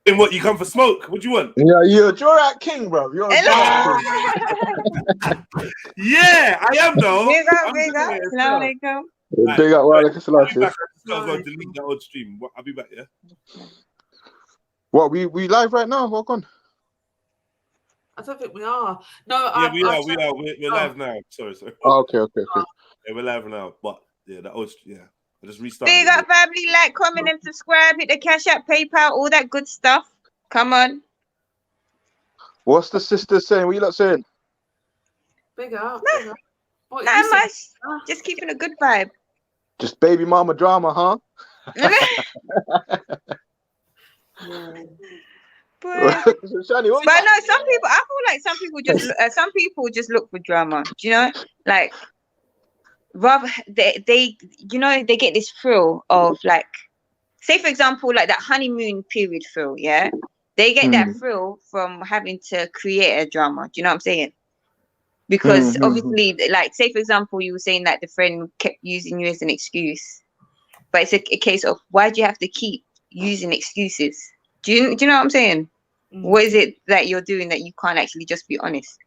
And what, you come for smoke? What do you want? Yeah, you're a Jorat king, bro. You're a Jorat king. Yeah, I am though. Big up. Assalamualaikum. Big up, I'll be back. Waalaikumsalam. I just gotta go delete that old stream. I'll be back, yeah? What, we live right now? Welcome. I don't think we are. No, yeah, we are. We're live now. Sorry. Oh, okay. Yeah, we're live now. But yeah, that was I just restarted. Big up, family. Like, comment, and subscribe. Hit the Cash App, PayPal, all that good stuff. Come on. What's the sister saying? What you lot saying? Big up. Not much. Just keeping a good vibe. Just baby mama drama, huh? But no, some people. I feel like some people just look for drama. Do you know? Like, rather they get this thrill of, like, say for example, like that honeymoon period thrill. Yeah, they get that thrill from having to create a drama. Do you know what I'm saying? Because obviously, like, say for example, you were saying that the friend kept using you as an excuse, but it's a case of, why do you have to keep using excuses? Do you know what I'm saying? What is it that you're doing that you can't actually just be honest?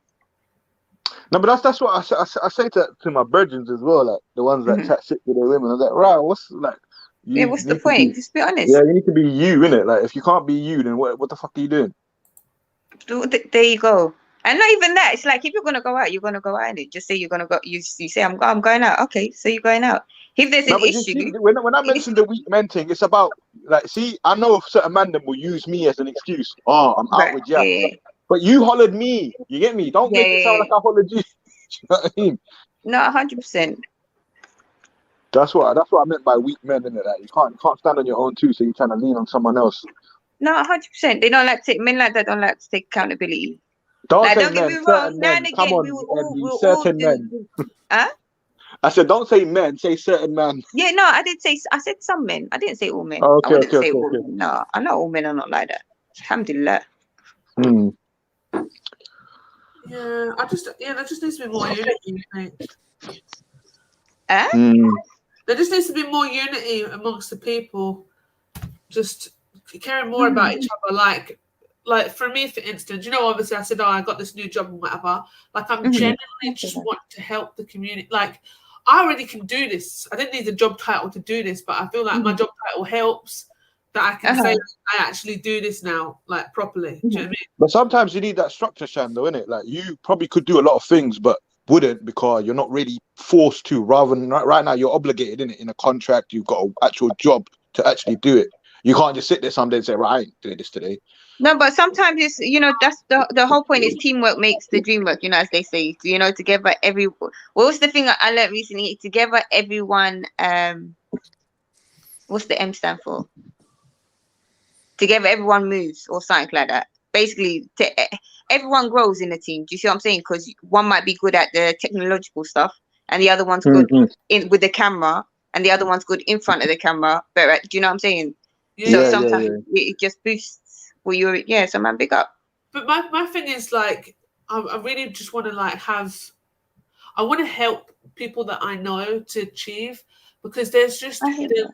No, but that's what I say to my virgins as well, like the ones that chat shit with their women. I'm like, right, what's like? What's the point? Just be honest. Yeah, you need to be you, innit? Like, if you can't be you, then what the fuck are you doing? There you go. And not even that. It's like, if you're gonna go out, you're gonna go out. And just say you're gonna go. You say I'm going out. Okay, so you're going out. If there's an issue, see, when I mentioned the weak men thing, it's about, like, see, I know certain man them will use me as an excuse. Oh, I'm out with Jack. Yeah. But you hollered me. You get me? Don't make it sound like I hollered you. You know what I mean? No, 100%. That's what I meant by weak men, innit? Like, you can't stand on your own too, so you're trying to lean on someone else. No, 100%. They don't like to take men like that. Don't like to take accountability. Don't like, say don't men. Get me wrong. Now and Come again, on, certain men. Huh? I said, don't say men. Say certain men. Yeah, no, I said some men. I didn't say all men. Oh, okay, I wouldn't say all men. No, I know all men are not like that. Alhamdulillah. Yeah, there just needs to be more unity, I think. There just needs to be more unity amongst the people. Just caring more about each other. Like for me, for instance, you know, obviously I said, I got this new job and whatever. Like, I'm genuinely just want to help the community. Like, I already can do this. I didn't need a job title to do this, but I feel like my job title helps, that I can say I actually do this now, like, properly. Do you know what I mean? But sometimes you need that structure, Shan, though, innit? Like, you probably could do a lot of things, but wouldn't, because you're not really forced to. Rather than right now, you're obligated, innit? In a contract, you've got an actual job to actually do it. You can't just sit there someday and say, right, I ain't doing this today. No, but sometimes it's, you know, that's the whole point is teamwork makes the dream work, you know, as they say. You know, together what was the thing I learned recently? Together everyone, what's the M stand for? Together everyone moves, or something like that. Basically, everyone grows in a team. Do you see what I'm saying? Because one might be good at the technological stuff, and the other one's good with the camera, and the other one's good in front of the camera. But do you know what I'm saying? Yeah, so sometimes it just boosts. Well, so man, big up. But my thing is, like, I really just want to, like, I want to help people that I know to achieve, because there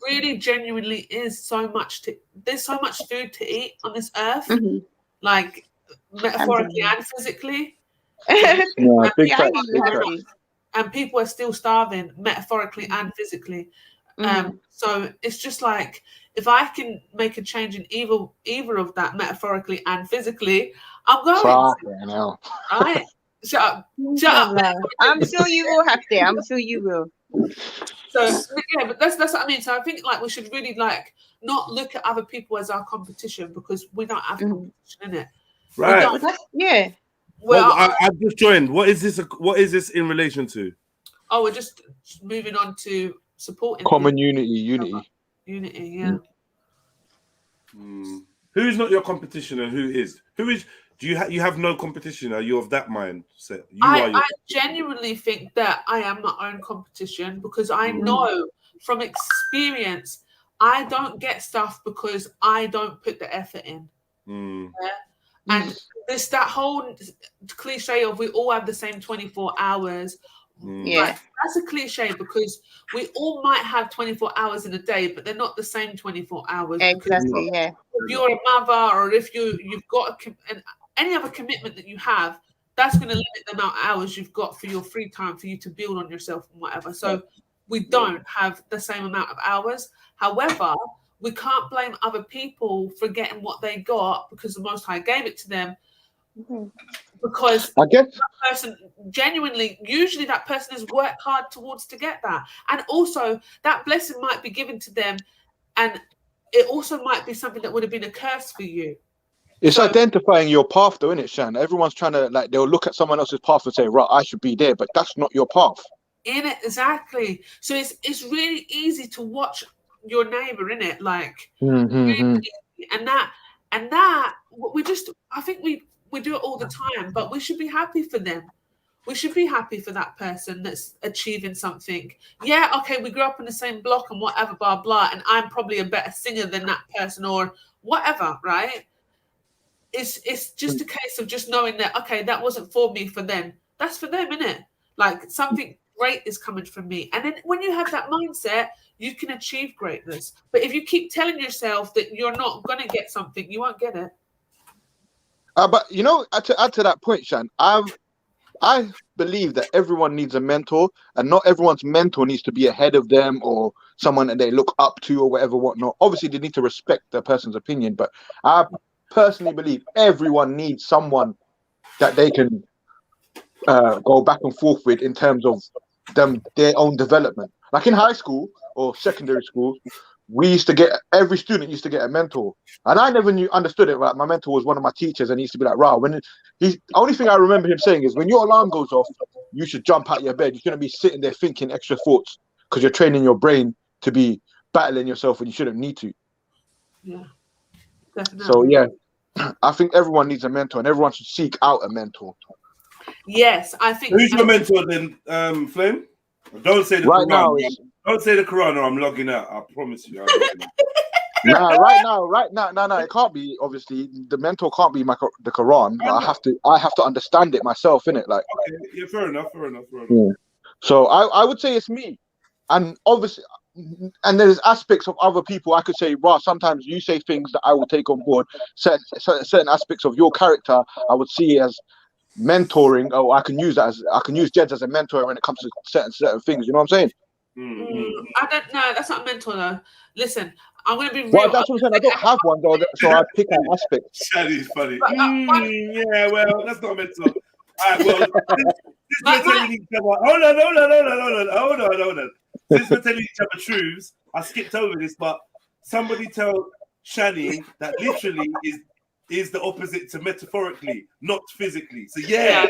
really genuinely is so much there's so much food to eat on this earth, like, metaphorically and physically. And people are still starving, metaphorically and physically. So it's just like, if I can make a change in either of that, metaphorically and physically, I'm going. Right? Shut up. I'm sure you will have to. I'm sure you will. So yeah, but that's what I mean. So I think, like, we should really, like, not look at other people as our competition, because we don't have competition in it. Right. Yeah. Well, I just joined. What is this in relation to? Oh, we're just moving on to supporting common unity. Unity, yeah. Who's not your competition and who is? Who is? Do you have no competition? Are you of that mindset? I genuinely think that I am my own competition, because I know from experience I don't get stuff because I don't put the effort in. Yeah? And there's that whole cliche of we all have the same 24 hours. Yeah. Like, that's a cliche because we all might have 24 hours in a day, but they're not the same 24 hours. Exactly. Yeah. If you're a mother, or if you've got any other commitment that you have, that's going to limit the amount of hours you've got for your free time for you to build on yourself and whatever. So we don't have the same amount of hours. However, we can't blame other people for getting what they got because the Most High gave it to them. Because I guess that person genuinely, usually that person has worked hard towards to get that. And also that blessing might be given to them, and it also might be something that would have been a curse for you. it's identifying your path, though, isn't it, Shan? Everyone's trying to, like, they'll look at someone else's path and say, right, I should be there, but that's not your path. In it, exactly. So it's really easy to watch your neighbor, in it, like, really easy. and that we just, I think we do it all the time, but we should be happy for them. We should be happy for that person that's achieving something. Yeah, okay, we grew up in the same block and whatever, blah blah, and I'm probably a better singer than that person or whatever, right? It's just a case of just knowing that, okay, that wasn't for me, for them. That's for them, innit? Like, something great is coming from me. And then when you have that mindset, you can achieve greatness. But if you keep telling yourself that you're not going to get something, you won't get it. But, you know, to add to that point, Shan, I believe that everyone needs a mentor, and not everyone's mentor needs to be ahead of them or someone that they look up to or whatever, whatnot. Obviously, they need to respect the person's opinion, but I personally believe everyone needs someone that they can go back and forth with in terms of their own development. Like in high school or secondary school, every student used to get a mentor, and I never understood it. Like, my mentor was one of my teachers, and he used to be like, "Rah." The only thing I remember him saying is, when your alarm goes off, you should jump out your bed. You shouldn't be sitting there thinking extra thoughts, because you're training your brain to be battling yourself when you shouldn't need to. Yeah, definitely. So yeah, I think everyone needs a mentor, and everyone should seek out a mentor. Yes, I think. Who's your mentor then, Flame? Don't say the Right Quran. now, Don't say the Quran, or I'm logging out. I promise you. right now, it can't be. Obviously, the mentor can't be the Quran. But I have to understand it myself, innit? Like, okay, yeah, fair enough. Yeah. So I would say it's me, and obviously, and there's aspects of other people. I could say, "Rah, sometimes you say things that I will take on board. Certain aspects of your character, I would see as mentoring. Oh, I can use Jed as a mentor when it comes to certain things. You know what I'm saying? I don't know. That's not a mentor, though. Listen, I'm going to be real. Well, that's what I'm saying. I don't have one, though, so I pick out aspects. Shadi's funny. Yeah, well, that's not a mentor. All right, well, since we're telling each other, hold on. Since we're telling each other truths, I skipped over this, but somebody tell Shani that literally is the opposite to metaphorically, not physically. So yeah.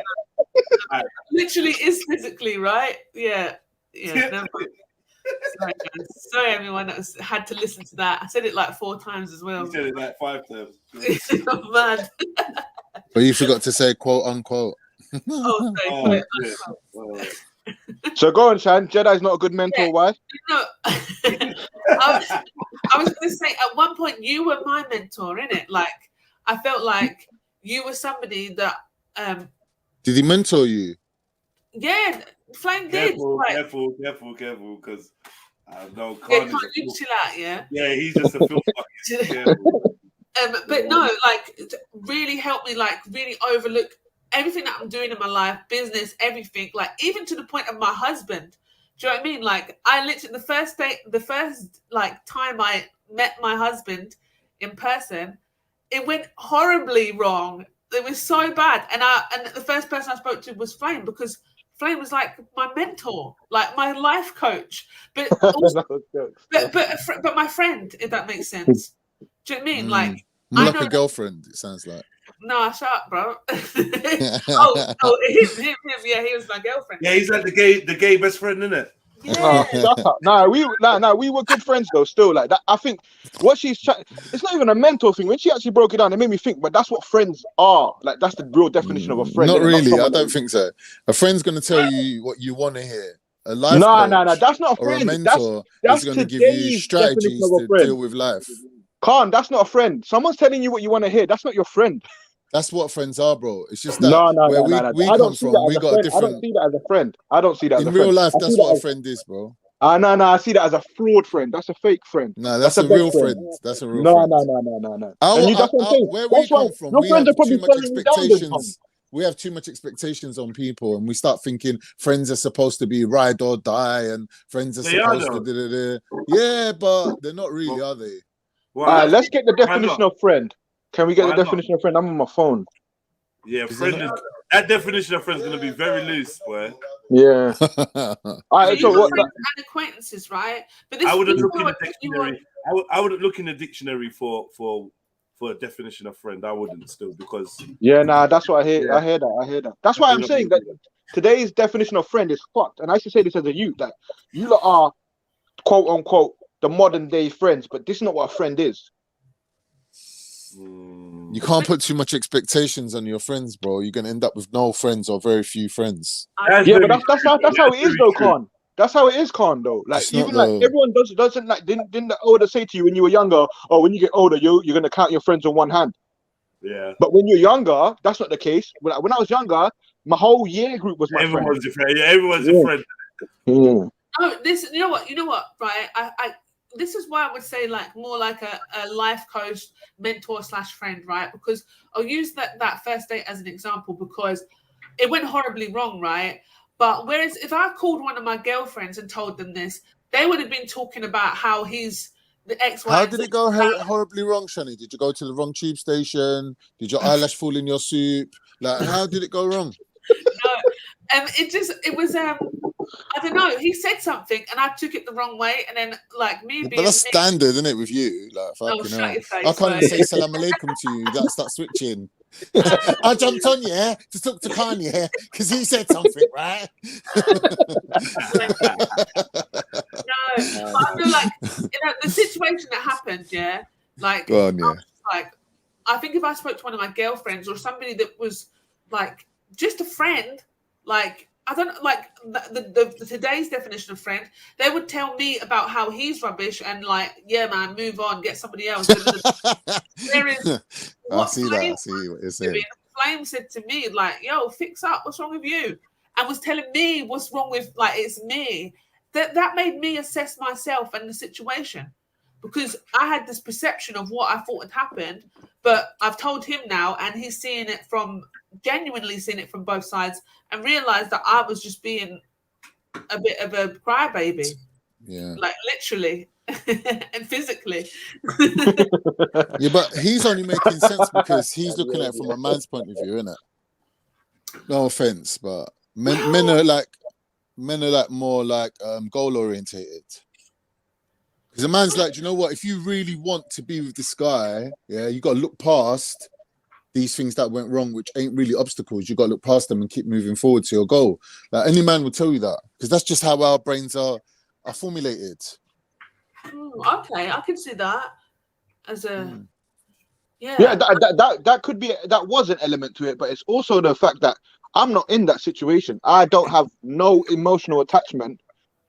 Right. Literally is physically, right? Yeah. No. Sorry, everyone that had to listen to that. I said it like 4 times as well. You said it like 5 times. I'm mad. But you forgot to say quote unquote. So go on, Shan. Jedi's not a good mentor. Yeah. Why? No, I was going to say, at one point you were my mentor, innit? Like, I felt like you were somebody that. Did he mentor you? Yeah, Flame did. Careful, because no. Can't you chill out? Yeah. Yeah, he's just a filth bucket. But no, like, really helped me, like, really overlook everything that I'm doing in my life, business, everything, like, even to the point of my husband. Do you know what I mean? Like, I literally, the first time I met my husband in person, it went horribly wrong. It was so bad. And the first person I spoke to was Flame, because Flame was like my mentor, like my life coach, but also, but my friend, if that makes sense. Do you know what I mean? Like, like a girlfriend, it sounds like. No, shut up, bro. him, yeah, he was my girlfriend. Yeah, he's like the gay best friend, isn't it? Yeah. Shut up. We were good friends though. Still, like that. I think what it's not even a mentor thing. When she actually broke it down, it made me think. But that's what friends are. Like, that's the real definition of a friend. Not really. I don't think so. A friend's gonna tell you what you want to hear. A life no. That's not a friend. Or a mentor is gonna give you strategies to deal with life. Khan, that's not a friend. Someone's telling you what you want to hear. That's not your friend. That's what friends are, bro. It's just that No. where we I come don't see from, that we as a got a friend. I different. don't see that as a friend. I don't see that as a In friend. real life, I that's see that what a as friend is, bro. no. I see that as a fraud friend. That's a fake friend. No, That's that's a a best real friend. friend. That's a real No. friend. And that's what I'm saying. Where we That's why come from, your we friends have are probably too much selling you down this time. expectations. We have too much expectations on people, and we start thinking friends are supposed to be ride or die, and friends are They are, supposed to though. Yeah, but they're not really, are they? All right, let's get the Why definition not? of friend. Can we get Why the not? definition of friend? I'm on my phone. Yeah, Is friend it is that definition of friend is going to be very loose, boy. Yeah. All right, So so you've what? got friends and acquaintances, right? But this I wouldn't this look is in how the I take you on. dictionary. I wouldn't look in the dictionary for a definition of friend. I wouldn't still because Yeah, nah, that's what I hear. Yeah. I hear that. That's why I'm saying that today's definition of friend is fucked. And I used to say this as a youth, that you lot are quote unquote the modern day friends, but this is not what a friend is. You can't put too much expectations on your friends, bro. You're gonna end up with no friends or very few friends. Yeah, but that's how it is though, Khan. That's how it is, Khan, though. Like It's not even like though. everyone doesn't like didn't the older say to you when you were younger, oh, when you get older, you're gonna count your friends on one hand. Yeah. But when you're younger, that's not the case. When I was younger, my whole year group was my friend. Everyone's your friend. Yeah, everyone's your friend. Yeah. Oh, this, you know what, right? I this is why I would say like more like a life coach, mentor / friend, right? Because I'll use that first date as an example because it went horribly wrong, right? But whereas if I called one of my girlfriends and told them this, they would have been talking about how he's the ex. How did it go horribly wrong, Shani? Did you go to the wrong tube station? Did your eyelash fall in your soup? Like, how did it go wrong? No, it was I don't know. He said something and I took it the wrong way, and then like me being. But that's standard, isn't it, with you? Like, fucking shut hell. your face, I can't even right? say salam alaikum to you. That start switching. I jumped on you to talk to Kanye because he said something, right? No, but I feel like the situation that happened, yeah, like, Go on, yeah. like, I think if I spoke to one of my girlfriends or somebody that was like just a friend, like I don't know, like the today's definition of friend, they would tell me about how he's rubbish and like, yeah, man, move on, get somebody else. There is. I see what you're saying. Flame said to me, like, yo, fix up, what's wrong with you? And was telling me what's wrong with, like, it's me. That made me assess myself and the situation because I had this perception of what I thought had happened, but I've told him now and he's genuinely seeing it from both sides and realized that I was just being a bit of a crybaby. Yeah. Like, literally and physically. Yeah, but he's only making sense because he's looking at it from a man's point of view, isn't it? No offense, but men are like more like goal orientated. Because a man's like, you know what? If you really want to be with this guy, yeah, you got to look past these things that went wrong, which ain't really obstacles. You got to look past them and keep moving forward to your goal. Like any man will tell you that because that's just how our brains are formulated. Okay, I can see that as a yeah. That could be, that was an element to it, but it's also the fact that I'm not in that situation. I don't have no emotional attachment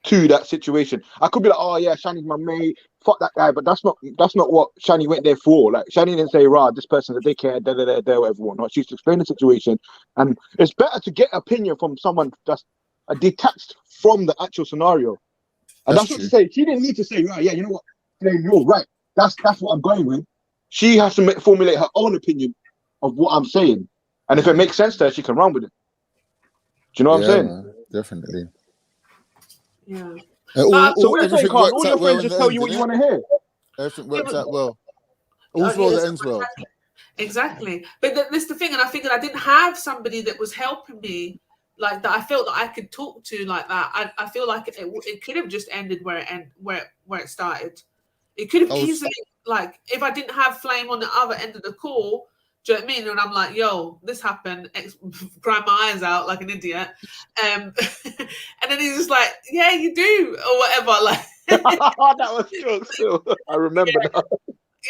to that situation. I could be like, oh yeah, Shani's my mate, fuck that guy, but that's not what Shani went there for. Like Shani didn't say, rah, this person's a dickhead, whatever, whatnot. She used to explain the situation, and it's better to get opinion from someone that's detached from the actual scenario. And that's what to say. She didn't need to say, right, yeah, you know what, you're right. That's what I'm going with. She has to formulate her own opinion of what I'm saying, and if it makes sense to her, she can run with it. Do you know what I'm saying? Man, definitely. Yeah. So what you're saying, Carl, all your friends just tell you what you want to hear. Everything works out well. All's well that ends well. Exactly. But that's the thing, and I figured I didn't have somebody that was helping me like that. I felt that I could talk to like that. I feel like it could have just ended where it started. It could have easily, like, if I didn't have Flame on the other end of the call. Do you know what I mean? And I'm like, yo, this happened. Crying my eyes out like an idiot. And then he's just like, yeah, you do, or whatever. Like that was jokes too. I remember that.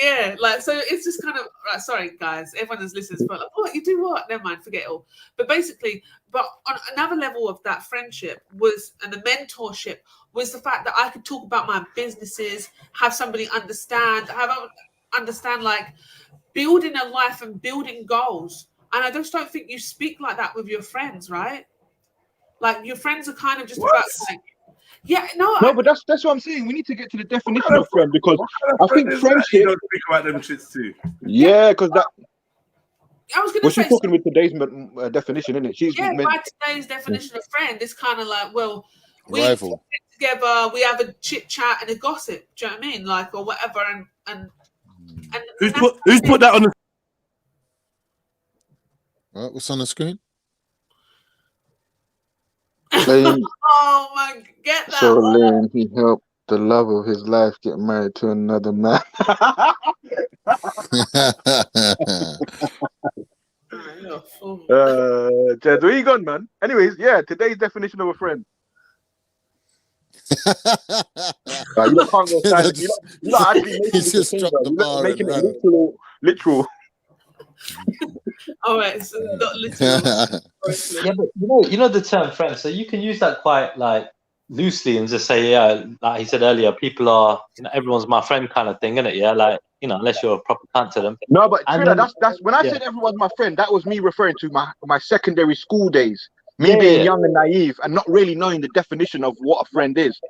Yeah, like, so it's just kind of, right, sorry guys, everyone who's listening, but like, what, you do what? Never mind, forget it all. But basically, but on another level of that friendship was, and the mentorship was the fact that I could talk about my businesses, have somebody understand like, building a life and building goals. And I just don't think you speak like that with your friends, right? Like your friends are kind of just about like, yeah, no, but that's what I'm saying. We need to get to the definition of friend, because I think friendship. You don't speak about them shits too. Yeah, because that. I was going to say. She's talking with today's definition, isn't it? She's by today's definition of friend, it's kind of like, well, we rival. Get together, we have a chit chat and a gossip. Do you know what I mean? Like, or whatever, and who's put that on the? What's on the screen? Oh my, get that. So then he helped the love of his life get married to another man. Jed, where you gone, man? Anyways, yeah, today's definition of a friend. You can't go silent. You're not actually making He's just dropped the bar making and it literal. All right, so not literal. Yeah, but you know the term friend, so you can use that quite like loosely and just say, yeah, like he said earlier, people are, everyone's my friend kind of thing, isn't it? Yeah, like, unless you're a proper cunt to them. No, but Trilla, that's when I said everyone's my friend, that was me referring to my secondary school days. Me being young and naive and not really knowing the definition of what a friend is.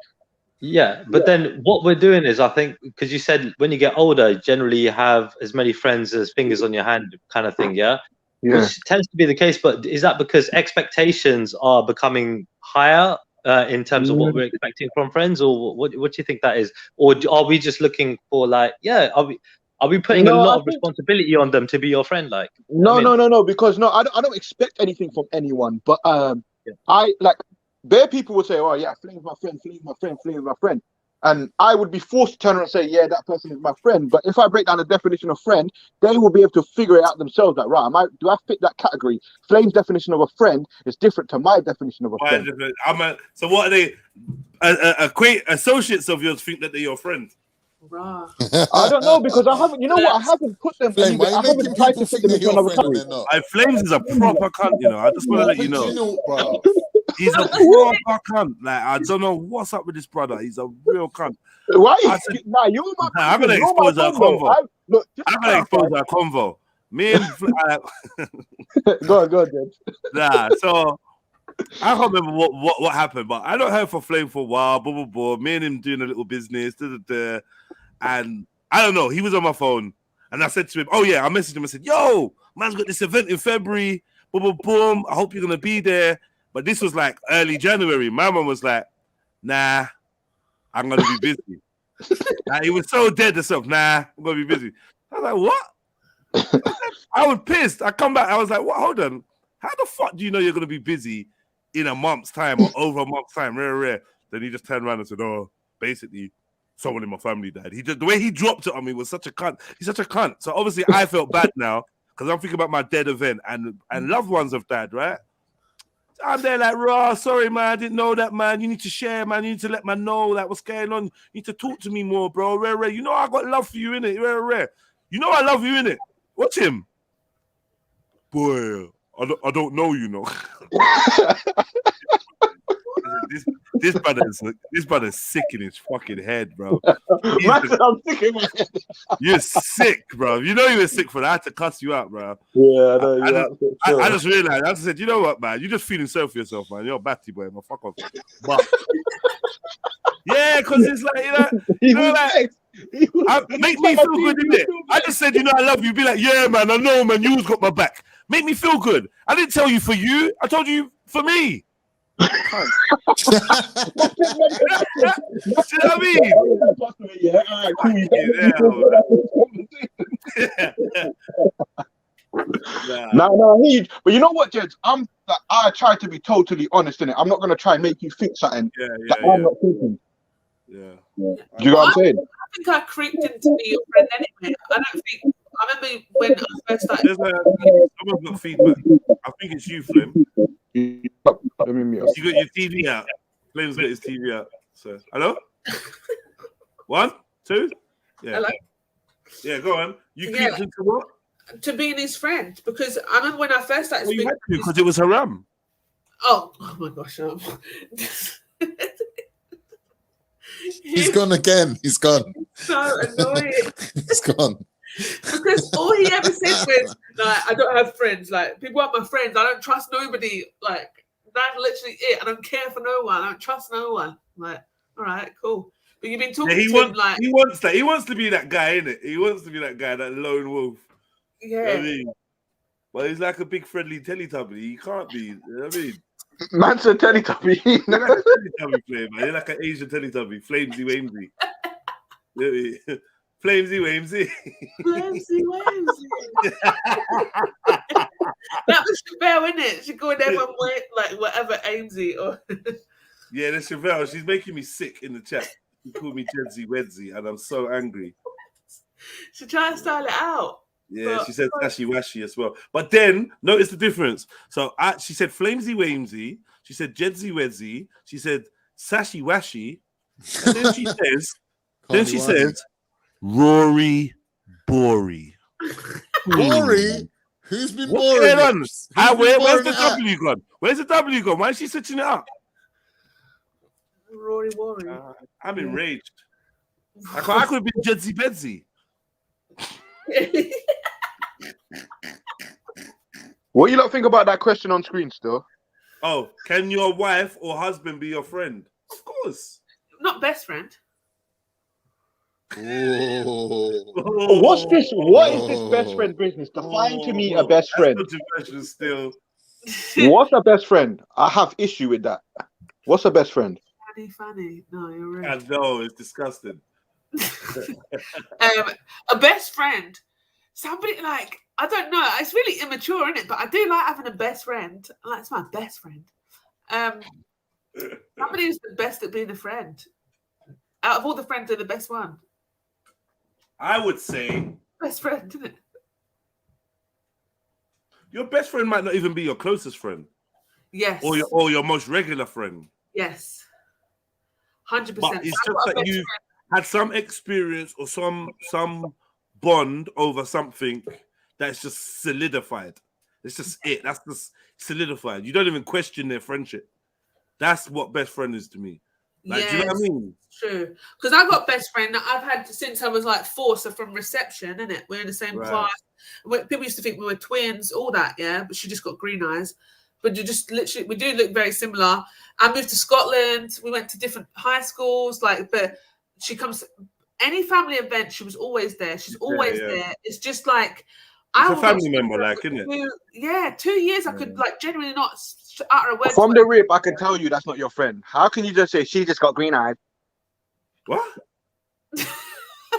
Yeah, but then what we're doing is, I think, because you said when you get older, generally you have as many friends as fingers on your hand kind of thing, yeah? Which tends to be the case, but is that because expectations are becoming higher in terms of what we're expecting from friends, or what do you think that is? Or are we just looking for like, are we putting a lot of responsibility on them to be your friend? Like, no, because I don't expect anything from anyone, but I like, bare people would say, oh yeah, Flame's my friend, Flame's my friend, Flame's my friend. And I would be forced to turn around and say, yeah, that person is my friend. But if I break down the definition of friend, they will be able to figure it out themselves. Like, right, do I fit that category? Flame's definition of a friend is different to my definition of a friend. So what are they? Associates of yours think that they're your friend? I don't know, because I haven't. You know what? I haven't put them. Flame, I haven't tried to fit them into another category. Flames is a proper cunt. I just want to let you know. Bro. He's a proper cunt. Like, I don't know what's up with this brother. He's a real cunt. Why? I'm gonna expose our convo. I'm gonna expose our convo. Me and go on, Jed. Nah, so I can't remember what happened, but I don't heard from Flame for a while. Blah blah blah. Me and him doing a little business. And I don't know. He was on my phone, and I said to him, "Oh yeah," I messaged him. I said, "Yo, man's got this event in February. Boom, boom, boom. I hope you're gonna be there." But this was like early January. My mum was like, "Nah, I'm gonna be busy." He was so dead himself. Nah, I'm gonna be busy. I was like, "What?" I was pissed. I come back. I was like, "What? Hold on. How the fuck do you know you're gonna be busy in a month's time or over a month's time?" Rare. Then he just turned around and said, "Oh, basically, someone in my family died." The way he dropped it on me was such a cunt. He's such a cunt. So obviously I felt bad now because I'm thinking about my dead event and loved ones have died, right? I'm there like, raw, sorry, man, I didn't know that, man. You need to share, man. You need to let man know like what's going on. You need to talk to me more, bro. Rare. You know I got love for you, innit? Rare. You know I love you, innit? Watch him. Boy, I don't know, you know. This brother's sick in his fucking head, bro. I'm sick in my head. You're sick, bro. You know you were sick for that. I had to cuss you out, bro. Yeah, I know. I just realized. I just said, you know what, man? You're just feeling sorry for yourself, man. You're a batty boy, man. Fuck off. But yeah, because it's like, make me feel good, innit? I just said, I love you. Be like, yeah, man. I know, man. You's got my back. Make me feel good. I didn't tell you for you. I told you for me. Do you know what I mean? Yeah, No, but you know what, Jed? I try to be totally honest in it. I'm not gonna try and make you think something that I'm not thinking. Yeah. Do you know what I'm saying? I think I creeped into be your friend anyway. I remember when I first started. Someone's got feedback. I think it's you, Flynn. You got your TV out. Flame's got his TV out. So, hello? 1, 2? Yeah. Hello? Yeah, go on. You creeped into what? To being his friend. Because I remember when I first started speaking. Because it was haram. Oh my gosh. He's gone again. He's gone. So annoying. He's gone. Because all he ever said was, like, I don't have friends. Like, people aren't my friends. I don't trust nobody. Like, that's literally it. I don't care for no one. I don't trust no one. I'm like, all right, cool. But you've been talking to him like... He wants that. He wants to be that guy, innit? He wants to be that guy, that lone wolf. Yeah. You know what I mean? Well, he's like a big friendly Teletubby. He can't be. You know what I mean? Man's a Teletubby. You're like a Teletubby player, man. You're like an Asian Teletubby. Flamesy Wamesy. You know what I mean? Flamesy Wamesy. Flamesy Wamesy. That was Chevelle, isn't it? She going everyone way, like whatever Amesy or... Yeah, that's Chevelle. She's making me sick in the chat. She called me Jedsy Wedsy, and I'm so angry. She tried to style it out. Yeah, but she said Sashi Washi as well. But then, notice the difference. So she said Flamesy Wamesy. She said Jedsy Wedsy. She said Sashi Washi. And then she says, Rory Bory. Bory? Who's been boring? Where's the W gone? Where's the W gone? Why is she switching it up? Rory Bory. I'm enraged. I could have been Jedsy Bedsy. What you lot think about that question on screen still? Oh, can your wife or husband be your friend? Of course. Not best friend. Oh, what's this? What is this best friend business? Define to me a best friend. Still. What's a best friend? I have issue with that. What's a best friend? Fanny. No, you're right. I know, it's disgusting. A best friend. Somebody like, I don't know. It's really immature, isn't it? But I do like having a best friend. That's my best friend. Somebody who's the best at being a friend. Out of all the friends, they're the best one. I would say best friend, isn't it? Your best friend might not even be your closest friend. Yes. Or your most regular friend. Yes. 100%. But it's just that you had some experience or some bond over something that's just solidified. It's just it. That's just solidified. You don't even question their friendship. That's what best friend is to me. Like, do you know what I mean? True. Because I've got best friend that I've had since I was like 4, so from reception, innit? We're in the same class. People used to think we were twins, all that, yeah. But she just got green eyes. But you just literally, we do look very similar. I moved to Scotland. We went to different high schools. But she comes any family event, she was always there. She's always there. It's just like it's a family member, like, isn't it? 2 years. I could like genuinely not utter a word. From the rip, I can tell you that's not your friend. How can you just say she just got green eyes? What?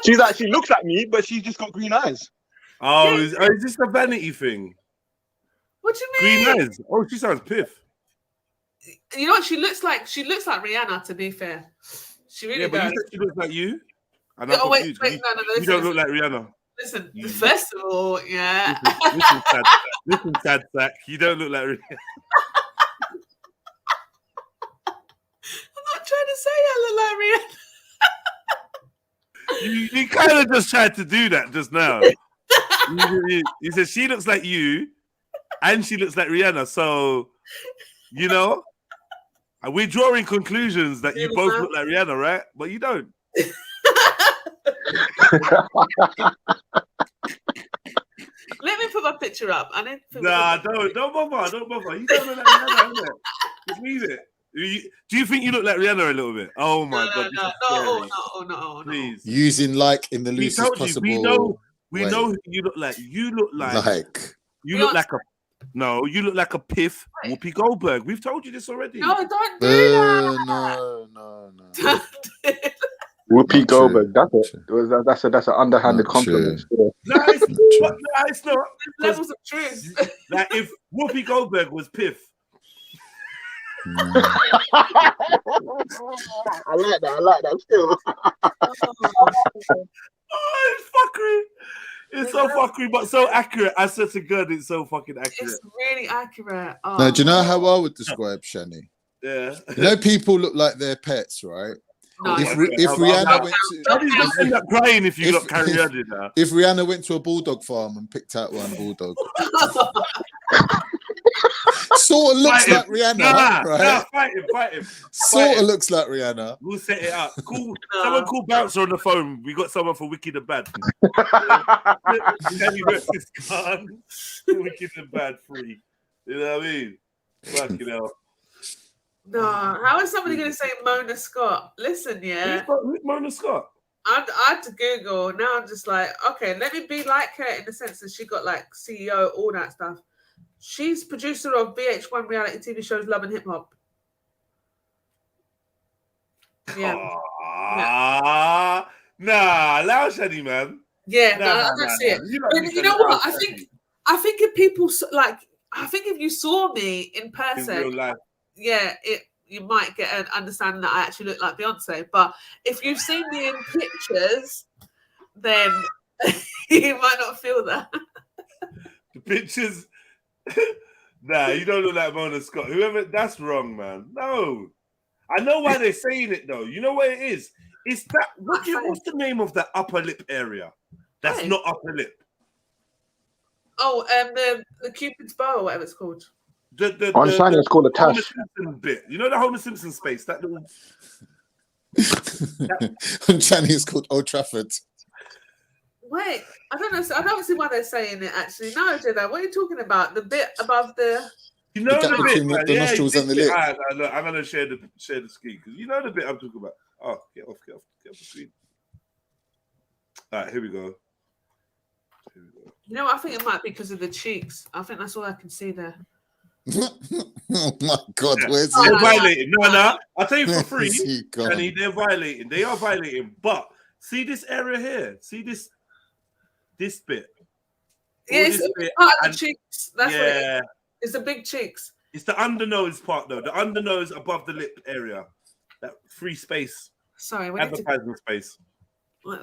She's like, she looks at me, but she's just got green eyes. Oh, is this a vanity thing? What do you mean? Green eyes. Oh, she sounds piff. You know what? She looks like Rihanna. To be fair, she really does. But you said she looks like you. And no, wait, no, you don't look like Rihanna. Listen, first of all, yeah. Listen, sad sack. You don't look like Rihanna. I'm not trying to say I look like Rihanna. You kind of just tried to do that just now. You said she looks like you, and she looks like Rihanna. So, you know, we're drawing conclusions that you both look like Rihanna, right? But you don't. Let me put my picture up. I need to don't bother. You don't look like Rihanna, is it? Just leave it. Do you think you look like Rihanna a little bit? Oh my god! No. Please. Using like in the loosest possible. We know who you look like. You look like you look like a piff Whoopi Goldberg. We've told you this already. No, don't do that. No. Whoopi Goldberg. That's an underhanded compliment. No, it's not. Levels of truth. Like if Whoopi Goldberg was piff. I like that still. Oh, it's fuckery. It's so fuckery, but so accurate. I said to God, it's so fucking accurate. It's really accurate. Oh. Now, do you know how I would describe Shani? Yeah. You know, people look like their pets, right? No, if Rihanna went to, end up crying if you got carried on in that. If Rihanna went to a bulldog farm and picked out one bulldog, Sort of looks Fight like him. Rihanna, Nah, right? fight him. Sort of looks like Rihanna. We'll set it up. Cool. Someone call Bouncer on the phone. We got someone for Wicked and Bad. Kenny versus Khan. Wicked and Bad 3. You know what I mean? Fucking hell. No, how is somebody going to say Mona Scott? Listen, yeah. Who's Mona Scott? I had to Google. Now I'm just like, okay, let me be like her in the sense that she got like CEO, all that stuff. She's producer of VH1 reality TV shows Love and Hip Hop. Yeah. Nah, allow Shani, man. Yeah, I don't see it. But you know what? I think if people like, I think if you saw me in person, in real life, yeah, you might get an understanding that I actually look like Beyonce. But if you've seen me in pictures, then you might not feel that. The pictures, nah, you don't look like Mona Scott. Whoever, that's wrong, man. No, I know why they're saying it though. You know what it is? It's that. What's the name of that upper lip area? That's not upper lip. Oh, the Cupid's bow or whatever it's called. On Shiny, it's called a Homer tash. Simpson bit. You know the Homer Simpson space? That little. On Shiny, it's called Old Trafford. Wait, I don't know. I don't see why they're saying it. Actually, no, Jedi. What are you talking about? The bit above the. You know the bit, man. The nostrils and the lips. Look, I'm gonna share the screen because you know the bit I'm talking about. Oh, get off the screen. All right, here we go. You know, I think it might be because of the cheeks. I think that's all I can see there. Oh my God, where's they're he? violating. No. I'll tell you for free. They're violating. They are violating. But see this area here. See this bit. Yeah, it's part of the cheeks. That's what it is. It's the big cheeks. It's the undernose part though. The undernose above the lip area. That free space. Sorry, advertising space. No.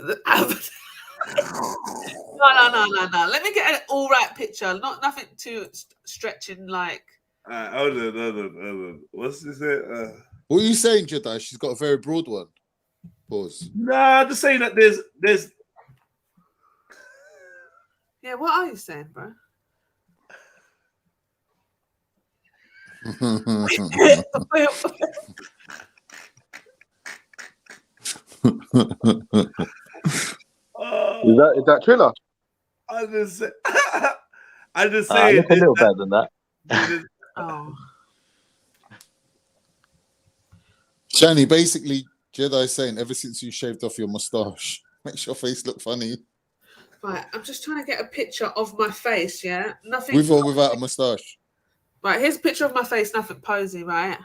Let me get an all right picture. Nothing too stretching like. Hold on. What's this? What are you saying, Jedi? She's got a very broad one. Pause. Nah, just saying that there's. Yeah, what are you saying, bro? Is that Triller? I just say look a little better than that. Oh. Shani, basically, Jedi saying ever since you shaved off your moustache, makes your face look funny. Right, I'm just trying to get a picture of my face, yeah? Nothing. With or without a moustache? Right, here's a picture of my face, nothing posy, right?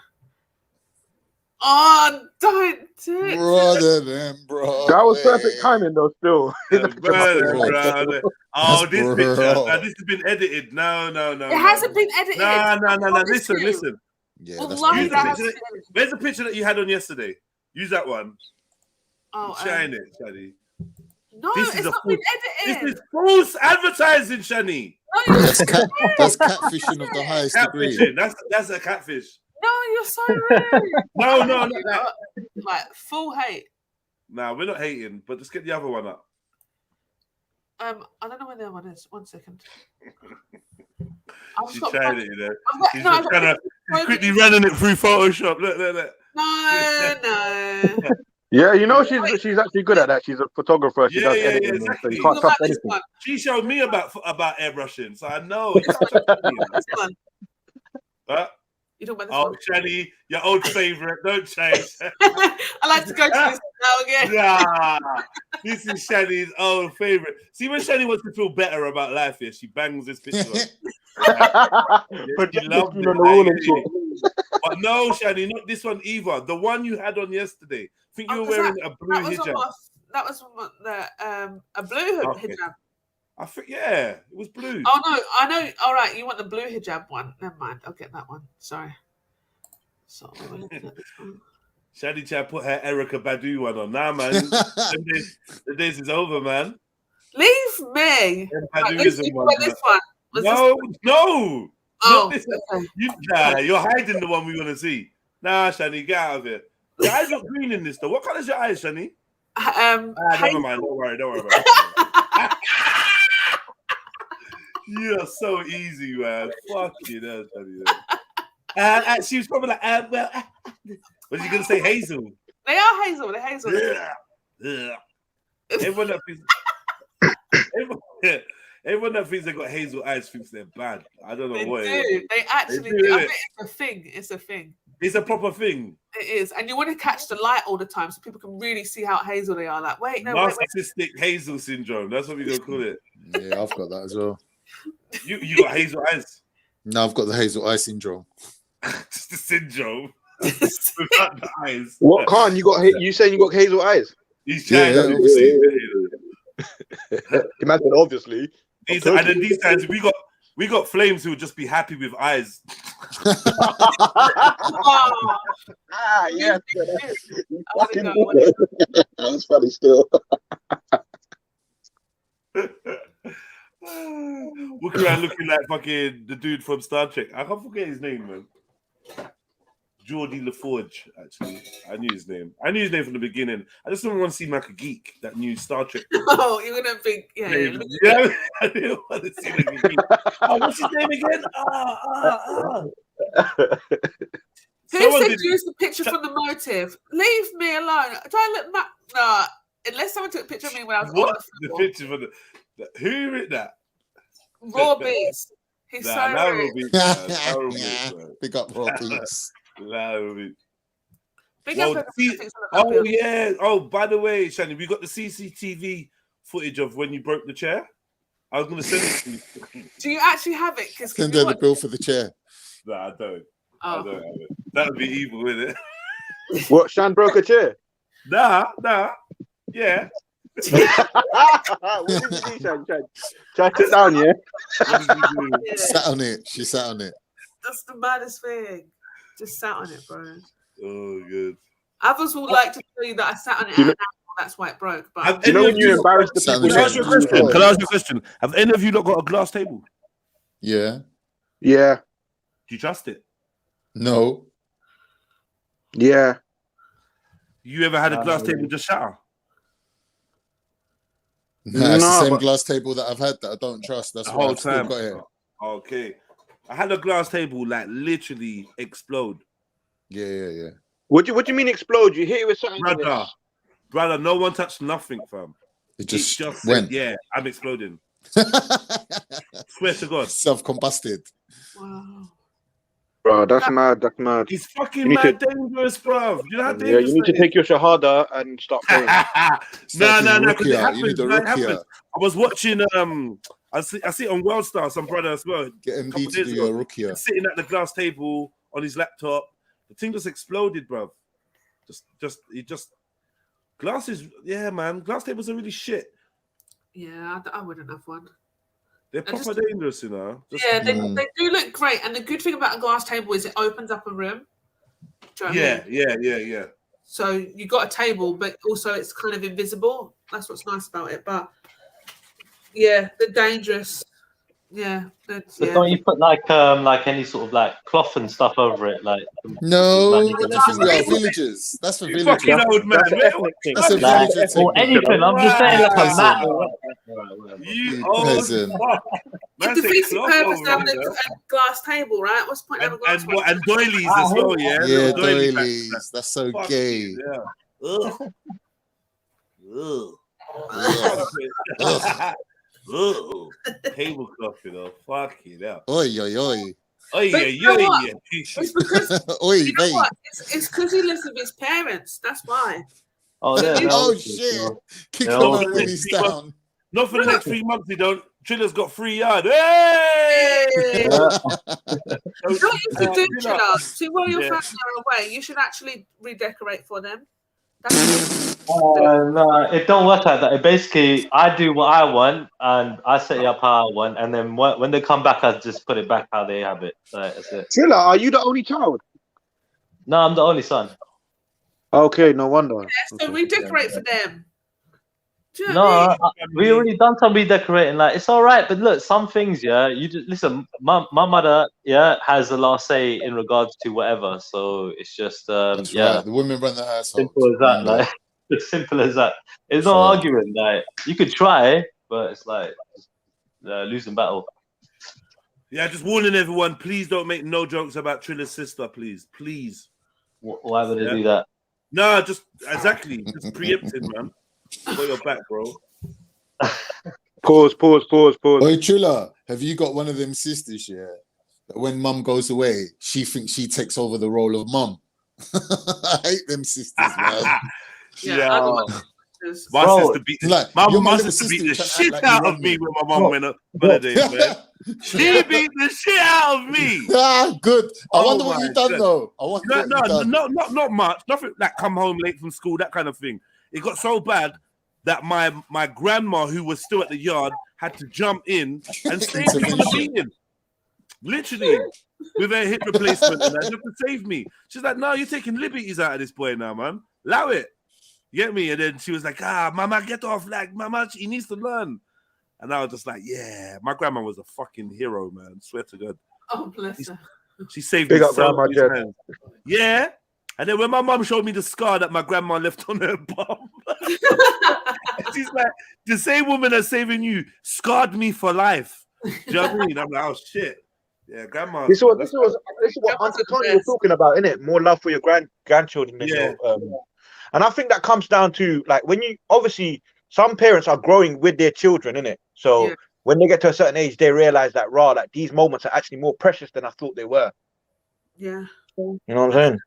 Oh, don't do it. Bro. That was perfect timing, though, still. Oh, this picture. Now, this has been edited. No. It hasn't been edited. No. Listen. Yeah, where's the picture that you had on yesterday? Use that one. Oh, Shine it, Shani. No, it's not been edited. This is false advertising, Shani. No, that's catfishing of the highest degree. That's a catfish. No, you're so rude. No. Like full hate. Nah, we're not hating, but just get the other one up. I don't know where the other one is. 1 second. She's trying it, you know. She's quickly running it through Photoshop. Look. No. Yeah, you know she's actually good at that. She's a photographer. She does editing. Exactly. So you can't trust anything. She showed me about airbrushing, so I know. This one. What? You talking about this one? Shani, your old favourite. Don't change. I like to go to this now again. Nah, this is Shani's old favourite. See, when Shani wants to feel better about life here, she bangs this picture up. She loves it. But no, Shani, not this one either. The one you had on yesterday. I think you were wearing a blue hijab. That was a blue hijab. I think, yeah, it was blue. Oh, no, I know. All right, you want the blue hijab one. Never mind. I'll get that one. Sorry. So, Shadi Chad put her Erica Badu one on. Nah, man. the days is over, man. Leave me. This one. No. Oh, okay. You're hiding the one we want to see. Nah, Shani, get out of here. Your eyes look green in this, though. What colour is your eyes, Shani? Never mind. Don't worry about it. You're so easy, man. Fuck you, Shani. She was probably like, well, was you gonna say Hazel? They are Hazel. They're Hazel. Yeah. Everyone that thinks they got hazel eyes thinks they're bad. I don't know what. They actually do. I think it's a thing. It's a thing. It's a proper thing. It is, and you want to catch the light all the time so people can really see how hazel they are. Like, wait, no, narcissistic hazel syndrome. That's what we're gonna call it. Yeah, I've got that as well. You got hazel eyes. No, I've got the hazel eye syndrome. Just the syndrome without the eyes. What, Khan? You saying you got hazel eyes? He's trying. Obviously. Imagine, obviously. And then these times we got flames who would just be happy with eyes. Yes. That's funny still. Walking around looking like fucking the dude from Star Trek. I can't forget his name, man. Geordie LaForge, actually. I knew his name. I knew his name from the beginning. I just didn't want to seem like a geek that knew Star Trek. Oh, you wouldn't think, yeah, I didn't want to seem like a geek. Oh, what's his name again? Who said use the picture from the motive? Leave me alone. Don't look back. No, unless someone took a picture of me when I was on the floor. Picture from who wrote that? Raw Beats. He's so rude. Big up Raw Beats. Oh yeah. Oh, by the way, Shannon, we got the CCTV footage of when you broke the chair. I was going to send it to you. Do you actually have it? Send her the bill for the chair. No, I don't. I don't have it. That would be evil, isn't it? What? Shan broke a chair? Nah. Yeah. What did you do, Shan? Try to sit down, yeah? Sat on it. She sat on it. That's the maddest thing. Just sat on it, bro. Oh, good. Others will like to tell you that I sat on it and that's why it broke. But do you know when you embarrass the people? Can I ask you a question? Can I ask you a question? Have any of you not got a glass table? Yeah. Yeah. Do you trust it? No. Yeah. You ever had a glass table just shatter? No, it's the same glass table that I've had that I don't trust. That's why I've still got it. Okay. I had a glass table like literally explode. Yeah. What do you mean explode? You hit it with something? Brother, no one touched nothing, fam. It just went. Said, yeah, I'm exploding. Swear to God. Self-combusted. Wow. Bro, that's mad. That's mad. It's fucking mad dangerous, bro. You know how dangerous you need to take your shahada and start praying. No. You need the ruqyah. I was watching. I see it on World Star. Some brother as well. Get MD to do your ruqyah. Sitting at the glass table on his laptop. The thing just exploded, bro. Glasses. Yeah, man. Glass tables are really shit. Yeah, I wouldn't have one. They're proper dangerous, you know. They do look great, and the good thing about a glass table is it opens up a room. Do you know what I mean? Yeah. So you got a table, but also it's kind of invisible. That's what's nice about it. But yeah, they're dangerous. Yeah. But don't you put like any sort of like cloth and stuff over it? Like no, what do you think we are? Villagers. That's for villagers. Fucking old man. That's a villager thing. Or anything. I'm just saying like a mat. You peasant. It defeats the purpose of having a glass table, right? What's the point of a glass table? And doilies as well, yeah? Yeah, doilies. That's so gay. Oh, tablecloth, you know, fuck it up. Oi. It's because Oi, you know what? It's because he lives with his parents. That's why. Oh, yeah. Shit. Kick him out when he's down. Not for the next 3 months, he don't. Triller's got 3 yards. Hey! You know what you should do, Triller? See, while your family are away, you should actually redecorate for them. No, it don't work like that. It basically, I do what I want and I set it up how I want, and then when they come back, I just put it back how they have it. That's it. Triller, are you the only child? No, I'm the only son. Okay, no wonder. Yeah, so redecorate for them. No, we already done some redecorating. Like it's all right, but look, some things, you just listen. My mother, has the last say in regards to whatever. So it's just, That's right. The women run the household. Simple as that. Like as simple as that. There's no argument. Like you could try, but it's like losing battle. Yeah, just warning everyone, please don't make no jokes about Trillest's sister, please. Please. Why would they do that? No, just exactly. Just preempting, man. Got your back, bro. Pause. Oi, Trilla, have you got one of them sisters, yeah? That when mum goes away, she thinks she takes over the role of mum. I hate them sisters, man. Yeah. My Bro, sister beat like, my you're my sister little beat the sister, you shit can't act out like of you me run when my mum went on holidays, man. She beat the shit out of me. Good. I Oh wonder what my you've done, God. though. I wonder what you've done. Not much. Nothing like come home late from school, that kind of thing. It got so bad that my grandma, who was still at the yard, had to jump in and save me from the beating. Literally, with her hip replacement and that, just to save me. She's like, no, you're taking liberties out of this boy now, man. Allow it. You get me? And then she was like, mama, get off. Like, mama, he needs to learn. And I was just like, yeah, my grandma was a fucking hero, man. Swear to God. Oh, bless her. She saved Big me up so Grandma many Jed. times. Yeah. And then when my mum showed me the scar that my grandma left on her bum, she's like, the same woman that's saving you scarred me for life. Do you know what I mean? I'm like, oh shit. Yeah, grandma. This is what Uncle Tony was talking about, innit? More love for your grandchildren than your and I think that comes down to like when you obviously some parents are growing with their children, innit? So when they get to a certain age, they realize that like these moments are actually more precious than I thought they were. Yeah. You know what I'm saying?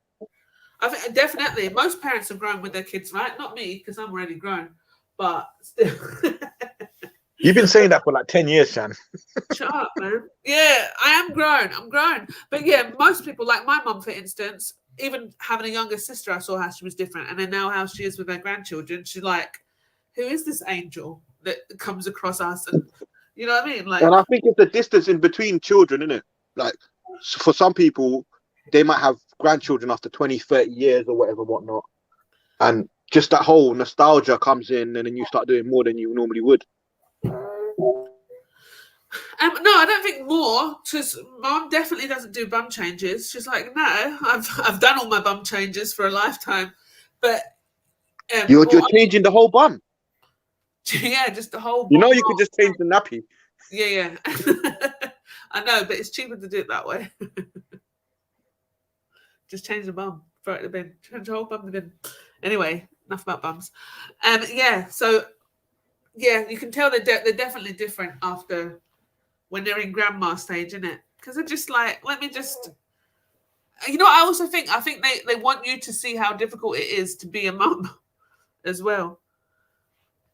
I think definitely most parents have grown with their kids, right? Not me, because I'm already grown, but still. You've been saying that for like 10 years, Shan. Shut up, man. Yeah, I am grown. I'm grown. But yeah, most people, like my mum, for instance, even having a younger sister, I saw how she was different. And then now how she is with her grandchildren, she's like, who is this angel that comes across us? And you know what I mean? Like, and I think it's the distance in between children, innit? Like for some people, they might have grandchildren after 20, 30 years or whatever, whatnot. And just that whole nostalgia comes in and then you start doing more than you normally would. No, I don't think more, because mum definitely doesn't do bum changes. She's like, no, I've done all my bum changes for a lifetime. But you're changing the whole bum. Yeah, just the whole bum. You know, you could just change the nappy. Yeah. I know, but it's cheaper to do it that way. Just change the bum, throw it in the bin, change the whole bum in the bin. Anyway, enough about bums. So yeah, you can tell they're definitely different after when they're in grandma stage, innit? Because they're just like, let me just, you know. I also think they want you to see how difficult it is to be a mum as well.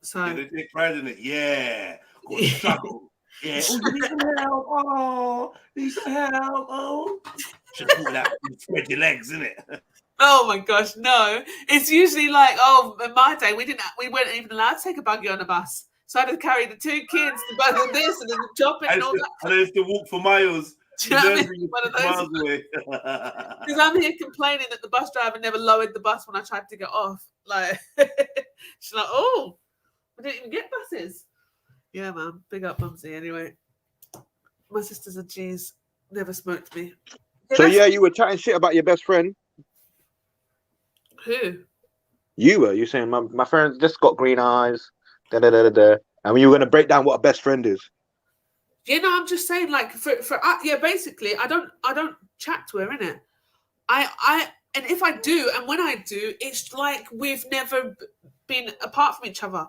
So they take pride in it. Yeah, got to struggle. Yeah, oh, you need some help. Oh, need some help. Oh, just pull out and spread your legs, innit? Oh my gosh, no! It's usually like, oh, in my day we weren't even allowed to take a buggy on a bus, so I had to carry the two kids, the bus and this, and then the chopping and all that. And I used to walk for miles. Do you know what I mean? One of those. Because I'm here complaining that the bus driver never lowered the bus when I tried to get off. Like, she's like, oh, I didn't even get buses. Yeah, man. Big up, Mumsy. Anyway, my sister's a G's. Never smoked me. So yeah, you were chatting shit about your best friend. Who? You were. You saying my friend just got green eyes. Da da da da da. And you were gonna break down what a best friend is. You know, I'm just saying, like, for basically, I don't chat to her, innit? And if I do, and when I do, it's like we've never been apart from each other.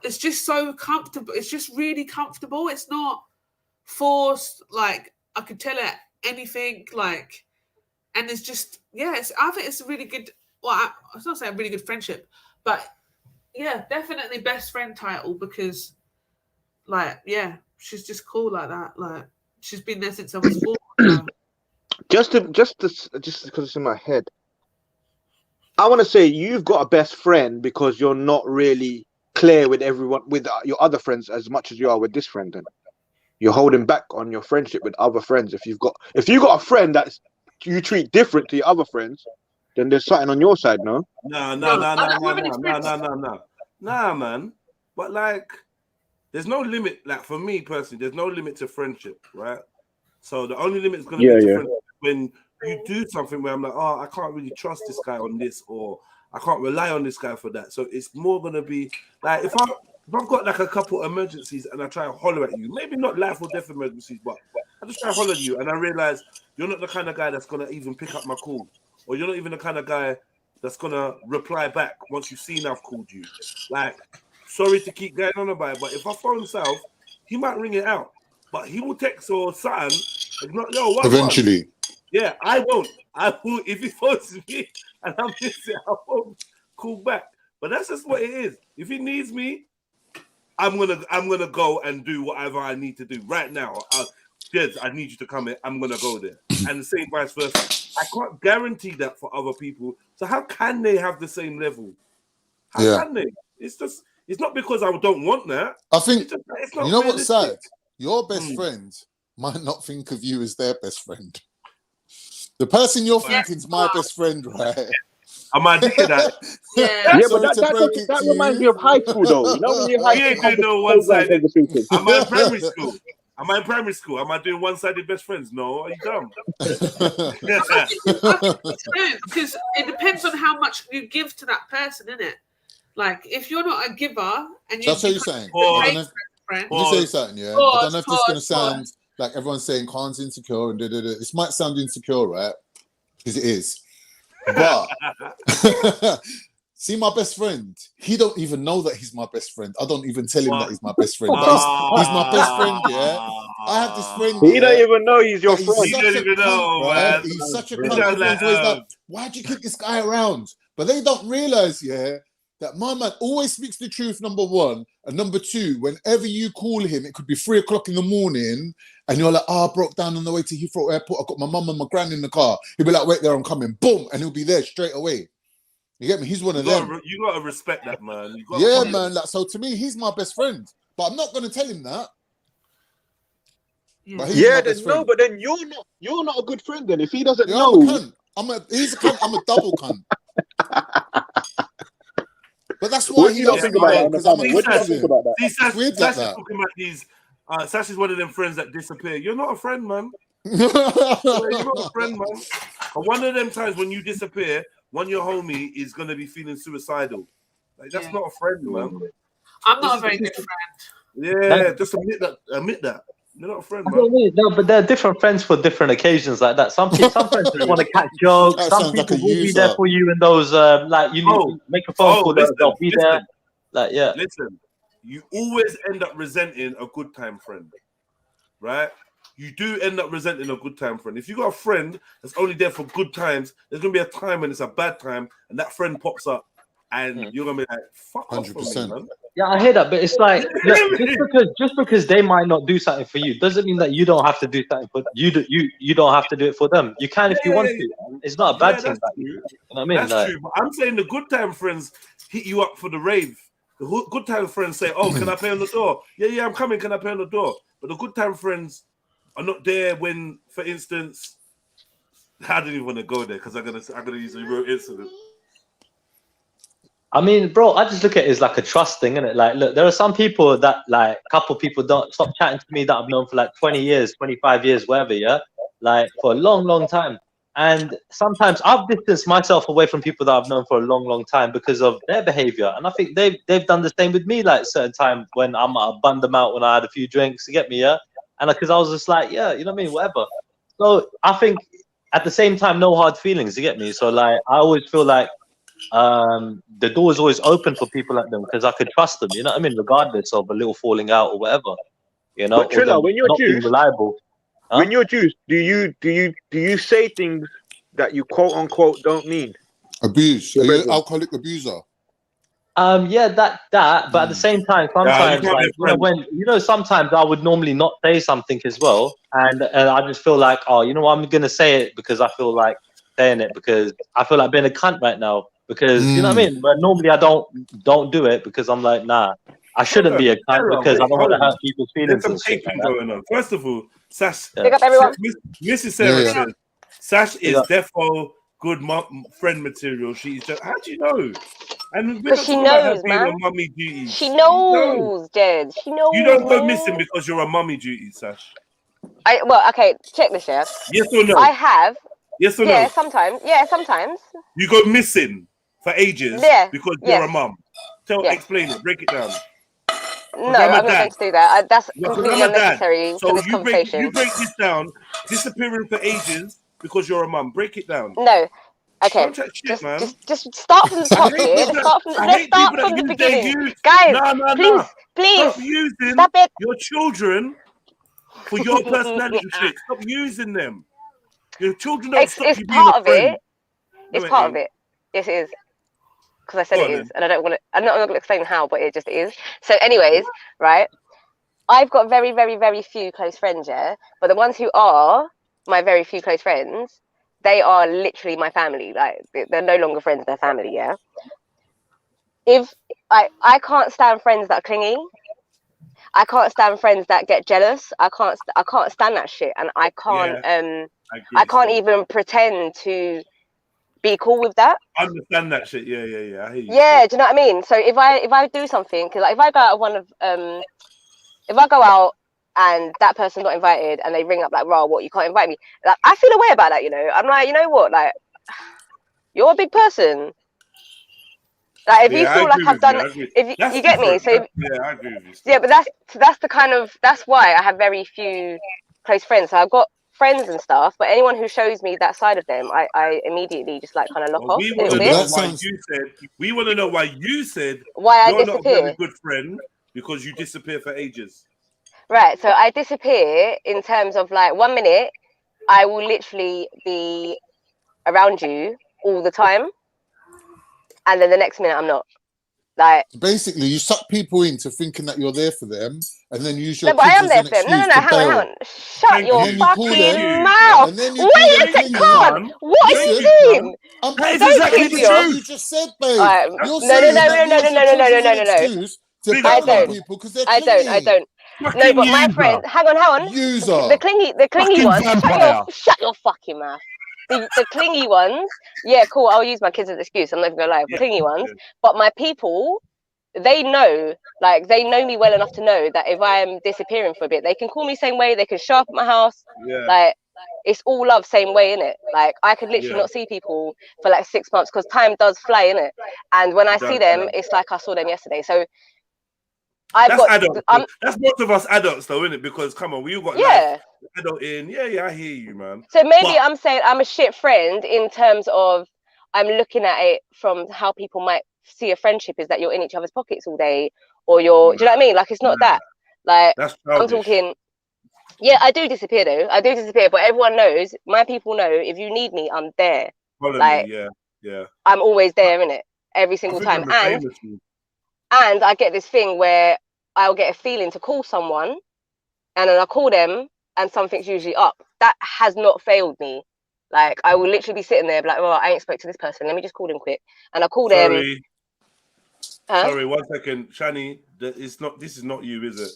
It's just so comfortable. It's just really comfortable. It's not forced. Like, I could tell her anything, like, and it's just, yeah, I think it's a really good, well, I was not saying a really good friendship, but yeah, definitely best friend title because, like, yeah, she's just cool like that. Like, she's been there since I was 4. So. Just because it's in my head, I want to say you've got a best friend because you're not really clear with everyone, with your other friends as much as you are with this friend. Then you're holding back on your friendship with other friends. If you got a friend that you treat different to your other friends, then there's something on your side, no? No, man. But like, there's no limit. Like for me personally, there's no limit to friendship, right? So the only limit is going to be to friendship when you do something where I'm like, oh, I can't really trust this guy on this, or I can't rely on this guy for that. So it's more going to be like if I've got like a couple emergencies and I try to holler at you, maybe not life or death emergencies, but I just try to holler at you, and I realize you're not the kind of guy that's gonna even pick up my call, or you're not even the kind of guy that's gonna reply back once you've seen I've called you. Like, sorry to keep going on about it, but if I phone South, he might ring it out, but he will text or something. Like, not, yo, what? Eventually. Yeah, I won't. I will if he phones me and I'm missing, I won't call back. But that's just what it is. If he needs me, I'm gonna go and do whatever I need to do right now. Jez, I need you to come in. I'm gonna go there, and the same vice versa. I can't guarantee that for other people. So how can they have the same level? How can they? It's not because I don't want that. I think it's not you know realistic. what's sad. Your best friend might not think of you as their best friend. The person you're thinking is my best friend, right? Am I thinking that? Yeah. Yeah, but that reminds me of high school, though. You know, when you're high We ain't school, doing no one-sided. Am I in primary school? Am I in primary school? Am I doing one-sided best friends? No, are you dumb? Because it depends on how much you give to that person, innit? Like, if you're not a giver and you That's what you're saying. friend, Let me say something, yeah. I don't know if this is gonna sound like everyone's saying Khan's insecure and This might sound insecure, right? Because it is. But see, my best friend, he don't even know that he's my best friend. I don't even tell him that he's my best friend. But he's my best friend, yeah. I have this friend. He don't even know he's your friend. He don't even know, man. He's such a cunt. Everyone's always like, why'd you keep this guy around? But they don't realize, yeah, that my man always speaks the truth, number one. And number two, whenever you call him, it could be 3 o'clock in the morning, and you're like, I broke down on the way to Heathrow Airport. I got my mum and my gran in the car. He'll be like, wait there, I'm coming. Boom. And he'll be there straight away. You get me? He's one of them. You got to respect that, man. Yeah, man. Like, so to me, he's my best friend. But I'm not going to tell him that. But but then you're not a good friend then. If he doesn't know. He's a cunt. I'm a double cunt. But that's why he doesn't think about it. What do you think about that? See, Sash is talking about these. Sash is one of them friends that disappear. You're not a friend, man. You're not a friend, man. And one of them times when you disappear, one of your homie is gonna be feeling suicidal. Like that's not a friend, man. I'm not a very good friend. Yeah, just admit that. You're not a friend, man. No, but they're different friends for different occasions like that. Some friends just want to catch jokes. Some people will be there for you in those like you need to make a phone call. They'll be there. Like Listen, you always end up resenting a good time friend, right? You do end up resenting a good time friend. If you got a friend that's only there for good times, there's gonna be a time when it's a bad time, and that friend pops up, and you're gonna be like, "Fuck off from me, man." Yeah, I hear that, but it's like just because they might not do something for you doesn't mean that you don't have to do something for you. You don't have to do it for them. You can if you want to. It's not a bad thing. You know what I mean? That's true. But I'm saying the good time friends hit you up for the rave. The good time friends say, "Oh, can I pay on the door?" Yeah, I'm coming. Can I pay on the door? But the good time friends are not there when, for instance, I didn't even want to go there because I'm gonna use a real incident. I mean, bro, I just look at it as like a trust thing, innit? Like, look, there are some people that, like, a couple people don't stop chatting to me that I've known for like 20 years, 25 years, whatever, yeah? Like, for a long, long time. And sometimes I've distanced myself away from people that I've known for a long, long time because of their behavior. And I think they've done the same with me, like, certain time when I bummed them out when I had a few drinks, you get me, yeah? And because I was just like, yeah, you know what I mean, whatever. So I think at the same time, no hard feelings, you get me? So, like, I always feel like the door is always open for people like them because I could trust them, you know what I mean, regardless of a little falling out or whatever, you know. But Trilla, when you're juiced, reliable, when you're juiced, do you say things that you quote unquote don't mean? Abuse? Are you an alcoholic abuser? Yeah, that. But at the same time, sometimes like, sometimes I would normally not say something as well, and I just feel like, oh, you know what, I'm gonna say it because I feel like saying it because I feel like being a cunt right now. Because you know what I mean, but normally I don't do it because I'm like, nah, I shouldn't be a cunt because I don't want to hurt people's feelings. There's some taping going on. First of all, Sash, pick up everyone. Mrs. Sarah said, Sash is defo good friend material. She's just, how do you know? And because she knows, man. Mummy duty. She knows, Jed. She knows. You don't go missing because you're a mummy duty, Sash. Okay, check this, yeah. Yes or no? I have. Yes or no? Yeah, sometimes. Yeah, sometimes. You go missing for ages because you're a mum. Explain it, break it down. No, I'm not going to do that. That's completely unnecessary So for this you conversation. break this down. Disappearing for ages because you're a mum. Break it down. No. Okay. Don't chat shit, man. Just start from the top here. Let's start from the beginning. Guys, please. Stop using Stop it. your children for your personality traits. Stop using them. Your children don't stop you being a friend. It's part of it. Yes, it is. Because I said it is, and I don't want to. I'm not going to explain how, but it just is. So, anyways, right? I've got very, very, very few close friends, yeah. But the ones who are my very few close friends, they are literally my family. Like they're no longer friends; they're family, yeah. If I can't stand friends that are clingy. I can't stand friends that get jealous. I can't stand that shit, and I can't even pretend to be cool with that. I understand that shit. Yeah. I hear you. Yeah, do you know what I mean? So if I do something, cause like if I go out if I go out and that person's not invited and they ring up like, "Raw, what, you can't invite me?" Like I feel a way about that, you know. I'm like, you know what, like you're a big person. Like if you feel like I've done, if you get me, so I agree with you. Yeah, but that's why I have very few close friends. So I've got friends and stuff, but anyone who shows me that side of them, I immediately just like kind of lock off. We want to know why we want to know why you said why you're I disappear. Not a very good friend because you disappear for ages. Right. So I disappear in terms of like 1 minute, I will literally be around you all the time. And then the next minute I'm not. Like basically, you suck people into thinking that you're there for them, and then use your but I am there for them. No, hang on. Shut your fucking mouth. Wait, come on. What are you doing? That is exactly the truth. You just said, babe. No. I don't. No, but my friend, hang on. User. The clingy ones. Shut your fucking mouth. The clingy ones, yeah, cool. I'll use my kids as an excuse. I'm not even gonna lie. Clingy ones, but my people, they know me well enough to know that if I am disappearing for a bit, they can call me same way. They can show up at my house. Yeah. Like it's all love, same way, innit? Like I could literally not see people for like 6 months because time does fly, innit? And when I see them, it's like I saw them yesterday. So that's most of us adults though, isn't it? Because come on, we all got life, adult in. Yeah, I hear you, man. So maybe I'm saying I'm a shit friend in terms of I'm looking at it from how people might see a friendship is that you're in each other's pockets all day, or you're. Do you know what I mean? Like it's not that. Like I'm talking. Yeah, I do disappear though. I do disappear, but everyone knows. My people know if you need me, I'm there. Like yeah. I'm always there, innit? Every single time, and I get this thing where I'll get a feeling to call someone and then I'll call them and something's usually up. That has not failed me. Like I will literally be sitting there like, well, I ain't spoke to this person. Let me just call them quick. And I'll call them. Sorry, 1 second. Shani, this is not you, is it?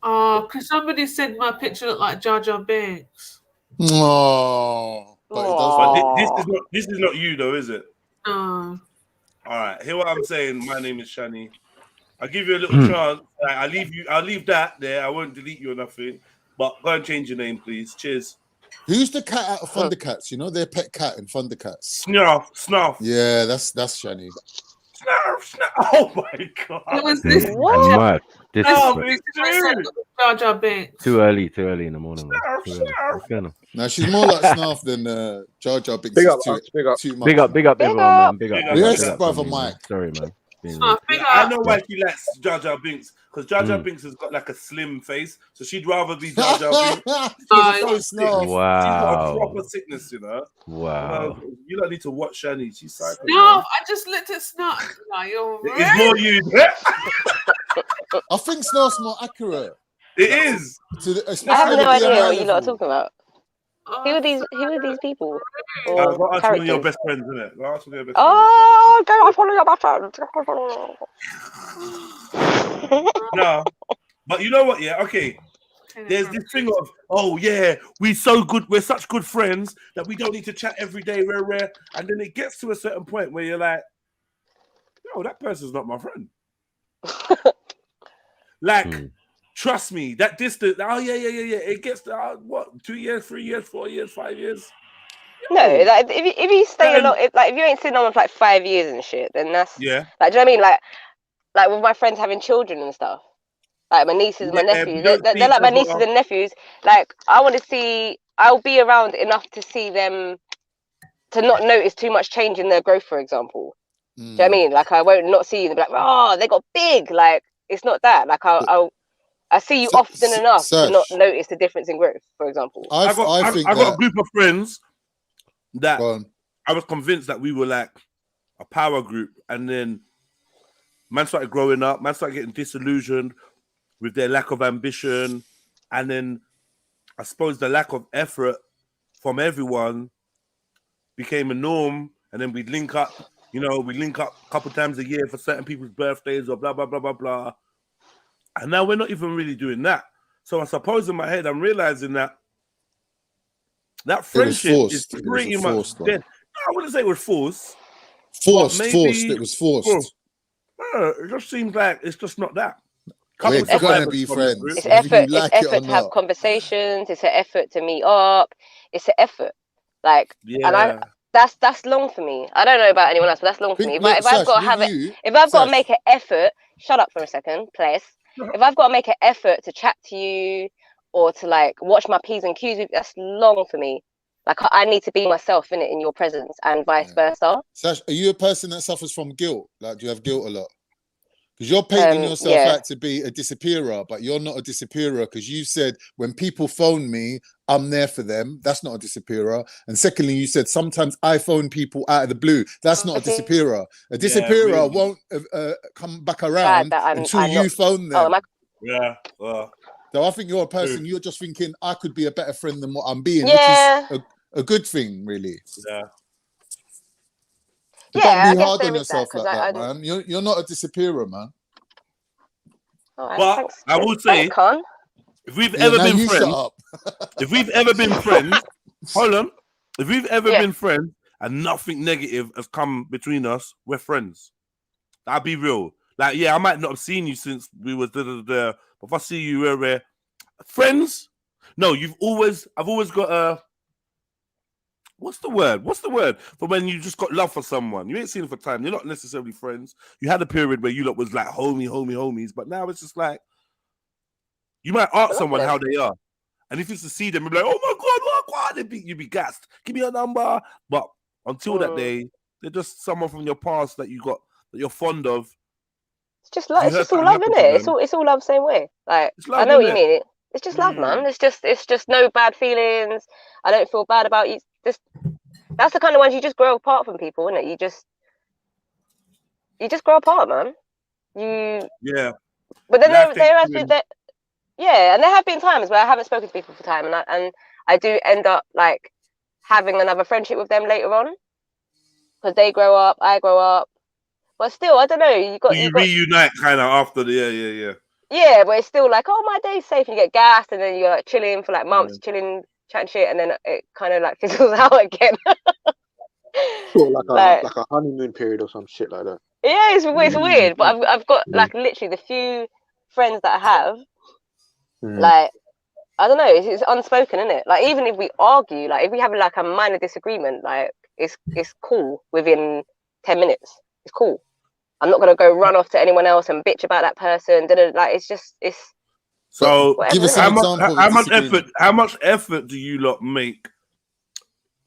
Because somebody said my picture looked like Jar Jar Binks. No. But this is not you though, is it? No. All right, hear what I'm saying. My name is Shani. I'll give you a little chance. I'll leave that there. I won't delete you or nothing. But go and change your name, please. Cheers. Who's the cat out of Thundercats? You know their pet cat in Thundercats. Snarf. Yeah, that's Shani. Snarf. Oh my god. What was this? What? Jar Jar Binks. Too early in the morning. No, she's more like Snarf than Jar Jar Binks. Big up everyone, man. Big up. Yes, brother Mike. Sorry, man. I know why she likes Jar Jar Binks, because Jar Jar Binks has got like a slim face, so she'd rather be Jar Jar Binks. Wow. She's got a proper sickness, you know. Wow. You don't need to watch Shani. She's psycho. No, I just looked at Snarf. No, you're right. It's more you. I think Snarf's more accurate. It is. I have no idea what you lot are talking about. Who are these people? Go ask one of your best friends, isn't it? Go ask one of your best friends. Oh, go ask one of your best friends. No, but you know what? Yeah, okay. There's this thing of, oh yeah, we're such good friends that we don't need to chat every day, rare, and then it gets to a certain point where you're like, no, that person's not my friend. Trust me, that distance. Oh yeah. It gets to what? 2 years, 3 years, 4 years, 5 years. No, like if you stay a lot, if you ain't seen on for like 5 years and shit, then that's Like, do you know what I mean? Like, like with my friends having children and stuff. Like my nieces, my Yeah, nephews, we don't see they're like each my nieces other. and nephews. Like I want to see, I'll be around enough to see them, to not notice too much change in their growth, for example. Do you know what I mean? Like I won't not see them, be like, oh, they got big. Like it's not that. Like I see you often enough to not notice the difference in growth, for example. I got a group of friends that I was convinced that we were like a power group, and then man started growing up, man started getting disillusioned with their lack of ambition, and then I suppose the lack of effort from everyone became a norm, and then we'd link up, we link up a couple times a year for certain people's birthdays or blah, blah, blah, blah, blah. And now we're not even really doing that. So I suppose in my head, I'm realizing that friendship is pretty much dead. I wouldn't say it was forced. It was forced. It just seems like it's just not that. We're gonna be friends. It's effort. It's effort to have conversations. It's an effort to meet up. It's an effort. Like, and that's long for me. I don't know about anyone else, but that's long for me. If I've got to have it, if I've got to make an effort, shut up for a second, please. If I've got to make an effort to chat to you or to like watch my P's and Q's, that's long for me. Like I need to be myself in your presence and vice versa. Sash, are you a person that suffers from guilt? Like, do you have guilt a lot? Because you're painting yourself out to be a disappearer, but you're not a disappearer because you said when people phone me, I'm there for them. That's not a disappearer. And secondly, you said sometimes I phone people out of the blue. That's not a disappearer. A disappearer won't come back around until you phone them. So I think you're a person, you're just thinking, I could be a better friend than what I'm being, which is a good thing, really. Don't be hard on yourself like that, man. You're not a disappearer, man. But I would say, if we've ever been friends, hold on. If we've ever been friends and nothing negative has come between us, we're friends. I'll be real. Like, I might not have seen you since we was but if I see you, we're friends. No, I've always got a. What's the word for when you just got love for someone? You ain't seen it for time. You're not necessarily friends. You had a period where you lot was like homies, but now it's just like you might ask someone how they are, and if you to see them, you'll be like, oh my god, you'd be gassed. Give me a number, but until that day, they're just someone from your past that you're fond of. It's just love. It's just all love, isn't it? It's all love, same way. Like love, I know what you mean. It's just love, man. It's just no bad feelings. I don't feel bad about you. That's the kind of ones you just grow apart from people, isn't it? You just grow apart, man. But then and there have been times where I haven't spoken to people for time, and I do end up like having another friendship with them later on because they grow up, I grow up. But still, I don't know. You reunite kind of after the Yeah, but it's still like, oh, my day's safe. And you get gassed, and then you're like chilling for like months, chilling, chatting shit, and then it kind of like fizzles out again. Sort of like a honeymoon period or some shit like that. Yeah, it's weird. But I've got like literally the few friends that I have, like, I don't know, it's unspoken, isn't it? Like, even if we argue, like if we have like a minor disagreement, like it's cool within 10 minutes. It's cool. I'm not gonna go run off to anyone else and bitch about that person. Like it's. So give us an example. How much effort do you lot make,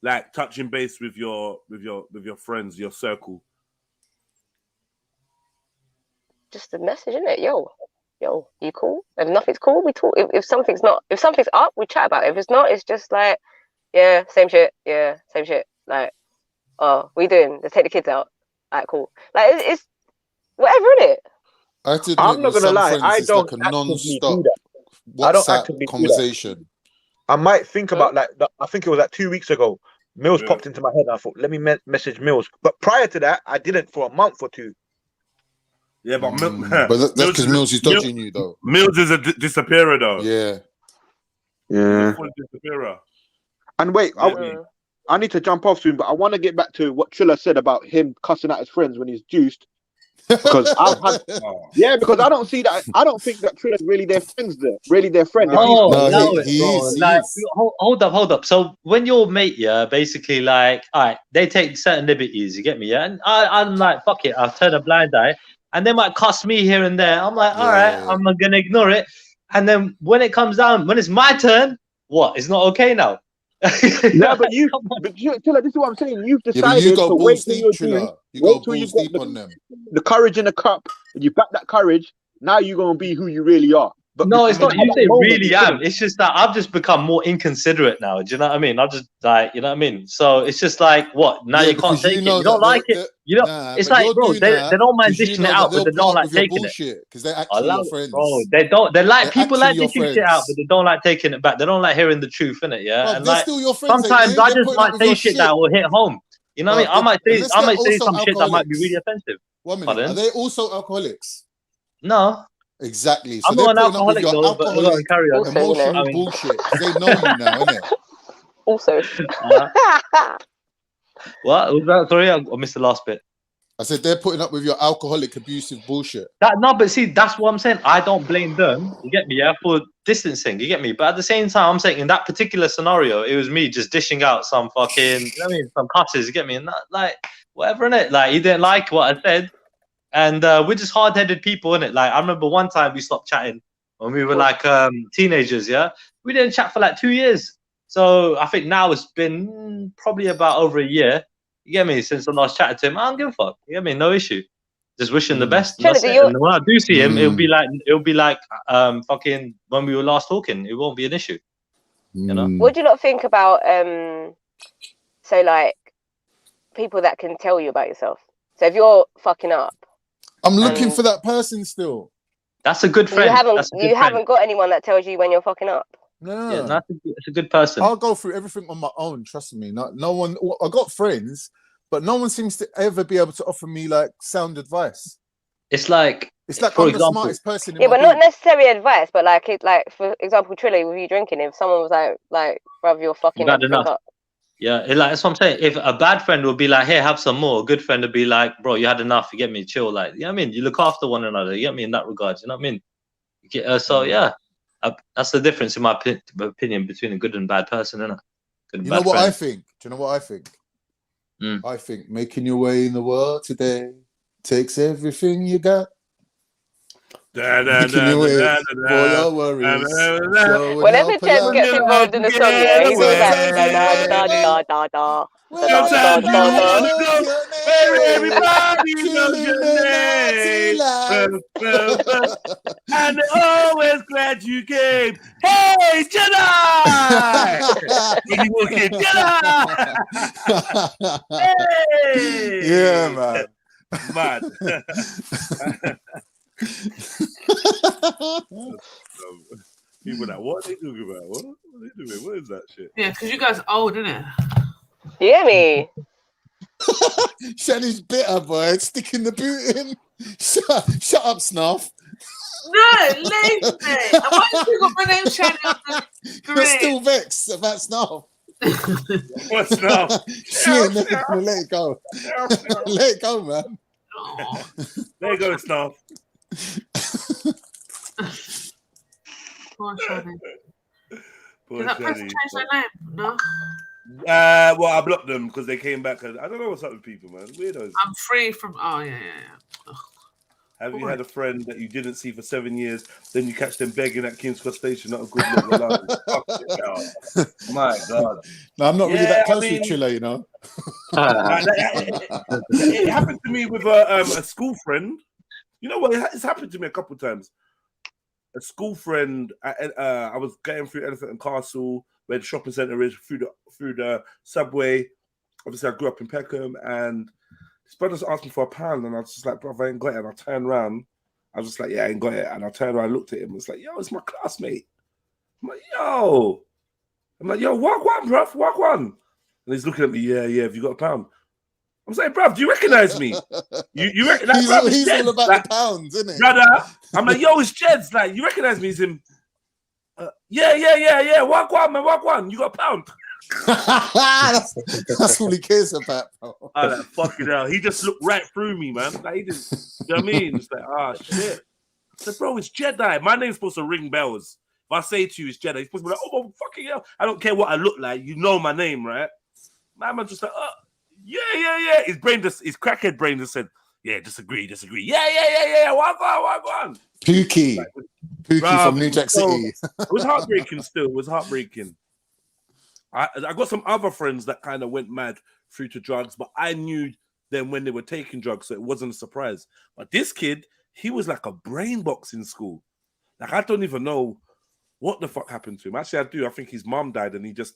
like touching base with your friends, your circle? Just a message, isn't it? Yo, you cool? If nothing's cool, we talk. If something's up, we chat about it. If it's not, it's just like, yeah, same shit. Yeah, same shit. Like, oh, what are you doing? Let's take the kids out. Alright, cool. Like it's whatever, innit? I'm not gonna lie. I don't like a non-stop WhatsApp conversation. I might think about like I think it was like 2 weeks ago. Mills popped into my head. And I thought, let me message Mills. But prior to that, I didn't for a month or two. Yeah, but but that's because Mills is dodging you, though. Mills is a disappearer, though. Yeah. Disappearer. And wait, I need to jump off soon, but I want to get back to what Trilla said about him cussing out his friends when he's juiced. Because because I don't see that. I don't think that Trilla's really their friends. Really their friend. He is. Hold up. So when your mate, basically like, all right, they take certain liberties. You get me, yeah? And I'm like, fuck it, I'll turn a blind eye. and they might cuss me here and there. I'm like, all right, Yeah. I'm gonna ignore it. And then when it comes down, when it's my turn, what? It's not okay now. Yeah, but Triller, this is what I'm saying. You've Yeah, but decided you go to balls wait till deep, you're Triller. due. You go Wait till you balls got deep on them. the courage in the cup, and you back that courage. Now you're gonna be who you really are. But No, it's not. at You that say moment, really you am. couldn't. It's just that I've just become more inconsiderate now. Do you know what I mean? I'm just like, you know what I mean? So it's just like, what? Now Yeah, you can't because you take it. know You don't that like it. You know, nah, it's but like, you're bro, doing they that don't mind because you dishing it know out, that but they'll they don't put up like with your taking it. bullshit because they're actually Allow your it, friends. bro. They don't. They like They're people like actually your dishing shit out, friends. but they don't like taking it back. They don't like hearing the truth, innit? Yeah, Bro, and they're like still your friends, ain't sometimes they? I They're just putting might up with say your shit shit. that will hit home. You know what I mean? Unless I they're might say also some shit that might be really alcoholics. offensive. 1 minute. Pardon? Are they also alcoholics? No, Exactly. So I'm they're not an putting up with alcoholic your though. But go on, alcoholic, carry on. Also, you know. emotional I mean, bullshit because they know you now, innit? Also. what was that? Sorry, I missed the last bit. I said they're putting up with your alcoholic, abusive bullshit. No, but see, that's what I'm saying. I don't blame them. You get me? Yeah, for distancing. You get me? But at the same time, I'm saying in that particular scenario, it was me just dishing out some fucking, you know what I mean, some cusses. You get me? And that, like, whatever in it. Like, he didn't like what I said, and we're just hard-headed people in it. Like, I remember one time we stopped chatting when we were like teenagers. Yeah, we didn't chat for like 2 years. So I think now it's been probably about over a year. You get me? Since I last chatted to him, I don't give a fuck. You get me? No issue. Just wishing the best. And, that's it. And when I do see him, it'll be like fucking when we were last talking. It won't be an issue. You know. What do you not think about so like people that can tell you about yourself? So if you're fucking up, I'm looking for that person still. That's a good friend. You haven't got anyone that tells you when you're fucking up. No, yeah, it's a good person. I'll go through everything on my own. Trust me. No one. I got friends, but no one seems to ever be able to offer me like sound advice. It's like I'm the smartest person. Yeah, but not necessarily advice. But like for example, Triller, with you drinking, if someone was like, bruv, you're fucking up. Yeah, that's what I'm saying. If a bad friend would be like, "Hey, have some more," a good friend would be like, "Bro, you had enough. You get me? Chill." Like, you know what I mean? You look after one another. You get me in that regard. You know what I mean? So yeah. That's the difference in my opinion between a good and bad person, isn't it? You know what I think? Do you know what I think? I think making your way in the world today takes everything you got. Making your way for your worries. Whenever Ted gets involved in the song, yeah, he's all like da da da da. Sometimes you want to go where everybody knows your name. And they're always glad you came. Hey, Jedi! Jedi! Hey! Yeah, man. Mad. People like, what are they talking about? What are they doing? What is that shit? Yeah, because you guys are old, innit? You hear me? Shani's bitter, boy. Sticking the boot in. Shut up, Snuff. No, leave me. Why have you got my name Shani on the screen? You're still vexed about Snuff. What Snuff? She ain't never gonna let it go. Let it go, man. Oh. There you go, Snuff. Poor Shani. Poor Did that person Shani. change their name? No. Well, I blocked them because they came back. I don't know what's up with people, man. Weirdos. I'm free from. Oh yeah. Ugh. Have you had a friend that you didn't see for 7 years, then you catch them begging at King's Cross Station? Not a good look. My God. No, I'm not really that close with Triller, you know. It happened to me with a school friend. You know what? It's happened to me a couple of times. A school friend. I was getting through Elephant and Castle, where the shopping centre is, through the subway. Obviously, I grew up in Peckham, and his brothers asked me for £1, and I was just like, bro, I ain't got it. And I turned around. I was just like, yeah, I ain't got it. And I turned around, looked at him, and was like, yo, it's my classmate. I'm like, yo, walk one, bruv, walk one. And he's looking at me, yeah, have you got £1? I'm saying, bruv, do you recognize me? You recognize like, he's all about the pounds, isn't he? Brother, I'm like, yo, it's Jed's. Like, you recognize me? He's him. Yeah. Walk one, man, walk one. You got £1. that's all he cares about, bro. I like, fucking hell. He just looked right through me, man. Like, he didn't, you know what I mean? It's like, shit. I said, bro, it's Jedi. My name's supposed to ring bells. If I say to you it's Jedi, he's supposed to be like, oh, fucking hell. I don't care what I look like. You know my name, right? My man's just like, yeah. His crackhead brain just said, Yeah, disagree. Yeah. One. Pookie Bruv, from New Jack City. It was heartbreaking still. It was heartbreaking. I got some other friends that kind of went mad through to drugs, but I knew them when they were taking drugs, so it wasn't a surprise. But this kid, he was like a brain box in school. Like, I don't even know what the fuck happened to him. Actually, I do. I think his mom died and he just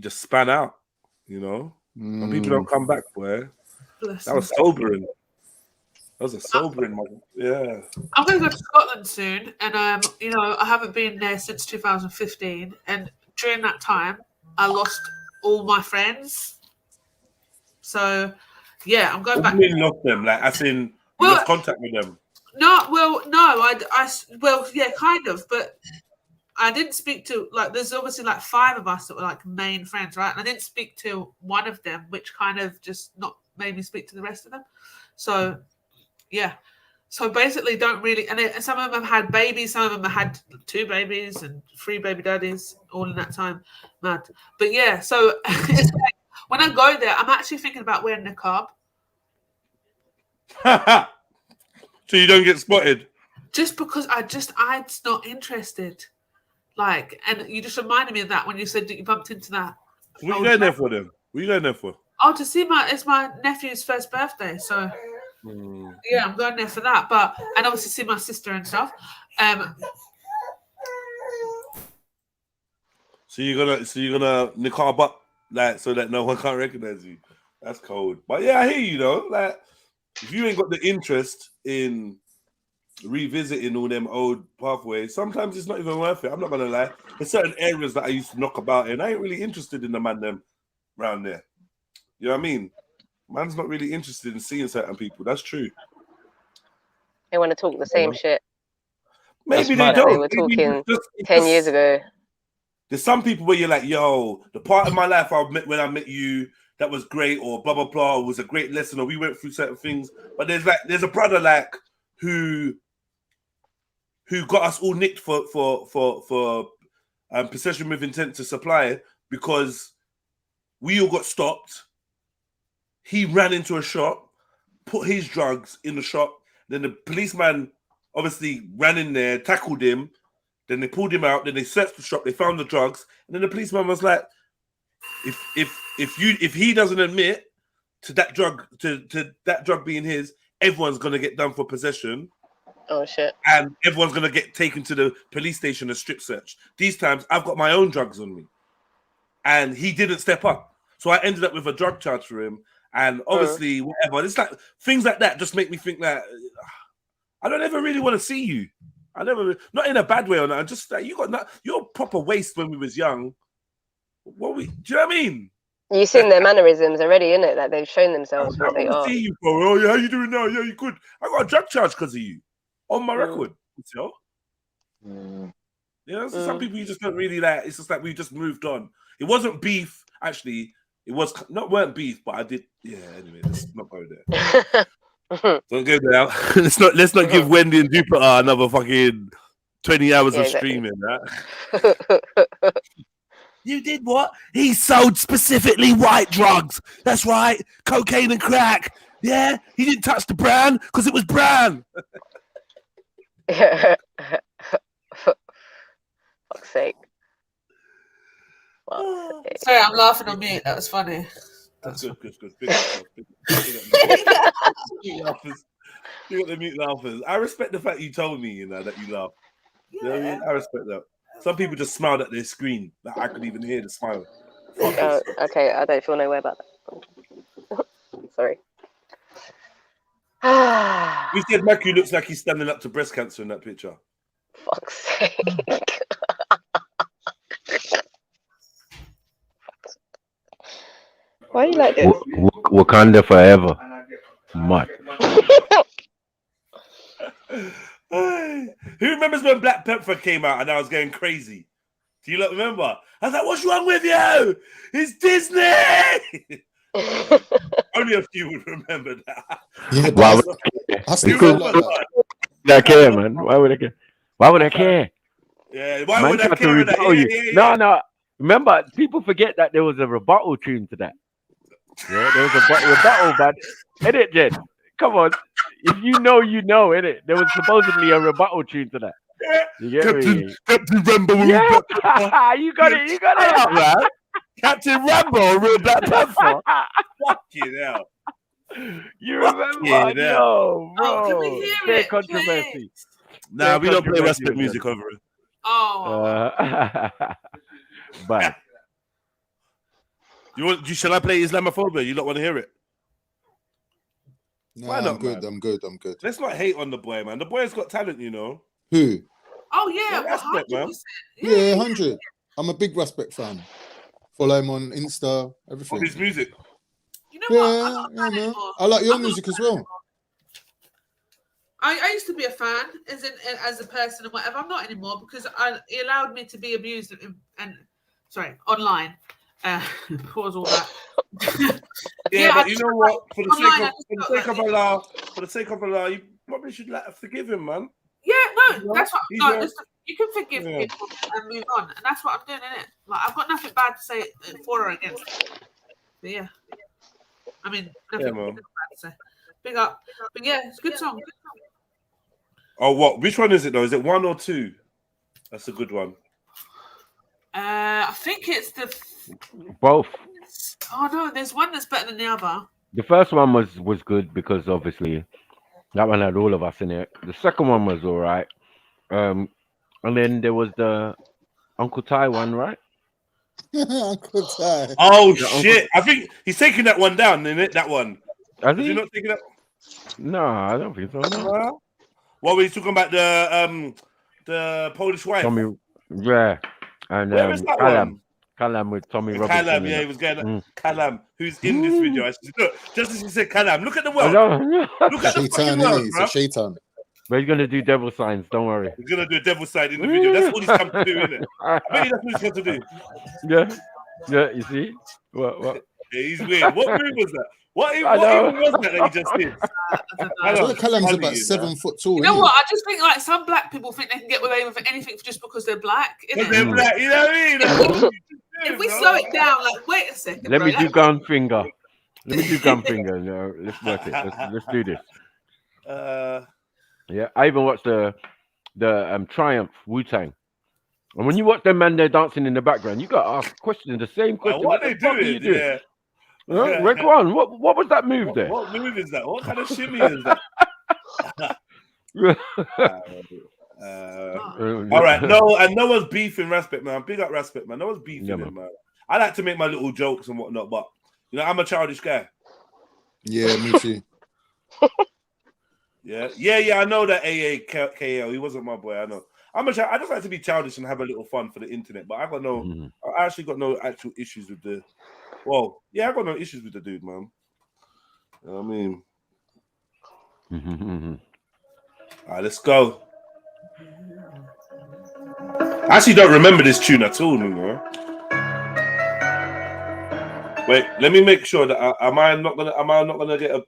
span out, you know? And people don't come back, boy. That was sobering. That was a sobering moment. Yeah. I'm going to go to Scotland soon, and you know, I haven't been there since 2015, and during that time, I lost all my friends. So, yeah, I'm going back. What do you mean lost them? Like, as in, you lost contact with them? No, yeah, kind of, but I didn't speak to, like, there's obviously like 5 of us that were like main friends, right? And I didn't speak to one of them, which kind of just not made me speak to the rest of them. So, yeah. So basically don't really, and some of them had babies, some of them had 2 babies and 3 baby daddies all in that time. Mad. But yeah, so it's like, when I go there, I'm actually thinking about wearing niqab. So you don't get spotted? Just because I'm not interested. Like, and you just reminded me of that when you said that you bumped into that. What are you going there for then? What are you going there for? Oh, to see it's my nephew's first birthday, so yeah, I'm going there for that. And obviously see my sister and stuff. So you're gonna niqab up, like, so that no one can't recognize you. That's cold. But yeah, I hear you though. Like, if you ain't got the interest in revisiting all them old pathways, sometimes it's not even worth it. I'm not gonna lie. There's certain areas that I used to knock about in. I ain't really interested in the man them around there. You know what I mean? Man's not really interested in seeing certain people. That's true. They want to talk the same shit. Maybe they don't. They were talking 10 years ago. There's some people where you're like, yo, the part of my life when I met you, that was great, or blah, blah, blah, was a great lesson, or we went through certain things. But there's a brother like who got us all nicked for possession with intent to supply because we all got stopped. He ran into a shop, put his drugs in the shop. Then the policeman obviously ran in there, tackled him. Then they pulled him out. Then they searched the shop. They found the drugs. And then the policeman was like, if he doesn't admit to that drug being his, everyone's gonna get done for possession. Oh shit! And everyone's gonna get taken to the police station and strip search. These times, I've got my own drugs on me, and he didn't step up. So I ended up with a drug charge for him. And obviously, whatever. It's like things like that just make me think that I don't ever really want to see you. I never, not in a bad way or not. Just like you're proper waste when we was young. Do you know what I mean? You've seen their mannerisms already, innit? Like they've shown themselves what they are. See you, bro. Oh, yeah, how you doing now? Yeah, you good. I got a drug charge because of you on my record. You know, so some people you just don't really like. It's just like we just moved on. It wasn't beef, actually. It weren't beef, but I did. Yeah. Anyway, let's not go there. Don't go there. let's not give Wendy and Jupiter another fucking 20 hours of streaming. Right? You did what? He sold specifically white drugs. That's right, cocaine and crack. Yeah, he didn't touch the brown because it was brown. Fuck's sake. Sorry, I'm laughing on mute. That was funny. That's good. Big laughers. You got the mute laughers. I respect the fact you told me, that you laugh. You know what I mean? I respect that. Some people just smiled at their screen. That I could even hear the smile. Okay, I don't feel no way about that. Sorry. You said Matthew looks like he's standing up to breast cancer in that picture. Fuck's sake. Why are you like this? Wakanda forever. Much. Who remembers when Black Panther came out and I was going crazy? Do you remember? I was like, what's wrong with you? It's Disney! Only a few would remember that. Yeah, I care, man. Why would I care? Why would I care? Yeah, why would I care? No. Remember, people forget that there was a rebuttal tune to that. Yeah, there was a rebuttal, man. Innit, Jed? Come on. If you know, you know, innit? There was supposedly a rebuttal tune to that. You get me? Captain Rambo. Yeah, you got it. You got it. Man. Captain Rambo, real Black Panther. Fucking hell. You remember? Yeah, Yo, bro. Oh, can we hear Fair it, controversy. please? Nah, we don't play controversy respect with music over it. Oh, But Shall I play Islamophobia? You don't want to hear it? No, Why not, I'm good. man? I'm good. I'm good. Let's not hate on the boy, man. The boy's got talent, you know. Who? oh yeah, Yeah, respect, man. 100%. Yeah, 100. I'm a big Respect fan. Follow him on Insta, Of everything. his music. You know what? I'm Yeah, not a yeah, fan man. anymore. I like your I'm not music a as fan well. anymore. I used to be a fan as a person and whatever. I'm not anymore because it allowed me to be abused and sorry, online. Pause all that. Yeah, but I you know what? For the online, sake of Allah, you probably should forgive him, man. Yeah, no, You know, that's what. he's No, a- listen, you can forgive people and move on, and that's what I'm doing, innit? Like I've got nothing bad to say for or against. But yeah, I mean, nothing man. bad to say. Big up, but yeah, it's a good song. Oh, what? Which one is it though? Is it 1 or 2? That's a good one. I think it's the. both. Oh no, there's one that's better than the other. The first one was good because obviously that one had all of us in it. The second one was all right. And then there was the Uncle Ty one, right? Uncle Ty. Oh Yeah, shit! I think he's taking that one down, isn't it? That one. Has Is he he? not taking that? No, I don't think so. No. What were you talking about? The Polish wife. Tommy, yeah, and Where is that one? Callum with Tommy Robinson. Callum, in yeah, it. he was going. Mm. Callum, who's in this video? I said, look, just as he said, Callum, look at the I world. know. Look at the Shaitan, fucking innit? world, He's bro. a shaitan. But he's gonna do devil signs. Don't worry. He's gonna do a devil side in the video. That's all he's come to do, isn't it? I bet that's what he's come to do. Yeah, yeah. You see, what? Yeah, he's weird. What move was that? What even was that he just did? I know Callum's about 7 foot tall. You know innit? what? I just think like some black people think they can get away with anything just because they're black. Because Innit? they're black, you know what I mean? That's what you do, If we bro. slow it down, like wait a second. Let bro, me do that's- gun finger. Let me do gun finger. No, let's work it. Let's do this. Yeah, I even watched the Triumph Wu-Tang. And when you watch them man, they're dancing in the background. You got to ask questions, the same question. What the they fuck are you doing? doing? Yeah. Huh? Rick one. What was that move there? What move is that? What kind of shimmy is that? All right, no, and no one's beefing Respect, man. Big up Respect, man. No one's beefing him, man. I like to make my little jokes and whatnot, but you know, I'm a childish guy. Yeah, me too. Yeah. I know that AAKL. He wasn't my boy. I know. I just like to be childish and have a little fun for the internet, but I actually got no actual issues with the. Well, yeah, I got no issues with the dude, man. You know what I mean? All right, let's go. I actually don't remember this tune at all, you know. Wait, let me make sure that am I not gonna get a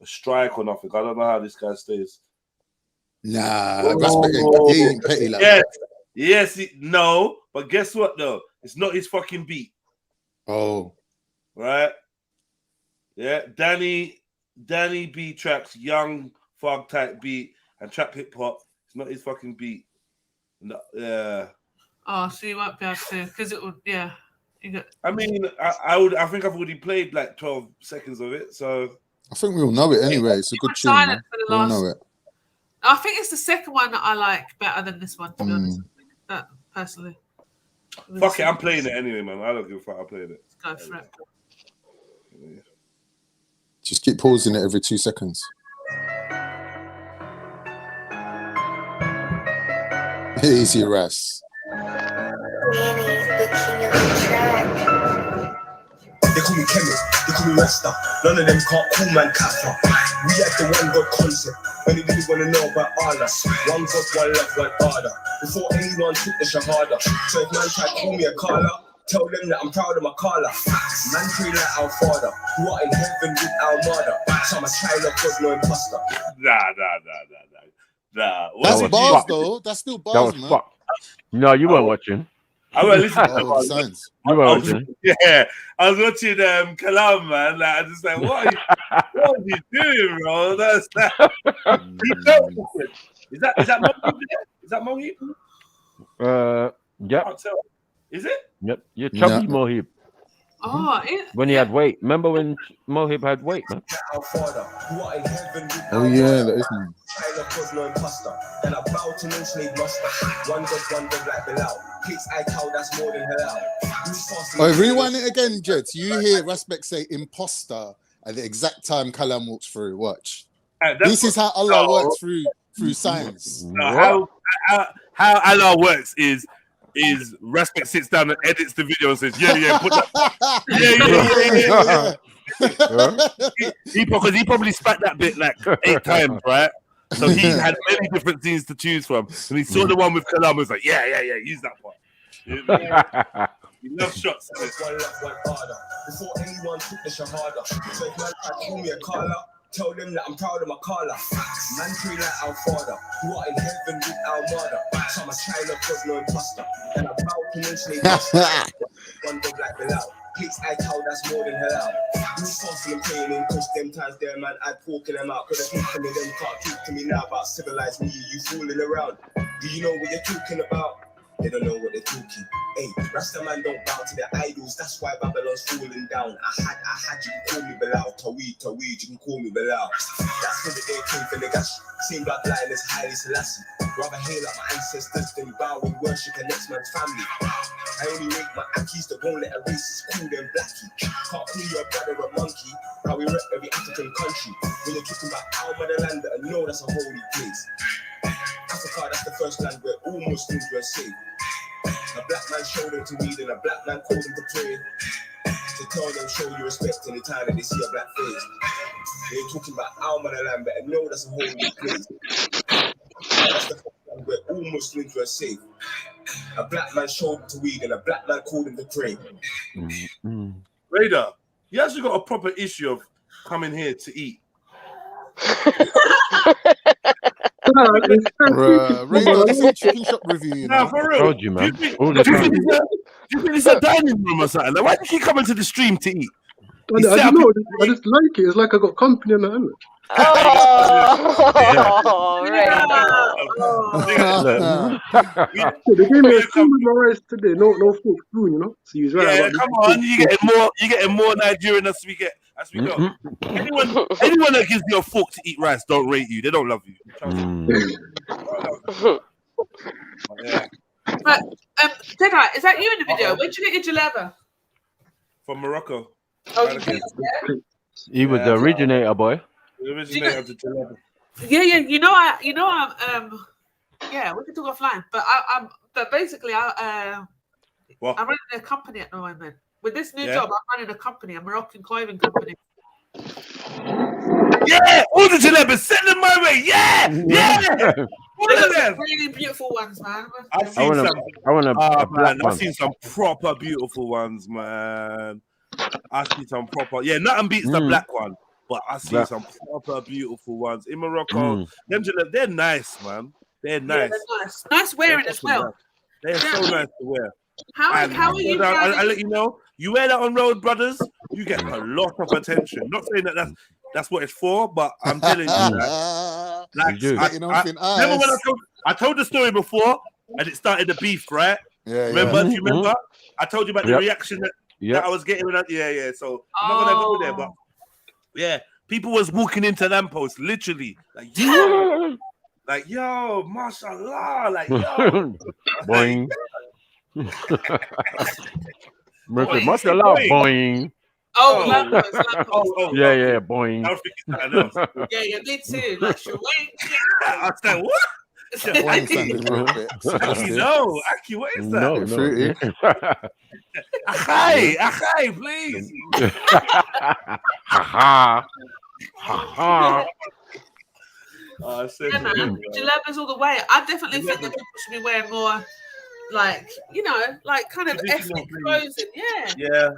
strike or nothing? I don't know how this guy stays. Nah, Respect he ain't petty like yes, that. yes, no, but guess what though? It's not his fucking beat. Oh, right? Yeah, Danny B tracks young fog type beat and trap hip hop. It's not his fucking beat. No, yeah. Oh, so you won't be able to because it would. Yeah. I mean, I think I've already played like 12 seconds of it, so I think we all know it anyway. It's a good tune. Man. We all know it. I think it's the second one that I like better than this one, to be honest. That personally. Fuck it, I'm playing it anyway, man. I don't give a fuck. I'm playing it. Go for it. Just keep pausing it every 2 seconds. Easy, Ras. They call me Kemet, they call me Rasta. None of them can't call man Kaffa. We had the one God concept. When they didn't want to know about Allah. One God, one love, one order. Before anyone took the Shahada. So if man tried to call me a Kala, tell them that I'm proud of my Kala. Man pray like our father, who are in heaven with our mother. So I'm a child of God, no imposter. Nah. That's bars though. That's still bars, man. No, you weren't watching. I went listen to Oh, the signs. You were watching. yeah, I was watching Kalam, man. Like, I just like, what are you doing, bro? That's that. Is that Mohib? Is that Mohib? Yep. Can't tell. Is it? Yep. You're chubby, Yeah. Mohib. Oh, When he had weight. Remember when Mohib had weight, man? Oh yeah, that is. Oh, rewind it again, Jed. You hear Rasbek say imposter at the exact time Kalam walks through. Watch. This is how Allah works through signs. No, how Allah works is Respect sits down and edits the video and says, yeah, put that. Because he probably spat that bit like 8 times, right? So he had many different scenes to choose from. And he saw the one with Kalam and was like, yeah, use that one. He loves shots. Before anyone took the shahada. So if man call me a Carla, tell them that I'm proud of my Carla. Man pray like our father, who are in heaven with our mother. So I'm a child of God, no imposter. And I'm proud to mention one dog like Bilal. Please, I tell that's more than halal. Who's fasting and praying in, cause them times there, man, I'd walking them out. Cause they're talking to them, can't talk to me now about civilized me, you fooling around. Do you know what you're talking about? They don't know what they're talking. Hey, Rasta man don't bow to their idols. That's why Babylon's falling down. I had, you can call me Bilal. Tawid, you can call me Bilal. That's when the day came for the gash. Same bloodline as Haile Selassie. Rather hail up my ancestors than bow and worship a next man's family. I only rate my Akis that won't let a racist call them blackie. Can't call your brother a monkey. How we rep every African country. When you're talking about our motherland, I know that's a holy place. Africa, that's the first land where all Muslims were saved. A black man showed them to read and a black man called them to pray. To tell them, show you respect any time that they see a black face. They're talking about our motherland, but I know that's a holy place. That's the first land where all Muslims were saved. A black man showed them to read and a black man called them to pray. Raider, you actually got a proper issue of coming here to eat. Radar, this is a chicken shop review. You know? For real. Told you, man. Do you think it's a dining room or something? Like, why do you keep coming to the stream to eat? I don't know. I just like it. It's like I got company on the hand. Oh, They gave me a spoon with my rice today. No fork spoon, you know. So you right. Yeah, come on. You getting more Nigerian as we go. Anyone that gives you a fork to eat rice don't rate you. They don't love you. Yeah. But Jedi, is that you in the video? Where'd you get your jalaba? From Morocco. Oh, he was the originator, boy. The originator of the jalaba. Yeah. Yeah, we can talk offline. But but basically, I'm running a company at the moment. With this new job, I'm running a company, a Moroccan clothing company. Yeah, all the jalabas, send them my way. Yeah. All of them. Really beautiful ones, man. I want a black one. I've seen some proper beautiful ones, man. I see some proper. Yeah, nothing beats the black one, but I see some proper beautiful ones in Morocco. Them jalabas, they're nice, man. They're nice. Yeah, they're nice. Nice wearing as well. They're so nice to wear. How are you? I'll let you know. You wear that on Road Brothers, you get a lot of attention. Not saying that that's what it's for, but I'm telling you that. Remember when I told the story before and it started the beef, right? Yeah. Remember? Do you remember? I told you about the reaction that I was getting. Yeah. So I'm not gonna go there, but yeah, people was walking into lampposts, literally, like yo, mashallah, like yo, boing. Mashallah, boing. Lamppost. Yeah, boing. I was thinking something else. Yeah, me too. Like, I was like, what? Aki, what is that? No. Achai, please. Jalabas all the way. I definitely think that people should be wearing more, like, kind of ethnic clothing. Yeah.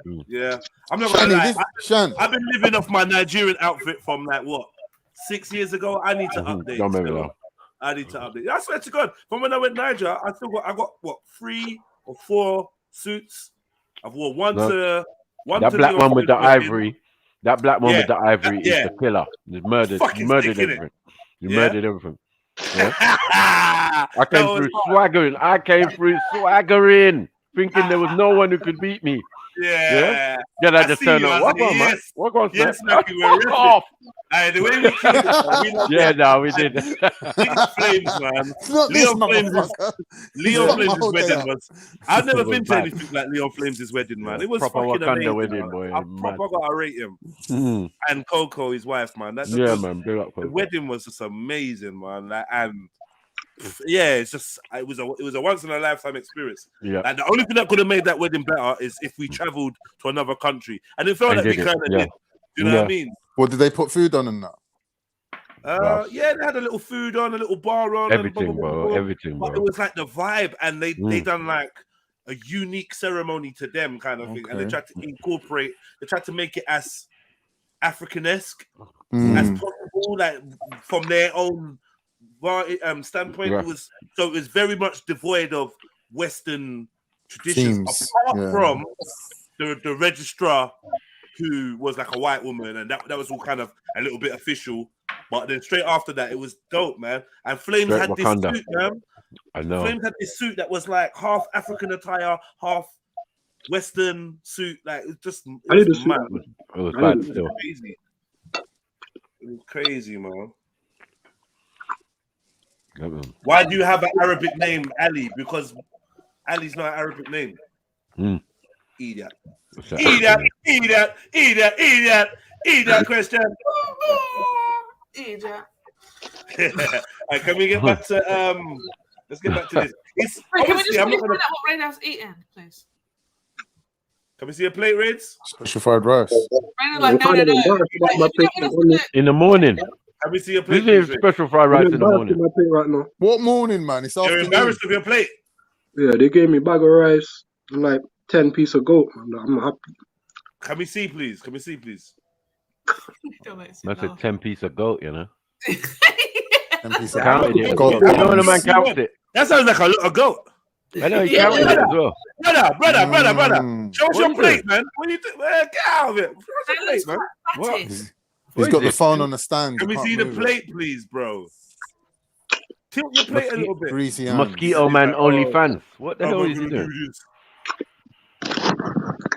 I'm not gonna lie. I've been living off my Nigerian outfit from 6 years ago. I need to update. Don't remember that. I need to update. I swear to God, from when I went Niger, I got 3 or 4 suits. I've wore one No. to one. That to black Leon one with the Flame's wedding. ivory. That black one with the ivory is yeah. the killer. He's murdered. Fucking Murdered sick, innit? everything. He Yeah. murdered everything. Yeah. I I came through swaggering. I came through swaggering, thinking there was no one who could beat me. Yeah. Then I just see turned you, on. I What said, on, man? yes. What on, Yes, man? Snappy, we're Fuck off. Hey, the way we killed it, Yeah, no, we did. Big Flames, man. It's not this Leon Flames' motherfucker. Leon Flames' Okay, wedding yeah. was. I've never It was been to bad. anything like Leon Flames' wedding, man. It was Proper fucking Wakanda amazing. wedding, Man. boy. I Mad. proper gotta rate him. Mm. And Coco, his wife, man. Yeah, man. Big up, The Coco. wedding was just amazing, man. Like, and yeah, it's just it was a once in a lifetime experience. Yeah. Like, the only thing that could have made that wedding better is if we traveled to another country, and it felt And like we did it, kind of yeah. did. You know what I mean? What did they put food on and that? Yeah, they had a little food on, a little bar on, Everything, and blah, blah, bro. blah, blah. Everything, But bro. it was like the vibe, and they done like a unique ceremony to them, kind of thing, and they Okay. tried to incorporate. They tried to make it as African-esque as Mm. possible, like from their own standpoint. Yeah. It was very much devoid of Western traditions, Themes, apart yeah. from the registrar, who was like a white woman, and that was all kind of a little bit official. But then straight after that, it was dope, man. And Flames Straight had Wakanda. this suit, man. I know. Flames had this suit that was like half African attire, half Western suit. Like it just I need to see mad. that. It was I bad didn't- still. Crazy. It was crazy, man. Yeah, man. Why do you have an Arabic name, Ali? Because Ali's not an Arabic name. Mm. Idiot. What's that? Idiot, Christian. Idiot. And can we get back to let's get back to this. It's Wait, can we obviously just I'm find not gonna. out what Raina's eating, please? Can we see a plate, Raids? Special fried rice. Raina's like, no, I'm no, kind of no. embarrassed about Like, my if you plate. don't want us to do In the morning. Can we see a plate? This is please, Raids? special fried I'm rice in the embarrassed morning. with my plate right now. What morning, man? It's You're afternoon. embarrassed of your plate. Yeah, they gave me a bag of rice and like 10 pieces of goat. I'm happy. Can we see, please? Can we see, please? Don't make me That's a laugh. 10-piece of goat, you know. 10 pieces of Counted it. goat. You know when a man counts it. That sounds like a lot of goat. I know he Yeah. counted it as well. Brother. Mm. Show us What your is plate, it? man. What you do? Get out of it. Show us That your looks plate, man. quite What? fatty. He's What got is the it? phone on the stand. Can you we can't see the move it. plate, please, bro? Tilt your plate a little bit. Greasy hands. Mosquito man He's like, only oh, fans. What the How hell am I is he gonna doing? do this?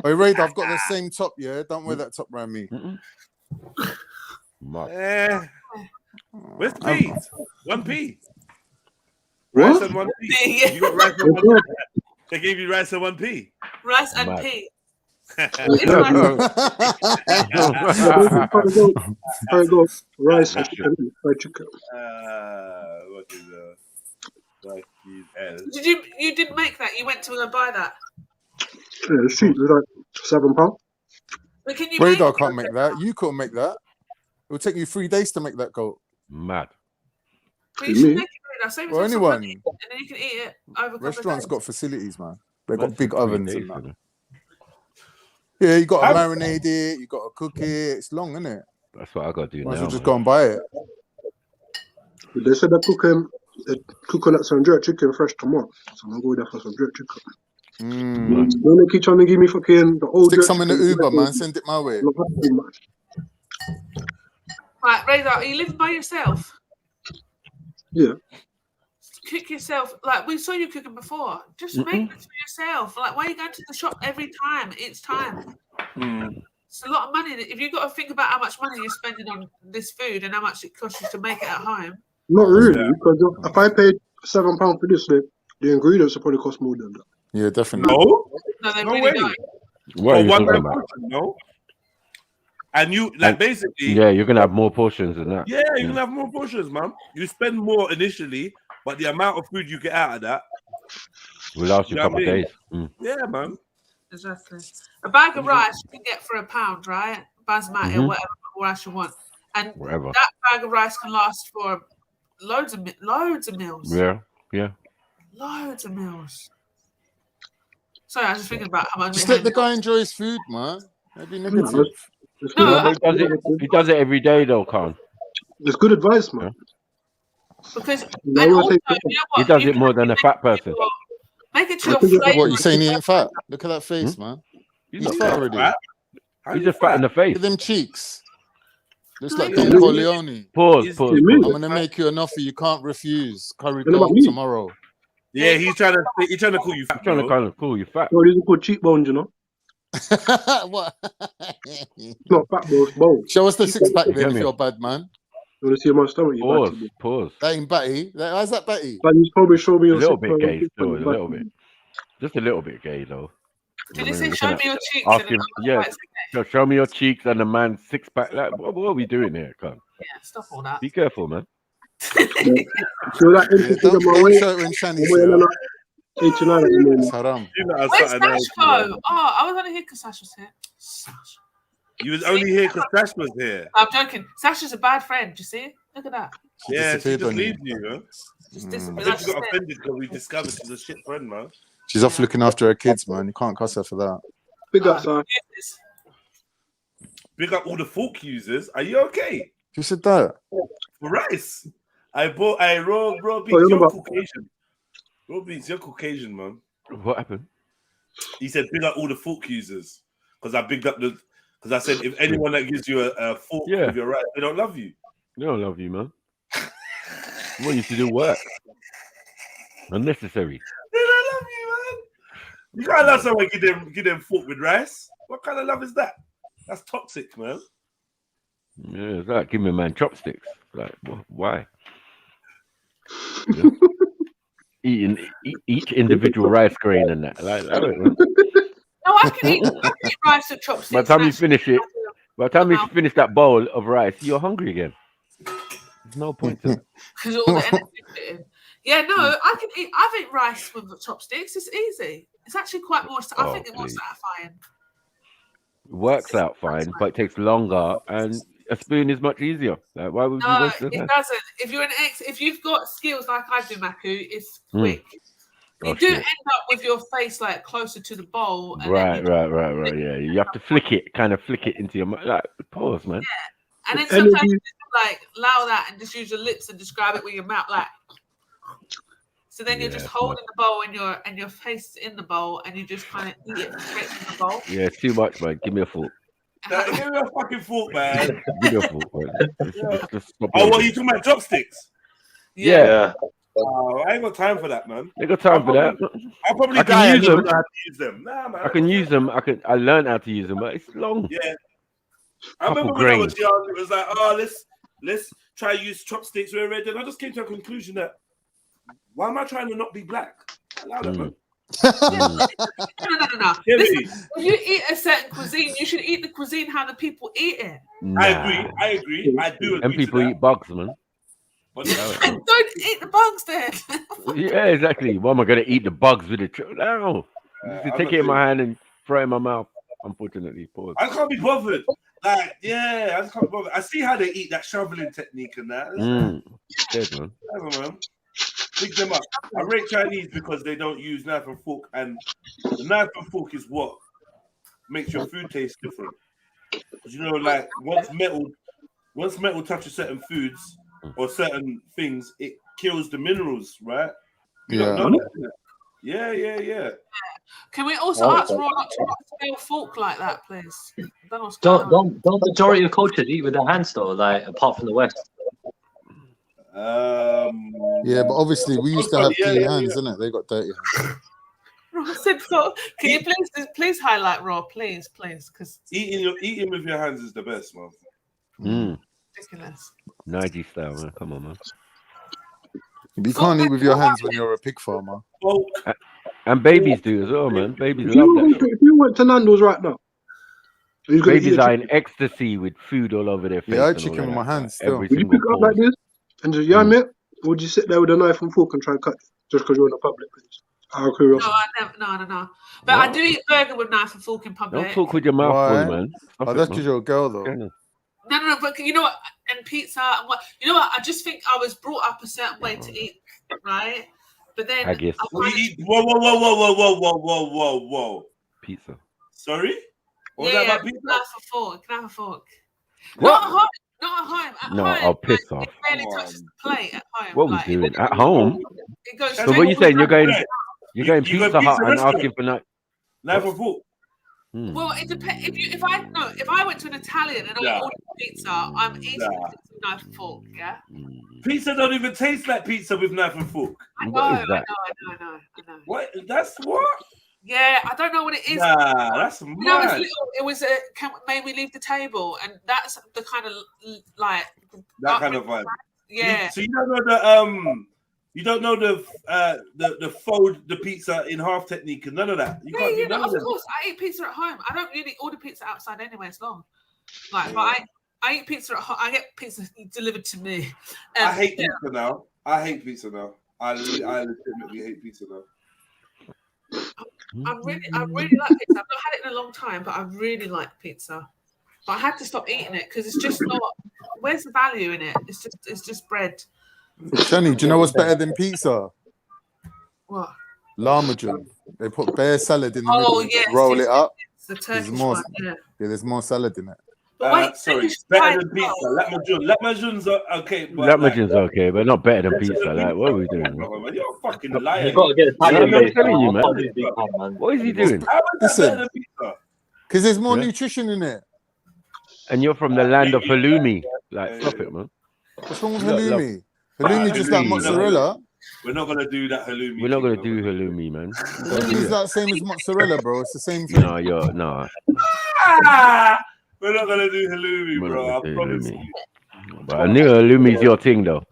Hey, Raid, I've got the same top, yeah? Don't wear that top around me. Mad. Where's the P? 1p. What? Rice and 1p. Yeah. You got rice and 1p. They gave you rice and 1p. Rice and Mad. pea. There you go. Rice and chicken. Fried chicken. What is fucking hell? You didn't make that? You went to go buy that? Yeah, the sheet was like £7. But can you Radar make it? can't make that. You couldn't make that. It would take you 3 days to make that goat. Mad. But you should Me? make it, Radar. Save Or yourself some anyone. money, and then you can eat it over a couple Restaurants of got days. facilities, man. They Man, got big 3 ovens days, and that. you know. Yeah, you got to How- marinate it. You got to cook it. It's long, isn't it? That's what I got to do Might as now. well just man. go and buy it. They said they're cooking up some jerk chicken fresh tomorrow. So I'm going to go there for some jerk chicken. Mm. Don't they keep trying to give me fucking the old Stick jerk some in the chicken? Uber, man. Send it my way. Look up too much. Right, Radar, are you living by yourself? Yeah. Cook yourself. Like, we saw you cooking before. Just make it for yourself. Like, why are you going to the shop every time? It's time. It's a lot of money. If you've got to think about how much money you're spending on this food and how much it costs you to make it at home. Not really, Yeah. because if I paid £7 for this, the ingredients will probably cost more than that. Yeah, definitely. No, No, they no really way. don't. What are For you one talking man about? portion, no. And you like And- basically, Yeah, you're gonna have more portions than that. yeah, you can have more portions, man. You spend more initially, but the amount of food you get out of that, Will last you You a know couple what I of mean? days. Mm. yeah, man. Exactly. A bag of rice you can get for £1, right? Basmati or Mhm. whatever rice you want. And Whatever. that bag of rice can last for loads of meals. Yeah, yeah. Loads of meals. Sorry, I was just thinking about how much. Just let the guy enjoy his food, man. Don't be negative. It's No, good, But he does it every day though, Khan. it's good advice, man. Because You know and what also, I you know He what? does You it more than a fat person. Make a literally your flavour. What you saying? He ain't fat? Look at that face, man. He's fat already. He's just fat in the face. Look at them cheeks. Just like Yeah. Don Corleone. Pause. I'm gonna make you an offer you can't refuse. Curry goat tomorrow. Yeah, he's trying to call you fat. I'm trying to kind of call you fat. No, these are called cheekbones, you know. What? Not fat, bro. It's bones. Show us the six pack then if you're a bad man. You want to see my stomach? You Pause. That ain't batty. How's that batty? But you probably show me A your little sick bit man, gay, sick still, man, a little bit. Just a little bit gay though. Did you say show me your cheeks? Ask him, so show me your cheeks and the man's six pack. Like, what are we doing here? Come. Yeah, stop all that. Be careful, man. So that Don't show it when Shani's here. 89 at the moment. Haram. Where's Sash go? Oh, I was only here because Sash was here. Sash. You was only here because Sash was here. I'm joking. Sash is a bad friend. You see? Look at that. Yeah, she just leaves you, man. Just I disappeared. think she got offended because we discovered she's a shit friend, man. She's off looking after her kids, man. You can't cuss her for that. Big up, son. Big up all the fork users. Are you okay? Who said that? Rice. Raw beats, you're you're about- Caucasian. Raw beats, you're Caucasian, man. What happened? He said big up all the fork users. Because I bigged up because I said if anyone that gives you a fork with your rice, they don't love you. They don't love you, man. I want you to do work. Unnecessary. They don't love you, man. You can't love someone give them fork with rice. What kind of love is that? That's toxic, man. Yeah, it's like giving a man chopsticks. Like, why? Yeah. Eating each individual rice grain and that. Like, I don't know. No, I can eat rice with chopsticks. By the time you finish it, by the time you finish that bowl of rice, you're hungry again. There's no point to it. Because all the energy fit in. Yeah, no, I've eaten rice with chopsticks. It's easy. It's actually quite more. I think it's more satisfying. It works out fine, but it takes longer, and a spoon is much easier. Like, why would you waste the time? It doesn't. If you're if you've got skills like I do, Maku, it's quick. You do end up with your face like closer to the bowl. And right. Yeah, you have to flick it into your mouth. Like, pause, man. Yeah, and then sometimes you just like allow that and just use your lips and describe it with your mouth, like. So then you're just holding the bowl and your face is in the bowl and you just kind of eat it straight from the bowl. Yeah, it's too much, man. Give me a fork. Give me a fucking fork, man. Give me a fork, man. Just what are you talking about? Chopsticks? Yeah. Oh, I ain't got time for that, man. I got time for that. I'll probably I die can use them. how to use them. Nah, man. I can use them. I learned how to use them, but it's long. Yeah. I remember when I was young, it was like, let's try to use chopsticks. We're ready. And I just came to a conclusion that why am I trying to not be black? Allow that, man. No. Listen, if you eat a certain cuisine, you should eat the cuisine how the people eat it. Nah. I agree. I do agree. And people eat bugs, man. And don't eat the bugs then. Yeah, exactly. Why am I going to eat the bugs with it? No. You take it in my hand and throw it in my mouth. Unfortunately, pause. I can't be bothered. Like, yeah, I just can't be bothered. I see how they eat that shoveling technique and that. Dead, man. Whatever, man. Pick them up. I rate Chinese because they don't use knife and fork, and the knife and fork is what makes your food taste different. Because you know, like once metal touches certain foods or certain things, it kills the minerals, right? Yeah. Yeah. Can we also ask Raw not to spell fork like that, please? Don't majority of cultures eat with their hands though, like apart from the West. Yeah, but obviously we used to have clean hands, innit? They got dirty hands. Raw said so. Can you please highlight Raw, please, because eating with your hands is the best, man. Ridiculous. Nige style, man. Come on, man. You can't eat with your hands when you're a pig farmer. And babies do as well, man. Babies love that. If you went to Nando's right now, babies are in ecstasy with food all over their face. Yeah, I eat chicken with my hands still. Would you pick it up like this and just yam it? Or would you sit there with a knife and fork and try and cut it just because you're in a public place? Out of curiosity. No. But I do eat burger with knife and fork in public. Don't talk with your mouth full, man. That's because you're a girl, though. No. But you know what? And pizza and what? You know what? I just think I was brought up a certain way to eat, right? But then I guess. Whoa. Pizza. Sorry? What was that about pizza? Can I have a fork? What? Not at home. At no, home, I'll piss off. It barely touches the plate at home. What are we doing? At home? It goes so what are you saying? You're going You're going You go Pizza Hut and restaurant? asking for night. Knife and fork. Well, it depends. If I went to an Italian and I ordered pizza, I'm eating it with knife and fork. Yeah. Pizza don't even taste like pizza with knife and fork. I know. What is that? I know. What? That's what? Yeah, I don't know what it is. Nah, that's mad. When I was little, it was made me leave the table, and that's the kind of like that kind of vibe. Yeah. So you don't know you don't know the fold the pizza in half technique and none of that. You can't do none of Of course, I eat pizza at home. I don't really order pizza outside anyway. It's long. Like, but I eat pizza at home. I get pizza delivered to me. I hate pizza now. I legitimately hate pizza now. I really like pizza. I've not had it in a long time, but I really like pizza. But I had to stop eating it because it's just not. Where's the value in it? It's just bread. Shani, do you know what's better than pizza? What? Lahmacun. They put bare salad in the middle and just roll it up. It's the Turkish there's more, one, yeah. There's more salad in it. Sorry, better than pizza. Lahmacun's okay. Lahmacun's okay, but not better than pizza. Like, what are we doing? Man? You're a fucking liar. You gotta get Italian I'm based. telling you, man. What is he doing? How is that better than pizza? Because there's more nutrition in it. And you're from the land of halloumi. Like, stop it, man. What's wrong with halloumi? Halloumi just like mozzarella. We're not gonna do that halloumi. We're not gonna do halloumi, man. Halloumi's like the same as mozzarella, bro. It's the same thing. No, we're not gonna do halloumi, bro. I promise you. But I knew halloumi's your thing, though.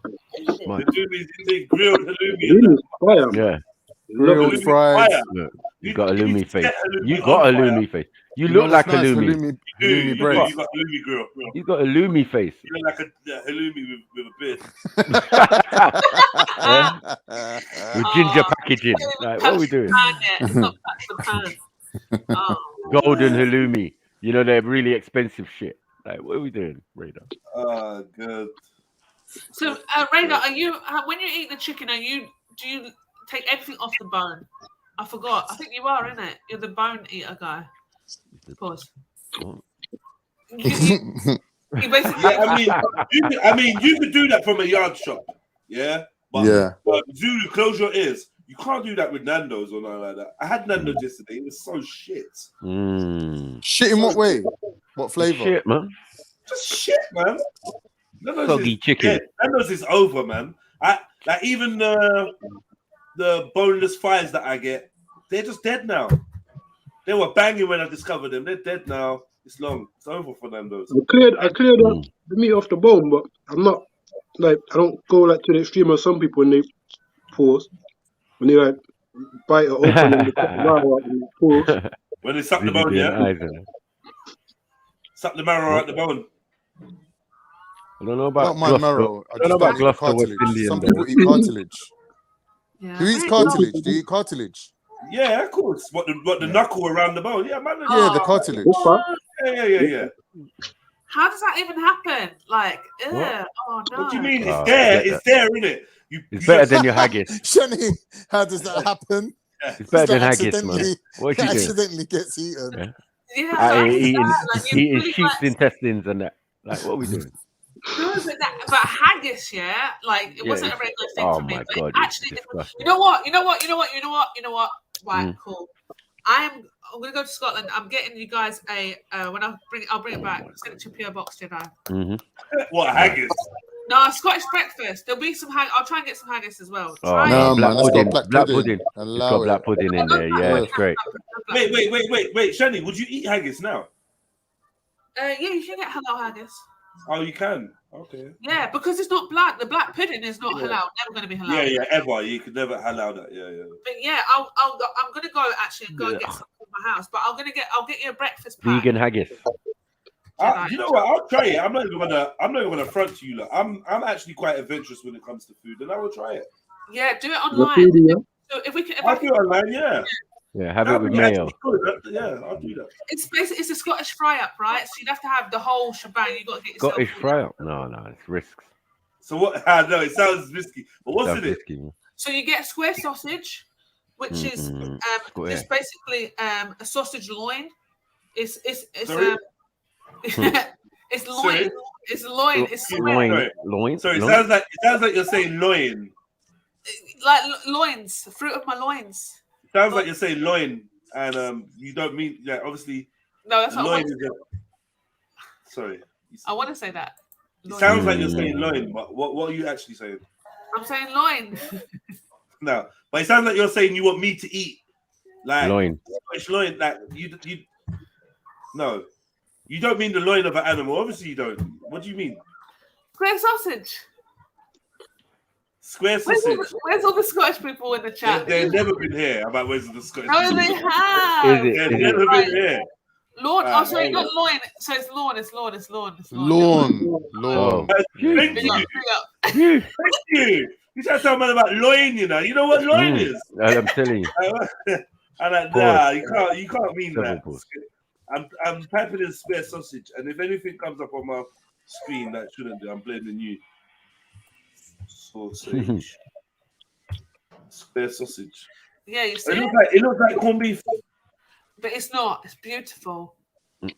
Halloumi's your thing. Grilled halloumi. Yeah. Grilled fries. Look, you got a halloumi face. You got a halloumi face. You look like halloumi. Halloumi bread. You got halloumi grill. You got a halloumi face. You look like a halloumi with a beard. With ginger packaging. Like, what are we doing? Golden halloumi. You know, they're really expensive shit. Like, what are we doing, Radar? Oh, good. So, Radar, are you when you eat the chicken? Do you take everything off the bone? I forgot. I think you are, isn't it? You're the bone eater guy. Pause. You basically. Yeah, I mean, you could do that from a yard shop, yeah. But Zulu, close your ears. You can't do that with Nando's or nothing like that. I had Nando's yesterday. It was so shit. Shit in what way? What flavor? Shit, man. Just shit, man. Soggy chicken. Nando's is over, man. Like even the boneless fries that I get, they're just dead now. They were banging when I discovered them. They're dead now. It's long. It's over for Nando's. I cleared the meat off the bone, but I'm not like I don't go like to the extreme of some people when they pause. When they like bite it open and they cut the marrow out and they pause. When they suck the bone, yeah. Suck the marrow out the bone. I don't know about not my marrow. I don't know about cartilage. Some people eat cartilage. Yeah. Who eats cartilage? Do you eat cartilage? Yeah, of course. What the knuckle around the bone? Yeah, man. Yeah, the cartilage. Yeah. How does that even happen? Like, oh no. What do you mean? It's there. It's there, isn't it? It's better than your haggis. Shani, how does that happen? It's better than haggis, man. What you doing? Accidentally gets eaten. Yeah. Eating sheep's intestines and that. Like, what are we doing? No, but haggis, yeah, like it wasn't a regular thing for me. My but God, actually, you know what? Right, cool. I'm gonna go to Scotland. I'm getting you guys I'll bring it back. Send it to PO Box, Jedi. What haggis? No, Scottish breakfast. There'll be some haggis. I'll try and get some haggis as well. No, man, let's go black pudding. It's got black pudding in there. Yeah, it's great. Wait, Shani, would you eat haggis now? Yeah, you can get halal haggis. Oh, you can. Okay. Yeah, because it's not black. The black pudding is not halal. Never going to be halal. Yeah, ever. You could never halal that. Yeah. But yeah, I'm going to go actually and go and get some from my house. But I'll get you a breakfast pack. Vegan haggis. You know what? I'll try it. I'm not even gonna front to you. Look, I'm actually quite adventurous when it comes to food, and I will try it. Yeah, do it online. So if we can, I'll do it online. Yeah, have it with mayo. Yeah, I'll do that. It's a Scottish fry up, right? So you'd have to have the whole shebang. You got to get yourself Scottish fry up. No, it's risks. So what? No, it sounds risky. But what's in it? So you get square sausage, which is it's basically a sausage loin. It's loin. It's loin. It's loin. Sorry, it sounds like you're saying loin. Like loins, fruit of my loins. sounds like you're saying loin, and you don't mean obviously. No, that's not loin. Sorry, I want to say that. It sounds like you're saying loin, but what are you actually saying? I'm saying loin. No, but it sounds like you're saying you want me to eat like loin. Scottish loin, like you. No, you don't mean the loin of an animal. Obviously, you don't. What do you mean? Square sausage. Square sausage. Where's all the Scottish people in the chat? They've never been here about where's the Scottish. No, they have. They've never been here. Lawn. Oh, sorry, not loin. So it's lawn. It's lawn. Lawn. Thank you. Thank you. You try to tell me about loin, you know. You know what loin is? I'm telling you. I'm like, nah, you can't mean that. I'm typing in spare sausage, and if anything comes up on my screen that shouldn't do, I'm blaming you. Sausage. Spare sausage. Yeah, you see it looks like corned beef. But it's not. It's beautiful.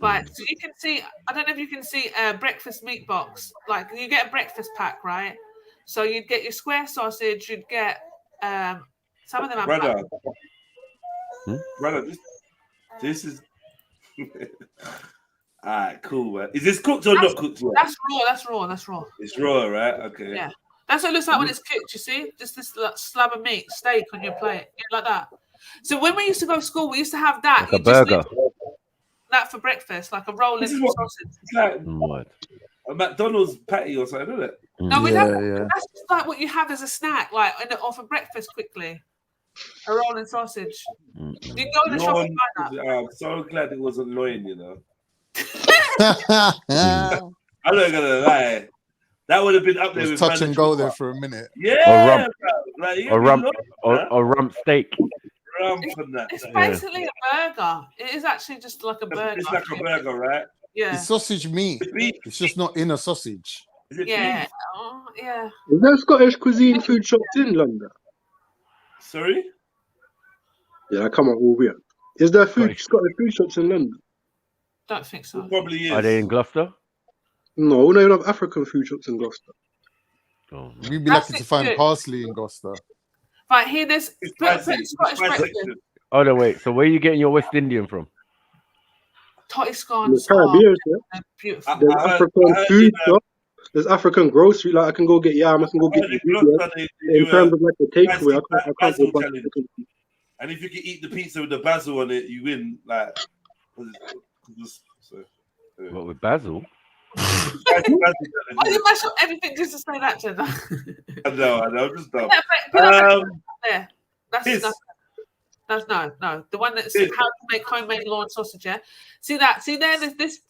Right. So you can see, I don't know if you can see a breakfast meat box. Like you get a breakfast pack, right? So you'd get your square sausage, you'd get some of them Brother, this is alright, cool, man. Is this cooked or not cooked yet? That's raw. It's raw, right? Okay. Yeah. That's what it looks like when it's cooked, you see? Just this slab of meat, steak on your plate. Like that. So when we used to go to school, we used to have that. Like a burger. That for breakfast, like a rolling sausage. It's like a McDonald's patty or something, isn't it? No, that's just like what you have as a snack, like or for breakfast quickly. A rolling sausage. You can go in the shop and buy that. I'm so glad it wasn't loin, you know. I'm not gonna lie. That would have been up there with touch and go there for a minute. Yeah, or rump steak. It's basically a burger. It is actually just like a burger. It's like a burger, right? Yeah. It's sausage meat. It's just not in a sausage. Yeah. Oh, yeah. Is there Scottish cuisine food shops in London? Sorry? Yeah, I come on all weird. Is there Scottish food shops in London? Don't think so. It probably is. Are they in Gloucester? No, we don't have African food shops in Gloucester. Oh. We'd be lucky to find parsley in Gloucester. Right, here there's Scottish breakfast. Oh no, wait. So where are you getting your West Indian from? Totty scones. Caribbean, Beautiful. There's African food shop. There's African grocery. Like I can go get yam. I can go get. In terms of like the takeaway, I can't go back. And if you can eat the pizza with the basil on it, you win. Like, what with basil? Why do you mash up everything just to say that, Jenna? I know, just dumb. There. That's no. The one that's how to make homemade lawn sausage. Yeah. See that? See there? This.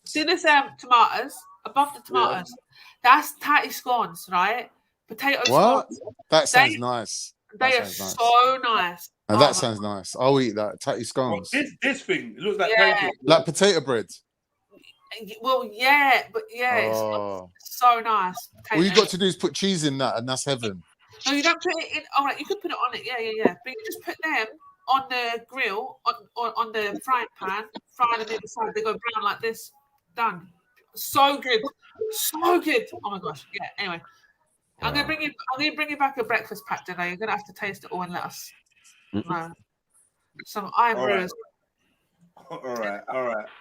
See this? Tomatoes above the tomatoes. Yeah. That's tatty scones, right? Potato scones. That sounds nice. They are so nice. And that sounds nice. I'll eat that. Tatty scones. This thing, it looks like pancake. Like potato bread. Well, yeah, but it's so nice. All you got to do is put cheese in that, and that's heaven. No, you don't put it in. All right, you could put it on it. Yeah. But you just put them on the grill, on the frying pan, fry them the other side. They go brown like this. Done. So good. Oh my gosh. Yeah. Anyway. I'm gonna bring you back a breakfast pack today. You're gonna have to taste it all and let us know. Some iron brewers. All right,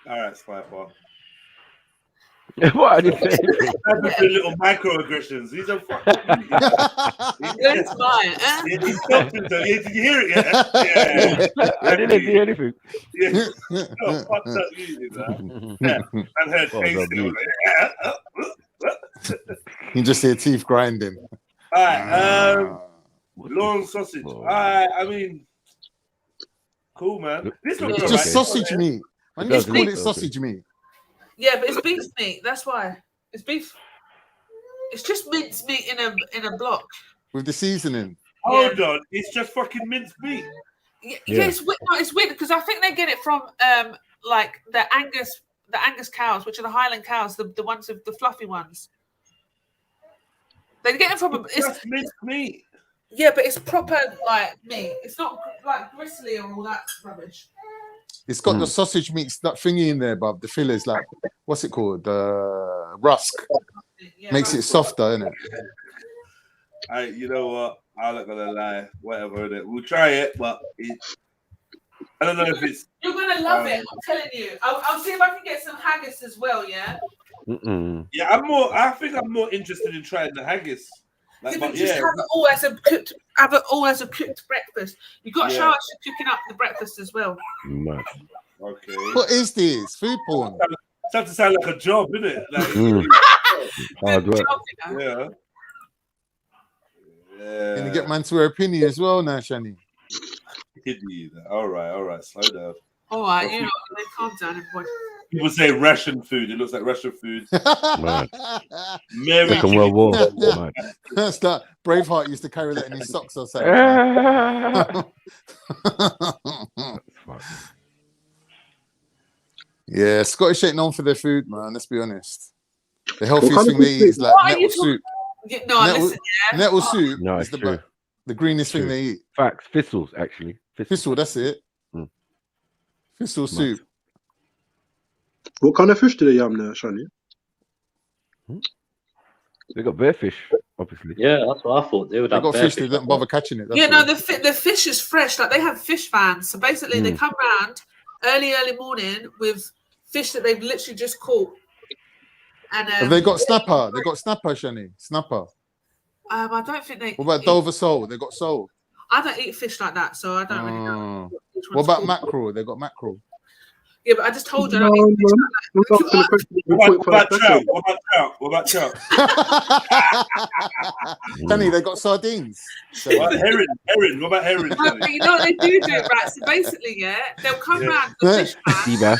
Spypot. What are you saying? That's a little microaggressions. These are fucking. Good smile. Did you hear it? Yeah. I didn't hear anything. Yeah. No, fuck that music, man. Yeah. And her tasting. You just hear teeth grinding. All right. Lawn sausage. All right. I mean, cool, man. This looks it's just sausage meat. When you call it sausage meat. Yeah, but it's beef meat. That's why it's beef. It's just minced meat in a block with the seasoning. Hold on, it's just fucking minced meat. Yeah, it's weird because I think they get it from like the Angus cows, which are the Highland cows, the ones with the fluffy ones. They get it from it's minced meat. Yeah, but it's proper like meat. It's not like gristly or all that rubbish. It's got the sausage meat thingy in there, but the fillers like what's it called? Rusk. Makes it softer, isn't it? You know what? I'm not gonna lie. Whatever, innit? We'll try it, but I don't know if it's. You're gonna love it. I'm telling you. I'll see if I can get some haggis as well. Yeah. Yeah, I think I'm more interested in trying the haggis. Like, but just yeah, have it all as a cooked breakfast. You got to show us you're cooking up the breakfast as well. Mad. Okay. What is this? Food porn? It starts to sound like a job, isn't it? Like, Hard work. Yeah. Can you get man to wear a penny as well now, Shani? All right, slow down. All right, you know, calm down, everybody. People say ration food. It looks like Russian food. Mad. Mary. Second World War. Mad. That's that. Braveheart used to carry that in his socks or something. Yeah, Scottish ain't known for their food, man. Let's be honest. The healthiest thing they eat is like nettle soup. Nettle soup is the greenest thing they eat. Facts. Thistles, actually. Thistle, that's it. Thistle soup. What kind of fish do they yam there, Shani? They got bear fish, obviously. Yeah, that's what I thought. They would have got bear fish. They don't bother catching it. Yeah, no, the fish is fresh. Like they have fish vans. So basically, they come round early morning with fish that they've literally just caught. And have they got snapper? They got snapper, Shani. Snapper. I don't think they. What about Dover sole? They got sole. I don't eat fish like that, so I don't really know. What about mackerel? They got mackerel. Yeah, but I just told you I don't eat fish like that. What about trout? What about trout? Danny, they got sardines. What herring? What about herring? But you know what they do, right? So basically, they'll come round the fish van.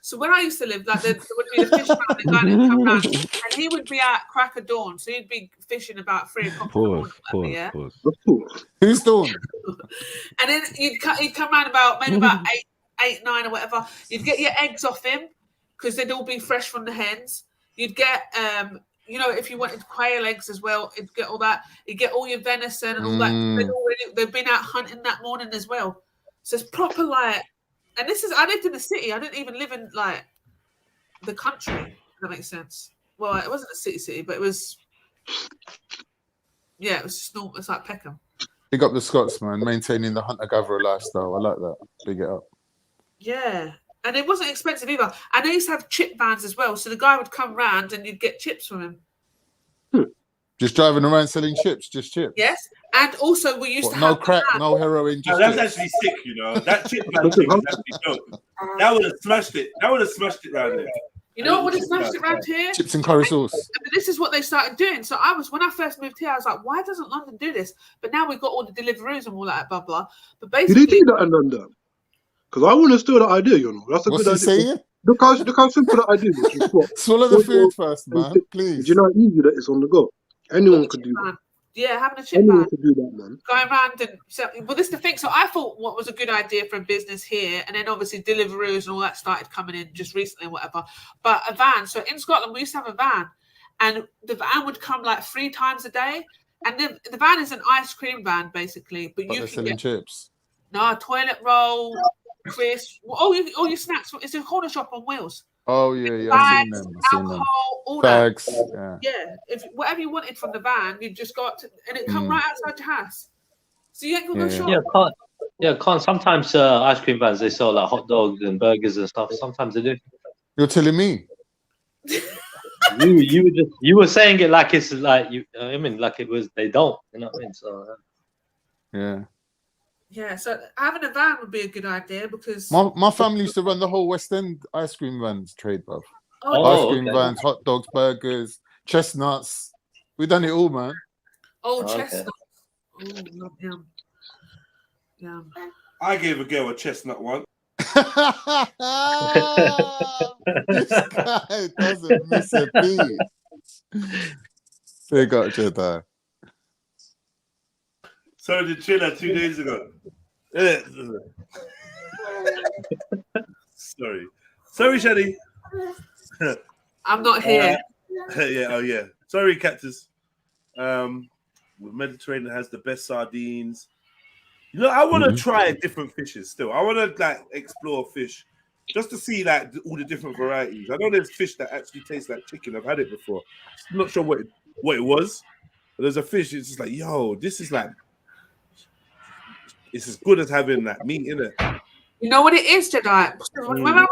So when I used to live, like there would be the fish man, the guy that would come round, and he would be at crack of dawn. So he'd be fishing about 3 o'clock in the morning. Who's dawn? And then he'd come round about maybe about 8, 9 or whatever. You'd get your eggs off him because they'd all be fresh from the hens. You'd get, you know, if you wanted quail eggs as well, you'd get all that. You'd get all your venison and all that. They've been out hunting that morning as well. So it's proper like. And I lived in the city. I didn't even live in like the country. If that makes sense. Well, it wasn't a city, but it was. Yeah, it was just normal. It's like Peckham. Big up the Scots, man, maintaining the hunter-gatherer lifestyle. I like that. Big it up. Yeah, and it wasn't expensive either. And they used to have chip vans as well. So the guy would come round and you'd get chips from him. Just driving around selling chips, just chips. Yes, and also we used to no have crack, no heroin. Just that's actually sick, you know. That chip van thing is actually dope. That would have smashed it. That would have smashed it around there. You know what would have smashed it around here? Chips and curry sauce. But this is what they started doing. So when I first moved here, I was like, why doesn't London do this? But now we've got all the Deliveroos and all that, blah blah. But basically, did they do that in London? Because I want to steal that idea, you know. That's a good idea. Saying? Look how simple that idea is. Swallow the food first, man. Please. Do you know how easy that is on the go? Anyone could do that. Yeah, having a chip Anyone van. could do that, man. Going around well, this is the thing. So I thought what was a good idea for a business here, and then obviously Deliveroos and all that started coming in just recently and whatever. But a van. So in Scotland, we used to have a van, and the van would come like 3 times a day. And the van is an ice cream van, basically. But you can selling get chips. No, toilet roll, crisp, all your snacks. It's a corner shop on wheels. Oh yeah, I've seen them. Alcohol, all bags, that. Yeah, if whatever you wanted from the van, you just got to, and it come right outside your house. So you ain't gonna go shop. Can't. Sometimes ice cream vans they sell like hot dogs and burgers and stuff. Sometimes they do. You're telling me? you were saying it like it's like you. I mean, like it was. They don't. You know what I mean? So yeah. Yeah, so having a van would be a good idea because my family used to run the whole West End ice cream vans trade, bruv. Ice cream vans, hot dogs, burgers, chestnuts. We done it all, man. Chestnuts. Oh, love yum. Yum. I gave a girl a chestnut once. This guy doesn't miss a beat. They got Jedi. So did Triller 2 days ago. Sorry, Shani. I'm not here. Yeah. Sorry, Cactus. The Mediterranean has the best sardines. You know, I want to try different fishes still. I want to like explore fish just to see like all the different varieties. I know there's fish that actually taste like chicken. I've had it before. I'm not sure what it was. there's a fish. It's just like, yo, this is like, it's as good as having that meat in it. You know what it is, Jedi? When I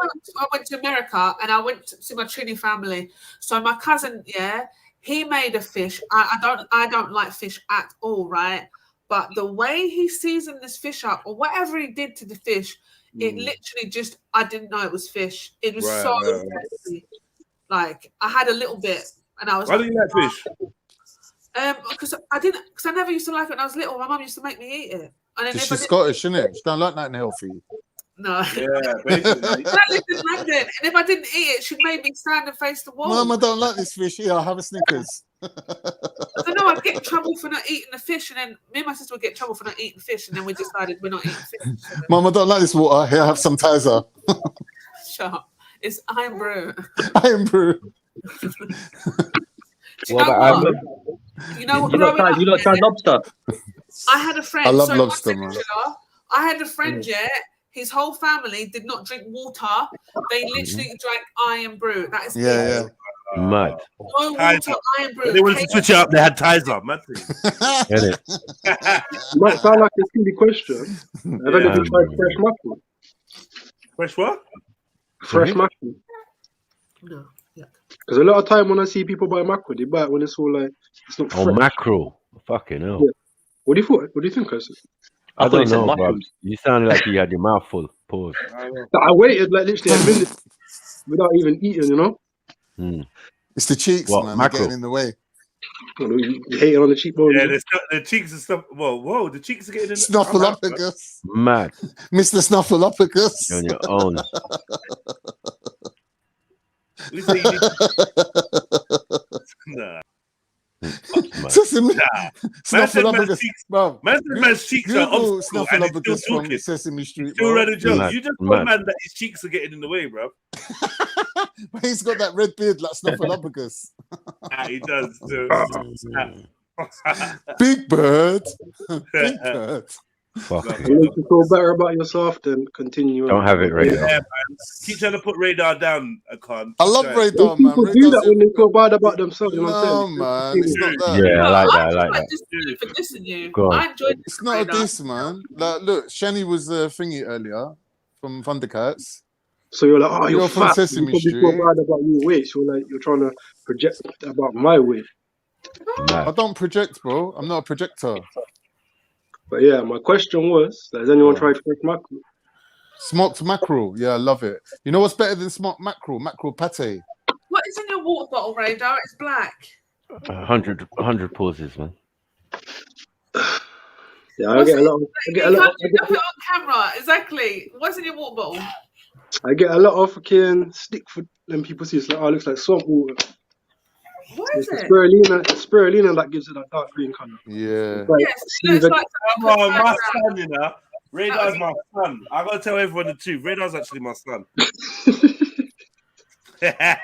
went to America and I went to see my Trini family. So my cousin, he made a fish. I don't like fish at all, right? But the way he seasoned this fish up, or whatever he did to the fish, it literally just, I didn't know it was fish. It was tasty. Like, I had a little bit, and I was Why do you like fish? Because I never used to like it when I was little. My mum used to make me eat it. And then she's Scottish, isn't it? She don't like nothing healthy. No. Yeah, basically. And if I didn't eat it, she'd make me stand and face the wall. Mum, I don't like this fish. Yeah, I'll have a Snickers. I don't know, I'd get in trouble for not eating the fish, and then me and my sister would get in trouble for not eating fish, and then we decided we're not eating fish. So Mum, I don't like this water. Here, have some Tizer. Shut up. It's Iron Brew. Iron Brew. You know what? You not tried lobster? I had a friend. I love lobster, man. I had a friend, his whole family did not drink water. They literally drank Iron Brew. That is mad. No water, Iron Brew. They wanted to switch it up. They had Tizer. Mad thing. Get it? Might sound like a silly question. I don't know if you tried fresh mushroom. Fresh what? Fresh mushroom. No. Because a lot of time when I see people buy mackerel, they buy it when it's all like it's not fresh. Mackerel. Fucking hell. Yeah. What do you think? What do you think, I said? I don't know, bro. You sounded like you had your mouth full. Pause. I waited like literally a minute without even eating, you know? It's the cheeks, man. They're getting in the way. You hating on the cheekbone. Yeah, the cheeks and stuff. Whoa, the cheeks are getting in the Snuffleupagus. Mad. Mr. Snuffleupagus. On your own. Nah. Sesame. Snuffleupagus. Man's cheeks are obstacle and he's Snuffleupagus still from talking. Sesame Street. Still running jokes. Mad. You just told man that his cheeks are getting in the way, bro. He's got that red beard like Snuffleupagus. He does too. Big Bird. Big Bird. You need to feel better about yourself, then continue. Don't have it, Radar. Yeah, man. Keep trying to put Radar down. I can't. I love Radar, man. People do that when they feel bad about themselves. You know what I'm saying? Man, it's not that. Yeah, I like that. I like that. For dissing you. Go on. I enjoyed It's not a diss, man. Like, look, Shani was thingy earlier from Thundercats. So you're like, oh, you're from fat. Sesame You Street. feel bad about your weight. So like, you're trying to project about my weight. I don't project, bro. I'm not a projector. But yeah, my question was, has anyone tried fresh mackerel? Smoked mackerel. Yeah, I love it. You know what's better than smoked mackerel? Mackerel pate. What is in your water bottle, Radar? It's black. 100 pauses, man. Yeah, I get a lot. You have it on camera. Exactly. What's in your water bottle? I get a lot of fucking stick for them people see. It's like, oh, it looks like swamp water. What is it? Spirulina that gives it that dark green color. Yeah. Yes, it looks like my son, you know. Radar's my son. I gotta tell everyone the truth. Radar's actually my son. yeah,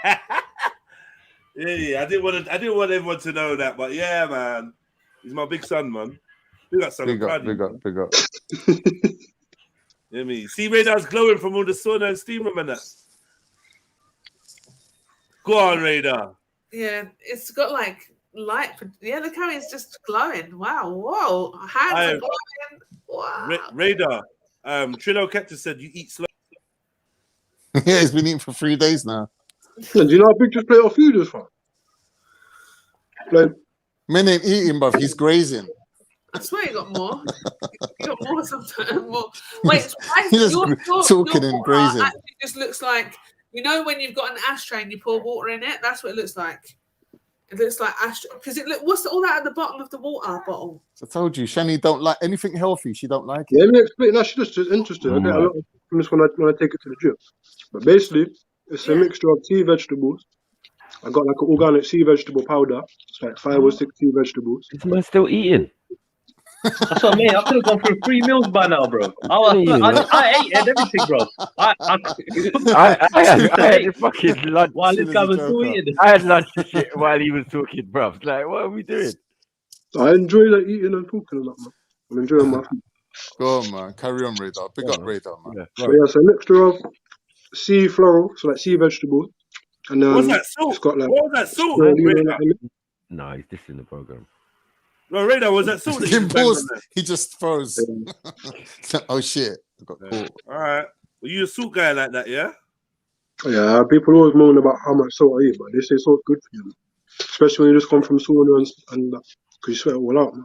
I didn't want everyone to know that, but yeah, man, he's my big son, man. Big up, son. Big up. Yeah, me. See, Radar's glowing from all the sauna and steam room and that. Go on, Radar. Yeah, it's got like light. Yeah, the camera's just glowing. Wow, whoa, hands are glowing. Wow. Radar. Trillo Cactus said you eat slow. Yeah, he's been eating for 3 days now. Do you know how big this plate of food is from? Like, Men ain't eating, bruv. He's grazing. I swear you got more. You got more sometimes. More. Wait, He's just talking and grazing. Actually just looks like, you know, when you've got an ashtray and you pour water in it. That's what it looks like. It looks like ashtray because what's all that at the bottom of the water bottle? I told you, Shani don't like anything healthy. She don't like it. yeah, let me explain. No, she's just interested. I get a lot of from this when I take it to the gym. But basically, it's a mixture of sea vegetables. I got like an organic sea vegetable powder. It's like 5 or 6 sea vegetables. Is man still eating? That's what I mean. I could have gone through 3 meals by now, bro. I ate everything, bro. I had fucking lunch while this guy was still eating. I had lunch and shit while he was talking, bro. Like, what are we doing? I enjoy like eating and talking a lot, man. I'm enjoying my food. Go on, man. Carry on, Radar. Big up, Radar, man. So yeah, so a mixture of sea floral, so like sea vegetables, and then What's that salt? it's got like What was that salt? spirulina in it. No, he's dissing the program. No, Radar, was that salt that you He just banged on paused. there? He just froze. Oh shit! I got caught. All right. Were you a salt guy like that, yeah? Yeah, people always moan about how much salt I eat, but they say salt's good for you, especially when you just come from sauna and that, because you sweat it all out. Man.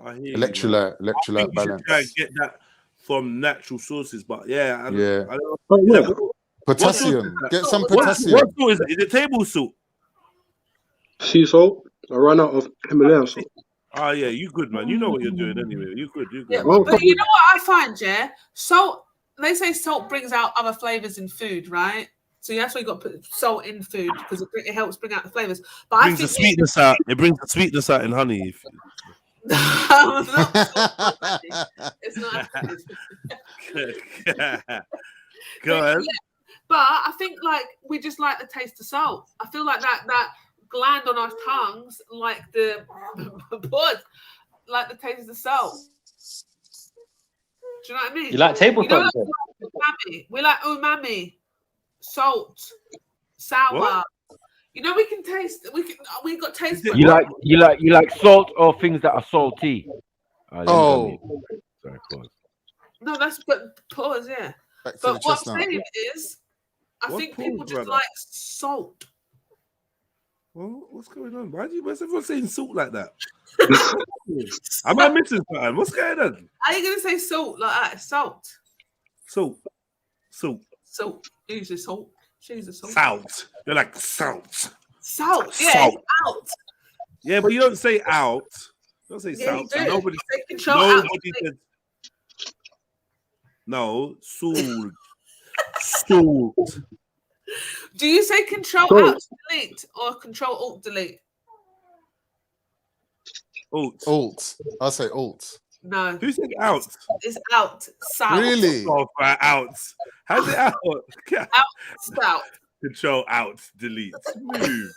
I hear you, man. Electrolyte I think you should balance. try and get that from natural sources, but yeah, I don't know. Oh, Is yeah. that what Potassium. salt is Get some that? potassium. What salt is it? Is it table salt? Sea salt. I ran out of Himalayan salt. Oh yeah, you good, man. You know what you're doing anyway. You good. Yeah, Well, but you know what I find, yeah? Salt, they say salt brings out other flavors in food, right? So that's why you got to put salt in food because it helps bring out the flavors. But It brings the sweetness out. It brings the sweetness out in honey. It's not. Go ahead. Yeah, but I think like we just like the taste of salt. I feel like that gland on our tongues, like the blood, like the taste of salt. Do you know what I mean? You like table salt? Like umami. We like umami, salt, sour. What? You know, we can taste. We got taste. buds. You like salt or things that are salty. Oh. Sorry, pause. No, that's but pause. Yeah. Back to But the what chestnut. I'm saying is, I What think people pause, just brother? like salt. Well, what's going on? Why's everyone saying salt like that? Am I missing something? What's going on? How are you gonna say salt like that? Salt. Salt. Salt. Use the salt. She's the salt. Salt. You're like salt. Salt. Yeah. Salt. It's out. Yeah, but you don't say out. Don't say Yeah, you salt. do. Nobody. You say control out. Nobody said. No, salt. Salt. Do you say control Salt. alt delete or control alt delete? Alt. I'll say alt. No. Who said out? It's out. Salt. Really? Oh, out. How's it out? Stout. Control out, delete. Move.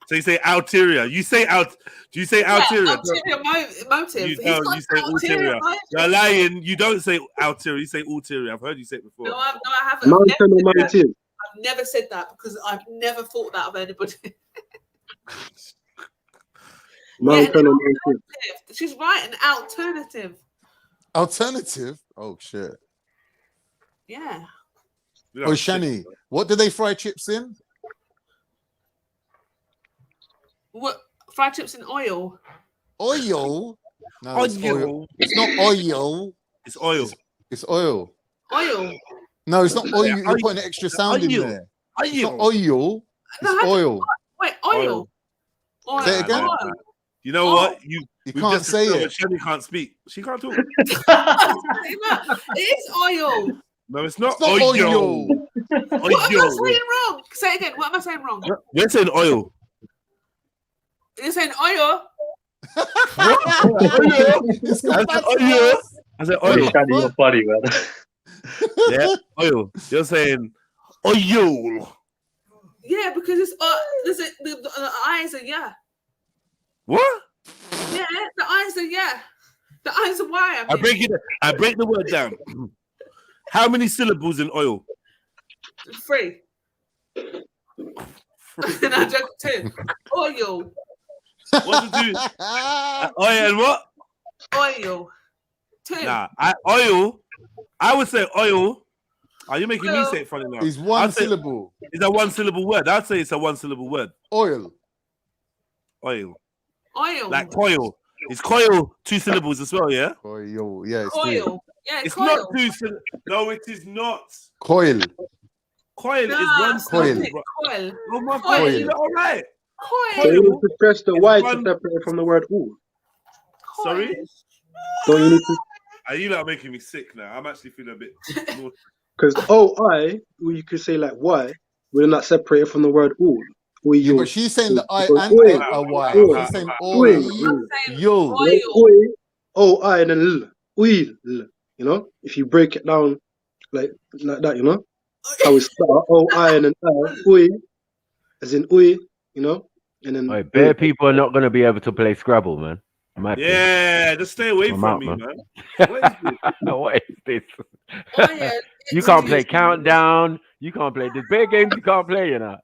So you say ulterior. You say out. Do you say ulterior? Ulterior motive. You He's don't. got You say ulterior. motive. You're lying. You don't say ulterior. You say ulterior. I've heard you say it before. No, I haven't. Mountain or mountain? I've never said that because I've never thought that of anybody. Mountain or mountain? She's right. An alternative. Alternative? Oh shit. Yeah. Oh, Shani, what do they fry chips in? What? Fried chips in oil. Oil? No, it's Oil. oil. It's not oil. It's oil. It's oil. Oil. No, it's not oil. You're putting an extra sound in there. It's not oil. It's oil. Wait, oil. Oil. Say it again. Oil. You know what? You can't say it. Shani can't speak. She can't talk. It is oil. No, it's not, It's not oil. What am I saying wrong? Say it again. What am I saying wrong? You're saying oil. You're saying oil. It's got bad oil. I said oil. Shani, you're funny, man. Yeah, oil. You're saying oil. Yeah, because it's the eyes are yeah. What? Yeah, the eyes are yeah. The eyes are why. I break the word down. How many syllables in oil? 3. And I joke 2. Oil. What's the 2? Oil and what? Oil. 2. Nah, oil. I would say oil. Are you making me say it funny now? It's one I'd say- syllable. It's a one syllable word. I'd say it's a one syllable word. Oil. Oil. Oil. Like coil. It's coil 2 syllables as well, yeah? Coil. Yeah, it's Coil. Yeah, It's coil. not 2 syllables. No, it is not. Coil. Coil is Nah, one stop syllable. it. Coil. Oh my Coil. God, you're all right. So you need Coil. to press the It's Y to one- separate it from the word ooh. Sorry? Don't you need to? Are you not making me sick now? I'm actually feeling a bit. Because OI, well, you could say like Y, we're not separated from the word ooh. Yeah, but she's saying the I Because and oil. a Y. Oil. She's saying Oil. oil. Yo. Oil. OI and then L. Oil. You know, if you break it down like that, you know, how we start OI and then L. Oil, as in oil, you know, and then. Like, bare people are not going to be able to play Scrabble, man. Yeah, just stay away I'm from out, me, man. man. What is this? What is this? Oil. You can't play Countdown. You can't play the bare games. You can't play, you know.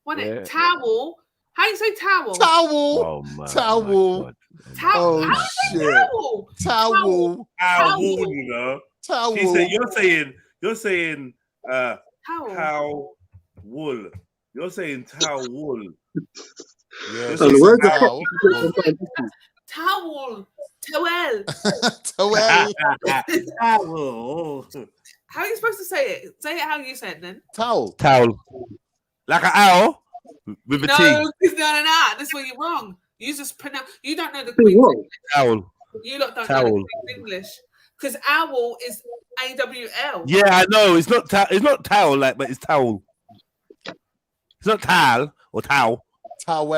When Yeah. it towel, How you say towel? Towel. Oh my Towel. God. Towel. Oh, How you say shit. towel? Towel. Towel, you know. Towel. She said, you're saying Towel. towel wool. You're saying towel wool. Yeah, You're So the saying words are towel. Towel. Towel. Towel. Towel. How are you supposed to say it? Say it how you said then. Towel. Towel. Like an owl with a No, T. it's not. That's where you're wrong. You just pronounce. You don't know the Hey, Queen's what? English. Towel. You lot don't know the Towel. Queen's English because owl is AWL. Yeah, I know. It's not towel, like, but it's towel. It's not towel or towel. Towel.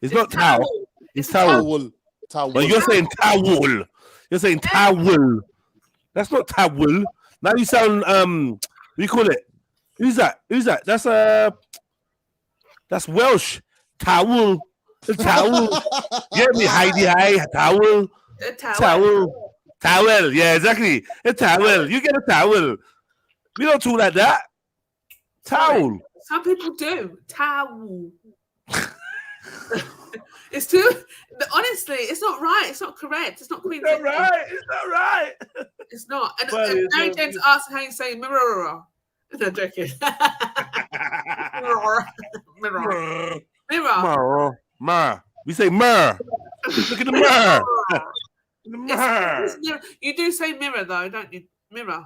It's not towel. It's towel. Towel. But you're saying towel. You're saying towel. That's not towel. Now you sound what do you call it? Who's that? That's Welsh. Towel. Towel. Get me, Heidi. Hi. Towel. Towel. Yeah, exactly. A towel. You get a towel. We don't talk like that. Towel. Some people do. Towel. It's too. Honestly, it's not right. It's not correct. It's not Queen's It's not English. right. It's not right. It's not. And But it's Mary not- Jane's asked how you say mirror. No, joking. Mirror. Mer. We say mer. Look at the mer. The mer. It's mirror. You do say mirror though, don't you? Mirror.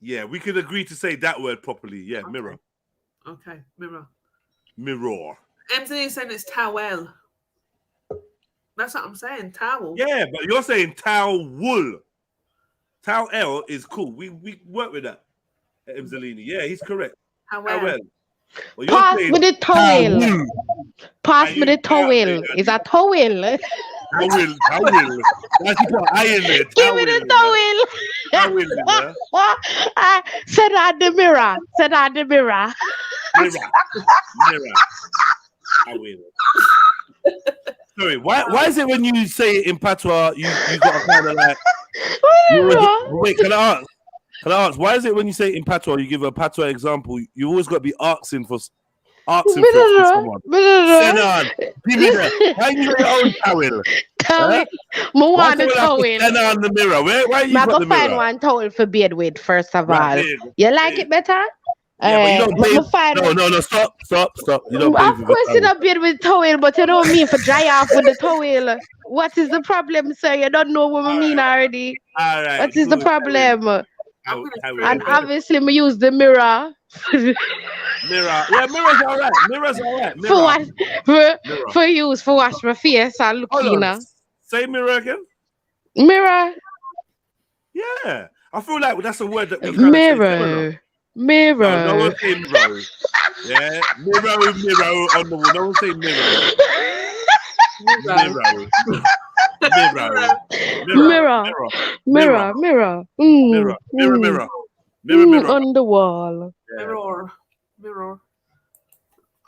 Yeah, we could agree to say that word properly. Yeah, mirror. Okay, mirror. Mirror. Anthony saying it's towel. That's what I'm saying. Towel. Yeah, but you're saying towel wool. Towel L is cool. We work with that. Mzalini. Yeah, he's correct. Towel. Well, you're Pass saying me the towel. towel. Pass me the towel. Is that towel? Towel. That's put I in there. Give me the towel. Towel, yeah. Set on the mirror. Set on the mirror. Mirror. Towel. Sorry, why is it when you say it in patois, you got a kind of like... Wait, can I ask, why is it when you say it in patois, you give a patois example, you always got to be asking for someone? Send on. Give me that. Why you got your own towel? Towel. I want the towel. Send on the mirror. Why you I got go the find mirror? one towel for bed with, first of Right, all. there You like it better? Yeah, but you don't bathe. find No, stop. You don't bathe Of with course, a you towel. don't bed with towel, but you don't mean for dry off with the towel. What is the problem, sir? You don't know what I mean already. All right. What is the problem? And obviously, me use the mirror. Mirror. Yeah, mirror's all right. For what? For use for wash my face and look Hold cleaner. on. Say mirror again. Mirror. Yeah. I feel like that's a word that we Mirror. Mirror. No, no one say mirror. Yeah. Mirror on the wall. No one say mirror. Mirror. Mirror. On the wall. Mirror.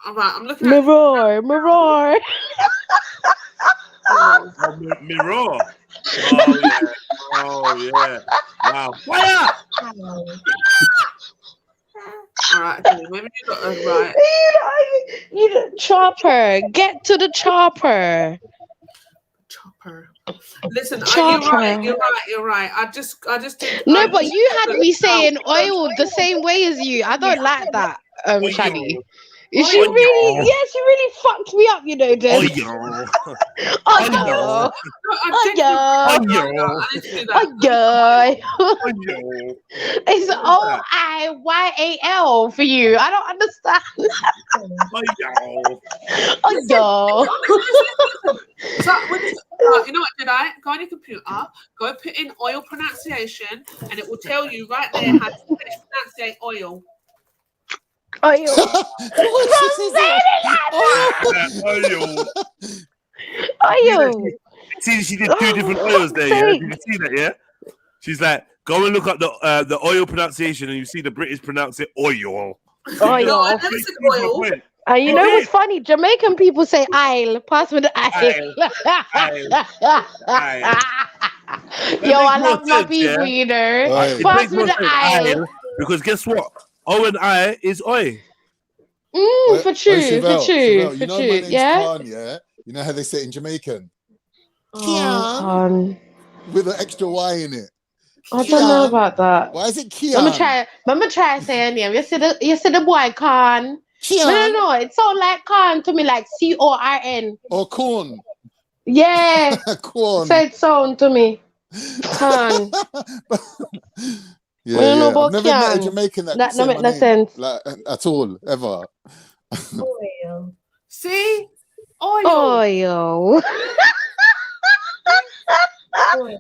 All right, I'm looking Mirror. Mirror. Oh yeah. Wow. Fire! All right, okay, maybe you got it right. You the chopper. Get to the chopper. Listen, Chopper. you're right. I just No, but you had me saying oil the same way as you. I don't like that, Shani. She really fucked me up, you know, Des. It's OIYAL for you. I don't understand. So, you know what, did I? Go on your computer, go put in oil pronunciation, and it will tell you right there how to pronounce oil. Oil. See, she did two different oils there, yeah? Did you see that, yeah? She's like, go and look up the oil pronunciation, and you see the British pronounce it oil. Oil. No, I never said oil. You know what's funny? Jamaican people say aisle. Pass me the aisle. Yo, I love my people, you know. Pass me the aisle. Because guess what? O and I is oi. For true, Chevelle, you know my name's yeah. Khan, yeah? You know how they say it in Jamaican? Oh, Khan. With an extra Y in it. I don't know about that. Why is it Kian? Let me try saying name. You see the boy Khan. Kian. No, it sounds like Khan to me, like Corn. Or corn. Yeah. Corn. Say it sound to me. Khan. Yeah. I've never met a Jamaican that don't make no sense. Like, at all, ever. Oil. See? Oil. Oil. Oil.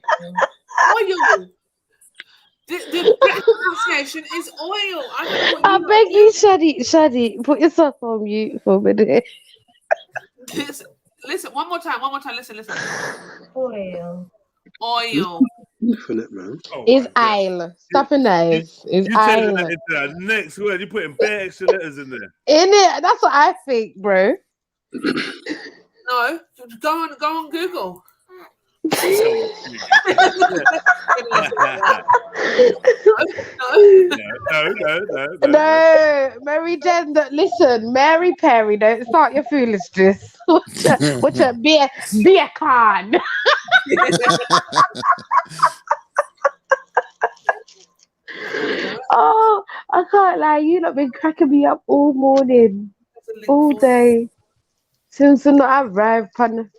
The pronunciation is oil. I beg you, Shadi, put yourself on mute for a minute. Listen, one more time, listen. Oil. Infinite, man. It's aisle. Stop in there. It's aisle. The next word, you're putting bare extra letters in there. In it. That's what I think, bro. No, go on Google. No, Mary Jen, listen, Mary Perry, don't start your foolishness. What's a beer con? Oh, I can't lie, you lot been cracking me up all morning, all day. Since I arrived on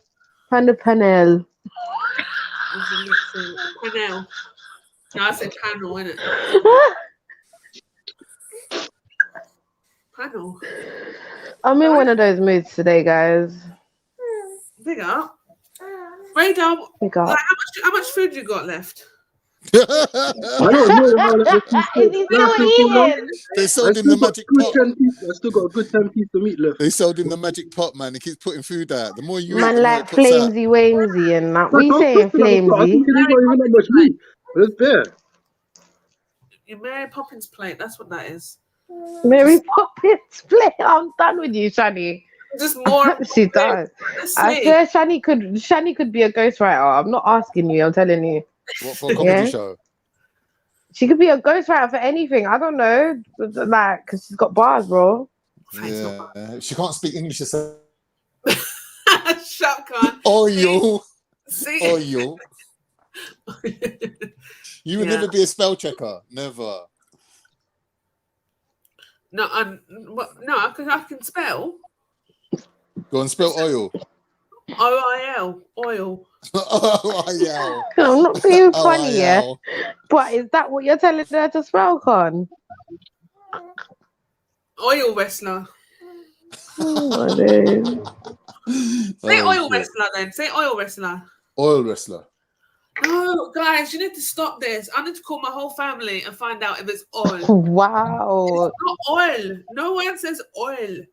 the panel. Panel. No, I said panel, innit? Panel. I'm in one of those moods today, guys. Big up. Radar, Big up. like, how much food you got left? I don't know. They sold him the magic pot. I still got a good 10 piece of meat left. They sold him the magic pot, man. He keeps putting food out. The more you eat, Man, the more like it puts out. flamesy and that. We saying flamesy. I think there's not even that much meat. But it's bare. Your Mary Poppins plate, that's what that is. Mary Poppins plate. I'm done with you, Shani. Just more. She does. I swear Shani could be a ghostwriter. I'm not asking you, I'm telling you. What, for a comedy show? She could be a ghostwriter for anything. I don't know. Like, because she's got bars, bro. Yeah. She can't speak English herself. Shut up, Oil. See? Oil. You would never be a spell checker. Never. No, because I can spell. Go and spell oil. O-I-L. Oil. O-I-L. I'm not being funny, yeah. But is that what you're telling her to spell, Con? Oil wrestler. Oh, my days. Say oil wrestler then. Say oil wrestler. Oil wrestler. No, guys, you need to stop this. I need to call my whole family and find out if it's oil. Wow. It's not oil. No one says oil.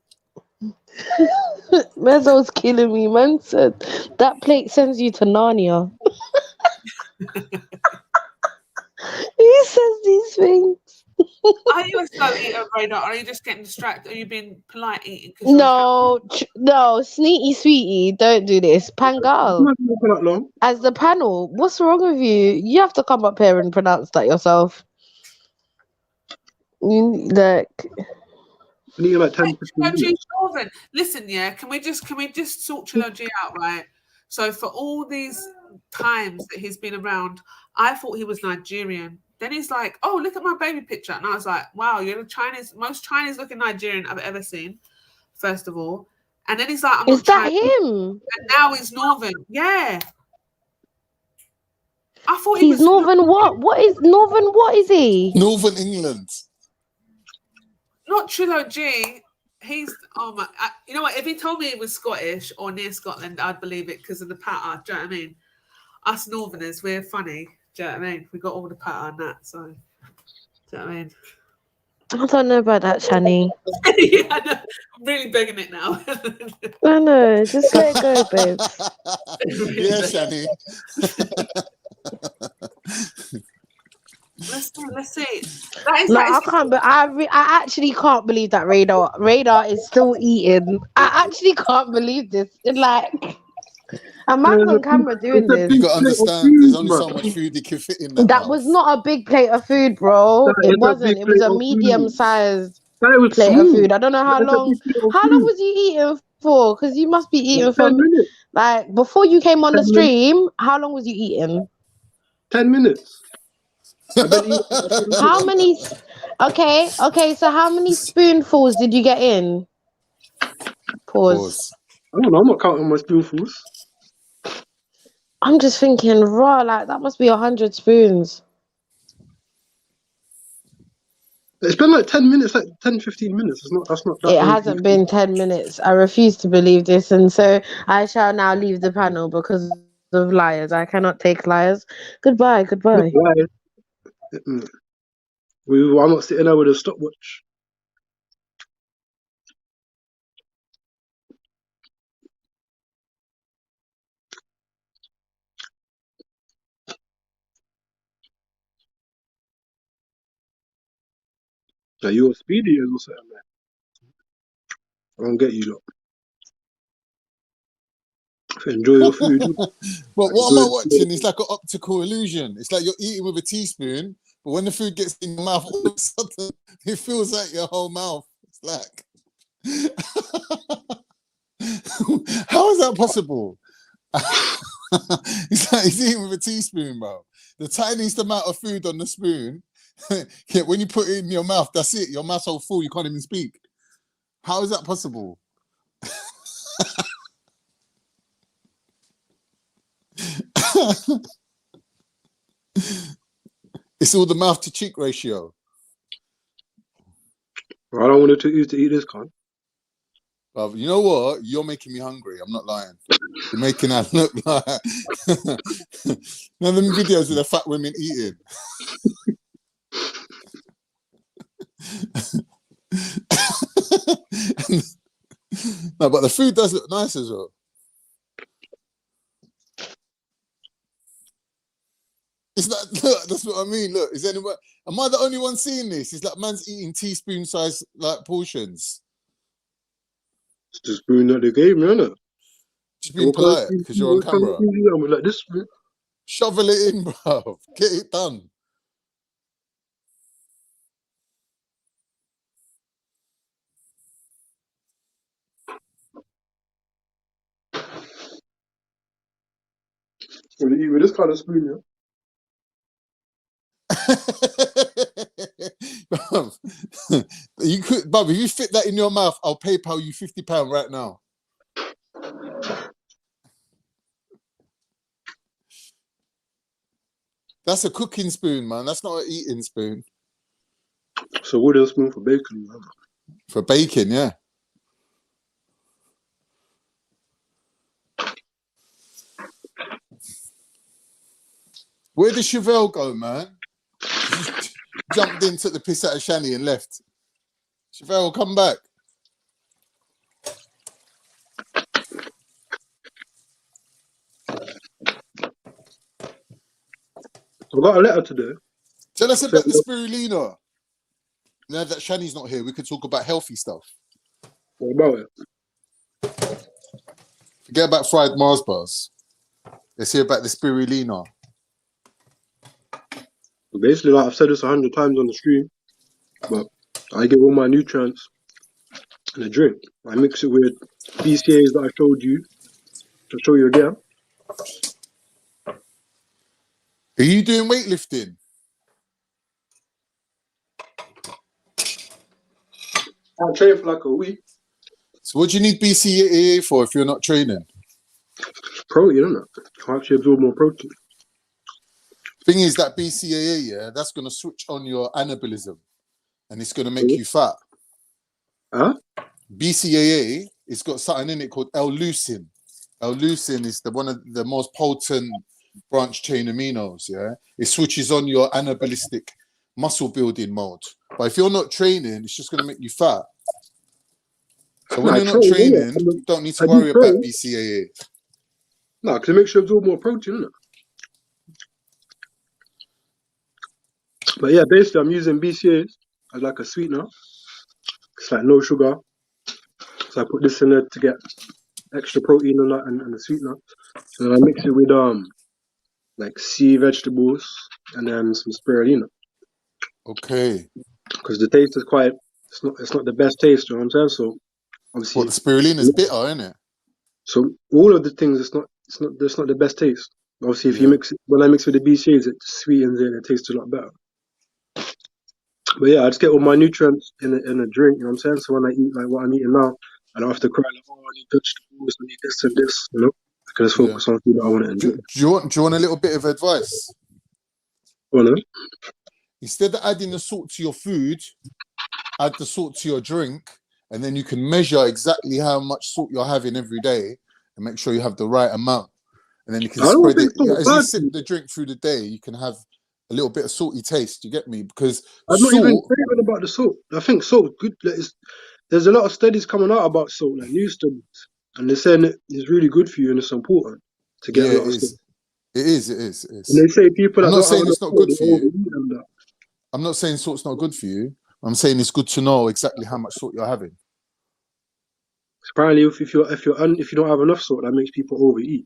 Mezzo's killing me, man. Said that plate sends you to Narnia. He says these things. Are you a slow eater, Radar? Are you just getting distracted? Are you being polite eating? No, sneaky sweetie, don't do this. Pangal. As the panel, what's wrong with you? You have to come up here and pronounce that yourself. Listen, yeah, can we just sort Trilogy out, right? So for all these times that he's been around, I thought he was Nigerian. Then he's like, "Oh, look at my baby picture," and I was like, "Wow, you're the most Chinese-looking Nigerian I've ever seen." First of all, and then he's like, "I'm Is not that him?" And now he's Northern. Yeah, I thought he's Northern. What? What is Northern? What is he? Northern England. Not Trilogy. He's you know what? If he told me he was Scottish or near Scotland, I'd believe it because of the patter. Do you know what I mean? Us Northerners, we're funny. Do you know what I mean? We got all the patter on that. So, do you know what I mean? I don't know about that, Shani. Yeah, I know. I'm really begging it now. I know. Just let it go, babe. Yeah, Shani. Let's see. I can't. But I actually can't believe that Radar is still eating. I actually can't believe this. It's like a man's on camera doing this. You gotta understand. There's only so much food you can fit in that was not a big plate of food, bro. It wasn't. It was a medium sized. That was plate of smooth. food. I don't know how That's a long. big plate of How long food. was you eating for? Because you must be eating Like 10 from minutes. like before you came on 10 the stream. How long was you eating? 10 minutes. I've been eating for 10 minutes. How many? Okay. So how many spoonfuls did you get in? Pause. I don't know. I'm not counting my spoonfuls. I'm just thinking, raw. Like that must be 100 spoons. It's been like 10 minutes, like 10, 15 minutes. That's not that It long. hasn't been 10 minutes. I refuse to believe this, and so I shall now leave the panel because of liars. I cannot take liars. Goodbye. Why? I'm not sitting there with a stopwatch. Now you're speedy as or something, man. I don't get you, lot. Enjoy your food. But what am Enjoy I the watching? It's like an optical illusion. It's like you're eating with a teaspoon, but when the food gets in your mouth, all of a sudden it feels like your whole mouth. It's like, how is that possible? It's like he's eating with a teaspoon, bro. The tiniest amount of food on the spoon, yeah, when you put it in your mouth, that's it. Your mouth's so full, you can't even speak. How is that possible? It's all the mouth to cheek ratio. I don't want to eat this, cunt. You know what? You're making me hungry. I'm not lying. You're making that look like none of them videos of the fat women eating. No, but the food does look nice as well. It's like, look, that's what I mean. Look, is anyone? Am I the only one seeing this? It's like man's eating teaspoon-sized like portions. It's the spoon that they gave me, innit? Just being polite because you're on camera. I'm like this. Shovel it in, bro. Get it done. When you eat with this kind of spoon, yeah. You could, Bob, if you fit that in your mouth, I'll PayPal you £50 right now. That's a cooking spoon, man. That's not an eating spoon. So wooden spoon for bacon, man. For bacon, yeah. Where did Chevelle go, man? Jumped in, took the piss out of Shani and left. Chevelle, come back. I got a letter today. Tell us about the spirulina. Now that Shani's not here, we could talk about healthy stuff. What about it? Forget about fried Mars bars. Let's hear about the spirulina. Basically, like I've said this 100 times on the stream, but I give all my nutrients in a drink. I mix it with BCAAs that I showed you. I'll show you again. Are you doing weightlifting? I'll train for like a week. So what do you need BCAA for if you're not training? Protein, isn't it? I actually absorb more protein. Thing is that BCAA, yeah, that's going to switch on your anabolism and it's going to make you fat. Huh? BCAA, it's got something in it called L-leucine. L-leucine is one of the most potent branch chain aminos, yeah? It switches on your anabolistic muscle building mode. But if you're not training, it's just going to make you fat. So when you're not training, you don't need to worry about BCAA. No, because it makes you absorb more protein, isn't it? But yeah, basically I'm using BCAAs as like a sweetener. It's like no sugar. So I put this in there to get extra protein and that and the sweetener. And then I mix it with like sea vegetables and then some spirulina. Okay. Because the taste is quite it's not the best taste. You know what I'm saying? So obviously, What, the spirulina's bitter, isn't it? so all of the things, it's not the best taste. Obviously, if you Yeah. mix it, when I mix with the BCAs, it sweetens it and it tastes a lot better. But yeah, I just get all my nutrients in a drink. You know what I'm saying? So when I eat like what I'm eating now, I don't have to cry like, oh, I need vegetables, I need this and this. You know, I can just focus on food that I want to enjoy. Do you want a little bit of advice? Well, no? Instead of adding the salt to your food, add the salt to your drink, and then you can measure exactly how much salt you're having every day and make sure you have the right amount. And then you can spread it. As you sip the drink through the day, you can have a little bit of salty taste. You get me? Because I'm not even craving about the salt. I think salt good. Like, there's a lot of studies coming out about salt, like new studies, and they're saying it's really good for you and it's important to get a lot of salt. It is. And they say people I'm that not don't saying have it's enough not salt, good for they you. overeat and that. I'm not saying salt's not good for you. I'm saying it's good to know exactly how much salt you're having. Apparently, if you don't have enough salt, that makes people overeat.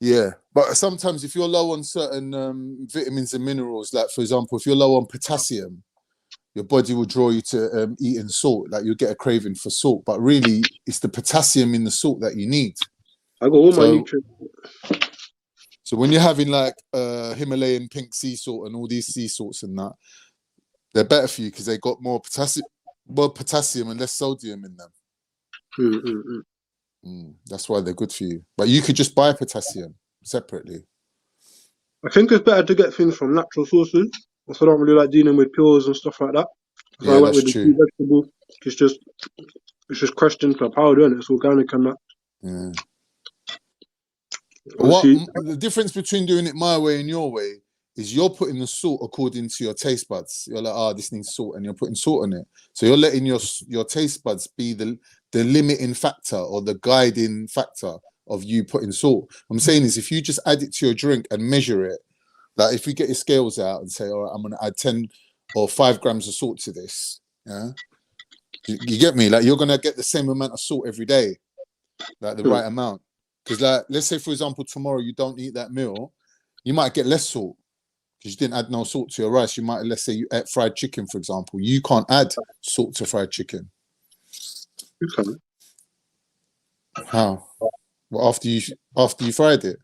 Yeah, but sometimes if you're low on certain vitamins and minerals, like for example, if you're low on potassium, your body will draw you to eating salt. Like you'll get a craving for salt, but really it's the potassium in the salt that you need. I got all my nutrients. So when you're having like Himalayan pink sea salt and all these sea salts and that, they're better for you because they got more potassium and less sodium in them. That's why they're good for you. But you could just buy potassium separately. I think it's better to get things from natural sources. So I don't really like dealing with pills and stuff like that. So I went with the sea vegetable. It's just crushed into a powder and it's organic and that. Yeah. The difference between doing it my way and your way is you're putting the salt according to your taste buds. You're like, this needs salt, and you're putting salt on it. So you're letting your taste buds be the limiting factor or the guiding factor of you putting salt. What I'm saying is if you just add it to your drink and measure it, like if you get your scales out and say, all right, I'm going to add 10 or 5 grams of salt to this. Yeah. You get me? Like you're going to get the same amount of salt every day, like the right amount. Because like, let's say, for example, tomorrow you don't eat that meal, you might get less salt because you didn't add no salt to your rice. You might, let's say you ate fried chicken, for example. You can't add salt to fried chicken. You can. How? Well, after you fried it?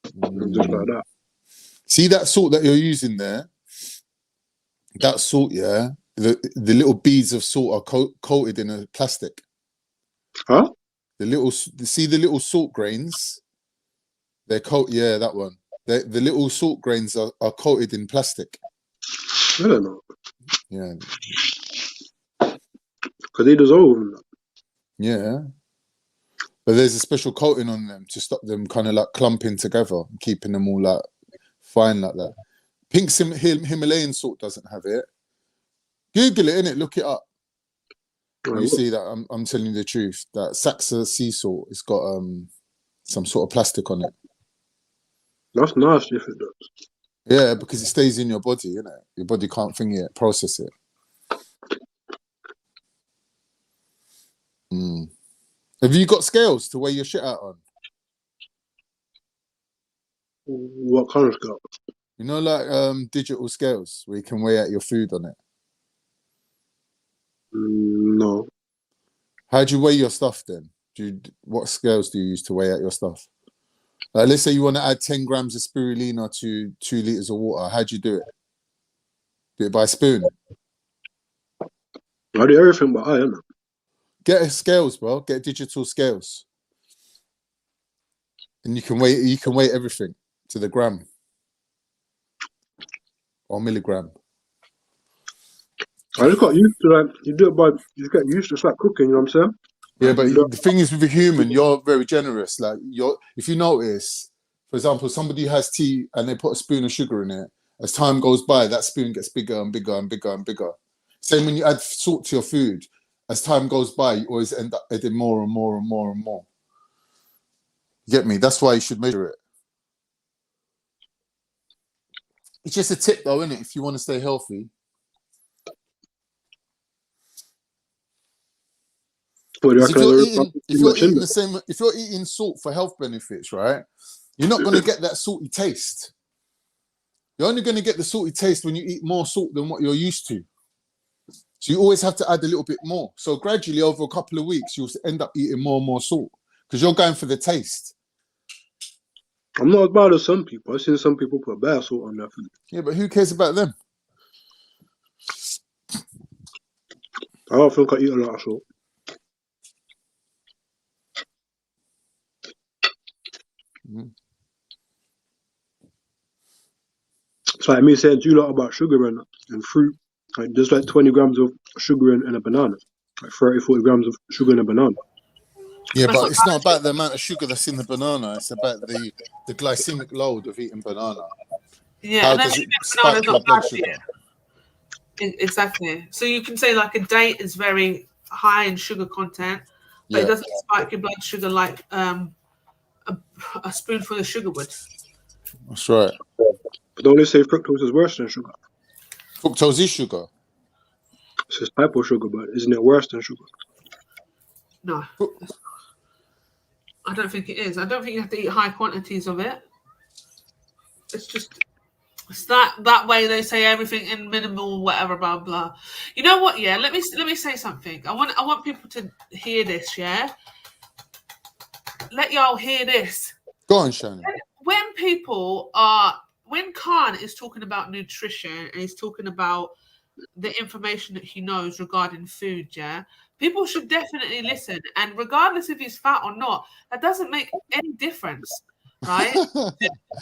Just like that. See that salt that you're using there? That salt, yeah, the little beads of salt are coated in a plastic. Huh? The little salt grains. They're yeah, that one. The little salt grains are coated in plastic. I don't know. Yeah. Because they dissolve. Yeah. But there's a special coating on them to stop them kind of like clumping together, keeping them all like fine like that. Pink Himalayan salt doesn't have it. Google it, innit? Look it up. You see that I'm telling you the truth. That Saxa sea salt, it's got some sort of plastic on it. That's nasty if it does. Yeah, because it stays in your body, innit? Your body can't process it. Have you got scales to weigh your shit out on? What kind of scale? You know, like digital scales where you can weigh out your food on it. No. How do you weigh your stuff then? What scales do you use to weigh out your stuff? Let's say you want to add 10 grams of spirulina to 2 liters of water. How do you do it? Do it by spoon? I do everything but I am. Get scales, bro. Get digital scales, and you can weigh everything to the gram or milligram. I just got used to you get used to like cooking. You know what I'm saying? Yeah, but the thing is with a human, you're very generous. Like if you notice, for example, somebody has tea and they put a spoon of sugar in it. As time goes by, that spoon gets bigger and bigger and bigger and bigger. Same when you add salt to your food. As time goes by, you always end up adding more and more and more and more. You get me? That's why you should measure it. It's just a tip, though, isn't it? If you want to stay healthy. If you're eating salt for health benefits, right? You're not going to get that salty taste. You're only going to get the salty taste when you eat more salt than what you're used to. So you always have to add a little bit more. So gradually, over a couple of weeks, you'll end up eating more and more salt because you're going for the taste. I'm not as bad as some people. I've seen some people put bad salt on their food. Yeah, but who cares about them? I don't think I eat a lot of salt. It's like me saying to you lot about sugar and fruit. Like there's like 20 grams of sugar in a banana. Like 30, 40 grams of sugar in a banana. Yeah, but it's not about the amount of sugar that's in the banana. It's about the glycemic load of eating banana. Yeah, How and does then it spike your blood sugar? Exactly. So you can say like a date is very high in sugar content, but it doesn't spike your blood sugar like a spoonful of sugar would. That's right. But don't they say fructose is worse than sugar? Fructose is sugar. It's just type of sugar, but isn't it worse than sugar? No. I don't think it is. I don't think you have to eat high quantities of it. It's just that way they say everything in minimal whatever blah blah. You know what? Yeah, let me say something. I want people to hear this. Yeah, let y'all hear this. Go on, Shani. When Khan is talking about nutrition and he's talking about the information that he knows regarding food, yeah, people should definitely listen. And regardless if he's fat or not, that doesn't make any difference, right? No,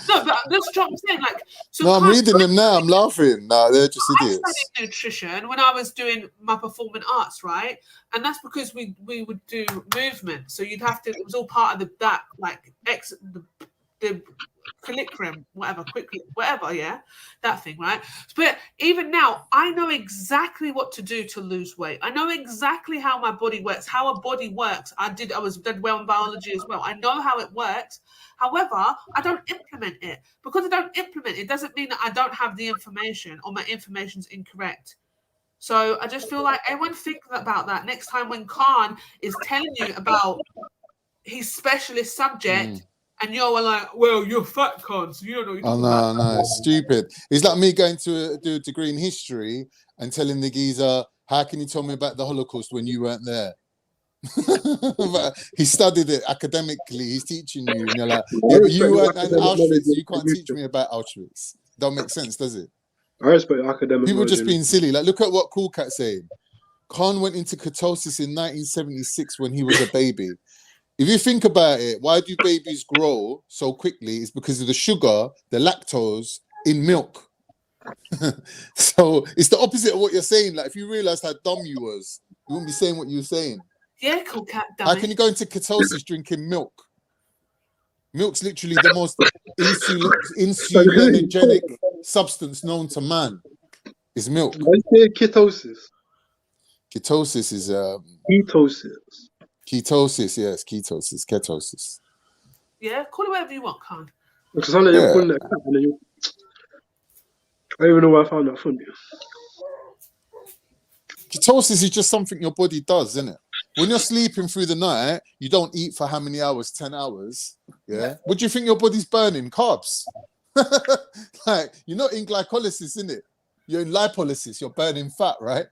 but that's what I'm saying. Like, so no, I'm reading them now. I'm laughing. No, they're just idiots. I studied nutrition when I was doing my performing arts, right? And that's because we would do movement. So you'd have to. It was all part of the curriculum, whatever, yeah, that thing, right? But even now, I know exactly what to do to lose weight. I know exactly how my body works, how a body works. I did well in biology as well. I know how it works. However, I don't implement it. Because I don't implement it doesn't mean that I don't have the information or my information's incorrect. So I just feel like everyone think about that next time when Khan is telling you about his specialist subject. And you're like, well, you're fat, Khan, so you don't know what you're talking about. No, it's stupid. It's like me going to do a degree in history and telling the geezer, how can you tell me about the Holocaust when you weren't there? But he studied it academically. He's teaching you. And you're like, yeah, but you weren't at Auschwitz. You can't teach me about Auschwitz. Don't make sense, does it? I respect academic. People just being silly. Like, look at what Cool Cat's saying. Khan went into ketosis in 1976 when he was a baby. If you think about it, why do babies grow so quickly? It's because of the sugar, the lactose in milk. So it's the opposite of what you're saying. Like, if you realized how dumb you was, you wouldn't be saying what you were saying. Yeah, Cool Cat. How can you go into ketosis drinking milk? Milk's literally the most insulinogenic substance known to man. Is milk. I say ketosis. Ketosis is ketosis. Ketosis, yes, ketosis. Yeah, call it whatever you want, Khan. Because I you're calling that crap, and then I don't even know where I found that funny. Ketosis is just something your body does, isn't it? When you're sleeping through the night, you don't eat for how many hours? 10 hours. Yeah. What do you think your body's burning? Carbs. Like, you're not in glycolysis, isn't it? You're in lipolysis. You're burning fat, right?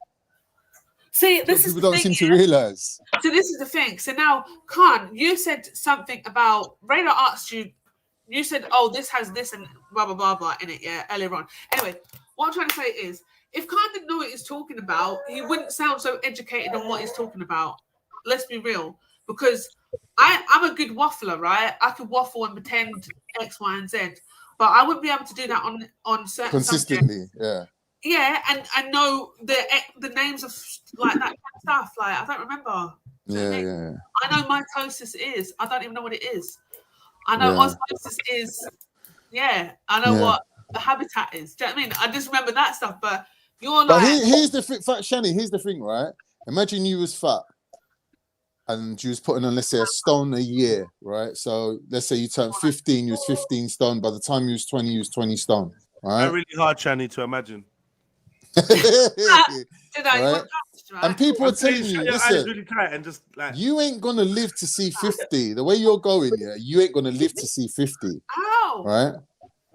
See, this people don't seem to realize. So this is the thing. So now, Khan, you said something about Radar asked you. You said, "Oh, this has this and blah blah blah blah in it." Yeah, earlier on. Anyway, what I'm trying to say is, if Khan didn't know what he's talking about, he wouldn't sound so educated on what he's talking about. Let's be real, because I'm a good waffler, right? I could waffle and pretend X, Y, and Z, but I wouldn't be able to do that on certain consistently. subjects. Yeah. Yeah, and I know the names of like that kind of stuff. Like I don't remember. Yeah. I know mitosis is. I don't even know what it is. I know osmosis is. Yeah, I know what the habitat is. Do you know what I mean? I just remember that stuff. But you're like. But here's the thing, Shani. Here's the thing, right? Imagine you was fat, and you was putting on, let's say, a stone a year, right? So let's say you turned 15, you was 15 stone. By the time you was 20, you was 20 stone. Right? That's really hard, Shani, to imagine. Right? And people are telling you, listen, really tight and just like, you ain't gonna live to see 50. The way you're going, you ain't gonna live to see 50. Ow. Right?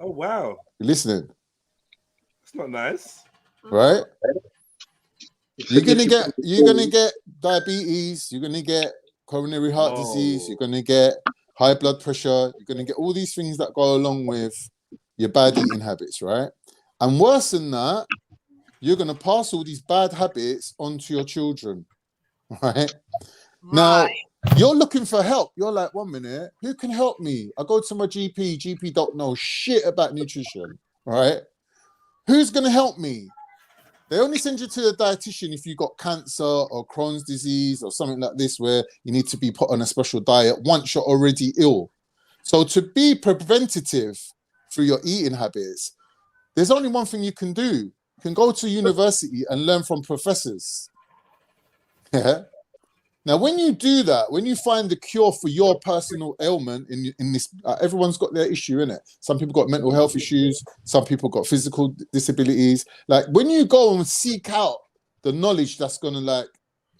Oh wow. You listening? It's not nice. right? You're gonna get diabetes. You're gonna get coronary heart disease. You're gonna get high blood pressure. You're gonna get all these things that go along with your bad eating habits, right? And worse than that, you're gonna pass all these bad habits onto your children, right? Now, you're looking for help. You're like, 1 minute, who can help me? I go to my GP. GP don't know shit about nutrition, right? Who's gonna help me? They only send you to a dietitian if you got cancer or Crohn's disease or something like this, where you need to be put on a special diet once you're already ill. So to be preventative through your eating habits, there's only one thing you can do. You can go to university and learn from professors. Yeah. Now, when you do that, when you find the cure for your personal ailment in this, everyone's got their issue in it. Some people got mental health issues. Some people got physical disabilities. Like when you go and seek out the knowledge that's going to like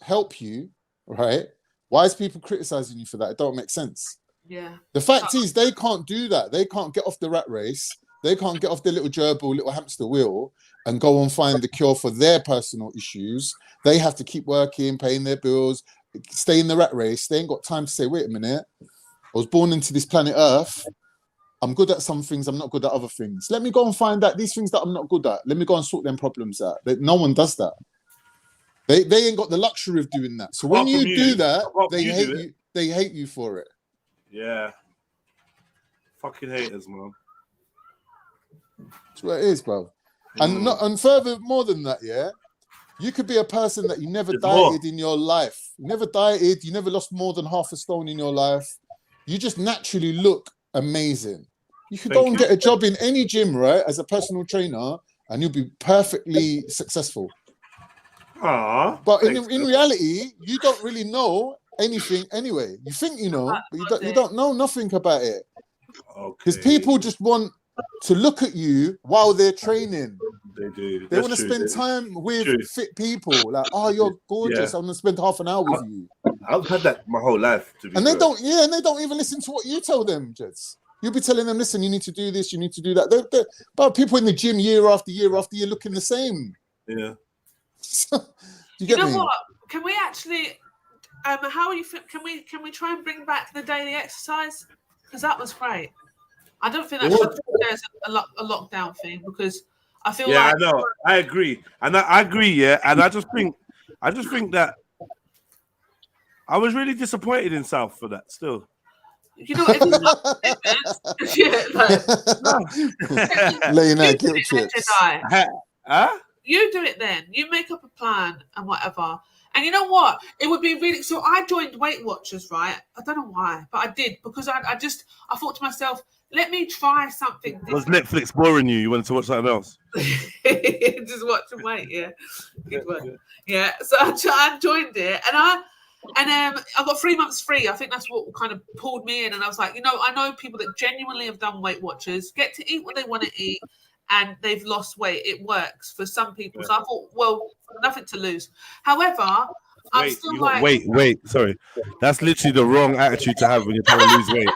help you, right? Why is people criticizing you for that? It don't make sense. Yeah. The fact is they can't do that. They can't get off the rat race. They can't get off their little gerbil, little hamster wheel and go and find the cure for their personal issues. They have to keep working, paying their bills, stay in the rat race. They ain't got time to say, wait a minute, I was born into this planet Earth. I'm good at some things, I'm not good at other things. Let me go and find out these things that I'm not good at. Let me go and sort them problems out. No one does that. They ain't got the luxury of doing that. So when you do that, they hate you. They hate you for it. Yeah. Fucking haters, man. That's what it is, bro. And further more than that, yeah. You could be a person that you never dieted in your life. You never dieted. You never lost more than half a stone in your life. You just naturally look amazing. You could go and get a job in any gym, right, as a personal trainer, and you'll be perfectly successful. But in reality, you don't really know anything anyway. You think you know, but you don't know nothing about it. Because people just want to look at you while they're training. They do. They want to spend time with fit people. Like, oh, you're gorgeous. I want to spend half an hour with you. I've had that my whole life. And they don't even listen to what you tell them, Jets. You'll be telling them, listen, you need to do this, you need to do that. But people in the gym year after year after year looking the same. Yeah. You know what? Can we actually? How are you? Can we try and bring back the daily exercise? Because that was great. I don't think that should be a lockdown thing because I feel like. I know. I agree, and I agree. Yeah, and I just think that I was really disappointed in South for that. Still, you know, laying out guilt trips. You do it then. You make up a plan and whatever. And you know what? It would be really. So I joined Weight Watchers, right? I don't know why, but I did because I thought to myself, let me try something different. Was Netflix boring you? You wanted to watch something else? Just watch and wait, yeah. Good work. Yeah. So I joined it, and I got 3 months free. I think that's what kind of pulled me in, and I was like, you know, I know people that genuinely have done Weight Watchers, get to eat what they want to eat, and they've lost weight. It works for some people. So I thought, well, nothing to lose. However, I'm still like... Wait. Sorry. That's literally the wrong attitude to have when you're trying to lose weight.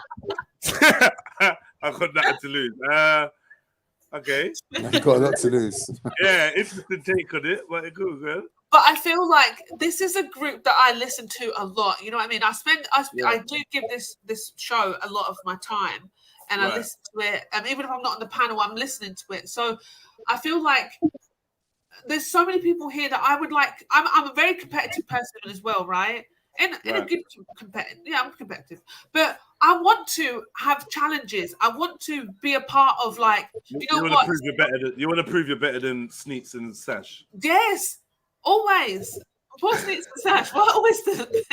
I've got nothing to lose. Okay. You've got a lot to lose. Yeah, interesting take on it, but good, girl. But I feel like this is a group that I listen to a lot. You know what I mean? I do give this show a lot of my time. And I listen to it, and even if I'm not on the panel, I'm listening to it. So I feel like there's so many people here that I would like. I'm a very competitive person as well, right? In a good competitive, I'm competitive, but I want to have challenges. I want to be a part of like, you want to prove you're better than Sneaks and Sash. Yes, always. Poor Sneaks and Sash. What always the?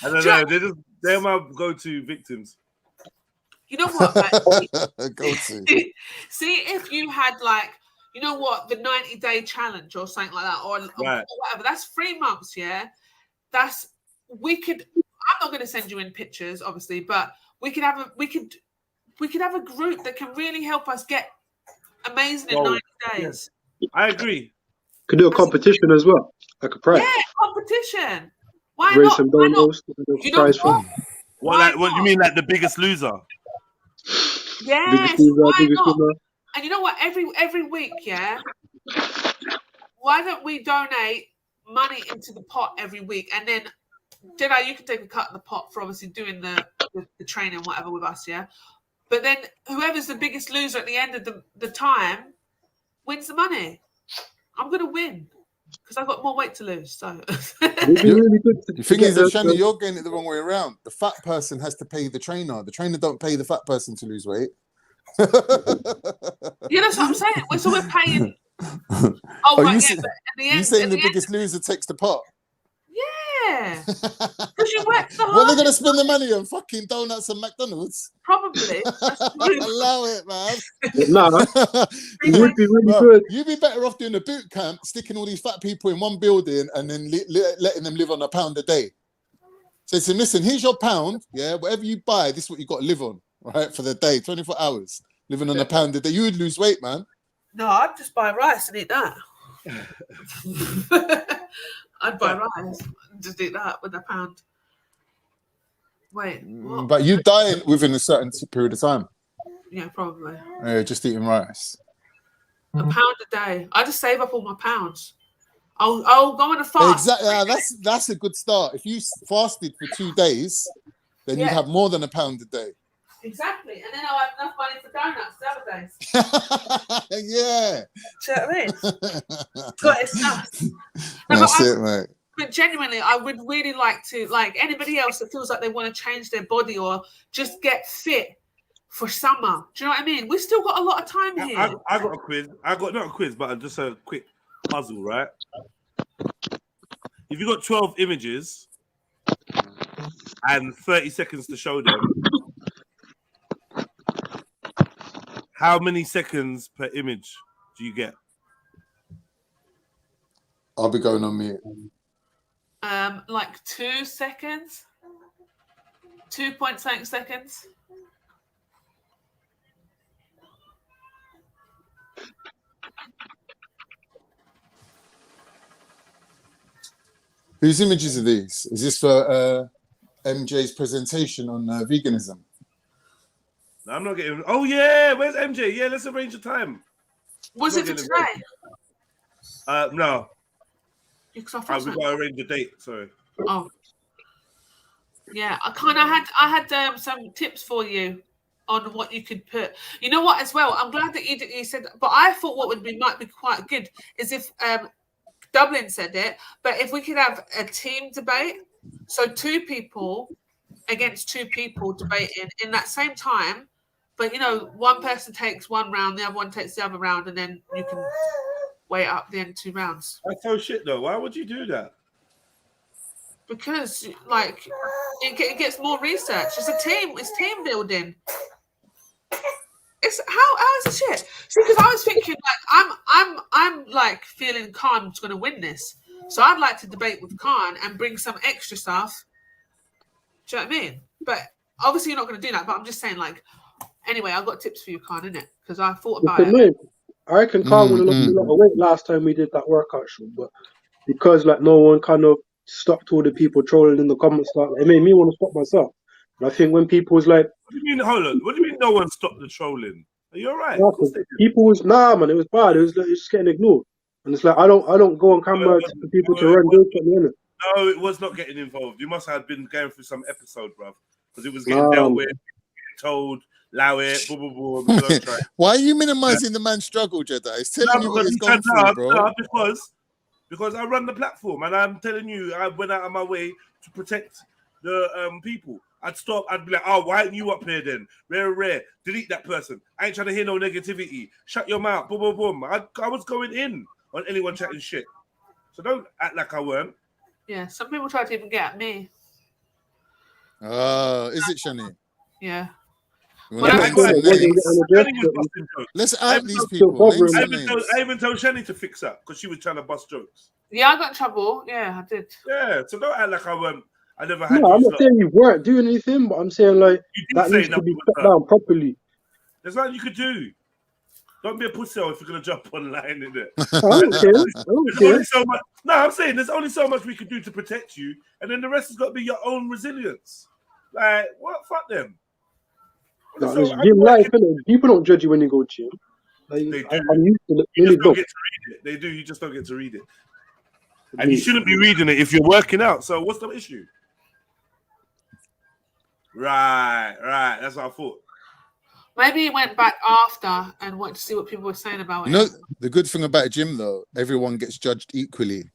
I don't know. They're my go-to victims. You know what? Like, go-to. See if you had like, you know what, the 90-day challenge or something like that, or whatever. That's 3 months. Yeah, we could. I'm not going to send you in pictures, obviously, but we could have a group that can really help us get amazing in 90 days. Yeah. I agree. Could do a competition as well, like a prize. Yeah, competition. Why Raise not? some Why not? You know what? What you mean, like the biggest loser? Yes. Biggest loser. And you know what? Every week, yeah, why don't we donate money into the pot every week, and then Jedi, you can take a cut of the pot for obviously doing the training and whatever with us, yeah. But then whoever's the biggest loser at the end of the time wins the money. I'm gonna win because I've got more weight to lose. So the thing is that Shani, you're getting it the wrong way around. The fat person has to pay the trainer. The trainer don't pay the fat person to lose weight. Yeah, that's what I'm saying. So we're paying. Oh, right, yeah. But at the end, you saying the biggest loser takes the pot? Yeah. Because you work the hardest. What are they going to spend the money on? Fucking donuts and McDonald's? Probably. Allow it, man. Nah, it would be really good. You'd be better off doing a boot camp, sticking all these fat people in one building and then letting them live on £1 a day. So say, listen, here's your £1. Yeah, whatever you buy, this is what you got to live on, right, for the day, 24 hours, living on £1 a day. You would lose weight, man. No, I'd just buy rice and eat that. I'd buy rice and just eat that with £1. Wait, what? But you die within a certain period of time. Yeah, probably. Just eating rice. £1 a day. I just save up all my pounds. I'll go on a fast. Exactly. That's a good start. If you fasted for 2 days, then you'd have more than £1 a day. Exactly, and then I'll have enough money for donuts the other days. Yeah. Do you know what I mean? But it's nuts. That's it, mate. But genuinely, I would really like to, like anybody else that feels like they want to change their body or just get fit for summer. Do you know what I mean? We've still got a lot of time here. I got a quiz. I got not a quiz, but just a quick puzzle, right? If you got 12 images and 30 seconds to show them, how many seconds per image do you get? I'll be going on mute. Like 2 seconds. 2.6 seconds. Whose images are these? Is this for MJ's presentation on veganism? No, I'm not getting. Oh yeah, where's MJ? Yeah, let's arrange a time. Was it for today? No. We gotta arrange a date. Sorry. Oh. Yeah, I had some tips for you on what you could put. You know what? As well, I'm glad that you said. But I thought what might be quite good is if Dublin said it. But if we could have a team debate, so 2 people against 2 people debating in that same time. But, you know, one person takes one round, the other one takes the other round, and then you can weigh up the end 2 rounds. That's so shit, though. Why would you do that? Because, like, it gets more research. It's a team. It's team building. It's how is it shit? See, because I was thinking, like, I'm like feeling Khan's going to win this, so I'd like to debate with Khan and bring some extra stuff. Do you know what I mean? But obviously, you're not going to do that. But I'm just saying, like. Anyway, I've got tips for you, Khan, innit? Because I thought about it. I reckon Khan would have lost a lot of weight last time we did that workout show, but because like no one kind of stopped all the people trolling in the comments, it made me want to stop myself. And I think when people was like, "What do you mean? Hold on. What do you mean? No one stopped the trolling? Are you all right?" People was man. It was bad. It was just getting ignored, and it's like I don't go on camera for people to run jokes at me, innit? No, it was not getting involved. You must have been going through some episode, bruv, because it was getting dealt with, told. Allow it, blah, blah, blah, Why are you minimizing the man's struggle, Jedi? It's telling you what he's going through, bro. No, because I run the platform and I'm telling you, I went out of my way to protect the people. I'd stop, I'd be like, oh, why aren't you up here then? Rare, delete that person. I ain't trying to hear no negativity. Shut your mouth, boom, boom, boom. I was going in on anyone chatting shit. So don't act like I weren't. Yeah, some people try to even get at me. Is it, Shani? Yeah. Let's out these people. I even told Shani to fix up because she was trying to bust jokes. Yeah, I got in trouble. Yeah, I did. Yeah, so don't act like I weren't. I never had. No, I'm not saying you weren't doing anything, but I'm saying like that needs to be put down properly. There's nothing you could do. Don't be a pussy if you're gonna jump online, in it. No, I'm saying there's only so much we could do to protect you, and then the rest has got to be your own resilience. Like, what? Fuck them. No, it's gym life, innit? People don't judge you when you go gym. Like, They do. I'm used to You nearly just don't dog. get to read it. They do. You just don't get to read it. And you shouldn't be reading it if you're working out. So what's the issue? Right. That's what I thought. Maybe he went back after and wanted to see what people were saying about You it. know, the good thing about a gym though, everyone gets judged equally.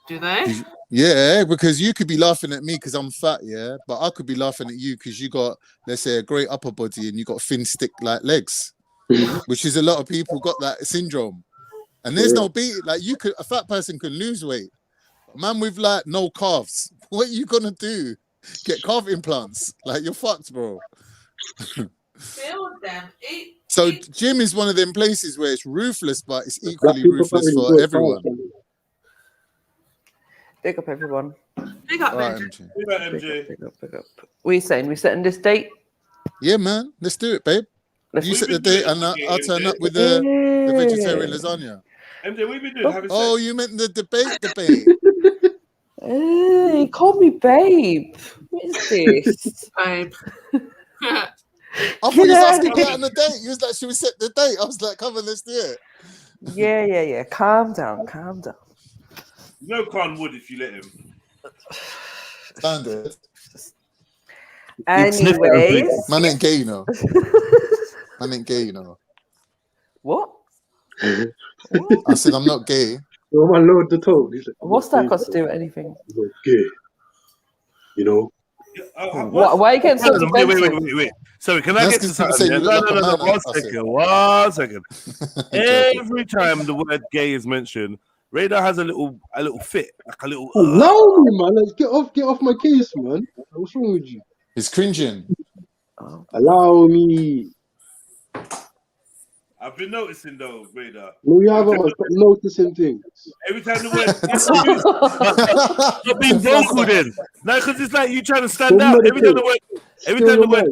Do they? Yeah, because you could be laughing at me because I'm fat, yeah, but I could be laughing at you because you got, let's say, a great upper body and you got thin stick like legs, which is a lot of people got that syndrome. And there's no beat. Like a fat person can lose weight. A man with like no calves, what are you gonna do? Get calf implants? Like you're fucked, bro. Build them. So gym is one of them places where it's ruthless, but it's equally ruthless for everyone. Big up everyone. Big up, Right, MJ. Big up, MJ. Big up. What are you saying? We setting this date? Yeah, man. Let's do it, babe. You set the date and I'll turn up with the vegetarian lasagna. MJ, what have you been doing? Having Oh, sex? you meant the debate. He called me babe. What is this? Babe. I thought you was asking me out on the date. You was like, should we set the date? I was like, come on, let's do it. Yeah. Calm down. No Khan would if you let him. Standard. Anyways. Man ain't gay, you know. Man ain't gay, you know. What? I said I'm not gay. Oh my lord, the toe. Like, what's that got to do with anything? Gay. You know? Why are you getting so defensive? Wait. Sorry, can I get to something? No. 1 second. Every time the word gay is mentioned, Radar has a little fit, like a little. Allow me, man. Like, get off my case, man. What's wrong with you? It's cringing. Allow me. I've been noticing though, Radar. No, you haven't. Stop noticing things. Every time the word you're being vocal then. No, because it's like you trying to stand out. Every time the word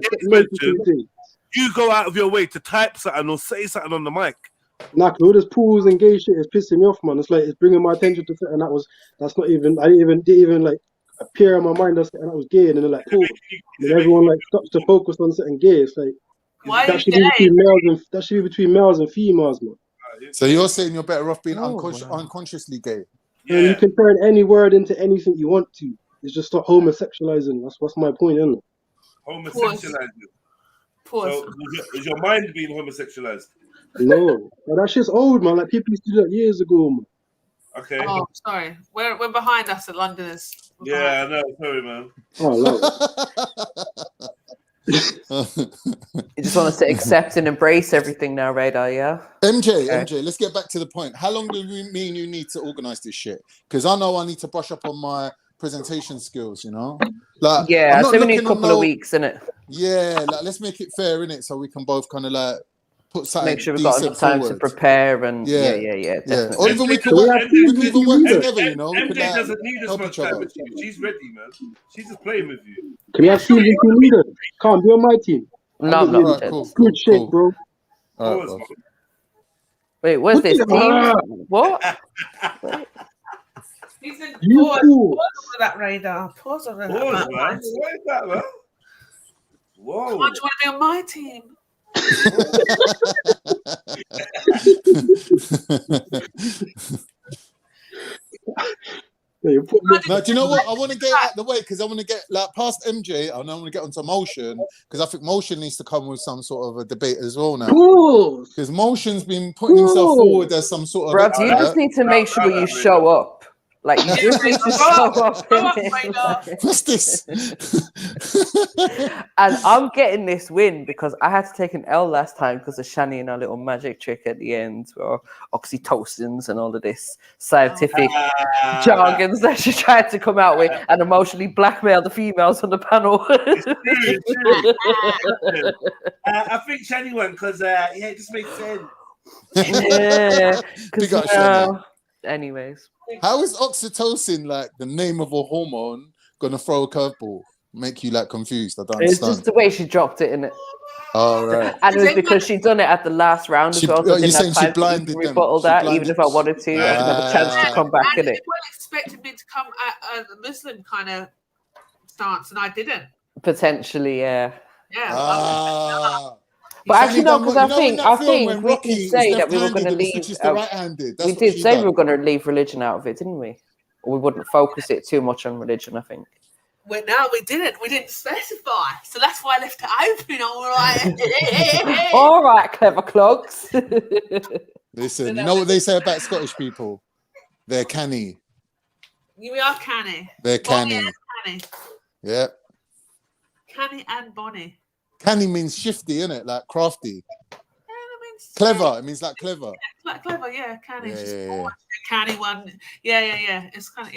gay is mentioned, you go out of your way to type something or say something on the mic. Nah, cause all this pools and gay shit is pissing me off, man. It's like it's bringing my attention to something that's not even. I didn't even like appear in my mind that was gay, and then like cool. And everyone like stops to focus on something gay. It's like that should be between males and females, man. So you're saying you're better off being unconsciously gay? Yeah. And you can turn any word into anything you want to. It's just stop homosexualizing. That's my point, isn't it? Homosexualizing. So is your mind being homosexualized? No, that shit's old, man. Like people used to do that years ago, man. Okay. Oh, sorry. We're behind us, the Londoners. Yeah, I know. Sorry, man. Oh, You just want us to accept and embrace everything now, Radar, yeah? MJ, let's get back to the point. How long do you mean you need to organize this shit? Because I know I need to brush up on my presentation skills, you know? Like, yeah, so we need a couple of weeks, innit? Yeah, like let's make it fair, innit? So we can both kind of like put something. Make sure we've got enough time to prepare and yeah, definitely. Or even we can work together, you know? MJ doesn't need as much time as you. She's ready, man. She's just playing with you. Can we have teams and team leaders? Can't be on my team. No. Good shit, bro. Wait, where's this team? What? He said, pause on that, Radar. Pause on that. Pause, man. What is that, man? Whoa. Come on, do you want to be on my team? No, do you know what? I want to get out the way because I want to get like past MJ and I want to get onto Motion because I think Motion needs to come with some sort of a debate as well now. Because Motion's been putting himself forward as some sort of. Bruv, you just need to make sure you show up. Like you just need to show up. What's this? And I'm getting this win because I had to take an L last time because of Shani and her little magic trick at the end, or oxytocins and all of this scientific jargons that she tried to come out with and emotionally blackmail the females on the panel. It's true. I think Shani won because it just makes sense. Yeah. Because anyways. How is oxytocin like the name of a hormone gonna throw a curveball? Make you like confused? I don't understand. It's just the way she dropped it in it. Oh right. And it was because she'd done it at the last round as well. So you're saying she blinded them? Rebuttal that, even if I wanted to, I didn't have a chance to come back in it. People expected me to come at a Muslim kind of stance, and I didn't. Potentially, yeah. Yeah. But actually, no, because I think when we Rocky did is say that we were left-handed going to and leave. switches to right-handed. That's We what did she say done. we were going to leave religion out of it, didn't we? Or we wouldn't focus it too much on religion. I think. Well, no, we didn't. We didn't specify, so that's why I left it open. All right. All right, clever clogs. Listen, you know what they say about Scottish people? They're canny. We are canny. They're Bonnie canny. and canny. Yeah. Canny and Bonnie. Canny means shifty, innit? Like crafty. Yeah, that means Clever. It means like clever. like clever. Yeah, canny. Yeah, Just yeah, yeah. a canny one. Yeah. It's kind of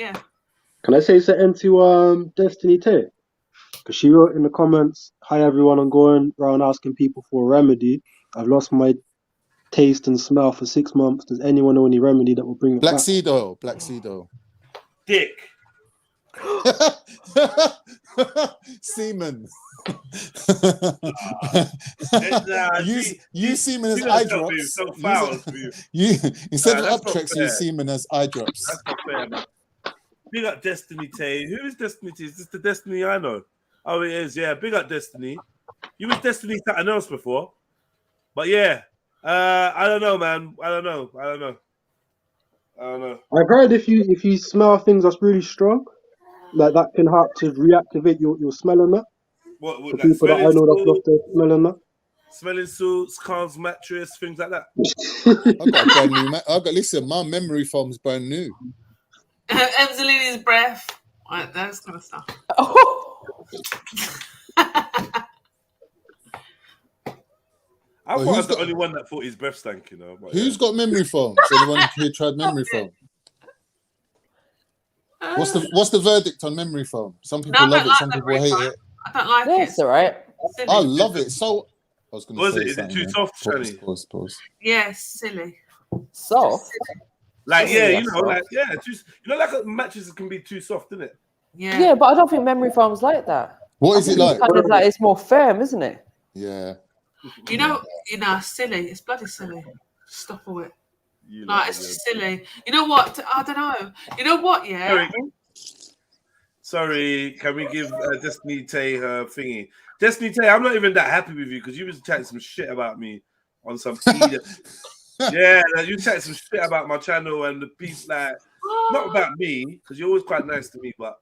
Can I say something to Destiny Tay? Because she wrote in the comments, "Hi everyone, I'm going around asking people for a remedy. I've lost my taste and smell for 6 months. Does anyone know any remedy that will bring it Black back?" seed oil. Black seed oil. Dick. Semen. Use Use semen as eye drops. So foul for you. Instead of That's not Uptrex, fair. use semen as eye drops. That's not fair, man. Big up Destiny Tay. Who is Destiny Tay? Is this the Destiny I know? Oh, it is. Yeah, big up Destiny. You was Destiny something else before, but yeah, I don't know, man. I don't know. I've heard if you smell things that's really strong, like that can help to reactivate your smell and that. What For like people that I smelling know that's salts, lost their smell and that. smelling salts, Carl's mattress, things like that. I got a brand new. Listen, my memory foam's brand new. Emzalini's breath. Right, that kind of stuff. I thought I was the only one that thought his breath stank, you know. But Who's got memory foam? So anyone who tried memory foam? What's the verdict on memory foam? Some people love it, some people hate it. I don't like it. It's all right. I love it. So I was going to say Is it something too there. soft, Shani? Pause. Yeah, silly. Soft? Like, Silly, yeah, you that's know, soft. like, yeah, like mattresses can be too soft, isn't it? Yeah, but I don't think memory foam's like that. What is it like? Kind of like it's more firm, isn't it? Yeah. You know, silly. It's bloody silly. Stop all it. Like, it's just silly. You know what? I don't know. You know what? Yeah. Sorry, can we give Destiny Tay her thingy? Destiny Tay, I'm not even that happy with you because you was chatting some shit about me on some yeah, you chatting some shit about my channel and the piece, like, not about me because you're always quite nice to me, but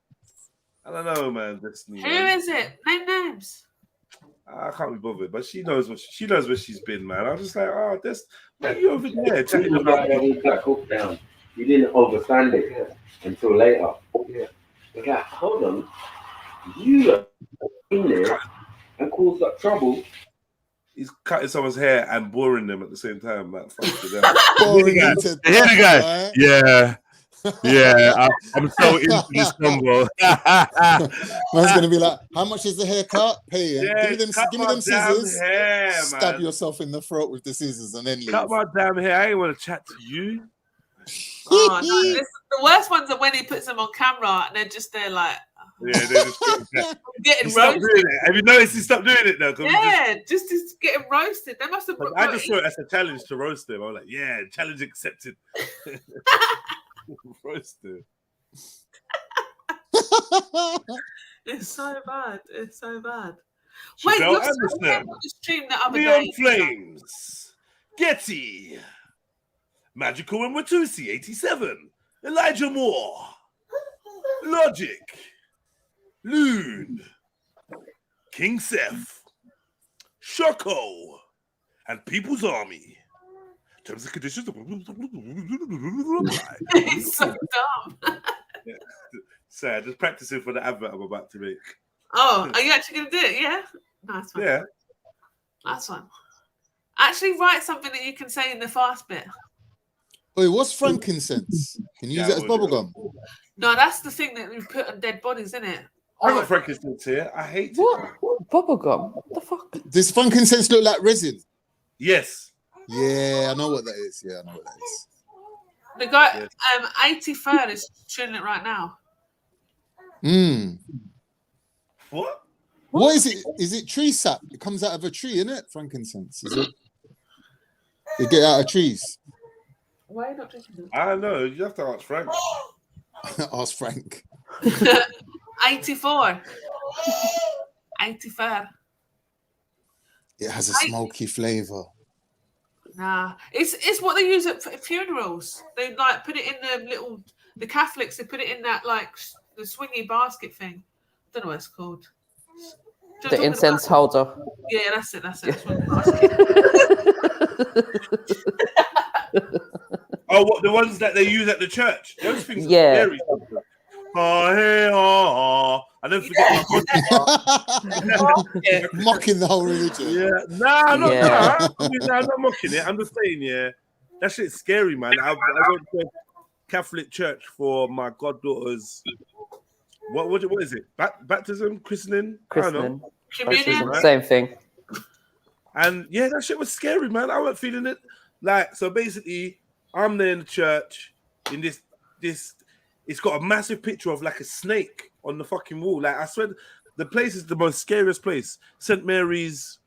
I don't know, man. Destiny. Who is it? Name names. I can't be bothered, but she knows where she's been, man. I was just like, oh, this, man, you over there chatting about me. Black Hawk down. You didn't understand it until later. Yeah. Like, hold on, you are in there and caused that trouble. He's cutting someone's hair and boring them at the same time. Like, fuck it. Boring Here the guy. Yeah. I'm so into this combo. Man's gonna be like, how much is the haircut? Pay it. Yeah, give me them scissors. Hair, Stab man. yourself in the throat with the scissors and then leave. Cut my damn hair. I ain't want to chat to you. Oh, no, the worst ones are when he puts them on camera and they're just there like. Yeah, they're just getting roasted. roasted. Have you noticed he stopped doing it now? Yeah, just getting roasted. They must have. I just saw it as a challenge to roast him. I was like, yeah, challenge accepted. Roast him. It's so bad. It's so bad. Wait, you're the stream the other Neon day. Flames, Getty, Magical and Watusi, 87, Elijah Moore, Logic, Loon, King Seth, Shoko, and People's Army. Terms and conditions. It's so dumb. Yeah. Sad. Just practicing for the advert I'm about to make. Oh, are you actually going to do it? Yeah. Nice one. Yeah. Nice one. Actually, write something that you can say in the fast bit. Wait, what's frankincense? Can you use it as bubblegum? No, that's the thing that we put on dead bodies, isn't it? I got frankincense here. I hate it. Bubblegum? What the fuck? Does frankincense look like resin? Yes. Yeah, I know what that is. Yeah, I know what that is. The guy, 83rd is tuning it right now. What? What is it? Is it tree sap? It comes out of a tree, isn't it? Frankincense, is it? They get out of trees. Why are you not drinking it? I don't know. You have to ask Frank. Ask Frank. 84. 84. It has a smoky flavor. Nah, it's what they use at funerals. They like put it in the Catholics. They put it in that like the swingy basket thing. I don't know what it's called. The incense holder. Yeah, that's it. That's it. Oh, what, the ones that they use at the church? Those things are Yeah. scary. Oh, hey, oh. I don't forget my Mocking the whole religion. Yeah, nah, I'm not mocking it. I'm just saying, yeah, that shit's scary, man. I went to a Catholic church for my goddaughter's. What is it? Baptism, christening? I don't know. Communion, same thing. And yeah, that shit was scary, man. I wasn't feeling it. Like, so basically, I'm there in the church in this. It's got a massive picture of like a snake on the fucking wall. Like, I swear, the place is the most scariest place. St. Mary's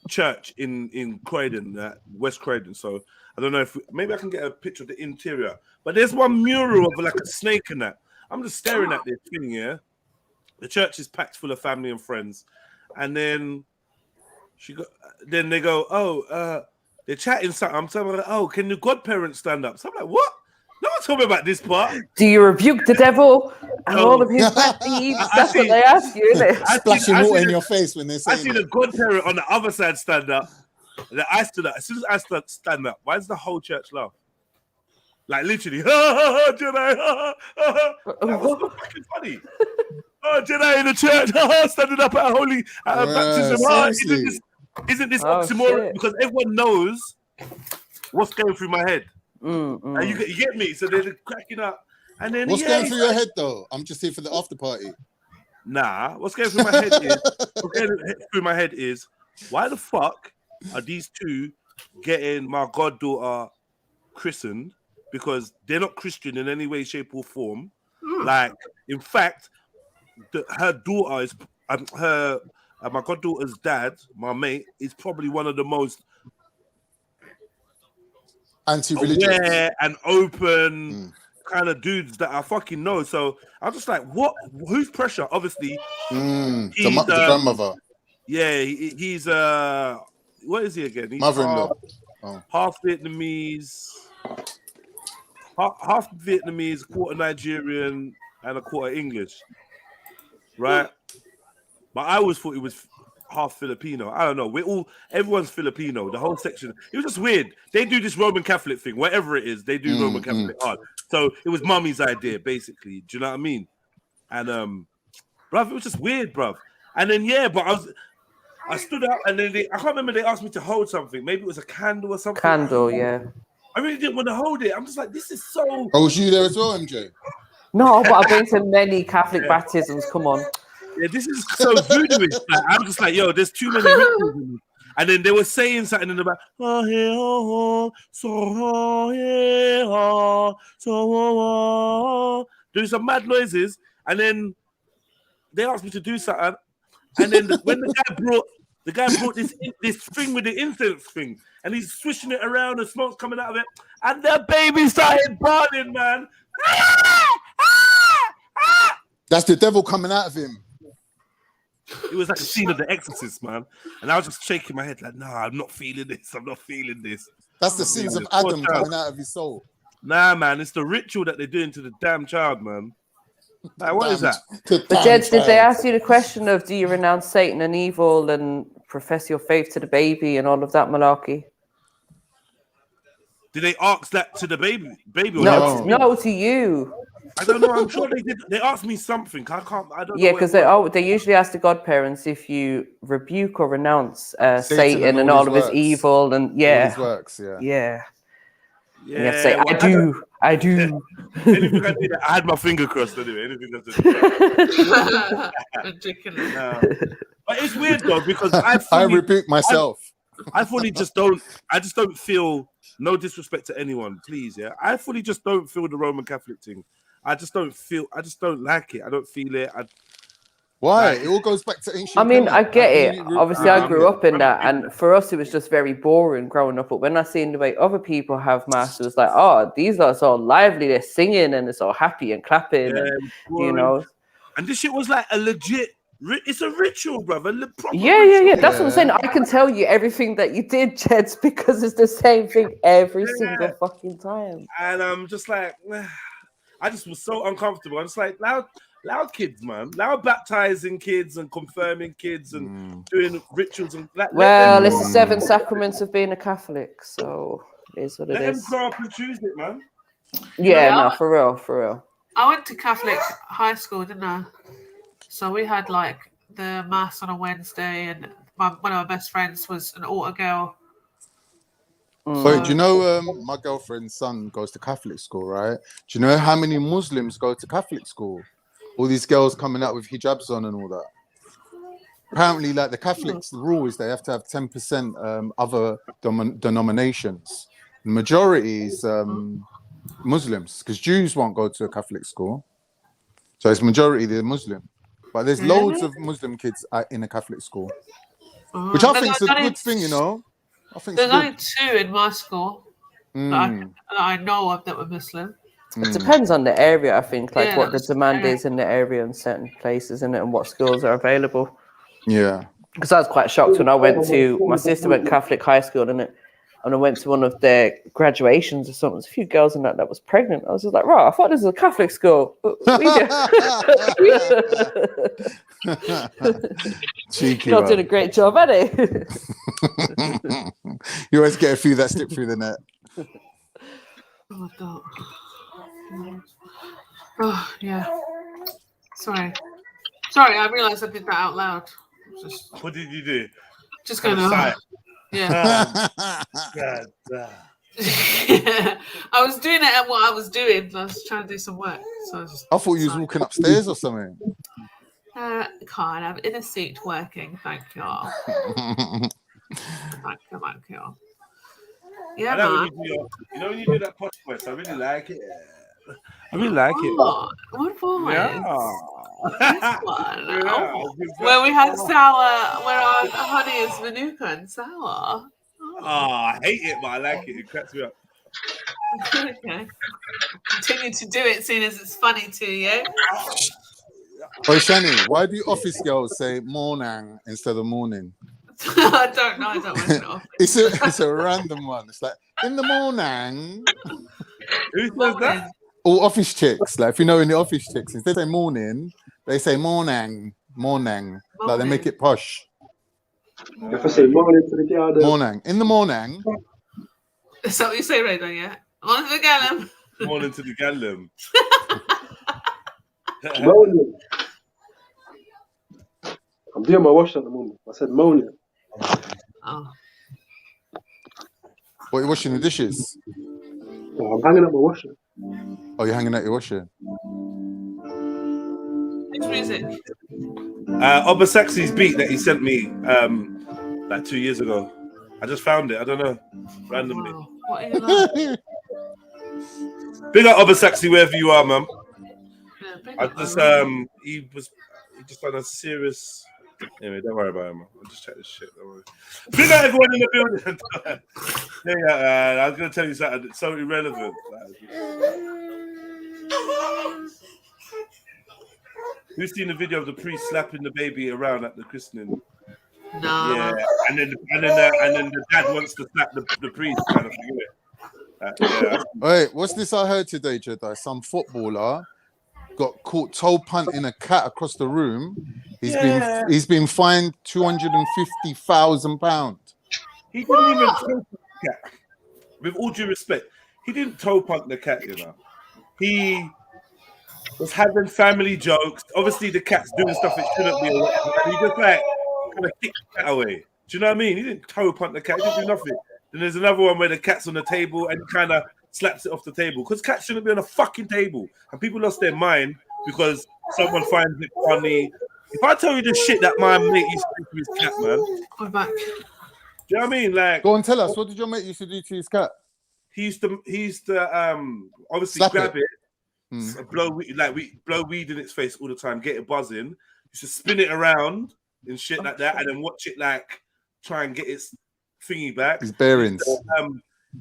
Church in Croydon, West Croydon. So I don't know if maybe I can get a picture of the interior. But there's one mural of like a snake and that. I'm just staring at this thing, yeah. The church is packed full of family and friends, and then then they go, oh, they're chatting something. I'm telling them, oh, can the godparents stand up? So I'm like, what? No one told me about this part. Do you rebuke the devil and all of his bad deeds? That's what they ask you, isn't it? Splashing water in your face when they say I see the godparent on the other side stand up. And I stood up. As soon as I stand up, why does the whole church laugh? Like literally, Jedi, that was so fucking funny. Oh, Jedi in the church, standing up at a baptism. Isn't this oxymoron? Shit. Because everyone knows what's going through my head. And you get me? So they're cracking up. And then what's going through your head though? I'm just here for the after party. Nah, what's going through my head is why the fuck are these two getting my goddaughter christened? Because they're not Christian in any way, shape, or form. Like, in fact, her daughter is my goddaughter's dad, my mate, is probably one of the most anti-religious, aware and open kind of dudes that I fucking know. So I'm just like, what? Whose pressure? Obviously, the grandmother. Yeah, he's what is he again? He's mother-in-law. Half Vietnamese. Half Vietnamese, quarter Nigerian, and a quarter English, right? But I always thought it was half Filipino. I don't know. Everyone's Filipino. The whole section. It was just weird. They do this Roman Catholic thing, whatever it is. They do Roman Catholic art. So it was mummy's idea, basically. Do you know what I mean? And bruv, it was just weird, bruv. And then but I stood up, and then I can't remember. They asked me to hold something. Maybe it was a candle or something. Candle, yeah. I really didn't want to hold it. I'm just like, this is so. Oh, was you there as well, MJ? No, but I've been to many Catholic baptisms. Come on. Yeah, this is so voodooish. Like, I'm just like, yo, there's too many rituals in this. And then they were saying something in the back. Doing some mad noises. And then they asked me to do something. And then when the guy brought this thing with the incense thing, and he's swishing it around, and smoke's coming out of it, and the baby started burning, man. That's the devil coming out of him. It was like a scene of The Exorcist, man. And I was just shaking my head like, nah, I'm not feeling this. I'm not feeling this. That's the sins of Adam coming out of his soul. Nah, man, it's the ritual that they're doing to the damn child, man. Like, what is that? But Jed, did they ask you the question of do you renounce Satan and evil and profess your faith to the baby and all of that malarkey? Did they ask that to the baby? No, to you. I don't know. I'm sure they did. They asked me something. I don't know. Yeah, because they usually ask the godparents if you rebuke or renounce Satan and all of his evil and all his works, yeah. And you have to say, I do. Anything I did, I had my finger crossed anyway. Anything I did. But it's weird though because I rebuke myself. I fully just don't. I just don't feel. No disrespect to anyone, please. Yeah, I fully just don't feel the Roman Catholic thing. I just don't like it. I don't feel it. Why? It all goes back to ancient. I mean, I get it. Obviously, I grew up in that, and for us, it was just very boring growing up. But when I seen the way other people have mass, it was like, oh, these are so lively. They're singing and they're so happy and clapping, and, you know. And this shit was like a legit It's a ritual, brother. Yeah. That's what I'm saying. I can tell you everything that you did, Jeds, because it's the same thing every single fucking time. And I'm just like, I just was so uncomfortable. I'm just like, loud kids, man. Loud baptizing kids and confirming kids and doing rituals. And well, it's the 7 sacraments of being a Catholic, so it is what it is. Let them grow up and choose it, man. Yeah, no, for real. I went to Catholic high school, didn't I? So we had like the mass on a Wednesday, and one of my best friends was an altar girl. So do you know my girlfriend's son goes to Catholic school, right? Do you know how many Muslims go to Catholic school? All these girls coming out with hijabs on and all that. Apparently, like the Catholics, the rule is they have to have 10% other denominations. The majority is Muslims, because Jews won't go to a Catholic school. So it's majority they're Muslim. But there's loads of Muslim kids in a Catholic school, which I think is a good thing, you know. I think there's only 2 in my school that I know of that were Muslim. It depends on the area, I think, like what the demand is in the area and certain places in it and what schools are available. Yeah. Because I was quite shocked when I went to, my sister went Catholic high school, and I went to one of their graduations or something. There's a few girls in that was pregnant. I was just like, right, I thought this was a Catholic school. Cheeky. Y'all did a great job, hadn't they? You always get a few that slip through the net. Oh, God. Oh, yeah. Sorry, I realised I did that out loud. What did you do? Just going to... Yeah. I was doing it at what I was doing. I was trying to do some work. So I thought you was walking upstairs or something. Can't. I'm in a seat working. Thank you. Thank you. Yeah, man. You know when you do that posh voice, I really like it. I really like it. What voice? Yeah. This one. Where we had sour, where our honey is manuka and sour. Oh, I hate it, but I like it. It cracks me up. Okay. Continue to do it, seeing as it's funny to you. Oh, Shani, why do office girls say morning instead of morning? I don't know. I don't work in office. It's a random one. It's like in the morning. Who says that? All office chicks, like if you know in the office chicks, instead they say morning, they say morning. Like they make it posh. If I say morning to the girl, morning. In the morning. Is that what you say, Ray? Yeah. Morning to the gallum. Morning to the gallum. Morning. I'm doing my wash at the moment. I said morning. Oh. What, you're washing the dishes? Oh, I'm hanging up my washer. Oh, you're hanging out your washer? Which music? Obasaxi's beat that he sent me like 2 years ago. I just found it. I don't know. Randomly. Wow. What are you like? Big up Obasaxi wherever you are, man. Yeah, I just he just done a serious. Anyway, don't worry about him. I'll just check this shit. Don't worry. Big up everyone in the building. I was gonna tell you something. It's so irrelevant. Who's seen the video of the priest slapping the baby around at the christening? No. Yeah, and then the dad wants to slap the priest, kind of thing. Yeah. Wait, what's this I heard today, Jedi? Some footballer got caught toe punting a cat across the room. He's been fined £250,000. He didn't even toe punt the cat. With all due respect, he didn't toe punt the cat. You know, he was having family jokes. Obviously, the cat's doing stuff it shouldn't be. And he just like kind of kicked the cat away. Do you know what I mean? He didn't toe punt the cat. He didn't do nothing. Then there's another one where the cat's on the table and kind of slaps it off the table because cats shouldn't be on a fucking table. And people lost their mind because someone finds it funny. If I tell you the shit that my mate used to do to his cat, man, I'm back. Do you know what I mean? Like, go and tell us, what did your mate used to do to his cat? He used to obviously slap grab it, blow weed in its face all the time, get it buzzing. He used to spin it around and shit like that, and then watch it like try and get its thingy back. His bearings.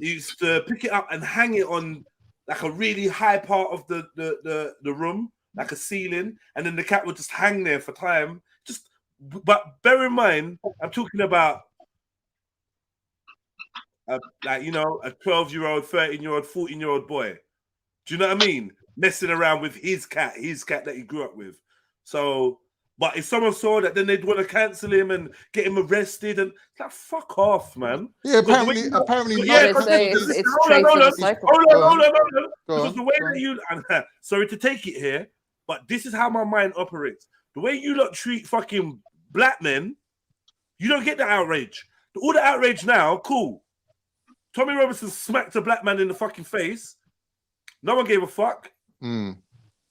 He used to pick it up and hang it on like a really high part of the room, like a ceiling, and then the cat would just hang there for time, just But bear in mind, I'm talking about like, you know, a 12-year-old, 13-year-old, 14-year-old boy. Do you know what I mean? Messing around with his cat that he grew up with. So, but if someone saw that, then they'd want to cancel him and get him arrested, and like, fuck off, man. Yeah, Because the way apparently, you- yeah, They say it's traits of a psychopath. hold on. Go Because on, the way go on. that you, sorry to take it here, but this is how my mind operates. The way you lot treat fucking black men, you don't get the outrage. All the outrage now, cool. Tommy Robinson smacked a black man in the fucking face. No one gave a fuck.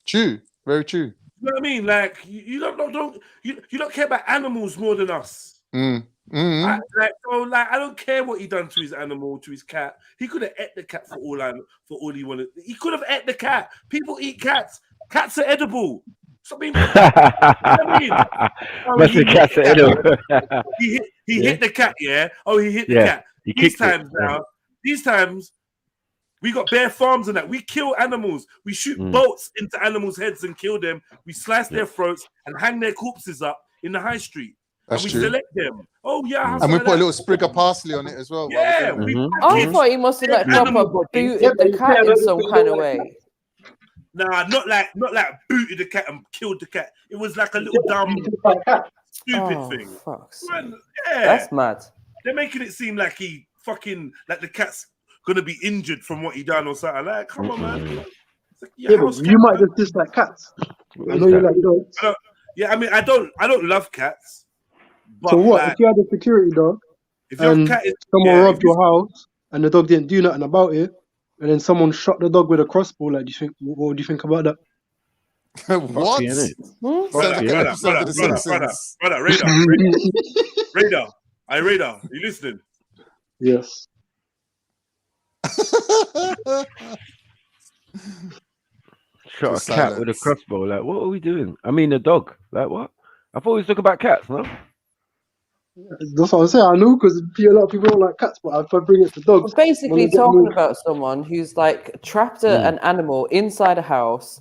True, very true. You know what I mean? Like, you don't care about animals more than us. I don't care what he done to his animal, to his cat. He could have ate the cat for all he wanted. He could have ate the cat. People eat cats. Cats are edible. Stop being. You know what I mean? Oh, Must be cats are edible. He hit the cat. Yeah. Oh, he hit the cat. These times, we got bare farms and that. We kill animals. We shoot bolts into animals' heads and kill them. We slice their throats and hang their corpses up in the high street. That's and we true. select them. Oh yeah, And we put a little sprig of parsley on it as well. Yeah, I thought he must have like proper booted the cat in some kind of way. Nah, not like booted the cat and killed the cat. It was like a little dumb, stupid thing. Man, yeah, that's mad. They're making it seem like he fucking like the cat's gonna be injured from what he done or something. Like, come on, man. Like, but you might just dislike cats. I know you like dogs. Yeah, I mean, I don't love cats. But So what? like, If you had a security dog and someone robbed your house and the dog didn't do nothing about it, and then someone shot the dog with a crossbow, like, what would you think about that? What? Brother, Radar, you listening? Yes. Shot a cat with a crossbow. Like, what are we doing? I mean, a dog. Like, what? I thought we was talking about cats, no? That's what I'm saying. I know because a lot of people don't like cats, but if I bring it to dogs, We're basically talking about someone who's like trapped an animal inside a house,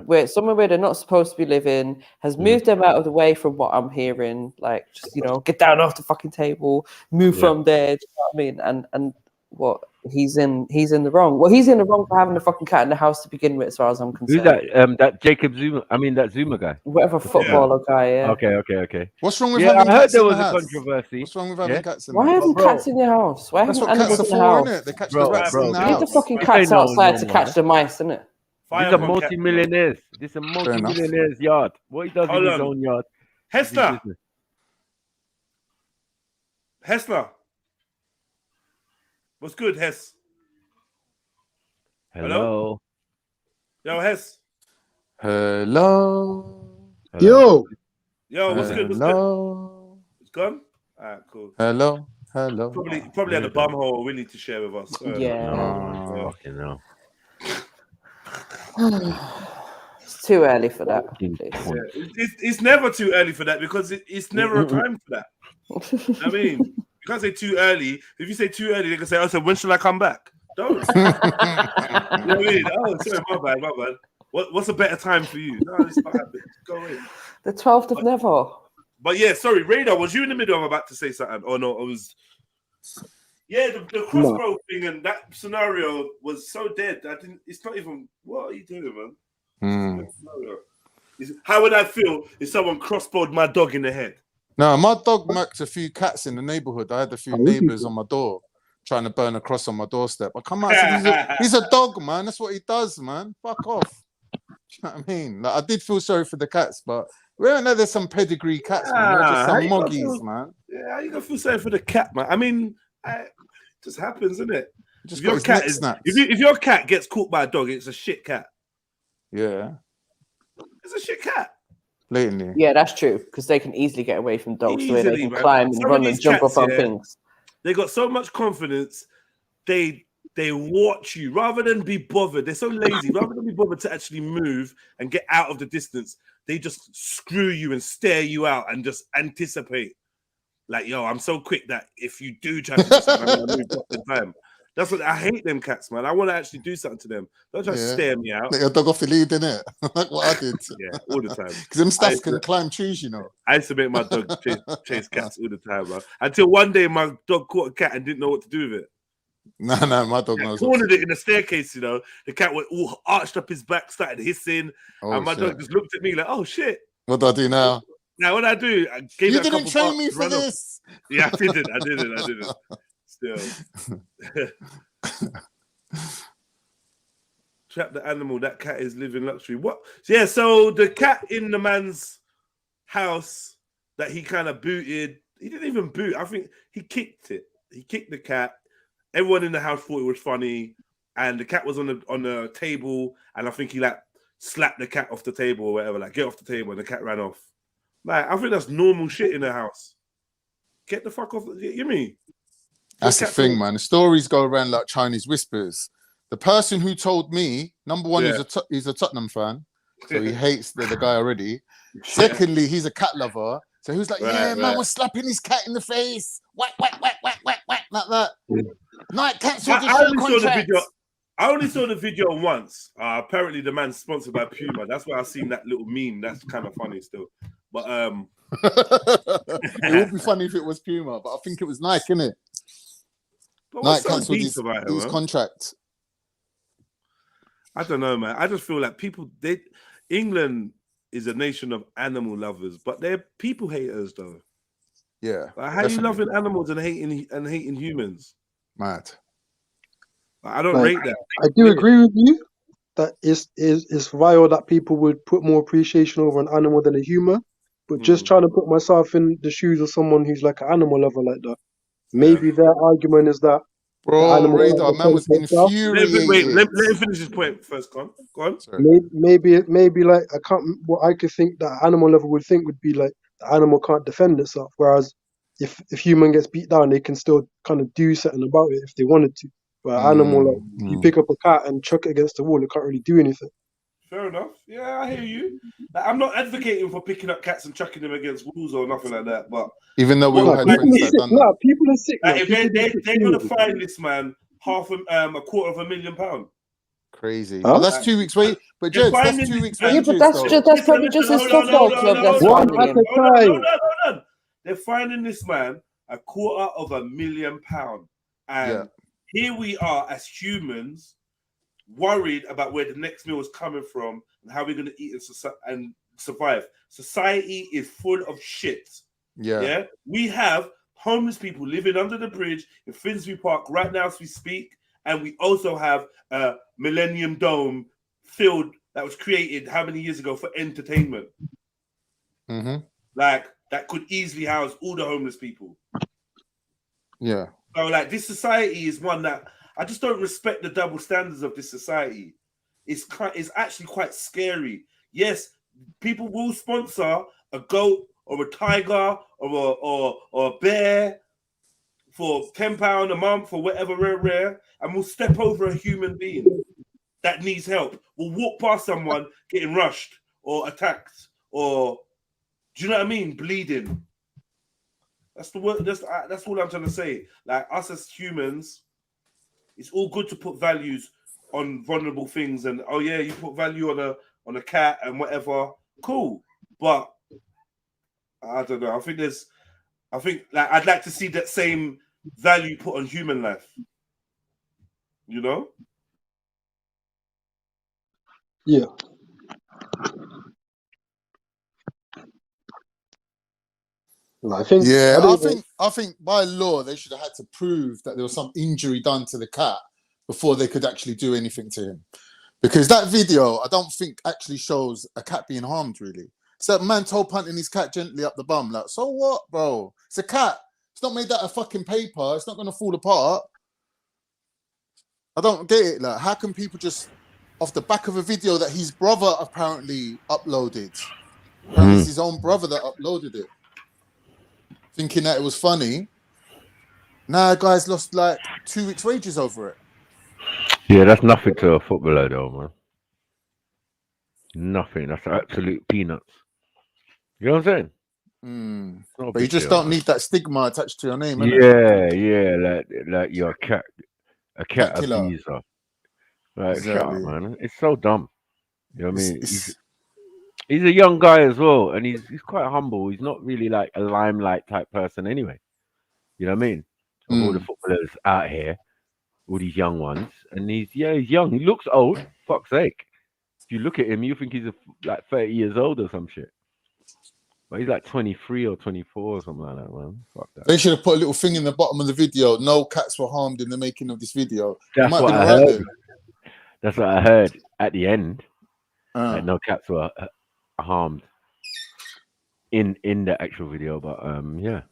where somewhere where they're not supposed to be living, has moved them out of the way from what I'm hearing. Like, just get down off the fucking table, move from there. Do you know what I mean? And what he's in the wrong. Well, he's in the wrong for having a fucking cat in the house to begin with, as far as I'm concerned. Who's that? That Jacob Zuma. I mean, that Zuma guy. Whatever footballer guy. Yeah. Okay. What's wrong with I having heard cats there in was the a house? controversy. What's wrong with having cats in the Why house? having cats in your house? Why That's having what animals cats are in the for, house? innit? They catch the rats in the You need house. the fucking cats outside to catch the mice, innit? These are multi-millionaires. This is a multi-millionaire's yard. What he does in his own yard. Hester. What's good, Hess? Hello. Yo, Hess. Hello. Yo, what's good? Hello. It's gone? All right, cool. Hello. Probably had a bum hole we need to share with us. Fucking hell. It's too early for that. It's never too early for that because it's never a time for that. I mean, you can't say too early. If you say too early, they can say, "Oh, so when shall I come back?" Don't. You know what I mean? Oh, sorry, my bad. What's a better time for you? No, it's not happening. Go away. The 12th of never. But yeah, sorry, Radar, was you in the middle of about to say something? Or no, I was. Yeah, the crossbow thing and that scenario was so dead. It's not even. What are you doing, man? How would I feel if someone crossbowed my dog in the head? No, my dog marked a few cats in the neighborhood. I had a few neighbors on my door trying to burn a cross on my doorstep. I come out, he's a dog, man. That's what he does, man. Fuck off. Do you know what I mean? Like, I did feel sorry for the cats, but we don't know there's some pedigree cats, man. They're just some moggies, man. Yeah, how you gonna feel sorry for the cat, man? I mean, it just happens, isn't it? Just if your cat gets caught by a dog, it's a shit cat. Yeah. It's a shit cat. Blatantly. Yeah, that's true. Because they can easily get away from dogs the way they can climb and Some run of and these jump cats, up on things. They got so much confidence, they watch you rather than be bothered. They're so lazy, rather than be bothered to actually move and get out of the distance, they just screw you and stare you out and just anticipate. Like, yo, I'm so quick that if you do try to do something, I'm gonna move up in time. That's what I hate them cats, man. I want to actually do something to them. Don't try to stare me out. Let your dog off the lead, innit? Like what I did. Yeah, all the time. Because them stuff can climb trees, you know. I used to make my dog chase cats all the time, man. Until one day my dog caught a cat and didn't know what to do with it. No, my dog knows. Cornered it in the staircase, you know. The cat went all arched up his back, started hissing, and my dog just looked at me like, "Oh shit! What do I do now?" Now what I do? I gave you it a didn't couple train barks, me for ran off. this. Yeah, I didn't. Still. Trap the animal. That cat is living luxury. What? Yeah. So the cat in the man's house that he kind of booted. He didn't even boot. I think he kicked it. He kicked the cat. Everyone in the house thought it was funny, and the cat was on the table, and I think he like slapped the cat off the table or whatever. Like, get off the table, and the cat ran off. Like, I think that's normal shit in the house. Get the fuck off. You mean? That's the thing, man. The stories go around like Chinese whispers. The person who told me, number one, he's a Tottenham fan, so he hates the guy already. Secondly, he's a cat lover, so he was like, man was slapping his cat in the face, whack, whack, whack, whack, whack, whack, like that. Night cancelled the show contract. I only saw the video once. Apparently, the man's sponsored by Puma. That's why I've seen that little meme. That's kind of funny still. But it would be funny if it was Puma, but I think it was Nike, innit? Nike cancelled his contract. I don't know, man. I just feel like England is a nation of animal lovers, but they're people haters, though. Yeah. Like, how are you loving animals and hating humans? Mad. I don't rate that. I do agree with you that it's vile that people would put more appreciation over an animal than a human. But just trying to put myself in the shoes of someone who's like an animal lover like that. Maybe their argument is that Radar, man was infuriated. Wait, let him finish his point first. Go on. Maybe like what I could think that animal lover would think would be like the animal can't defend itself. Whereas if human gets beat down, they can still kind of do something about it if they wanted to. But animal, like you pick up a cat and chuck it against the wall, it can't really do anything. Fair enough. Yeah, I hear you. Like, I'm not advocating for picking up cats and chucking them against walls or nothing like that. But even though we all had friends that done that, people are sick. Like, if they're gonna find this man £250,000. Crazy. Huh? Well, that's 2 weeks wait. But Jed, that's 2 weeks wait. Yeah, but that's probably just his football club that's finding him. Hold on. They're finding this man £250,000, and here we are as humans, worried about where the next meal is coming from and how we're going to eat and survive. Society is full of shit. Yeah. We have homeless people living under the bridge in Finsbury Park right now as we speak, and we also have a Millennium Dome field that was created how many years ago for entertainment? Like, that could easily house all the homeless people. Yeah. So, like, this society is one that I just don't respect the double standards of this society. It's actually quite scary. Yes, people will sponsor a goat or a tiger or a bear for £10 a month or whatever rare, and we'll step over a human being that needs help. We'll walk past someone getting rushed or attacked or, do you know what I mean, bleeding. That's the word. That's all I'm trying to say. Like, us as humans, it's all good to put values on vulnerable things, and oh yeah, you put value on a cat and whatever. Cool, but I don't know. I think like I'd like to see that same value put on human life. You know? Yeah. I think by law they should have had to prove that there was some injury done to the cat before they could actually do anything to him. Because that video, I don't think actually shows a cat being harmed, really. So that man toe punting his cat gently up the bum. Like, so what, bro? It's a cat. It's not made out of fucking paper. It's not going to fall apart. I don't get it. Like, how can people just, off the back of a video that his brother apparently uploaded, it's his own brother that uploaded it, thinking that it was funny. Now, guys lost like 2 weeks' wages over it. Yeah, that's nothing to a footballer, though, man. Nothing. That's absolute peanuts. You know what I'm saying? But you just don't need that stigma attached to your name, innit? Yeah, like you're a cat. a cat killer. abuser. Like, shut Exactly. up, man. It's so dumb. You know what I mean? It's- He's a young guy as well, and he's quite humble. He's not really like a limelight type person anyway. You know what I mean? Of all the footballers out here, all these young ones, and he's young. He looks old. Fuck's sake! If you look at him, you think he's like 30 years old or some shit. But he's like 23 or 24 or something like that, man. Fuck that. They should have put a little thing in the bottom of the video. No cats were harmed in the making of this video. That's what I heard. That's what I heard at the end. Like no cats were harmed in the actual video, but yeah.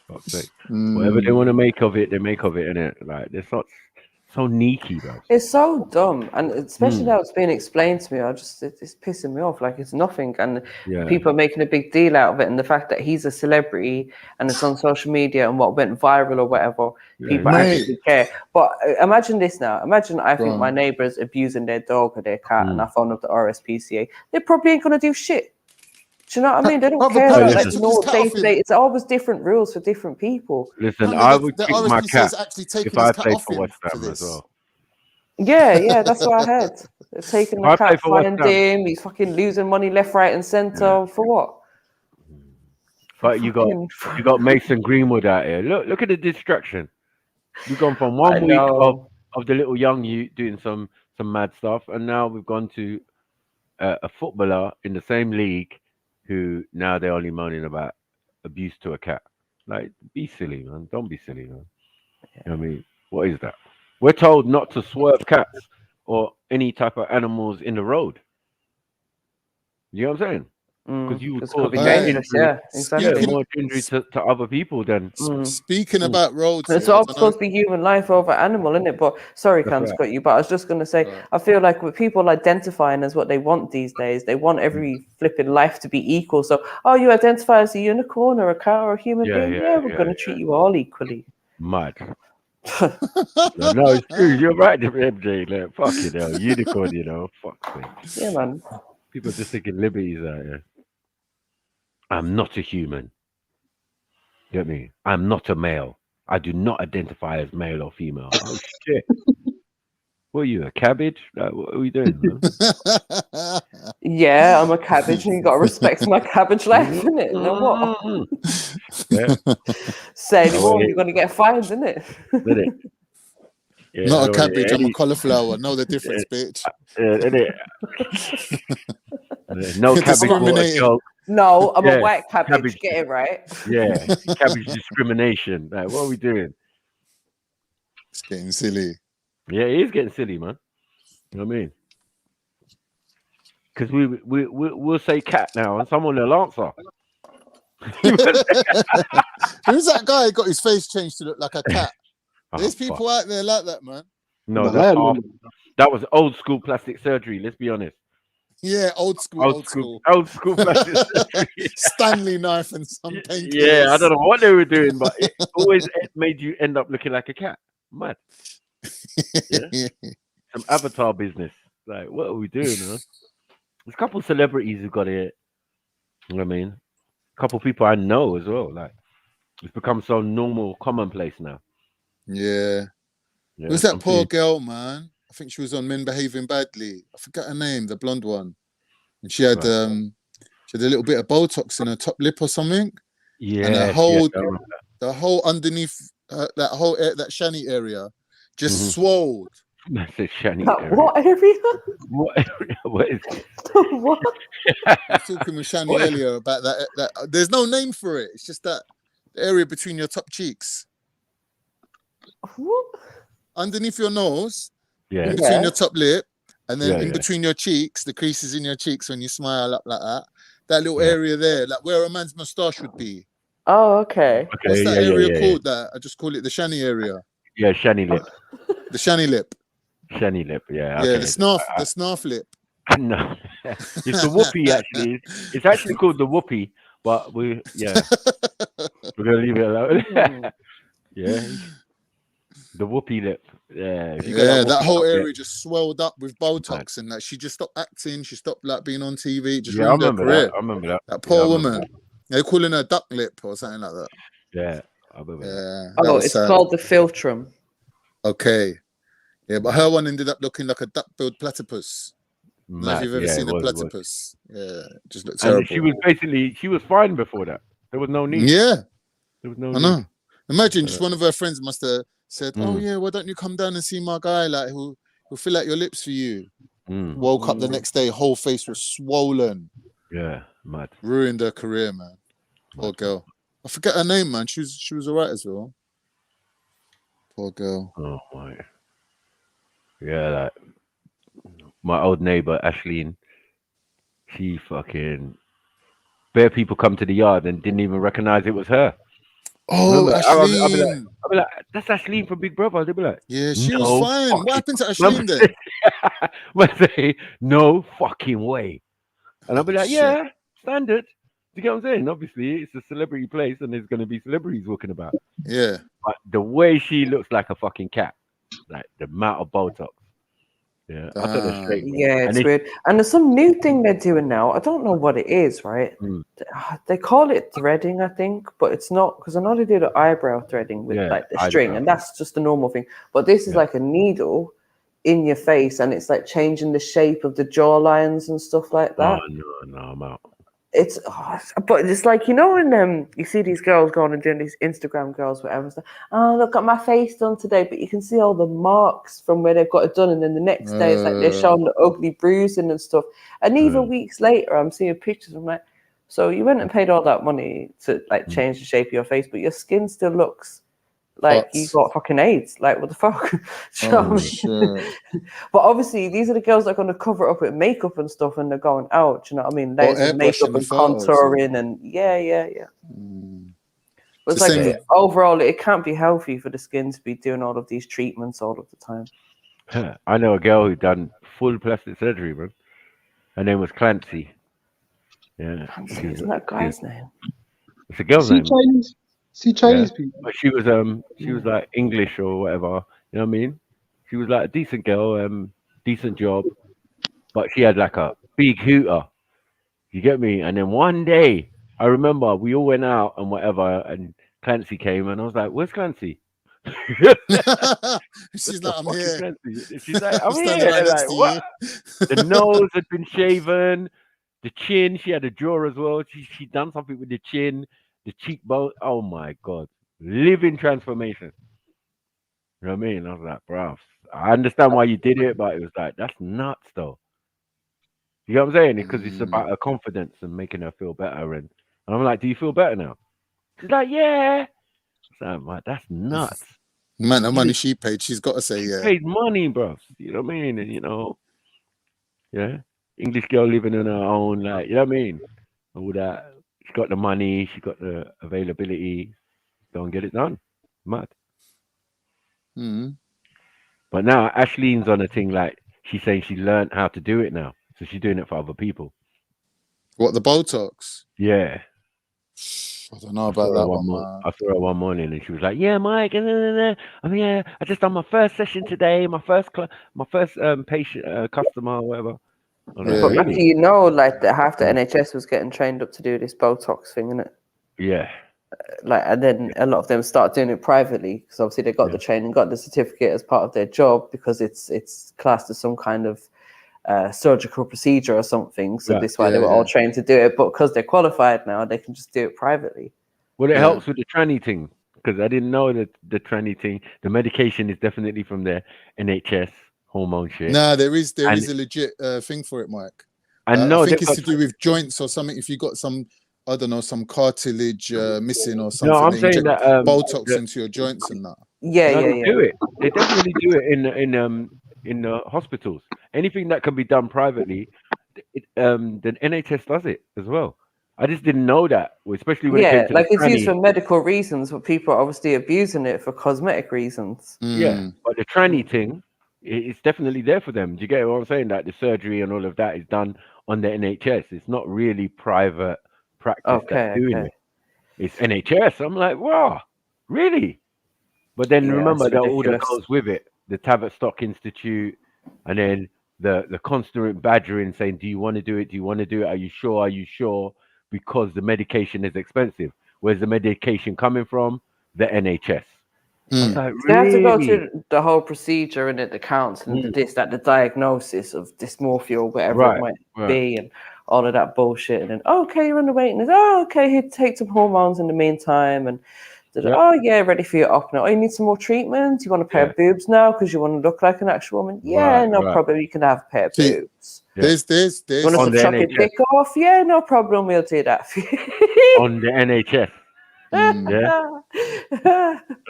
Fuck's sake. Whatever they want to make of it, they make of it, innit? Like they're so sneaky, bro. It's so dumb, and especially now it's being explained to me. It's pissing me off. Like it's nothing, and people are making a big deal out of it. And the fact that he's a celebrity and it's on social media and what went viral or whatever, people actually care. But imagine this now. Imagine I think my neighbour's abusing their dog or their cat, and I phone up the RSPCA. They probably ain't gonna do shit. Do you know what I mean? They don't care. Like, no, it's always different rules for different people. Listen, I would kick my cat if I played for West Ham as well. Yeah, that's what I heard. They're taking the cat, find him. He's fucking losing money left, right, and centre for what? But you got Mason Greenwood out here. Look at the distraction. We've gone from 1 week of the little young you doing some mad stuff, and now we've gone to a footballer in the same league who now they're only moaning about abuse to a cat. Like, be silly, man. Don't be silly, man. You know what I mean? What is that? We're told not to swerve cats or any type of animals in the road. You know what I'm saying? Because you would cause more injury to other people than. Speaking about roads, it's all supposed to be human life over animal, isn't it? But sorry, Cam, to cut you. But I was just going to say, I feel like with people identifying as what they want these days, they want every flipping life to be equal. So, you identify as a unicorn or a cow or a human being? Yeah, we're going to treat you all equally. Mad. No, it's true. You're right, MJ. Like, fuck it, unicorn. You know, fuck it. Yeah, man. People are just taking liberties out here. I'm not a human. Get me? I'm not a male. I do not identify as male or female. Oh shit! What are you, a cabbage? Like, what are we doing, man? Yeah, I'm a cabbage, and you got to respect my cabbage life, innit? You know what? Say anymore, you're gonna get fined, innit? Yeah, not a cabbage, I'm a cauliflower. Know the difference, bitch. No cabbage. No, I'm a white cabbage. Get it right. Yeah, cabbage discrimination. Like, what are we doing? It's getting silly. Yeah, it is getting silly, man. You know what I mean? Because we'll say cat now, and someone will answer. Who's that guy who got his face changed to look like a cat? There's people out there like that, man. No, that was old school plastic surgery. Let's be honest. Yeah, old school plastic surgery. Stanley knife and some painkillers. Yeah, I don't know what they were doing, but it always made you end up looking like a cat. Mad. Yeah? Some avatar business. Like, what are we doing, huh? There's a couple of celebrities who got it. You know what I mean? A couple of people I know as well. Like, it's become so normal, commonplace now. Yeah. Who's that poor girl, man? I think she was on Men Behaving Badly. I forgot her name, the blonde one. And she had a little bit of Botox in her top lip or something. Yeah. And the whole underneath that shani area just swelled. That's a shani area. What area? What area? What is it? What? I was talking with Shani earlier about that. There's no name for it. It's just that area between your top cheeks. What? Underneath your nose, in between your top lip, and then in between your cheeks, the creases in your cheeks when you smile up like that. That little area there, like where a man's moustache would be. Oh, okay. What's that area called? That I just call it the shani area. Yeah, shani lip. The shani lip. Shani lip, yeah. Yeah, the snarf lip. No, it's the whoopee actually. It's actually called the whoopee, but we're gonna leave it alone. Yeah. The whoopee lip. Yeah. That whole area just swelled up with Botox and that she just stopped acting. She stopped like being on TV. Just ruined her career. I remember that. That poor woman. They're calling her duck lip or something like that. Yeah, I remember that. Oh, it's called the philtrum. Okay. Yeah, but her one ended up looking like a duck-billed platypus. I don't know if Mad. you've ever Yeah, seen it a was. platypus. Yeah, it just looked And terrible. she was fine before that. There was no need. Yeah, There was no I need. know. Imagine just one of her friends must have said, "Oh Mm. yeah, why don't you come down and see my guy? Like who'll fill out your lips for you." Mm. Woke up the next day, whole face was swollen. Yeah, mad. Ruined her career, man. Poor girl. I forget her name, man. She was alright as well. Poor girl. Oh my. Yeah, like my old neighbor Ashleen, she fucking bare people come to the yard and didn't even recognize it was her. Oh, Remember, Ashleen. I'll be like, that's Ashleen from Big Brother. They'll be like, Yeah, she was no fine. What fucking. happened to Ashleen then? Man say, no fucking way. And I'll be like, shit. yeah, standard. Do you get what I'm saying? Obviously, it's a celebrity place and there's going to be celebrities walking about. Yeah. But the way she looks like a fucking cat, like the amount of Botox. Yeah, I told her straight. Bro. Yeah, it's weird. And there's some new thing they're doing now. I don't know what it is, right? They call it threading, I think, but it's not, because I know they do the eyebrow threading with like the string, and that's just a normal thing. But this is like a needle in your face, and it's like changing the shape of the jaw lines and stuff like that. Oh, no, I'm out. It's, but it's like, you know, when you see these girls going and doing these Instagram girls, whatever, stuff. Oh, look at my face done today, but you can see all the marks from where they've got it done, and then the next day it's like they're showing the ugly bruising and stuff. And even weeks later, I'm seeing pictures. I'm like, so you went and paid all that money to like change the shape of your face, but your skin still looks like you got fucking AIDS. Like, what the fuck? Do you know what I mean? But obviously, these are the girls that are going to cover it up with makeup and stuff, and they're going out. Do you know what I mean? Layers of makeup and contouring, and yeah. But it's like overall, it can't be healthy for the skin to be doing all of these treatments all of the time. I know a girl who done full plastic surgery, bro. Her name was Clancy. Yeah. Isn't that guy's name? It's a girl's name. Chinese people. But she was like English or whatever. You know what I mean? She was like a decent girl, decent job, but she had like a big hooter. You get me? And then one day, I remember we all went out and whatever, and Clancy came, and I was like, "Where's Clancy?" She's like, "I'm here." Clancy? She's like, "I'm standing here." right next Like, to what? The nose had been shaven, the chin. She had a jaw as well. She done something with the chin. The cheekbone, oh my God, living transformation. You know what I mean? I was like, bro, I understand why you did it, but it was like, that's nuts though. You know what I'm saying? Because it's about her confidence and making her feel better. And I'm like, do you feel better now? She's like, yeah. So I'm like, that's nuts. Man, the money she paid, she's got to say, yeah. Paid money, bro. You know what I mean? And, yeah, English girl living on her own, like, you know what I mean? All that. She got the money, she got the availability. Go and get it done. Mad. But now Ashleen's on a thing like she's saying she learned how to do it now. So she's doing it for other people. What, the Botox? Yeah. I don't know about that one, man. I saw her one morning and she was like, "Yeah, Mike, I mean, yeah, I just done my first session today, my first patient, customer, or whatever." But Matthew, you know, like half the NHS was getting trained up to do this Botox thing, innit? Yeah. Like, and then a lot of them start doing it privately because obviously they got the training, got the certificate as part of their job because it's classed as some kind of surgical procedure or something. So this why they were all trained to do it, but because they're qualified now, they can just do it privately. Well, it helps with the tranny thing because I didn't know that the tranny thing, the medication is definitely from the NHS. Hormone shit. No, there is a legit thing for it, Mike. I think it's to do with joints or something. If you got some, I don't know, some cartilage missing or something. No, I'm saying that Botox into your joints and that. They do it. They definitely do it in the hospitals. Anything that can be done privately, the NHS does it as well. I just didn't know that, especially when it came to like it's used for medical reasons, but people are obviously abusing it for cosmetic reasons. Yeah, but the tranny thing. It's definitely there for them. Do you get what I'm saying? That the surgery and all of that is done on the NHS. It's not really private practice that's doing it. It's NHS. I'm like, wow, really? But then remember that all that goes with it. The Tavistock Institute, and then the constant badgering saying, do you want to do it? Do you want to do it? Are you sure? Are you sure? Because the medication is expensive. Where's the medication coming from? The NHS. I was like, They have to go really? through the whole procedure and the counselling, the diagnosis of dysmorphia or whatever it might be, and all of that bullshit. And then, okay, you're on the waiting list. Oh, okay, here, take some hormones in the meantime. And oh, yeah, ready for your op now. Oh, you need some more treatment? You want a pair of boobs now because you want to look like an actual woman? Yeah, no problem. You can have a pair of boobs. There's You want us to chop your dick off? Yeah, no problem. We'll do that for you. On the NHS. Yeah.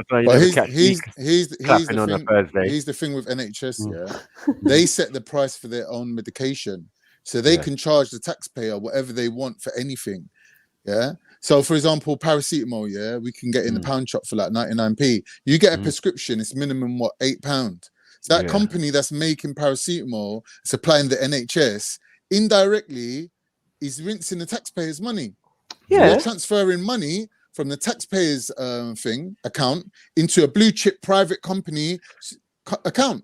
But here's the on thing. a Thursday. Here's the thing with NHS. Yeah, they set the price for their own medication, so they can charge the taxpayer whatever they want for anything. Yeah. So, for example, paracetamol. Yeah, we can get in the pound shop for like 99p. You get a prescription. It's minimum what, £8. So that company that's making paracetamol, supplying the NHS, indirectly is rinsing the taxpayers' money. Yeah, they're transferring money from the taxpayers' account into a blue chip private company account.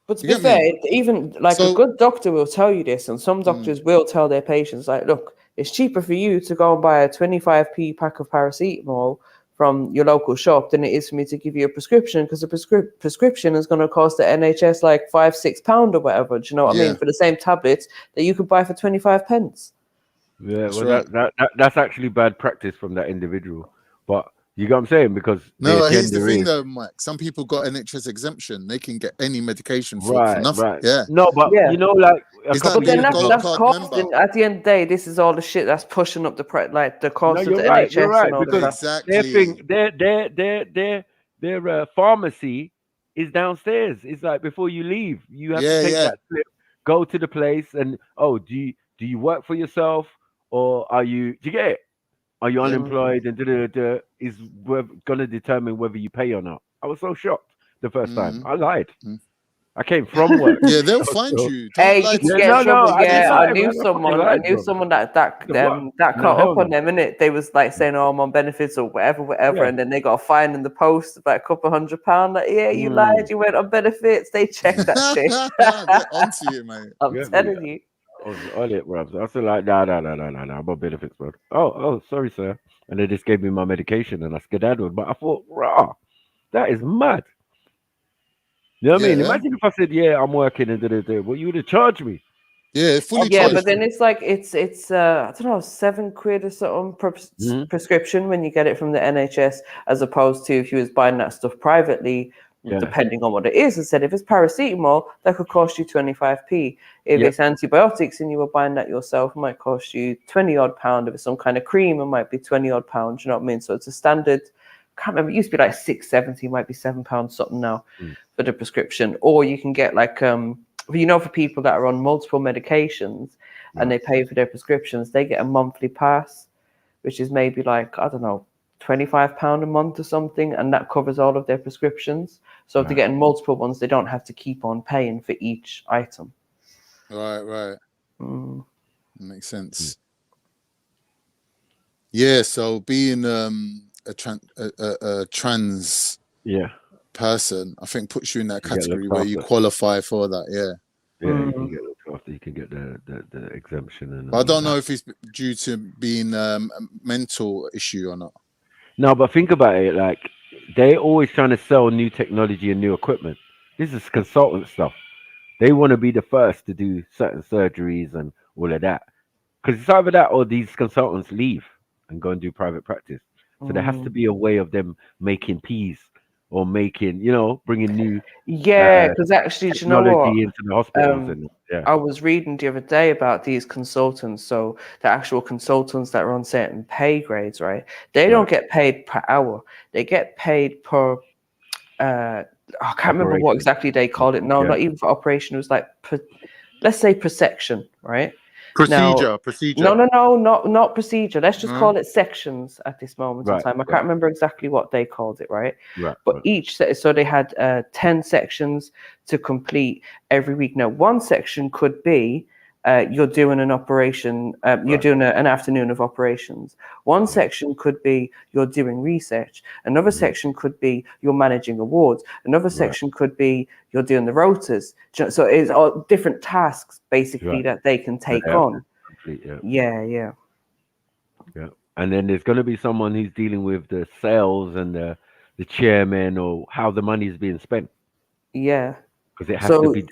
But to be fair, even like a good doctor will tell you this, and some doctors will tell their patients, like, look, it's cheaper for you to go and buy a 25p pack of paracetamol from your local shop than it is for me to give you a prescription, because the prescription is going to cost the NHS like £5-6 or whatever. Do you know what I mean? For the same tablets that you could buy for 25 pence. Yeah, well, that's actually bad practice from that individual. But you get what I'm saying? Because here's the thing though, Mike. Some people got NHS exemption. They can get any medication for nothing. Right. Yeah. No, but you know, like but then that's costing. At the end of the day, this is all the shit that's pushing up the the cost of the NHS. You're right, and all because their pharmacy is downstairs. It's like before you leave, you have to take that slip, go to the place, and do you work for yourself, or are you? Do you get it? Are you unemployed? And is going to determine whether you pay or not. I was so shocked the first time. I lied. I came from work. Yeah, they'll find you. Hey, you can get in trouble. I knew someone that caught up on them, innit? They was like saying, "Oh, I'm on benefits or whatever," and then they got a fine in the post about a couple £100. Like, yeah, you lied. You went on benefits. They checked that shit. They're onto you, mate. I'm telling you. I was on it, bro. I was like, no, I'm on benefits, bro. Oh, sorry, sir. And they just gave me my medication and I skedaddled. But I thought, rah, that is mad. You know what I mean? Imagine if I said, yeah, I'm working and well, you would have charged me. Yeah, fully charged. Yeah, but then it's like it's I don't know, £7 or something per prescription when you get it from the NHS, as opposed to if you was buying that stuff privately. Depending on what it is. I said, if it's paracetamol, that could cost you 25p. If it's antibiotics and you were buying that yourself, it might cost you 20 odd pound. If it's some kind of cream, it might be 20 odd pounds. You know what I mean? So it's a standard. I can't remember. It used to be like £6.70, might be £7 something now for the prescription. Or you can get like for people that are on multiple medications and they pay for their prescriptions, they get a monthly pass, which is maybe like, I don't know, £25 a month or something, and that covers all of their prescriptions. So if they're getting multiple ones, they don't have to keep on paying for each item. Right. Makes sense. Yeah, so being a trans person, I think puts you in that category where you qualify for that. Yeah, you can get looked after. You can get the exemption. And I don't know if it's due to being a mental issue or not. No, but think about it. Like, they're always trying to sell new technology and new equipment. This is consultant stuff. They want to be the first to do certain surgeries and all of that. Because it's either that or these consultants leave and go and do private practice. So there has to be a way of them making peace or making, bringing new because actually, do you know what? Into the hospitals. I was reading the other day about these consultants. So the actual consultants that are on certain pay grades, right? They don't get paid per hour. They get paid per. I can't remember what exactly they called it. No, not even for operation. It was like, let's say per section, right? Procedure. No, not procedure. Let's just call it sections at this moment in time. I can't remember exactly what they called it, right? But each so they had 10 sections to complete every week. Now, one section could be you're doing an operation, you're doing an afternoon of operations. One section could be you're doing research. Another section could be you're managing awards. Another section could be you're doing the rotas. So it's all different tasks basically that they can take on. Yeah. And then there's going to be someone who's dealing with the sales and the the chairman or how the money is being spent, Yeah. because it has to be.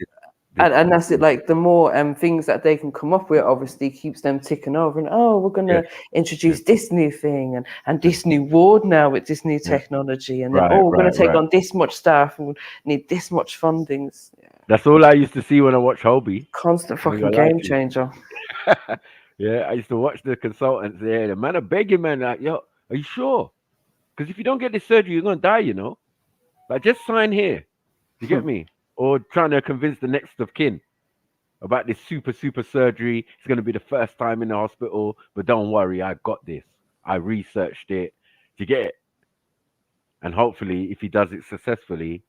And that's it. Like the more things that they can come up with, obviously keeps them ticking over. And we're gonna introduce this new thing and this new ward now with this new technology. And then we're gonna take on this much staff and we need this much fundings. That's all I used to see when I watched Hobie. Constant fucking game changer. Yeah, I used to watch the consultants there. The man are begging, man, like, yo, are you sure? Because if you don't get this surgery, you're gonna die, you know. Like, just sign here. You get me? Or trying to convince the next of kin about this super surgery. It's going to be the first time in the hospital, but don't worry, I got this. I researched it. Do you get it? And hopefully, if he does it successfully,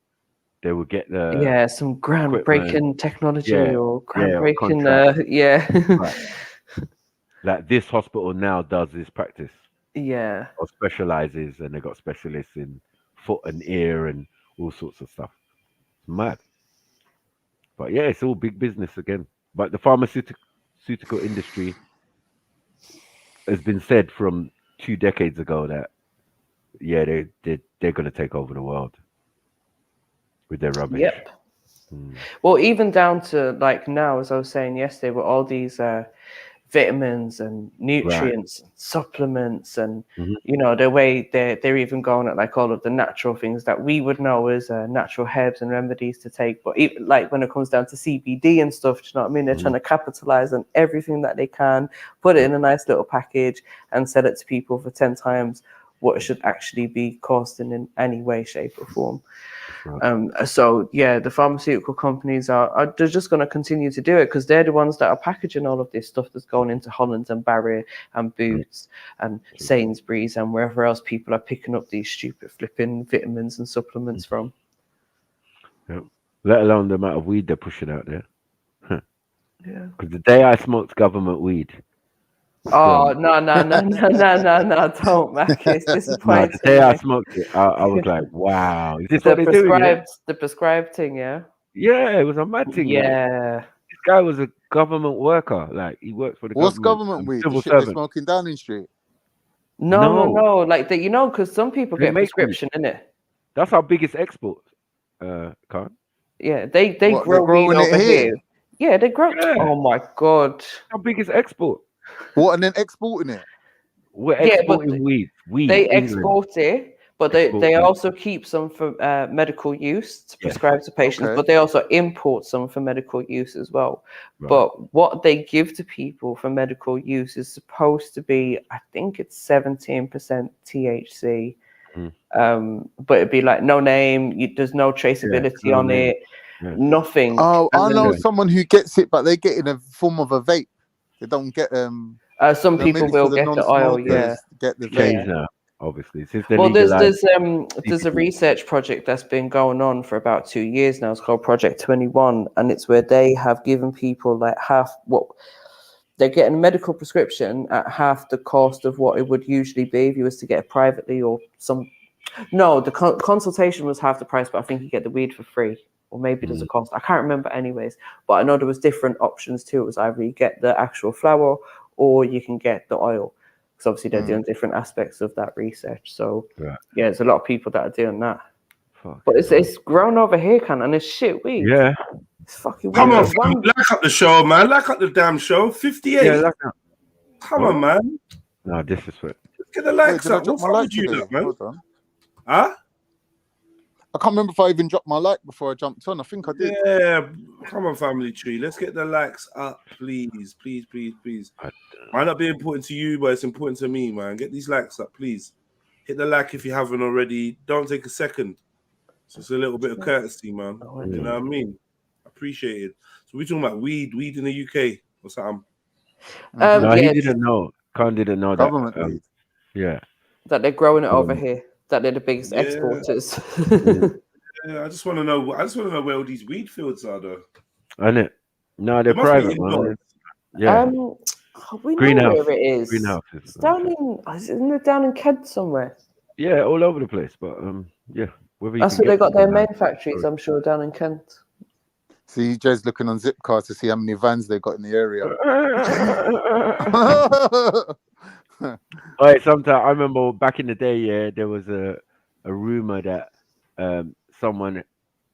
they will get the some groundbreaking technology or groundbreaking Right. Like this hospital now does this practice. Or specializes, and they got specialists in foot and ear and all sorts of stuff. It's mad. But yeah, it's all big business again. But the pharmaceutical industry has been said from 2 decades ago that they're going to take over the world with their rubbish. Yep. Well, even down to like now, as I was saying yesterday, with all these vitamins and nutrients and supplements and you know, the way they're even going at like all of the natural things that we would know as natural herbs and remedies to take, but even like when it comes down to CBD and stuff, you know what I mean, they're trying to capitalize on everything that they can, put it in a nice little package and sell it to people for 10 times what it should actually be costing in any way, shape or form. So yeah, the pharmaceutical companies they're just going to continue to do it because they're the ones that are packaging all of this stuff that's going into Holland and Barry and Boots and Sainsbury's and wherever else people are picking up these stupid flipping vitamins and supplements from. Yeah. Let alone the amount of weed they're pushing out there. Yeah. Because the day I smoked government weed. Oh no! Don't, Mac. It's disappointing. The day I smoked it, I was like, "Wow, is this what they're doing?" Yeah? The prescribed thing, yeah. Yeah, it was a mad thing. Yeah, like, this guy was a government worker. Like he worked for the What's government. weed? Civil The shit they're servant. smoking Downing Street. No. Like that, you know, because some people They get make prescription in it. That's our biggest export. Khan. Yeah, they grow weed over here. Yeah, they grow. Yeah. Oh my god, our biggest export. What, and then exporting it? We're exporting weed. They export it, but they also keep some for medical use to prescribe to patients, but they also import some for medical use as well. Right. But what they give to people for medical use is supposed to be, I think it's 17% THC. But it'd be like no name, there's no traceability on it, nothing. Oh, I know someone who gets it, but they get it in a form of a vape. They don't get some people will get the oil, get the change now, obviously. Well, there's a research project that's been going on for about 2 years now. It's called Project 21, and it's where they have given people like half what they're getting a medical prescription at half the cost of what it would usually be if you was to get it privately or some. No, the consultation was half the price, but I think you get the weed for free. Or maybe there's a cost. I can't remember anyways. But I know there was different options too. It was either you get the actual flower or you can get the oil. Because obviously they're doing different aspects of that research. So yeah, there's a lot of people that are doing that. But it's grown over here, and it's shit weed. Yeah. It's fucking come on, like up the show, man. Like up the damn show. 58. Yeah, come on, man. No, this is what. Get the likes up. What's wrong with you, man? Huh? I can't remember if I even dropped my like before I jumped on. I think I did. Yeah, come on, family tree. Let's get the likes up, please. Might not be important to you, but it's important to me, man. Get these likes up, please. Hit the like if you haven't already. Don't take a second. It's just a little bit of courtesy, man. You know what I mean? Appreciate it. So we're talking about weed in the UK or something. No, he didn't know. Khan didn't know government that. weed. Yeah. That they're growing it over here. That they're the biggest exporters. Yeah, I just want to know where all these weed fields are, though. I know. No, they're private, man. Yeah. We know where it is. Greenhouses. It's isn't it down in Kent somewhere? Yeah, all over the place. But yeah. That's where they got their main factories, I'm sure, down in Kent. See, Joe's looking on Zipcar to see how many vans they got in the area. Sometimes I remember back in the day, there was a rumor that someone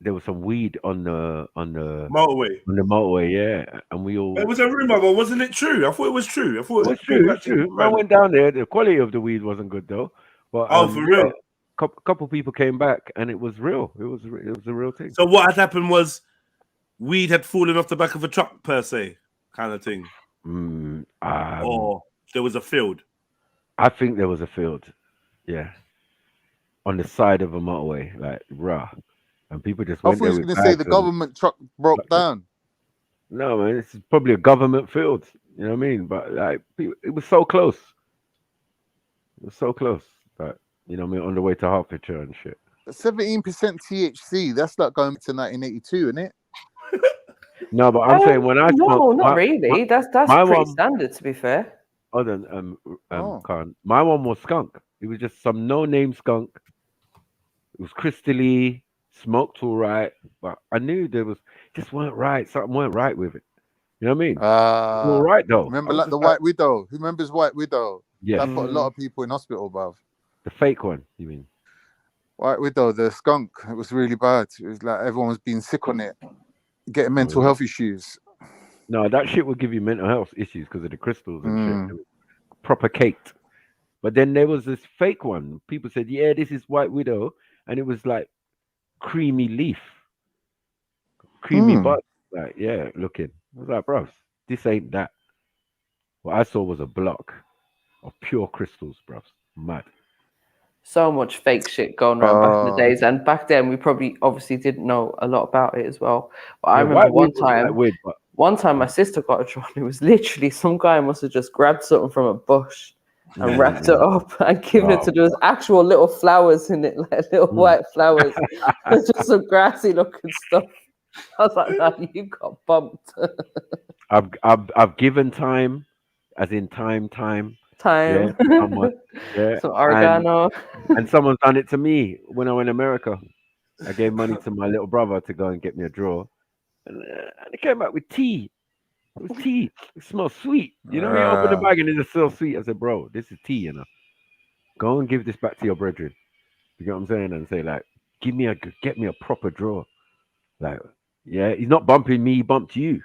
there was some weed on the Motorway. yeah, and we all. It was a rumor, but wasn't it true? I thought it was true. I thought It was true. It's true. I went down there. The quality of the weed wasn't good though. But oh, for real. Couple people came back, and it was real. It was a real thing. So what had happened was weed had fallen off the back of a truck, per se, kind of thing. Or there was a field. I think there was a field. Yeah. On the side of a motorway, like raw. And people just I went thought there you were with going to say bags the government truck broke down. No, man, it's probably a government field. You know what I mean? But like, it was so close. It was so close. But you know what I mean? On the way to Hertfordshire and shit. 17% THC. That's like going to 1982, isn't it? No, but I'm saying when I no, smoked, not really. That's pretty standard, to be fair. Hold on, Khan. My one was skunk. It was just some no-name skunk. It was crystally, smoked all right, but I knew there was just weren't right. Something weren't right with it. You know what I mean? All right though. Remember, like the White Widow. Who remembers White Widow? Yeah, that put a lot of people in hospital, bruv. The fake one, you mean? White Widow, the skunk. It was really bad. It was like everyone was being sick on it, getting mental health issues. No, that shit would give you mental health issues because of the crystals and shit. Proper caked. But then there was this fake one. People said, yeah, this is White Widow. And it was like creamy leaf. Creamy bud. Like, yeah, looking. I was like, bro, this ain't that. What I saw was a block of pure crystals, bro. Mad. So much fake shit going around back in the days. And back then, we probably obviously didn't know a lot about it as well. But I remember one time my sister got a drawn. It was literally some guy must have just grabbed something from a bush and wrapped it up and given it to those actual little flowers in it, like little white flowers. Just some grassy looking stuff. I was like, no, you got bumped. I've given time, as in time. Yeah, some oregano. And someone's done it to me when I went to America. I gave money to my little brother to go and get me a drawer. And it came back with tea. It was tea. It smells sweet. You know what I mean? I opened the bag and it's still sweet. I said, bro, this is tea, you know. Go and give this back to your brethren. You know what I'm saying? And say, like, get me a proper drawer. Like, yeah, he's not bumping me, he bumped you.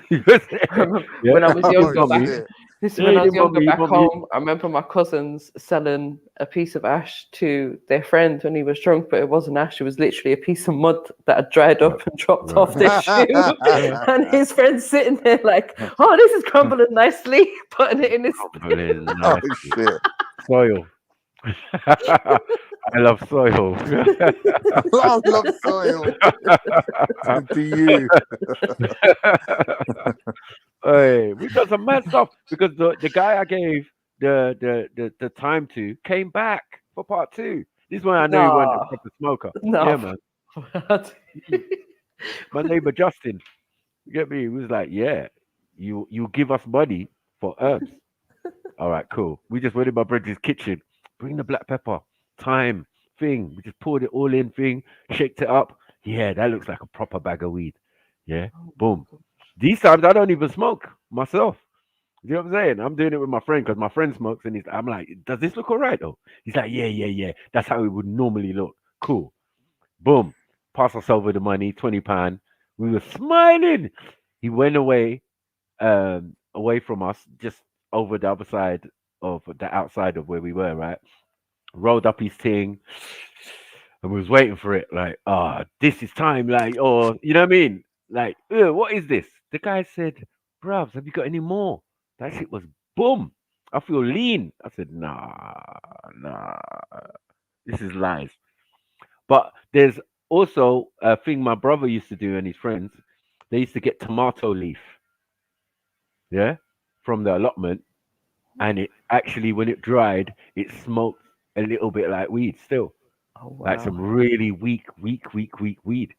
When I was younger back home, I remember my cousins selling a piece of ash to their friend when he was drunk, but it wasn't ash, it was literally a piece of mud that had dried up and dropped off their shoe. And his friend's sitting there like, oh, this is crumbling nicely, putting it in his shit. Soil. I love soil. I love soil. To you. Hey, we got some mad stuff because the guy I gave the time to came back for part 2. This is when I knew he wasn't a proper smoker. Yeah, man. My neighbor Justin, you get me? He was like, yeah, you give us money for herbs. All right, cool. We just went in my brother's kitchen. Bring the black pepper, thyme, thing. We just poured it all in, thing, shaked it up. Yeah, that looks like a proper bag of weed. Yeah, boom. These times I don't even smoke myself. You know what I'm saying? I'm doing it with my friend because my friend smokes, and I'm like, does this look all right though? He's like, yeah. That's how it would normally look. Cool. Boom. Pass us over the money, £20. We were smiling. He went away from us, just over the other side of the outside of where we were, right? Rolled up his thing and we was waiting for it, like, this is time, like, or you know what I mean? Like, what is this? The guy said, bruvs, have you got any more? That shit was boom. I feel lean. I said, nah. This is lies. But there's also a thing my brother used to do and his friends. They used to get tomato leaf. Yeah? From the allotment. And it actually, when it dried, it smoked a little bit like weed still. Oh, wow. Like some really weak weed.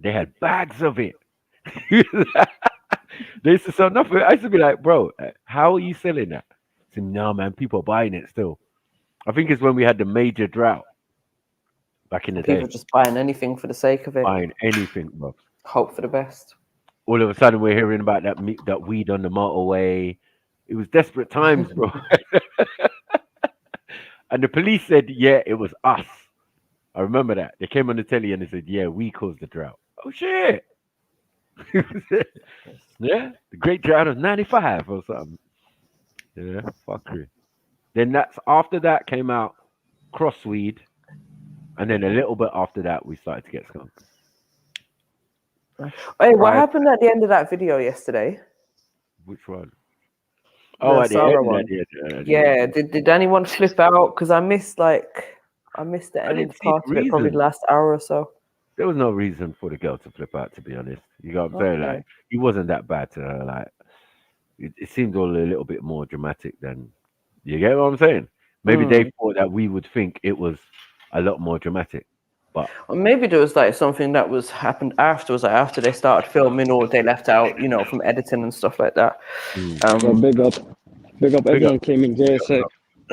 They had bags of it. They used to sell nothing. I used to be like, bro, how are you selling that? I said, no, man, people are buying it still. I think it's when we had the major drought back in the day. People just buying anything for the sake of it. Buying anything, bro. Hope for the best. All of a sudden, we're hearing about that weed on the motorway. It was desperate times, bro. And the police said, yeah, it was us. I remember that. They came on the telly and they said, yeah, we caused the drought. Oh, shit. Yeah, the Great Drought of 95 or something. Yeah, fuckery. Then that's after that came out Crossweed. And then a little bit after that, we started to get skunk. Hey, what happened at the end of that video yesterday? Which one? The Oh, at the Sarah end. one. At the end. Yeah, did anyone flip out? Because I missed the I didn't end see part the of it, probably the reason. last hour or so. There was no reason for the girl to flip out, to be honest. You got what I'm saying? Okay. Like, he wasn't that bad to her. Like, it seemed all a little bit more dramatic than. You get what I'm saying? Maybe they thought that we would think it was a lot more dramatic, but Or maybe there was like something that was happened afterwards, like after they started filming or they left out, from editing and stuff like that. Well, big up everyone claiming JSA.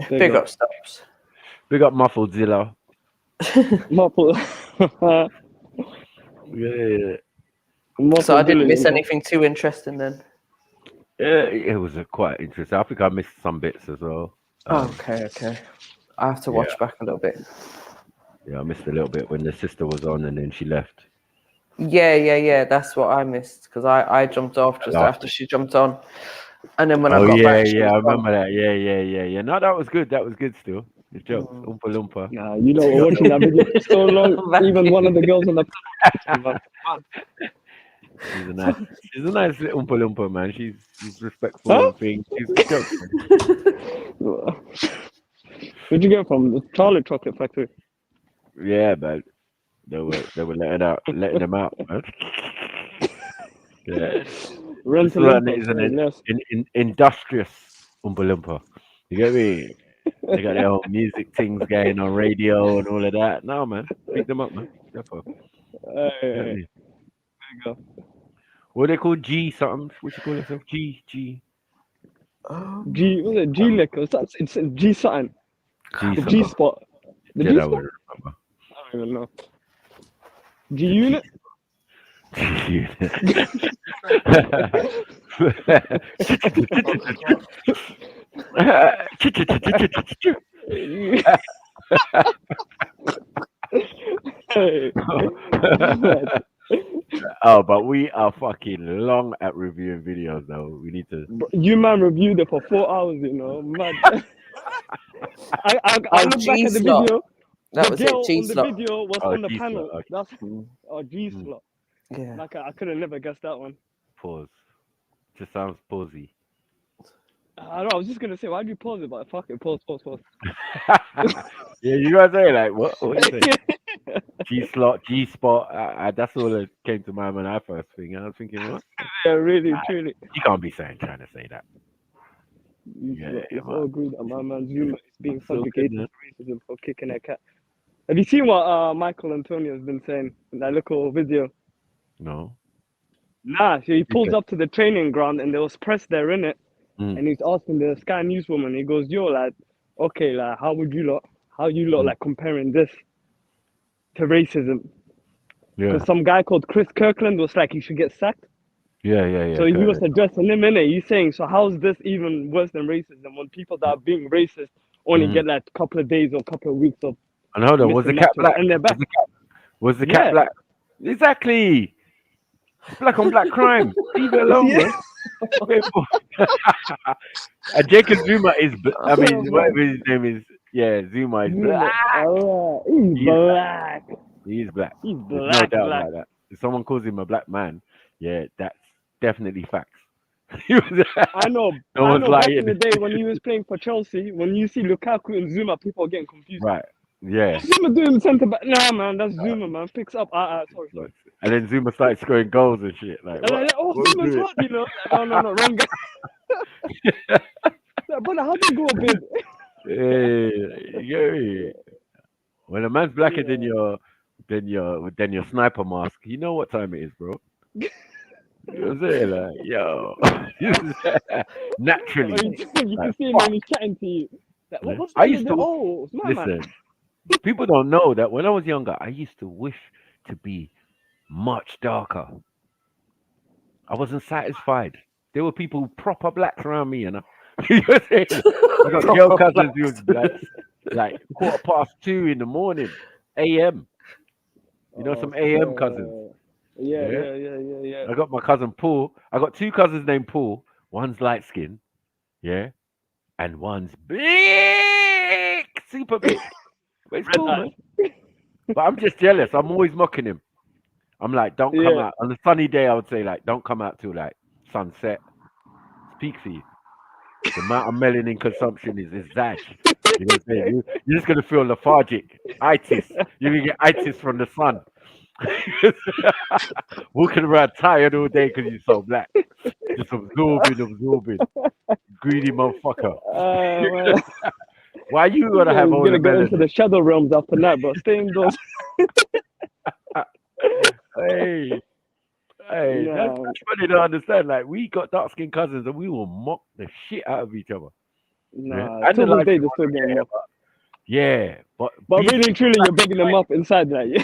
Big up Stops. Big up Muffled Zilla. Muffled. Yeah. So I didn't miss anything too interesting then. Yeah, it was quite interesting. I think I missed some bits as well. Okay. I have to watch back a little bit. Yeah, I missed a little bit when the sister was on and then she left. Yeah. That's what I missed because I jumped off just after she jumped on, and then when I got back, I remember that. Yeah. No, that was good. That was good. Still, good job. Oompa Loompa. Nah, watching that video for so long. Even one of the girls on the. She's a nice little Oompa Loompa, man. She's respectful and things. She's a joke. Where'd you get from? The Charlie Chocolate Factory. Yeah, man. They were letting them out, man. Yeah. An industrious Oompa Loompa. You get me? They got their own music things going on radio and all of that. No, man. Pick them up, man. There you go. What they call G something? What you call yourself? G. G. Was it G lick? It's G something. The G spot. The G spot. I don't even know. G unit. G unit. Oh, but we are fucking long at reviewing videos though. We need to. You man reviewed it for 4 hours, man. I look back at the video. That the was girl it. G on the slot. video was on the panel. Okay. That's G slot. Yeah. Like I could have never guessed that one. Pause. Just sounds pausey. I don't know. I was just gonna say, why'd you pause it? But fuck it, pause. Yeah, you guys say like what you say? G slot, G spot. That's all that came to mind when I first think. I was thinking, what? Yeah, really, truly. You can't be trying to say that. It's all good that my man Zuma is being subjugated to racism for kicking that cat. Have you seen what Michael Antonio has been saying in that little video? No. Nah, so he pulls up to the training ground and there was press there in it, and he's asking the Sky News woman. He goes, "Yo, like, okay, like, how you lot like comparing this to racism?" Yeah. Because some guy called Chris Kirkland was like, he should get sacked. Yeah. So he was addressing him in it. He's saying, so how's this even worse than racism when people that are being racist only get like a couple of days or a couple of weeks of. And hold on, was the cat black? And they're back. Was the cat black? Exactly. Black on black crime. Leave it alone, bro. And Jacob Zuma is. I mean, whatever his name is. Yeah, Zuma is black. He's black. He is black. He's There's black. no doubt about that. If someone calls him a black man, yeah, that's definitely facts. I know. Back in the day when he was playing for Chelsea, when you see Lukaku and Zuma, people are getting confused. Right. Yeah. Zuma doing centre back. Nah, man, that's Zuma, man. Fix up. Sorry. And then Zuma started scoring goals and shit. Like, Zuma's hot, you know. No, wrong guy. Brother, how do you go a bit? Yeah. When a man's blacker than your sniper mask, you know what time it is, bro. You know what I'm saying? Like, yo. Naturally. You can see him when he's chatting to you. Like, what's I used to my listen. man. People don't know that when I was younger, I used to wish to be much darker. I wasn't satisfied. There were people proper blacks around me, you know. You know what I'm saying? I got girl cousins who was like 2:15 in the morning. AM. You know some AM cousins. Yeah. I got my cousin Paul. I got two cousins named Paul. One's light skinned, yeah, and one's big, super big. But it's cool, man. But I'm just jealous. I'm always mocking him. I'm like, don't come out on a sunny day. I would say like, don't come out till like sunset. Speak for you. The amount of melanin consumption is zag. You know what I'm saying? You're just gonna feel lethargic, itis. You're gonna get itis from the sun. Walking around tired all day because you're so black. Just absorbing. Greedy motherfucker. Why you gotta have all the gonna go melanin? into the shadow realms after that, but stay indoors. Hey, that's funny to understand. Like, we got dark skinned cousins and we will mock the shit out of each other. Nah, till this day they still getting mocked. Yeah, but really and truly, you're bigging them up inside that. Yeah.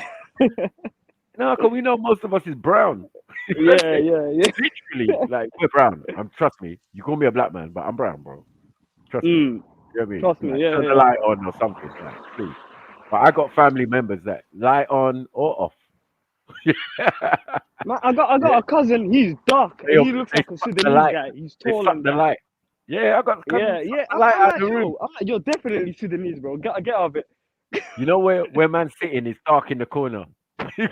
No, because we know most of us is brown. Yeah. Literally, like, we're brown. Trust me. You call me a black man, but I'm brown, bro. Trust me. You know what I mean? Trust me, Turn the light on or something, like, please. But I got family members that light on or off. Man, I got a cousin. He's dark. And he looks like a Sudanese guy. He's tall and the light. Yeah, I got cousins. I'm like, you're definitely Sudanese, bro. Get out of it. You know where man's sitting is dark in the corner. He is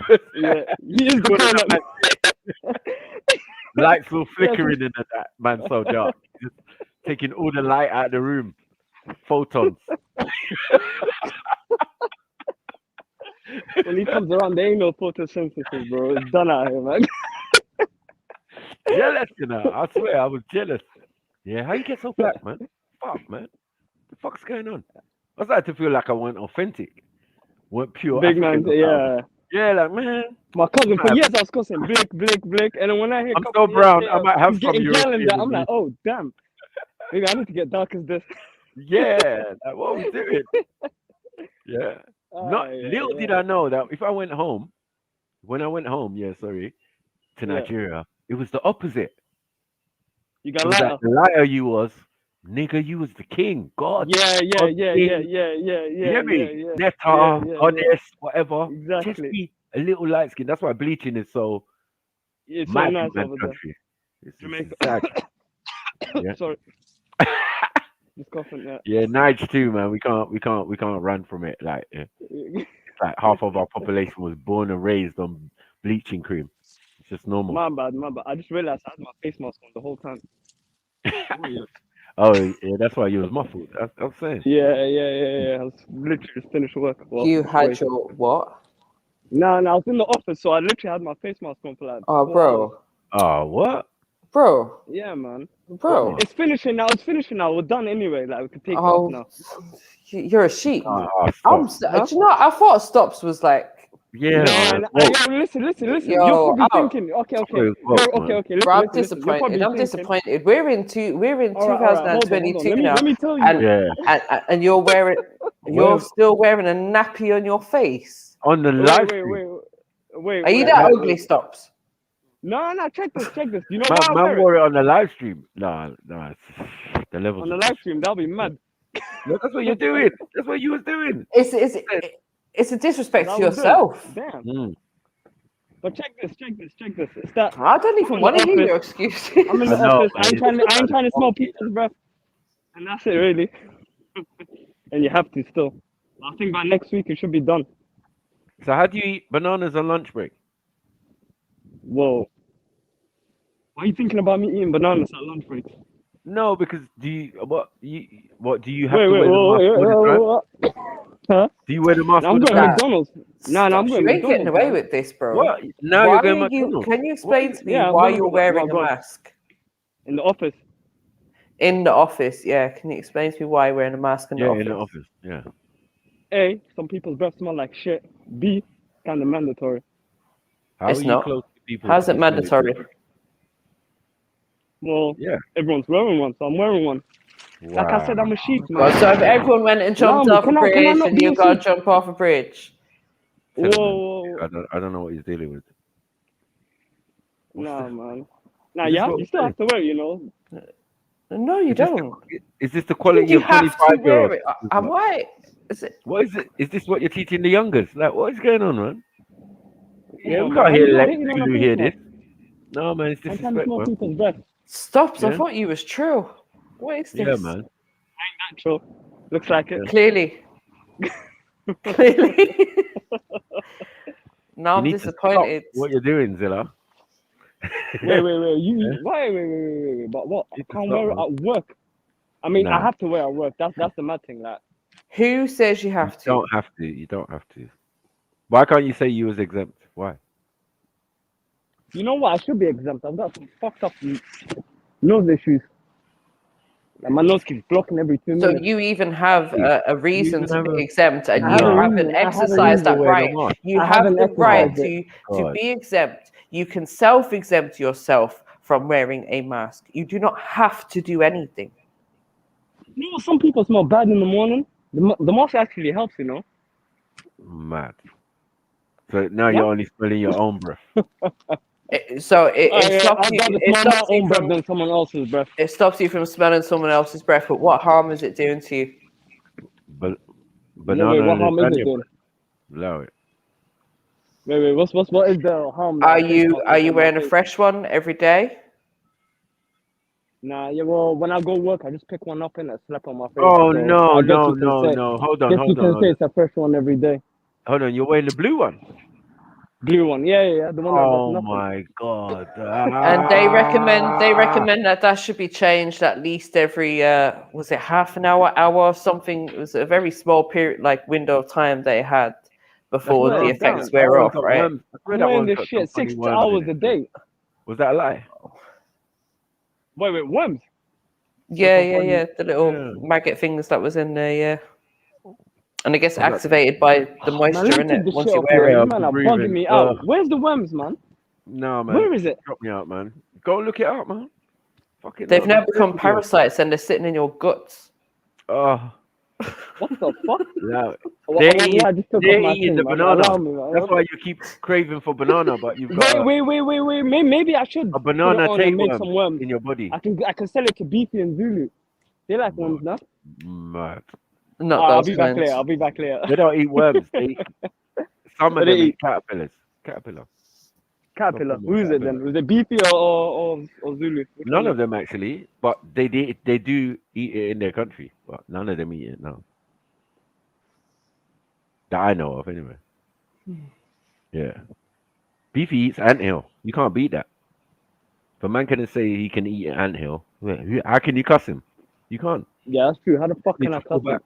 the corner. Lights all flickering in that man so dark. Just taking all the light out of the room. Photons. When he comes around, there ain't no photosynthesis, bro. It's done out here, man. Jealous, you know. I swear, I was jealous. Yeah, how you get so black, man? Fuck, man. What the fuck's going on? I started to feel like I weren't authentic. Weren't pure. Big man, yeah. Yeah, like, man. My cousin, for years I was cussing Blake. And then when I hear I'm so brown, I might have some European. I'm like, oh, damn. Maybe I need to get dark as this. Yeah, like, what are we doing? Yeah. Little did I know that if I went home, to Nigeria, it was the opposite. You got lighter. Like, the lighter you was, nigga, you was the king. God. Yeah. Hear me? Netta, honest, whatever. Exactly. Just be a little light skin. That's why bleaching is so. It's so nice over country. there. Jamaica. Yeah. Sorry. Just coughing. Yeah, Nige too, man. We can't run from it. Like, it's like half of our population was born and raised on bleaching cream. It's just normal. My bad. I just realized I had my face mask on the whole time. Oh yeah, that's why you was muffled. I was saying. Yeah. I was literally just finished work. Well, you had your what? No, I was in the office, so I literally had my face mask on for like. Oh, bro. Oh, what? Bro. Yeah, man. Bro. It's finishing now. We're done anyway. Like, we can take it off now. You're a sheep. Oh, do you know? I thought Stops was like. Yeah. Listen. Yo, you're probably thinking. Okay. Listen, bro, I'm disappointed. I'm disappointed. We're in 2022 now. Let me tell you. And you're wearing. You're still wearing a nappy on your face. On the live stream. Wait. Are you that ugly, Stops? No. Check this. You know why? Man wore it on the live stream. No. The levels on the live stream. That'll be mad. No, that's what you're doing. That's what you was doing. It's a disrespect to yourself. Damn. But check this. It's that I don't even want to hear your excuse. I'm in the office. I ain't trying to smell people's breath. And that's it, really. And you have to still. I think by next week it should be done. So how do you eat bananas on lunch break? Whoa. Why are you thinking about me eating bananas at lunch breaks? No, because do you have to wear the mask? Huh? Do you wear the mask? I'm going to McDonald's. No, I'm going to McDonald's. You ain't getting away with this, bro. What? Now you're going to McDonald's. Can you explain to me why you're wearing a mask? In the office. In the office, yeah. Can you explain to me why you're wearing a mask in the office? Yeah, in the office, yeah. A, some people's breath smell like shit. B, kind of mandatory. It's not. How's it mandatory? Well, yeah, everyone's wearing one, so I'm wearing one. Wow. Like I said, I'm a sheep, man. Well, so if everyone went and jumped off a bridge and you got to jump off a bridge. Whoa. I don't know what he's dealing with. Nah, man. Nah, you still have to wear it, you know. No, you don't. Is this the quality of 25-year-olds? Am I? Is it? What is it? Is this what you're teaching the youngers? Like, what is going on, man? Yeah, on, we man. can't How you hear not let hitting on a Lulu piece, hear man? this. No, man, it's I'm trying to disrespect, smell man. people's breath. Stops. I Yeah, thought you was true. What is this? yeah, man. Natural. Looks like it. Clearly. Clearly. Now You I'm need to stop disappointed. what you're doing, Zilla. Wait. You Yeah. wait. But what? I Need to can't stop, wear it man. at work. I mean, I Nah, have to wear it at work. That's the mad thing. Like, Who says you you have to? don't have to. You don't have to. Why can't you say you was exempt? Why? you know what? I should be exempt. I've got some fucked up nose issues. Like, my nose keeps blocking every 2 So minutes. you even have a reason even to have be a exempt, and I you have a no. haven't reason. I have a exercised Still that reason. wear the right. mask. You I have haven't the right exercised it. to God. be exempt. You can self-exempt yourself from wearing a mask. You do not have to do anything. You know, some people smell bad in the morning. The mask actually helps, you know. Mad. So now What? you're only smelling your own breath. So it stops I'd you. rather It smell my stops you own breath from. than someone else's breath. It stops you from smelling someone else's breath. But what harm is it doing to you? But Wait, banana what harm is it lasagna doing? breath. Allow it. Wait, what is the harm that Are I think you on my wearing a face? fresh one every day? Nah, yeah, well, when I go work, I just pick one up and I slap on my face. Oh So no, I guess no, you can no, say, no. Hold on, guess you hold on, can hold say on. it's a fresh one every day. Hold on, you're wearing the blue one. Blue one, yeah, the one that does Oh nothing. my god. And they recommend that should be changed at least every was it half an hour or something. It was a very small period, like window of time they had before Slow the it effects down. That wear one's off, got right? worms. I swear I'm that wearing one's this got shit some funny 6 worms in hours it. a day. Was that a lie? Wait, worms? Yeah. The little Yeah. maggot things that was in there, yeah. And it gets Was that- activated by the Man, moisture let me in take it this once shit you off here. wear You it. man are breathing. bugging me out. Where's the worms, man? No, man. Where is it? Drop me out, man. Go look it up, man. Fucking They've hell, now there's become loads of them. parasites and they're sitting in your guts. Oh, What the fuck? no. I just took off They're my eating thing, the man. banana. Allow me, man. That's why you keep craving for banana, but you've got Wait. Maybe I should a put it banana on and make tapeworm some worms. in your body. I can sell it to Beefy and Zulu. They like worms now. Mad. Not I'll those be back kinds. later. I'll be back later. They don't eat worms. They eat, some What of they them eat eat? caterpillars. Caterpillar. Caterpillar. Some Who is it then? Was it Beefy or Zulu? Which None one? of them actually, but they do eat it in their country, but none of them eat it now. That I know of, anyway. Yeah. Beefy eats anthill. You can't beat that. If a man can say he can eat an anthill, how can you cuss him? You can't. Yeah, that's true. How the fuck You can I need to fall cuss him? back.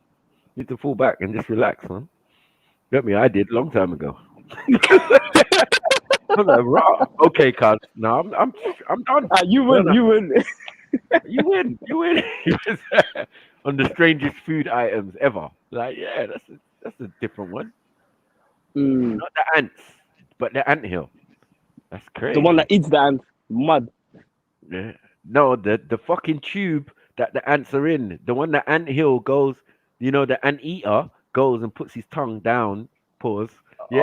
You need to fall back and just relax, man. Get me? I did a long time ago. I'm like, raw. Okay, cuz. No, I'm done. You win. No. You win. You win. On the strangest food items ever. Like, yeah, that's a different one. Not the ants, but the anthill. That's crazy. The one that eats the ants. Mud. Yeah. No, the fucking tube that the ants are in. The one that anthill goes, the anteater goes and puts his tongue down. Pause. Yeah.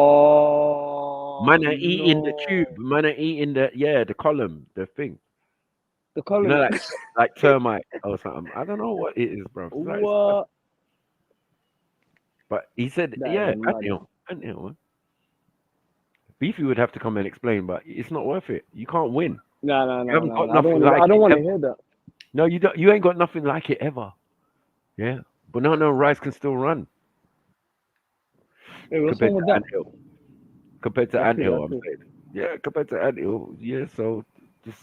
Oh. Man are eating the tube. Man are eating the column, the thing. The column. Like termite or something. I don't know what it is, bro. What? But he said, That yeah, is mad. anthill, man. Beefy would have to come and explain, but it's not worth it. You can't win. No. You haven't got I nothing like don't it want to ever. hear that. No, you don't. You ain't got nothing like it ever. Yeah, banana and rice can still run. Hey, what's compared wrong with to that? anthill. Compared to That's true, anthill, that's I'm true. saying. Yeah, compared to anthill. Yeah, so just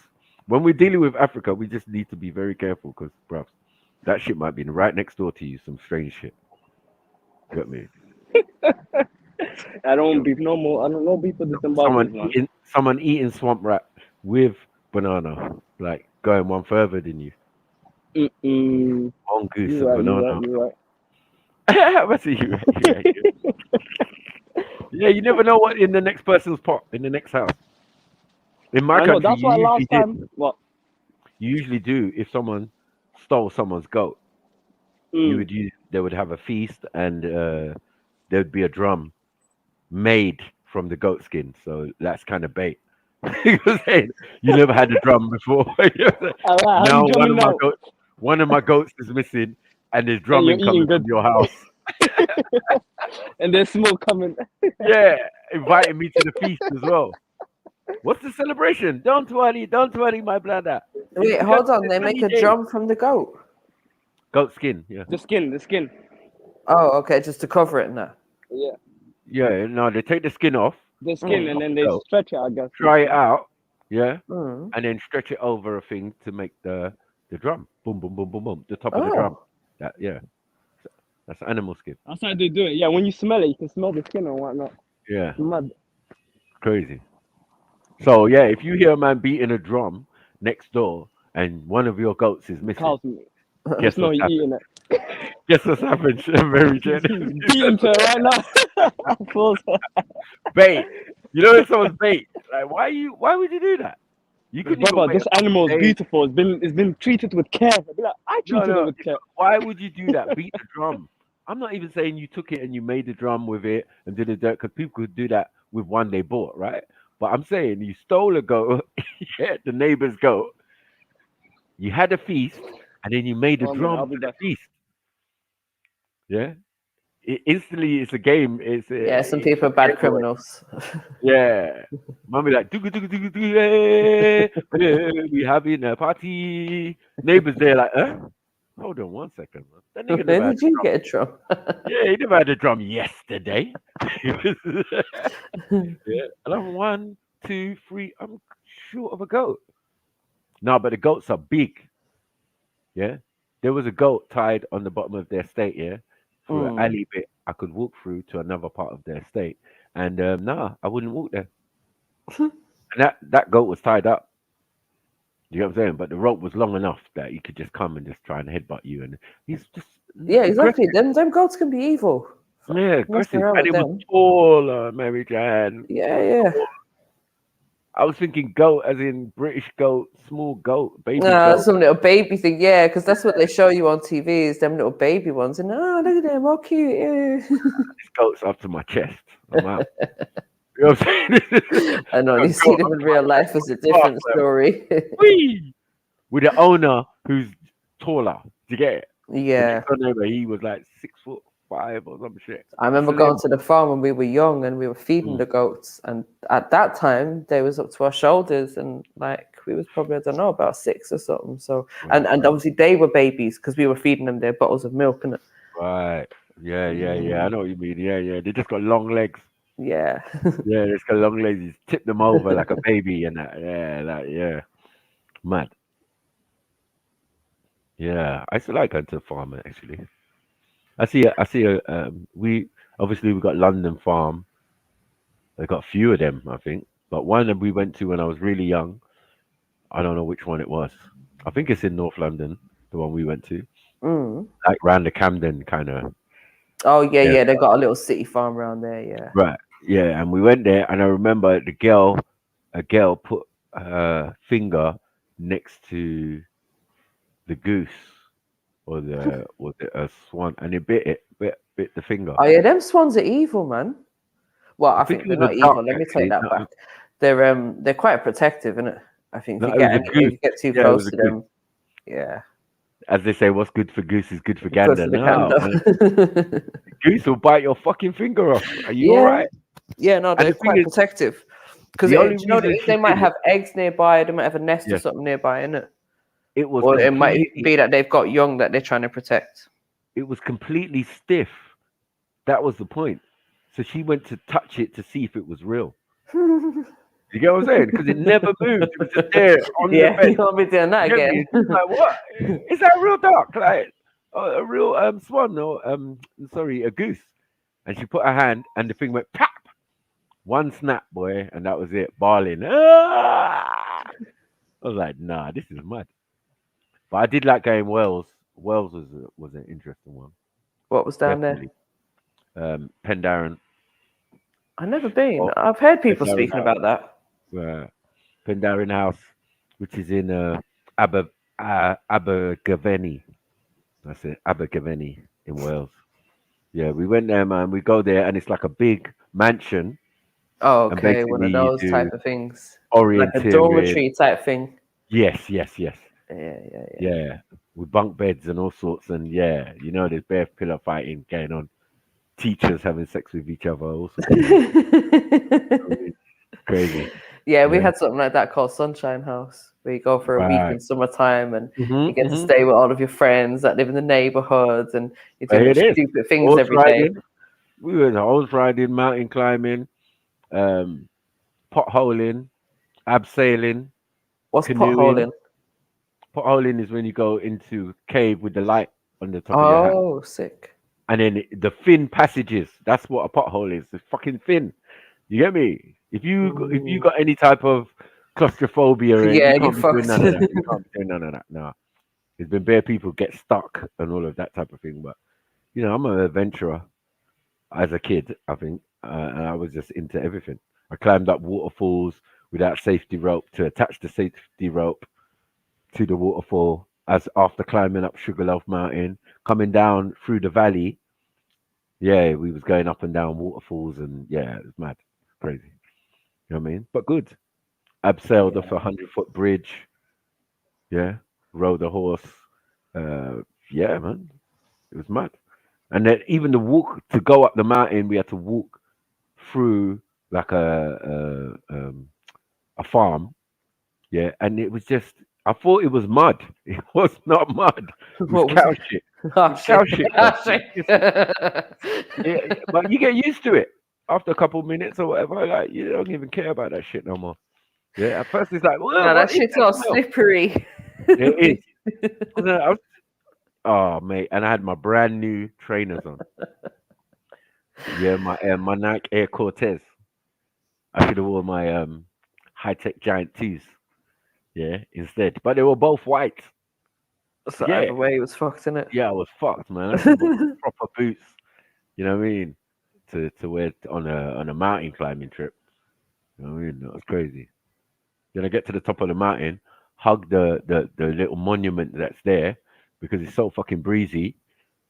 when we're dealing with Africa, we just need to be very careful because, bruv, that shit might be right next door to you. Some strange shit. Got me? I don't beef no more. I don't know beef with the Zimbabweans, man. Someone eating swamp rat with banana, like going one further than you. Mongoose and banana. You're right. What's it, you right. Yeah, you never know what in the next person's pot, in the next house. In my country, that's why last time. What? You usually do if someone stole someone's goat. They would have a feast and there'd be a drum made from the goat skin. So that's kind of bait. You never had a drum before. Now one of my goats is missing. and there's And you're drumming eating coming good. from your house. And there's smoke coming. Yeah, inviting me to the feast as well. What's the celebration? Don't worry, my brother. Wait, hold on. They make a drum from the goat. Goat skin, yeah. The skin. Oh, okay, just to cover it now. Yeah. Yeah, no, they take the skin off. The skin, and then they goat, stretch it, I guess. dry it out, yeah, Mm. and then stretch it over a thing to make the drum. Boom, boom, boom, boom, boom. The top of the drum. That, yeah. That's animal skin. That's how they do it. Yeah, when you smell it, you can smell the skin and whatnot. Yeah. It's mad. Crazy. So yeah, if you hear a man beating a drum next door and one of your goats is missing, guess No, what's you're eating happened? it. Guess what's happened, Mary Jane? Beating to it right now. Bait. You know if someone's bait. Like why would you do that? You couldn't even Brother, wait this a animal is day. beautiful. It's been treated with care. I'd be like, I treated it with care. Why would you do that? Beat the drum. I'm not even saying you took it and you made the drum with it and did it dirt, because people could do that with one they bought, right? But I'm saying you stole a goat, yeah, the neighbor's goat. You had a feast, and then you made a Oh, man, drum I'll for be the back. feast. Yeah, instantly it's a game. Yeah, some people are bad criminals. Yeah, mommy like hey, we having a party. Neighbors there like, hold on one second, man. That nigga Where never had did you get a drum? Yeah, he never had a drum yesterday. Yeah, and I'm 1, 2, 3. I'm short of a goat. No, but the goats are big. Yeah, there was a goat tied on the bottom of their estate. Yeah, through an alley bit I could walk through to another part of their estate, and nah, I wouldn't walk there. And that goat was tied up. You know what I'm saying? But the rope was long enough that he could just come and just try and headbutt you, and he's just Yeah, exactly. Them goats can be evil. Yeah, Messing aggressive. around And with it them. was taller, Mary Jan. Yeah. I was thinking goat as in British goat, small goat, baby goat. Some little baby thing, yeah, because that's what they show you on TV is them little baby ones. And look at them, how cute. Yeah. This goat's up to my chest. I'm out. You know what I'm saying? I know, you see them in real life as a different story. Whee! With the owner who's taller. Do you get it? Yeah. The neighbor, he was like 6'5" or some shit. I remember going to the farm when we were young and we were feeding the goats. And at that time, they was up to our shoulders. And like, we was probably, I don't know, about 6 or something. So, and obviously they were babies because we were feeding them their bottles of milk. And Right. Yeah. I know what you mean. Yeah. They just got long legs. Yeah. Yeah, they just got long legs. You tip them over like a baby and that. Yeah. Mad. Yeah. I used to like going to the farm actually. I see. We got London Farm. They got a few of them, I think. But one that we went to when I was really young, I don't know which one it was. I think it's in North London, the one we went to, like round the Camden kind of. Oh yeah. They got a little city farm around there. Yeah. Right. Yeah, and we went there, and I remember a girl put her finger next to the goose or the swan, and it bit the finger. Oh yeah, them swans are evil, man. Well, I think it they're was not a evil. duck, Let me actually. take that No, back. They're quite protective, isn't it? I think No, if it was a you goose. get too Yeah, it close was to a goose. them, yeah. As they say, what's good for goose is good for Good gander. for the No, gander. man. Goose will bite your fucking finger off. Are you Yeah. all right? Yeah, no, And they're the thing quite is, protective. Because the only you know, reason she they might did have eggs nearby, they might have a nest or Yes. something nearby, innit? it was Or it might even completely be that they've got young that they're trying to protect. completely stiff. That was the point. So she went to touch it to see if it was real. You get what I'm saying? Because it never moved. It was just there on the Yeah, bed. you won't be doing that You get me? again. She's like, what? Is that a real duck? Like a real swan or sorry, a goose? And she put her hand, and the thing went pop. One snap, boy, and that was it. Barling. Ah! I was like, nah, this is mad. But I did like going Wales. Wales was an interesting one. What was down Definitely. Pendarren. I've never been. Oh, I've heard people Pendarren speaking House. about that. Pendarren House, which is in Abergavenny. That's it, Abergavenny in Wales. Yeah, we went there, man. We go there, and it's like a big mansion. Oh, And okay, one of basically you those do type of things. Like a orienteering. dormitory type thing. Yes. Yeah. Yeah. with bunk beds and all sorts. And yeah, you know, there's bare pillow fighting going on. Teachers having sex with each other. All sorts of crazy. Yeah, we had something like that called Sunshine House, where you go for a week in summertime and you get to stay with all of your friends that live in the neighborhoods, and you do stupid things horse every riding. day. We were horse riding, mountain climbing, potholing, abseiling. What's canoeing. potholing? Potholing is when you go into cave with the light on the top of your hat. Oh, sick. And then the thin passages. That's what a pothole is. It's fucking thin. You get me? If you got any type of claustrophobia, Yeah, you can't be doing fucked. none of that. You can't be doing none of that. No. There's been bare people get stuck and all of that type of thing. But you know, I'm an adventurer as a kid, I think. And I was just into everything. I climbed up waterfalls without safety rope to attach the safety rope to the waterfall as after climbing up Sugarloaf Mountain, coming down through the valley. Yeah, we was going up and down waterfalls and yeah, it was mad. Crazy. You know what I mean? But good. Abseiled off a 100-foot bridge. Yeah. Rode a horse. Yeah, man. It was mad. And then even the walk to go up the mountain, we had to walk through like a farm. Yeah. And it was just, I thought it was mud. It was not mud. It was cow shit. Cow shit. Yeah, but you get used to it after a couple of minutes or whatever. Like you don't even care about that shit no more. Yeah, at first it's like, well, no, that shit's all slippery. It is. Oh mate, and I had my brand new trainers on. Yeah, my Nike Air Cortez. I should have worn my high-tech giant tees. Yeah, instead, but they were both white. So either way, it was fucked, innit? Yeah, I was fucked, man. I should have bought proper boots. You know what I mean? To wear on a mountain climbing trip. You know what I mean? That was crazy. Then I get to the top of the mountain, hug the little monument that's there because it's so fucking breezy.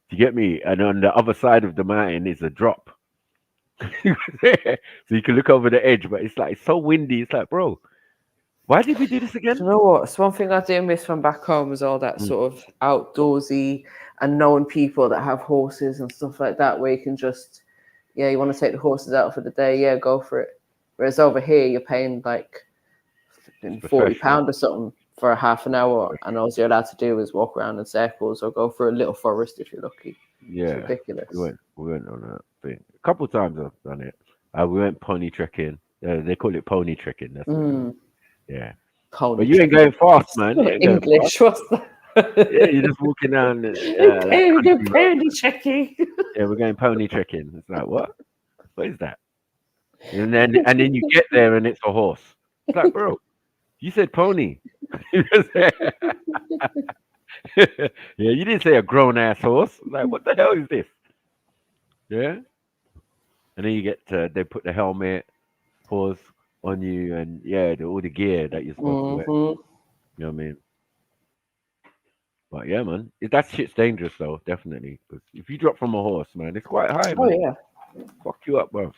Do you get me? And on the other side of the mountain is a drop. So you can look over the edge, but it's so windy. It's like, bro, why did we do this again? Do you know what? It's one thing I do miss from back home is all that sort of outdoorsy and knowing people that have horses and stuff like that, where you can just, yeah, you want to take the horses out for the day, yeah, go for it. Whereas over here, you're paying like £40 or something for a half an hour, and all you're allowed to do is walk around in circles or go for a little forest if you're lucky. Yeah, it's ridiculous. We went on that thing a couple of times. I've done it. We went pony trekking. They call it pony trekking. That's yeah. Pony but you ain't going fast, man. English, what's that? Yeah, you're just walking down. Pony trekking. Yeah, we're going pony trekking. It's like what? What is that? And then you get there and it's a horse. It's like, bro, you said pony. Yeah, you didn't say a grown ass horse. Like, what the hell is this? Yeah. And then you get they put the helmet, paws on you, and yeah, all the gear that you're supposed to wear. You know what I mean? But yeah, man, that shit's dangerous though, definitely. Because if you drop from a horse, man, it's quite high. Oh man. yeah. Fuck you up, bro.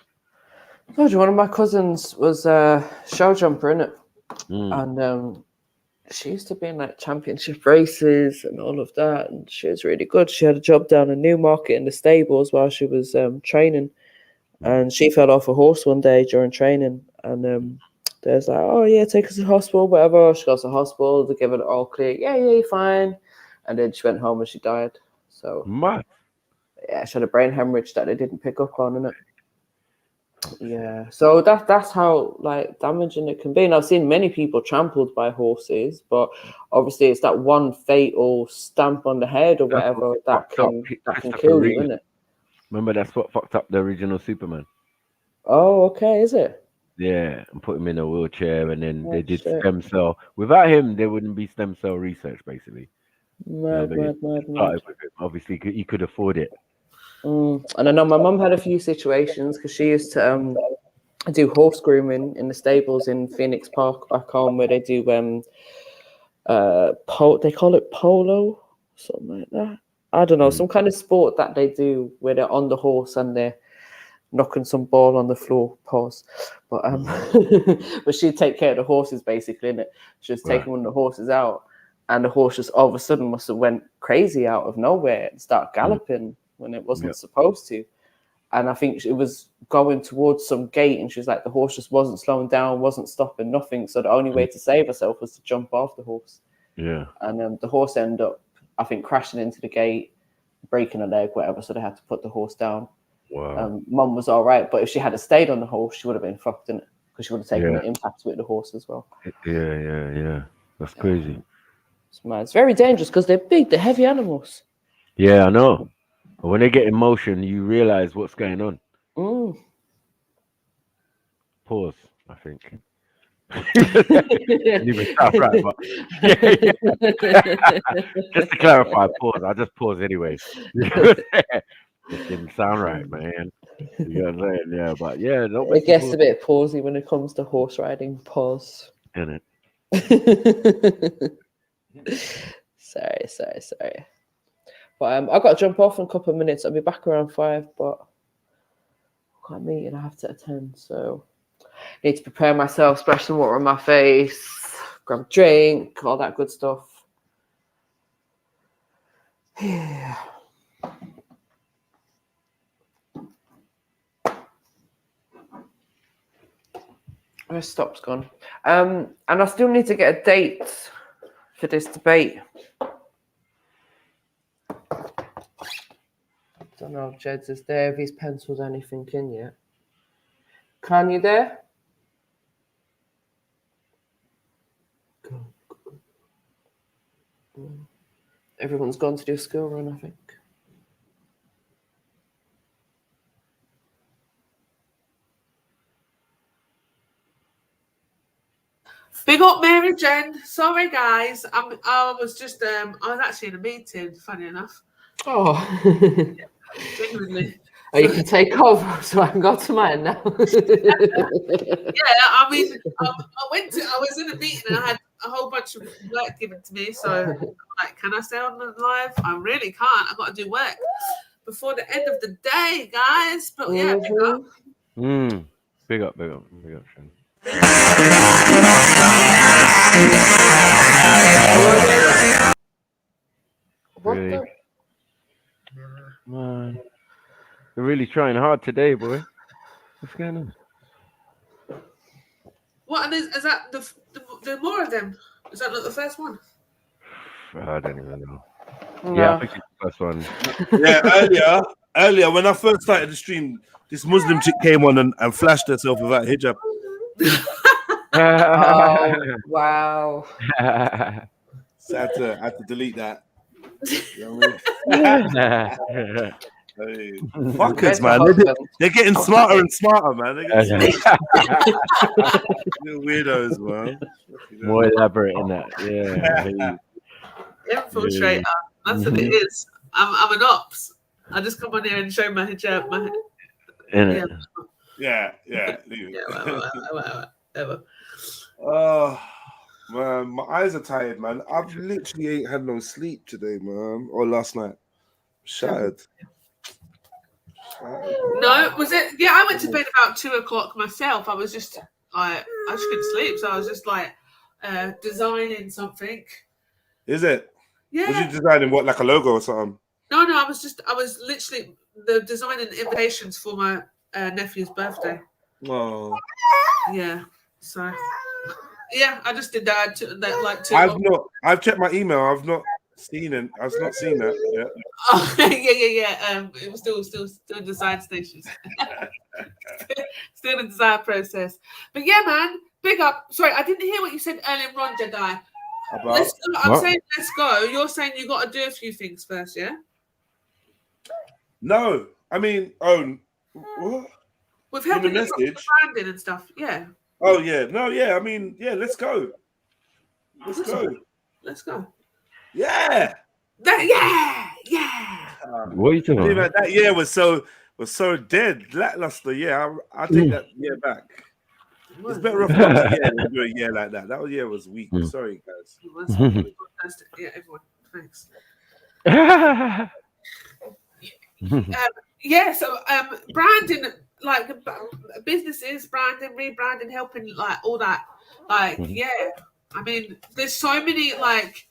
I told you one of my cousins was a show jumper, innit? And she used to be in like championship races and all of that, and she was really good. She had a job down in Newmarket in the stables while she was training, and she fell off a horse one day during training, and there's like, oh yeah, take us to the hospital, whatever. She goes to the hospital, they give it all clear, yeah, you're fine, and then she went home and she died. So yeah, she had a brain hemorrhage that they didn't pick up on, innit? Yeah, so that's how like damaging it can be. And I've seen many people trampled by horses, but obviously it's that one fatal stamp on the head or whatever that can kill you, isn't it? Remember, that's what fucked up the original Superman. Oh, okay, is it? Yeah, and put him in a wheelchair, and then they did stem cell. Without him, there wouldn't be stem cell research, basically. Mad. Obviously, he could afford it. And I know my mum had a few situations because she used to do horse grooming in the stables in Phoenix Park back home, where they do they call it polo, something like that. I don't know, some kind of sport that they do where they're on the horse and they're knocking some ball on the floor. Pause. But but she'd take care of the horses basically, innit? She was taking one of the horses out, and the horse just all of a sudden must have went crazy out of nowhere and started galloping when it wasn't supposed to. And I think it was going towards some gate, and she was like, the horse just wasn't slowing down, wasn't stopping, nothing. So the only way to save herself was to jump off the horse. Yeah. And the horse ended up, I think, crashing into the gate, breaking a leg, whatever. So they had to put the horse down. Wow. Mum was all right, but if she had stayed on the horse, she would have been fucked in it, because she would have taken the impact with the horse as well. Yeah. That's crazy. It's very dangerous because they're big, they're heavy animals. Yeah, I know. But when they get in motion, you realize what's going on. Pause, I think. Didn't even sound right, but just to clarify, pause. I just pause anyway. It didn't sound right, man. You know what I'm saying? Yeah, but yeah, it gets a bit pausey when it comes to horse riding. Pause. Isn't it? Sorry. But I've got to jump off in a couple of minutes. I'll be back around 5, but I've got a meeting I have to attend, so I need to prepare myself, splash some water on my face, grab a drink, all that good stuff. Yeah. Where's Stop's gone? And I still need to get a date for this debate. Don't know if Jed's is there, if he's penciled anything in yet. Can you there? Everyone's gone to do a school run, I think. Big up Mary Jen. Sorry guys, I was actually in a meeting, funny enough. Oh. Genuinely. Oh, you can take over, so I can go to mine now. Yeah, I mean, I was in a meeting and I had a whole bunch of work given to me. So, I'm like, can I stay on the live? I really can't. I got to do work before the end of the day, guys. But yeah, big up, Shane. Really? Man, you're really trying hard today, boy. What's going on? What, and is that the more of them? Is that not the first one? I don't even know. No. Yeah, I think it's the first one. Yeah, earlier when I first started the stream, this Muslim chick came on and flashed herself without hijab. Oh, wow. So I had to delete that. You know what I mean? Fuckers, man. They're getting smarter and smarter, man. They're getting weirdos, man. More elaborate in that. Yeah. Infiltrator. That's what it is. I'm an ops. I just come on here and show my hijab. Yeah. Whatever. Oh, man, my eyes are tired, man. I've literally ain't had no sleep today, man, or last night. Shattered. No, was it? Yeah, I went to bed about 2 o'clock myself. I was just like, I just couldn't sleep, so I was just like designing something. Is it? Yeah. Was you designing what, like a logo or something? No, I was literally designing invitations for my nephew's birthday. Oh. Yeah. So. Yeah, I just did that. I've checked my email. I've not seen it. I've not seen that yet. Oh, yeah. It was still in design stations. Still in the design process. But yeah, man, big up. Sorry, I didn't hear what you said earlier on, Jedi. I'm saying let's go. You're saying you got to do a few things first, yeah? No, I mean, what? We've helped the message, branding and stuff. Yeah. Oh yeah, no, yeah. I mean, yeah. Let's go. Let's go. Yeah. Yeah. What are you talking about? That year was so dead, lackluster. Yeah, I take that year back. It's better off not than do a year like that. That year was weak. Sorry, guys. Yeah, everyone. Thanks. So branding, like businesses, branding, rebranding, helping, like all that. Like, yeah. I mean, there's so many like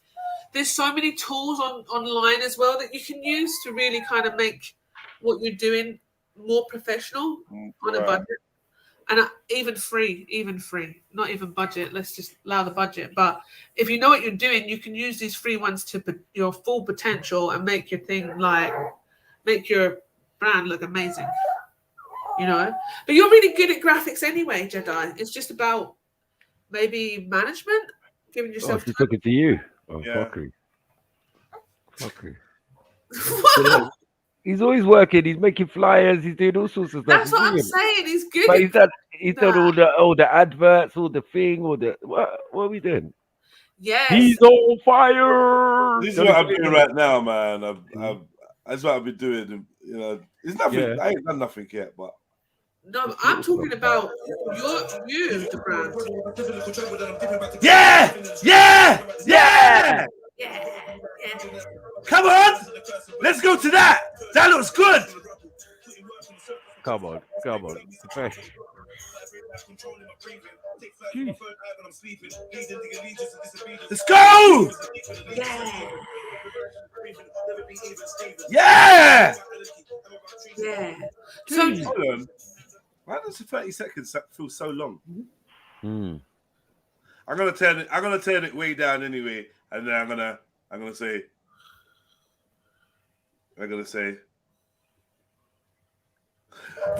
there's so many tools online as well that you can use to really kind of make what you're doing more professional on a budget. And even free, not even budget. Let's just allow the budget. But if you know what you're doing, you can use these free ones to your full potential and make your thing make your brand look amazing. You know, but you're really good at graphics anyway, Jedi. It's just about maybe management, giving yourself. Oh, she's talking to you. Oh, Yeah. Fuckery. He's always working. He's making flyers. He's doing all sorts of stuff. That's what I'm saying. He's good. But he's done all the adverts, all the thing, all the what are we doing? Yes. He's on fire. This is what I'm doing right now, man. That's what I've been doing. You know, it's nothing. Yeah. I ain't done nothing yet, but. No, I'm talking about the brand. Yeah! Come on! Let's go to that! That looks good! Come on. Fresh. Jeez. Let's go! Yeah! So, hold on. Why does the 30 seconds feel so long? I'm gonna turn it way down anyway, and then I'm gonna say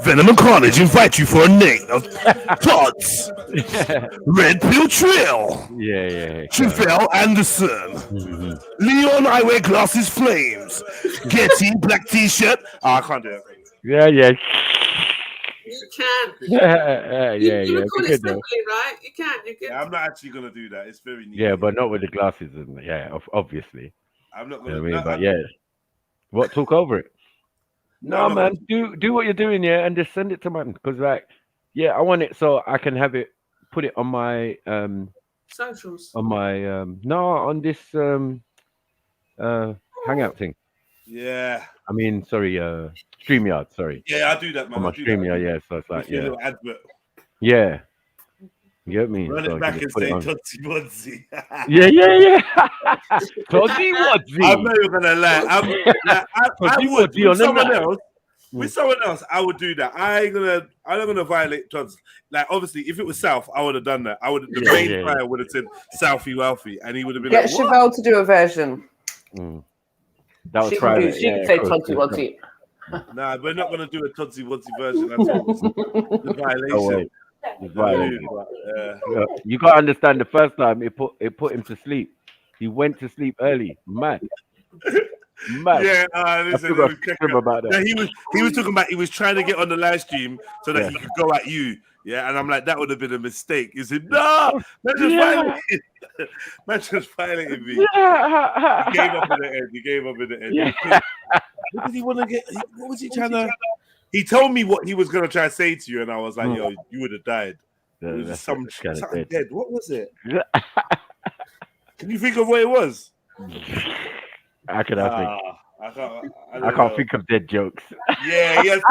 Venom and Carnage invite you for a night of Todd's Red Pill Trill. Yeah. Chevelle Anderson. Leon I wear glasses flames. Getty black t-shirt. Oh, I can't do it. Yeah. You can. Yeah. You record it simply, right? You can. Yeah, I'm not actually gonna do that. It's very neat. Yeah, but not with the glasses, and obviously. I'm not You know gonna. what I mean, but yeah. What? Talk over it. No, man. Do what you're doing, and just send it to man. Because I want it so I can have it, put it on my socials. On my on this hangout thing. Yeah. I mean, sorry, StreamYard. Sorry. Yeah, I do that, man. On my StreamYard, yeah. So it's like, a little advert. Yeah. You get me? Run So it back and say Todsy Wodsy. Yeah. Todsy Wodsy. I'm not even gonna lie. I would with someone else. With someone else, I would do that. I'm not gonna violate Tods. Like, obviously, if it was South, I would have done that. The main player would have said Southie Wealthy, and he would have been Get like, Chevelle to do a version. That was private. She could say Todsy Wodsy. Nah, we're not gonna do a Todsy Wodsy version. That's all. The violation. You gotta understand. The first time it put him to sleep. He went to sleep early. Mad. Yeah, listen, about that. Yeah, he was talking about he was trying to get on the live stream so that he could go at you. Yeah, and I'm like, that would have been a mistake. He said, no, man just violated me. Yeah. He gave up in the end. Yeah. What did he want to get? What was he trying to? He told me what he was going to try to say to you, and I was like, yo, you would have died. It was just something dead. What was it? Can you think of what it was? How can I think? I can't think of dead jokes. Yeah, he had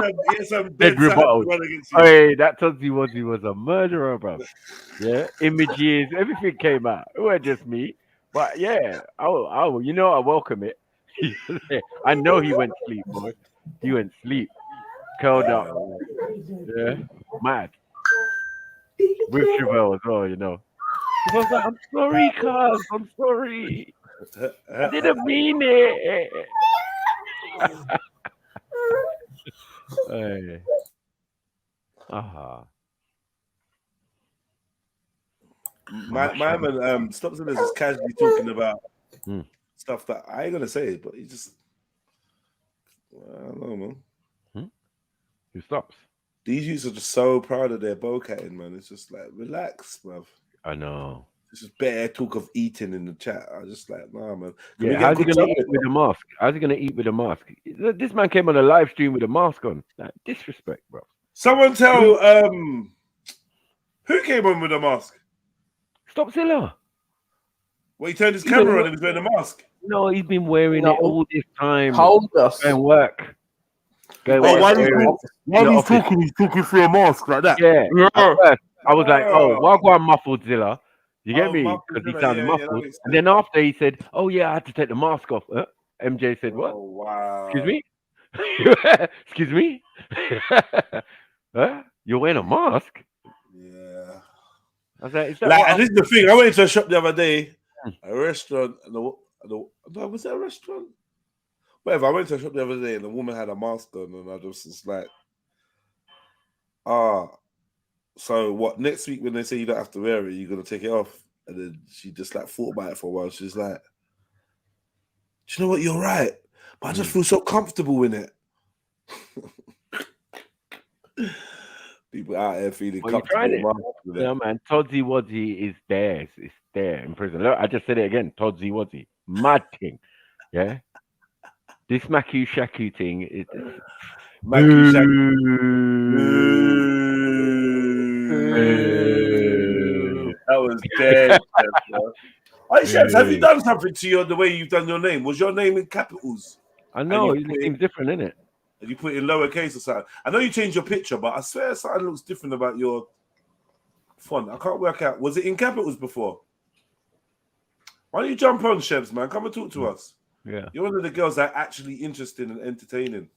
some dead rebuttals. Hey, that Todsy Wodsy was a murderer, bro. Yeah, images, everything came out. It wasn't just me, but yeah, I welcome it. I know he went sleep, boy. He went sleep, curled up. Yeah, mad. With Chevelle as well, you know. He was like, I'm sorry, cuz. I'm sorry. I didn't mean it. Hey. My man, Stops and is casually talking about stuff that I ain't gonna say, but he just, I don't know, man. Who stops? These youths are just so proud of their bowcatting, man. It's just like, relax, bruv. I know. This is better talk of eating in the chat. I was just like, nah, man. How's he gonna eat with a mask? How's he gonna eat with a mask? This man came on a live stream with a mask on. Like, disrespect, bro. Someone tell who came on with a mask? Stopzilla. Well, he turned his camera on and he was wearing a mask. No, he's been wearing it all this time. Hold us. And work. While he's talking through a mask like that. Yeah. At first, I was like, why go on muffled Zilla? You get Oh, me? muffled, Because he innit? sounded Yeah, that muffled. makes And then after he said, "Oh yeah, I had to take the mask off." MJ said, "What? Oh wow. Excuse me? Excuse me? Huh? You're wearing a mask?" Yeah. I was like, "Is that Like, what?" and this is the thing. I went into a shop the other day, a restaurant, and was it a restaurant? Whatever. I went to a shop the other day, and the woman had a mask on, and I just was like, so what? Next week when they say you don't have to wear it, you're gonna take it off? And then she just like thought about it for a while. She's like, "Do you know what? You're right, but I just feel so comfortable in it." People out here feeling Well, you comfortable. tried it. Yeah, man. Todsy Wodsy is there. It's there in prison. Look, I just said it again. Todsy Wodsy. Mad thing. Yeah. This Maku Shaku thing is. Maku That was dead. Oh, Shams, have you done something to the way you've done your name? Was your name in capitals? I know. It seems different, isn't it? And you put it in lowercase or something. I know you changed your picture, but I swear something looks different about your font. I can't work out. Was it in capitals before? Why don't you jump on, Shebs, man? Come and talk to us. Yeah. You're one of the girls that are actually interesting and entertaining.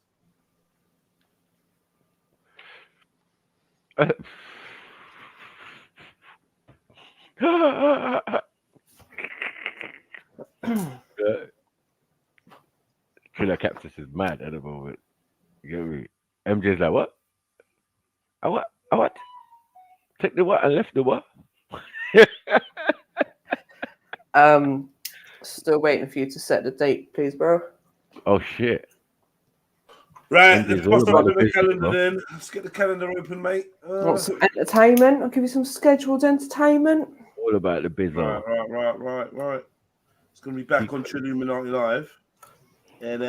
Triller Cactus is mad at the moment. You get me? MJ's like, what? I what? Take the what and left the what? Still waiting for you to set the date, please, bro. Oh shit. Right, MJ's let's all bust about out the the business, calendar bro. then. Let's get the calendar open, mate. Want some entertainment? I'll give you some scheduled entertainment. All about the business. Right. It's going to be back on Trilluminati Live. And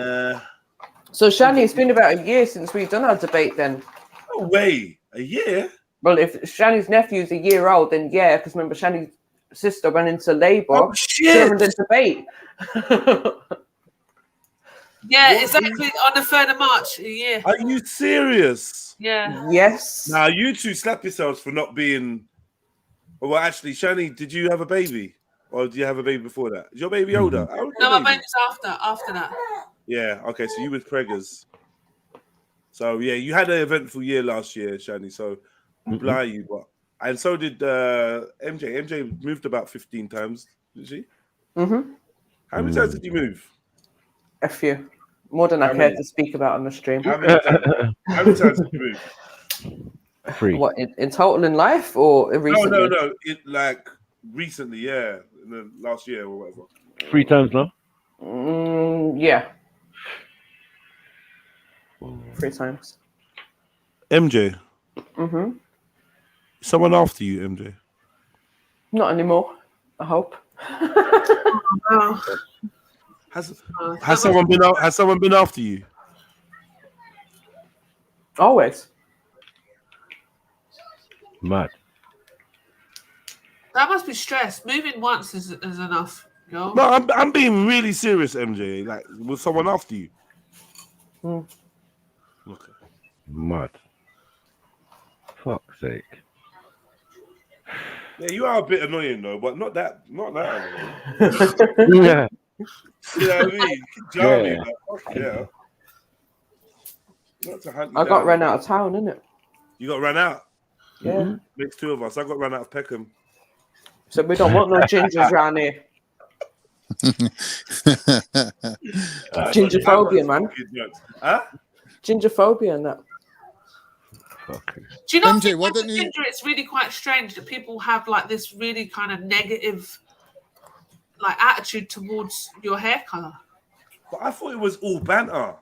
So, Shani, it's been about a year since we've done our debate then. No way. A year? Well, if Shani's nephew's a year old, then yeah, because remember, Shani's sister went into labour during the debate. Yeah, exactly on the 3rd of March. Yeah. Are you serious? Yeah. Yes. Now, you two slap yourselves for not being... Well, actually, Shani, did you have a baby? Or did you have a baby before that? Is your baby older? How old is No, your my baby? baby's after that. Yeah, okay, so you with preggers. So, yeah, you had an eventful year last year, Shani, so blah you. But, and so did MJ. MJ moved about 15 times, did she? Mm-hmm. How many times did you move? A few. More than I How care many? to speak about on the stream. How many times did you move? 3. What, in total in life or recently? No. It like recently, yeah, in the last year or whatever. 3 times now? Yeah. 3 times. MJ. Mm-hmm. Someone after you, MJ. Not anymore, I hope. Has someone been after you? Always. Mad. That must be stress. Moving once is enough. Yo. No, I'm being really serious, MJ. Like, was someone after you? Mm. Okay. Mad. Fuck's sake. Yeah, you are a bit annoying though, but not that annoying. Yeah. You know what I mean? Jarring, like, fuck yeah. Not to hunt you I got down. run out of town, innit? You got run out? Yeah. Makes 2 of us. I got run out of Peckham. So we don't want no gingers around here. Gingerphobia, man. Huh? Gingerphobia and that. Do you know MJ, why don't you? ginger? It's really quite strange that people have like this really kind of negative, like attitude towards your hair color. But I thought it was all banter.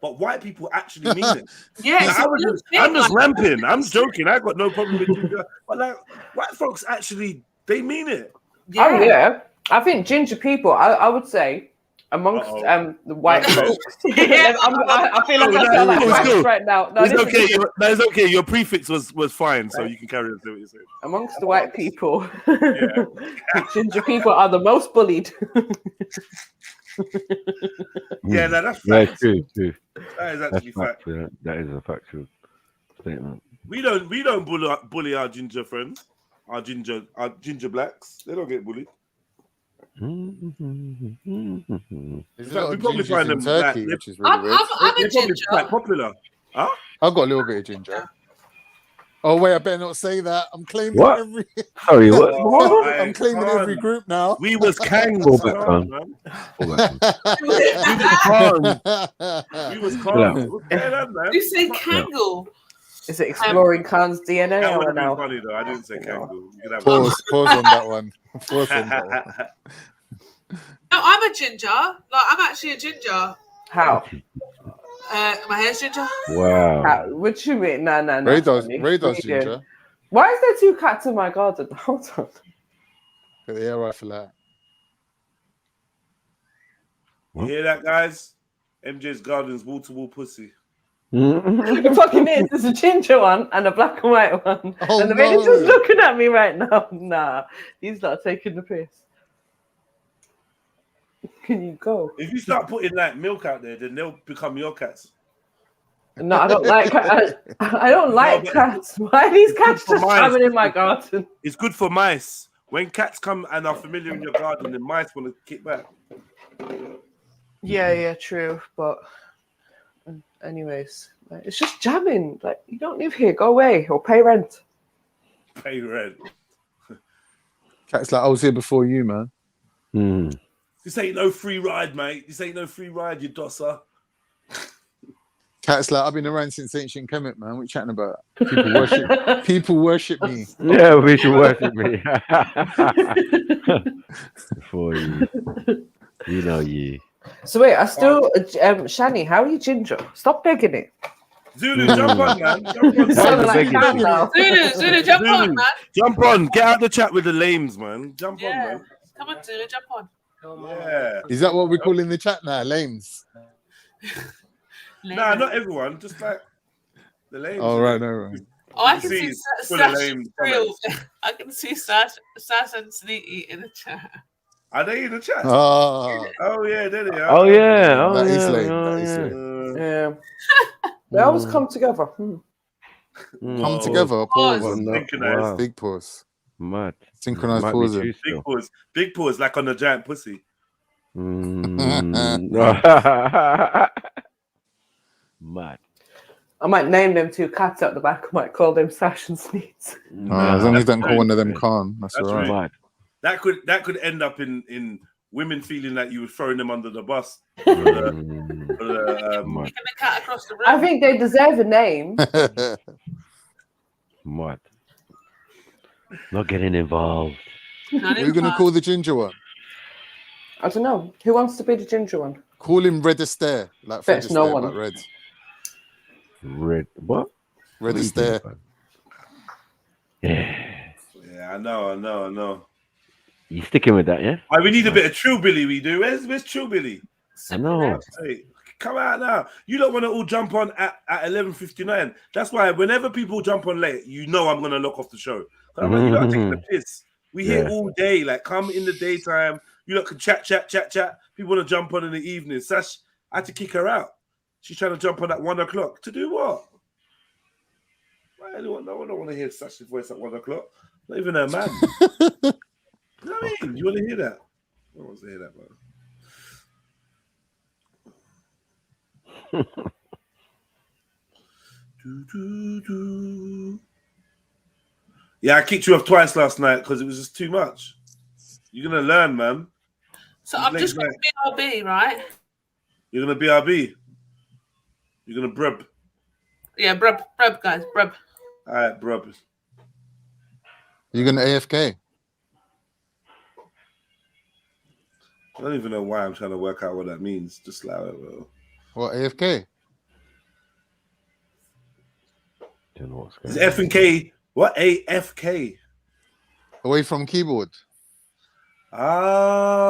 But white people actually mean it. Yeah, Like, it's I'm just like- ramping. I'm joking. I got no problem with ginger. But like white folks actually, they mean it. Oh yeah, I think ginger people. I would say amongst the white folks. I feel like I sound like white right now. No, it's listen, okay. listen. No, it's okay. Your prefix was fine, so you can carry on to what you're saying. Amongst the white people, ginger people are the most bullied. Yeah, no, that's Yeah, fact. true. That is actually fact. That is a factual statement. We don't bully our ginger friends. our ginger blacks. They don't get bullied. There's In a fact, lot we of probably gingers find in them Turkey, which is really weird. I'm a they're probably ginger. quite popular. Huh? I've got a little bit of ginger. Oh wait, I better not say that. I'm claiming What? every. Sorry, what? I'm claiming every group now. We was Kangs. Fall back on. man. Fall back on. We was Chill Kangs. out. What's going on, man? You say Kangle? Is it exploring Khan's DNA That would or have been no? funny though. I didn't say kangaroo. You could have Pause on that one. Pause on that one. No, I'm a ginger. Like I'm actually a ginger. How? My hair's ginger. Wow. How? What you mean? No. Radar's ginger. Why is there 2 cats in my garden? Hold on. Get the air rifle out. You hear that, guys? MJ's garden's wall-to-wall pussy. The fucking is. There's a ginger one and a black and white one. Oh, and the no. manager's looking at me right now. Nah, he's not taking the piss. Can you go? If you start putting like milk out there, then they'll become your cats. No, I don't like I don't like cats. Why are these cats just coming in my garden? It's good for mice. When cats come and are familiar in your garden, the mice want to kick back. Yeah, true. But anyways, like, it's just jamming. Like, you don't live here. Go away or pay rent. Pay rent. Cat's like, I was here before you, man. This ain't no free ride, mate. This ain't no free ride, you dosser. Cat's like, I've been around since ancient Kemet, man. What you chatting about? People worship me. Yeah, people worship me. For you. You know you. So wait, I still Shani, how are you ginger? Stop begging it. Zulu, jump on, man. Jump on. Zulu, jump on, man. Jump on. Get out the chat with the lames, man. Jump on, man. Come on, Zulu, jump on. Yeah. Is that what we call in the chat now? Lames? Nah, not everyone. Just like the lames. Oh, right, no, right. Oh, I can see full of Sash lame Real. comments. I can see Sash and Sneaky in the chat. Are they in the chat? Oh, yeah, there they are. Oh, yeah. That is yeah. lame. Oh, That is yeah. lame. Yeah. They always come together. Come together. Pause. Synchronized. Big pause. Mad. Synchronized Might be pausing. too Big still. pause. Big pause, like on a giant pussy. Mad. I might name them 2 cats at the back. I might call them Sash and Sneaks. As long as you don't call one of them Khan, that's all right. Mad. That could end up in women feeling that you were throwing them under the bus. Mad. The cat across the room. I think they deserve a name. Mad. Not getting involved. Who are you going to call the ginger one? I don't know. Who wants to be the ginger one? Call him Red Astaire. Like Fred Fetch no Astaire, one. but red. Red. What? Red What are you Astaire. talking about? Yeah. Yeah, I know. You sticking with that, yeah? We need a bit of True Billy, we do. Where's True Billy? I know. Hey, come out now. You don't want to all jump on at 11:59. That's why whenever people jump on late, you know I'm going to lock off the show. I'm like, you're not taking the piss. We here all day. Like, come in the daytime. You lot can chat. People want to jump on in the evening. Sash, I had to kick her out. She's trying to jump on at 1 o'clock. To do what? No one don't want to hear Sash's voice at 1 o'clock. Not even her man. You know what I mean? You want to hear that? No one wants to hear that, man. Yeah, I kicked you off twice last night because it was just too much. You're going to learn, man. So I'm just going to BRB, right? You're going to BRB? You're going to brub? Yeah, brub, guys, brub. All right, brub. You're going to AFK? I don't even know why I'm trying to work out what that means. Just like what, AFK? Don't know what's going on. Is F and K? What AFK? Away from keyboard. Ah.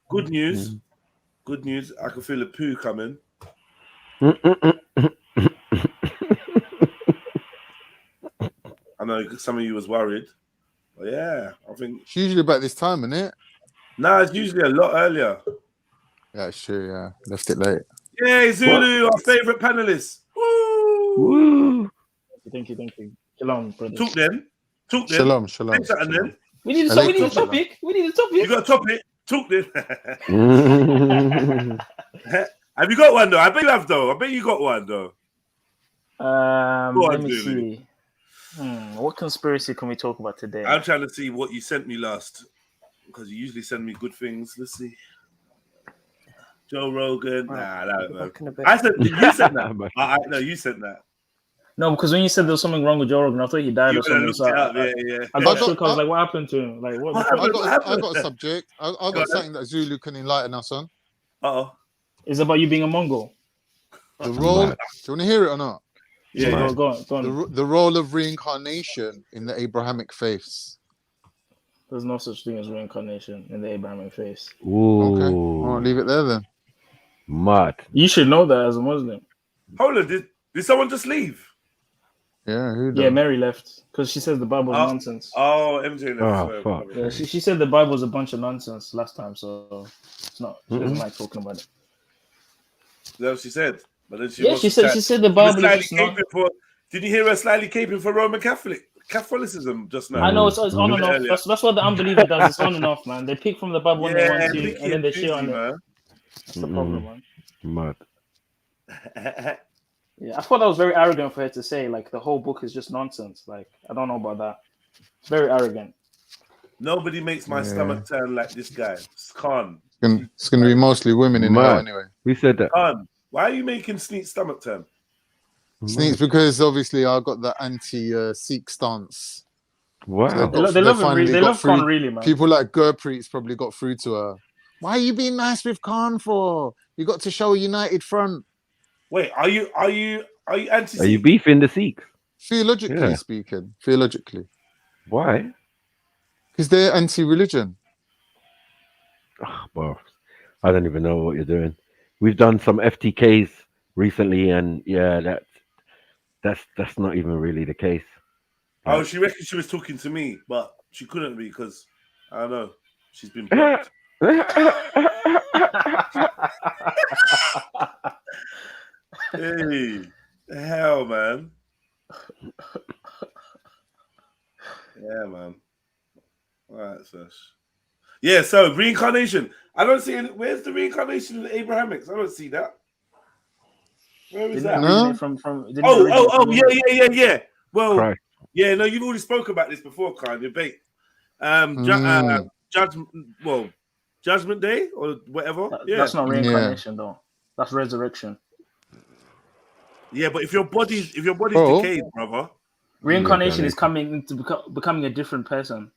Good news. Good news. I can feel a poo coming. I know some of you was worried. But yeah, I think it's usually about this time, isn't it? Nah, it's usually a lot earlier. Yeah, sure. Yeah, left it late. Yay, Zulu, our favorite panelist. Woo! Thank you. Shalom, brothers. Talk then. Shalom. Say something then. We need a topic. You got a topic? Talk then. Have you got one though? I bet you have though. I bet you got one though. Let me see. What conspiracy can we talk about today? I'm trying to see what you sent me last because you usually send me good things. Let's see. Joe Rogan. Nah, no. I said you sent that. No, you sent that. No, because when you said there was something wrong with Joe Rogan, I thought he died or something. So I got shook. I was like, what happened to him? Like, what? I got a subject. I got something that Zulu can enlighten us on. It's about you being a Mongol. The role. Do you want to hear it or not? Yeah, go on. The role of reincarnation in the Abrahamic faiths. There's no such thing as reincarnation in the Abrahamic faith. Ooh. Okay, I'll leave it there then. Mad. You should know that as a Muslim. Hold on, did someone just leave? Yeah, yeah, Mary left because she says the Bible is nonsense. Oh, MJ left. Oh, fuck. Yeah, she said the Bible is a bunch of nonsense last time, so it's not. She doesn't like talking about it. Is that what she said? But then she said the Bible is not. Did you hear her slightly caping for Roman Catholicism just now? I know it's on and off. That's what the unbeliever does. It's on and off, man. They pick from the Bible when they want to, and then they shit on it. That's the problem, man. Mad. Yeah, I thought that was very arrogant for her to say. Like the whole book is just nonsense. Like I don't know about that. It's very arrogant. Nobody makes my stomach turn like this guy. It's Khan. It's going to be mostly women in there anyway. Who said that? Khan, why are you making Sneak's stomach turn? Sneaks because obviously I got the anti-Sikh stance. Wow. So they love him. They love Khan really, man. People like Gurpreet's probably got through to her. Why are you being nice with Khan for? You got to show a united front. Wait, are you anti-Sikh? Are you beefing the Sikhs? Theologically speaking. Theologically. Why? Because they're anti-religion. Oh, well, I don't even know what you're doing. We've done some FTKs recently, and yeah, that's not even really the case. Oh, she reckons she was talking to me, but she couldn't be because I don't know. She's been blocked. Hey, hell, man. Yeah, man. All right, Sash. Yeah, so reincarnation. I don't see it. Where's the reincarnation in the Abrahamics? I don't see that. Where is that? No? Yeah. Well, Christ. yeah, no, you've already spoke about this before, Khan. Debate. Judgment Day or whatever. That's not reincarnation, though. That's resurrection. Yeah, but if your body's decayed, brother, reincarnation is coming into becoming a different person.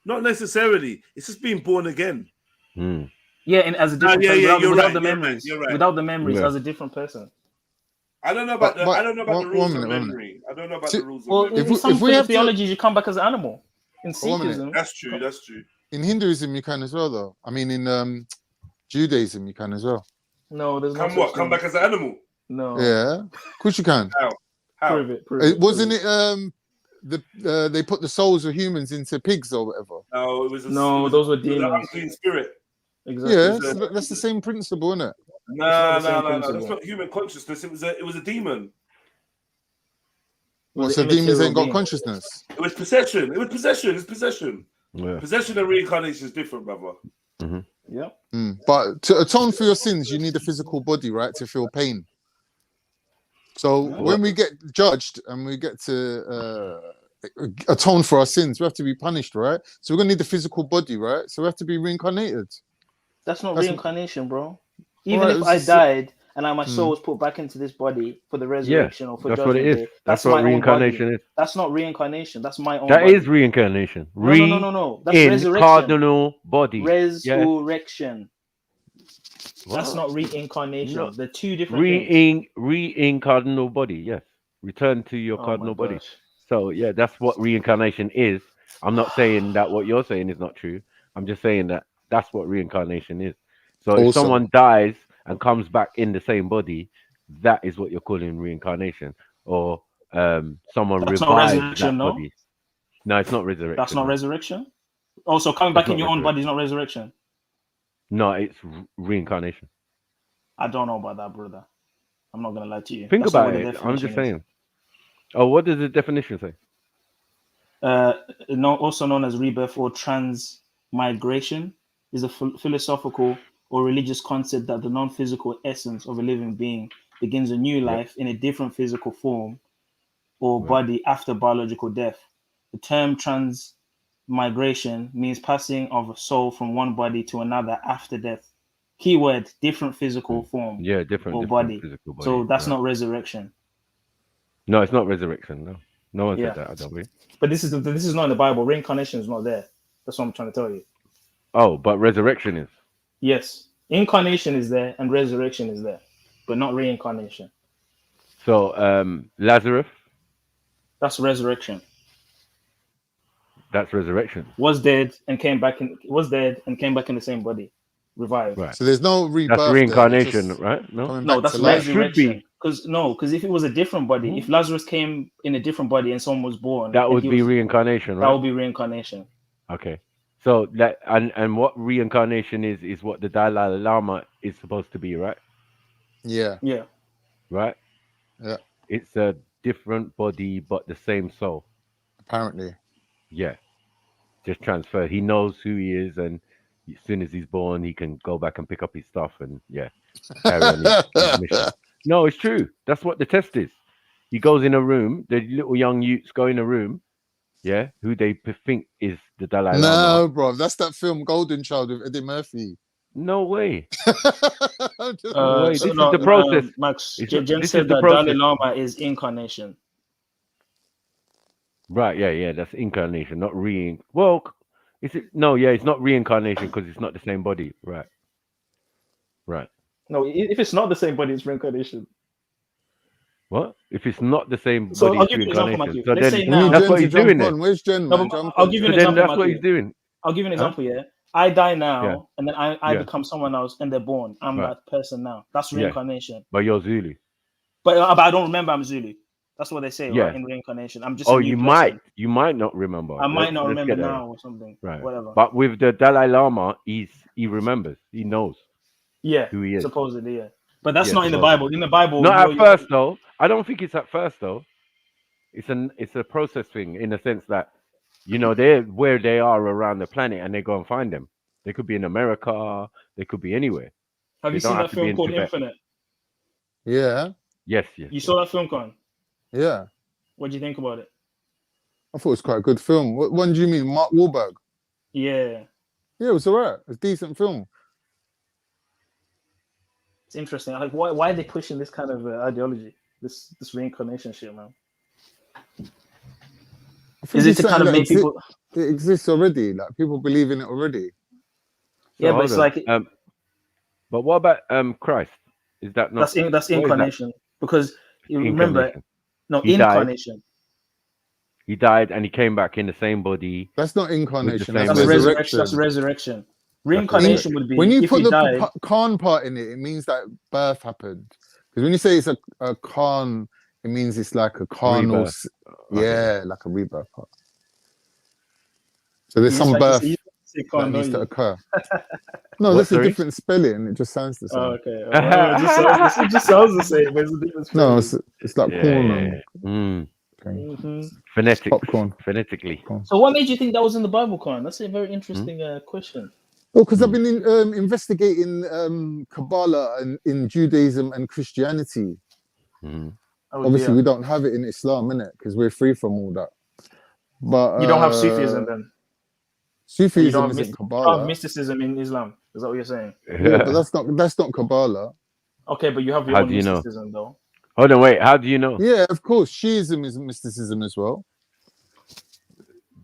Not necessarily. It's just being born again. Yeah, and as a different person without the memories. You're right. Without the memories, as a different person. I don't know about the rules of memory. I don't know about the rules of memory. In some theologies, you come back as an animal. In Sikhism, that's true. That's true. In Hinduism, you can as well, though. I mean, in Judaism, you can as well. No, there's no. Come back as an animal? No. Yeah, of course you can. How? Prove it. Wasn't it? They put the souls of humans into pigs or whatever. No, it was. Those were demons. An unclean spirit. Exactly. Yeah, so that's the same principle, isn't it? No. That's not human consciousness. It was a demon. Well, so demons ain't got consciousness. It was possession. It's possession. Yeah. Possession and reincarnation is different, brother. Mm-hmm. Yeah. But to atone for your sins, you need a physical body, right, to feel pain. So when we get judged and we get to atone for our sins, we have to be punished, right? So we're gonna need the physical body, right? So we have to be reincarnated. That's not reincarnation, bro. Even if I died and my soul was put back into this body for the resurrection or for that's judgment what it is. day, That's what reincarnation is. That's not reincarnation. That's my own. That body. is reincarnation. No. That's resurrection. Cardinal body. Resurrection. What? That's not reincarnation. No. They're two different things. Re-cardinal body. Yes. Return to your cardinal body. So yeah, that's what reincarnation is. I'm not saying that what you're saying is not true. I'm just saying that that's what reincarnation is. So if someone dies and comes back in the same body, that is what you're calling reincarnation. Or someone revives that body. No, it's not resurrection. That's not resurrection. Also, coming back in your own body is not resurrection. No, it's reincarnation. I don't know about that, brother. I'm not gonna lie to you. Think That's not about what the it. I'm definition just is. saying. Oh, what does the definition say? Also known as rebirth or transmigration, is a philosophical or religious concept that the non-physical essence of a living being begins a new life in a different physical form or body after biological death. The term transmigration means passing of a soul from one body to another after death. Keyword, different physical form different body. physical body. So that's right. not resurrection. No, it's not resurrection. No one Yeah. said that. I don't believe. But this is not in the Bible. Reincarnation is not there. That's what I'm trying to tell you. Oh, but resurrection is. Yes, incarnation is there and resurrection is there, but not reincarnation. So Lazarus. That's resurrection. That's resurrection. Was dead and came back in the same body, revived. Right. So there's no rebirth. That's reincarnation, right? No, that's resurrection. Because if it was a different body, if Lazarus came in a different body and someone was born, that would be reincarnation, right? That would be reincarnation. Okay. So that and what reincarnation is what the Dalai Lama is supposed to be, right? Yeah. Yeah. Right? Yeah. It's a different body but the same soul. Apparently. Yeah. Just transferred. He knows who he is, and as soon as he's born, he can go back and pick up his stuff and carry on his mission. No, it's true. That's what the test is. He goes in a room, the little young youths go in a room, who they think is the Dalai Lama. No, bro, that's that film Golden Child with Eddie Murphy. No way. No way. This is the process. Max, Jen said that Dalai Lama is incarnation. Right, yeah, that's incarnation, not well, is it? No, it's not reincarnation because it's not the same body. Right. No, if it's not the same body, it's reincarnation. What? If it's not the same body, I'll it's give you an example, Matthew. So Let's then say now, that's what he's doing there. Where's Jen? No, I'll give you an example. That's Matthew. what he's doing. I'll give you an example, I die now, and then I become someone else, and they're born. I'm that person now. That's reincarnation. But you're Zulu. But I don't remember I'm Zulu. That's what they say, right? In reincarnation, I'm just. You might not remember. I might not remember now or something. Right. Whatever. But with the Dalai Lama, he remembers. He knows. Yeah. Who he is. Supposedly, yeah. But that's not in the Bible. In the Bible, not at first though. I don't think it's at first though. It's a process thing in the sense that they're where they are around the planet and they go and find them. They could be in America. They could be anywhere. Have you seen that film called Infinite? Yeah. Yes. You saw that film, Con? Yeah. What do you think about it? I thought it was quite a good film. What one do you mean, Mark Wahlberg? Yeah. Yeah, it was alright. It's a decent film. It's interesting. Like, why are they pushing this kind of ideology? This reincarnation shit, man. Is it to kind of make people? It exists already. Like people believe in it already. Yeah, but it's like. But what about Christ? Is that not? That's incarnation because you remember. No, incarnation. He died and he came back in the same body. That's not incarnation. That's resurrection. That's resurrection. Reincarnation would be when you put the Khan part in it. It means that birth happened. Because when you say it's a Khan, it means it's like a carnal, like a rebirth part. So there's some birth that needs to occur. No, that's a different spelling. It just sounds the same. Oh, okay. It just sounds the same, but it's a different spelling. No, it's like corn. Phonetic. Popcorn. Phonetically. So what made you think that was in the Bible, Con? That's a very interesting question. Well, because I've been investigating Kabbalah in Judaism and Christianity. Obviously, we don't have it in Islam, innit? Because we're free from all that. But you don't have Sufism then? Sufism isn't Kabbalah. You don't have mysticism in Islam. Is that what you're saying? Yeah, but that's not Kabbalah. Okay, but you have your own mysticism, though. Hold on, wait. How do you know? Yeah, of course. Shiism is mysticism as well.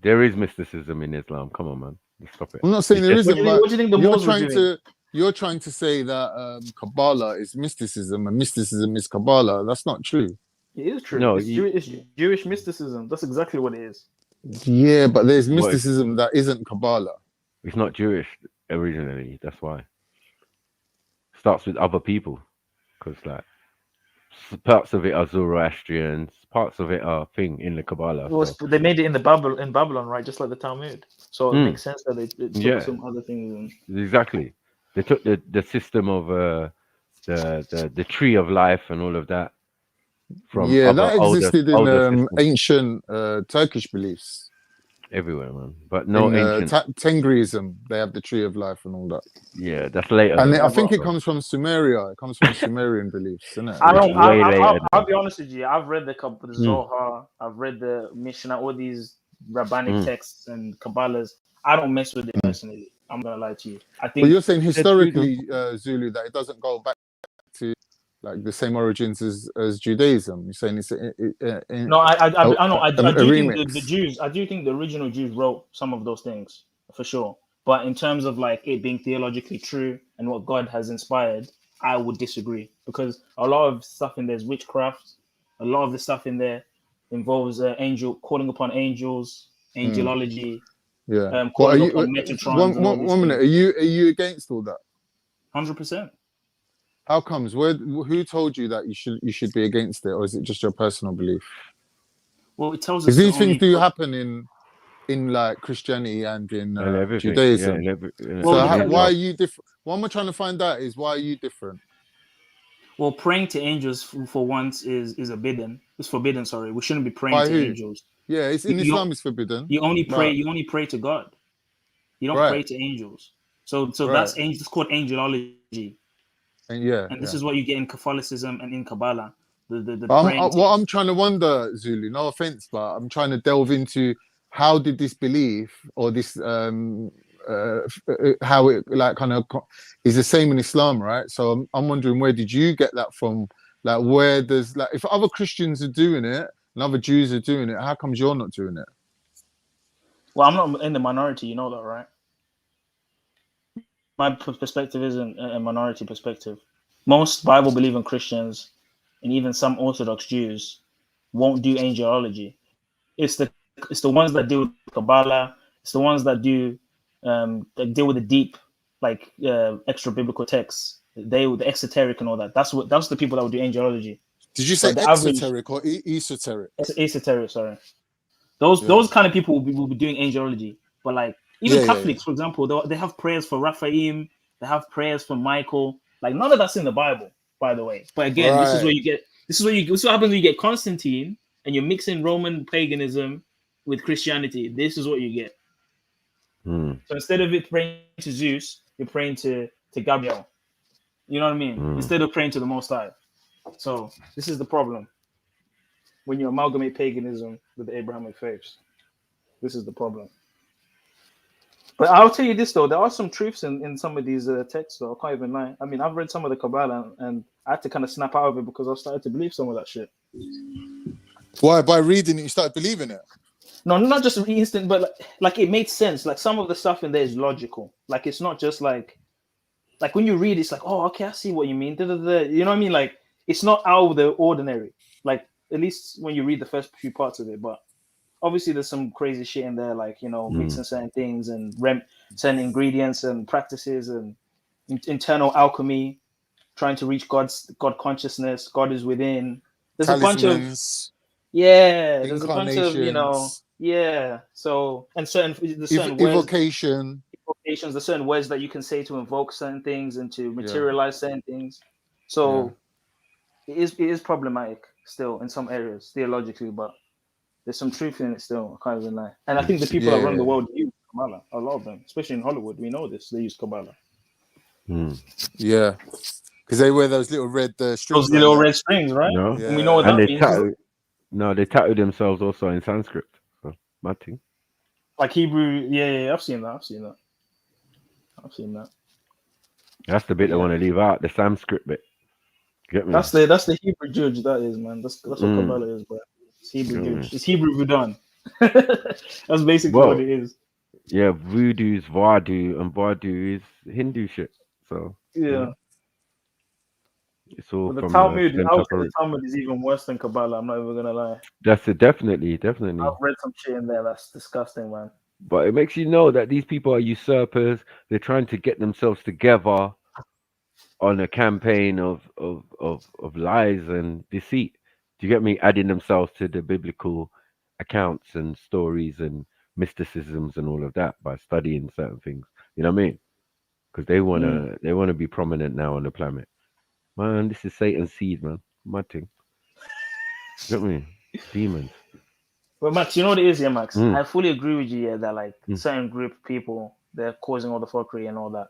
There is mysticism in Islam. Come on, man. Stop it. I'm not saying there isn't. What do you think the Muslims are doing? You're trying to say that Kabbalah is mysticism and mysticism is Kabbalah. That's not true. It is true. No, it's Jewish mysticism. That's exactly what it is. Yeah, but there's mysticism that isn't Kabbalah. It's not Jewish originally. That's why. Starts with other people, because like parts of it are Zoroastrians, parts of it are thing in the Kabbalah. They made it in Babylon, right? Just like the Talmud. So it makes sense that they took some other things. Exactly. They took the system of the tree of life and all of that from Yeah, other that existed in older systems ancient Turkish beliefs. everywhere, man. But no In ancient. Tengrism, they have the tree of life and all that. Yeah, that's later. And than I that, think it bro. comes from Sumeria. It comes from Sumerian beliefs, isn't it? I don't. Way later. I'll be honest with you. I've read the Mm. Zohar. I've read the Mishnah. All these rabbinic Mm. texts and Kabbalahs. I don't mess with it personally. I'm gonna lie to you. I think. But you're saying the truth historically, Zulu, that it doesn't go back to like the same origins as Judaism. You're saying it's No, I know. I a do think remix. the Jews. I do think the original Jews wrote some of those things for sure. But in terms of like it being theologically true and what God has inspired, I would disagree because a lot of stuff in there is witchcraft. A lot of the stuff in there involves angel calling upon angels, angelology, Yeah. But are calling you upon Metatrons and all these one minute? things. Are you against all that? 100%. How comes? Who told you that you should be against it, or is it just your personal belief? Well, it tells us Because to these things only. do happen in like Christianity and in And everything. Judaism. Yeah, So why are you different? What I'm trying to find out is why are you different? Well, praying to angels for once is forbidden. It's forbidden. Sorry, we shouldn't be praying By to who? angels. Yeah, it's in Islam. It's forbidden. You only pray. Right. You only pray to God. You don't Right. pray to angels. So Right. that's angels. It's called angelology. And this is what you get in Catholicism and in Kabbalah. The But praying. what I'm trying to wonder, Zulu, no offense, but I'm trying to delve into how did this belief or this how it like kind of is the same in Islam, right? So I'm wondering, where did you get that from? Like, where does, like, if other Christians are doing it and other Jews are doing it, how comes you're not doing it? Well, I'm not in the minority. You know that, right? My perspective isn't a minority perspective. Most Bible believing Christians and even some Orthodox Jews won't do angelology. It's the ones that deal with Kabbalah. It's the ones that do that deal with the deep, like extra biblical texts. The exoteric and all that. That's the people that would do angelology. Did you say exoteric or esoteric? Esoteric, sorry. Those kind of people will be doing angelology. But like even Catholics, for example, they have prayers for Raphael. They have prayers for Michael. Like none of that's in the Bible, by the way. But again, this is what happens when you get Constantine and you're mixing Roman paganism with Christianity. This is what you get. So instead of it praying to Zeus, you're praying to Gabriel. You know what I mean? Instead of praying to the Most High. So this is the problem when you amalgamate paganism with the Abrahamic faiths. This is the problem. But I'll tell you this though, there are some truths in some of these texts though. I can't even lie. I mean, I've read some of the Kabbalah and I had to kind of snap out of it because I started to believe some of that shit. Why? By reading it, you started believing it? No, not just instant, but like it made sense. Like some of the stuff in there is logical. Like it's not just like when you read, it's like, oh, okay, I see what you mean. You know what I mean? Like it's not out of the ordinary. Like at least when you read the first few parts of it, but obviously there's some crazy shit in there, like mixing certain things and certain ingredients and practices and internal alchemy, trying to reach God consciousness. God is within. There's a bunch of there's a bunch of So and certain evocation. Evocations, the certain words that you can say to invoke certain things and to materialize certain things. So it is problematic still in some areas theologically, but there's some truth in it still. I can't even lie. And I think the people that run the world use Kabbalah. A lot of them, especially in Hollywood, we know this. They use Kabbalah. Yeah, because they wear those little red strings. Those little red strings, right? No, and we know what that means. They tattoo themselves also in Sanskrit. So, mad thing. Like Hebrew, yeah, I've seen that. That's the bit they want to leave out, the Sanskrit bit. Get me? That's the Hebrew Jewish. That is, man. That's what Kabbalah is, bro. It's Hebrew Jewish. It's Hebrew Voodoo. That's basically what it is. Yeah, voodoo is Vadu, and Vadu is Hindu shit. So it's all but the from Talmud. I would say the Talmud is even worse than Kabbalah. I'm not even gonna lie. That's it, definitely. I've read some shit in there that's disgusting, man. But it makes you know that these people are usurpers. They're trying to get themselves together on a campaign of lies and deceit. Do you get me? Adding themselves to the biblical accounts and stories and mysticisms and all of that by studying certain things. You know what I mean? because they wanna be prominent now on the planet. Man, this is Satan's seed, man. My thing. You know what I mean? Demons. But Max, you know what it is, yeah, Max. Mm. I fully agree with you, yeah, that like certain group of people they're causing all the fuckery and all that.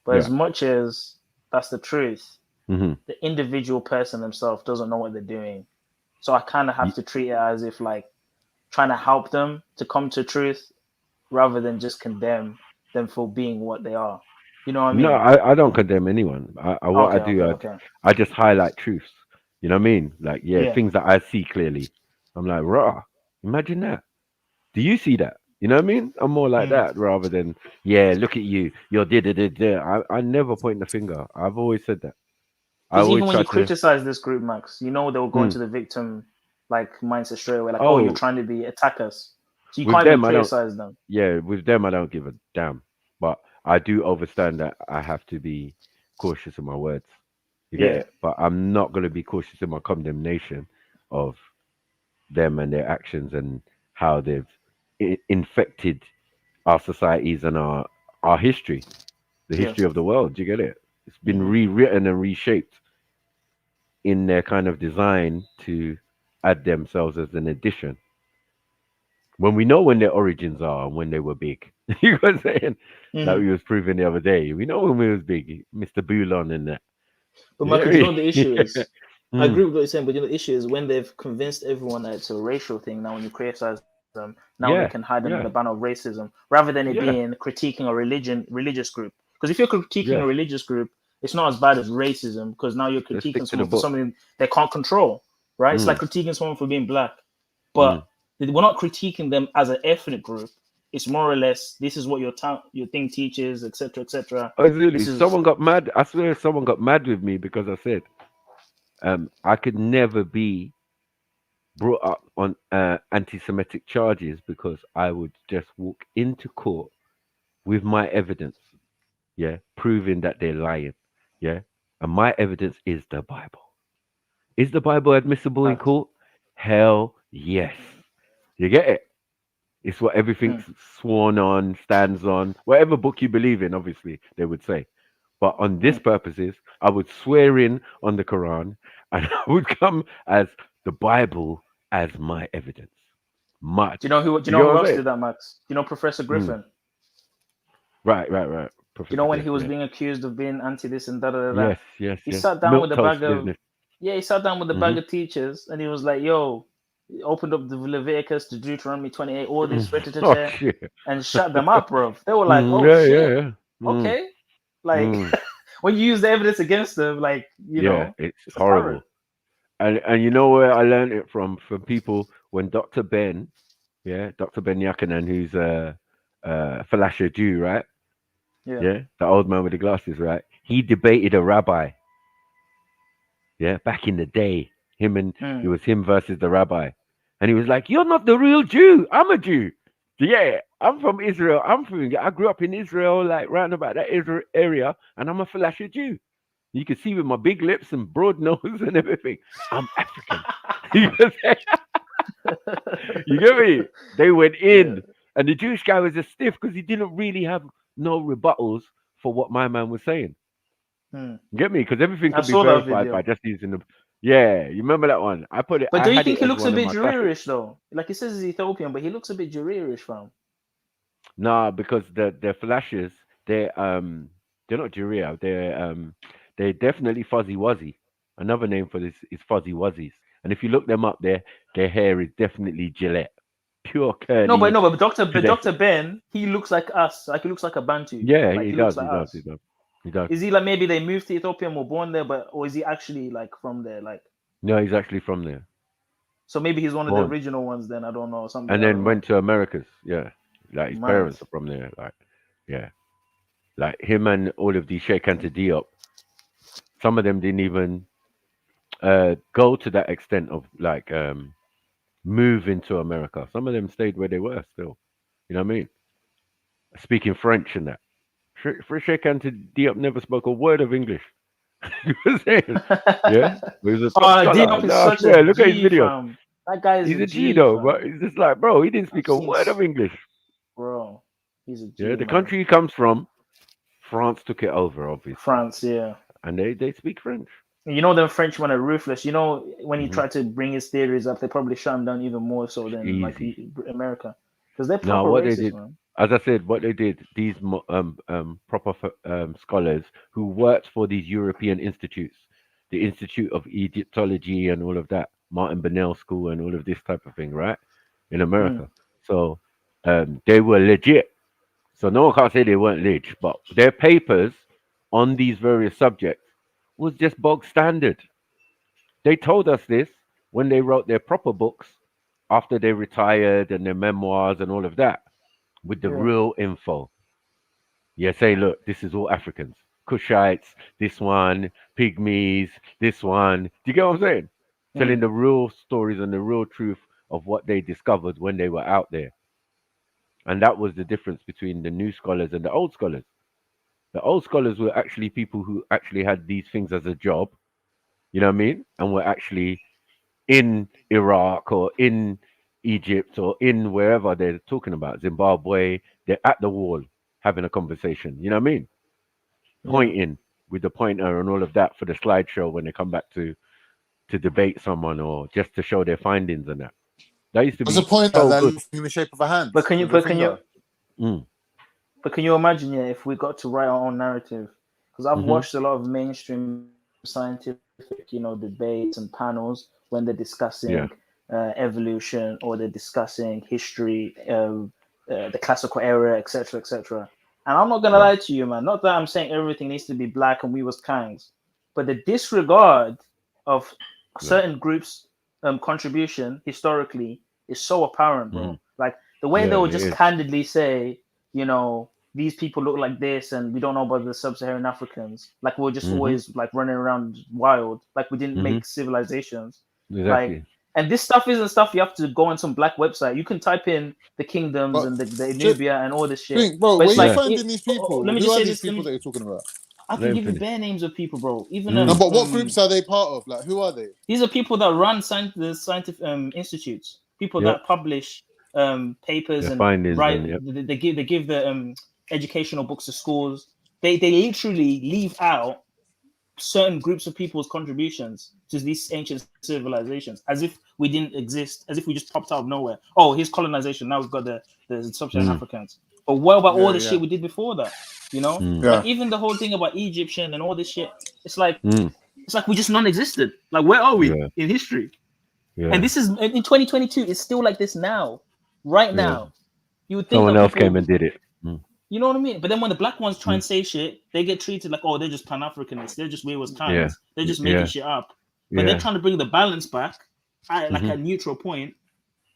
But as much as that's the truth, Mm-hmm. the individual person themselves doesn't know what they're doing. So I kind of have to treat it as if like trying to help them to come to truth rather than just condemn them for being what they are. You know what I mean? No, I don't condemn anyone. I just highlight truths. You know what I mean? Like, things that I see clearly. I'm like, rah, imagine that. Do you see that? You know what I mean? I'm more like that rather than, look at you. You're I never point the finger. I've always said that. Because even when you criticize this group, Max, you know they'll go into the victim like mindset straight away. Like, oh, you're trying to be attackers. So you can't even criticize them. Yeah, with them, I don't give a damn. But I do understand that I have to be cautious of my words. You get it? But I'm not going to be cautious in my condemnation of them and their actions and how they've infected our societies and our history, the history of the world. Do you get it? It's been rewritten and reshaped in their kind of design to add themselves as an addition. When we know when their origins are and when they were big. You know what I'm saying? Like we was proving the other day. We know when we was big, Mr. Boulon and that. But Michael, you know what the issue is? I agree with what you're saying, but you know the issue is when they've convinced everyone that it's a racial thing, now when you criticize them, now they can hide under the banner of racism rather than it being critiquing a religious group. Because if you're critiquing a religious group, it's not as bad as racism because now you're critiquing someone for something they can't control, right? It's like critiquing someone for being black. But we're not critiquing them as an ethnic group. It's more or less, this is what your thing teaches, etc., etc. Absolutely. Someone got mad. I swear someone got mad with me because I said I could never be brought up on anti-Semitic charges because I would just walk into court with my evidence, proving that they're lying, and my evidence is the Bible. Is the Bible admissible in court? Hell yes. You get it? It's what everything's sworn on, stands on, whatever book you believe in, obviously, they would say. But on this purposes, I would swear in on the Quran and I would come as the Bible as my evidence. Much. Do you know who else did that, Max? Do you know Professor Griffin? Right. Do you know when he was being accused of being anti this and da? Yes. He sat down with a bag of he sat down with a bag of teachers and he was like, yo, he opened up the Leviticus to Deuteronomy 28, all this and shut them up, bro. They were like, oh okay. Like when you use the evidence against them, like you know, it's horrible. And you know where I learned it from people when Dr. Ben Yakanan, who's a Falasha Jew, right? Yeah, the old man with the glasses, right? He debated a rabbi. Yeah, back in the day, it was him versus the rabbi, and he was like, "You're not the real Jew. I'm a Jew. Yeah, I'm from Israel. I grew up in Israel, like round about that Israel area, and I'm a Falasha Jew. You can see with my big lips and broad nose and everything, I'm African." You get me? They went in, and the Jewish guy was just stiff because he didn't really have no rebuttals for what my man was saying. You get me? Because everything could be verified by just using the. Yeah, you remember that one? I put it. But do you think he looks a bit Jurirish though? Like he says he's Ethiopian, but he looks a bit Jurirish, fam. Nah, because the Falashas, they're not Juria. They're definitely Fuzzy Wuzzy. Another name for this is Fuzzy Wuzzies. And if you look them up, their hair is definitely Gillette, pure curly. No, but Dr. Ben, he looks like us. Like he looks like a Bantu. Yeah, like, he does. He does. Is he like maybe they moved to Ethiopia and were born there, or is he actually like from there? Like no, he's actually from there. So maybe he's one of the original ones. Then I don't know something. And then went to Americas. Yeah, like his parents are from there. Like him and all of these Sheikh Anta Diop. Some of them didn't even go to that extent of like move into America. Some of them stayed where they were still. You know what I mean? Speaking French and that. Sheikh Anta Diop never spoke a word of English. You know what I'm saying? Yeah? He was a Diop is such a look G, at his video. Fam. That guy is he's a G though, but he's just like, bro, he didn't speak a word of English. Bro, he's a G. Yeah, the country he comes from, France took it over, obviously. France, yeah. And they speak French. You know, the Frenchman are ruthless. You know, when he Mhm. tried to bring his theories up, they probably shut him down even more so than like Easy. America, because they're Now, proper what they racist, did, man. as I said, what they did, these proper scholars who worked for these European institutes, the Institute of Egyptology and all of that, Martin Bennell School and all of this type of thing, right, in America. So they were legit. So no one can't say they weren't leg, but their papers on these various subjects was just bog standard. They told us this when they wrote their proper books after they retired and their memoirs and all of that with the Yeah. real info. Yeah, say, look, this is all Africans. Kushites, this one, Pygmies, this one. Do you get what I'm saying? Telling the real stories and the real truth of what they discovered when they were out there. And that was the difference between the new scholars and the old scholars. The old scholars were actually people who actually had these things as a job, you know what I mean? And were actually in Iraq or in Egypt or in wherever they're talking about, Zimbabwe, they're at the wall having a conversation, you know what I mean? Pointing with the pointer and all of that for the slideshow when they come back to debate someone or just to show their findings and that. That used to What's be the point so that good. look in the shape of a hand? But can you, with a but can you, finger? but can you imagine, yeah, if we got to write our own narrative? Because I've watched a lot of mainstream scientific, you know, debates and panels when they're discussing evolution or they're discussing history, the classical era, etc., etc. And I'm not gonna lie to you, man. Not that I'm saying everything needs to be black and we was kinds, but the disregard of certain groups' contribution historically is so apparent, bro. Like the way they will just candidly say, you know, these people look like this, and we don't know about the sub-Saharan Africans. Like we're just always like running around wild, like we didn't make civilizations. Exactly. Like, and this stuff isn't stuff you have to go on some black website. You can type in the kingdoms and the Nubia and all this shit. Think, bro, But where it's you like, finding these people? let me Who just are say these this. people that you're talking about? I can give you bare names of people, bro. Even No, but what groups are they part of? Like, who are they? these are people that run the scientific institutes. People that publish papers The and findings write. and They give the educational books to schools. They literally leave out certain groups of people's contributions to these ancient civilizations, as if we didn't exist, as if we just popped out of nowhere. Oh, here's colonization. Now we've got the sub-Saharan Africans. But what about all the shit we did before that? You know, like even the whole thing about Egyptian and all this shit. It's like we just non-existed. Like where are we in history? And this is in 2022. It's still like this now, right now. You would think someone that else people, came and did it. you know what I mean? But then when the black ones try and say shit, they get treated like, oh, they're just Pan-Africanists. They're just wayward kinds. They're just making shit up. But they're trying to bring the balance back at like a neutral point.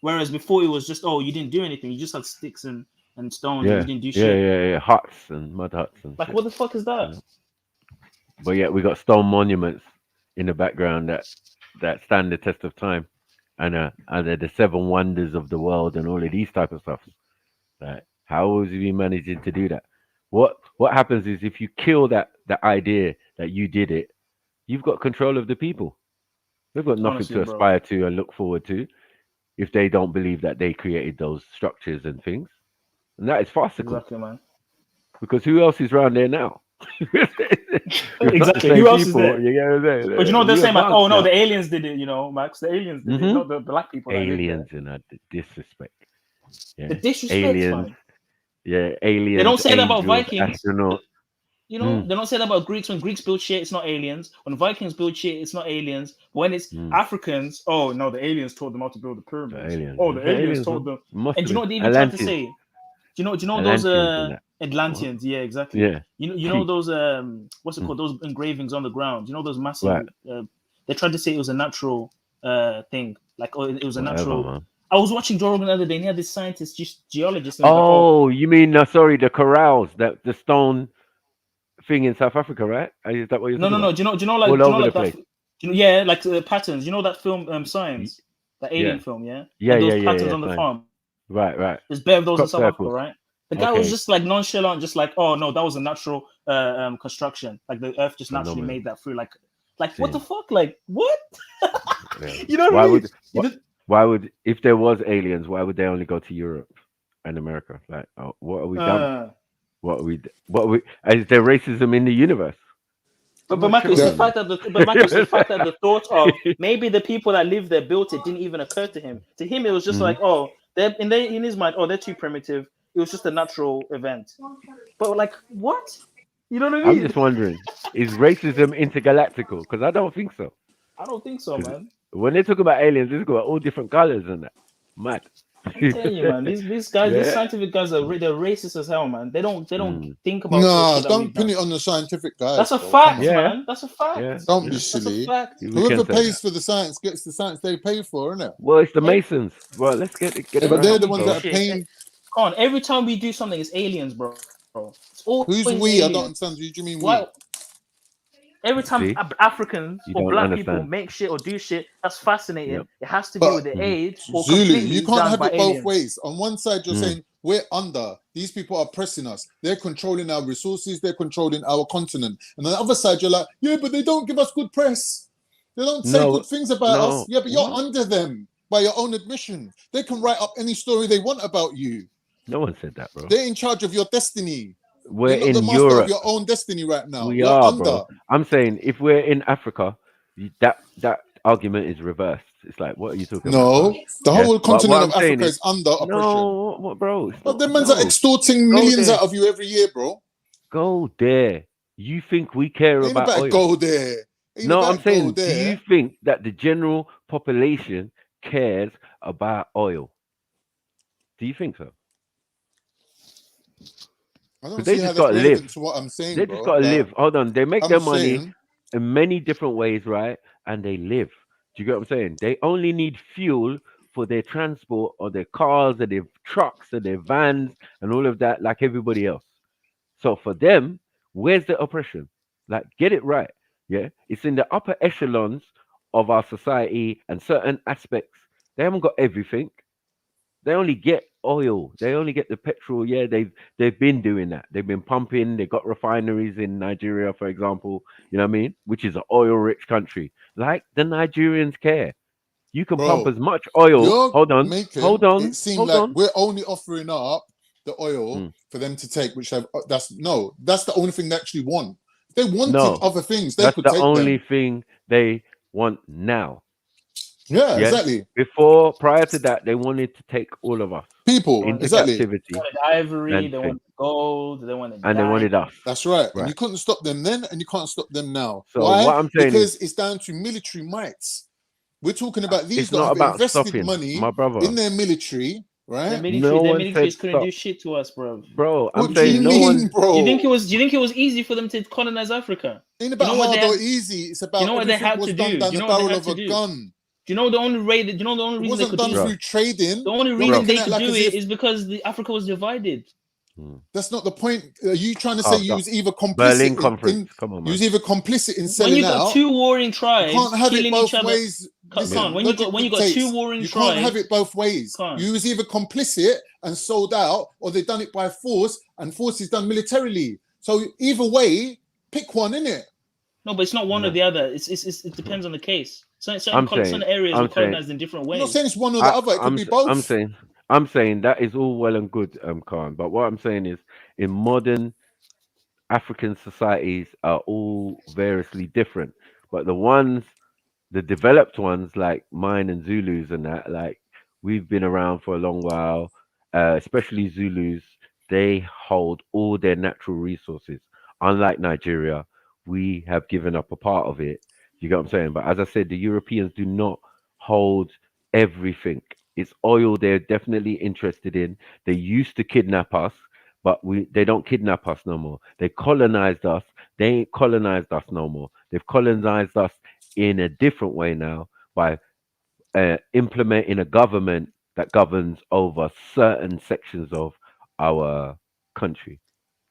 Whereas before it was just, oh, you didn't do anything. You just had sticks and stones and you didn't do shit. Huts and mud huts and like shit. What the fuck is that? But yet we got stone monuments in the background that stand the test of time, and they're the 7 wonders of the world and all of these type of stuff. Like, how was we managing to do that? What happens is if you kill that idea that you did it, you've got control of the people. They've got nothing Honestly, to bro. aspire to and look forward to if they don't believe that they created those structures and things. And that is farcical. Exactly, man. Because who else is around there now? Exactly. Who else is there? You get what I'm saying? But you know they're saying like, oh no, now. the aliens did it. You know, Max, the aliens did it, not the black people. Aliens and the disrespect. Yeah. The disrespect, aliens. man. Yeah, aliens. They don't say that about angels, Vikings. astronauts. You know, they don't say that about Greeks. When Greeks build shit, it's not aliens. When Vikings build shit, it's not aliens. When it's Africans, oh no, the aliens taught them how to build the pyramids. The aliens taught them. And do you know what they even tried to say? Do you know those Atlanteans? Yeah, exactly. Yeah. You know those what's it called? Those engravings on the ground. You know those massive. They tried to say it was a natural thing. Like it was a natural. Man. I was watching Joe Rogan the other day, and he had this scientist, just geologist. And you mean the corrals, the stone thing in South Africa, right? Is that what you're talking about? Do you know like all do you over know, the like place? That, like the patterns. You know that film Science, the alien film, yeah. Those patterns on the farm. Right. There's bare of those in Crop South Africa, circles. right? The guy was just like nonchalant, just like, oh no, that was a natural construction. Like the Earth just naturally made that through. Like what the fuck? Like what? You know what I mean? Why would if there was aliens? Why would they only go to Europe and America? Like, what are we done? What is there racism in the universe? But I'm but not Michael, it's sure. the fact that the thought of maybe the people that lived there built it didn't even occur to him. To him, it was just like, oh, they're in his mind, oh, they're too primitive. It was just a natural event. But like, what? You know what I I'm mean? just wondering, is racism intergalactical? Because I don't think so. I don't think so, 'Cause man. when they talk about aliens, they talk about all different colors and that. Mad. I'm telling you, man. These guys, these Yeah. scientific guys they're racist as hell, man. They don't think about the Nah, shit that don't we've pin done. it on the scientific guys. That's a bro. fact, Come on. Yeah. man. That's a fact. Yeah. Don't be That's a silly. fact. We Whoever can say pays that. for the science gets the science they pay for, innit? Well, it's the Masons. Well, let's get it Yeah, but right. they're the We ones do that are shit. paying. Come on, every time we do something, it's aliens, bro. It's always Who's we? I don't aliens. understand. Who do you mean we? Why? Every time See? Africans You or don't black people understand. make shit or do shit, that's fascinating. Yep. It has to do But with the age or Zulu, completely you can't done have by it both aliens. ways. On one side, you're saying we're under. These people are pressing us. They're controlling our resources. They're controlling our continent. And on the other side, you're like, yeah, but they don't give us good press. They don't say No, good things about us. no. Yeah, but you're What? under them by your own admission. They can write up any story they want about you. No one said that, bro. They're in charge of your destiny. We're You're not in the master Europe. of your own destiny right now. We You're are, under. bro. I'm saying if we're in Africa, that argument is reversed. It's like, what are you talking about? No, Bro? the Yeah? whole What continent I'm of saying Africa is under oppression. no, what, bro? It's But not. them men No. are extorting Go millions there. out of you every year, bro. Go there. You think we care Ain't about about oil? go there. Ain't No, about I'm go saying, do there. you think that the general population cares about oil? Do you think so? I don't Because they see how just that's got to relevant live. to what I'm saying, They bro. just got to Like, live. Hold on. They make I'm their money saying, in many different ways, right? And they live. Do you get what I'm saying? They only need fuel for their transport or their cars or their trucks or their vans and all of that, like everybody else. So for them, where's the oppression? Like, get it right. Yeah. It's in the upper echelons of our society and certain aspects. They haven't got everything. They only get oil. They only get the petrol. Yeah, they've been doing that. They've been pumping. They got refineries in Nigeria, for example. You know what I mean? Which is an oil-rich country. Like the Nigerians care. You can pump bro, as much oil. you're Hold on. making Hold on. it seem Hold like on. we're only offering up the oil for them to take, which that's the only thing they actually want. If they wanted No, other things, they that's could the take only them. thing they want now. Yeah, Yeah. exactly. Prior to that, they wanted to take all of us People, into exactly. captivity. They wanted ivory, And they thing. wanted gold, they wanted And they wanted diamonds. us. That's right. And Right. you couldn't stop them then, and you can't stop them now. So Why? what I'm saying Because is, it's down to military mights. We're talking about these it's that not have about invested stopping, money my brother. in their military, The right? military, No the one military said couldn't stop, do shit to us, bro. bro. I'm What do you saying no mean, one. bro? Do you think it was easy for them to colonize Africa? Ain't You about know what they hard or had? easy. It's Do you about know what they everything had was to done do? down Do you the know what they barrel had of to a do? gun. Do you know the only way? Do you know the only It reason they wasn't could done do? through trading. The only You're reason making they that could like do as it if is because Africa was divided. that's not the point. Are you trying to say Carved you up. was either Berlin complicit Conference. in Come on, you was man. either complicit in When selling you got out? two warring You tribes can't have it killing each both other, ways. Listen, when logic you got two dictates. warring You tribes, can't have it both ways. Khan. You was either complicit and sold out, or they done it by force, and force is done militarily. So either way, pick one, innit? No, but it's not one or No. the other. It depends on the case. Certain I'm areas were saying, colonized in different I'm not ways. saying it's one or the other. It could be both. I'm saying that is all well and good, Khan. But what I'm saying is, in modern African societies are all variously different. But the developed ones like mine and Zulus and that, like we've been around for a long while, especially Zulus, they hold all their natural resources. Unlike Nigeria, we have given up a part of it. You get what I'm saying? But as I said, the Europeans do not hold everything. It's oil they're definitely interested in. They used to kidnap us, but they don't kidnap us no more. They colonized us. They ain't colonized us no more. They've colonized us in a different way now by implementing a government that governs over certain sections of our country.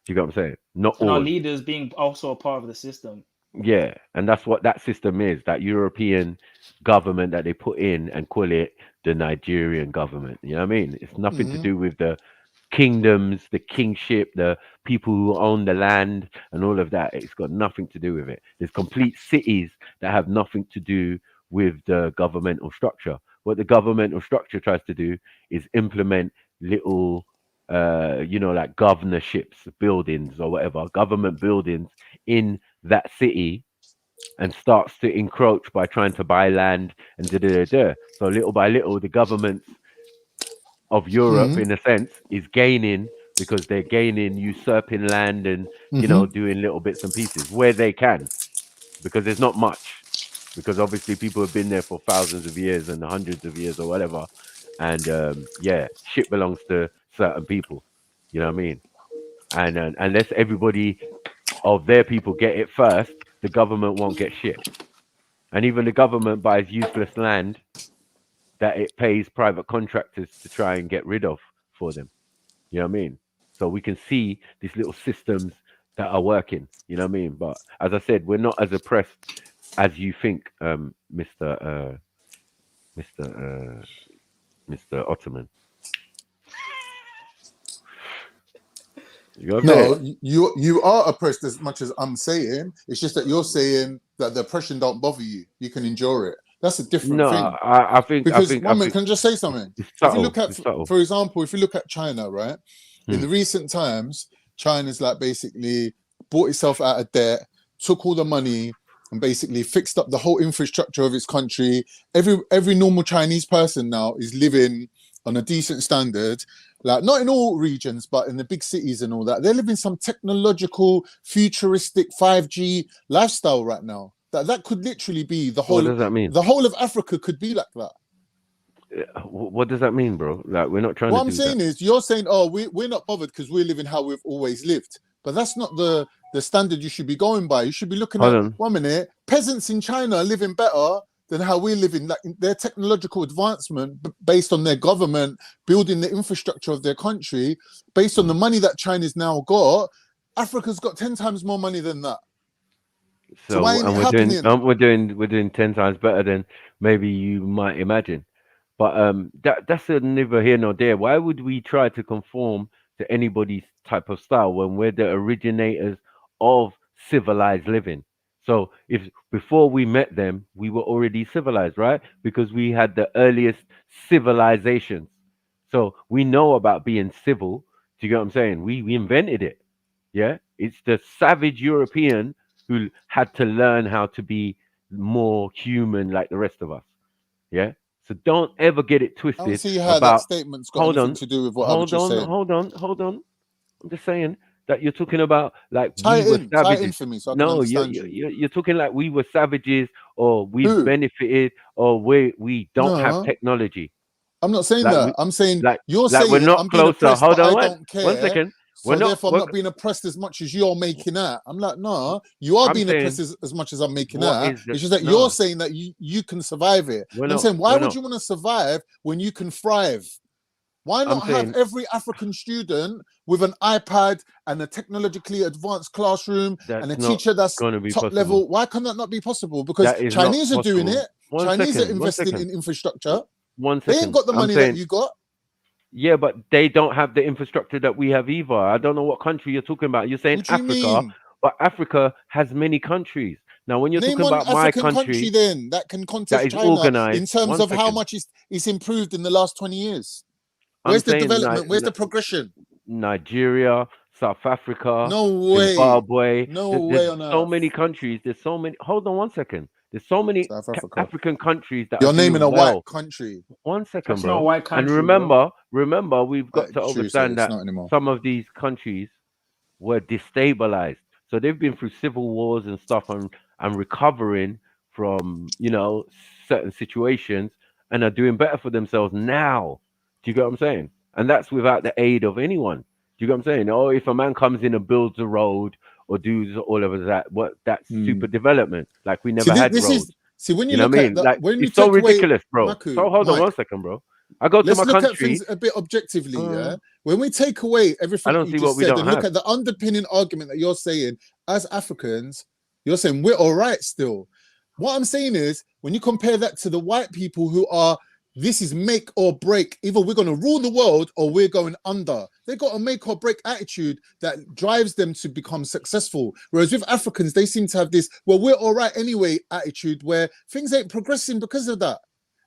Do you get what I'm saying? Not And our all. leaders being also a part of the system. Yeah, and that's what that system is, that European government that they put in and call it the Nigerian government. You know what I mean? It's nothing to do with the kingdoms, the kingship, the people who own the land and all of that. It's got nothing to do with it. There's complete cities that have nothing to do with the governmental structure. What the governmental structure tries to do is implement little you know, like governorships, buildings or whatever, government buildings in that city, and starts to encroach by trying to buy land and da. So little by little, the governments of Europe, in a sense, is gaining because they're gaining, usurping land and, you know, doing little bits and pieces where they can, because there's not much. Because obviously people have been there for thousands of years and hundreds of years or whatever. And yeah, shit belongs to certain people. You know what I mean? And unless everybody of their people get it first, the government won't get shit. And even the government buys useless land that it pays private contractors to try and get rid of for them. You know what I mean? So we can see these little systems that are working. You know what I mean? But as I said, we're not as oppressed as you think, Mr. Ottoman. No, you are oppressed as much as I'm saying. It's just that you're saying that the oppression don't bother you. You can endure it. That's a different thing. I think Because I one minute, think can I just say something? it's If you subtle. look at, It's subtle. for example, if you look at China, right? In the recent times, China's like basically bought itself out of debt, took all the money, and basically fixed up the whole infrastructure of its country. Every normal Chinese person now is living on a decent standard. Like, not in all regions, but in the big cities and all that. They're living some technological, futuristic 5G lifestyle right now. That could literally be the whole. What does that mean? The whole of Africa could be like that. What does that mean, bro? Like, we're not trying What to I'm do saying that. is, you're saying, oh, we're not bothered because we're living how we've always lived. But that's not the standard you should be going by. You should be looking Hold at, on. 1 minute, peasants in China are living better than how we're living. Like, their technological advancement based on their government building the infrastructure of their country, based on the money that China's now got, Africa's got 10 times more money than that. So why ain't it happening? We're doing 10 times better than maybe you might imagine. But that's a neither here nor there. Why would we try to conform to anybody's type of style when we're the originators of civilized living? So if before we met them, we were already civilized, right? Because we had the earliest civilizations. So we know about being civil. Do you get what I'm saying? We invented it. Yeah. It's the savage European who had to learn how to be more human like the rest of us. Yeah. So don't ever get it I twisted don't see how that about. statement's got Hold anything on, to do with what I was just saying. hold on. I'm just saying that you're talking about like Tie we were it in savages. for me so I can No, understand you. you're talking like we were savages, or we've Who? benefited, or we don't have No, technology. I'm not saying Like that. I'm saying you're like we're saying not I'm being closer. oppressed, Hold but I on, don't one care. second. So therefore, I'm not being oppressed as much as you're making out. I'm like, no, you are I'm being saying, oppressed as much as I'm making what out. is the It's just that no? you're saying that you can survive it. We're And I'm not. saying, why We're would not. you want to survive when you can thrive? Why I'm not have saying every African student with an iPad and a technologically advanced classroom and a that's not teacher that's going to be top possible. level? Why can that not be possible? Because That is not Chinese are doing possible. it. One Chinese are second. One investing second. in infrastructure. One They ain't second. got the I'm money that saying, you got. yeah, but they don't have the infrastructure that we have either. I don't know what country you're talking about. You're saying What do you Africa, mean? but Africa has many countries. Now, when you're Name talking one about my African country country then that can that contest is China in organized, terms one of how second. much it's improved in the last 20 years. I'm Where's the saying development? Where's the progression? Nigeria, South Africa, No way. Zimbabwe. No way There's on so earth. many countries. There's so many. Hold on one second. There's so many South Africa. African countries that You're are naming doing a white well. country. One second, That's not a bro. white And country, bro. remember, we've got to True, sir. understand It's that not anymore. some of these countries were destabilized. So they've been through civil wars and stuff, and recovering from, certain situations, and are doing better for themselves now. Do you get what I'm saying? And that's without the aid of anyone. Do you get what I'm saying? Oh, if a man comes in and builds a road or does all of that, that's super development. Like we never had roads. When you You know look what I at mean? that, Like when you it's so take away ridiculous, bro. So hold on Mike, one second, bro. I go to let's my look at country. things a bit objectively, yeah? When we take away I everything don't you see just what we said don't and look have. at the underpinning argument that you're saying, as Africans, you're saying we're all right still. What I'm saying is, when you compare that to the white people who are, this is make or break, either we're going to rule the world or we're going under. They got a make or break attitude that drives them to become successful. Whereas with Africans, they seem to have this, well, we're all right anyway attitude where things ain't progressing because of that.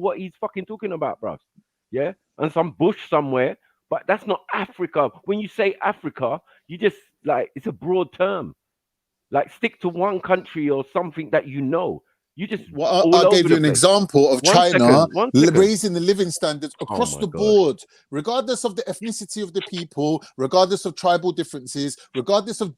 what he's fucking talking about, bro. Yeah, and some bush somewhere, but that's not Africa. When you say Africa, you just like it's a broad term. Like, stick to one country or something that you know. You just Well, all I over gave the you an place. example of One China second. raising the living standards Oh across my the God. board, regardless of the ethnicity of the people, regardless of tribal differences, regardless of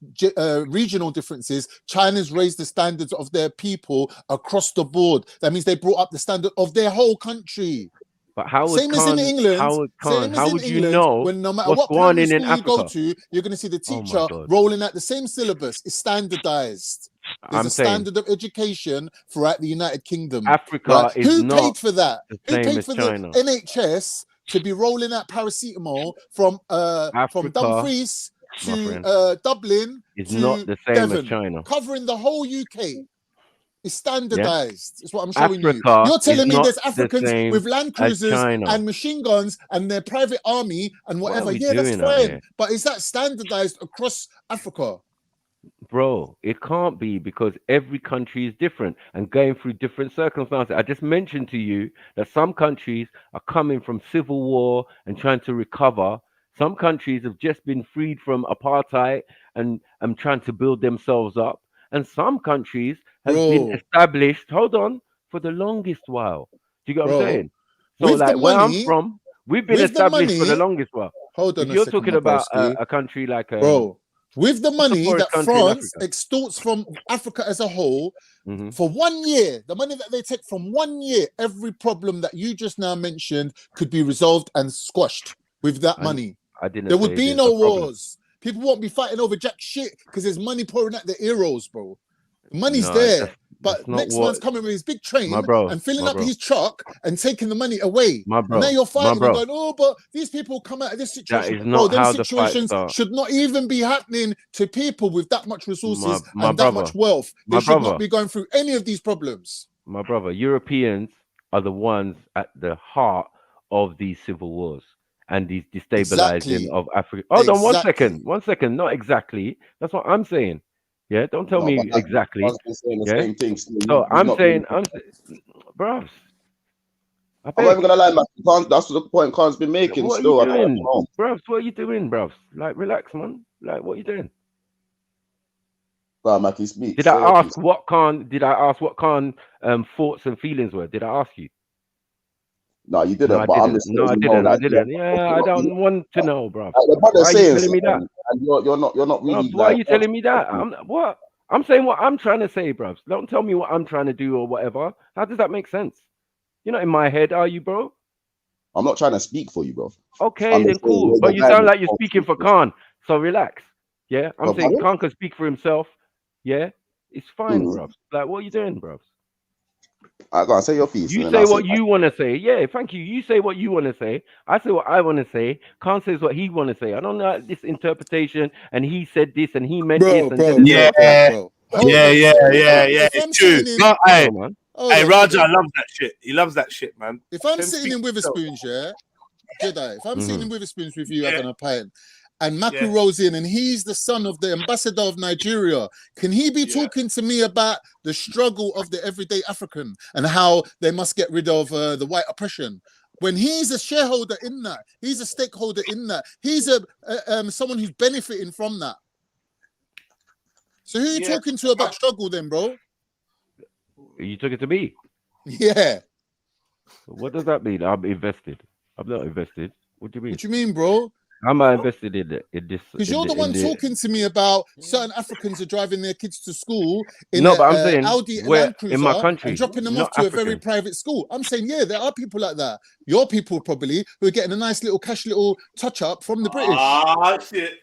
regional differences. China's raised the standards of their people across the board. That means they brought up the standard of their whole country. But Howard Same as in Khan, England. Howard Khan, Same as how in would you England. know When no matter what's what going on primary in school you go Africa? to, you're going to see the Oh my teacher God. rolling out the same syllabus. It's standardized. There's I'm a saying standard of education throughout the United Kingdom. Africa Right? is Who not paid for that? the Who same paid as for China. the NHS to be rolling out paracetamol from Africa, Dumfries my to friend, Dublin is to not the same as Devon, China. covering the whole UK? It's Yeah, standardized. It's what I'm showing you. Africa You're is telling me not there's the Africans same with Land as Cruisers China. and machine guns and their private army and What are whatever. we Yeah, that's doing out fine. here, But is that standardized across Africa? bro? It can't be, because every country is different and going through different circumstances. I just mentioned to you that some countries are coming from civil war and trying to recover. Some countries have just been freed from apartheid and trying to build themselves up. And some countries have been Bro, established, hold on, for the longest while. Do you get what I'm bro, saying? So, with the like, where I'm money, from, we've been with the established for the money, longest while. hold If on a you're second, talking my about broski. a country like Bro, with the what's the money poorest that country in France Africa? extorts from Africa as a whole, Hmm. for 1 year, the money that they take from 1 year, every problem that you just now mentioned could be resolved and squashed with that And money. I didn't There would say be there's no a problem. wars. People won't be fighting over jack shit because there's money pouring out the heroes, bro. The money's No, there. that's But not next what man's coming with his big my train bro, and filling my up bro, his truck and taking the money away. my And now bro, you're my fighting and bro. going, oh, but these people come out of this That situation. is Bro, not them how the fight situations starts. should not even be happening to people with that much resources My and that brother, much wealth. They my should not brother, be going through any of these problems. my brother. Europeans are the ones at the heart of these civil wars and these destabilizing Exactly. of Africa. Hold on Exactly. one second. Not exactly. That's what I'm saying. Yeah, don't tell No, but me that's exactly. I've been saying the Yeah. same thing. Still, So you've I'm not saying, been. bros, I I'm not even beg. gonna lie, man. That's the point Khan's been making. What are you Still, I don't doing, know. bros? What are you doing, bros? Like, relax, man. Like, what are you doing? Well, Mackie, speak. Did I Say your ask piece. what Khan? Did I ask what Khan thoughts and feelings were? Did I ask you? No, you No, didn't. I But I'm didn't. just No, I letting you know, didn't. I like, didn't. Yeah, I don't want to know, bro. the Why brother's are you saying telling me that? something, and you're not really Bro, why are like. you telling me that? What? I'm saying what I'm trying to say, bro. Don't tell me what I'm trying to do or whatever. How does that make sense? You're not in my head, are you, bro? I'm not trying to speak for you, bro. Okay, I'm then just saying cool. you're But the you guy sound that's like you're speaking for Khan. So relax. Yeah, I'm Bro, saying pardon? Khan can speak for himself. Yeah, it's fine, bro. Like, what are you doing, bro? I gotta say your piece, You and then say I'll say what you want to say. Yeah, thank you. You say what you want to say. I say what I want to say. Khan says what he want to say. I don't know this interpretation, and he said this, and he meant this, Bro, and bro, then bro, Yeah, bro. Hold yeah, on a yeah, second. yeah, yeah. If I'm It's true. sitting in, No, Come hey, on, man. hold hey, on, hold Raja on. loves that shit. He loves that shit, man. If I'm Him sitting speak in for himself. Witherspoons, yeah, Jedi, if I'm sitting in Witherspoons with you Yeah. having a pint, and Maku Yeah. rolls in and he's the son of the ambassador of Nigeria, can he be talking to me about the struggle of the everyday African and how they must get rid of the white oppression? When he's a shareholder in that, he's a stakeholder in that, he's someone who's benefiting from that. So who are you talking to about struggle then, bro? You took it to me. Yeah. What does that mean? I'm invested. I'm not invested. What do you mean? What you mean, bro? I'm not invested in this. Because you're the one talking to me about certain Africans are driving their kids to school in No, but I'm a saying Audi where Land in my Cruiser country, and dropping them not off to a very African. private school. I'm saying, yeah, there are people like that. Your people probably who are getting a nice little cash little touch up from the British. Ah, shit.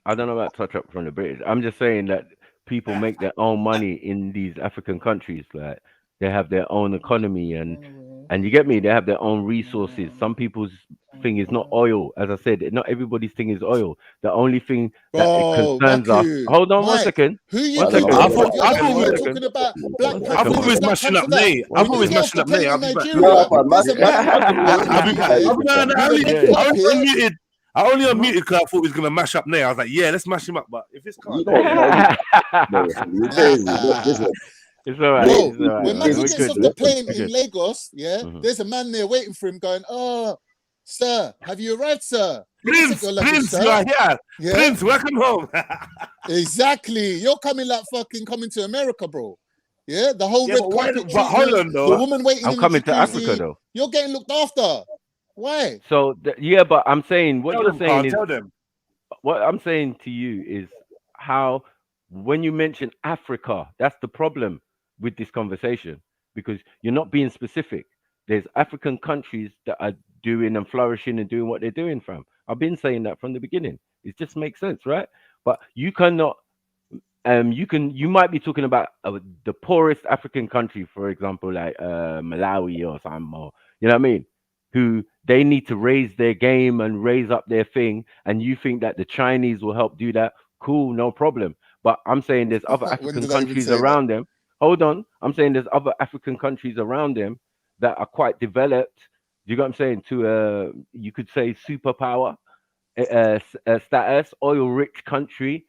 I don't know about touch up from the British. I'm just saying that people make their own money in these African countries. Like they have their own economy and you get me. They have their own resources. Some people's thing is not oil, as I said. Not everybody's thing is oil. The only thing that it Bro, concerns us. Maku, Hold on one Mike, second. who you One talking second. I to? thought You're the one we who were are talking about Black One Panther. I thought we second, was Black mashing up Panther that. Nay. I When thought we these was girls mashing stop up Nay. playing I'll in be back. Nigeria, there's a man I with a only carpet. unmuted because I thought we was gonna mash up Nay. I was like, yeah, let's mash him up. But if it's can't, it's all right. Bro, It's all right. when Man. Maku We're gets good. off the plane We're in good. Lagos, yeah, there's a man there waiting for him going, oh, Sir, have you arrived, sir? Let me take Prince, your luggage, Prince, sir. you are here. Yeah? Prince, welcome home. Exactly. You're coming like fucking coming to America, bro. Yeah, the whole Yeah, red but why? carpet But hold treatment, on, the though. woman waiting I'm in the coming to jacuzzi. Africa though. You're getting looked after. Why? So yeah, but I'm saying what Tell you're them, saying Carl, is tell them. what I'm saying to you is how when you mention Africa, that's the problem with this conversation because you're not being specific. There's African countries that are doing and flourishing and doing what they're doing, fam. I've been saying that from the beginning. It just makes sense, right? But you cannot you might be talking about the poorest African country, for example, like Malawi or something, or you know what I mean, who they need to raise their game and raise up their thing, and you think that the Chinese will help do that. Cool, no problem. But I'm saying there's other When African did I even countries say that? around them. Hold on, I'm saying there's other African countries around them that are quite developed. You got what I'm saying? To you could say superpower status, oil rich country.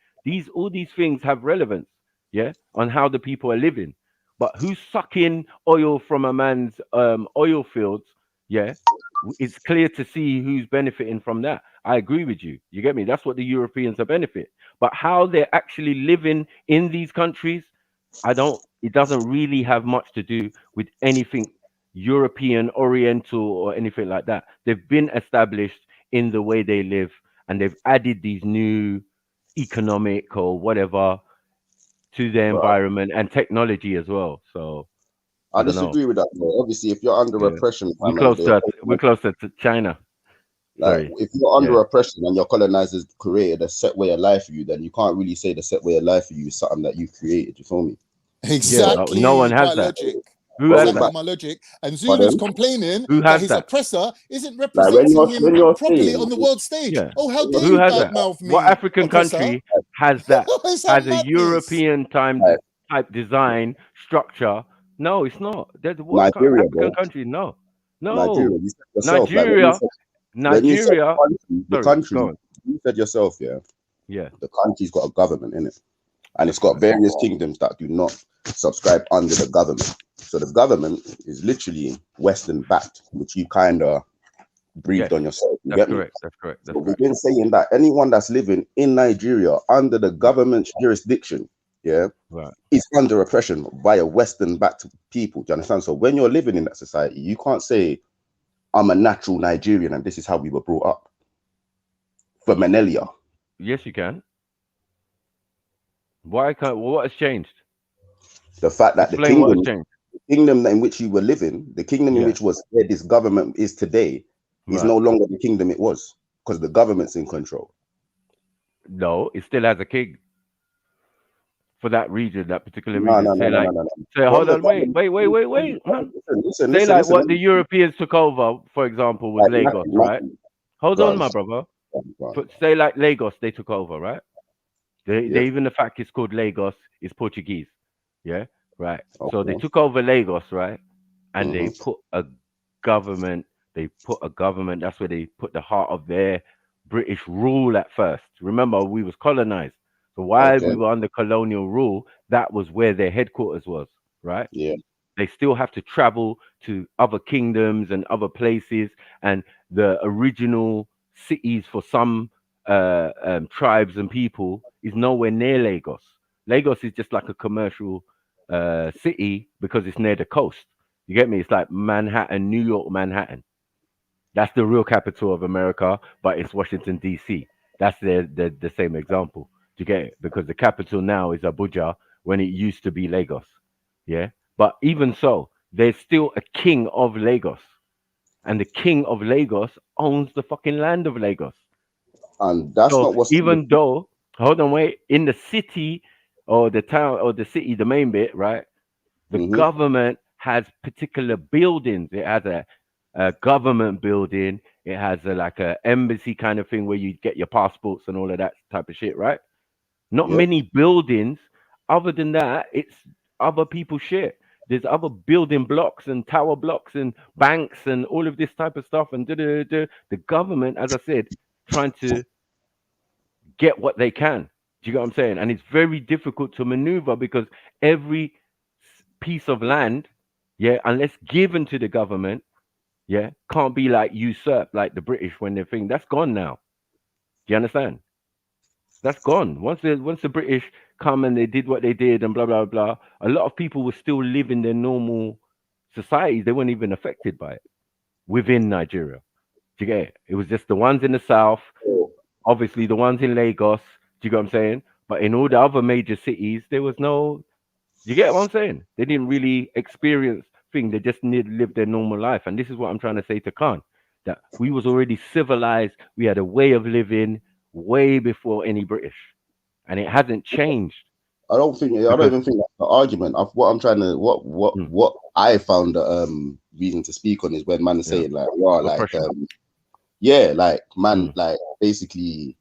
All these things have relevance, yeah, on how the people are living. But who's sucking oil from a man's oil fields? Yeah, it's clear to see who's benefiting from that. I agree with you. You get me? That's what the Europeans are benefit. But how they're actually living in these countries, I don't. It doesn't really have much to do with anything European, Oriental, or anything like that. They've been established in the way they live, and they've added these new economic or whatever to their But environment and technology as well. So I I don't know. disagree with that, bro. Obviously, if you're under Yeah, oppression, we're fam, and closer. We're closer to China. like Sorry. if you're under Yeah. oppression and your colonizers created a set way of life for you, then you can't really say the set way of life for you is something that you created. You feel me? Yeah, but no one Exactly has my that. logic. Who has Exactly that? my logic. And But Zulu's then, complaining Who that has his that? oppressor isn't like representing him when you're properly on the world stage. Yeah. Oh, how dare Who you has that? badmouth What me, African oppressor? country has that? It's some Has a madness. European like type design structure? No, it's not. There's what Nigeria, African bro. country? No, Nigeria, no. you said yourself, like Nigeria, when you said Nigeria. the Sorry, country, go on. you said yourself, yeah, Yeah, the country's got a government in it, and it's that's got right. various kingdoms that do not subscribe under the government. So the government is literally Western backed, which you kind of breathed Yes, on yourself. You that's get me? correct. That's correct. That's So we've correct. been saying that anyone that's living in Nigeria under the government's jurisdiction, yeah, Right. is under oppression by a Western backed people. Do you understand? So when you're living in that society, you can't say, I'm a natural Nigerian and this is how we were brought up for millennia. Yes, you can. Why can't? Well, what has changed? The fact that Explain what has changed. the kingdom in which you were living, the kingdom in Yeah. which was where this government is today, is Right. no longer the kingdom it was because the government's in control. No, it still has a king for that region, that particular No, region. no, Say no, no, like, no, no. say, From hold the on, wait, government, man. listen, Say like what the listen. Europeans took over, for example, was Like Lagos, right? Hold Go on, on. my brother. Go on. But say like Lagos, they took over, right? They Yeah. even the fact it's called Lagos is Portuguese. Yeah, right. So they Okay. took over Lagos, right? And they Mhm. put a government. They put a government. That's where they put the heart of their British rule at first. Remember, we was colonized. So while Okay. we were under colonial rule, that was where their headquarters was, right? Yeah. They still have to travel to other kingdoms and other places, and the original cities for some tribes and people is nowhere near Lagos. Lagos is just like a commercial city because it's near the coast. You get me? It's like Manhattan, New York, Manhattan. That's the real capital of America, but it's Washington D.C. That's the same example. Do you get it? Because the capital now is Abuja when it used to be Lagos. Yeah, but even so, there's still a king of Lagos, and the king of Lagos owns the fucking land of Lagos. And that's So not what's even though, hold on, wait, in the city or the town or the city, the main bit, right? The government has particular buildings. It has a government building. It has like a embassy kind of thing where you get your passports and all of that type of shit, right? Not Yep. many buildings. Other than that, it's other people's shit. There's other building blocks and tower blocks and banks and all of this type of stuff. And the government, as I said, trying to get what they can. Do you get what I'm saying? And it's very difficult to maneuver because every piece of land, yeah, unless given to the government, Yeah, can't be like usurped like the British when they think that's gone now. Do you understand? That's gone. Once the British come and they did what they did and blah blah blah, a lot of people were still living their normal societies. They weren't even affected by it within Nigeria. Do you get it? It was just the ones in the south, obviously the ones in Lagos. Do you get what I'm saying? But in all the other major cities, there was no. You get what I'm saying? They didn't really experience things. They just need to live their normal life. And this is what I'm trying to say to Khan, that we was already civilized. We had a way of living way before any British, and it hasn't changed. I don't even think that's the argument. What I'm trying to what I found reason to speak on is when man is saying like, wow, like like man, like basically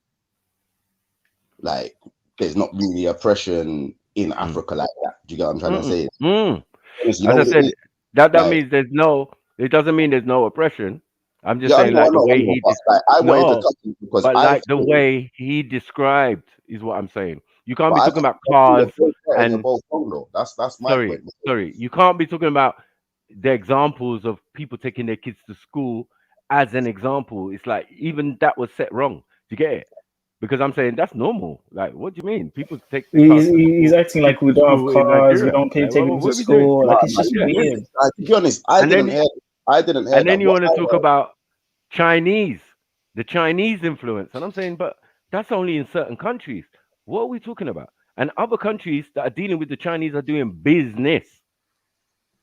like there's not really oppression in Africa like that. Do you get what I'm trying to say? As I said, that means there's no. It doesn't mean there's no oppression. I'm just saying, like the way he the way he described is what I'm saying. You can't be talking about cars and that's my point. Sorry, you can't be talking about the examples of people taking their kids to school as an example. It's like even that was set wrong. Do you get it? Because I'm saying that's normal. Like, what do you mean? People take the cars he's acting like we don't have cars, we don't take them to school. Like, it's just weird. To be honest, I didn't hear. And then you want to talk about the Chinese influence, and I'm saying, but that's only in certain countries. What are we talking about? And other countries that are dealing with the Chinese are doing business.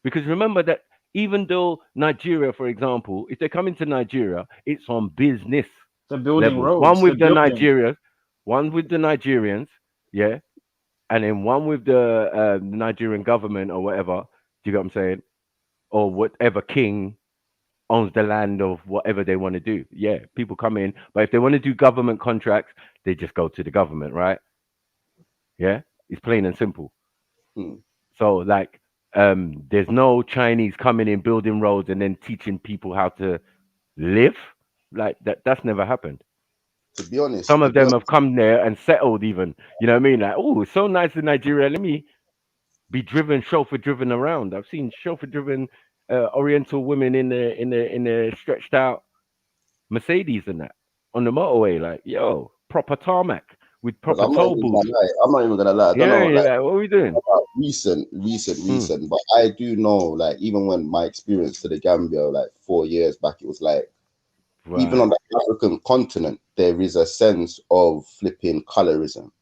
Because remember that even though Nigeria, for example, if they come into Nigeria, it's on business. They're building level. roads. One with the Nigerians, yeah, and then one with the Nigerian government or whatever. Do you get what I'm saying? Or whatever king owns the land of whatever they want to do. Yeah, people come in, but if they want to do government contracts, they just go to the government, right? Yeah, it's plain and simple. So like, there's no Chinese coming in, building roads, and then teaching people how to live. Like that's never happened. To be honest, some of them have come there and settled. Even, you know what I mean? Like, oh, it's so nice in Nigeria. Let me be chauffeur driven around. I've seen chauffeur driven Oriental women in the stretched out Mercedes and that on the motorway. Like, yo, proper tarmac with proper toll booths. I'm not even gonna lie. I don't know. Like, what are we doing? Recent. But I do know, like, even when my experience to the Gambia, like 4 years back, it was like, even on the African continent, there is a sense of flipping colorism.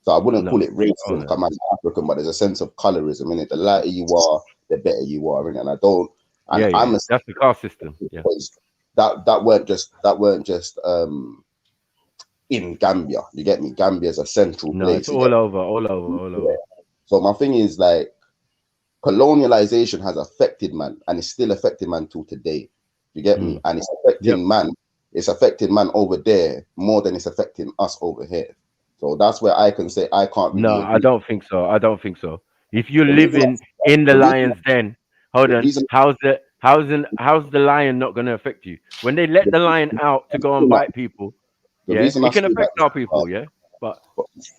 So I wouldn't call it racism, come out African, but there's a sense of colorism in it. The lighter you are, the better you are, and I don't. And that's the caste system. Yeah. That weren't just in Gambia. You get me? Gambia is a central place. It's all over. So my thing is, like, colonialization has affected man, and it's still affecting man till today. You get me? And it's affecting man. It's affecting man over there more than it's affecting us over here. So that's where I can say I can't. No, I don't think so. If you're living in the lion's den, hold on. How's the lion not going to affect you when they let the lion out to go and bite people? It can affect our people. But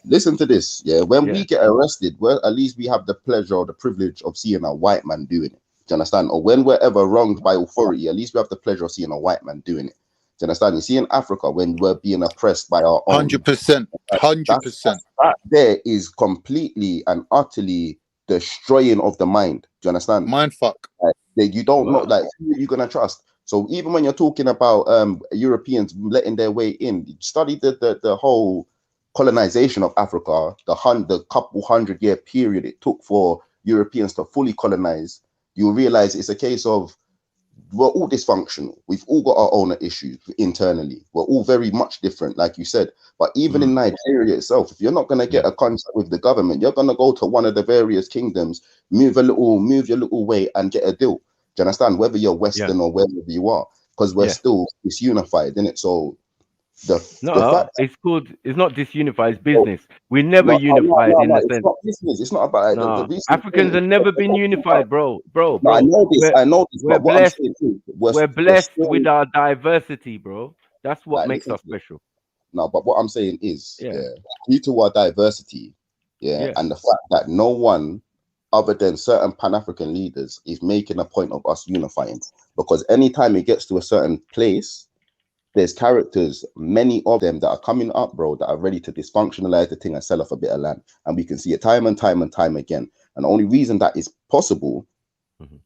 listen to this. When we get arrested, well, at least we have the pleasure or the privilege of seeing a white man doing it. Do you understand? Or when we're ever wronged by authority, at least we have the pleasure of seeing a white man doing it. Do you understand? You see, in Africa, when we're being oppressed by our own, 100%, that there is completely and utterly destroying of the mind. Do you understand? Mind fuck. Like, you don't know, like, who are you gonna trust? So even when you're talking about Europeans letting their way in, study the whole colonization of Africa, the couple 100-year period it took for Europeans to fully colonize. You'll realize it's a case of we're all dysfunctional. We've all got our own issues internally. We're all very much different, like you said. But even in Nigeria itself, if you're not going to get a contract with the government, you're going to go to one of the various kingdoms, move your little way and get a deal. Do you understand? Whether you're Western or wherever you are, because we're still disunified, isn't it? So it's not disunified, it's business. We're never unified in the sense. It's not about Africans have never been unified, bro. I know this. We're blessed with our diversity, bro. That's what makes us special. No, but what I'm saying is, due to our diversity, and the fact that no one other than certain Pan-African leaders, is making a point of us unifying. Because anytime it gets to a certain place, there's characters, many of them that are coming up, bro, that are ready to dysfunctionalize the thing and sell off a bit of land. And we can see it time and time and time again. And the only reason that is possible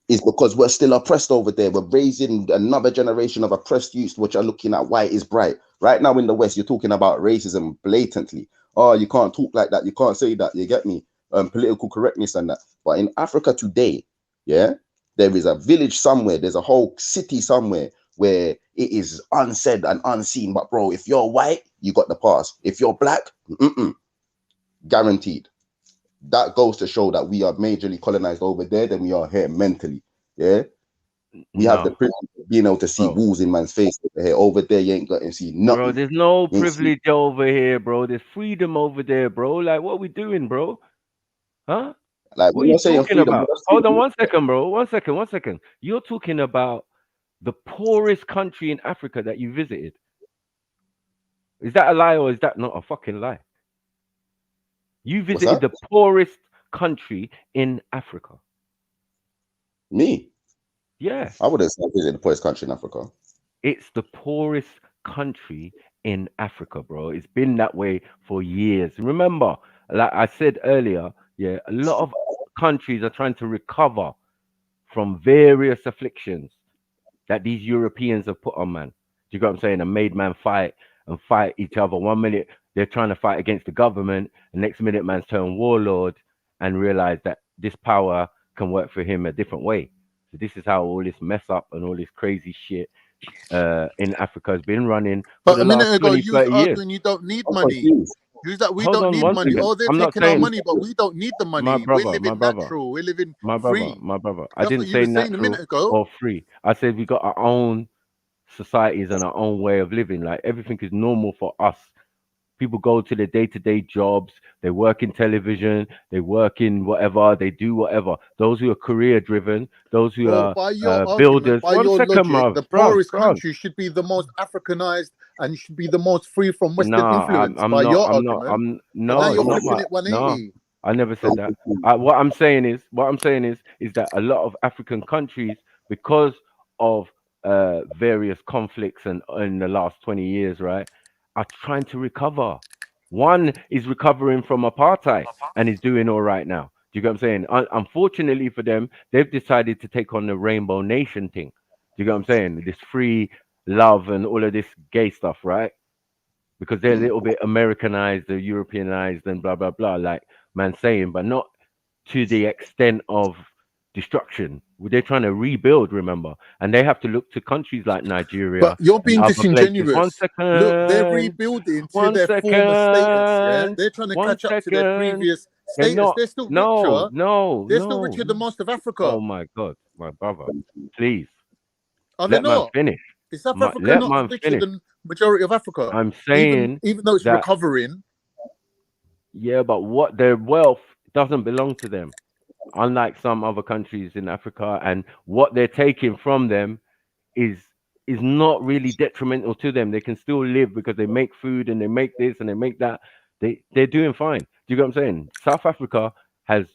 is because we're still oppressed over there. We're raising another generation of oppressed youths, which are looking at white is bright. Right now in the West, you're talking about racism blatantly. Oh, you can't talk like that. You can't say that. You get me? Political correctness and that. But in Africa today, yeah, there is a village somewhere. There's a whole city somewhere where it is unsaid and unseen. But bro, if you're white, you got the pass. If you're black, guaranteed. That goes to show that we are majorly colonized over there than we are here mentally. Yeah, we have the privilege of being able to see wolves in man's face over here. Over there, you ain't got to see nothing. Bro, there's no privilege over here, bro. There's freedom over there, bro. Like, what are we doing, bro? Huh? Like, what are you talking about? Hold on 1 second, bro. 1 second, 1 second. You're talking about the poorest country in Africa that you visited. Is that a lie or is that not a fucking lie? You visited the poorest country in Africa. Me? Yeah. I wouldn't say I visited the poorest country in Africa. It's the poorest country in Africa, bro. It's been that way for years. Remember, like I said earlier, yeah, a lot of countries are trying to recover from various afflictions that these Europeans have put on man. Do you get what I'm saying? And made man fight each other. 1 minute they're trying to fight against the government, the next minute man's turned warlord and realize that this power can work for him a different way. So this is how all this mess up and all this crazy shit in Africa has been running for the last 20, 30 years. Arguing you don't need money. Who's that? We don't need money. Oh, they're taking our money, but we don't need the money. We're living natural. We're living free. My brother. I didn't say natural or free. I said we got our own societies and our own way of living. Like, everything is normal for us. People go to their day-to-day jobs. They work in television. They work in whatever. They do whatever. Those who are career-driven, those who are builders. By your logic, the poorest country should be the most Africanized and should be the most free from Western influence. I never said that. What I'm saying is that a lot of African countries, because of various conflicts and in the last 20 years, right, are trying to recover. One is recovering from apartheid and is doing all right now. Do you get what I'm saying? Unfortunately for them, they've decided to take on the Rainbow Nation thing. Do you get what I'm saying? This free love and all of this gay stuff, right? Because they're a little bit Americanized, they're Europeanized and blah, blah, blah, like man's saying, but not to the extent of destruction. They're trying to rebuild, remember, and they have to look to countries like Nigeria. But you're being disingenuous. 1 second. Look, they're rebuilding to their former status. Yeah, they're trying to catch up to their previous status. They're still richer. They're still richer than most of Africa. Oh my God, my brother, please. Are they not? Man finish. Is South Africa not richer than majority of Africa? I'm saying, even though it's recovering. Yeah, but what their wealth doesn't belong to them. Unlike some other countries in Africa, and what they're taking from them is not really detrimental to them. They can still live because they make food and they make this and they make that. They're doing fine. Do you get what I'm saying? South Africa has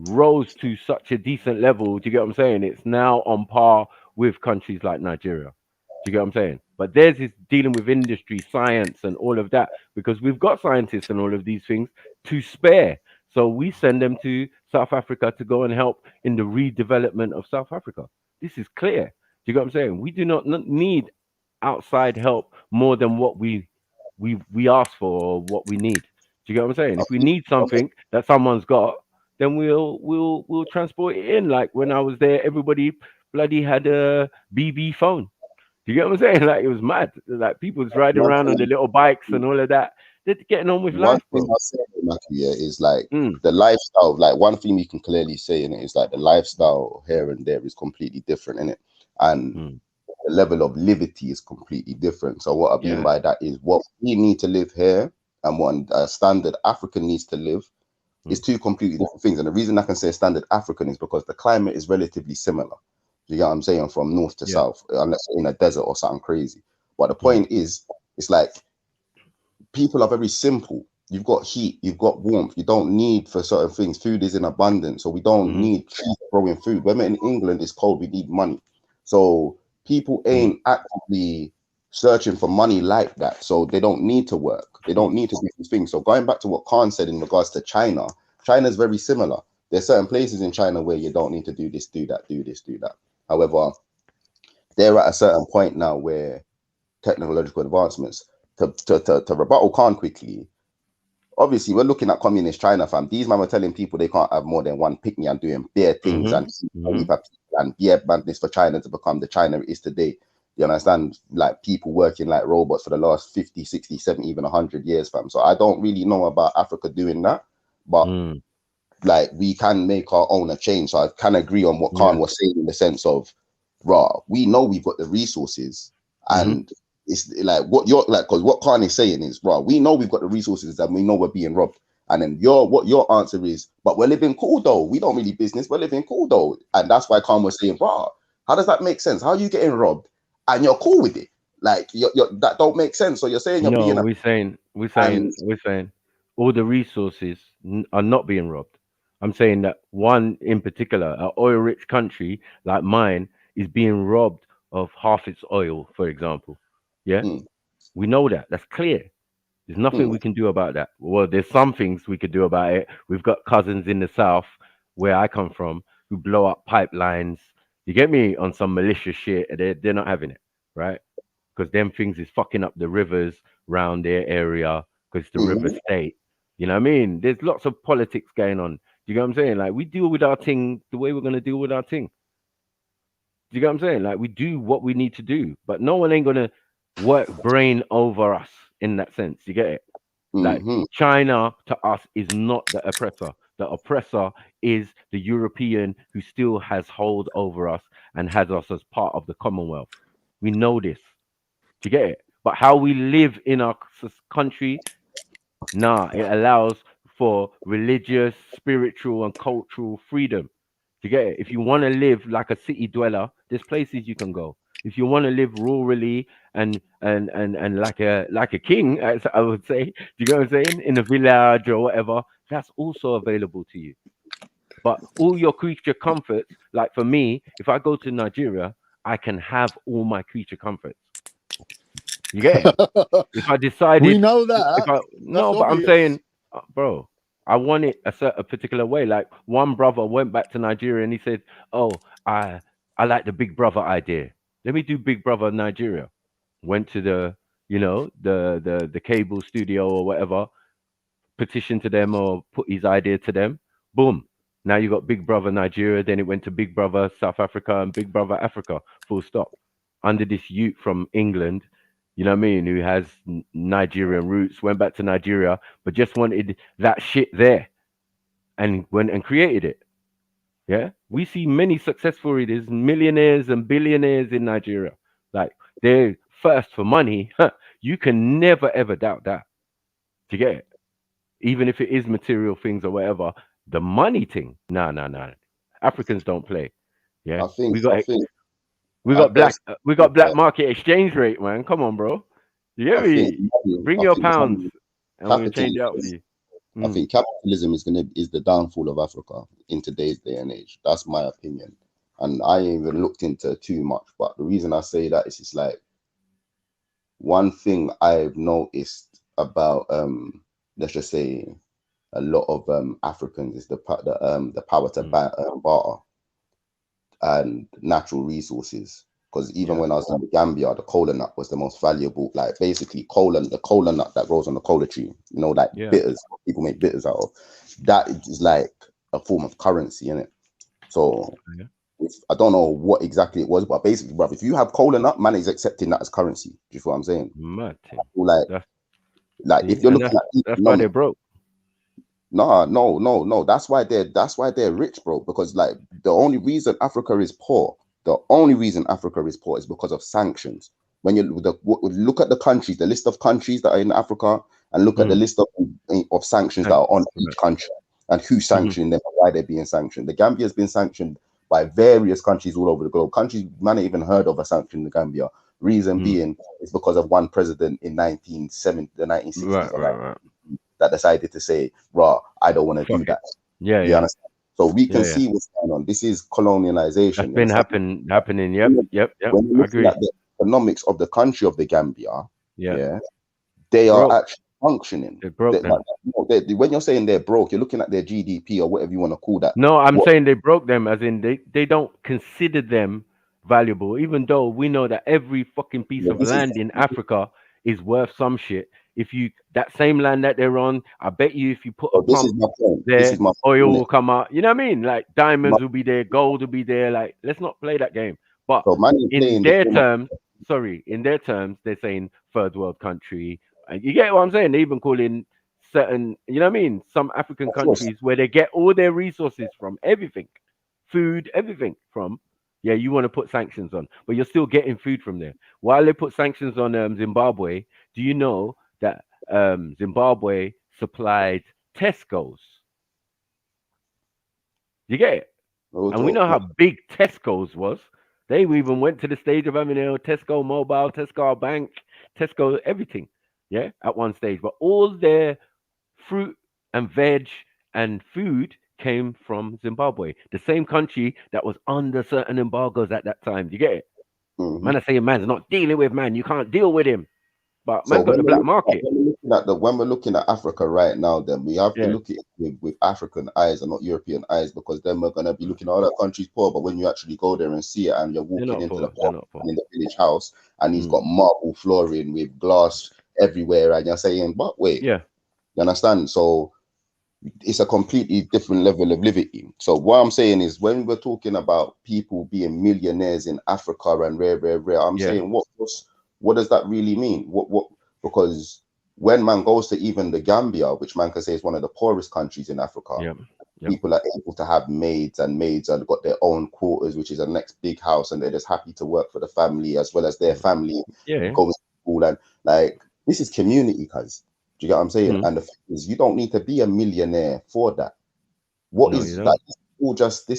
rose to such a decent level. Do you get what I'm saying? It's now on par with countries like Nigeria. Do you get what I'm saying? But theirs is dealing with industry, science, and all of that, because we've got scientists and all of these things to spare. So we send them to South Africa to go and help in the redevelopment of South Africa. This is clear. Do you get what I'm saying? We do not need outside help more than what we ask for or what we need. Do you get what I'm saying? If we need something that someone's got, then we'll transport it in. Like when I was there, everybody bloody had a BB phone. Do you get what I'm saying? Like, it was mad. Like, people was riding around on the little bikes and all of that. They're getting on with life. One thing I say, is like the lifestyle. Like, one thing we can clearly say in it is like the lifestyle here and there is completely different in it, and the level of liberty is completely different. So what I mean by that is what we need to live here and what a standard African needs to live is two completely different things. And the reason I can say standard African is because the climate is relatively similar. You get what I'm saying? From north to south, unless you're in a desert or something crazy. But the point is, it's like people are very simple. you've got heat, you've got warmth. You don't need for certain things. Food is in abundance, so we don't need trees growing food. When we're in England, it's cold. We need money. So people ain't actively searching for money like that. So they don't need to work. They don't need to do these things. So going back to what Khan said in regards to China, China is very similar. There's certain places in China where you don't need to do this, do that, do this, do that. However, they're at a certain point now where technological advancements, to rebuttal Khan quickly, obviously we're looking at communist China, fam. These men were telling people they can't have more than one picnic and doing bare things and bare madness for China to become the China it is today. You understand? Like people working like robots for the last 50, 60, 70, even 100 years, fam. So I don't really know about Africa doing that, but like we can make our own a change. So I can agree on what Khan was saying in the sense of, raw, we know we've got the resources, and it's like what you're like, because what Khan is saying is, raw, we know we've got the resources and we know we're being robbed. And then what your answer is, but we're living cool though. We don't really business, we're living cool though. And that's why Khan was saying, raw, how does that make sense? How are you getting robbed and you're cool with it? Like you're that don't make sense. So you're saying you're being we're saying all the resources are not being robbed. I'm saying that one in particular, an oil-rich country like mine, is being robbed of half its oil, for example. Yeah, we know that. That's clear. There's nothing we can do about that. Well, there's some things we could do about it. We've got cousins in the south, where I come from, who blow up pipelines. You get me, on some malicious shit. They're not having it, right? Because them things is fucking up the rivers around their area, because it's the river state. You know what I mean? There's lots of politics going on. Do you get what I'm saying? Like, we deal with our thing the way we're going to deal with our thing. Do you get what I'm saying? Like, we do what we need to do, but no one ain't going to work brain over us in that sense. You get it? Like, China to us is not the oppressor. The oppressor is the European who still has hold over us and has us as part of the Commonwealth. We know this. Do you get it? But how we live in our country, nah, it allows for religious, spiritual, and cultural freedom. Do you get it? If you want to live like a city dweller, there's places you can go. If you want to live rurally and like a king, as I would say, do you get what I'm saying? In a village or whatever, that's also available to you. But all your creature comforts, like for me, if I go to Nigeria, I can have all my creature comforts. You get it? If I decided, we know that. But I'm saying, bro, I want it a particular way. Like one brother went back to Nigeria and he said, "Oh, I like the Big Brother idea. Let me do Big Brother Nigeria." Went to the cable studio or whatever, petitioned to them or put his idea to them. Boom. Now you got Big Brother Nigeria. Then it went to Big Brother South Africa and Big Brother Africa. Full stop. Under this youth from England, you know what I mean, who has Nigerian roots, went back to Nigeria, but just wanted that shit there and went and created it. Yeah. We see many successful readers, millionaires and billionaires in Nigeria. Like, they're first for money. You can never, ever doubt that. Do you get it? Even if it is material things or whatever, the money thing, nah. Africans don't play. Yeah. We got black market exchange rate, man. Come on, bro. You get me? Bring your pounds and we'll change it out for you. I think capitalism is the downfall of Africa in today's day and age. That's my opinion. And I ain't even looked into too much. But the reason I say that is, it's like, one thing I've noticed about let's just say a lot of Africans is the power to barter and natural resources. Because even when I was in the Gambia, the cola nut was the most valuable. Like, basically, the cola nut that grows on the cola tree, you know, like bitters, people make bitters out of. That is like a form of currency, innit? So I don't know what exactly it was, but basically, bro, if you have cola nut, man is accepting that as currency. Do you feel what I'm saying? Like if you're looking at that's why they're broke. No. That's why they're rich, bro. Because like the only reason Africa is poor is because of sanctions. When you look at the countries, the list of countries that are in Africa, and look at the list of sanctions that are on each country, and who's sanctioning them, and why they're being sanctioned. The Gambia has been sanctioned by various countries all over the globe. Countries man ain't even heard of a sanction in the Gambia. Reason being is because of one president in the 1960s. Right. that decided to say, "Raw, I don't want to do that." Yeah, You yeah. understand? So we can Yeah, yeah. see what's going on. This is colonialization. That's been happening. Yep, yep, yep. When you're I looking agree. at the economics of the country of the Gambia, Yeah. they are Broke. actually functioning. They're broke them. When you're saying they're broke, you're looking at their GDP or whatever you want to call that. No, I'm saying they broke them, as in they don't consider them valuable, even though we know that every fucking piece of land in Africa is worth some shit. If you that same land that they're on, I bet you if you put a this is pump my point. there, This is my oil point. will come out. You know what I mean? Like diamonds will be there, gold will be there. Like let's not play that game. But So man is in playing their the terms, in their terms, they're saying third world country. And you get what I'm saying? They even call in certain, you know what I mean? Some African countries where they get all their resources from, everything, food, everything from. Yeah, you want to put sanctions on, but you're still getting food from there. While they put sanctions on Zimbabwe, do you know that Zimbabwe supplied Tesco's? You get it? And we know how big Tesco's was. They even went to the stage of having Tesco Mobile, Tesco Bank, Tesco everything. Yeah, at one stage. But all their fruit and veg and food came from Zimbabwe, the same country that was under certain embargoes at that time. You get it? Man, I say man's not dealing with man. You can't deal with him. But man got the black market. When we're looking at Africa right now, then we have to look at it with African eyes and not European eyes, because then we're gonna be looking at other countries poor. But when you actually go there and see it, and you're walking into the park and in the village house, and he's got marble flooring with glass everywhere, and you're saying, "But wait, you understand?" So it's a completely different level of living. So what I'm saying is, when we're talking about people being millionaires in Africa and rare, I'm saying, what does that really mean? What? Because when man goes to even the Gambia, which man can say is one of the poorest countries in Africa, people are able to have maids and got their own quarters, which is a next big house, and they're just happy to work for the family as well as their family going to school. And like, this is community, cuz. Do you get what I'm saying? And the thing is, you don't need to be a millionaire for that. This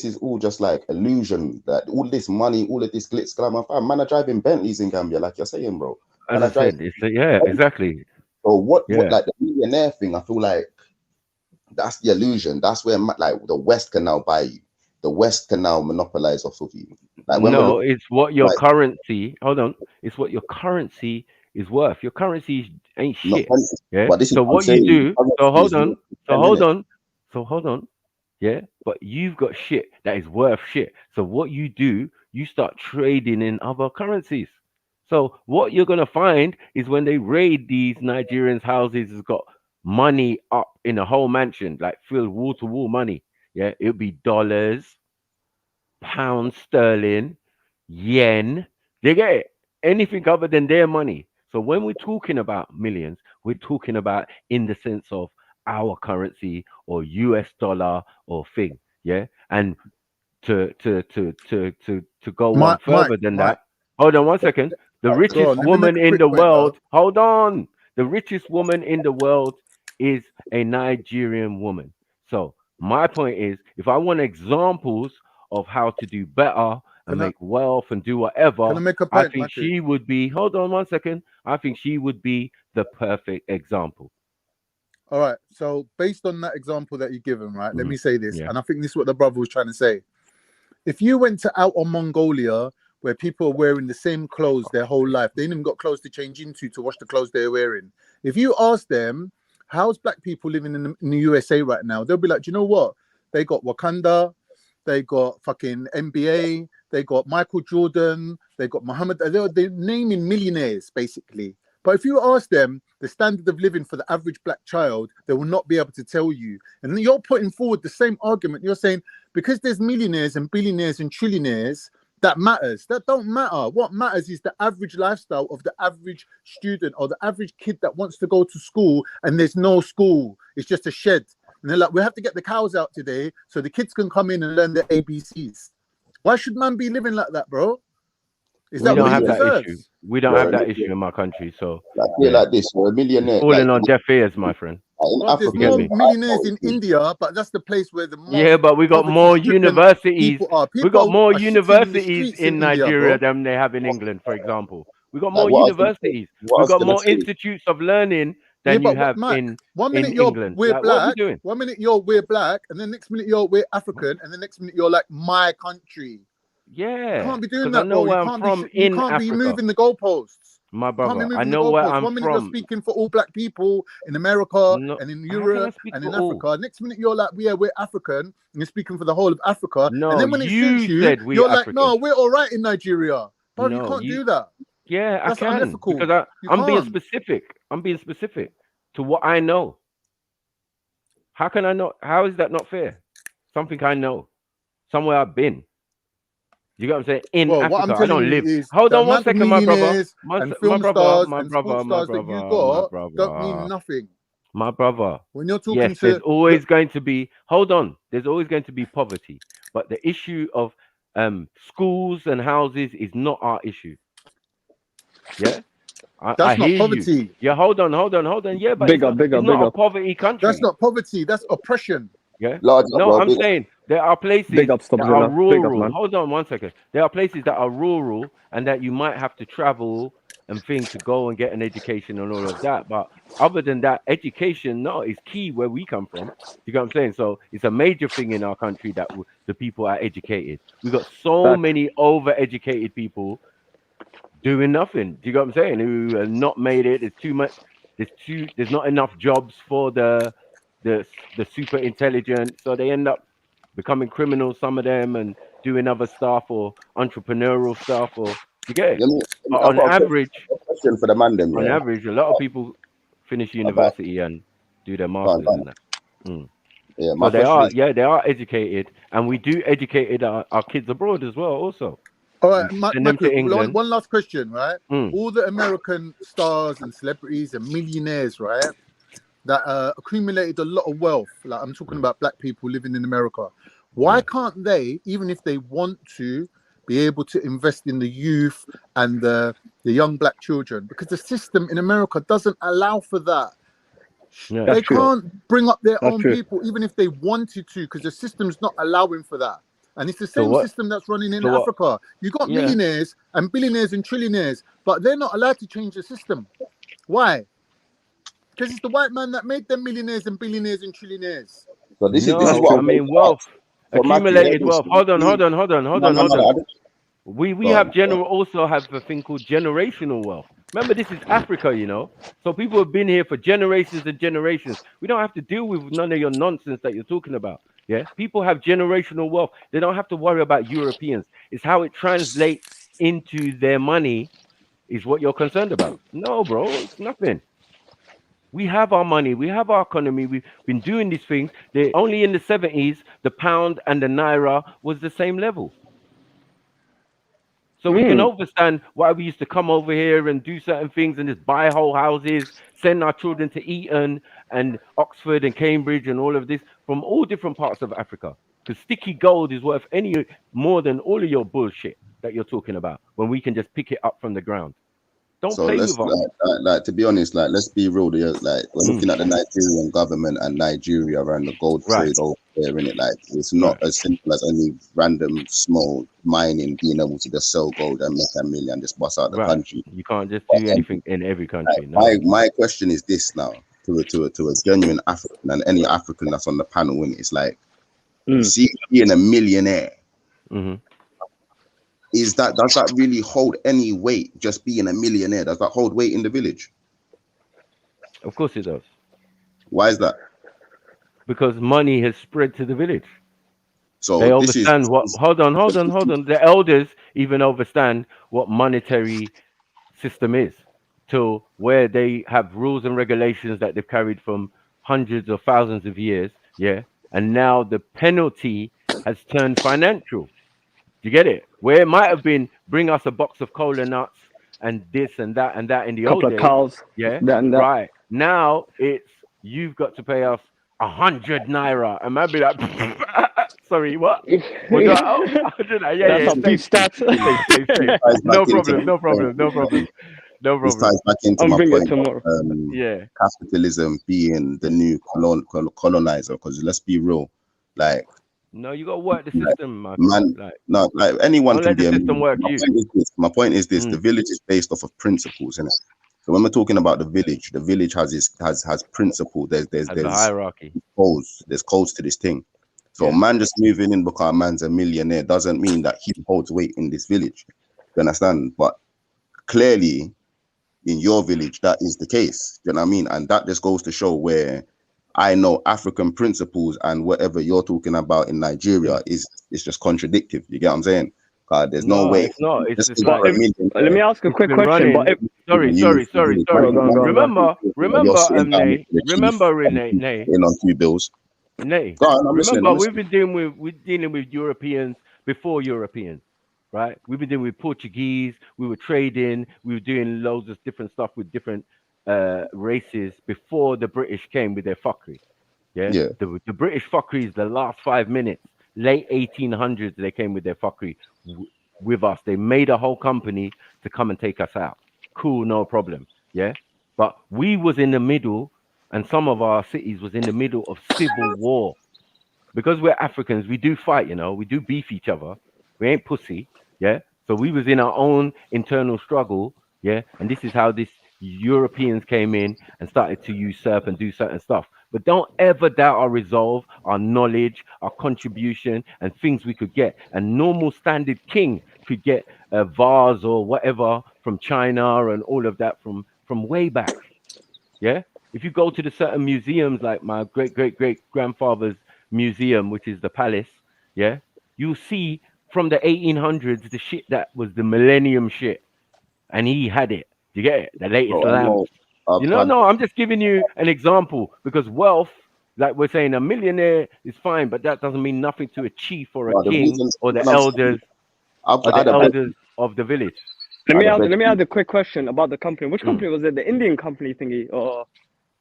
is all just like illusion. That all this money, all of this glitz, glamour, man are driving Bentleys in Gambia, like you're saying, bro. As I said, exactly. So what like the millionaire thing? I feel like that's the illusion. That's where like the West can now buy you. The West can now monopolize off of you. Like no, it's what your currency. Hold on, it's what your currency is worth. Your currency ain't shit. Yeah. So what you do? So hold on. Yeah. But you've got shit that is worth shit. So what you do? You start trading in other currencies. So what you're gonna find is when they raid these Nigerians' houses, has got money up in a whole mansion, like filled wall to wall money. Yeah, it'll be dollars, pounds sterling, yen. They get it. Anything other than their money. So when we're talking about millions, we're talking about in the sense of our currency or US dollar or thing. Yeah. And to go one further than that. Hold on 1 second. The richest woman in the world. Hold on. The richest woman in the world is a Nigerian woman. So my point is, if I want examples of how to do better and make wealth and do whatever, I think she would be. Hold on 1 second. I think she would be the perfect example. All right. So based on that example that you've given, right? Let me say this, and I think this is what the brother was trying to say. If you went out on Mongolia, where people are wearing the same clothes their whole life, they ain't even got clothes to change into to wash the clothes they're wearing. If you ask them, how's black people living in the USA right now? They'll be like, do you know what? They got Wakanda, they got fucking NBA, they got Michael Jordan, they got Muhammad. They're naming millionaires, basically. But if you ask them the standard of living for the average black child, they will not be able to tell you. And you're putting forward the same argument. You're saying, because there's millionaires and billionaires and trillionaires, that matters. That don't matter. What matters is the average lifestyle of the average student or the average kid that wants to go to school and there's no school. It's just a shed. And they're like, we have to get the cows out today so the kids can come in and learn their ABCs. Why should man be living like that, bro? We don't have that issue. We don't have that issue in my country. So like this, or a millionaire. Falling on deaf ears, my friend. There's more millionaires in India, but that's the place where the most but we got more universities. We got more are universities in Nigeria India, than they have in England, for example. We got more universities. We got more institutes of learning than but you have Mike, in 1 minute England. we're Like, what are we black, doing? 1 minute we're black, and then next minute we're African, and the next minute you're like my country. Yeah, You can't be doing because I that, know bro. where I'm from You in can't be Africa, moving the goalposts. my You can't be brother. I moving the know where goalposts. I'm 1 minute you're from. speaking for all black people in America No, and in how can I Europe speak and for in all? Africa. Next minute you're like, yeah, we're African, and you're speaking for the whole of Africa. No, And then when it you suits you, said we you're like, African. no, we're all right in Nigeria. Bro, you No, can't do that. Yeah, That's I can unethical. because You I'm being can't. specific. I'm being specific to what I know. How can I not? How is that not fair? Something I know, somewhere I've been. You get what I'm saying? In Well, what Africa, I'm I telling don't you live. is Hold the on one amount of second, my brother. millionaires and film stars and sports stars that you got don't mean nothing. My brother. When you're talking Yes, there's always going to be. Hold on. There's always going to be poverty, but the issue of schools and houses is not our issue. Yeah. I That's not hear poverty. you. Yeah, hold on. Yeah, but Big it's up, not a poverty country. That's not poverty. That's oppression. Yeah. Large up, No, bro, I'm big saying there are places Big up, that are Stopzilla. Big up, rural. man. Hold on one second. There are places that are rural and that you might have to travel and thing to go and get an education and all of that. But other than that, education, no, is key where we come from. You get what I'm saying? So it's a major thing in our country that the people are educated. We've got so many over-educated people doing nothing. Do you get what I'm saying? Who have not made it. There's too much. There's not enough jobs for the super intelligent, so they end up becoming criminals, some of them, and doing other stuff or entrepreneurial stuff, or you get it. But on average, question for the man them, on yeah? average, a lot of people finish university and do their masters and that. Yeah, so they are educated, and we do educated our kids abroad as well. Also, all right, send them to England. one last question, right? All the American stars and celebrities and millionaires, right, that accumulated a lot of wealth. Like I'm talking about black people living in America. Why can't they, even if they want to, be able to invest in the youth and the young black children? Because the system in America doesn't allow for that. Yeah. They That's true. can't bring up their That's own true. people, even if they wanted to, because the system's not allowing for that. And it's the same system that's running in Africa. You got millionaires and billionaires and trillionaires, but they're not allowed to change the system. Why? Because it's the white man that made them millionaires and billionaires and trillionaires. So this is what I mean, wealth, accumulated wealth. Hold on. We also have a thing called generational wealth. Remember, this is Africa, you know. So people have been here for generations and generations. We don't have to deal with none of your nonsense that you're talking about. Yeah, people have generational wealth. They don't have to worry about Europeans. It's how it translates into their money is what you're concerned about. No, bro, it's nothing. We have our money. We have our economy. We've been doing these things. Only in the 70s, the pound and the naira was the same level. So we can understand why we used to come over here and do certain things and just buy whole houses, send our children to Eton and Oxford and Cambridge and all of this from all different parts of Africa. Because sticky gold is worth any more than all of your bullshit that you're talking about when we can just pick it up from the ground. Don't play with us. Like, to be honest, like, let's be real. Like, we're looking at the Nigerian government and Nigeria around the gold trade over there, innit? Like, it's not as simple as any random small mining being able to just sell gold and make $1 million, just bust out the country. You can't just do anything in every country. Like, my question is this now to a genuine African and any African that's on the panel, innit? It's like, you see, being a millionaire. Does that really hold any weight? Just being a millionaire, does that hold weight in the village? Of course it does. Why is that? Because money has spread to the village. So they understand what. Hold on. The elders even understand what monetary system is, to where they have rules and regulations that they've carried from hundreds or thousands of years. Yeah, and now the penalty has turned financial. You get it? Where it might have been bring us a box of cola nuts and this and that in the old days. Couple of cows. Yeah. That and that. Right. Now it's you've got to pay us 100 naira. And I'd be like, sorry, what? Yeah. That's a big stat. No problem. This ties back into my point. Capitalism being the new colonizer. Because let's be real, like. No, you got to work the system, man. Like anyone can be a system work you. My point is this: the village is based off of principles, innit? So when we're talking about the village has principle. There's a hierarchy. There's codes to this thing. So man just moving in because man's a millionaire doesn't mean that he holds weight in this village. You understand? But clearly in your village that is the case. You know what I mean? And that just goes to show where I know African principles and whatever you're talking about in Nigeria is just contradictive. You get what I'm saying? There's no way. It's not. It's just But like let me ask a quick question. But if, sorry. Remember, Renee. In on 2 bills. Nay, I'm remember, listening. we're dealing with Europeans before Europeans, right? We've been dealing with Portuguese. We were trading. We were doing loads of different stuff with different races before the British came with their fuckery. Yeah. The British fuckery is the last 5 minutes. Late 1800s, they came with their fuckery with us. They made a whole company to come and take us out. Cool, no problem. Yeah, but we was in the middle. And some of our cities was in the middle of civil war. Because we're Africans, we do fight, we do beef each other. We ain't pussy, yeah? So we was in our own internal struggle, yeah? And this is how this Europeans came in and started to usurp and do certain stuff. But don't ever doubt our resolve, our knowledge, our contribution, and things we could get. A normal standard king could get a vase or whatever from China and all of that from way back, yeah? If you go to the certain museums, like my great-great-great-grandfather's museum, which is the palace, yeah, you'll see from the 1800s the shit that was the millennium shit, and he had it. Do you get it? The latest lamps. No, I'm just giving you an example because wealth, like we're saying, a millionaire is fine, but that doesn't mean nothing to a chief or a king or the elders of the village. Let me add a quick question about the company. Which company was it? The Indian company thingy, or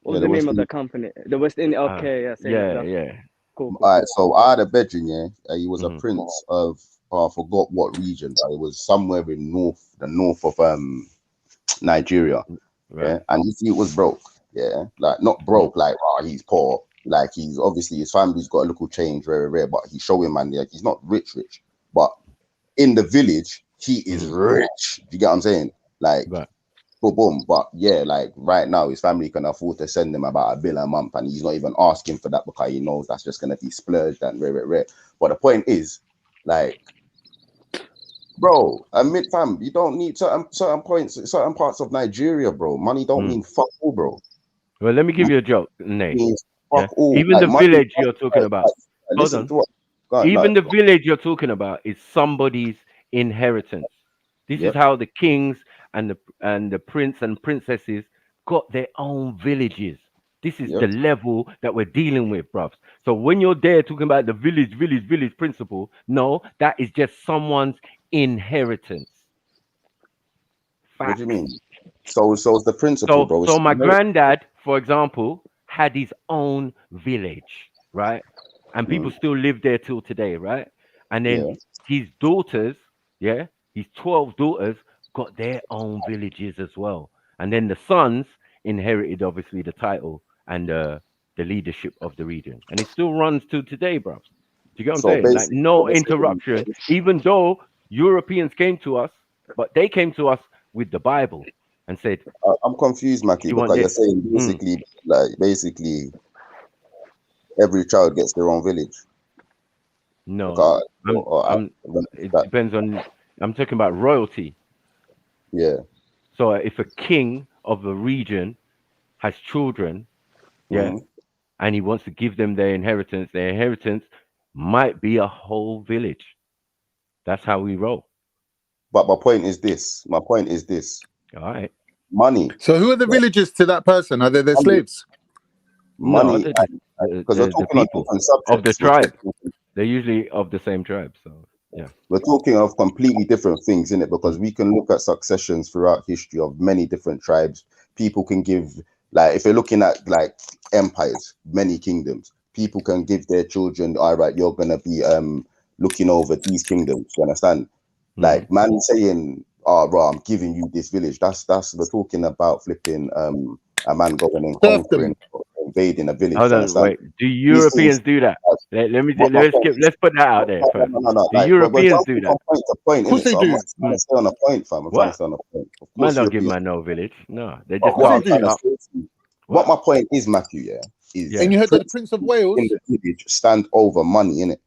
what was the name of the company? The West Indian. Okay, yeah. Cool. All right, so I had a bedroom. He was a prince of I forgot what region, but it was somewhere in the north of Nigeria. Right. Yeah, and he was broke. Yeah, like not broke, like he's poor. Like he's obviously his family's got a little change, very rare, but he's showing man like he's not rich, but in the village he is rich. You get what I'm saying? Like, boom. But yeah, like right now his family can afford to send him about $1 bill a month, and he's not even asking for that because he knows that's just gonna be splurged and rare. But the point is, like, bro, fam, you don't need certain parts of Nigeria, bro. Money don't mean fuck all, bro. Well, let me give you a joke, Nate. Fuck all. Even like, the village you're talking about. Listen Hold on. Even the village you're talking about is somebody's inheritance. This is how the kings and the prince and princesses got their own villages. This is the level that we're dealing with, bruv. So when you're there talking about the village principle, no, that is just someone's inheritance. Fact. What do you mean? So it's the principle, bro. So my granddad, for example, had his own village, right? And people still live there till today, right? And then his daughters, his 12 daughters got their own villages as well. And then the sons inherited, obviously, the title and the leadership of the region. And it still runs till today, bro. Do you get what I'm saying? Like, no interruption, even though Europeans came to us, but they came to us with the Bible and said, I'm confused, Mackie, because you're saying basically every child gets their own village. No, it depends on, I'm talking about royalty. Yeah. So if a king of a region has children, and he wants to give them their inheritance might be a whole village. That's how we roll. But my point is this. All right. Money. So who are the villagers to that person? Are they their slaves? Money. Because we're talking the people of the tribe. They're usually of the same tribe. So yeah. We're talking of completely different things, innit? Because we can look at successions throughout history of many different tribes. People can give, like, if you're looking at like empires, many kingdoms, people can give their children, all right, you're gonna be looking over these kingdoms. You understand? Like, man saying, oh, bro, I'm giving you this village. That's we're talking about flipping a man going and conquering invading a village. Hold Do you on, understand? wait. Do Europeans do that? Let's put that out there first. No. Do Like, Europeans do that? from point to point, Of course innit? they So I'm do. trying to stay on a point, fam. I'm trying to What? stay on a point. Of Man, course, don't give Europeans. man no village. No, they Of just what they I'm do. trying to say to you. What What? my point is, Matthew, is Yeah. And you heard that the principles Prince of Wales, in the village stand over money, innit?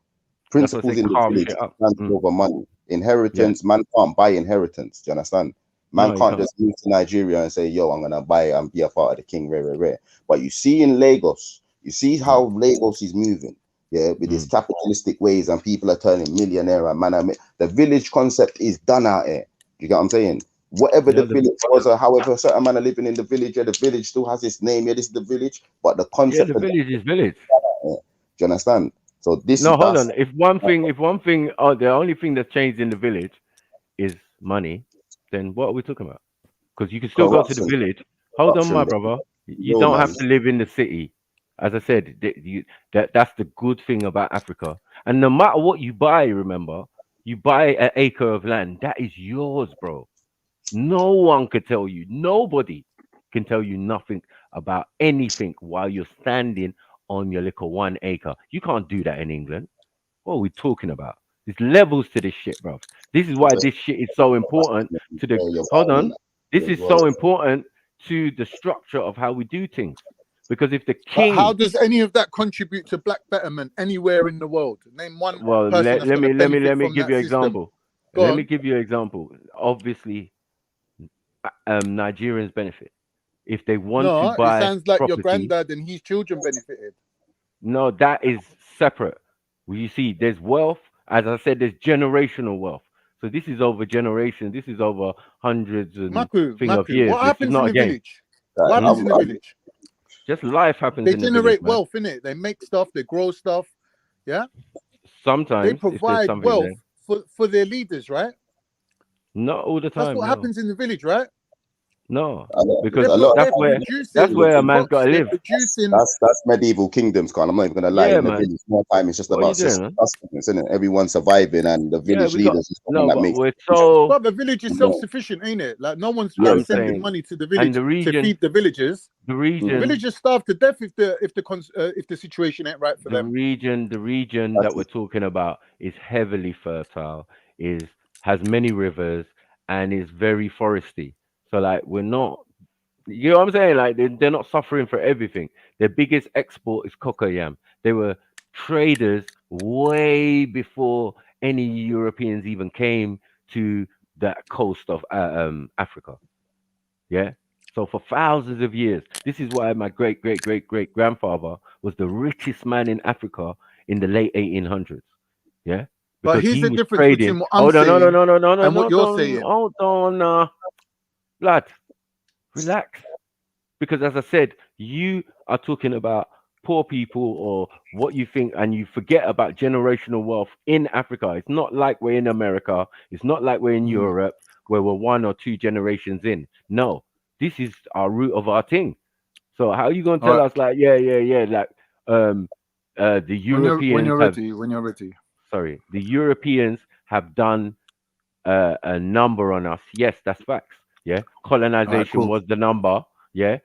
That's what they Principles in the carve village shit up. stand over money. Yeah. Inheritance, man can't buy inheritance. Do you understand? Man No, you can't can't. just move to Nigeria and say, yo, I'm gonna buy and be a part of the king, rare. But you see in Lagos, you see how Lagos is moving, with its capitalistic ways, and people are turning millionaire, and man, the village concept is done out here. You get what I'm saying? Whatever Yeah, the village was, or however certain man are living in the village, the village still has its name. Yeah, this is the village, but the yeah, concept the of village is village. do you understand? So this No, is hold that's on. If one thing, the only thing that's changed in the village is money, then what are we talking about? Because you can still go to the corruption. village. Hold on, my Corruption, brother. You yo, don't man. have to live in the city. As I said, that's the good thing about Africa. And no matter what you buy, remember, you buy an acre of land. That is yours, bro. No one could tell you. Nobody can tell you nothing about anything while you're standing on your little 1 acre. You can't do that in England. What are we talking about? There's levels to this shit, bro. This is why this shit is so important to the. Hold on. This is so important to the structure of how we do things. Because if the but how king, does any of that contribute to black betterment anywhere in the world? Name one well, person let, that's let going to me let me benefit let me from give that you an system. example. Go Let on. me give you an example. Obviously, Nigerians benefit if they want to No, it buy sounds like your property. granddad and his children benefited. No, that is separate. Well, you see, there's wealth. As I said, there's generational wealth. So this is over generations. This is over hundreds and of years. What This is happens in not a the game. village? What happens in the village? Just life happens They in the village, generate man. wealth, innit? They make stuff, they grow stuff. Yeah. Sometimes, They if there's provide something wealth there. for their leaders, right? Not all the That's time. what No. happens in the village, right? No, because They're that's where a man's crops, got to they're live. producing. That's medieval kingdoms, Carl. I'm not even gonna lie. Yeah, In the man. village, more time it's just What are you about doing, man? sustenance, isn't it? Everyone's surviving, and the Yeah, village we got leaders is the one no, that but makes. we're so. But the village is Yeah. self-sufficient, ain't it? Like no one's I'm sending saying, money to the and village the to region, feed the villagers. the The region, villagers starve to death if the situation ain't right for the them. region that we're talking about is heavily fertile, has many rivers, and is very foresty. So like we're not, you know what I'm saying? Like they're not suffering for everything. Their biggest export is cocoyam. They were traders way before any Europeans even came to that coast of Africa. Yeah. So for thousands of years, this is why my great grandfather was the richest man in Africa in the late 1800s. Yeah. But Because here's he the was difference trading. between what I'm Hold on, saying no, and what you're saying. hold on, blood, relax. Because as I said, you are talking about poor people or what you think, and you forget about generational wealth in Africa. It's not like we're in America. It's not like we're in Europe where we're 1 or 2 generations in. No, this is our root of our thing. So how are you going to tell us like, like the Europeans when you're ready. Sorry, the Europeans have done a number on us. Yes, that's facts. Yeah, colonization was the number. Yeah,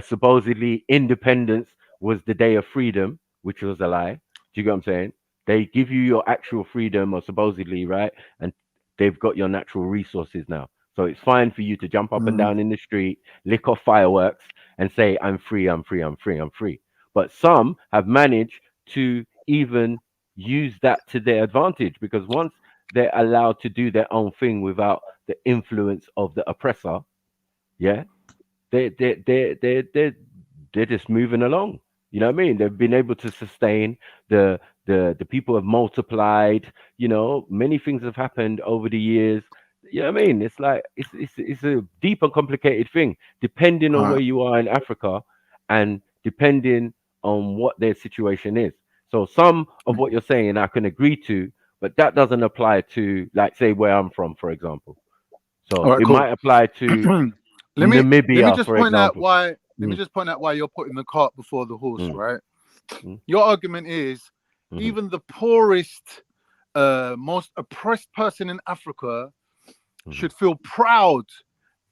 supposedly independence was the day of freedom, which was a lie. Do you get what I'm saying? They give you your actual freedom, or supposedly, right? And they've got your natural resources now. So it's fine for you to jump up and down in the street, lick off fireworks, and say, I'm free, I'm free, I'm free, I'm free. But some have managed to even use that to their advantage, because once they're allowed to do their own thing without the influence of the oppressor, yeah, they're just moving along. You know what I mean? They've been able to sustain the people have multiplied. You know, many things have happened over the years. You know what I mean? It's like it's a deep and complicated thing, depending on where you are in Africa, and depending on what their situation is. So some of what you're saying I can agree to, but that doesn't apply to, like, say, where I'm from, for example. So it might apply to let me Namibia, just for point out example. why. Let me just point out why you're putting the cart before the horse, right? Your argument is even the poorest, most oppressed person in Africa should feel proud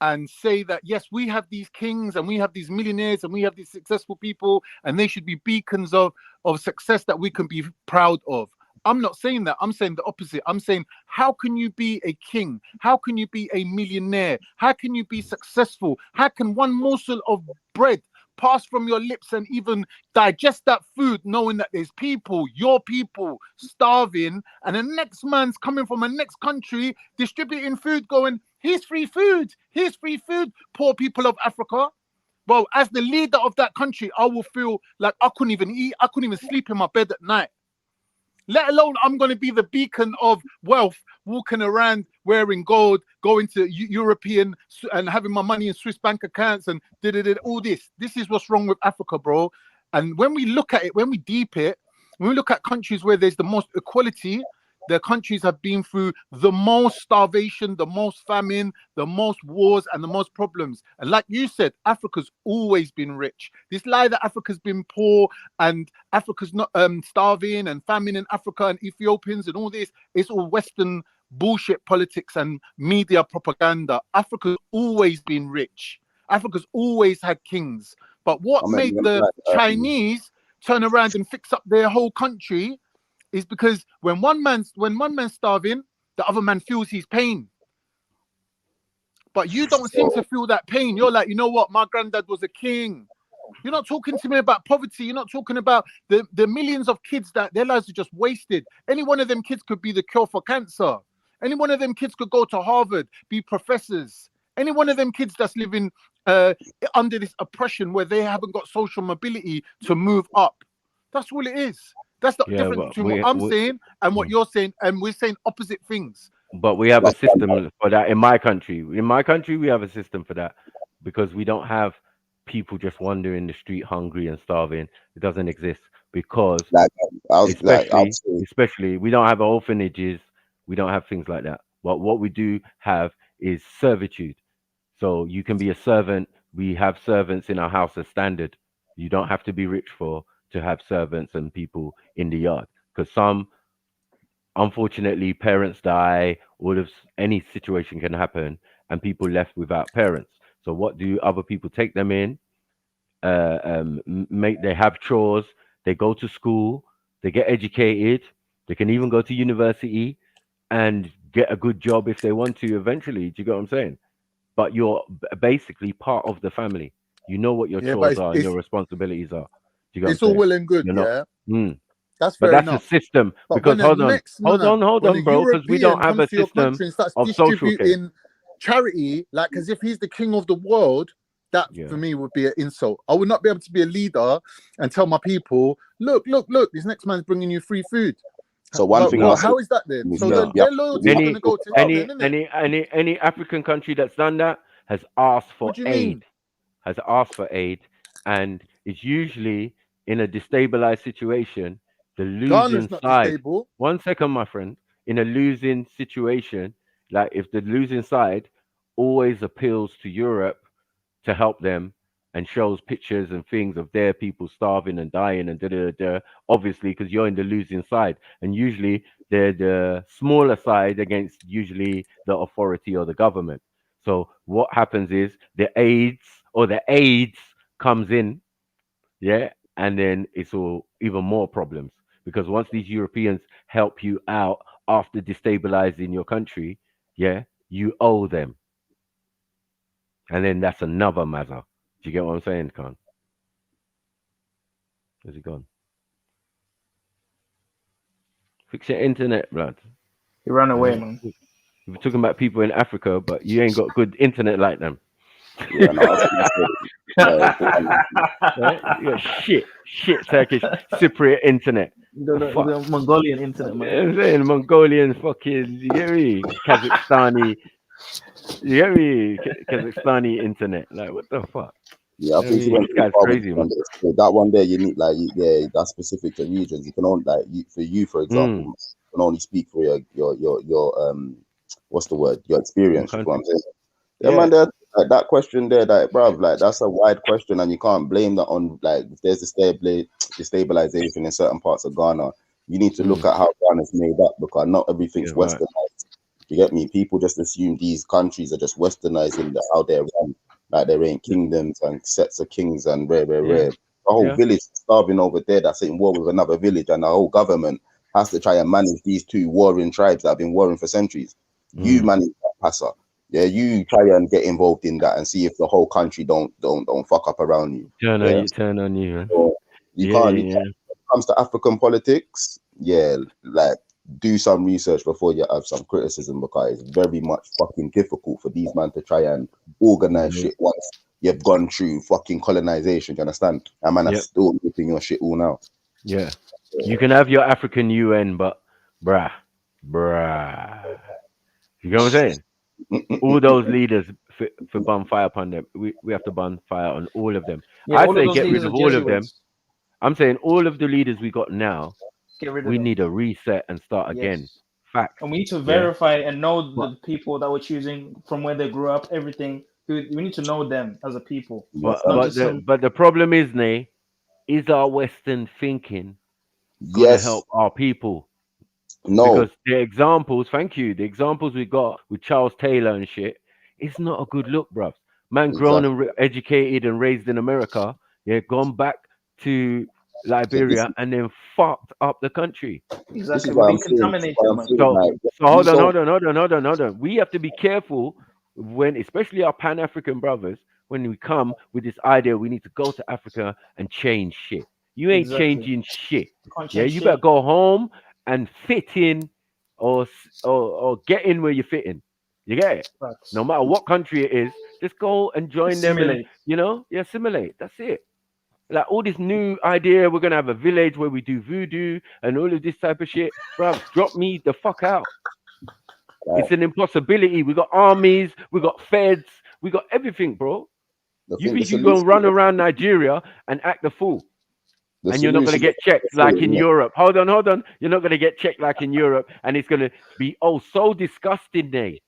and say that, yes, we have these kings and we have these millionaires and we have these successful people and they should be beacons of success that we can be proud of. I'm not saying that. I'm saying the opposite. I'm saying, how can you be a king? How can you be a millionaire? How can you be successful? How can one morsel of bread pass from your lips and even digest that food, knowing that there's people, your people, starving, and the next man's coming from a next country distributing food, going, here's free food, here's free food, poor people of Africa. Well, as the leader of that country, I will feel like I couldn't even eat, I couldn't even sleep in my bed at night. Let alone I'm going to be the beacon of wealth, walking around wearing gold, going to European and having my money in Swiss bank accounts and all this. This is what's wrong with Africa, bro. And when we look at it, when we deep it, when we look at countries where there's the most equality, the countries have been through the most starvation, the most famine, the most wars, and the most problems. And like you said, Africa's always been rich. This lie that Africa's been poor and Africa's not starving and famine in Africa and Ethiopians and all this, it's all Western bullshit politics and media propaganda. Africa's always been rich. Africa's always had kings. But what made the Chinese turn around and fix up their whole country is because when one man's starving, the other man feels his pain. But you don't seem to feel that pain. You're like, you know what? My granddad was a king. You're not talking to me about poverty. You're not talking about the millions of kids that their lives are just wasted. Any one of them kids could be the cure for cancer. Any one of them kids could go to Harvard, be professors. Any one of them kids that's living under this oppression where they haven't got social mobility to move up. That's all it is. That's the difference between what I'm saying and what you're saying, and we're saying opposite things. But we have a system for that in my country. In my country, we have a system for that because we don't have people just wandering the street hungry and starving. It doesn't exist because, especially, we don't have orphanages. We don't have things like that. But what we do have is servitude. So you can be a servant. We have servants in our house as standard. You don't have to be rich to have servants and people in the yard, because some, unfortunately, parents die, any situation can happen and people left without parents. So what do other people? Take them in, they have chores, they go to school, they get educated, they can even go to university and get a good job if they want to eventually. Do you get what I'm saying? But you're basically part of the family. You know what your chores are and your responsibilities are. It's all well and good, That's fair that's enough. a system. But because hold on, bro, because we don't have a system of social care. Charity, like as if he's the king of the world. That for me would be an insult. I would not be able to be a leader and tell my people, look, this next man's bringing you free food. So one thing, how is that then? So their loyalty is going to go to any African country that's done that has asked for aid. Has asked for aid, and it's usually in a destabilized situation. The losing side. One second, my friend. In a losing situation, like if the losing side always appeals to Europe to help them and shows pictures and things of their people starving and dying and obviously because you're in the losing side, and usually they're the smaller side against usually the authority or the government. So what happens is the AIDS comes in, and then it's all even more problems, because once these Europeans help you out after destabilizing your country, you owe them. And then that's another matter. Do you get what I'm saying, Khan? Where's he gone? Fix your internet, blood. He ran away, man. We're talking about people in Africa, but you ain't got good internet like them. Yeah, no, You got shit Turkish Cypriot internet. The Mongolian internet, man. I'm saying Mongolian fucking, you get me? Kazakhstani internet. Like, what the fuck? Yeah, I think this guy's crazy, man. That one there, you need that's specific to regions. You can only for example, you can only speak for your what's the word? Your experience. You know what I'm saying? Yeah, man. That question there, bruv, that's a wide question, and you can't blame that on if there's a destabilization in certain parts of Ghana. You need to look at how Ghana's made up, because not everything's westernized. You get me? People just assume these countries are just westernizing how they're run, like there ain't kingdoms and sets of kings and rare. The whole village is starving over there that's in war with another village, and the whole government has to try and manage these two warring tribes that have been warring for centuries. You manage that, passer. Yeah, you try and get involved in that and see if the whole country don't fuck up around you. Turn on you, man. So you can't. When it comes to African politics, like do some research before you have some criticism, because it's very much fucking difficult for these men to try and organize shit once you've gone through fucking colonization. You understand? And man, are still ripping your shit all now. Yeah, you can have your African UN, but bruh, you know what I'm saying? All those leaders for burn fire upon them. We have to burn fire on all of them. I say get rid of all of them. I'm saying all of the leaders we got now, get rid of we them. need a reset and start again. Facts. And we need to verify and know the people that we're choosing from where they grew up, everything. We need to know them as a people. But the problem is, Nay, is our Western thinking going to help our people? No. Because the examples, the examples we got with Charles Taylor and shit, it's not a good look, bruv. Man grown and educated and raised in America, gone back to Liberia and then fucked up the country. Exactly, we've been contaminated. So hold on. We have to be careful when, especially our Pan-African brothers, when we come with this idea, we need to go to Africa and change shit. You ain't changing shit. You better go home and fit in or get in where you fit in. You get it? No matter what country it is, just go and join them and, assimilate. That's it. Like all this new idea, we're gonna have a village where we do voodoo and all of this type of shit. Bro, drop me the fuck out. It's an impossibility. We got armies, we got feds, we got everything, bro. You think you're gonna run around Nigeria and act the fool? And you're not going to get checked like in Europe. Hold on. You're not going to get checked like in Europe. And it's going to be, so disgusting, that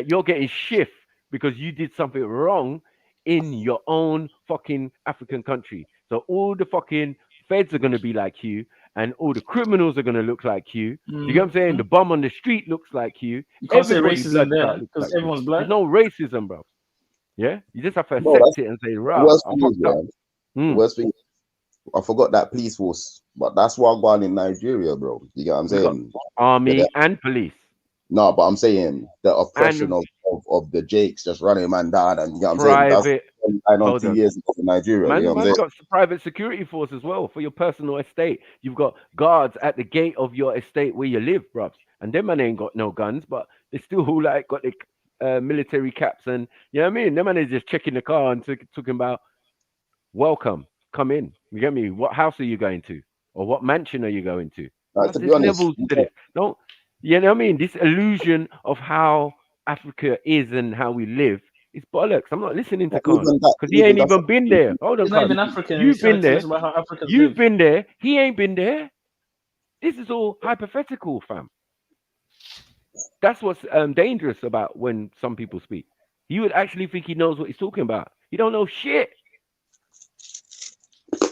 you're getting shift because you did something wrong in your own fucking African country. So all the fucking feds are going to be like you, and all the criminals are going to look like you. You get what I'm saying? The bum on the street looks like you. You can't say racism there because everyone's black. There's no racism, bro. Yeah? You just have to accept it and say, right. Worst thing, I forgot that police force, but that's what I'm going in Nigeria, bro. You get what I'm saying? Army and police. No, but I'm saying the oppression of the Jakes just running man down, and you know what I'm saying? That's on 2 years ago in Nigeria. Man, you know what I'm saying? got private security force as well for your personal estate. You've got guards at the gate of your estate where you live, bruv. And them man ain't got no guns, but they still got the military caps, and you know what I mean? Them man is just checking the car and talking about welcome. Come in. You get me? What house are you going to? Or what mansion are you going to? To be honest, levels to this. Don't, you know what I mean? This illusion of how Africa is and how we live is bollocks. I'm not listening to Khan because he ain't even been there. Hold on, he's not even African. You've been there. You've been there. He ain't been there. This is all hypothetical, fam. That's what's dangerous about when some people speak. You would actually think he knows what he's talking about. He don't know shit.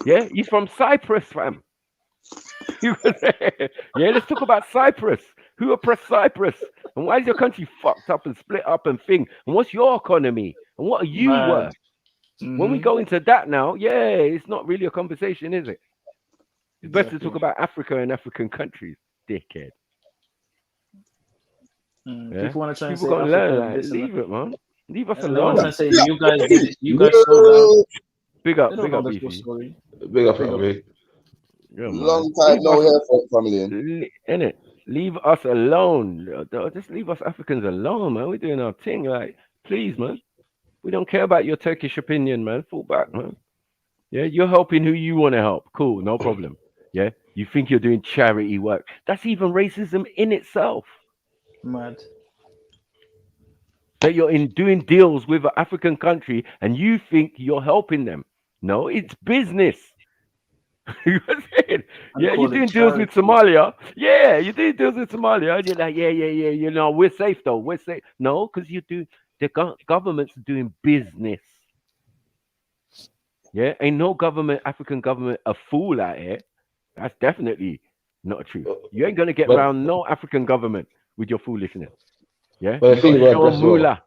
Yeah, he's from Cyprus, fam. Let's talk about Cyprus. Who oppressed Cyprus? And why is your country fucked up and split up and thing? And what's your economy? And what are you worth? When we go into that now, it's not really a conversation, is it? It's better to talk about Africa and African countries, dickhead. People want to try and say Africa, learn, leave it, man. Leave us alone. They want to say you guys did it. You guys sold out. Big up, Beefy. Big up, family. Long time no hear from family. Innit? Leave us alone. Just leave us Africans alone, man. We're doing our thing. Like, please, man. We don't care about your Turkish opinion, man. Fall back, man. Yeah, you're helping who you want to help. Cool, no problem. Yeah, you think you're doing charity work. That's even racism in itself. Mad. That you're doing deals with an African country and you think you're helping them. No, it's business. You know what I'm saying? You're doing deals with Somalia. Yeah, you're doing deals with Somalia. And you're like, yeah, we're safe though. We're safe. No, because the government's doing business. Yeah, ain't no African government a fool out here. That's definitely not true. You ain't gonna get around no African government with your foolishness. Yeah, But the you thing got about show that's well, moolah.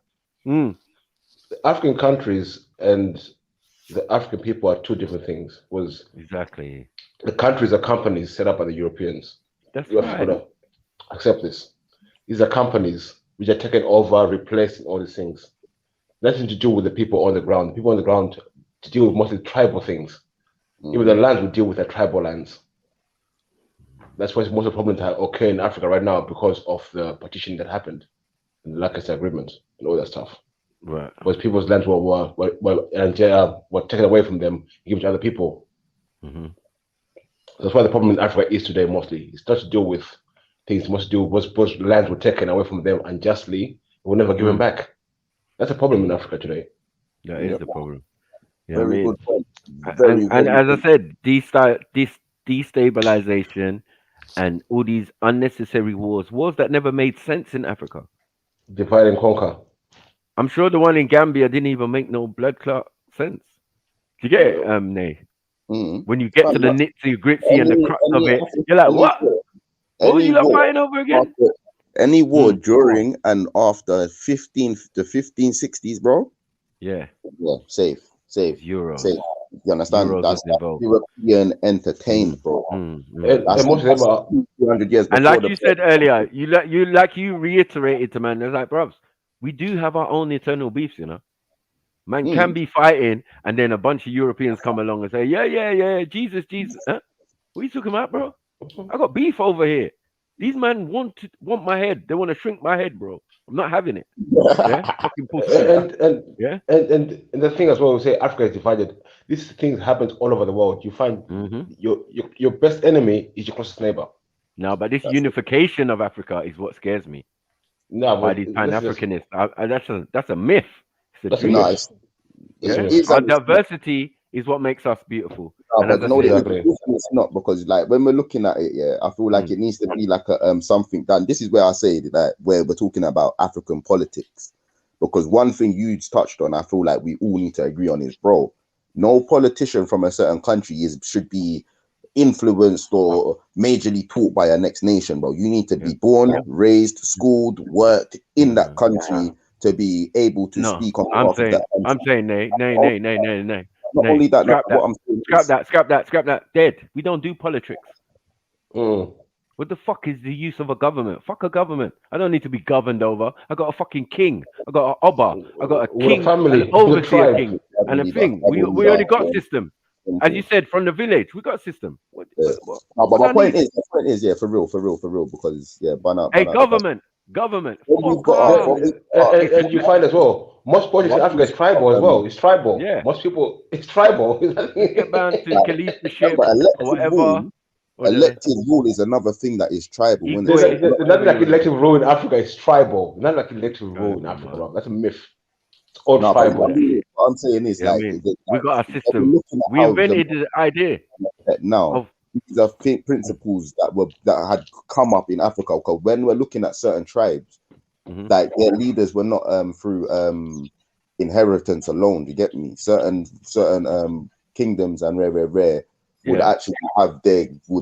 the African countries and the African people are two different things. Was Exactly. the countries are companies set up by the Europeans. That's You have right. to accept this. These are companies which are taking over, replacing all these things. Nothing to do with the people on the ground. The people on the ground to deal with mostly tribal things. Even the lands we deal with are tribal lands. That's why most of the problems that occur in Africa right now because of the partition that happened and the Lancaster Agreement and all that stuff. Right. Because people's lands were taken away from them and given to other people. That's why the problem in Africa is today mostly. It's not to do with things, much to do with what lands were taken away from them unjustly and were never given back. That's a problem in Africa today. That is the problem. You know Very what good point. I mean? Very, And very as I good. said, destabilization and all these unnecessary wars that never made sense in Africa. Divide and conquer. I'm sure the one in Gambia didn't even make no blood clot sense. Do you get it, Nay? When you get to the nitty gritty and the crux of it, you're like, what? What were you lot fighting over again? Any war during and after the 1560s, bro? Yeah, safe. Euro. Safe. You understand? Euros That's was involved. European entertained, bro. That's most of them are 200 years And before like you said earlier, you reiterated to man, it's like, bros, we do have our own internal beefs, you know. Man can be fighting, and then a bunch of Europeans come along and say, yeah, Jesus. Huh? What are you talking about, bro? I got beef over here. These men want my head. They want to shrink my head, bro. I'm not having it. Yeah, fucking pussy. And the thing as well, we say Africa is divided. These things happen all over the world. You find your best enemy is your closest neighbor. No, but this unification of Africa is what scares me. No, by these Pan-Africanists. That's a myth. It's a myth. Our diversity is what makes us beautiful. But it's not, because like when we're looking at it, I feel like it needs to be like a something done. This is where I say that where we're talking about African politics, because one thing you touched on, I feel like we all need to agree on is, bro, no politician from a certain country should be influenced or majorly taught by a next nation, bro. You need to be born, raised, schooled, worked in that country to be able to speak on behalf of that country. I'm saying nay. Not only that, scrap that. Dead. We don't do politics. What the fuck is the use of a government? Fuck a government. I don't need to be governed over. I got a fucking king. I got an Oba. I got a king, family, an overseer king, and a thing. We already got system. As you said, from the village, we got a system. But my point is, yeah, for real, because hey, government. And you find as well, most politics in Africa is tribal as well. It's tribal. Yeah. Most people, it's tribal. Get down to Khalifa or whatever. Elected rule is another thing that is tribal. Not like elective rule in Africa is tribal. Not like elective rule in Africa, bro. That's a myth. It's all tribal. What I'm saying is, we got a system. We invented the idea. Now, these are principles that had come up in Africa. Because when we're looking at certain tribes, like their leaders were not through inheritance alone. You get me? Certain kingdoms and rare would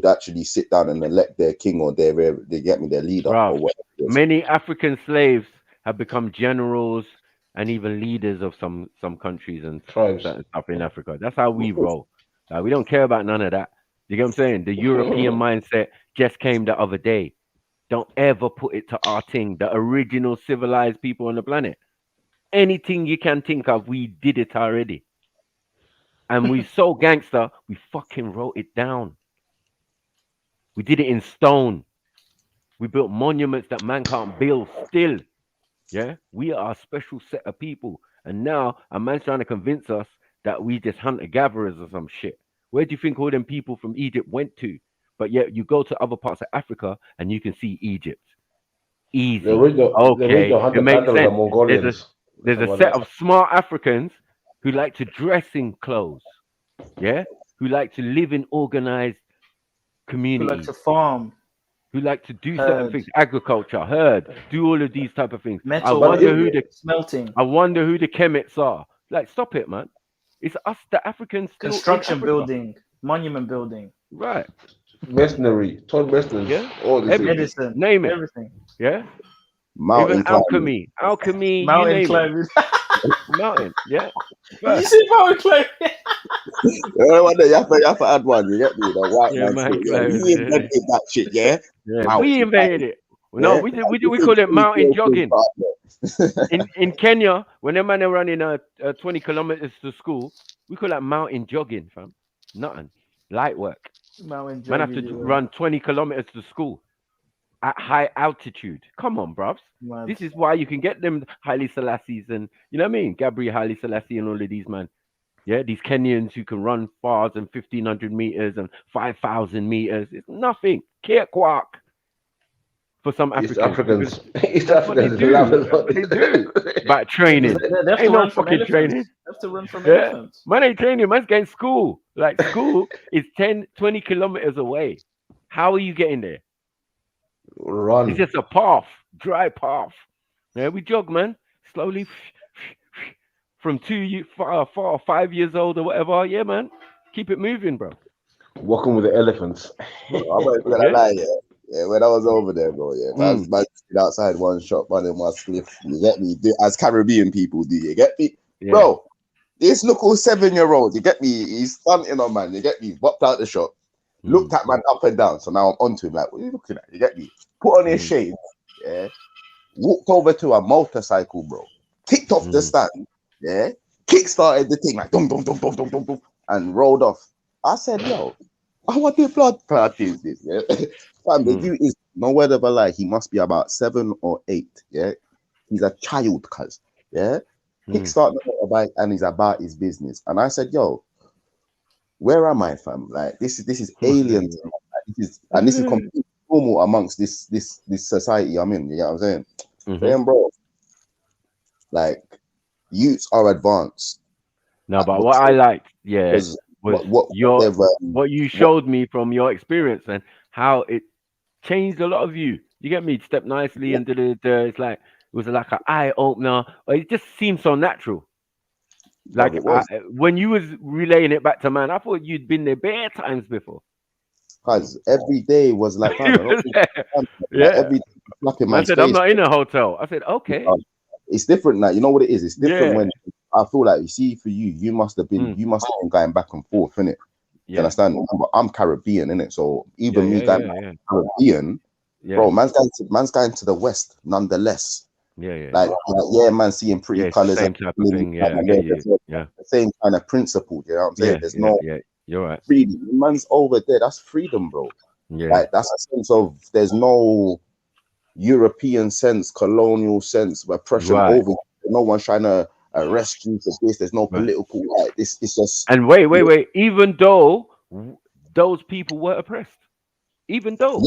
actually sit down and elect their king or their leader. Or whatever. Many African slaves have become generals and even leaders of some countries and tribes up in Africa. That's how we roll. We don't care about none of that. You get what I'm saying? The European mindset just came the other day. Don't ever put it to our thing, the original civilized people on the planet. Anything you can think of, we did it already. And we so gangster, we fucking wrote it down. We did it in stone. We built monuments that man can't build still. Yeah, we are a special set of people. And now a man's trying to convince us that we just hunter-gatherers or some shit. Where do you think all them people from Egypt went to? But yet you go to other parts of Africa and you can see Egypt. Easy. It makes sense. There's a set of smart Africans who like to dress in clothes. Yeah? Who like to live in organized communities. Who like to farm. Who like to do certain things, agriculture, herd, do all of these type of things. Metal, I wonder who the Kemets are. Like, stop it, man. It's us, the Africans. Construction building, monument building. Right. masonry, Todd masons, Yeah, all these things. Medicine, name it. everything. Yeah, Mountain even climbing. alchemy, you Mountain name climbing. it. Mountain, yeah. You First. see mountain climbing? You have to add one. You get me? The white Yeah, man man, shit. Yeah, climbing, we yeah. invented that shit. Yeah. Yeah, Mountain we invented climbing. it. No, Yeah. we call it mountain jogging. In In Kenya, when them man are running 20 kilometers to school, we call that mountain jogging, fam. Nothing. Light work. Mountain Man have to jogging, yeah. run 20 kilometers to school at high altitude. Come on, bruvs. Mad. This is why you can get them Haile Selassies and, you know what I mean? Gabriel Haile Selassie and all of these, man. Yeah, these Kenyans who can run far than 1,500 meters and 5,000 meters. It's nothing. Cakewalk for some East Africans. Africans. East That's what they Africans do. love That's what they do. About training. They have to Ain't no run from fucking elephants. training. They have to run from Yeah. elephants. Man ain't training. Man's getting school. Like school is 10, 20 kilometers away. How are you getting there? Run. It's just a path, dry path. Yeah, we jog, man. Slowly from 5 years old or whatever. Yeah, man. Keep it moving, bro. Walking with the elephants. I'm not gonna Yeah. lie, yeah. When I was over there, bro, yeah, man, outside one shop, man, in my spliff. You get me? As Caribbean people do, you get me, Yeah. bro? This little 7-year-old, you get me? He's stunting on man, you get me? Popped out the shop, looked at man up and down. So now I'm onto him, like, what are you looking at? You get me? Put on his shades, yeah. Walked over to a motorcycle, bro. Kicked off the stand, yeah. Kick-started the thing like dum dum dum dum dum dum dum, and rolled off. I said, yo, what the blood clot is this? Yeah, fam, the dude is no word of a lie. He must be about 7 or 8. Yeah, he's a child, cuz. Yeah, kickstart the motorbike and he's about his business. And I said, yo, where am I, fam? Like this is alien. This is completely normal amongst this society I'm in. You know what I'm saying? Saying, bro, like youths are advanced. No, but what I liked, yeah, was what you showed me from your experience and how it changed a lot of you. You get me? Step nicely and it's like it was like an eye opener. It just seemed so natural. Like when you was relaying it back to man, I thought you'd been there bare times before. Because every day was like, every Man said, I'm not in a hotel. I said, okay. It's different now. You know what it is? It's different when I feel like, you see, for you must have been going back and forth, innit? You understand? Remember, I'm Caribbean, innit? So even me going Caribbean, bro, man's going to the West nonetheless. Like man, seeing pretty colors. Same type of thing. The same kind of principle. You know what I'm saying? There's no you're right. freedom. Man's over there. That's freedom, bro. Like that's a sense of there's no European sense, colonial sense, oppression over. No one's trying to arrest you for this. There's no political. Like this. It's just. And wait. Even though those people were oppressed. Even though,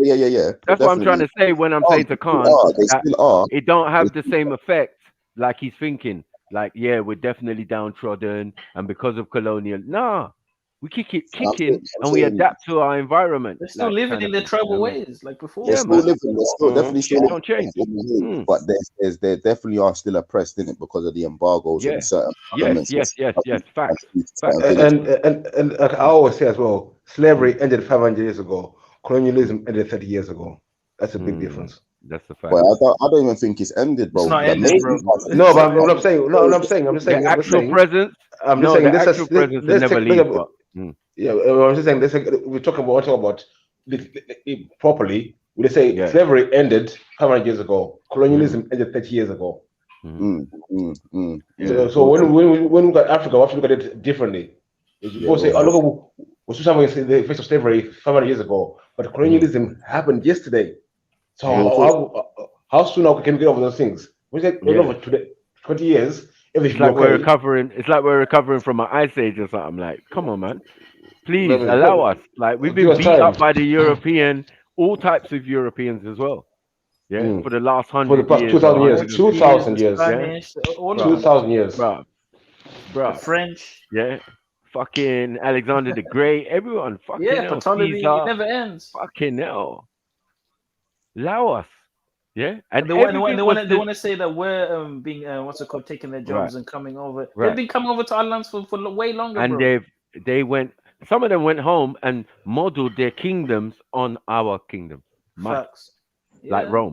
yeah. That's what I'm trying to say when I'm saying to Khan, they still are. It don't have the same effect like he's thinking. Like, yeah, we're definitely downtrodden, and because of colonial, we keep it kicking, and we adapt to our environment. They're still living in their tribal ways, like before. They're still living. They're still definitely still don't change. But they definitely are still oppressed in it because of the embargoes and certain governments. Yes. Facts. And like I always say as well, slavery ended 500 years ago. Colonialism ended 30 years ago. That's a big difference. That's the fact. Well, I don't even think it's ended, bro. It's not ended, bro. No, but what I'm saying, I'm just saying, the actual presence. I'm just saying, the actual presence will never leave. Yeah, I'm just saying. We're talking about properly. We say slavery ended 500 years ago. Colonialism ended 30 years ago. So when we got Africa, we have to look at it differently. People say, "Oh, look, we're still having the face of slavery 500 years ago," but colonialism happened yesterday. So how soon can we get over those things? We say over 20 years. It's like we're recovering. It's like we're recovering from an ice age or something. Like, come on, man, please allow us. Like, we've been beat up by the European, all types of Europeans as well. Yeah, for the last 100 years. 2,000 years. 2,000 years. Spanish, 2,000 years. Bro. The French. Yeah. Fucking Alexander the Great. Everyone. Fucking hell. Ptolemy. Caesar. It never ends. Fucking hell. Allow us. Yeah. And they want to say that we're being taking their jobs and coming over. They've been coming over to our lands for way longer. And bro. they went some of them went home and modeled their kingdoms on our kingdom. Mad. Facts. Like Yeah. Rome.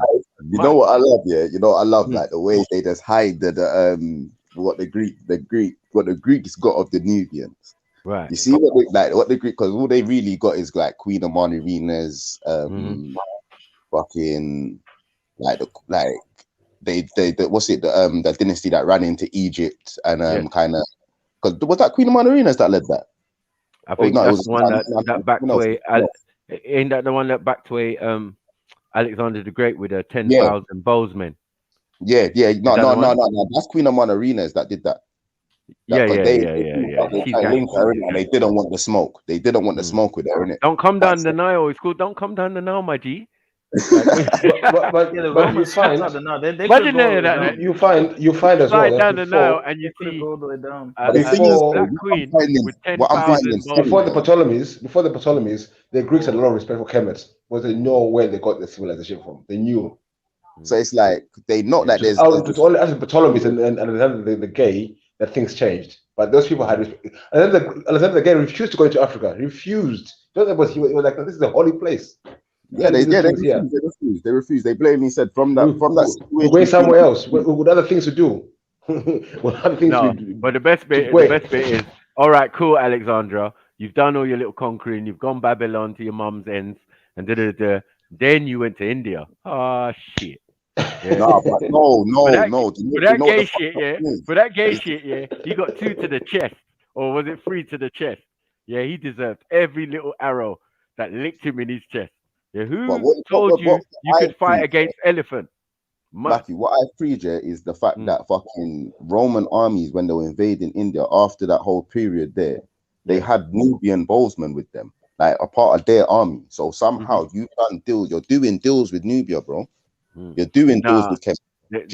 You know what I love, yeah. You know what I love, Mm. like the way they just hide what the Greeks got of the Nubians. Right. You see what the Greek, because all they really got is like Queen of Marina's fucking they what's it, the dynasty that ran into Egypt and kind of, because was that Queen of Marina's that led that? I think no, it that's was the one that backed away. Ain't that the one that backed away Alexander the Great with 10,000 bowsmen? No. That's Queen of Marina's that did that. Yeah. And they didn't want the smoke. They didn't want the smoke with her, innit? Don't come down the Nile. It's called Don't Come Down the Nile, my G. But you find you find as well down the Nile and you see before queen with 10,000 before the Ptolemies, the Greeks had a lot of respect for Kemet, because they know where they got their civilization from. They knew. So it's like they know that it's only after the Ptolemies and Alexander the Gay that things changed. But those people had respect. Alexander the Gay refused to go into Africa. Refused. He was like, this is a holy place. Yeah, they refused. They blatantly said from that situation, we're going somewhere else with other things to do. But the best bit is, all right, cool, Alexandra. You've done all your little conquering. You've gone Babylon to your mum's ends, and then you went to India. Ah, shit. Yeah. No. For that gay shit, yeah, he got 2 to the chest, or was it 3 to the chest? Yeah, he deserved every little arrow that licked him in his chest. Yeah, who told you could fight against elephant? Matthew, what I appreciate is the fact that fucking Roman armies, when they were invading India after that whole period there, they had Nubian bowsmen with them, like a part of their army. So somehow you're doing deals with Nubia, bro. You're doing deals with Kemet. They're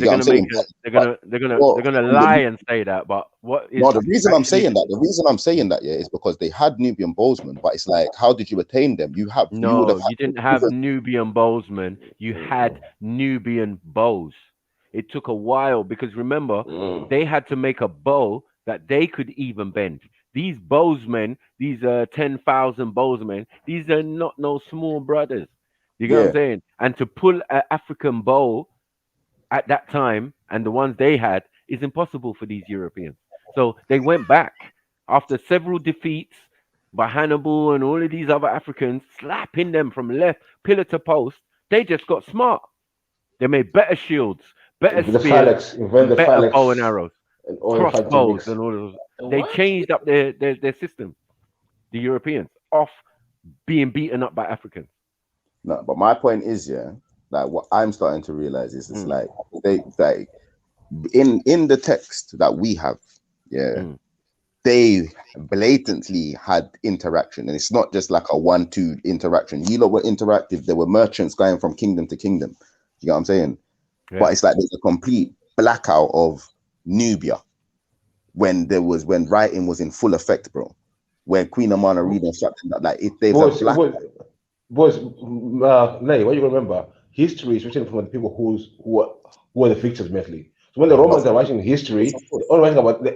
gonna lie and say that, but what is the reason I'm saying that is because they had Nubian bowsmen, but it's like, how did you attain them? You didn't have Nubian bowsmen, you had Nubian bows. It took a while because remember, they had to make a bow that they could even bend. These bowsmen, these 10,000 bowsmen, these are not no small brothers. You get what I'm saying? And to pull an African bow at that time, and the ones they had, is impossible for these Europeans. So they went back after several defeats by Hannibal and all of these other Africans, slapping them from left pillar to post. They just got smart. They made better shields, better spears, better bow and arrows, crossbows, and all of those. They changed up their system, the Europeans, off being beaten up by Africans. No, but my point is, like what I'm starting to realize is, it's like they in the text that we have, they blatantly had interaction, and it's not just like a 1-2 interaction. You lot were interactive. There were merchants going from kingdom to kingdom. You know what I'm saying? Yeah. But it's like there's a complete blackout of Nubia when writing was in full effect, bro. When Queen Amana reading something like if they were black. Nay, what you remember? History is written from the people who were the victims mainly. So when the Romans are writing history, they're all writing about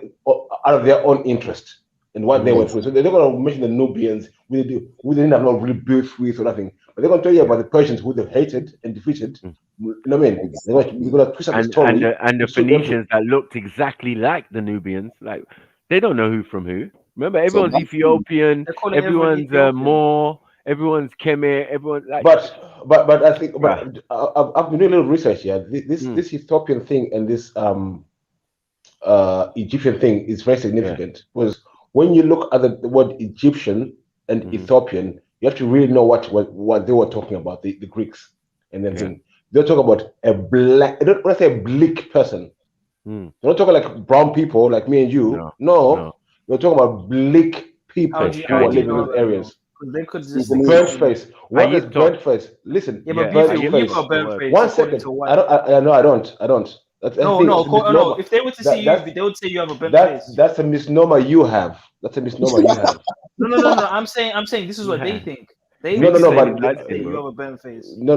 out of their own interest and what they went through. So they're not going to mention the Nubians, who they didn't have no real beef with or nothing. But they're going to tell you about the Persians who they've hated and defeated. You know what I mean? They're going to twist up the story. And the Phoenicians that looked exactly like the Nubians, like they don't know who from who. Remember, everyone's Ethiopian, everyone's Moor. Everyone's Kemet, everyone like. But I think, I've been doing a little research here. This Ethiopian thing and this Egyptian thing is very significant, because when you look at the word Egyptian and Ethiopian, you have to really know what they were talking about, the Greeks, and then they're talking about a black. When I say a bleak person, they're not talking like brown people like me and you. No. They're talking about bleak people who are living in those areas. They could just burnt face. What is burnt face? Listen, burnt face. 1 second. I don't. No. If they were to see you, they would say you have a burnt face. That's a misnomer you have. No. I'm saying this is what they think. But you have a burnt face. No.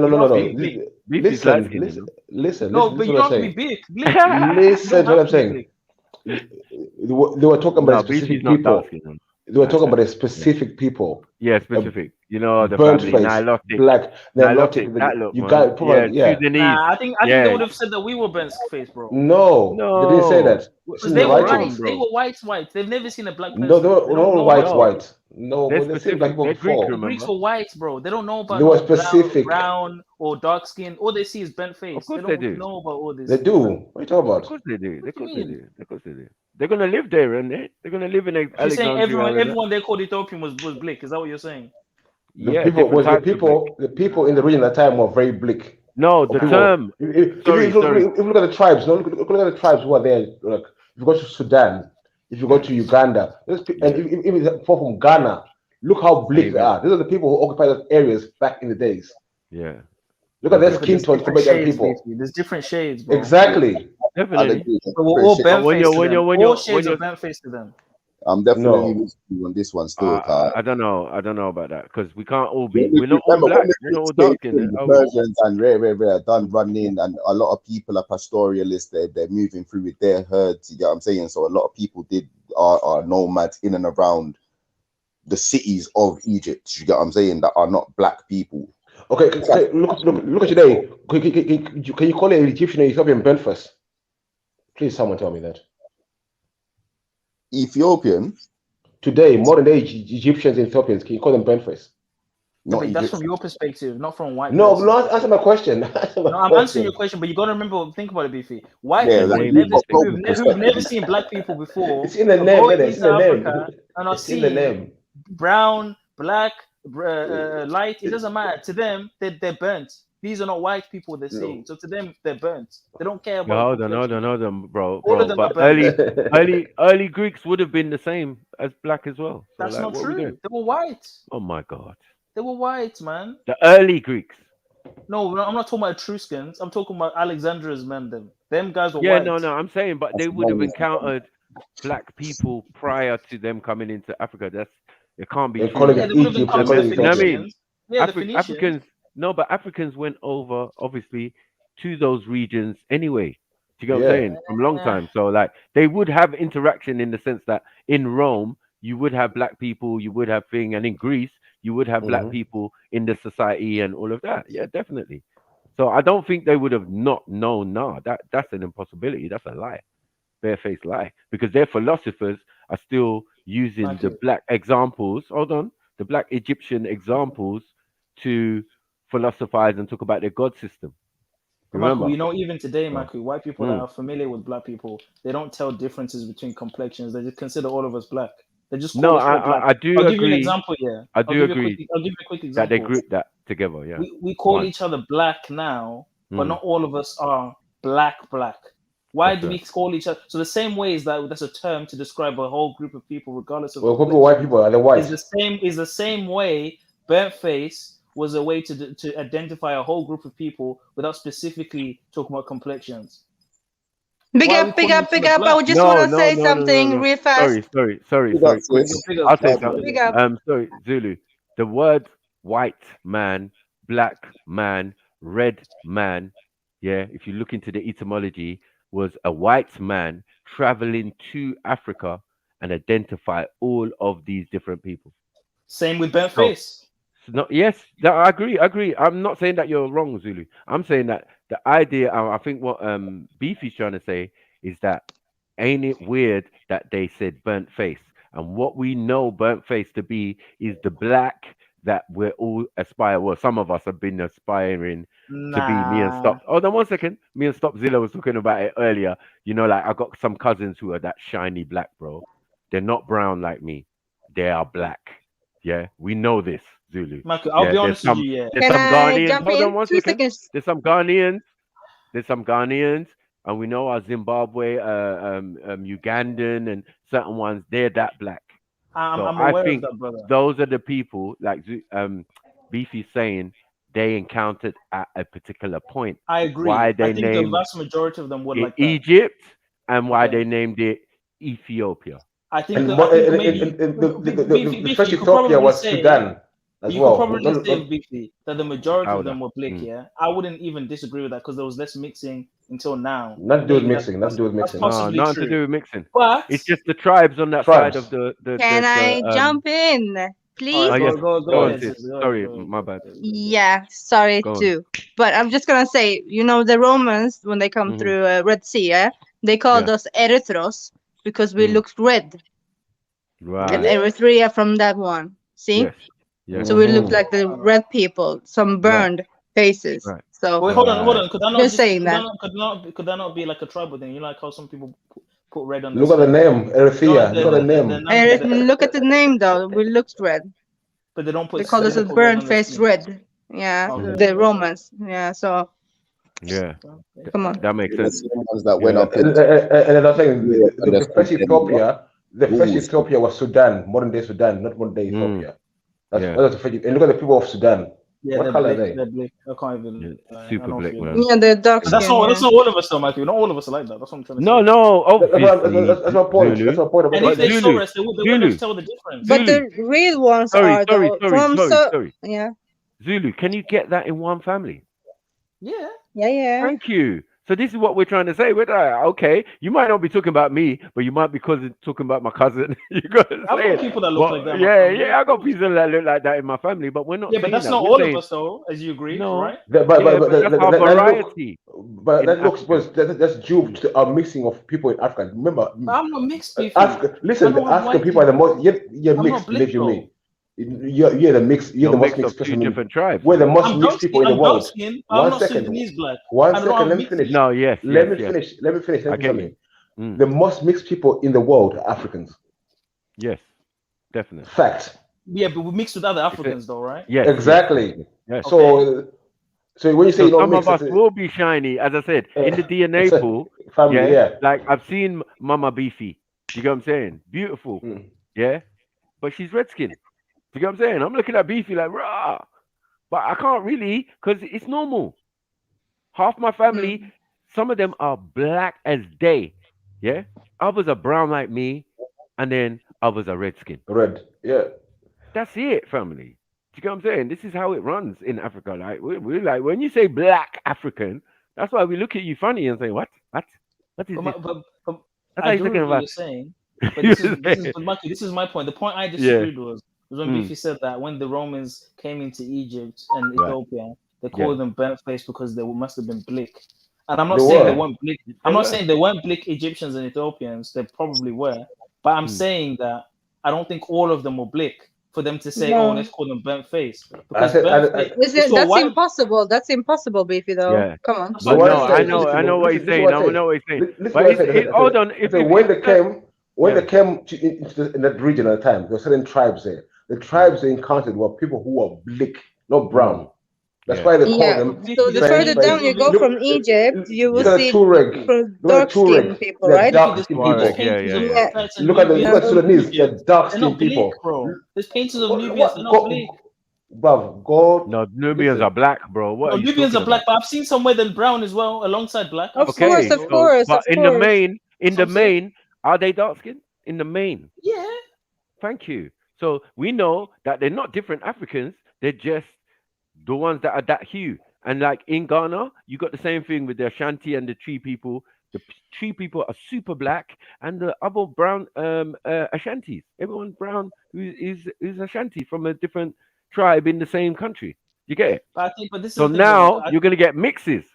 Listen. No, but you have to be big. Listen to what I'm saying. They were talking about specific people. They were talking about the specific people. Yeah, specific. You know, the Burnt family, face, Nilotic. black, Nilotic, that look, you man. got probably, yeah. Sudanese. Nah, I think they Yeah. would have said that we were burnt face, bro. No, they didn't say that. It's Because in they the were writing. white. They were white. They've never seen a black person. No, they were They don't no know white, about- white. No, They're but they've seen black people They're Greek, before. The Greeks were white, bro. They don't know about They were no specific. brown or dark skin. All they see is burnt face. Of course they they don't do. know about all this. They do. What are you talking about? Of course they do. Of What do course you they mean? do. Of course they do. They're gonna live there, and they're gonna live in You're saying Alexandria. everyone they called Ethiopian was black. Is that what you're saying? Yeah, The people in the region at that time were very bleak. No, the term. If you look at the tribes, look at the tribes who are there. Like, if you go to Sudan, if you go to Uganda, and even from Ghana, look how bleak they are. These are the people who occupied those areas back in the days. Yeah. Look at their skin tones compared to other people. There's different shades, bro. Exactly. Definitely. So we're all burnt face to them. All shades you're of burnt face to them. I'm definitely with you on this one still. I don't know about that because we can't all be. We're not all black. We're not all dark in the Persians and rare done running, and a lot of people are pastoralists. They're moving through with their herds. You get what I'm saying? So a lot of people are nomads in and around the cities of Egypt. You get what I'm saying? That are not black people. Okay, look at today. Can you call it Egyptian or Ethiopian burnt first? Please, someone tell me that. Ethiopian today, modern day Egyptians and Ethiopians, can you call them burnt face? But that's from your perspective, not from white. No, answer my question. I'm answering your question, but you got to remember, think about it, Beefy. White people who've never seen black people before. It's in the name. It's in the name. And I've seen brown, black, light. It doesn't matter to them. They're burnt. These are not white people they're seeing. So to them, they're burnt. They don't care about. Hold on, bro. All of them but are burnt. early Greeks would have been the same as black as well. So that's not true. They were white. Oh my God. They were white, man. The early Greeks. No, I'm not talking about Etruscans. I'm talking about Alexandra's men. Them guys were white. No. I'm saying, but they would have encountered black people prior to them coming into Africa. It can't be true. Yeah, they would have been coming to I mean, yeah, the Phoenicians. Africans. No, but Africans went over, obviously, to those regions anyway. Do you get what I'm saying? From a long time. So, like, they would have interaction in the sense that in Rome, you would have black people, you would have thing, and in Greece, you would have black people in the society and all of that. Yeah, definitely. So I don't think they would have not known. No, that's an impossibility. That's a lie. Barefaced lie. Because their philosophers are still using the black examples. Hold on. The black Egyptian examples to philosophize and talk about their god system. Remember, Michael, even today, Michael, white people that are familiar with black people, they don't tell differences between complexions. They just consider all of us black. They just call us all black. I do I'll agree. give you an example here. I do agree. I'll give you a quick example. That they group that together. Yeah. We call each other black now, but not all of us are black. Why do we call each other? So the same way is that's a term to describe a whole group of people, regardless of. Well, white people are the white. Is the same way. Burnt face was a way to identify a whole group of people without specifically talking about complexions. Big up. I just want to say something real fast. Sorry. I'll say something. Sorry, Zulu. The word white man, black man, red man, yeah, if you look into the etymology, was a white man traveling to Africa and identify all of these different people. Same with burnt face. No, yes, I agree. I'm not saying that you're wrong, Zulu. I'm saying that the idea, I think what Beefy's trying to say is that ain't it weird that they said burnt face? And what we know burnt face to be is the black that we're all aspire. Well, some of us have been aspiring to be. Me and Stop. Hold on 1 second. Me and Stopzilla was talking about it earlier. You know, like I got some cousins who are that shiny black, bro. They're not brown like me. They are black. Yeah, we know this. Zulu. Michael, I'll be honest with you. There's some Ghanaians. Hold on 1 second. There's some Ghanaians, and we know our Zimbabwe, Ugandan, and certain ones. They're that black. I'm aware of that, brother. Those are the people, like Beefy saying, they encountered at a particular point. I agree. Why they I think named the vast majority of them would like Egypt, and why they named it Ethiopia. I think the first Ethiopia was Sudan. as You well. could probably say, Beefy, that the majority of them were Blick, Mm. yeah? I wouldn't even disagree with that because there was less mixing until now. Not to do with Maybe mixing. Not to do with that's mixing. No, possibly nothing true. to do with mixing. But It's just the tribes on that side of the Can I jump in, please? All right, yes. go Go on, ahead, sis. sis. Go Sorry, ahead. my bad. Yeah, sorry Go on. too. But I'm just gonna say, you know, the Romans when they come through Red Sea, they called us Erythros because we looked red. Right. And Eritrea from that one. See? Yes. Yes. So we look like the red people, some burned faces. Right. So Wait, hold on. Could that not just saying that. Could that not be like a tribal thing? You know, like how some people put red on. Look at the name, Erythrea. Look at the name. Look at the name though. We looked red. But they don't put. They call us a burnt face red. Yeah, the Romans. Yeah. So. Yeah. Come on. That makes sense. The ones that went up And another thing, the first Ethiopia, Ethiopia was Sudan, modern day Sudan, not modern day Ethiopia. That's the first. And look at the people of Sudan. Yeah, What color are they? They're Blick. I can't even. Super Blick, man. Yeah, they're dark That's skin. not all of us though, Matthew. Not all of us are like that. That's what I'm trying to say. No, obviously. That's my point. Zulu. That's my point. And if they saw us, they wouldn't tell the difference. But the real ones are Sorry. Yeah. Zulu, can you get that in one family? Yeah. Yeah. Thank you. So this is what we're trying to say. We're like, okay, you might not be talking about me, but you might be talking about my cousin. You got to I've say got it. people that look like that. Yeah, I got people that look like that in my family, but we're not. Yeah, but that's not all of us, though, as you agree, right? But that's our variety. But that looks that's due to a mixing of people in Africa. Remember, I'm not mixed. Listen, the African people are the most. You're mixed. Believe you me. You're the mix. You're the most mixed person. Different tribes. We're the most mixed people in the world. One second. One second. Let me finish. No, yes. Let me finish. Let me finish. Let me tell you. The most mixed people in the world are Africans. Yes, definitely. Fact. Yeah, but we mix with other Africans, though, right? Yes. Exactly. Yes. So when you say some of us will be shiny, as I said, in the DNA pool. Family, yeah. Like I've seen Mama Beefy. You get what I'm saying? Beautiful. Yeah. But she's red skinned. You get what I'm saying? I'm looking at Beefy like, rah. But I can't really, because it's normal. Half my family, some of them are black as day. Yeah. Others are brown like me. And then others are red skin. Red. Yeah. That's it, family. You get what I'm saying? This is how it runs in Africa. Like we're like, when you say black African, that's why we look at you funny and say, what is this? But That's I how agree with what you're saying. But this is my point. The point I disagreed was when Beefy said that when the Romans came into Egypt and Ethiopia, they called them burnt face because they must have been Blick. And I'm not saying they weren't Blick. I'm not saying they weren't Blick Egyptians and Ethiopians. They probably were. But I'm saying that I don't think all of them were Blick for them to say, "Oh, let's call them burnt face." Because that's impossible. That's impossible, Beefy. Though. Yeah. Come on. But no, I know what he's saying. I know what he's saying. But hold on. When they came in that region at the time, there were certain tribes there. The tribes they encountered were people who were Blick, not brown. That's why they call them. So the further down you go from Egypt, you will see dark skinned people, right? Dark skinned people. Yeah. Look at the Sudanese. They're dark skinned people. Bro. There's paintings of Nubians. They're not Blick. Bruv, God. No, Nubians are black, bro. What? No, Nubians are black, but I've seen somewhere than brown as well, alongside black. Of course. But in the main, are they dark skinned? In the main. Yeah. Thank you. So we know that they're not different Africans. They're just the ones that are that hue. And like in Ghana, you got the same thing with the Ashanti and the Tree people. The Tree people are super black, and the other brown Ashantis. Everyone brown who is Ashanti from a different tribe in the same country. You get it? But this is so now you're gonna get mixes.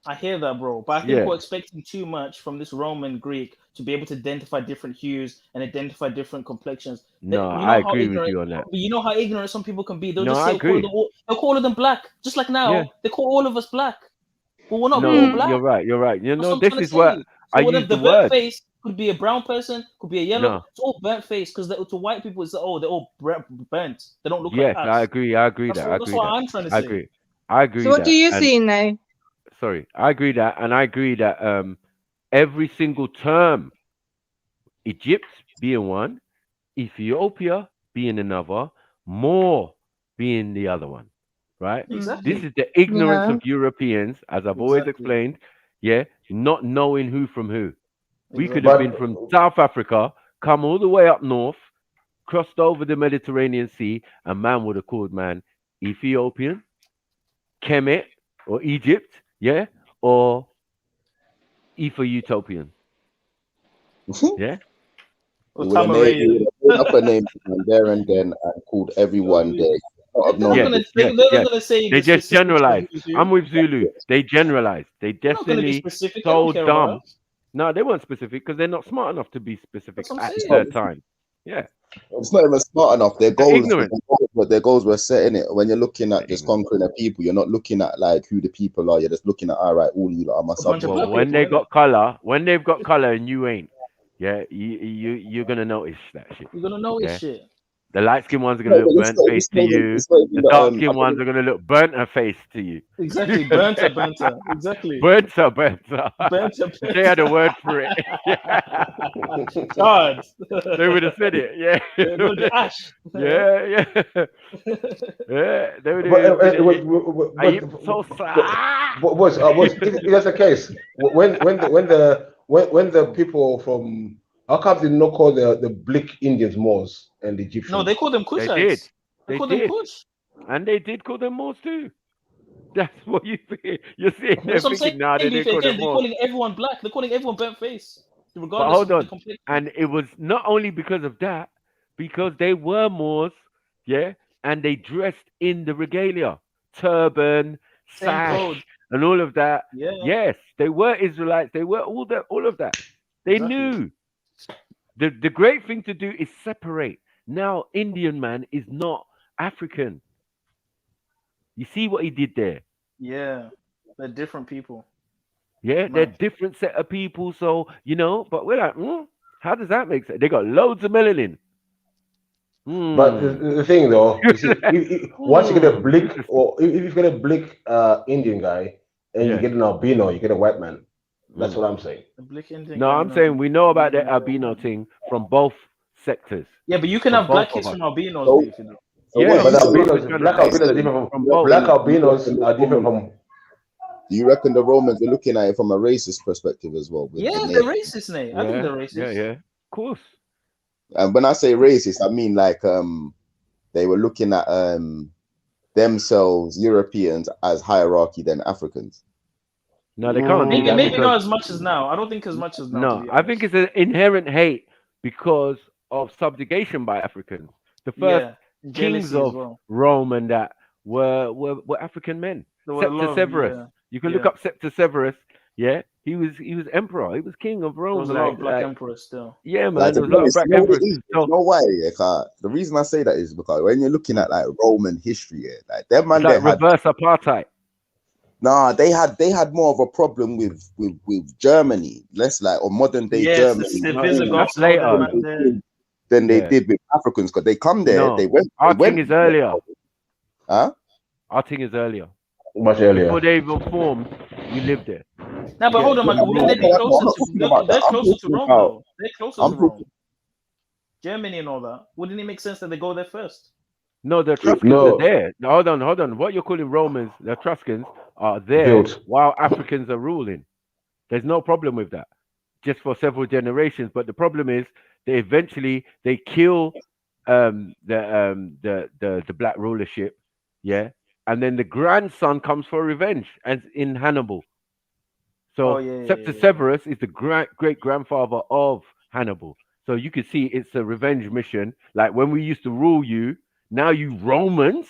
I hear that, bro. But I think we're expecting too much from this Roman Greek to be able to identify different hues and identify different complexions. No, I agree with you on that. But you know how ignorant some people can be. They'll just say they'll call all of them black. Just like now, they call all of us black. But we're not all black. You're right. You know, this is what I use the burnt word. Face could be a brown person, could be a yellow. No. It's all burnt face because to white people, it's they're all burnt. They don't look like us. Yes, I agree. That's what I'm trying to say. I agree. So what do you see now? Sorry, I agree that, and I agree that every single term, Egypt being one, Ethiopia being another, more being the other one, right? Exactly. This is the ignorance of Europeans, as I've always explained, not knowing who from who. We could have been from South Africa, come all the way up north, crossed over the Mediterranean Sea, a man would have called man Ethiopian, Kemet, or Egypt, yeah, or Etho-Utopian. Yeah. He would have made up a name there and then and called everyone there. They're not gonna say They this just specific generalized. to you. I'm with Zulu. They generalized. They They're not gonna be definitely specific. They don't so care about dumb. us. No, they weren't specific because they're not smart enough to be specific That's what I'm at saying. the time. Yeah. It's not even smart enough. Their They're goals, ignorant. their goals were set in it. When you're looking at just conquering the people, you're not looking at like who the people are. You're just looking at, all right, all you lot are my subjects. Well, when they got color, and you ain't, yeah, you're gonna notice that shit. You're gonna notice Yeah? shit. The light skinned ones are gonna look burnt face to you. The dark skinned ones are gonna look burnt face to you. Exactly, banter. Exactly. Banter. Banter. They had a word for it. God. They would have said it. Yeah. Ash. Yeah. Yeah. They would have. So sad. If that's the case, when the people from, how come they not call the Black Indians Moors and the Egyptians? No, they call them Kushites. They did. They call them Kush. And they did call them Moors too. That's what you're seeing there That's what I'm saying. thinking now that they call them They're Moors. calling everyone black. They're calling everyone burnt face. But hold on. And it was not only because of that, because they were Moors, yeah, and they dressed in the regalia, turban, sash, and all of that. Yeah. Yes, they were Israelites. They were all of that. They knew. The great thing to do is separate. Now, Indian man is not African. You see what he did there? Yeah, they're different people. Yeah, they're different set of people. So, but we're like, how does that make sense? They got loads of melanin. But the thing though, you see, once you get a Black, or if you get a Black Indian guy and you get an albino, you get a white man. That's what I'm saying. No, I'm saying we know about the albino thing from both sectors. Yeah, but you can have black kids from albinos. Yeah, but black albinos are different from black albinos are different from. Do you reckon the Romans are looking at it from a racist perspective as well? Yeah, they're racist, Nate. I think they're racist. Yeah, of course. And when I say racist, I mean like they were looking at themselves, Europeans, as hierarchy than Africans. No, they can't. Maybe not as much as now. I don't think as much as now. No, I think it's an inherent hate because of subjugation by Africans. The first kings of Rome and that were African men. Septiseverus. You can look up Septiseverus. Yeah, he was emperor. He was king of Rome. There was a lot of black emperors still. Yeah, man. There was a lot of black emperors. No way. The reason I say that is because when you're looking at like Roman history, like them man, like reverse apartheid. Nah, they had more of a problem with Germany, less like or modern day Germany. That's later than they did with Africans because they come there. No, they went. Our thing is earlier. Huh? Our thing is earlier. Much earlier. Before they even formed, we lived there. No, but hold on, man. Wouldn't they be closer to? They're closer to Rome, though. They're closer to Rome. Germany and all that. Wouldn't it make sense that they go there first? No, the Etruscans are there. No, hold on. What you're calling Romans, the Etruscans are there while Africans are ruling. There's no problem with that. Just for several generations. But the problem is they eventually kill the black rulership. Yeah. And then the grandson comes for revenge, as in Hannibal. So Septiseverus is the great grandfather of Hannibal. So you can see it's a revenge mission. Like when we used to rule you, now you Romans,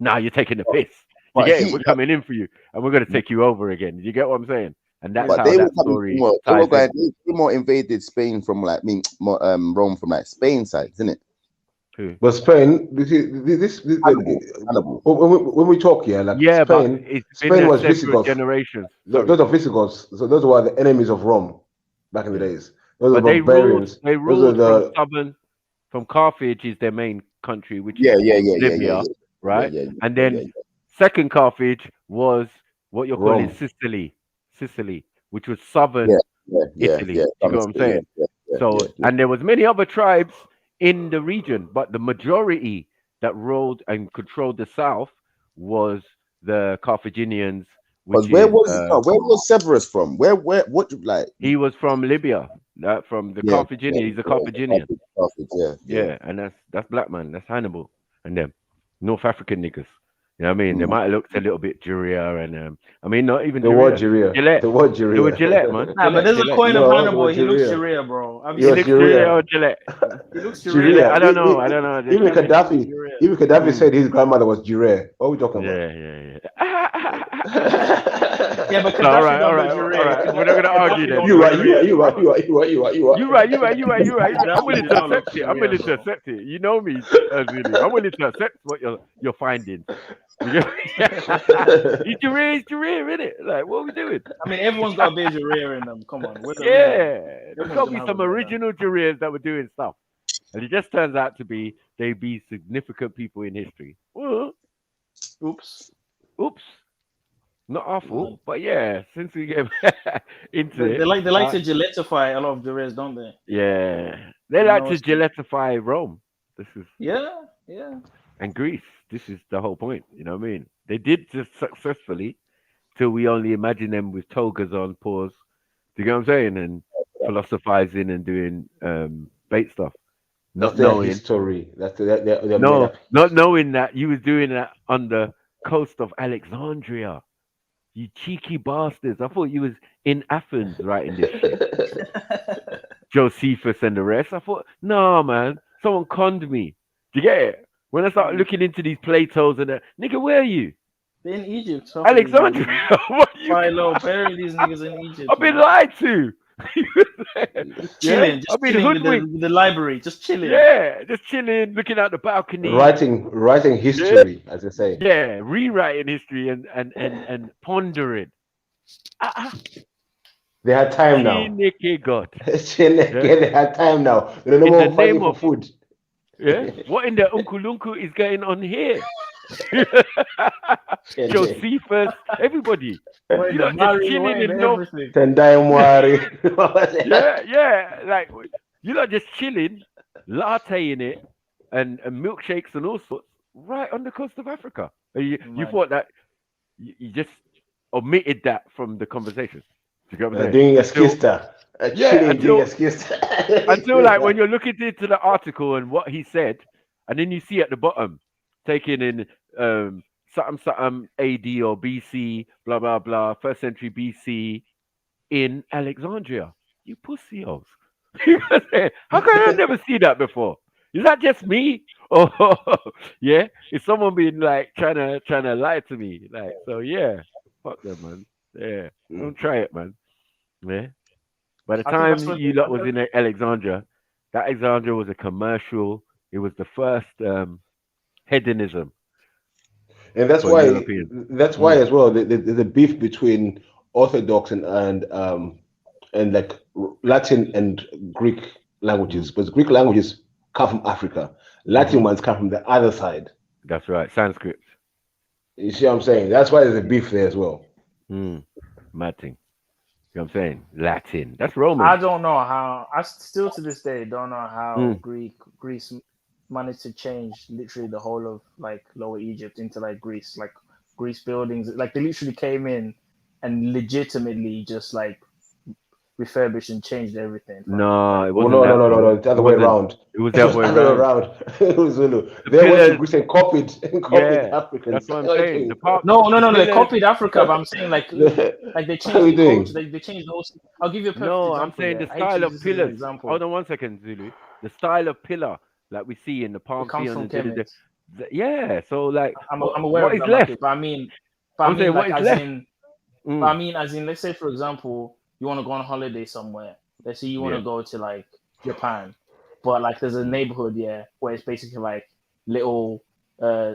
now you're taking the piss. We're coming in for you, and we're going to take you over again. You get what I'm saying? And that's how that story ties in. They more invaded Spain from Rome from like Spain side, isn't it? But Spain, this when we talk here, like Spain was Visigoths. Generations. Those are Visigoths. So those were the enemies of Rome back in the days. Those are barbarians. They ruled from Carthage is their main country, which is Libya, right? And then second Carthage was what you're calling Sicily, which was southern Italy. You know what I'm saying? And there was many other tribes in the region, but the majority that ruled and controlled the south was the Carthaginians. Where was Severus from? What like? He was from Libya. That from the Yeah, Carthaginian. He's a Carthaginian. Carthage, Yeah, and that's black man. That's Hannibal and them North African niggas. You know what I mean? They Mm. might have looked a little bit Jurier and I mean not even The word Jurier. Jiria. Gillette. The word They were Jiria. Gillette, man. Nah, but there's a Gillette. coin of No, Hannibal. word He looks Jiria. Sharia, bro. Have He you He was seen looks Jurier Jiria. or Gillette. He looks Gillette. Sharia. I don't know. I don't know. They Even tell me he looks Gaddafi, Jurier. even Gaddafi said his grandmother was Jiria. What are we talking about? Yeah. Yeah, but No, Gaddafi don't know all Sharia. right. We're not gonna argue Gaddafi then. don't You know right. Sharia. You right. You right. You right. I'm willing Gaddafi to don't know accept it. I'm Sharia, willing to bro. accept it. You know me, Zulu. I'm willing to accept what your findings. You get me? It's Jurier, innit? Like, what are we doing? I mean, everyone's got a bit of Sharia in them. Come on, we're the Yeah, original. there's Everyone's got to gonna be have a some bit of that. original Juriers that were doing stuff, and it just turns out to be they be significant people in history. Well, Oops. Not our fault, but yeah, since we get into They it, like to Gilletify a lot of Juriers, don't they? yeah, they You like know to what's Gilletify Rome. This is yeah. and Greece. This is the whole point. You know what I mean? They did just successfully till we only imagine them with togas on, pause. Do you get what I'm saying? And philosophizing and doing bait stuff, That's not their knowing. history. That's their made No, up. not knowing that you was doing that on the coast of Alexandria. You cheeky bastards. I thought you was in Athens writing this shit. Josephus and the rest. I thought, no, man. Someone conned me. Do you get it? When I started looking into these Platos and that, nigga, where are you? They're in Egypt. Alexandria. What you Philo, bury these niggas in Egypt. I've been man. lied to. Chilling, I've been chilling hoodwinked. with the library, just chilling. Yeah, just chilling, looking out the balcony. Writing history, as they say. Yeah, rewriting history and pondering. They had time now. Chineke God. They had time now. They're no In more the fighting name for of food. Yeah, what in the Unkulunku is going on here? Josephus, everybody. What in You're the not just Mari, what chilling in in North. everything? Tendai Mwari. Yeah, like you're not just chilling, latteing it, and milkshakes and all sorts right on the coast of Africa. And you thought that you just omitted that from the conversation. Do you get what I'm saying? Doing a skista. Until like when you're looking into the article and what he said, and then you see at the bottom, taking in something AD or BC, blah blah blah, 1st century BC in Alexandria. You pussy hoes. How can I never see that before? Is that just me? Oh yeah, is someone been like trying to lie to me? Like, so yeah, fuck them, man. Yeah, don't try it, man. Yeah. By the I think that's time what- you lot was in Alexandria, that Alexandria was a commercial. It was the first hedonism. And that's for why Europeans. why as well the beef between Orthodox and like Latin and Greek languages, because Greek languages come from Africa, Latin ones come from the other side. That's right, Sanskrit. You see what I'm saying? That's why there's a beef there as well. Mad thing. You know what I'm saying? Latin. That's Roman. I don't know how. I still to this day don't know how Greece managed to change literally the whole of like Lower Egypt into like Greece, like Greece buildings. Like they literally came in and legitimately just like refurbished and changed everything. No, it Well, wasn't. no. The other way around. It was the other way around. It was Zulu. They went to Greece and copied Africans. That's what I'm saying. No. They copied Africa, but I'm saying like they changed the culture. They changed the whole. I'll give you a perfect example. I'm saying the style of pillars. Hold on 1 second, Zulu. The style of pillar like we see in the palm comes from Kemet. Yeah, so like I'm aware what of is that left? market, but I mean, what is left? as in, let's say for example, you want to go on holiday somewhere. Let's say you want to go to like Japan, but like there's a neighborhood where it's basically like little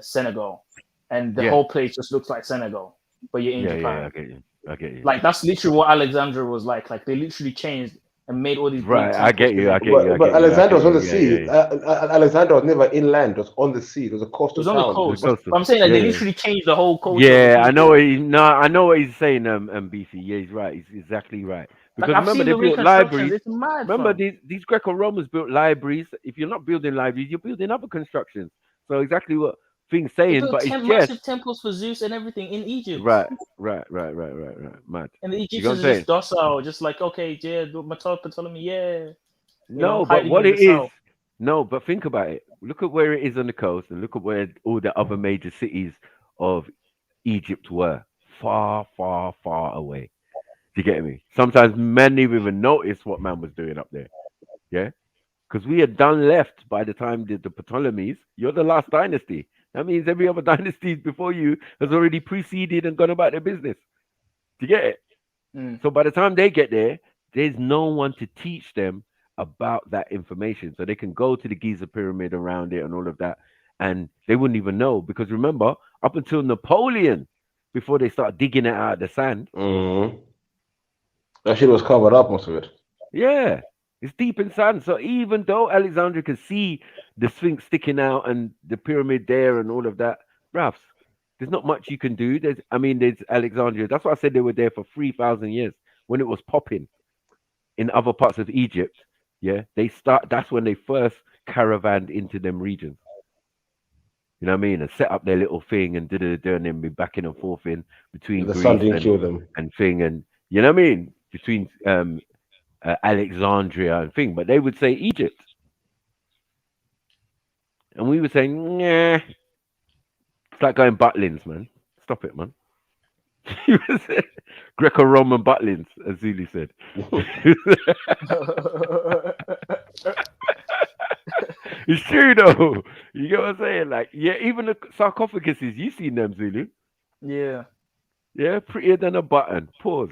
Senegal, and the whole place just looks like Senegal, but you're in Japan. I get you. Like that's literally what Alexandria was like. Like they literally changed and made all these. Right, I get you. But Alexandria was on the sea. Alexandria was never inland. It was on the sea. It was a coastal town. It was on the coast. But I'm saying that they literally changed the whole culture. Yeah, I know what he's saying. Beefy. Yeah, he's right. He's exactly right. Because remember, they built libraries. Remember, these Greco-Romans built libraries. If you're not building libraries, you're building other constructions. So exactly what thing They saying, built but it's massive just temples for Zeus and everything in Egypt. right. Mad. And the You know what Egyptians I'm are saying? just docile, just like, okay, yeah, Ptolemy, yeah. No, but Hiding what in the it is, south. no, but think about it. Look at where it is on the coast, and look at where all the other major cities of Egypt were. Far, far, far away. Do you get me? Sometimes men never even notice what man was doing up there. Yeah, because we had done left by the time the Ptolemies. You're the last dynasty. That means every other dynasty before you has already preceded and gone about their business. Do you get it? So by the time they get there, there's no one to teach them about that information. So they can go to the Giza pyramid around it and all of that, and they wouldn't even know. Because remember, up until Napoleon, before they start digging it out of the sand, that shit was covered up, most of it. yeah, it's deep in sand. So even though Alexandria could see the Sphinx sticking out and the pyramid there and all of that, bruv, there's not much you can do. There's Alexandria. That's why I said they were there for 3,000 years when it was popping in other parts of Egypt. Yeah, that's when they first caravanned into them regions. You know what I mean? And set up their little thing and and then be backing and forth in between The sun Greece didn't kill them. and thing, and you know what I mean? Between Alexandria and thing, but they would say Egypt. And we were saying, nah. It's like going Butlins, man. Stop it, man. Greco-Roman Butlins, as Zulu said. It's true, though. You get what I'm saying? Like, yeah, even the sarcophaguses, you seen them, Zulu. Yeah. Yeah, prettier than a button. Pause.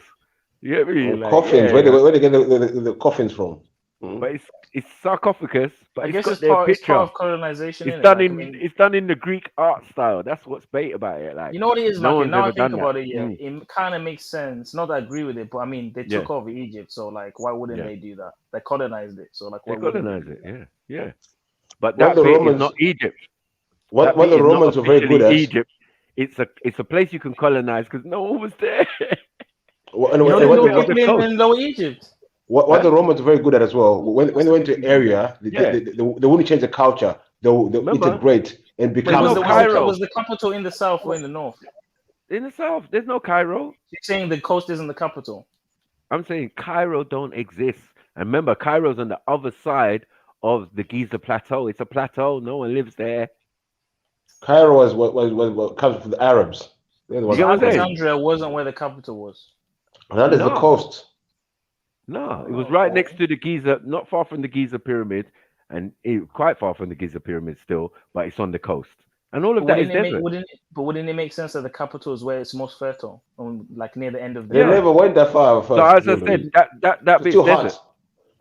You get me? Like, Coffins. yeah. Where they get the coffins from? But it's sarcophagus, but I it's guess got it's their part picture. of colonization. It's Innit? done Like, in it's done in the Greek art style. That's what's bait about it. Like, you know what it is, no like, one's now I ever think done about that. it, yeah, it kind of makes sense. Not that I agree with it, but I mean, they took Yeah. over Egypt, so like, why wouldn't Yeah. they do that? They colonized it, so like, why They wouldn't colonized they? it. Yeah. But What that the bit is Romans- not Egypt. What That the bit is not Romans were very good officially at- Egypt. It's a place you can colonize because no one was there. What in Lower Egypt. What the Romans were very good at as well. When they went to area, Yeah. they wouldn't change the culture. They'll integrate and become Was the the, culture. was the capital in the south or in the north? In the south, there's no Cairo. You're saying the coast isn't the capital? I'm saying Cairo don't exist. And remember, Cairo's on the other side of the Giza plateau. It's a plateau. No one lives there. Cairo was what comes from the Arabs. They're the ones You get what I'm saying? Alexandria wasn't where the capital was. That is the coast. No, it was right next to the Giza, not far from the Giza pyramid, and quite far from the Giza pyramid still, but it's on the coast. And all of that is desert. Wouldn't it make sense that the capital is where it's most fertile, like near the end of the? They never went that far. So as I said, that bit's too desert. hot.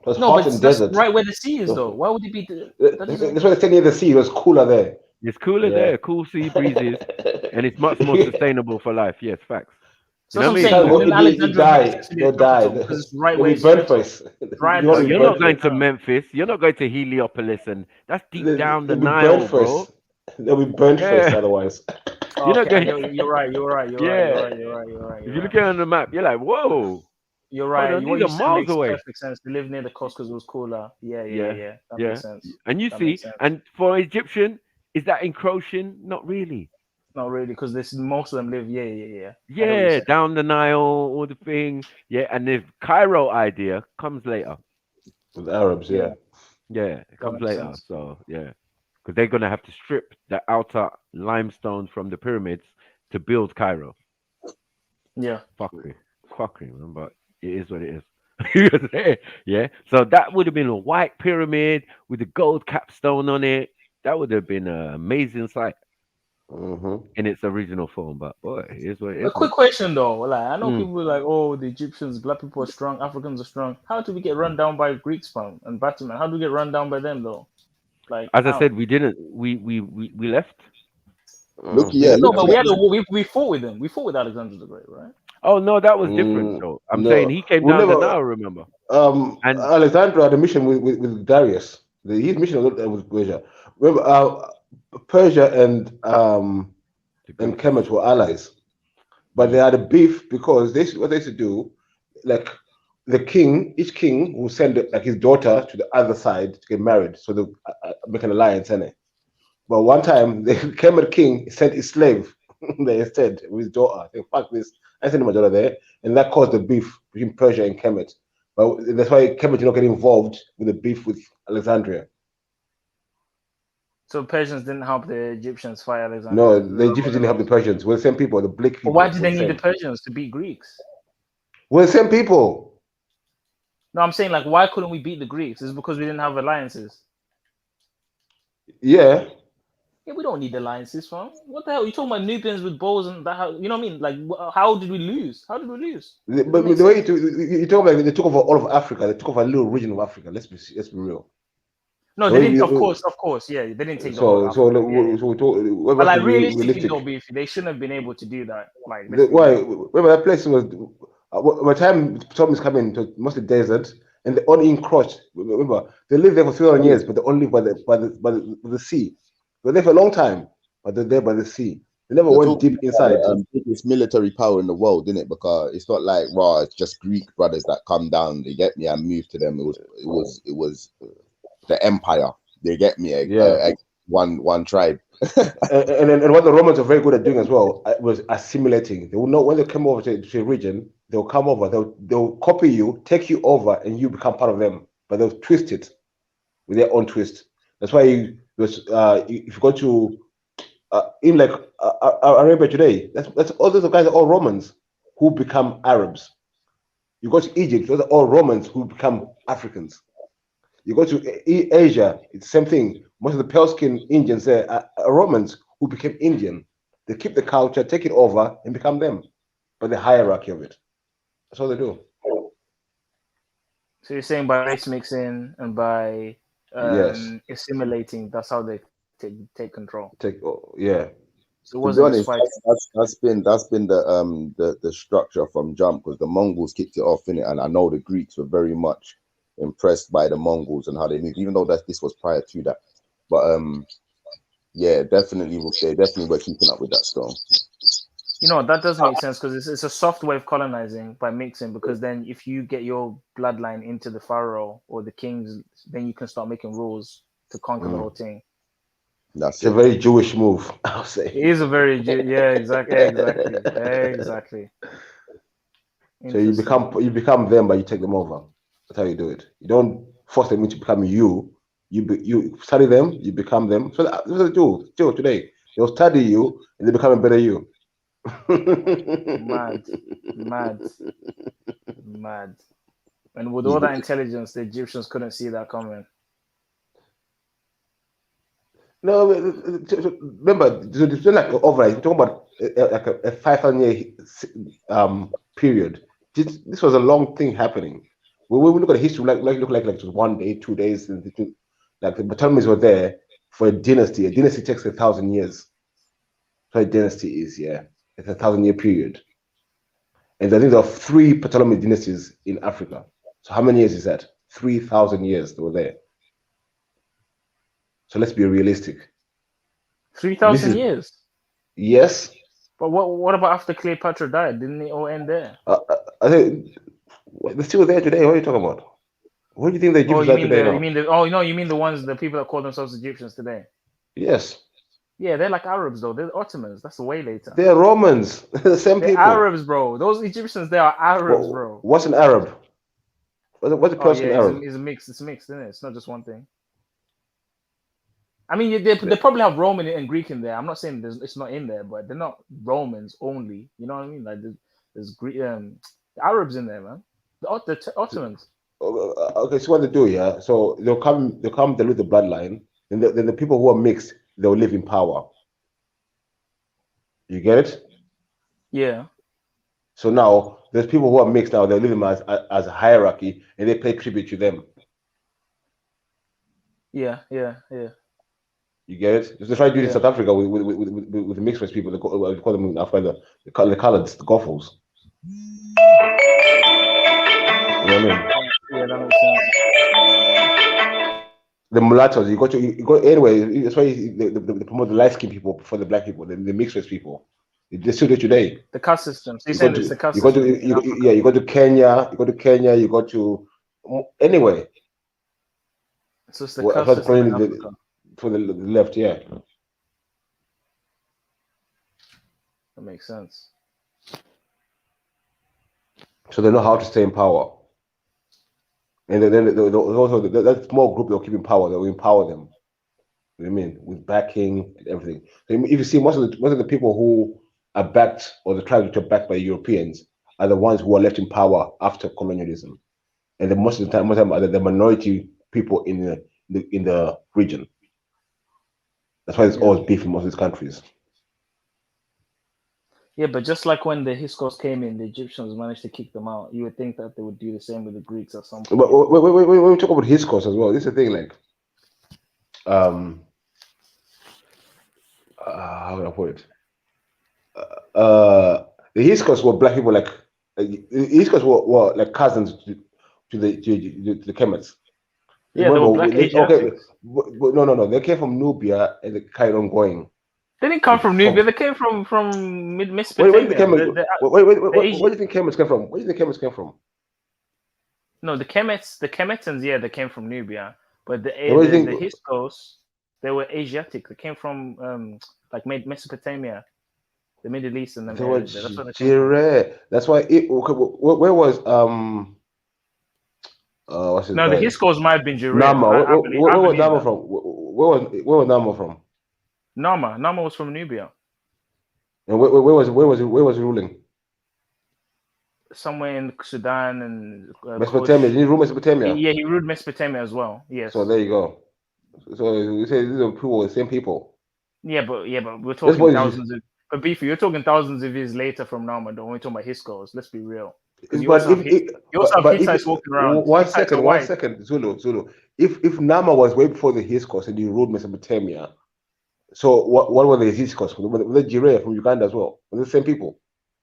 It was No, hot but and that's desert. right where the sea is, though. Why would it be? That's why they stay near the sea. It was cooler there. It's cooler there, cool sea breezes, and it's much more sustainable for life. Yes, facts. So You know that's what I what I'm mean? saying. Wouldn't Alexandria They'll die. because it's right They'll where be it's burnt fertile. first. Right, You're not going to Memphis. You're not going to Heliopolis, and that's deep down the They'll be Nile, burnt bro. first. They'll be burnt first, otherwise. You're not going. You're right. You're right. If you look at it on the map, you're like, whoa. You're right. Hold on, What these you are said miles makes away. perfect sense. They live near the coast because it was cooler. Yeah. That makes sense. And you That see, makes sense. and for Egyptian, is that encroaching? Not really. Not really, because most of them live. Yeah. I know what you're Yeah, saying. down the Nile, all the thing. Yeah, and the Cairo idea comes later. With the Arabs, yeah. Yeah, it comes makes later. sense. So yeah, because they're gonna have to strip the outer limestone from the pyramids to build Cairo. Yeah. Fuckery, man. But it is what it is. Yeah. So that would have been a white pyramid with a gold capstone on it. That would have been an amazing sight in its original form. But boy, it is what it is. A quick question though, like I know Mm. people are like, oh, the Egyptians, black people are strong, Africans are strong. How do we get run down by Greeks, fam, and Batman? How do we get run down by them though? Like, As I how? said, we didn't. We left. No, but we had we fought with them. We fought with Alexander the Great, right? Oh no, that was different. So I'm saying he came down the Nile. Remember? And Alexander had a mission with Darius. His mission was Persia. Remember, Persia and Kemet were allies, but they had a beef because what they used to do, like each king will send like his daughter to the other side to get married, so they make an alliance, innit? But one time, the Kemet king sent his slave there instead with his daughter. I think, fuck this. I sent my daughter there, and that caused the beef between Persia and Kemet. But that's why Kemet did not get involved with the beef with Alexandria. So Persians didn't help the Egyptians fight Alexandria. No, the Egyptians didn't help the Persians. We're the same people, the Bleak people. But why did they need the Persians to beat Greeks? We're the same people. No, I'm saying, like, why couldn't we beat the Greeks? Is it because we didn't have alliances? Yeah. Yeah, we don't need alliances, fam. What the hell? You talking about Nubians with bows and that? You know what I mean? Like, how did we lose? How did we lose? But the way you talk about, they took over all of Africa. They took over a little region of Africa. Let's be real. No, they didn't. Of course, yeah, they didn't take the whole Africa. So we talk. But like realistically, though, beef, they shouldn't have been able to do that. Like, why? Remember that place was by the time Ptolemies come in, to mostly desert, and they only encroached. Remember, they lived there for 300 years, but they only by the sea. They were there for a long time, but they're there by the sea. They never went deep inside. Biggest military power in the world, didn't it? Because it's not like it's just Greek brothers that come down. They get me and move to them. It was the empire. They get me. One tribe. and what the Romans are very good at doing as well was assimilating. They will know when they come over to a region, they'll come over, they'll copy you, take you over, and you become part of them. But they'll twist it with their own twist. That's why if you go to in like Arabia today, that's all those guys are all Romans who become Arabs. You go to Egypt, those are all Romans who become Africans. You go to Asia, it's the same thing. Most of the pale skin Indians there are Romans who became Indian. They keep the culture, take it over, and become them. But the hierarchy of it. That's all they do. So you're saying by race mixing and by assimilating, that's how they take control. Yeah. So it wasn't honest, that's been the structure from jump, because the Mongols kicked it off in it, and I know the Greeks were very much impressed by the Mongols and how they moved, even though this was prior to that. But yeah, definitely they definitely were keeping up with that still. You know, that does make sense, because it's a soft way of colonizing by mixing, because then if you get your bloodline into the pharaoh or the kings, then you can start making rules to conquer the whole thing. It's a very Jewish move, I'll say. It is a very exactly. So you become them, but you take them over. That's how you do it. You don't force them into becoming you. You study them, you become them. So that's what they do still today. They'll study you and they become a better you. Mad. And with all that intelligence, the Egyptians couldn't see that coming. No, remember, it's like overall, we're talking about like a 500 year period. This was a long thing happening. When we look at history, like it was 1 day, 2 days, like the Ptolemies were there for a dynasty. A dynasty takes 1,000 years. So a dynasty is, it's a 1,000 year period. And I think there are 3 Ptolemaic dynasties in Africa. So how many years is that? 3,000 years they were there. So let's be realistic. 3,000 years? Yes. But what about after Cleopatra died? Didn't it all end there? I think they're still there today. What are you talking about? What do you think the Egyptians are today now? You mean the people that call themselves Egyptians today? Yes. Yeah, they're like Arabs though. They're Ottomans. That's way later. They're Romans. The same people. Arabs, bro. Those Egyptians, they are Arabs, bro. What's an Arab? What's a person Arab? It's mixed, isn't it? It's not just one thing. I mean, they probably have Roman and Greek in there. I'm not saying it's not in there, but they're not Romans only. You know what I mean? Like there's Greek, Arabs in there, man. The Ottomans. Okay, so what they do, so they'll come dilute the bloodline, and then the people who are mixed, they'll live in power. You get it? Yeah. So now there's people who are mixed now. They're living as a hierarchy, and they pay tribute to them. Yeah. You get it? They try to do it in South Africa with the mixed race people. They call them in Africa the coloureds, the Goffles. You know what I mean? Yeah, that makes sense. The mulattoes, you go anyway. That's why they promote the light skinned people before the black people, the mixed race people. They still do it today. The caste system. So you saying it's the caste you system? You go to Kenya. You go to anyway. So it's the caste system in Africa. For the left, yeah. That makes sense. So they know how to stay in power. And then also that small group they'll keep in power. They'll empower them. You know what I mean? With backing and everything. So if you see most of the people who are backed, or the tribes which are backed by Europeans, are the ones who are left in power after colonialism. And most of the time are the minority people in the region. That's why there's always beef in most of these countries. Yeah, but just like when the Hyksos came in, the Egyptians managed to kick them out. You would think that they would do the same with the Greeks at some point. But when we talk about Hyksos as well, this is the thing, like, how can I put it? The Hyksos were black people, like the Hyksos were like cousins to the Kemets. Yeah, they were black Asiatics. Okay, but no, they came from Nubia and they carried on going. They didn't come from Nubia. They came from Mesopotamia. Where do you think Kemets came from? Where do you think Kemets came from? No, the Kemetans, yeah, they came from Nubia. But the Hyksos, they were Asiatic. They came from like Mesopotamia, the Middle East, and That's why That's why where was what's his name? The Hyksos might have been Jure. Nama. Where was Nama from? Where was Nama from? Nama was from Nubia. And where was he ruling? Somewhere in Sudan and Mesopotamia. Did he rule Mesopotamia? Yeah, he ruled Mesopotamia as well. Yes. So there you go. So you say these are people, the same people. Yeah, but we're talking thousands of. But Beefy, you're talking thousands of years later from Nama. Don't we talking about Hyksos? Let's be real. You also have Hittites walking around. One second, Zulu. If Nama was way before the Hyksos and he ruled Mesopotamia, so what were the Hyksos? Were they Jire from Uganda as well? Were they the same people?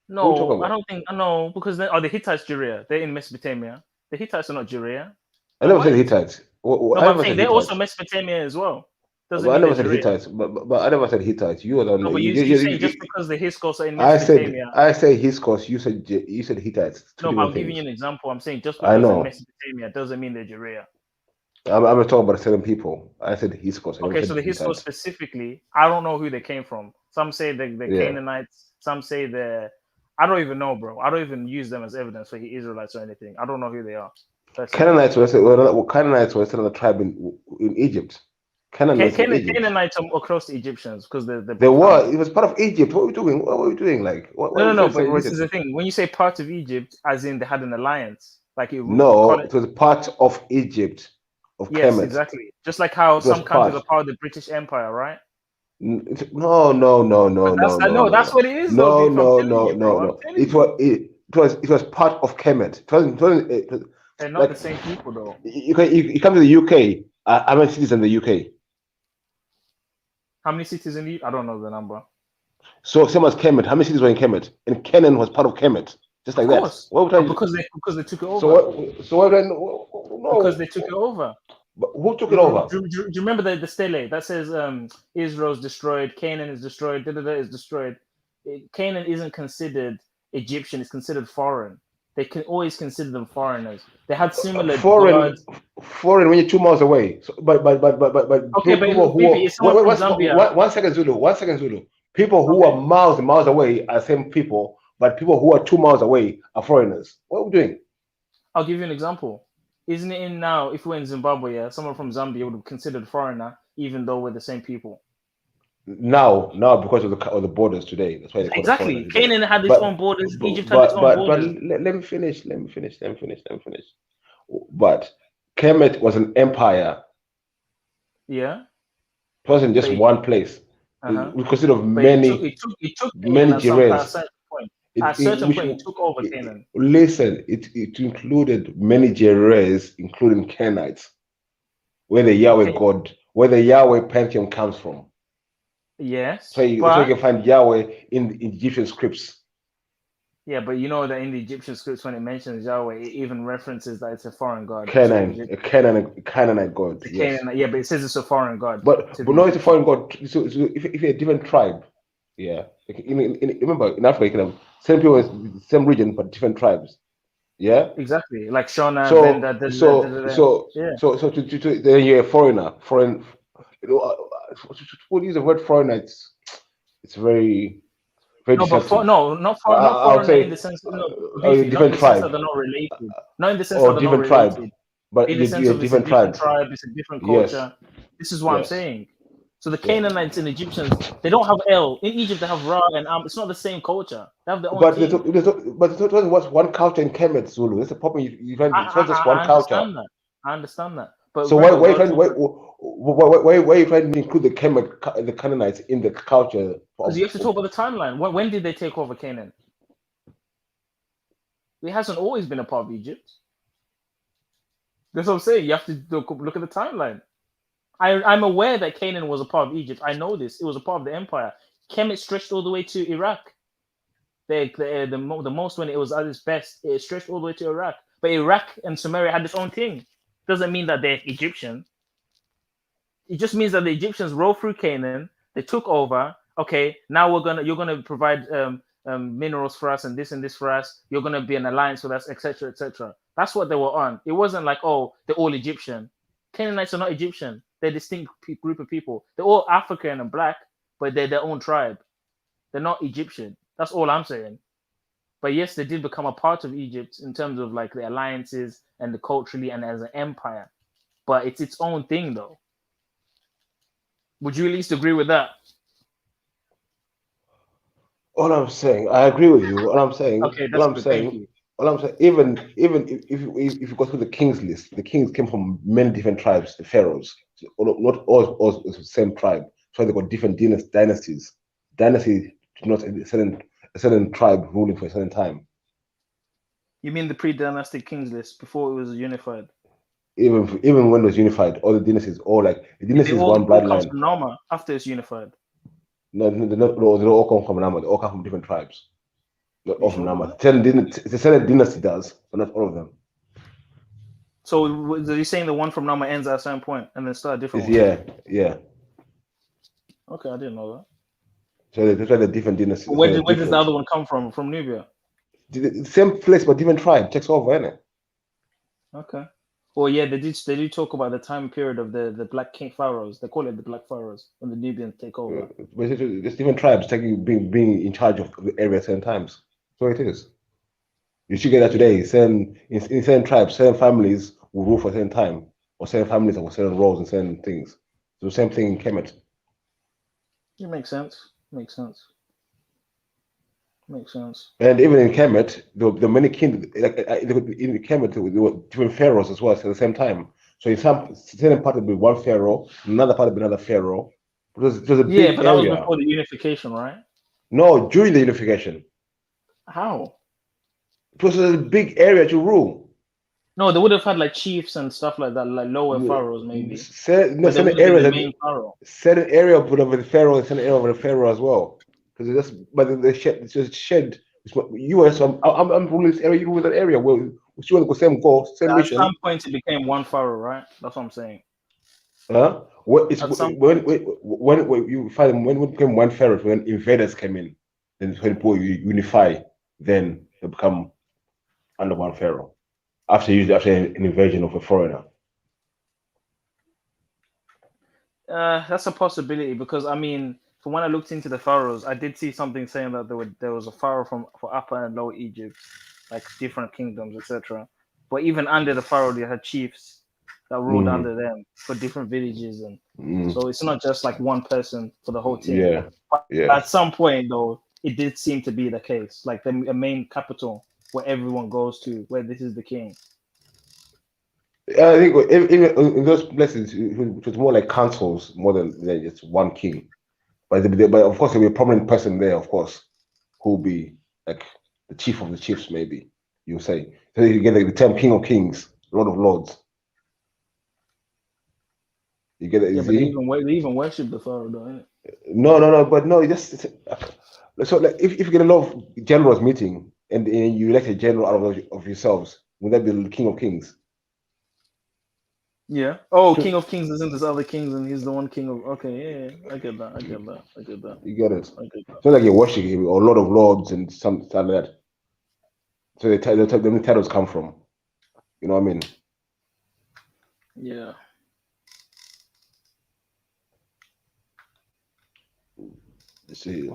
No, I don't think. No, because are the Hittites Jire? They're in Mesopotamia. The Hittites are not Jire. I never said Hittites. No, I'm saying they're also Mesopotamia as well. I never said Hittites, but I never said Hittites. You are the no, but you say just because the Hyksos are in Mesopotamia. I say Hyksos. You said Hittites. No, but I'm giving you an example. I'm saying just because in Mesopotamia doesn't mean they're Judea. I'm not talking about certain people. I said Hyksos. Okay, so the Hyksos specifically, I don't know who they came from. Some say they're Canaanites. Some say they're. I don't even know, bro. I don't even use them as evidence for Israelites or anything. I don't know who they are. Canaanites were another tribe in Egypt. Canaanites are close to Egyptians because they were. It was part of Egypt. What were we doing? Like no. But this is the thing. When you say part of Egypt, as in they had an alliance, like it was part of Egypt. Yes, Kemet. Exactly. Just like how some countries are part of the British Empire, right? No. That's what it is. No. It was part of Kemet. They're not the same people, though. You come to the UK. How many cities in the UK? How many cities in the? I don't know the number. So same as Kemet. How many cities were in Kemet? And Canaan was part of Kemet, just like that. Because they took it over. Because they took it over. But who took it over? Do you remember the stele that says Israel's destroyed, Canaan is destroyed, is destroyed? Canaan isn't considered Egyptian; it's considered foreign. They can always consider them foreigners. They had similar foreign when you're 2 miles away. So, but okay, but Zambia. One second, Zulu. People who are miles and miles away are same people, but people who are 2 miles away are foreigners. What are we doing? I'll give you an example. Isn't it in now? If we're in Zimbabwe, someone from Zambia would be considered a foreigner, even though we're the same people. Now, because of the borders today, that's why they call exactly. Canaan had its own borders. Egypt had its own borders. But let me finish. But Kemet was an empire. Yeah. It wasn't just one place. We consider many Jires. At a certain point, it took over Canaan. Listen, it included many Jires, including Canaanites, where the Yahweh pantheon comes from. Yes. So you can find Yahweh in the Egyptian scripts. Yeah, but you know that in the Egyptian scripts, when it mentions Yahweh, it even references that it's a foreign god. A Canaanite god. Yes. Yeah, but it says it's a foreign god. But no, it's a foreign god. So if you're a different tribe, yeah. Remember, in Africa, you can have same people, same region, but different tribes. Yeah. Exactly, like Shona. So then you're a foreigner. To use the word foreigner, it's very very No, but deceptive. not I would foreigner say in the sense no, a Beefy, not in different the sense that tribe they're not related. Not in the sense or that they're not different tribe, related. but In the sense you're a of it's a different different tribe. tribe, it's a different Yes, culture. This is what I'm yes. saying. So the Yeah. Canaanites and Egyptians, they don't have El. In Egypt, they have Ra and Am. It's not the same culture. They have their own But thing. there's not one culture in Kemet, Zulu. That's the problem. It's not just one I culture. understand that. I understand that. But So Redo, why are you trying to include the Kemet, the Canaanites in the culture? because you have to talk about the timeline. When did they take over Canaan? It hasn't always been a part of Egypt. That's what I'm saying. You have to look at the timeline. I'm aware that Canaan was a part of Egypt. I know this. It was a part of the empire. Kemet stretched all the way to Iraq. The most when it was at its best, it stretched all the way to Iraq. But Iraq and Sumeria had its own thing. Doesn't mean that they're Egyptian. It just means that the Egyptians rolled through Canaan. They took over. Okay, now you're gonna provide minerals for us and this for us. You're gonna be an alliance with us, etc., etc. That's what they were on. It wasn't like, oh, they're all Egyptian. Canaanites are not Egyptian. They're a distinct group of people. They're all African and black, but they're their own tribe. They're not Egyptian. That's all I'm saying. But yes, they did become a part of Egypt in terms of like the alliances and the culturally and as an empire. But it's its own thing, though. Would you at least agree with that? All I'm saying, I agree with you. All I'm saying, Okay, that's good. Thank you. all I'm saying, even if you go through the kings list, the kings came from many different tribes, the pharaohs, not all the same tribe. So they got different dynasties. Dynasty is not a certain tribe ruling for a certain time. You mean the pre-dynastic kings list before it was unified? Even when it was unified, all the dynasties, all like the dynasty is one all comes bloodline. from Nama after it's unified. No, they all come from Nama. They all come from different tribes. Not all from Sure Nama. The certain dynasty does, but not all of them. So are you saying the one from Nama ends at a certain point and then start a different one? Yeah. Okay, I didn't know that. So they're the different dynasties. Where does the other one come from? From Nubia? The same place, but different tribe takes over, innit? Okay. Well, yeah, they do talk about the time period of the Black King Pharaohs. They call it the Black Pharaohs when the Nubians take over. But it's different tribes being in charge of the area at certain times. So it is. You should get that today. In certain tribes, certain families will rule for a certain time, or certain families have certain roles and certain things. So the same thing in Kemet. It makes sense. Makes sense. And even in Kemet, the many kings, like in Kemet, there were different pharaohs as well at the same time. So in some certain part would be one pharaoh, another part would be another pharaoh. It was a big but that was before the unification, right? No, during the unification. How? Because it was a big area to rule. No, they would have had like chiefs and stuff like that, like lower pharaohs maybe. Certain area would have the pharaoh, and certain area of the pharaoh as well. Because it's just shed. You are I'm ruling this area. You rule that area. Well, you want to go same goal, same mission. At some point, it became one pharaoh, right? That's what I'm saying. Huh? When you find when it became one pharaoh, when invaders came in, then when people unify, then they become under one pharaoh. After an invasion of a foreigner. That's a possibility because I mean, from when I looked into the pharaohs, I did see something saying that there was a pharaoh for Upper and Lower Egypt, like different kingdoms, etc. But even under the pharaoh, they had chiefs that ruled under them for different villages, and so it's not just like one person for the whole team. Yeah. But at some point, though, it did seem to be the case, like the main capital where everyone goes to, where this is the king. I think even in those places, it was more like councils more than just one king. But of course, there'll be a prominent person there, of course, who'll be like the chief of the chiefs, maybe you say. So you get like the term King of Kings, Lord of Lords. You get it? Yeah, but they even worship the pharaoh, though, innit? No, but no, so like if you get a lot of generals meeting and you elect a general out of yourselves, would that be the King of Kings? Yeah. Oh, King of Kings isn't this other kings, and he's the one king of. Okay, yeah, I get that. You get it? I get that. It's not like you're worshiping him or Lord of Lords and something like that. So the titles come from. You know what I mean? Yeah. Let's see.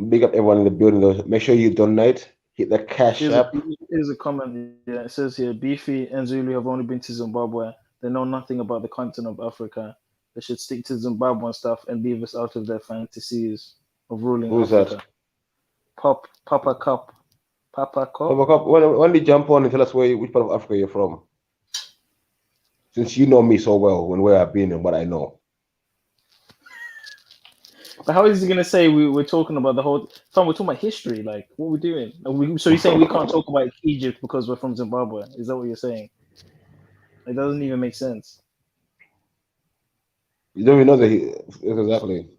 Big up everyone in the building though. Make sure you donate. Hit the cash app. Here's a comment. Yeah, it says here, Beefy and Zulu have only been to Zimbabwe. They know nothing about the continent of Africa. They should stick to Zimbabwean stuff and leave us out of their fantasies of ruling Who's Africa. that? Papa Cup. When you jump on and tell us which part of Africa you're from, since you know me so well and where I've been and what I know. But how is he gonna say we're talking about the whole time? We're talking about history. Like, what we're doing? So you're saying we can't talk about Egypt because we're from Zimbabwe? Is that what you're saying? It doesn't even make sense. You don't even know exactly.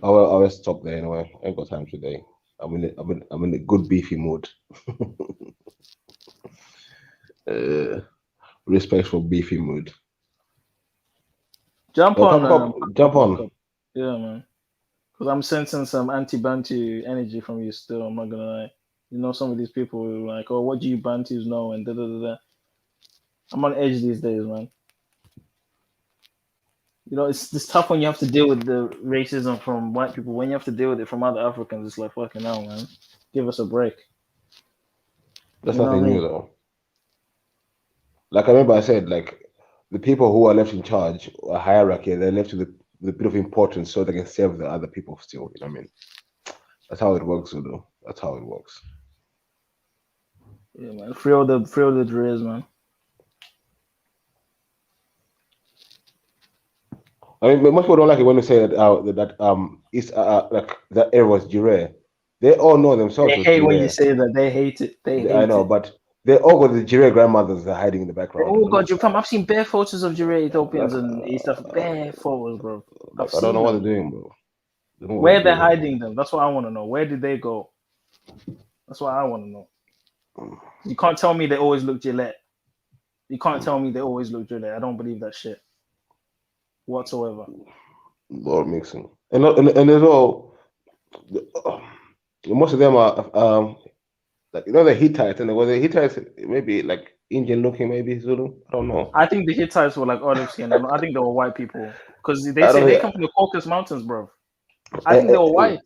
I'll stop there anyway. I ain't got time today. I'm in a good beefy mood. Respectful beefy mood. Jump on. Yeah, man. Because I'm sensing some anti-Bantu energy from you still. I'm not gonna lie. You know, some of these people are like, "Oh, what do you Bantus know?" and da da da da. I'm on edge these days, man. You know, it's tough when you have to deal with the racism from white people. When you have to deal with it from other Africans, it's like, fucking hell, man. Give us a break. That's nothing new, though. Like, I remember I said, like, the people who are left in charge, a hierarchy, they're left with a bit of importance so they can serve the other people still. You know what I mean? That's how it works, though. That's how it works. Yeah, man. Free all the Drees, man. I mean, most people don't like it when you say that it's like that era was Jure. They all know themselves. They hate when you say that. They hate it. I know, but they all got the Jure grandmothers that are hiding in the background. Oh God, you come! I've seen bare photos of Jure Ethiopians and East Africa. Bare photos, bro. I don't know what they're doing, bro. Where they're hiding them? That's what I want to know. Where did they go? That's what I want to know. You can't tell me they always look Gillette. You can't tell me they always look Gillette. I don't believe that shit whatsoever. Lord mixing, and as well, most of them are like, you know, the Hittites, and was the Hittites maybe like Indian looking, maybe Zulu. I don't know. I think the Hittites were like olive skin. I think they were white people because they say they come from the Caucasus Mountains, bro. I think they were white.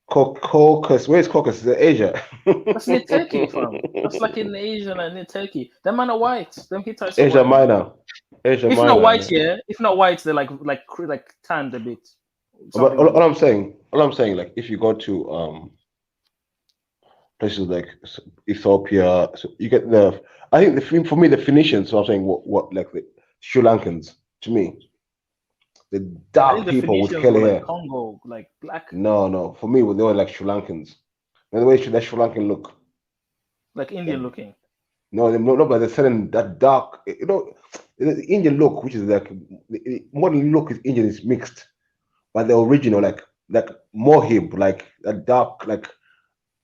Caucasus, where's Caucasus? Is it Asia? That's near Turkey, fam. That's like in Asia, like near Turkey. Them man are white. Them Hittites. Asia are white. Minor. Asia if Minor. Not white, yeah. If not white, they're like tanned a bit. But all I'm saying, like, if you go to places like Ethiopia, so you get I think for me the Phoenicians. So I'm saying what like the Sri Lankans, to me, the dark people with curly hair. Like Congo, like black. No. For me, they were like Sri Lankans. And the way that Sri Lankan look, like Indian looking. No, but they're selling that dark. You know, the Indian look, which is like modern look, is Indian is mixed, but the original like Mohib, like that dark, like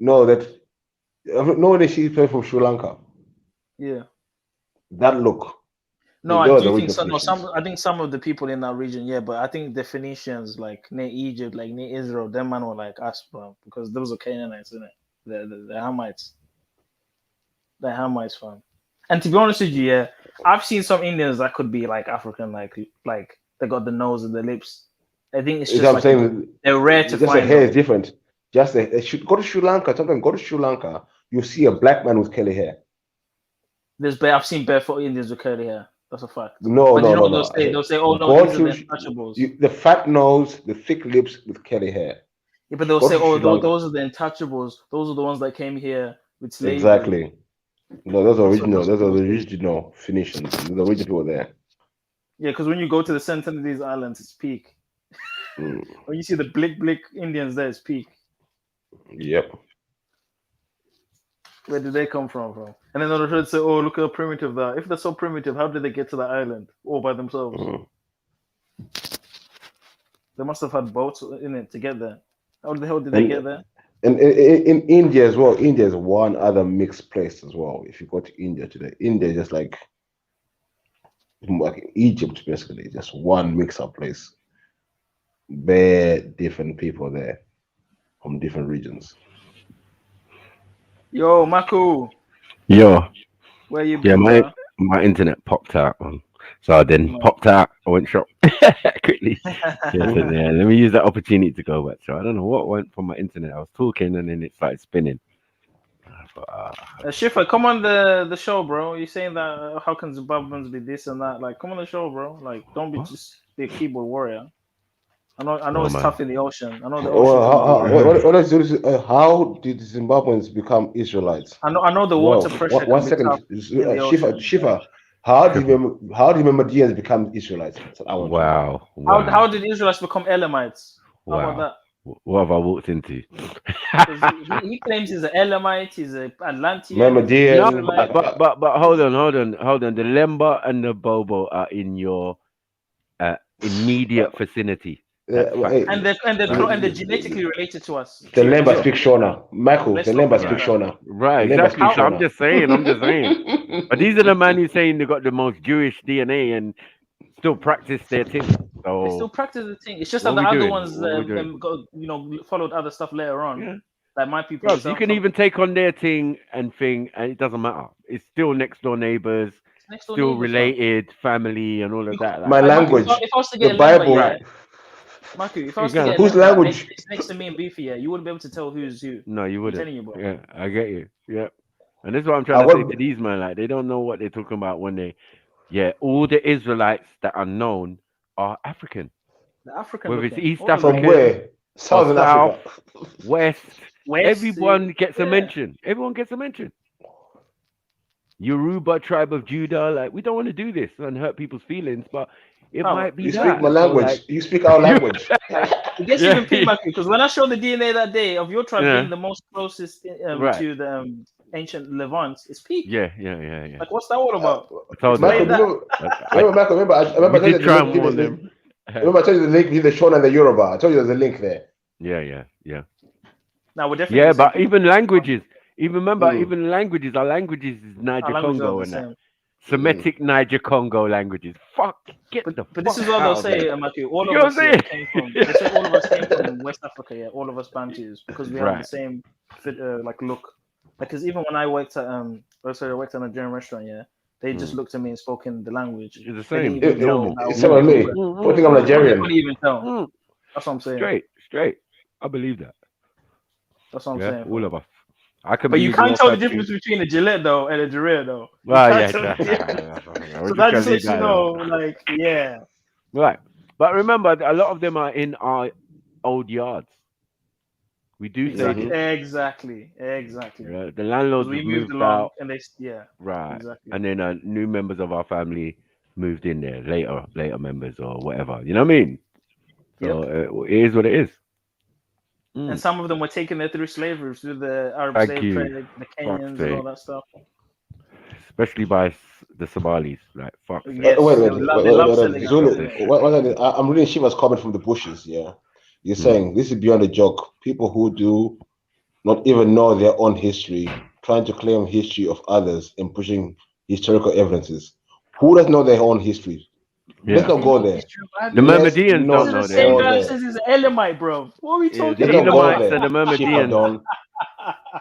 nobody sees people from Sri Lanka. Yeah. That look. No, I do think so. No, I think some of the people in that region, yeah, but I think the Phoenicians, like near Egypt, like near Israel, them man were like us, bro, because those are Canaanites, isn't it? The Hamites. The Hamites, fam. And to be honest with you, yeah, I've seen some Indians that could be like African, like they got the nose and the lips. I think it's just like they're rare to find. Just the hair is different. Just go to Sri Lanka. Sometimes go to Sri Lanka, you see a black man with curly hair. I've seen barefoot Indians with curly hair. That's a fact. No. They'll say, oh no, these are the untouchables. The fat nose, the thick lips with curly hair. Yeah, but they'll say, oh, those are the untouchables. Those are the ones that came here with slavery. Exactly. No, those are original. Those are the original Phoenicians. The original people there. Yeah, because when you go to the center of these islands, it's peak. When you see the blick Indians there, it's peak. Yep. Where did they come from? And then they'll try to say, oh, look how primitive they are. If they're so primitive, how did they get to the island all by themselves? They must have had boats in it to get there. How the hell did they get there? And in India as well, India is one other mixed place as well. If you go to India today, India is just like Egypt, basically, just one mix-up place. Very different people there from different regions. Yo, Maku. Yo. Where you been? Yeah, my internet popped out. So I then popped out. I went shop quickly. Yeah, so, yeah, let me use that opportunity to go back. So I don't know what went from my internet. I was talking and then it started spinning. I thought, Shifa, come on the show, bro. You're saying that how can Zimbabweans be this and that? Like, come on the show, bro. Like, don't be just be a keyboard warrior. I know it's tough in the ocean. I know the ocean. How did Zimbabweans become Israelites? I know the water pressure. One can be second, tough in the ocean. Shifa. How do you Medians become Israelites? That's what I want to know. How did Israelites become Elamites? How about that? What have I walked into? he claims he's an Elamite, he's an Atlantean. No, but hold on. The Lemba and the Bobo are in your immediate vicinity. And they're genetically related to us. The Lemba speak Shona. Michael, the Lemba speak Shona. Right, exactly. So I'm just saying. But these are the man who's saying they got the most Jewish DNA and still practice their thing. So they still practice the thing. It's just that the other ones followed other stuff later on. Yeah. Like my people. You can even take on their thing, and it doesn't matter. It's still next door neighbors, still related, family, and all of that. My language, if I was to get the Bible. Marco, if I was to get whose language next to me and Beefy, you wouldn't be able to tell who's who. No, you wouldn't. I'm telling you, bro. Yeah, I get you. Yeah, and this is what I'm trying to say to these men. Like, they don't know what they're talking about when they. Yeah, all the Israelites that are known are African. The African. Whether it's East African, from where? Southern South, Africa, West. Everyone gets a mention. Everyone gets a mention. Yoruba tribe of Judah. Like, we don't want to do this and hurt people's feelings, but it might be you that. speak my language. You speak our language. It gets even peak, because when I showed the DNA that day of your tribe being the most closest to the ancient Levant, it's peak. Yeah. Like, what's that all about? Michael, remember I told you the link between the Shona and the Yoruba. I told you there's a link there. Yeah. Now we're definitely but even languages. Even languages. Our languages is Niger Congo and that. Semitic Niger Congo languages. But this is what they'll say, Matthew. All of us came from. They say all of us came from West Africa. Yeah, all of us Bantus, because we have the same look. Because even when I worked at a Nigerian restaurant, they just looked at me and spoke in the language. It's the same. It's same with me. What think I'm Nigerian? I couldn't even tell. That's what I'm saying. Straight. I believe that. That's what I'm saying. All of us. But you can't tell the difference between a Gillette though and a Durea though. Well, So that just lets you know, Right. But remember, a lot of them are in our old yards. We do say exactly. The landlords moved out, and right. Exactly. And then new members of our family moved in there later members or whatever. You know what I mean? So it is what it is. And some of them were taken there through slavery, through the Arab slave trade, the Kenyans and all that stuff. Especially by the Somalis, like fuck. Yes. I'm reading Shiva's comment from the bushes. Yeah, you're saying this is beyond a joke. People who do not even know their own history, trying to claim history of others and pushing historical evidences. Who doesn't know their own history? Let's not go there. The Myrmidons don't know. The same guy says he's an Elamite, bro. What are we talking about? The Elamites and the Myrmidons.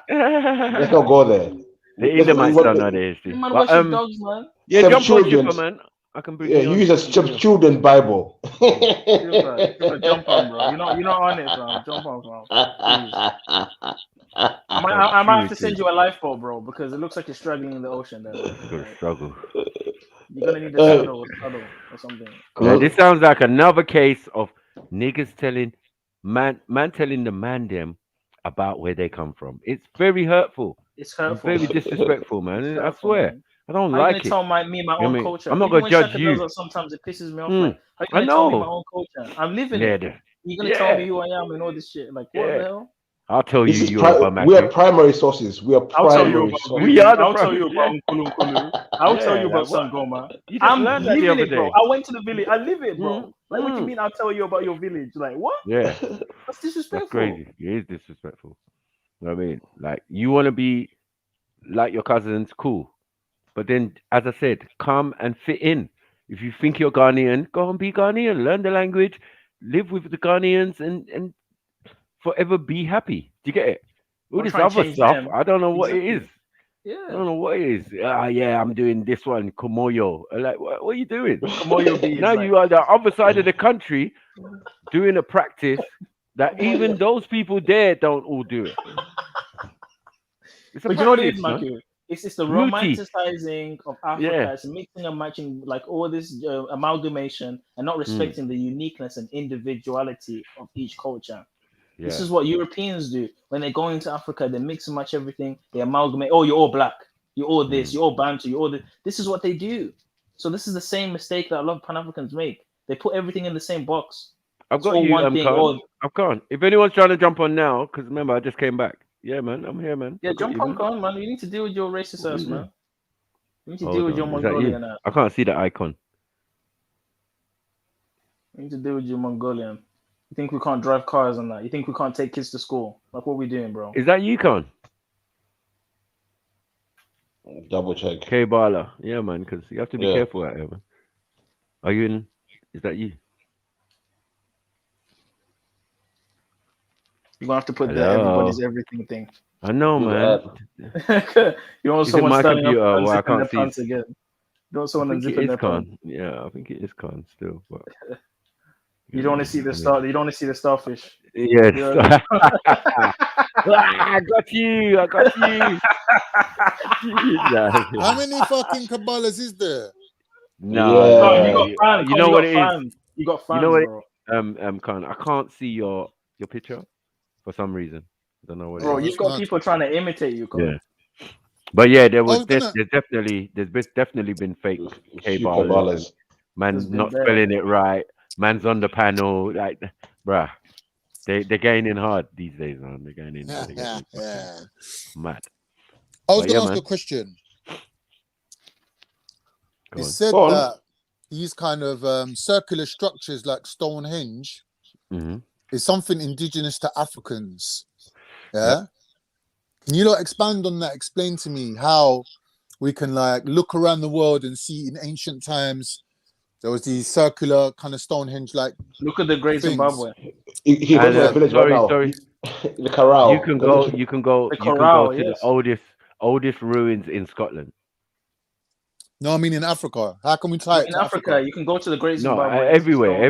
Let's not go there. The Elamites don't know their history. Man, worship dogs, man. Yeah, jump on Shifa, man. I can bring you use a children's Bible. Jump on, bro. You're not on it, bro. Jump on, bro. I might have to send you a lifeboat, bro, because it looks like you're struggling in the ocean. There, struggle. You're gonna need a saddle or something. Yeah, this sounds like another case of niggas telling man telling the man them about where they come from. It's very hurtful. It's hurtful. It's very disrespectful, man. I swear. Man. I don't like it. Tell my own culture. I'm not gonna judge you. Sometimes it pisses me off. I know. Tell me my own culture. I'm living it. You're gonna tell me who I am and all this shit. Like what the hell? I'll tell you. We are primary sources. We are primary sources. I'll tell you about Nkulu. I'll tell you about Sangoma. I'm living it, bro. I went to the village. I live it, bro. Like, what do you mean? I'll tell you about your village? Like, what? Yeah, that's disrespectful. That's crazy. It is disrespectful. You know what I mean? Like, you want to be like your cousins, cool. But then, as I said, come and fit in. If you think you're Ghanaian, go and be Ghanaian. Learn the language, live with the Ghanaians, and forever be happy. Do you get it? All this other stuff, I don't know what it is. I don't know what it is. Yeah, I'm doing this one, Komoyo. Like, what are you doing? Komoyo beads. Now you are the other side of the country doing a practice that even those people there don't all do it. It's a But you know what it practice, is, man. Matthew? It's the Muti. romanticizing of Africa. Yeah. It's mixing and matching, like all this amalgamation, and not respecting the uniqueness and individuality of each culture. This Yeah. is what Europeans do when they go into Africa. They mix and match everything. They amalgamate. Oh, you're all black. You're all this. You're all Bantu. You're all this. This is what they do. So this is the same mistake that a lot of Pan Africans make. They put everything in the same box. I've It's got all you, one thing. Khan. I've gone. If anyone's trying to jump on now, because remember, I just came back. Yeah, man. I'm here, man. Yeah, I got jump you, on, man. Khan, man. You need to deal with your racist ass, man. You need to deal Hold with your on. Is that you? Mongolian ass. I can't see the icon. You need to deal with your Mongolian. You think we can't drive cars and that? You think we can't take kids to school? Like, what we doing, bro? Is that you, Khan? Double check. K Bala. Yeah, man, because you have to be careful out here, man. Are you in? Is that you? You're gonna have to put the Hello? everybody's everything thing. I know, man. You want Is it someone my standing computer? up and Well, I zipping their can't see. pants again. You don't want I someone think it unzipping is their pants. Khan. Yeah, I think it is Khan still. But You don't want to see the star. You don't want to see the starfish. yes. You know? I got you. I got you. How many fucking Kabbalas is there? No, you got fans. you know what it is. Fans. You got fans, You know what? bro. Khan, I can't see your picture for some reason. I don't know what. Bro, it is. you've got people trying to imitate you, Khan. Yeah. But yeah, there's gonna- definitely been fake Few K-ballers. Kabbalas. Man There's been not there. spelling it right. Man's on the panel. Like, bruh. They're gaining hard these days, man. They're gaining. Yeah. Mad. I was But gonna yeah, ask man. a question. Go It on. said Go on. that these kind of circular structures like Stonehenge Mhm. is something indigenous to Africans. Yeah. Yep. Can you expand on that? Explain to me how we can look around the world and see in ancient times there was these circular kind of Stonehenge like. Look at the Great things. Zimbabwe. He goes to the village right now. Sorry. The corral. You can go to the oldest ruins in Scotland. No, I mean in Africa. How can we tie it In to Africa, you can go to the Great No, Zimbabwe. everywhere. Yeah,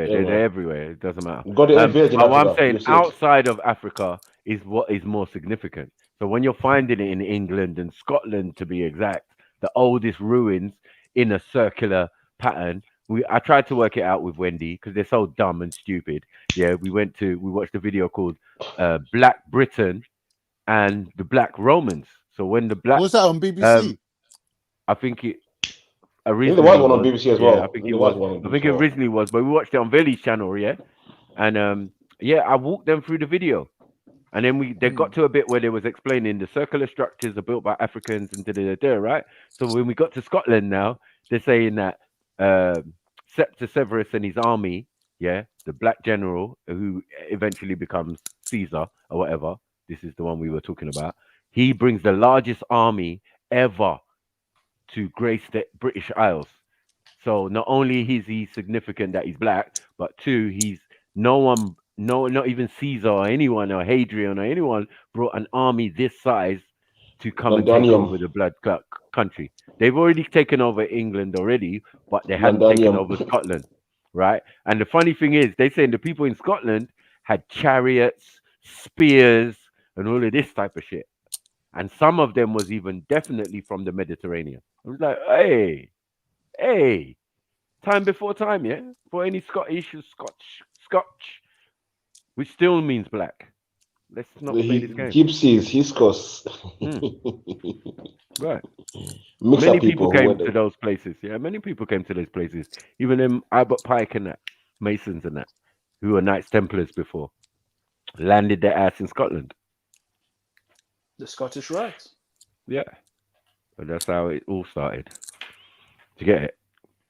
They're man. everywhere. It doesn't matter. Go to any village in But what I'm Africa, saying, you'll see it. outside of Africa is what is more significant. So when you're finding it in England and Scotland, to be exact, the oldest ruins in a circular pattern. I tried to work it out with Wendy because they're so dumb and stupid. Yeah, we watched a video called Black Britain and the Black Romans. So when the black was that on BBC? I think it I think originally there was one on BBC as well. Yeah, I think it there was. one on I think BBC it as well. originally was, but we watched it on Veli's channel, yeah. And I walked them through the video, and then they got to a bit where they was explaining the circular structures are built by Africans and right. So when we got to Scotland now, they're saying that Septus Severus and his army, yeah, the black general who eventually becomes Caesar or whatever. This is the one we were talking about. He brings the largest army ever to grace the British Isles. So not only is he significant that he's black, but two, he's not even Caesar or anyone or Hadrian or anyone brought an army this size to come and take over the blood country. They've already taken over England already, but they hadn't taken over Scotland, right? And the funny thing is, they saying the people in Scotland had chariots, spears, and all of this type of shit. And some of them was even definitely from the Mediterranean. I was like, hey, time before time, yeah? For any Scotch, which still means black. Let's not play this game. Gypsies, Hiscos. Right. Mix Many up people who came went to there. those places. Yeah, many people came to those places. Even them Albert Pike and that, Masons and that, who were Knights Templars before, landed their ass in Scotland. The Scottish Rites. Yeah. But that's how it all started. To get it.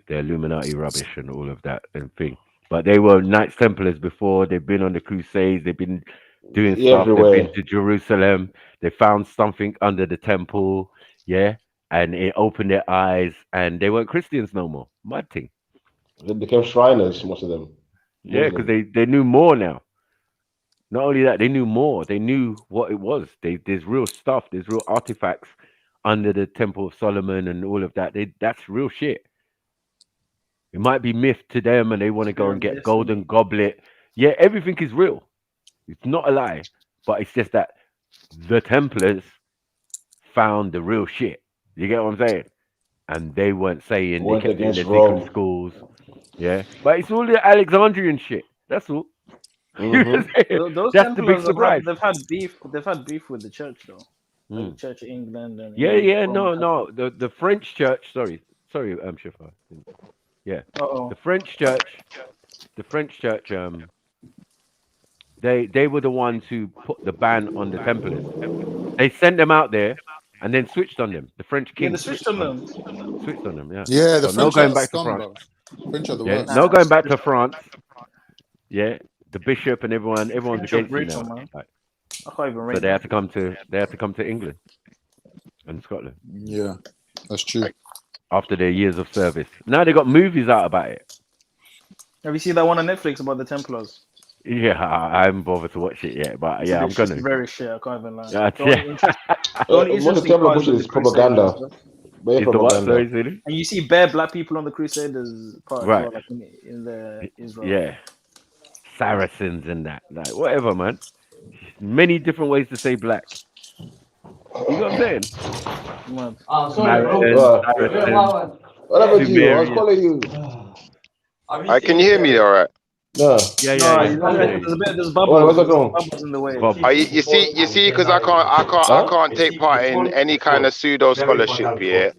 The Illuminati rubbish and all of that and thing. But they were Knights Templars before. They've been on the Crusades. They've been doing stuff. Everywhere. They've been to Jerusalem. They found something under the temple. Yeah. And it opened their eyes. And they weren't Christians no more. Mad thing. They became Shriners, most of them. Yeah, because they knew more now. Not only that, they knew more. They knew what it was. There's real stuff. There's real artifacts under the Temple of Solomon and all of that. That's real shit. It might be myth to them, and they want to go and get golden goblet. Yeah, everything is real. It's not a lie, but it's just that the Templars found the real shit. You get what I'm saying? And they weren't saying they Went kept doing against their secret Rome. schools. Yeah, but it's all the Alexandrian shit. That's all. You know what I'm saying? Those That's the big Templars surprise. they've had beef. They've had beef with the church though. Like the Church of England and Yeah, Roman no. The French church. Sorry, Shifa. Yeah, the French church. They were the ones who put the ban on the Templars. They sent them out there and then switched on them. The French king they switched on them. Switched on them. Yeah. Yeah, the So no French going are back to scum, France. bro. French are the Yeah, worst. no going back to France. Yeah, the bishop and everyone's French are against you brutal, now. man. Like, I can't even so rate they had them. to come to England and Scotland. Yeah, that's true. After their years of service, now they got movies out about it. Have you seen that one on Netflix about the Templars? Yeah, I haven't bothered to watch it yet, but yeah, I'm It's just gonna. very shit. I can't even lie. Yeah, The only Most of the interesting Templar part is bullshit with is the Crusaders, propaganda. bro. Bare Is the what? propaganda. Sorry, Zulu? And you see bare black people on the Crusaders part as Right. well, like in the Israel. Yeah, Saracens and that, like whatever, man. Many different ways to say black. You know what I'm saying? Mad. sorry, bro. Saracens, What happened to you? I was Sumerian. calling you. Can you hear me all right? No. Yeah. There's What's wrong? bubbles in the way. You see, because I can't take part in any kind of pseudo scholarship here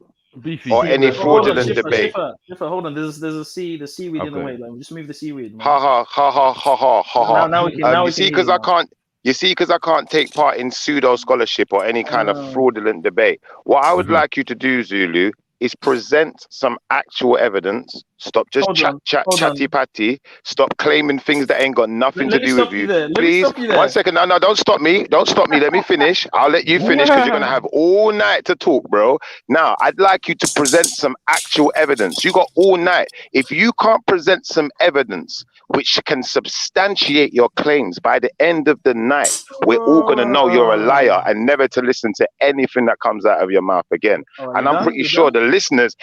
or any fraudulent debate. Schiffer, hold on. There's the seaweed in the way. Like, just move the seaweed. Man. Ha. Now we can. You see, because I can't. You see, because I can't take part in pseudo scholarship or any kind of fraudulent debate. What I would like you to do, Zulu, is present some actual evidence. Stop just chatty patty. Stop claiming things that ain't got nothing to do with you. Please, 1 second. No, don't stop me. Don't stop me. Let me finish. I'll let you finish because you're gonna have all night to talk, bro. Now, I'd like you to present some actual evidence. You got all night. If you can't present some evidence which can substantiate your claims, by the end of the night, we're all gonna know you're a liar and never to listen to anything that comes out of your mouth again. And I'm pretty sure the listeners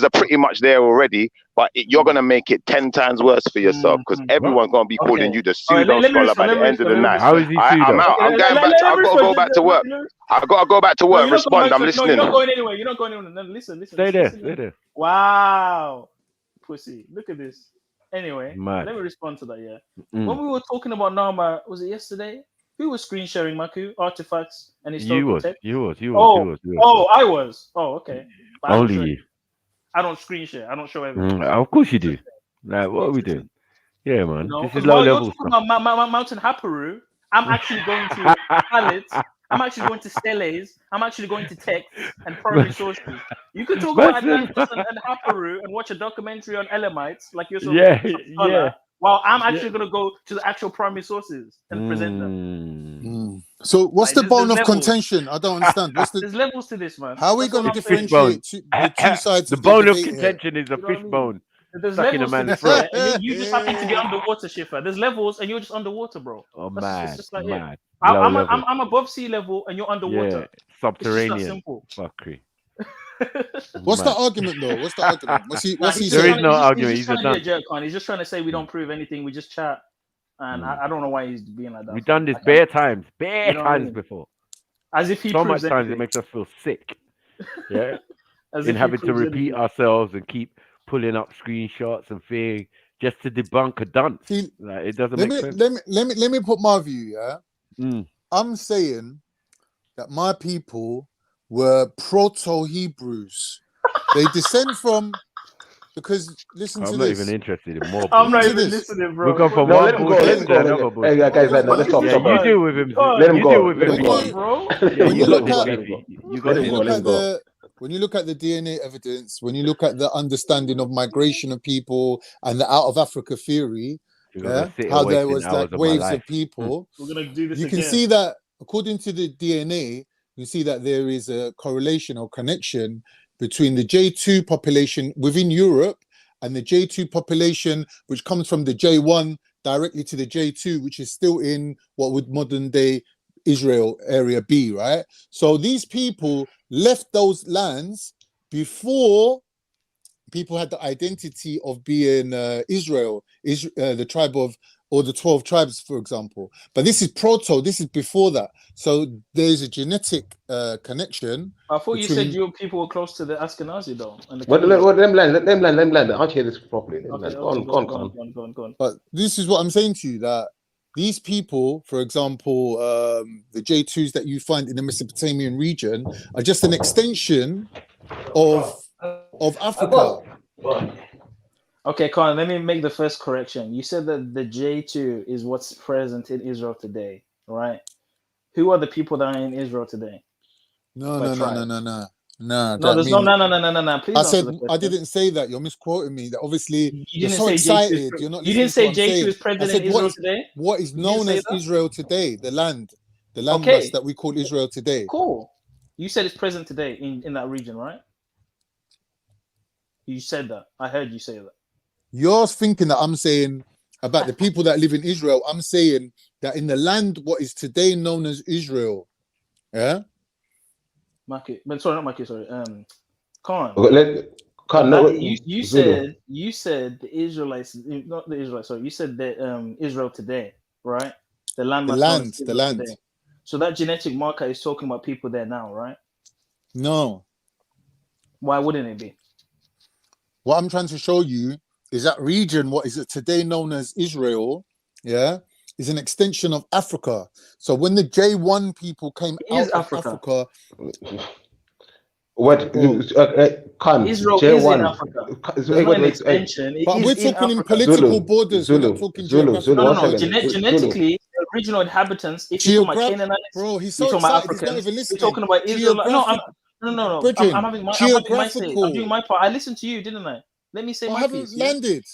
are pretty much there already, but you're gonna make it 10 times worse for yourself because everyone's gonna be calling you the pseudo scholar by the end of the night. I'm out. I'm going back. I've got to go back to work. I've got to go back to work and respond. I'm listening. No, you're not going anywhere. You're not going anywhere. No, listen. Stay there. Wow, pussy. Look at this. Anyway, Mad. let me respond to that. Yeah. When we were talking about Nama, was it yesterday? Who was screen sharing Maku artifacts and historical text? You was. Oh, I was. Oh, okay. But Only you. I don't screen share. I don't show everything. Of course you do. Like, what are we doing? Yeah, man. No, this is low level you're stuff. talking about Mountain Haparu. I'm actually going to pallets. I'm actually going to steles. I'm actually going to text and primary sources. You can talk about Atlantis and Haparu and watch a documentary on Elamites, like you're yeah. While I'm actually going to go to the actual primary sources and present them. So what's Like, the bone of levels. contention? I don't understand. There's levels to this, man. How are we That's going to what I'm saying. differentiate the two sides? The of bone of debate here? contention is a fish bone. There's stuck in a levels to man's this, throat. yeah, and you just happen to be underwater, Schiffer. There's levels, and you're just underwater, bro. Oh, That's mad, it's just like mad. it. Low I'm level. above sea level, and you're underwater. Yeah, subterranean. It's just that simple. Fuckery. What's the Mad. argument though? What's the argument? What's he There saying? is no argument. He's just trying to be a jerk, man. He's just trying to say we don't prove anything. We just chat, and I don't know why he's being like that. We've done this bare times before. As if he so proves much times anything. it makes us feel sick. Yeah, As in if he having to proves repeat anything. ourselves and keep pulling up screenshots and things just to debunk a dunce. Like, it doesn't make sense. Let me put my view. Yeah, Mm. I'm saying that my people were proto-Hebrews. They descend from, because listen I'm to not this. even interested in more. I'm not bullshit. even listening, bro. We've gone from No, one let him go. bullshit Let him to go. another bullshit. Hey, guys, let's stop. Yeah, you deal with him. Let him You go. deal with him. Let him go. bro. Yeah, When you you look deal at with him. You got Let when him you go. look Let him at go. the when you look at the DNA evidence, when you look at the understanding of migration of people and the out of Africa theory, You're gonna sit how and there wasting was hours like of my waves life. of people. We're gonna do this You can again. see that according to the DNA, you see that there is a correlation or connection between the J2 population within Europe and the J2 population, which comes from the J1 directly to the J2, which is still in what would modern day Israel Area B, right? So these people left those lands before people had the identity of being Israel, the tribe of, or the 12 tribes, for example. But this is this is before that. So there's a genetic connection. I thought you said between... your people were close to the Ashkenazi, though. And the let them land. I'll hear this properly. Okay, Go on. But this is what I'm saying to you, that these people, for example, the J2s that you find in the Mesopotamian region are just an extension of Africa. Okay, Colin, let me make the first correction. You said that the J2 is what's present in Israel today, right? Who are the people that are in Israel today? No. There's no. Please I answer said the question. I didn't say that. You're misquoting me. That obviously you're didn't so say excited. J2 You're not. You didn't say J2 is I present said in Israel today. What is known as Israel today? The land Okay. mass that we call Israel today. Cool. You said it's present today in that region, right? You said that. I heard you say that. You're thinking that I'm saying about the people that live in Israel. I'm saying that in the land what is today known as Israel. Yeah. Maki, but sorry, not Maki. Sorry. Khan. You said the Israelites, not the Israelites. Sorry, you said that Israel today, right? The land. Today. So that genetic marker is talking about people there now, right? No. Why wouldn't it be? What I'm trying to show you is that region, what is it today known as Israel, yeah, is an extension of Africa. So when the J1 people came out of Africa, what Israel is in Africa. It's not an extension. But we're talking in political borders. We're not talking geographical. No. Genetically, the original inhabitants. If you're talking about Canaanites, bro, he's so you're talking about excited. He's not even listening. You're talking about Israel. No. Bridging, I'm having my say. I'm doing my part. I listened to you, didn't I? Let me say my piece. I haven't landed.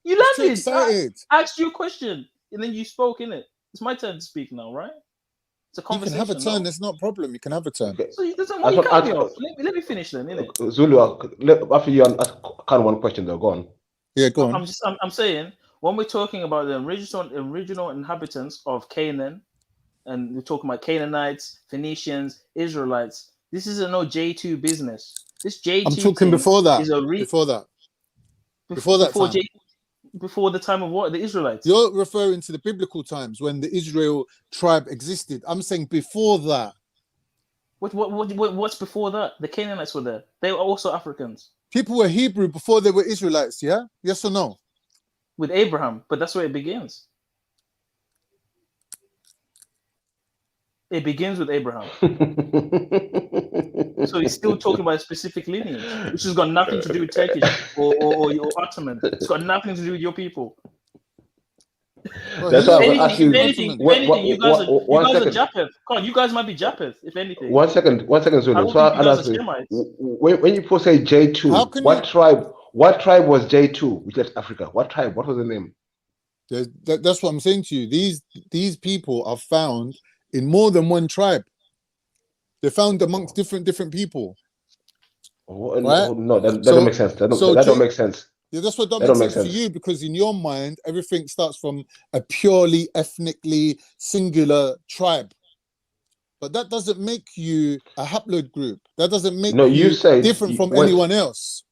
You Too landed. excited. I asked you a question, and then you spoke in it. It's my turn to speak now, right? It's a conversation. You can have a turn. There's not a problem. You can have a turn. So you cut me off. Let me finish then, innit? Zulu, after you ask kind of one question, though. Go on. Yeah, go on. I'm saying when we're talking about the original inhabitants of Canaan, and we're talking about Canaanites, Phoenicians, Israelites. This isn't no J2 business. This J2. I'm talking before that. Before the time of what? The Israelites. You're referring to the biblical times when the Israel tribe existed. I'm saying before that. What's before that? The Canaanites were there. They were also Africans. People were Hebrew before they were Israelites, yeah? Yes or no? With Abraham, but that's where it begins. It begins with Abraham. So he's still talking about a specific lineage, which has got nothing to do with Turkish or Ottoman. It's got nothing to do with your people. That's why I ask you. You guys are Japheth. Come on, you guys might be Japheth, if anything. One second, Zulu. So when you first say J2, what tribe was J2? Which left Africa? What tribe? What was the name? That's what I'm saying to you. These people are found in more than one tribe. They're found amongst different people. Right? No, that don't make sense. That don't make sense. Yeah, that's what don't make sense to you, because in your mind, everything starts from a purely ethnically singular tribe. But that doesn't make you a haploid group. That doesn't make you different from anyone else.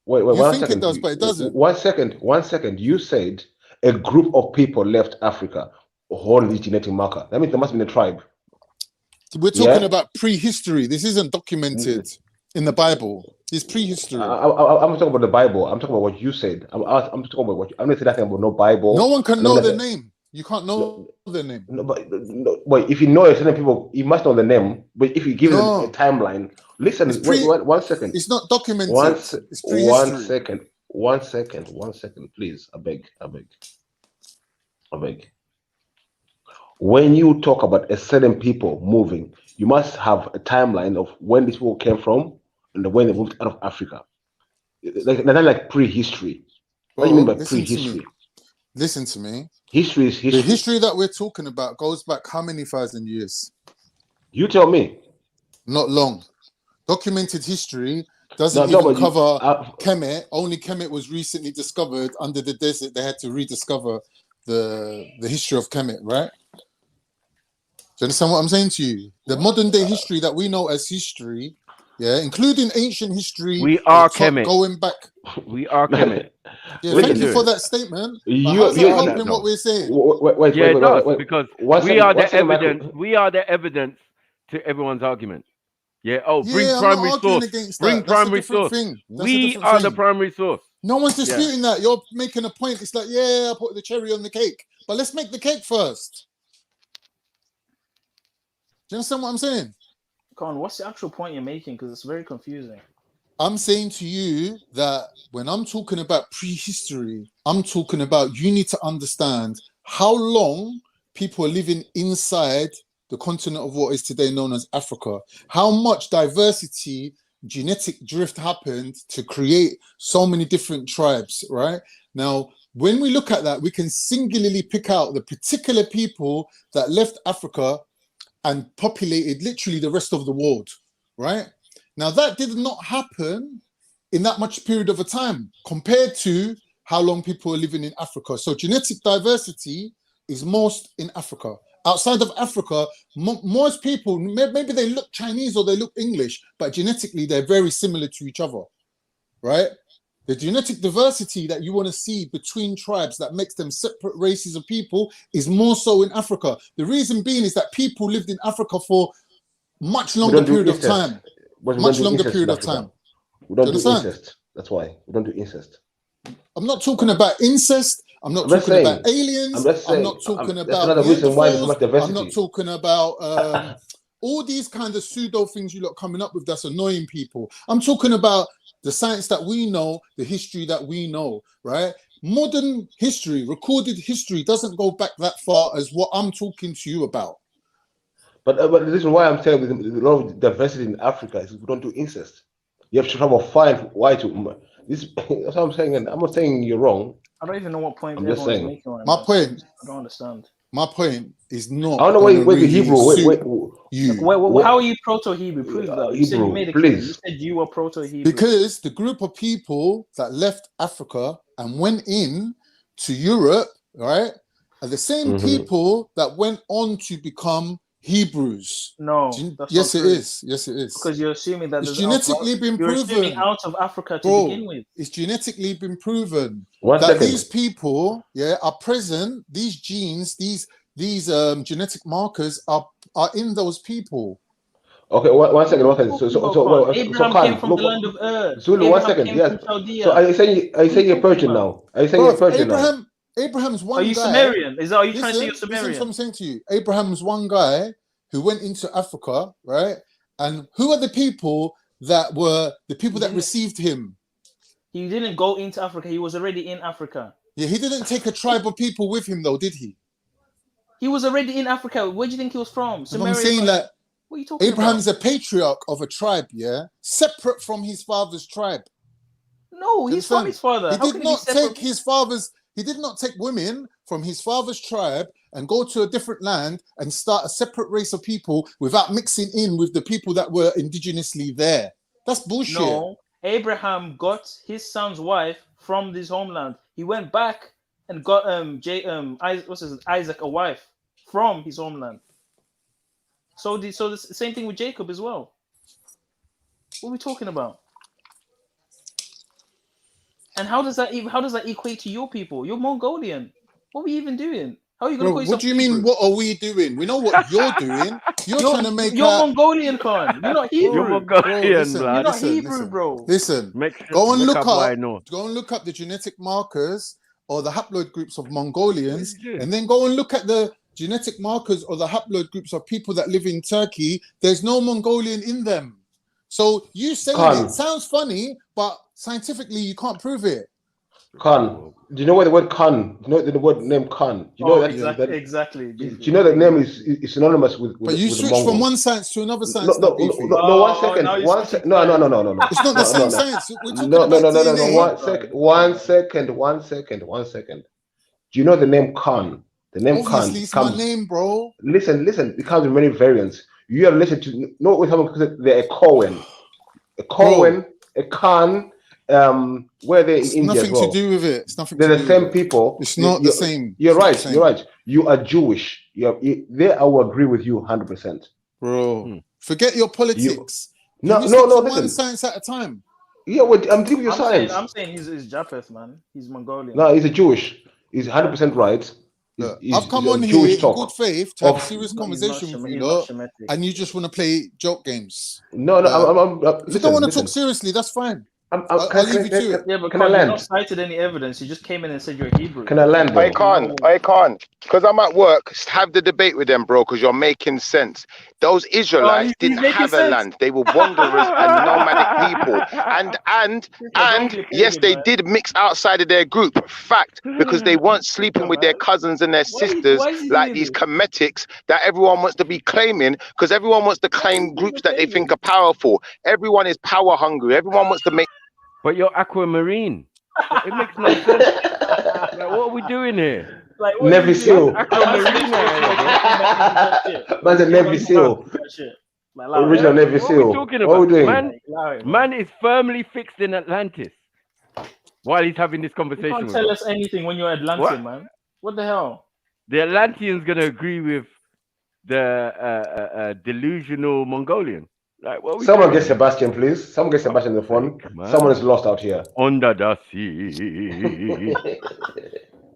Wait, you one think second. It does, but it doesn't. 1 second. You said a group of people left Africa. Hold the genetic marker. That means there must be a tribe. We're talking about prehistory. This isn't documented in the Bible. It's prehistory. I'm talking about the Bible. I'm talking about what you said. I'm talking about what I'm not saying nothing about no Bible. No one can know their name. You can't know their name. But if you know certain people, you must know the name. But if you give them a timeline, listen. Wait, 1 second. It's not documented. It's prehistory. 1 second, please. I beg. When you talk about a certain people moving, you must have a timeline of when these people came from and when they moved out of Africa. Like prehistory. What do you mean by prehistory? Listen to me. History is history. The history that we're talking about goes back how many thousand years? You tell me. Not long. Documented history doesn't even cover Kemet. Only Kemet was recently discovered under the desert. They had to rediscover the history of Kemet, right? you understand what I'm saying to you? The modern day history that we know as history, yeah, including ancient history. We are top Kemet. going back. We are Kemet. Yeah, thank you for that statement. But You- how's that you- helping what we're saying? Wait, Yeah, it does, wait. because One we second, are one the second, Michael. evidence. We are the evidence to everyone's argument. Yeah. Oh, bring Yeah, I'm not primary arguing source. against Bring that. That's a primary different source. thing. That's a We different are the thing. primary source. No one's Yeah. disputing that. You're making a point. It's like, yeah, I put the cherry on the cake. But let's make the cake first. Do you understand what I'm saying? Con, what's the actual point you're making? Because it's very confusing. I'm saying to you that when I'm talking about prehistory, I'm talking about you need to understand how long people are living inside the continent of what is today known as Africa. How much diversity, genetic drift happened to create so many different tribes, right? Now, when we look at that, we can singularly pick out the particular people that left Africa and populated literally the rest of the world, right? Now, that did not happen in that much period of a time compared to how long people are living in Africa. So genetic diversity is most in Africa. Outside of Africa, most people, maybe they look Chinese or they look English, but genetically they're very similar to each other, right? The genetic diversity that you want to see between tribes that makes them separate races of people is more so in Africa. The reason being is that people lived in Africa for much longer period of time. Much longer period of time. We don't Do do you understand? incest. That's why we don't do incest. I'm not talking about incest. I'm not I'm just talking saying- about aliens. I'm just I'm saying, not talking that's about another reason why there's so Neanderthals. much diversity. I'm not talking about all these kind of pseudo things you lot coming up with that's annoying people. I'm talking about the science that we know, the history that we know, right? Modern history, recorded history doesn't go back that far as what I'm talking to you about. But the reason why I'm saying there's a lot of diversity in Africa is we don't do incest. You have to try to find why to this. That's what I'm saying, and I'm not saying you're wrong. I don't even know what point I'm just everyone's saying. making right My now. point. I don't understand. My point is not. I don't know gonna where the really Hebrew. suit you. How are you proto-Hebrew? Prove that. You said you Hebrew, made a claim. You please. said you were proto-Hebrew. Because the group of people that left Africa and went in to Europe, right, are the same people that went on to become Hebrews. No, that's yes, not it true. is. Yes, it is. Because you're assuming that It's there's out of- genetically been you're assuming proven. out of Africa to Bro, begin with. it's genetically been proven One that second. these people, yeah, are present. These genes, these genetic markers are in those people. Okay, one second. Abraham came from the land of Ur. Zulu, one Abraham second. came Yes. from Chaldea. So are you saying you're Persian now? Are you saying you're Persian now? Abraham's one Are you guy. Sumerian? Are you trying to say you're Listen Sumerian? to what I'm saying to you. Abraham's one guy who went into Africa, right? And who are the people that received him? He didn't go into Africa. He was already in Africa. Yeah, he didn't take a tribe of people with him, though, did he? He was already in Africa. Where do you think he was from? I'm saying that what are you talking Abraham's about? a patriarch of a tribe, yeah, separate from his father's tribe. No, he's from his father. He How did can not he be separate? take his father's. He did not take women from his father's tribe and go to a different land and start a separate race of people without mixing in with the people that were indigenously there. That's bullshit. No, Abraham got his son's wife from his homeland. He went back and got Isaac a wife from his homeland. So the same thing with Jacob as well. What are we talking about? And how does that equate to your people? You're Mongolian. What are we even doing? How are you going to call yourself What do you mean? What are we doing? We know what you're doing. You're trying to make. You're Mongolian, Khan. You're not Hebrew. You're Mongolian, You're not Hebrew, bro. Listen. Go and look up the genetic markers or the haploid groups of Mongolians, and then go and look at the genetic markers or the haploid groups of people that live in Turkey. There's no Mongolian in them. So you saying it sounds funny, but scientifically you can't prove it. Khan. Do you know where the word Khan? Do you know the word name Khan? Do you know exactly. Do you know that name is synonymous with? But you switch from one science to another science. No, 1 second. No. It's not the same science. We're talking about DNA. One second. Do you know the name Khan? The name Khan. Obviously, it's my name, bro. Listen. It comes with many variants. You have listened to no with someone they're a Cohen, a Khan. Where they in India nothing as well. to do with it. It's nothing. They're the same people. It's not the same. You're right. You are Jewish. There I will agree with you 100%. Bro, forget your politics. No, Can you no, stick no, to listen. one science at a time. Yeah, well, I'm giving you science. I'm saying he's Japheth, man. He's Mongolian. No, he's a Jewish. He's 100% right. Look, He's I've come of on here Jewish in stock. good faith to have a Of- serious He's not conversation with you He's not lot, Shemitic. and you just want to play joke games. No, no, I'm if you listen, don't want to listen. talk seriously, that's fine. I'll I'll leave you to it. Yeah, but can I Khan, you've land? not cited any evidence. You just came in and said you're Hebrew. Can I land, I bro? can't. Because I'm at work, have the debate with them, bro, because you're making sense. Those Israelites he's didn't making have a sense. land. They were wanderers and nomadic people. And yes, they did mix outside of their group. Fact, because they weren't sleeping with their cousins and their sisters why is he like doing these this? Kemetics that everyone wants to be claiming, because everyone wants to claim groups that they think are powerful. Everyone is power hungry. Everyone wants to make. But you're aquamarine. It makes no sense. Like, what are we doing here? Like, Navy SEAL. Aquamarine. Man's a Navy SEAL. Original Navy What are we SEAL. talking What are we about? doing? Man is firmly fixed in Atlantis while he's having this You conversation can't with tell us. us anything when you're Atlantean, What? man. What the hell? The Atlantean's gonna agree with the delusional Mongolian. Like, what are we Someone doing? get Sebastian, please. Someone get Sebastian on the phone. Man. Someone is lost out here. Under the sea.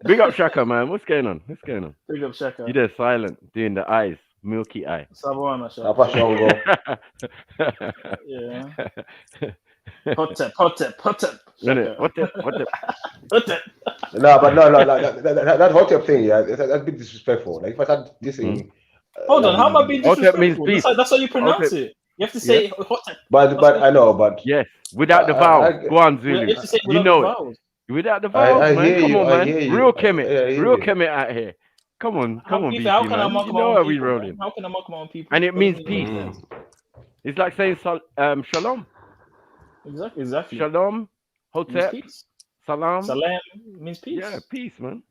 Big up Shaka, man. What's going on? What's going on? Big up Shaka. You there silent, doing the eyes, milky eye. Savannah, Papa Shongo. Yeah. Hotep. Hotep. No, but no, that Hotep thing, yeah, that's a bit disrespectful. Like if I start dissing. Hold on, how am I being Hotep disrespectful? means peace. That's how you pronounce Hotep. it. You have to say Yeah. Hotep. But I know, but yes, without the vowels. Go on, Zulu. You have to say You without know the it. vowels. Without the vowels, I man. hear Come you, on, I man. hear you. Real Kemet. I hear Real you. Kemet out here. Come on, Beefy, BC, how can I man. mock You my know own how we people, rolling. man? How can I mock my own people? And it means Doesn't peace. make sense. It's like saying shalom. Exactly. Shalom, Means Hotep, peace. salam. Salam means peace. Yeah, peace, man.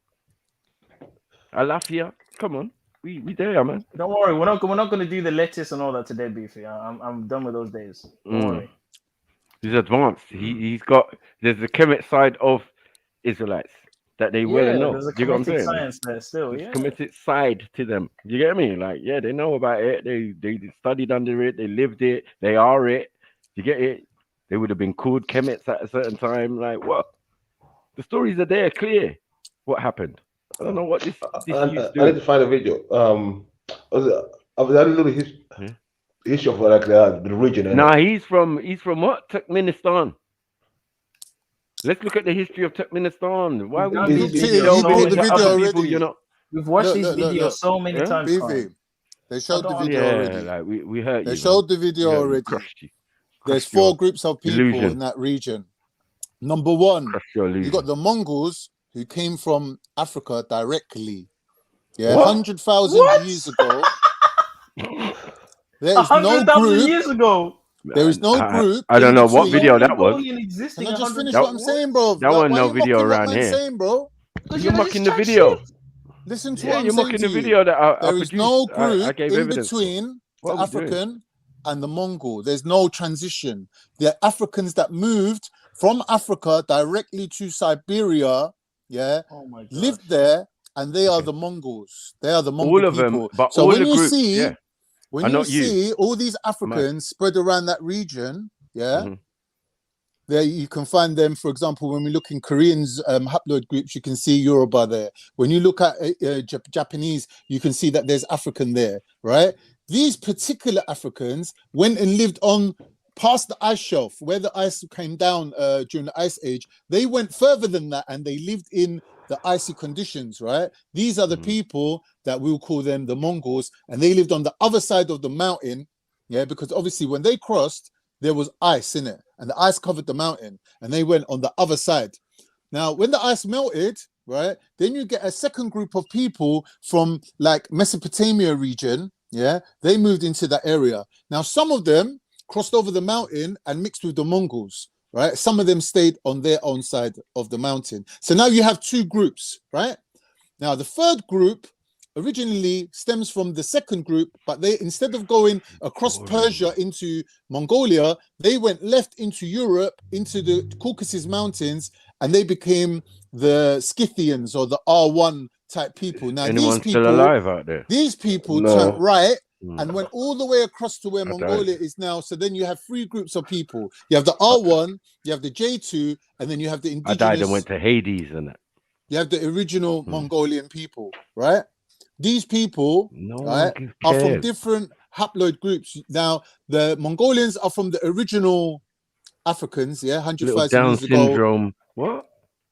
Alafia. Come on. We there, man. Don't worry, we're not going to do the lettuce and all that today, Beefy. I'm done with those days. Don't worry. He's advanced. He's got. There's the Kemet side of Israelites that they well know. There's a You know what I'm Kemetic saying? science there still. There's Yeah. Kemetic side to them. You get me? Like, yeah, they know about it. They studied under it. They lived it. They are it. You get it? They would have been called Kemets at a certain time. Like, what? The stories are there, clear. What happened? I don't know what this I youth's need doing. to find a video. Of that little history of like the region. Nah, he's from what? Turkmenistan. Let's look at the history of Turkmenistan. Why would you played the video already. You're not. We've watched these videos so many times. BV, they showed the video already. Like we heard They you. showed the video already. There's Crushed your 4 groups of people illusion. in that region. Number 1, your you illusion. got the Mongols who came from Africa directly. Yeah, What? 100,000 years ago. There is no 100,000 group. years ago. There is no group. I don't in know what between. video that was. Can I just finish what I'm saying, bro? That wasn't Why no you video mocking around what man's here. saying, bro? You're mocking the video. Listen to Yeah, what I'm you're saying mocking to the you. video that I There is produced. no I group gave in evidence for. between What the are we doing? African and the Mongol. There's no transition. The Africans that moved from Africa directly to Siberia, Oh my God. lived there, and they are the Mongols. They are the Mongol All of people. them, but So all when the you groups, see, yeah. when Are you not you. see all these Africans spread around that region, there you can find them. For example, when we look in Koreans haploid groups, you can see Yoruba there. When you look at Japanese, you can see that there's African there, right? These particular Africans went and lived on past the ice shelf, where the ice came down during the ice age. They went further than that, and they lived in the icy conditions, right? These are the people that we'll call them the Mongols, and they lived on the other side of the mountain, yeah, because obviously when they crossed, there was ice in it, and the ice covered the mountain, and they went on the other side. Now, when the ice melted, right, then you get a second group of people from like Mesopotamia region, yeah, they moved into that area. Now, some of them crossed over the mountain and mixed with the Mongols, right? Some of them stayed on their own side of the mountain. So now you have 2 groups, right? Now, the third group originally stems from the second group, but they, instead of going across Persia into Mongolia, they went left into Europe, into the Caucasus Mountains, and they became the Scythians or the R1 type people. Now Anyone these still people, alive out there? these people No. turned right Mm. and went all the way across to where I don't. Mongolia is now. So then you have three groups of people. You have the R1, you have the J2, and then you have the I died and indigenous. went to Hades and that. You have the original Mongolian people, right? These people, No one right, are from cares. different haploid groups. Now, the Mongolians are from the original Africans, yeah, Little 100,000 Down years ago. syndrome. What?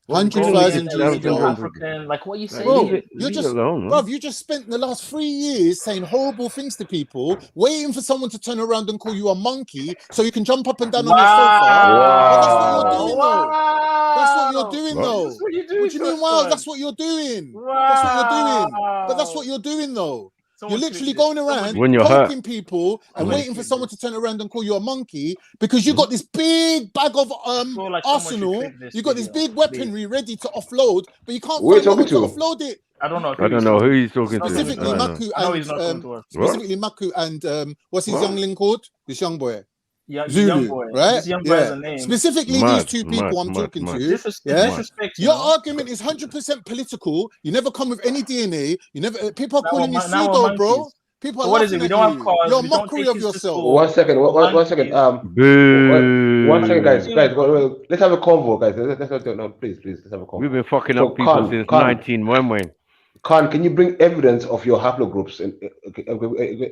100,000 years ago. African, like what are you saying? Bro, leave you're it just, alone, man. bruv, you just spent the last 3 years saying horrible things to people, waiting for someone to turn around and call you a monkey so you can jump up and down on your sofa. But that's what you're doing, though. That's what you're doing, though. What do you mean, wow? That's what you're doing. That's what you're doing. But that's what you're doing, though. You're literally going around When you're hurt. poking people and Mm. waiting for someone to turn around and call you a monkey because you got this big bag of arsenal. You got this big weaponry ready to offload, but you can't Who are you find no one to talking to? offload it. I don't know. I don't know who he's talking to. Specifically, I don't know. Maku I know he's not coming to and us. specifically Maku and what's his What? youngling called? This young boy. Yeah, Zulu, young boy. right? This young boy has a name. Specifically, Mad, these two people I'm talking to. Disrespect, Your argument is 100% political. You never come with any DNA. You never. People are Now calling you we're- now we're pseudo, bro. monkeys. People So are what is laughing it? We at don't have you. cars, You're a we don't mockery take of kids to yourself. school. 1 second. One second. Boo. 1 second, guys. Wait. Let's have a convo, guys. No, please. Let's have a convo. We've been fucking So, up people Khan, since Khan. 1911. Khan, can you bring evidence of your haplogroups and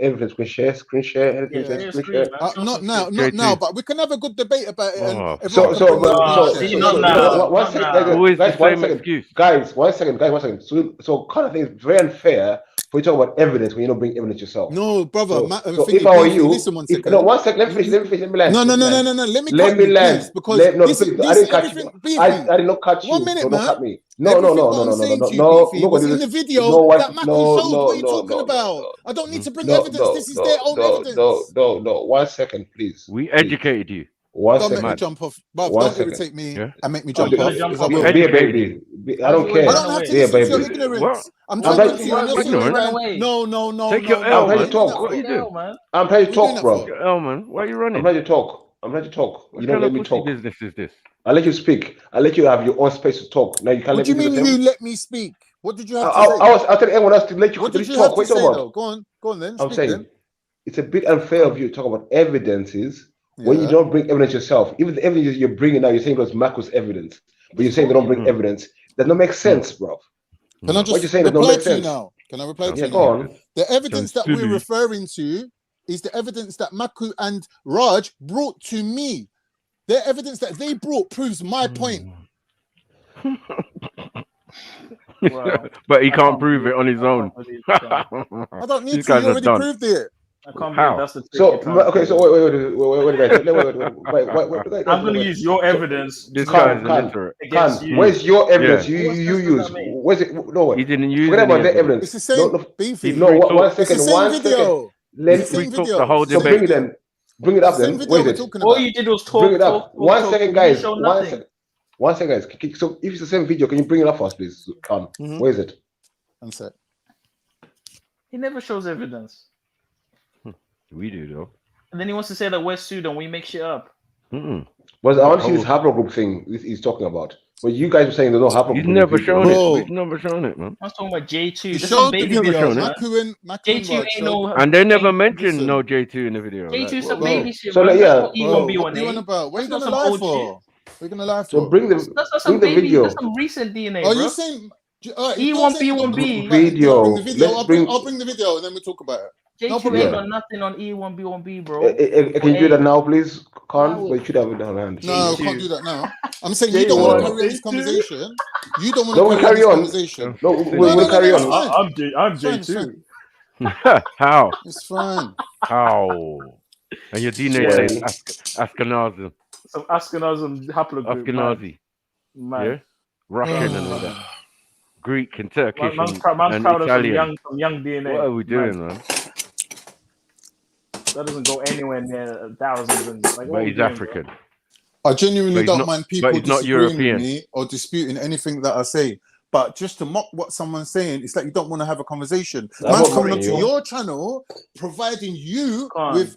evidence? Screen share, anything? Yeah, Screen share. Not now, but we can have a good debate about it. And Oh. everyone can bring their screen share. not now. One Not second, now. Always guys. the 1 same second, excuse. guys. 1 second. So Khan, I think it's very unfair for you to talk about evidence when you don't bring evidence yourself. No, brother. So if I were you, listen one second. no, 1 second. Let me finish. Let me land. No. Let me cut you, please, because I didn't cut you. Beefy. I did not cut you. 1 minute, so man. don't cut me. Everything what I'm saying to you, Beefy, was in the video that Maku showed. What are you talking about? I don't need to bring evidence. This is their own evidence. No. 1 second, please. We educated you. 1 Don't second. make me jump off. Bruv, 1 don't second. irritate me Yeah. and make me jump off. Because I Be will. a baby. I don't care. I don't have to Be a listen to your baby. ignorance. What? I'm I'm talking trying to you and you're to- sitting ignorant. around. No. Take your no. L, I'm trying man. to talk. What are you doing? I'm trying to What are you doing talk, that bro. for? Take your L, man. Why are you running? I'm trying to talk. What You kind don't let of me pussy talk. business is this? I'll let you speak. I'll let you have your own space to talk. Now you can't What let do you me do mean the you same. let me speak? What did you have to I'll say? tell everyone else to let you What did you talk. have to What are you say talking though? about? Go on then. I'm Speak saying then. it's a bit unfair of you to talk about evidences when you Yeah. don't bring evidence yourself. Even the evidence you're bringing now, you're saying it was Marco's evidence, but you're saying they don't bring evidence. That don't make sense, bro. Can I What you're just saying that don't reply make to you sense. now? Can I reply to Yeah, you go now? on. The evidence that we're silly. referring to is the evidence that Maku and Raj brought to me. The evidence that they brought proves my point. But he can't prove it on his own. I don't need These to. guys You are already done. proved it. I can't How? believe that's the trick So you're trying to okay, do. so wait. I'm going to use your evidence This to guy's go illiterate. against you. Where's your evidence? Yeah. You use. Where's it? No, He didn't use forget any about their evidence. It's evidence. the same, No, Beefy. no. One It's the second. same 1 second. video. Let It's the same Free talk video. the whole It's the So same debate. bring it video. then. Bring it up It's the same then. video Wait we're it. talking All about. you did was Bring talk, it up. talk. 1 You second, didn't guys. show 1 nothing. second. 1 second, guys. So if it's the same video, can you bring it up for us, please? Come. Where is it? One sec. He never shows evidence. We do though. And then he wants to say that we're Sudan, we make shit up. Mm-mm. Well, I want to see this haplogroup thing he's talking about. But you guys were saying there's no haplogroup. He's in the never video. shown it. Bro. We've never shown it, man. I was talking about J2. You There's some showed the baby never video. shown videos, it. man. Maku and J2 Raj ain't showed. no. And they never mentioned Listen. no J2 in the video. J2 Like, some bro. baby shit, So, man. like, That's yeah. not Bro, E1B1A. what are you on about? What are you That's gonna not lie some old for? shit. What are you gonna lie So for? bring That's the some baby. video. That's some recent DNA, Are bro. you saying? All right, if you're saying you don't E1B1B. bring then bring the Video. video. Let's bring. I'll bring the video and then we'll talk about it. No J2 ain't problem. got nothing on E1B1B, bro. Can you do that now, please, Now Khan? it- But you should have it on hand. No, J2. can't do that now. I'm saying you don't want to J1. carry on this conversation. You don't want No, to we carry on carry this on. conversation. No, we'll carry It's on. fine. I'm It's fine. It's J2. fine. How? It's fine. How? And your DNA Yeah. says Ashkenazi. Some Ashkenazim haplogroup. Ashkenazi. Man. Yeah? Russian and all that. Greek and Turkish Man's and proud of Italian. some young DNA. What are we doing, man? That doesn't go anywhere near thousands. And, like, what But are we he's doing, African. bro? I genuinely But he's don't not- mind but people he's not disagreeing European. with me or disputing anything that I say. But just to mock what someone's saying, it's like you don't want to have a conversation. I'm Man's not coming mocking onto you. your channel, providing you Can't. with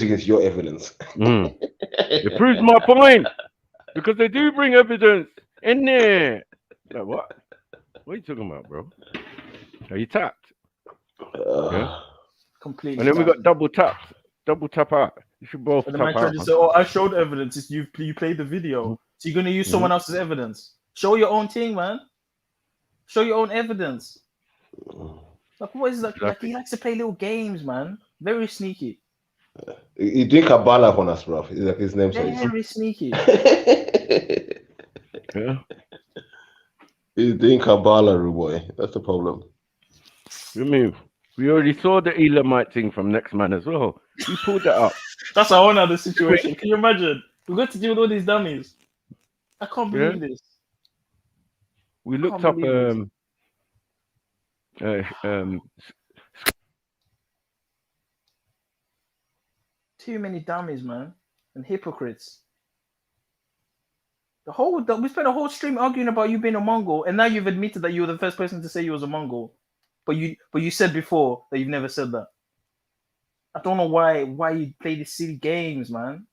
evidence against your evidence. It proves my point because they do bring evidence in there. Like, what? What are you talking about, bro? Are you tapped? Yeah. Completely. And then we got double tap out. You should both And the tap man tried out. to say, "Oh, I showed evidence. It's you played the video, so you're gonna use someone else's evidence. Show your own thing, man. Show your own evidence." Like, what is that? Like, he likes to play little games, man. Very sneaky. He doing Kabbalah on us, bro. Like his name says. Very sneaky. Yeah. He's doing Kabbalah, rude boy. That's the problem. You mean we already saw the Elamite thing from Next Man as well. We pulled that up. That's our own other situation. Can you imagine? We got to deal with all these dummies. I can't believe this. we looked Can't up believe too many dummies, man, and hypocrites. We spent a whole stream arguing about you being a Mongol, and now you've admitted that you were the first person to say you was a Mongol. But you said before that you've never said that. I don't know why you play these silly games, man.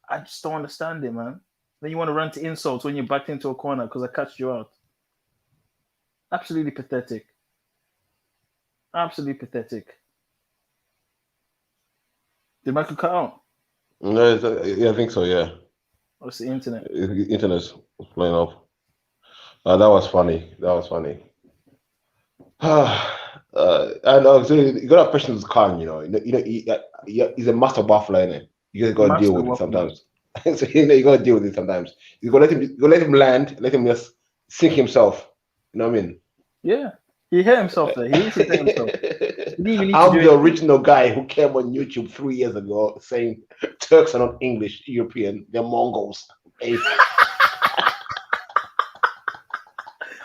I just don't understand it, man. Then you want to run to insults when you're backed into a corner because I catched you out. Absolutely pathetic. Absolutely pathetic. Did Michael cut out? No, yeah, I think so. Yeah. Or it's the internet? Internet's playing off. That was funny. That was funny. And so you got a person who's calm, he's a master baffler, innit? You just gotta deal with it sometimes. So you gotta deal with it sometimes. You gotta let him land, let him just sink himself. You know what I mean? Yeah. He hit himself there. He hit himself. I'm the original guy who came on YouTube 3 years ago saying Turks are not English, European, they're Mongols. I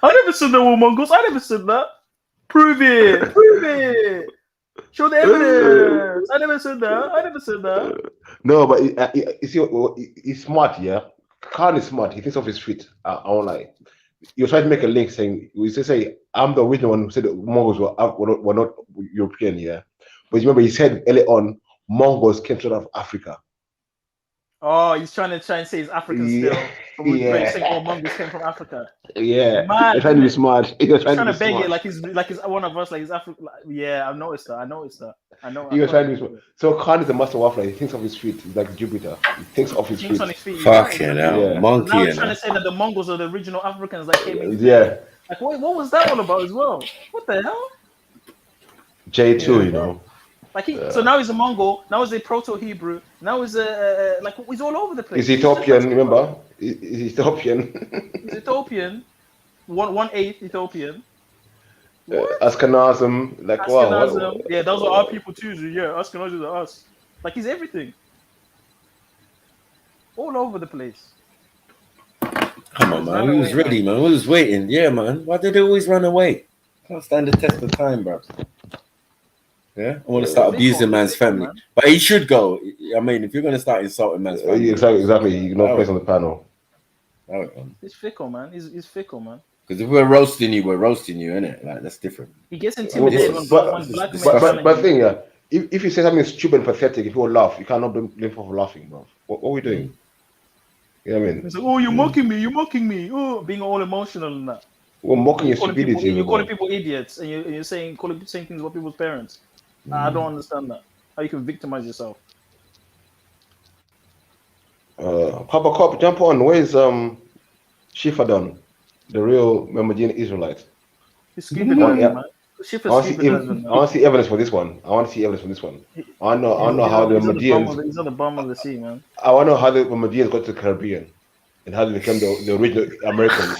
never said they were Mongols. I never said that. Prove it. Prove it. Show the evidence. I never said that. No, but you see, he's smart, yeah? Khan is smart. He thinks off his feet. I won't lie. You're trying to make a link saying, we say, I'm the original one who said that Mongols were not European, yeah? But remember, he said early on, Mongols came out of Africa. Oh, he's trying to say he's African still. But we're saying all Mongols came from Africa. Yeah, Mad, you're trying to be smart. You're trying to beg smart. it like he's one of us, like he's African. Yeah, I noticed that. You're trying to be smart. So Khan is a master waffler. He thinks of his feet. He's like Jupiter. He thinks of his feet. On his feet. Fucking hell, yeah. monkey. Now he's trying to say that the Mongols are the original Africans that came in. Yeah. Like, what was that all about as well? What the hell? J2, you know. Like so now he's a Mongol. Now he's a Proto-Hebrew. Now he's like he's all over the place. He's Ethiopian. Remember? He's Ethiopian. He's Ethiopian. 1/8 Ethiopian. Ashkenazim. Like Ashkenazim. wow. Yeah, those are our people too. Yeah, Ashkenazim are us. Like he's everything. All over the place. Come on, man. We was ready, man. We was waiting. Yeah, man. Why did they always run away? Can't stand the test of time, bro. Yeah, I want to start abusing man's family, but he should go. I mean, if you're going to start insulting man's family, exactly. You know, place on the panel. He's fickle, man. He's fickle, man. Because if we're roasting you, innit? Like that's different. He gets intimidated when black but thing, yeah. If you say something stupid and pathetic, if you laugh, you cannot blame for laughing, bro. What are we doing? You know what I mean? It's like, oh, you're mocking me. You're mocking me. Oh, being all emotional and that. We're mocking your stupidity. You're calling people idiots, and you're saying things about people's parents. I don't understand that. How you can victimize yourself. Papa Cop, jump on. Where's Shifadan, the real Mohammedan Israelite? He's stupid, man. I want to see evidence for this one. I want to know how the Mohammedans. He's on the bottom of the sea, man. I want to know how the Mohammedans got to the Caribbean and how they became the original Americans,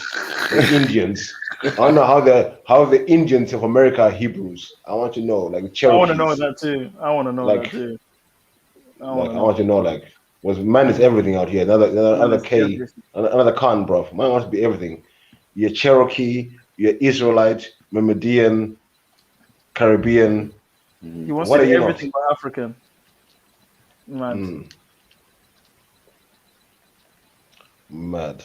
the Indians. I want to know how the Indians of America are Hebrews. I want to know, like Cherokees. I want to know that too. I want to know, was man is everything out here. Another K, another Khan, bro. Man wants to be everything. You're Cherokee, you're Israelite, Mohammedan, Caribbean. He wants to be everything but African. Mad.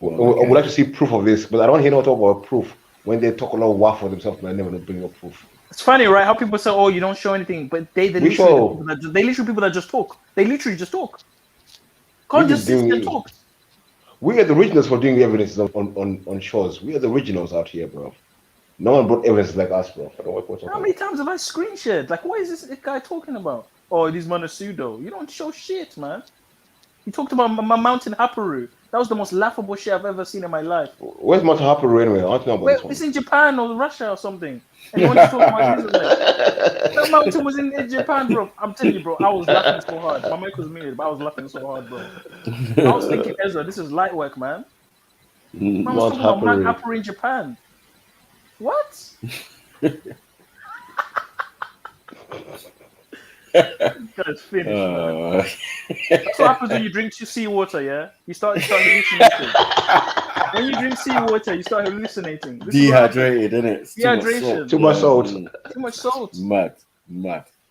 I would like to see proof of this, but I don't hear no talk about proof when they talk a lot of waff for themselves, but I never bring up proof. It's funny, right? How people say, "Oh, you don't show anything," but they literally people that just talk. They literally just talk. Can't just sit and talk. We are the originals for doing evidence on shows. We are the originals out here, bro. No one brought evidence like us, bro. How many times have I screen shared? Like, what is this guy talking about? Oh, these man are pseudo. You don't show shit, man. He talked about Mountain Haparu. That was the most laughable shit I've ever seen in my life. Where's Mountain Haparu anyway? I want to know about this one. It's in Japan or Russia or something. And you want to talk about this? That mountain was in Japan, bro. I'm telling you, bro. I was laughing so hard. My mic was muted, but I was laughing so hard, bro. I was thinking, Ezra, this is light work, man. Man was talking about Mount Haparu in Japan. What? This guy's finished, man. That's what happens when you drink seawater, yeah? You start hallucinating. When you drink seawater, you start hallucinating. This is what Dehydrated, happens. innit? Dehydration. Too much salt. Too much salt. Mad.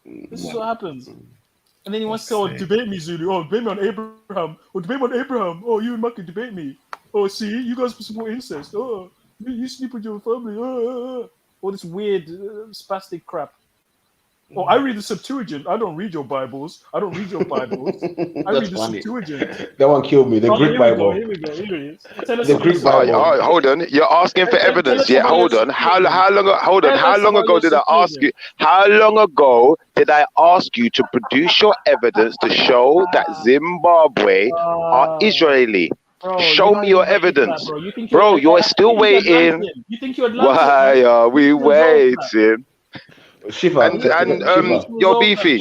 This is what happens. And then he wants to debate me, Zulu. Oh, debate me on Abraham. Oh, debate me on Abraham. Oh, you and Mark can debate me. Oh, see, you guys support incest. Oh, you sleep with your family. All this weird spastic crap. Oh, I read the Septuagint. I don't read your Bibles. I don't read your Bibles. I read the Septuagint. That one killed me. The Greek Bible. Here we go. Here it is. Tell us The Greek Bible. Hold on, you're asking for evidence. Yeah, hold on. How long ago did I ask you? How long ago did I ask you to produce your evidence to show that Zimbabwe are Israeli? Show me your evidence, bro. You're still waiting. You think you're Why are we waiting? Shiva, yo beefy,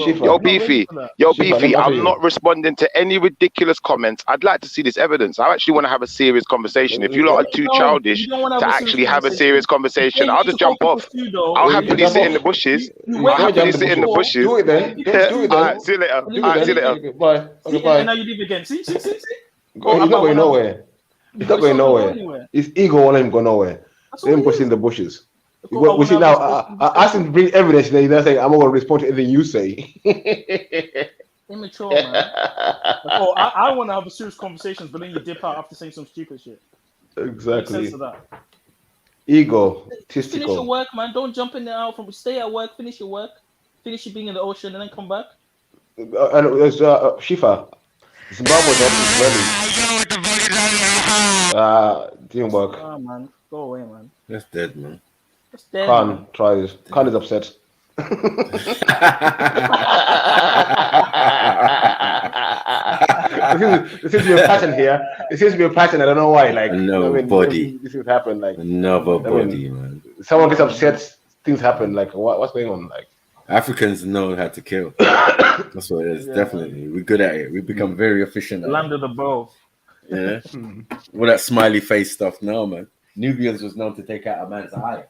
I'm not responding to any ridiculous comments. I'd like to see this evidence. I actually want to have a serious conversation. If you lot are too childish to actually have a serious conversation, I'll just jump off. I'll happily sit in the bushes. I'll happily sit in the bushes. Do it then. Do it then. Alright, see you later. Alright, see you later. Bye. See, Bye. and now you leave again. See. He's not going nowhere. He's not going nowhere. His ego won't let him go nowhere. Let him go sit in the bushes. We see now. I asked him to bring evidence, and then he's saying, "I'm not going to respond to anything you say." Immature, man. I want to have a serious conversations, but then you dip out after saying some stupid shit. Exactly. Makes sense of that. Ego, Finish your testicle. work, man. Don't jump in and out from. Stay at work. Finish your work. Finish your being in the ocean, and then come back. Shifa, Zimbabwe not Israeli. Didn't work. Oh man, go away, man. That's dead, man. That's dead. Khan, try this. Khan is upset. There seems to be a pattern here. There seems to be a pattern. I don't know why. Like, nobody. This would happen. Like, Another body, man. Someone gets upset. Things happen. Like, what's going on? Like, Africans know how to kill. That's what it is. Yeah, definitely, we're good at it. We become very efficient. Land of the bow. Yeah. All that smiley face stuff now, man. Nubians was known to take out a man's eye.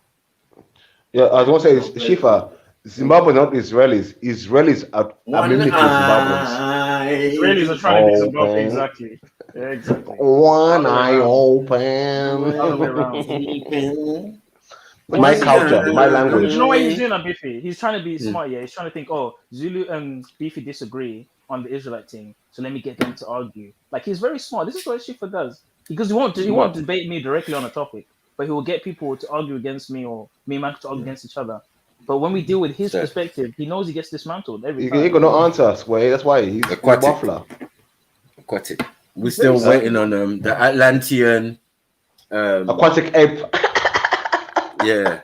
yeah, I was going to say, Shifa, Zimbabwe not Israelis. Israelis are mimicking Zimbabweans. Israelis are trying to be Zimbabwe. Exactly. Yeah, exactly. One eye open. Other way around. My culture, my language. You know what he's doing on Biffy? He's trying to be smart, yeah. He's trying to think, oh, Zulu and Biffy disagree on the Israelite thing, so let me get them to argue. Like, he's very smart. This is what Shifa does. Because he won't debate me directly on a topic, but he will get people to argue against me or me and Mac to argue against each other. But when we deal with his perspective, he knows he gets dismantled every time. He ain't gonna answer us, way. That's why he's a waffler. Aquatic. We're still waiting on the Atlantean aquatic ape. Yeah,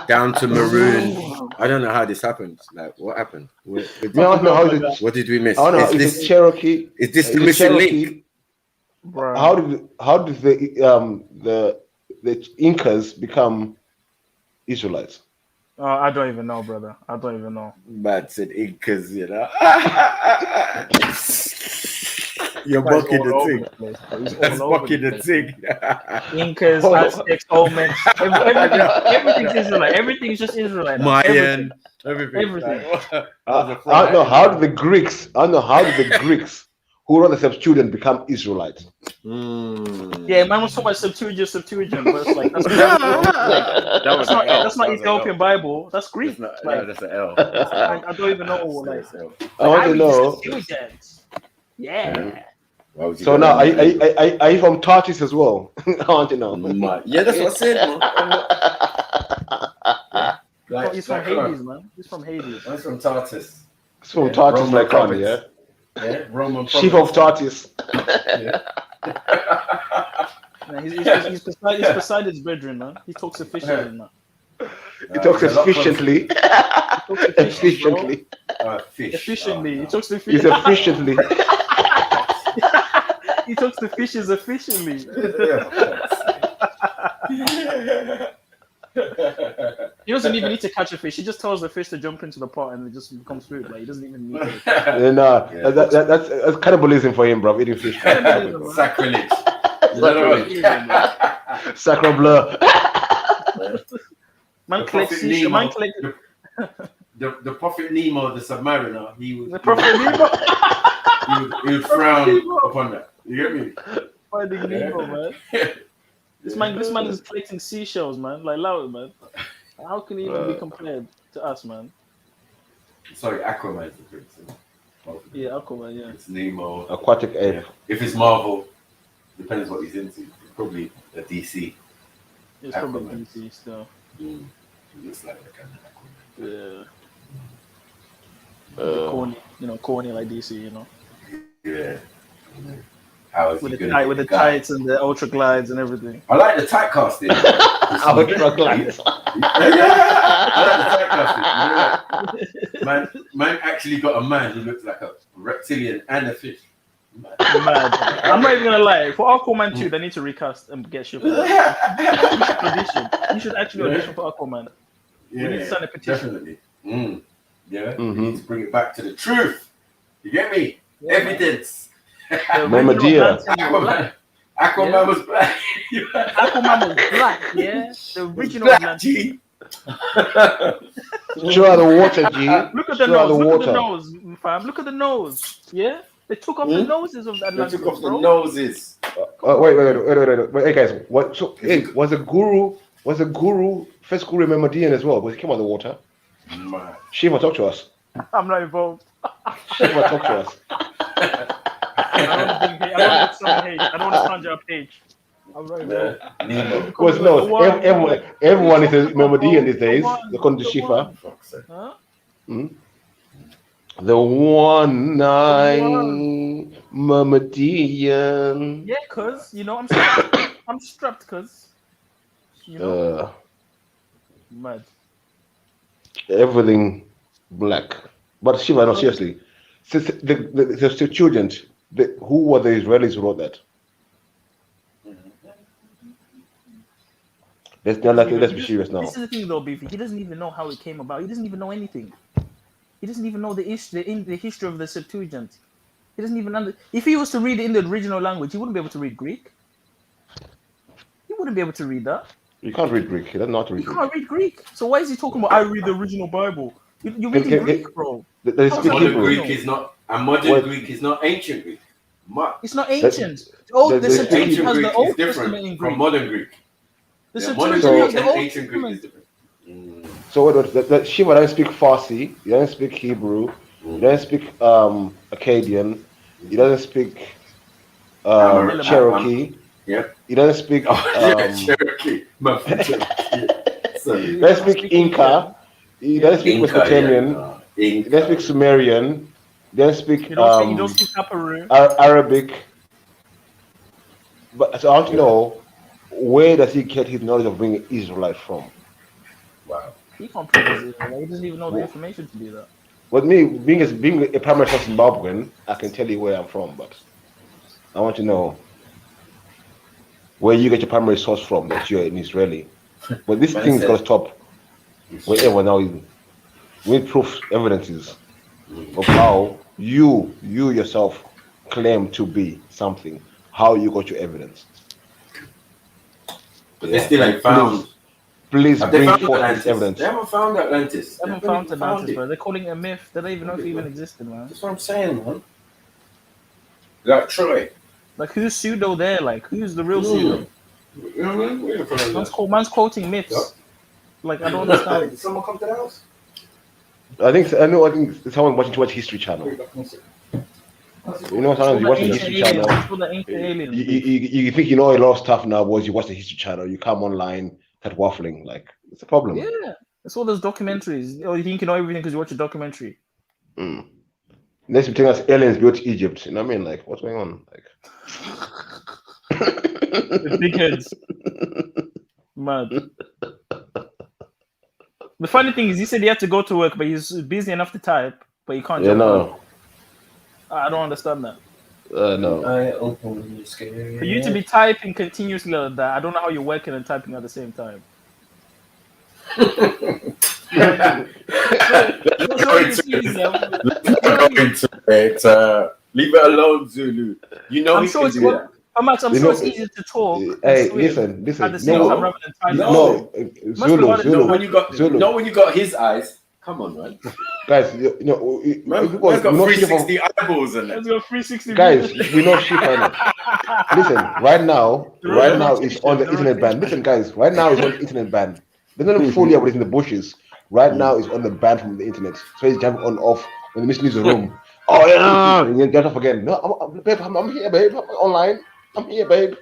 down to maroon. I don't know how this happened. Like, what happened? What did we miss? I don't know. Is this Cherokee? Is this the missing link? How did the Incas become Israelites? I don't even know, brother. I don't even know. Man said Incas, you know. You're bucking the thing. That's bucking the thing. Incas, Aztecs, Olmecs, everything's Israelite. Everything's just Israelite. Mayan, everything. I don't know how did the Greeks who wrote the Septuagint become Israelites. Yeah, man was talking about Septuagint, but it's like that's not Ethiopian Bible. That's Greek. That's an L. I don't even know. Like, I want to know. Yeah. So now, are you from Tartus as well? I want to know. Yeah, that's what I said. He's from Hades, man. He's from Hades. He's from Tartus. He's from Tartus, like Roman, yeah. Yeah, Roman. Chief of Tartus. Yeah. He's beside his brethren, man. He talks efficiently, man. He talks efficiently. Efficiently. Efficiently. He talks efficiently. He's efficiently. He talks to fishes efficiently. He doesn't even need to catch a fish. He just tells the fish to jump into the pot and it just becomes food. Like, he doesn't even need to. That's cannibalism for him, bro. Eating fish. Sacrilege. Sacre bleu. Man collects seashell. Man collects. The Prophet Nemo, the submariner, he would. The Prophet Nemo. He would frown upon that. You get me? Finding Nemo, man. This man is collecting seashells, man. Like loud, man. How can he even be compared to us, man? Sorry, Aquaman's the prince. Yeah, Aquaman, yeah. It's Nemo. Aquatic ape. Yeah. If it's Marvel, depends what he's into. Probably a DC. It's probably DC still. It looks like a kind of Aquaman. Yeah. Corny like DC, Yeah. How is with he the the tights and the ultra glides and everything. I like the tight casting. Ultra glides. I like the tight casting. Man actually got a man who looks like a reptilian and a fish. Mad. I'm not even gonna lie. For Aquaman 2, they need to recast and get shit. You should actually audition for Aquaman. We need to sign a petition. Definitely. Yeah. We need to bring it back to the truth. You get me? Yeah, evidence. Aquaman was black. Aquaman was black. Yeah. The original black G. Show out the water, G. Look at the nose. Look at the nose, fam. Look at the nose. Yeah. They took off the noses of the Atlantis. They took off the noses. Wait, hey guys. What? So, hey, was the guru first guru Memodian as well? Was he came out of the water? Shiva, talk to us. I'm not involved. Shiva, talk to us. I don't want to conjure a page. I'm not involved. Because no, everyone is a Memodian these days. According to Shiva. Huh? The one night Memodian. Yeah, cause I'm strapped, cause mad. Everything black. But Shiva, no, seriously. Since the student, who were the Israelis who wrote that? Let's be serious now. This is the thing though, Beefy. He doesn't even know how it came about. He doesn't even know anything. He doesn't even know the history of the Septuagint. He doesn't even if he was to read it in the original language, he wouldn't be able to read Greek. He wouldn't be able to read that. You can't read Greek. He doesn't know how to read Greek. You can't read Greek. So why is he talking about I read the original Bible? You read Greek, bro. Modern Greek is not Greek is not ancient Greek. It's not ancient. The Septuagint has the Old Testament in Greek. From modern Greek. The Septuagint has the Old ancient Greek is different. So what? Shiva doesn't speak Farsi. He doesn't speak Hebrew. He doesn't speak Akkadian. He doesn't speak Cherokee. Yeah. He doesn't speak Cherokee. He doesn't speak Inca. He doesn't speak Mesopotamian. He doesn't speak Sumerian. He doesn't speak you don't speak Aparu. Arabic. But so I want to know, where does he get his knowledge of being Israelite from? Wow. He can't prove his Israelite. He doesn't even know the information to do that. But me, being a primary source Zimbabwean, I can tell you where I'm from, but I want to know where you get your primary source from, that you're an Israeli. But this thing's got to stop wherever now. We need proof, evidences of how you yourself claim to be something, how you got your evidence. But they still ain't found. Please bring forth this evidence. They haven't found Atlantis. They haven't found Atlantis, bro. They're calling it a myth. They don't even know if it even existed, man. That's what I'm saying, man. Like Troy. Like, who's pseudo there? Like, who's the real pseudo? You know what I mean? Man's quoting myths. Yeah. Like, I don't understand. Did someone come to the house? I think someone watching too much History Channel. You know, sometimes you watch the History Channel. You think you know a lot of stuff now, boys. You watch the History Channel. You come online, start waffling. Like, it's a problem. Yeah, it's all those documentaries. Oh, you think you know everything because you watch a documentary? Next, you telling us aliens built Egypt. You know what I mean? Like, what's going on? Like, the big heads. Mad. The funny thing is, he said he had to go to work, but he's busy enough to type, but he can't. Yeah, no. I don't understand that. No. For you to be typing continuously like that, I don't know how you're working and typing at the same time. Leave it alone, Zulu. You know I'm sure it's sure it's easier to talk. Hey, listen. At the same time, rather than typing. Zulu. When you got his eyes. Come on, man. Guys, man's got 360 eyeballs in it. Man's got 360. Guys, we know Shiva. Listen, right now it's on the internet ban. Listen, guys, right now it's on the internet ban. They're not fully up in the bushes. Right now it's on the ban from the internet. So he's jumping on off when the mission leaves the room. Oh yeah, and then get off again. No, I'm here, babe. I'm online. I'm here, babe.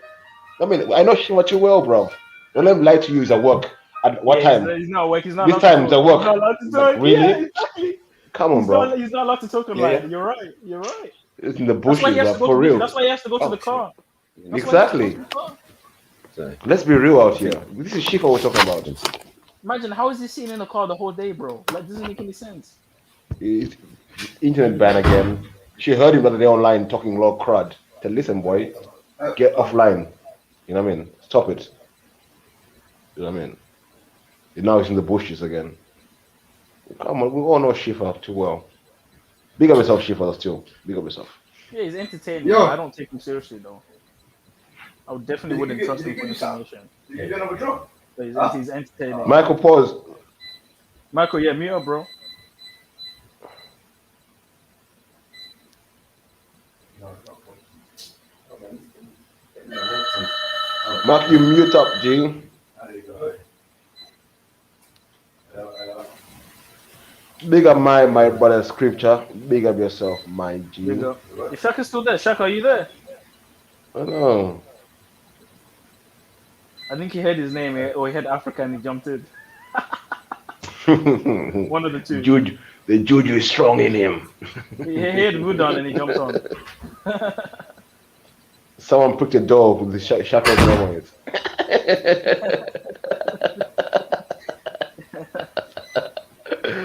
I mean, I know what you will, bro. Don't let him lie to you. He's at work. At what time? He's not awake. He's not This allowed time to he's talk. at work. He's not allowed to Like, talk. really? Yeah, exactly. Come on, bro. He's not allowed to talk online. Yeah. You're right. You're right. It's in the That's why bushes, he has to go for to real. That's why he has to go to the car. That's Exactly. Let's be real out here. This is Shifa we're talking about. Imagine, how is he sitting in the car the whole day, bro? Like, doesn't make any sense. It's internet ban again. She heard him the other day online talking low crud. Tell, listen, boy, get offline. You know what I mean? Stop it. You know what I mean? And now he's in the bushes again. Come on, we all know Shifa too well. Big up yourself, Shifa, still. Big up yourself. Yeah, he's entertaining. Yo. But I don't take him seriously, though. I would definitely wouldn't trust him for information. But he's entertaining. Michael, pause. Michael, yeah, mute up, bro. Mark, you mute up, G. Big up my brother scripture. Big up yourself, my G. Big up. Is Shaka still there? Shaka, are you there? I know. I think he heard his name, or he heard Africa and he jumped in. One of the two. The juju is strong in him. He heard Vudan and he jumped on. Someone pricked the door with the shackles on it.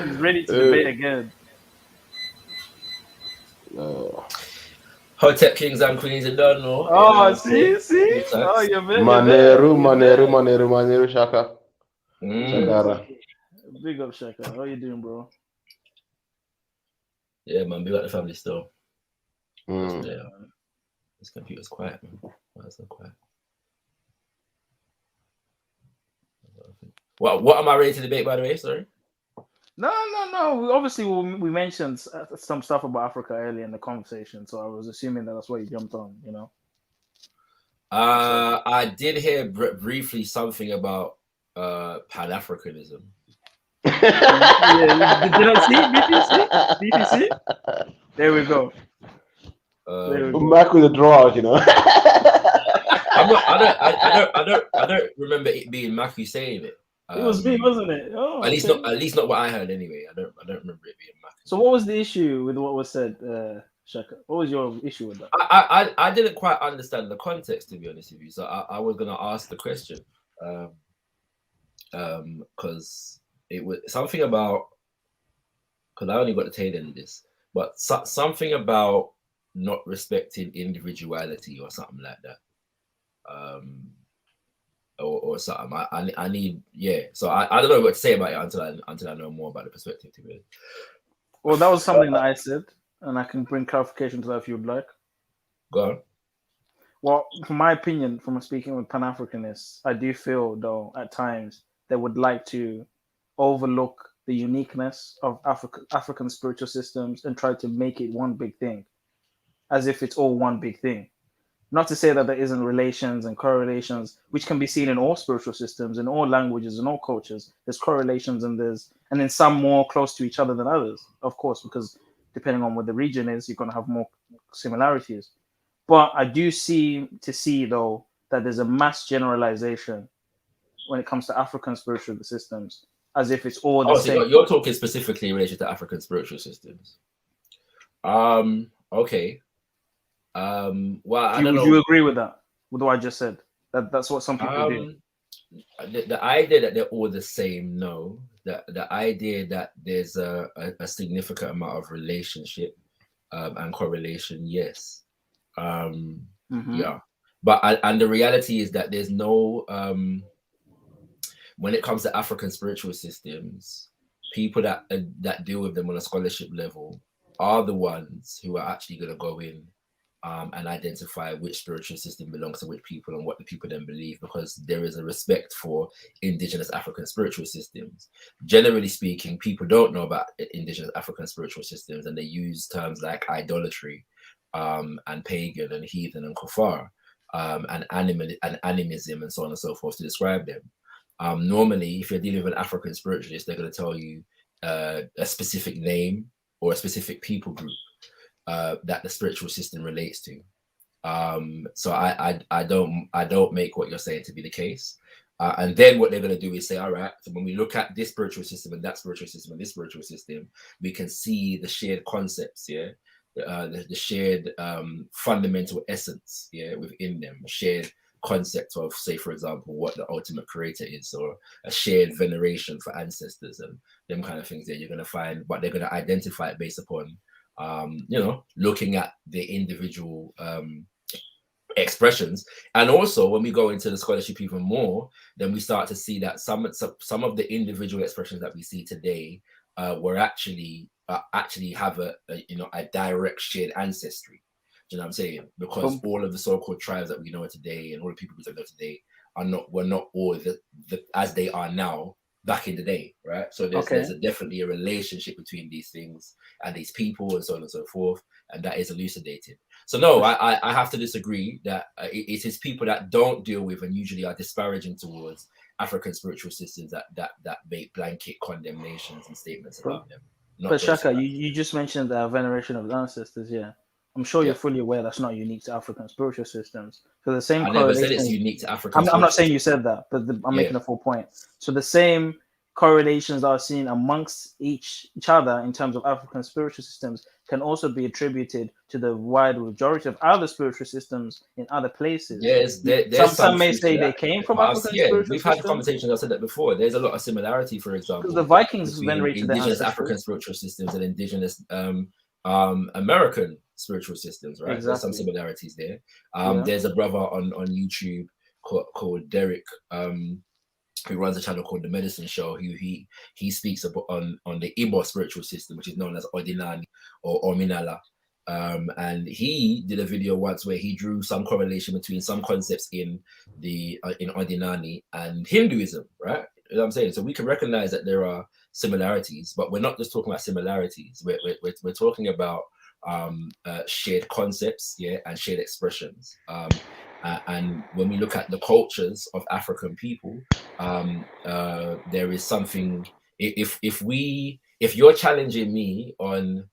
He's ready to debate again. Hotep kings and queens are done, no? Oh, see? Oh, you're very Maneru, Shaka. Shakara. Big up, Shaka. How you doing, bro? Yeah, man, big up the family still. Yeah. This computer's quiet, man. Why is it quiet? What am I ready to debate, by the way? Sorry. No. Obviously, we mentioned some stuff about Africa earlier in the conversation, so I was assuming that's why you jumped on, you know? I did hear briefly something about Pan-Africanism. Yeah, did I see? BBC? There we go. Back with the draw, you know. I don't remember it being Maku saying it. It was me, wasn't it? Oh, at least not what I heard anyway. I don't remember it being Maku. So what was the issue with what was said, Shaka? What was your issue with that? I didn't quite understand the context, to be honest with you. So I was gonna ask the question, because it was something about, because I only got the tail end of this, but something about not respecting individuality or something like that, or something. I need, yeah. So I don't know what to say about it until I know more about the perspective, to be honest. Well, that was something that I said, and I can bring clarification to that if you'd like. Go on. Well, from my opinion, from speaking with Pan-Africanists, I do feel, though, at times they would like to overlook the uniqueness of African spiritual systems and try to make it one big thing, as if it's all one big thing. Not to say that there isn't relations and correlations, which can be seen in all spiritual systems, in all languages, in all cultures. There's correlations and then some more close to each other than others, of course, because depending on what the region is, you're going to have more similarities. But I do see, though, that there's a mass generalization when it comes to African spiritual systems, as if it's all the same. So you're talking specifically in relation to African spiritual systems. Okay. Well, I don't know. Would you agree with that? With what I just said? That's what some people do. The idea that they're all the same, no. The idea that there's a significant amount of relationship and correlation, yes. Yeah. But and the reality is that there's no when it comes to African spiritual systems, people that deal with them on a scholarship level are the ones who are actually going to go in and identify which spiritual system belongs to which people and what the people then believe, because there is a respect for indigenous African spiritual systems. Generally speaking, people don't know about indigenous African spiritual systems, and they use terms like idolatry and pagan and heathen and kuffar and animism and so on and so forth to describe them. Normally, if you're dealing with an African spiritualist, they're going to tell you a specific name or a specific people group that the spiritual system relates to. So I don't make what you're saying to be the case. And then what they're going to do is say, all right, so when we look at this spiritual system and that spiritual system and this spiritual system, we can see the shared concepts, yeah, the shared fundamental essence, yeah, within them, a shared concept of, say, for example, what the ultimate creator is, or a shared veneration for ancestors and them kind of things that you're going to find, but they're going to identify it based upon, you know, looking at the individual expressions. And also when we go into the scholarship even more, then we start to see that some of the individual expressions that we see today were actually have a direct shared ancestry. Do you know what I'm saying? Because all of the so-called tribes that we know today and all the people that we know today were not all the as they are now back in the day, right? So there's definitely a relationship between these things and these people and so on and so forth, and that is elucidated. So no, I have to disagree that it is people that don't deal with and usually are disparaging towards African spiritual systems that make blanket condemnations and statements about them. But Shaka, you just mentioned the veneration of the ancestors, yeah. I'm sure you're fully aware that's not unique to African spiritual systems. So the same I never said it's unique to African. I'm not saying you said that, but I'm making a full point. So the same correlations are seen amongst each other in terms of African spiritual systems can also be attributed to the wide majority of other spiritual systems in other places. Yes, some may say they came from African spiritual systems. We've had conversations. I said that before. There's a lot of similarity, for example, because the Vikings venerated indigenous African spiritual systems and indigenous American spiritual systems, right? Exactly. There's some similarities there. There's a brother on YouTube called Derek, who runs a channel called The Medicine Show, who he speaks about on the Igbo spiritual system, which is known as Ordinani or Ominala. And he did a video once where he drew some correlation between some concepts in Ordinani and Hinduism, right? You know what I'm saying? So we can recognize that there are similarities, but we're not just talking about similarities. We're talking about shared concepts, yeah, and shared expressions. And when we look at the cultures of African people, there is something. If you're challenging me on,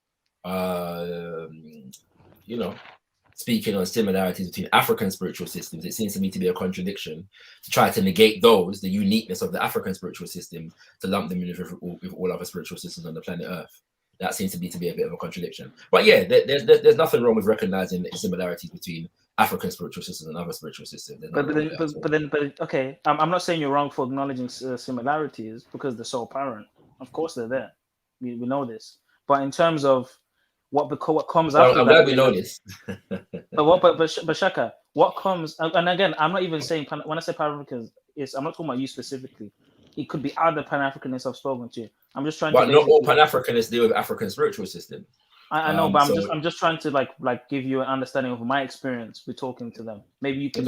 speaking on similarities between African spiritual systems, it seems to me to be a contradiction to try to negate the uniqueness of the African spiritual system, to lump them in with all other spiritual systems on the planet Earth. That seems to be a bit of a contradiction. But yeah, there's nothing wrong with recognizing the similarities between African spiritual systems and other spiritual systems. But okay, I'm not saying you're wrong for acknowledging similarities because they're so apparent. Of course they're there. We know this. But in terms of what comes after I'm that, glad we know this. but Shaka, what comes? And again, I'm not even saying when I say Pan-Africans, I'm not talking about you specifically. It could be other Pan-Africanists I've spoken to. I'm just trying to. But not all Pan-Africanists deal with African spiritual system. I know, but I'm just trying to like give you an understanding of my experience with talking to them. Maybe you can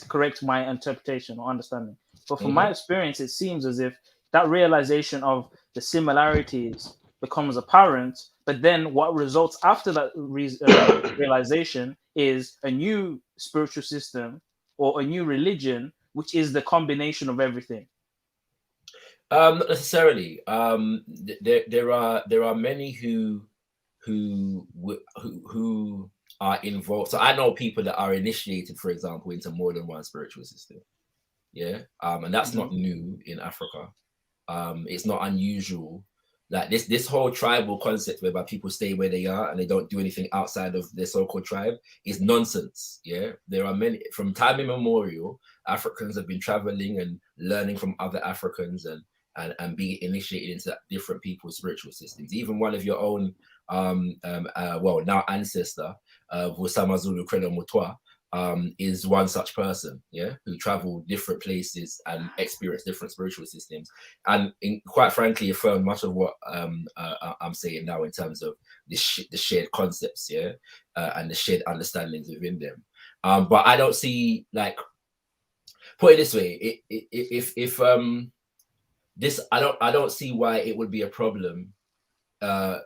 correct my interpretation or understanding. But from my experience, it seems as if that realization of the similarities becomes apparent, but then what results after that realization is a new spiritual system or a new religion, which is the combination of everything. Not necessarily. There are many who are involved. So I know people that are initiated, for example, into more than one spiritual system. Yeah, and that's not new in Africa. It's not unusual. Like this whole tribal concept whereby people stay where they are and they don't do anything outside of their so-called tribe is nonsense. Yeah, there are many, from time immemorial, Africans have been traveling and learning from other Africans and being initiated into different people's spiritual systems. Even one of your own, now ancestor, Wusama Zulu Kredo Mutwa, is one such person, yeah, who traveled different places and experienced different spiritual systems, and quite frankly affirmed much of what I'm saying now in terms of the shared concepts, yeah, and the shared understandings within them. But I don't see, like, put it this way, I don't see why it would be a problem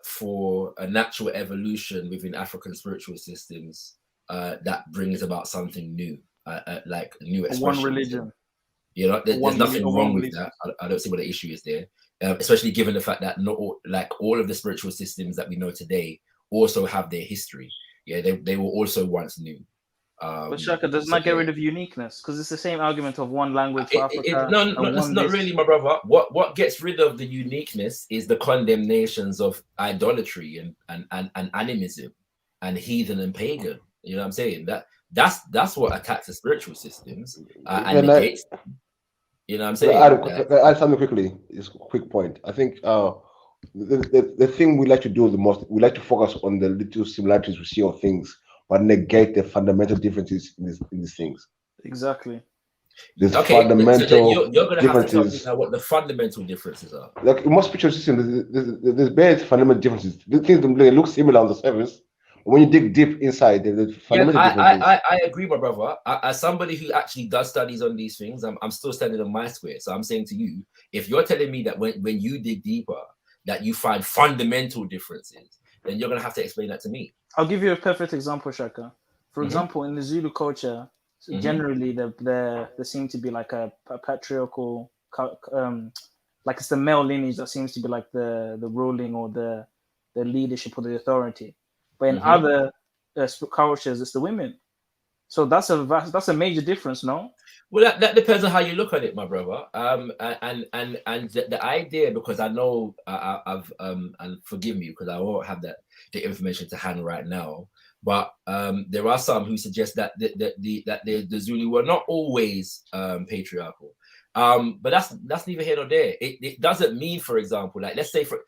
for a natural evolution within African spiritual systems that brings about something new, like new One expressions. religion. You know, there's nothing wrong with religion. that. I don't see what the issue is there, especially given the fact that not all of the spiritual systems that we know today also have their history. Yeah, they were also once new. But Shaka does not get rid of uniqueness, because it's the same argument of one language for Africa. It's not really, my brother. What gets rid of the uniqueness is the condemnations of idolatry and animism and heathen and pagan. You know what I'm saying? That's what attacks the spiritual systems and negates them. You know what I'm saying? Add something quickly. It's a quick point. I think the thing we like to do the most, we like to focus on the little similarities we see of things, but negate the fundamental differences in these things. Exactly. There's fundamental so you're going to have to tell me differences. now what the fundamental differences are. Like in most spiritual systems, there's various fundamental differences. The things they look similar on the surface, but when you dig deep inside, there's fundamental differences. I agree, my brother. As somebody who actually does studies on these things, I'm still standing on my square. So I'm saying to you, if you're telling me that when you dig deeper, that you find fundamental differences, then you're going to have to explain that to me. I'll give you a perfect example, Shaka. For example, in the Zulu culture, generally there seem to be like a patriarchal, like it's the male lineage that seems to be like the ruling or the leadership or the authority. But in other cultures, it's the women. So that's a major difference, no? Well, that depends on how you look at it, my brother. And the idea, because I know I've and forgive me because I won't have the information to hand right now. But there are some who suggest that the Zulu were not always patriarchal. But that's neither here nor there. It doesn't mean, for example, like let's say for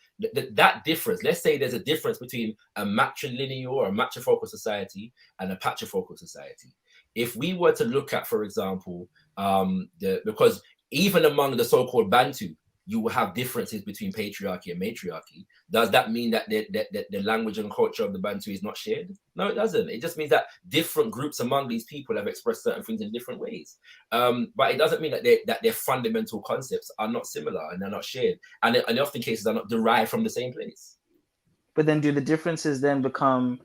that difference. Let's say there's a difference between a matrilineal or a matrifocal society and a patrifocal society. If we were to look at, for example, because even among the so-called Bantu, you will have differences between patriarchy and matriarchy. Does that mean that the language and culture of the Bantu is not shared? No, it doesn't. It just means that different groups among these people have expressed certain things in different ways. But it doesn't mean that their fundamental concepts are not similar and they're not shared. And in often cases are not derived from the same place. But then do the differences then become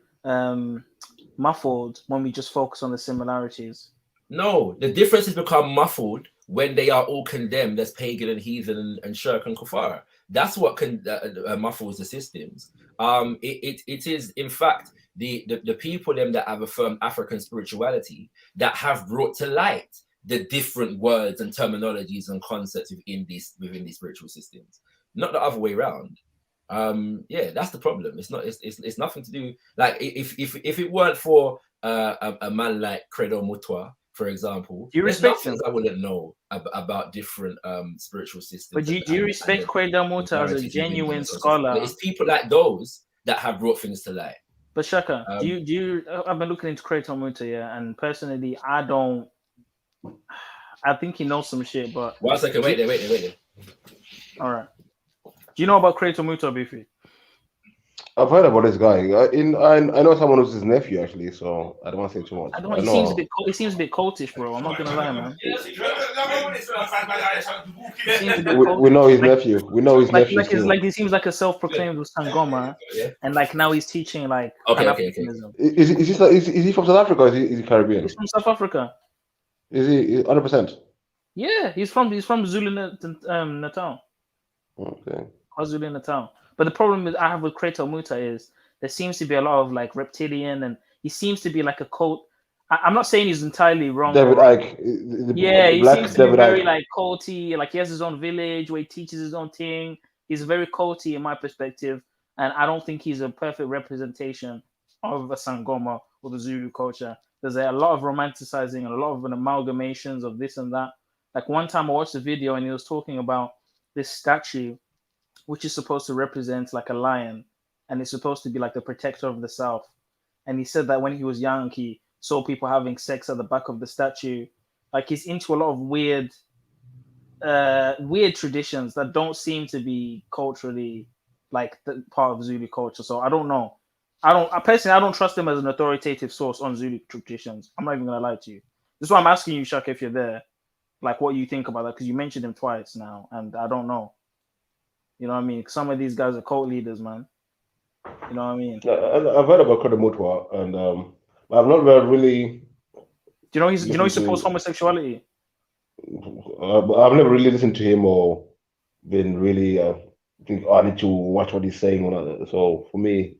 muffled when we just focus on the similarities? No, the differences become muffled when they are all condemned as pagan and heathen and shirk and kuffar. That's what muffles the systems. It is, in fact, the people them that have affirmed African spirituality that have brought to light the different words and terminologies and concepts within these spiritual systems, not the other way around. Yeah, that's the problem. It's nothing to do, like if it weren't for a man like Credo Mutwa, for example, do you respect things I wouldn't know about different spiritual systems. But do you respect Credo Muta as a genuine scholar? But it's people like those that have brought things to light. But Shaka, do you? I've been looking into Credo Muta, yeah, and personally, I don't. I think he knows some shit, but 1 second, wait there. All right. Do you know about Credo Muta, Beefy? I've heard about this guy. I know someone who's his nephew actually, so I don't want to say too much. He seems a bit cultish, bro. I'm not gonna lie, man. We know his nephew. We know his nephew. Like he seems like a self-proclaimed Sangoma, and like now he's teaching like Pan-Africanism. Is he from South Africa or is he Caribbean? He's from South Africa. Is he 100%? Yeah, he's from Zulu Natal. Okay. Zulu Natal. But the problem I have with Credo Muta is there seems to be a lot of like reptilian, and he seems to be like a cult. I'm not saying he's entirely wrong. David Icke. He seems to be very like culty. Like he has his own village where he teaches his own thing. He's very culty in my perspective, and I don't think he's a perfect representation of a Sangoma or the Zulu culture. There's a lot of romanticizing and a lot of amalgamations of this and that. Like one time I watched a video and he was talking about this statue, which is supposed to represent like a lion, and it's supposed to be like the protector of the South. And he said that when he was young, he saw people having sex at the back of the statue. Like he's into a lot of weird traditions that don't seem to be culturally like the part of Zulu culture. So I don't know. I don't trust him as an authoritative source on Zulu traditions. I'm not even gonna lie to you. This is why I'm asking you, Shaka, if you're there, like what you think about that, because you mentioned him twice now, and I don't know. You know what I mean? Some of these guys are cult leaders, man. You know what I mean? I've heard about Credo Mutwa, and I've not really. Do you know he supports homosexuality? I've never really listened to him or been really think, oh, I need to watch what he's saying. So for me,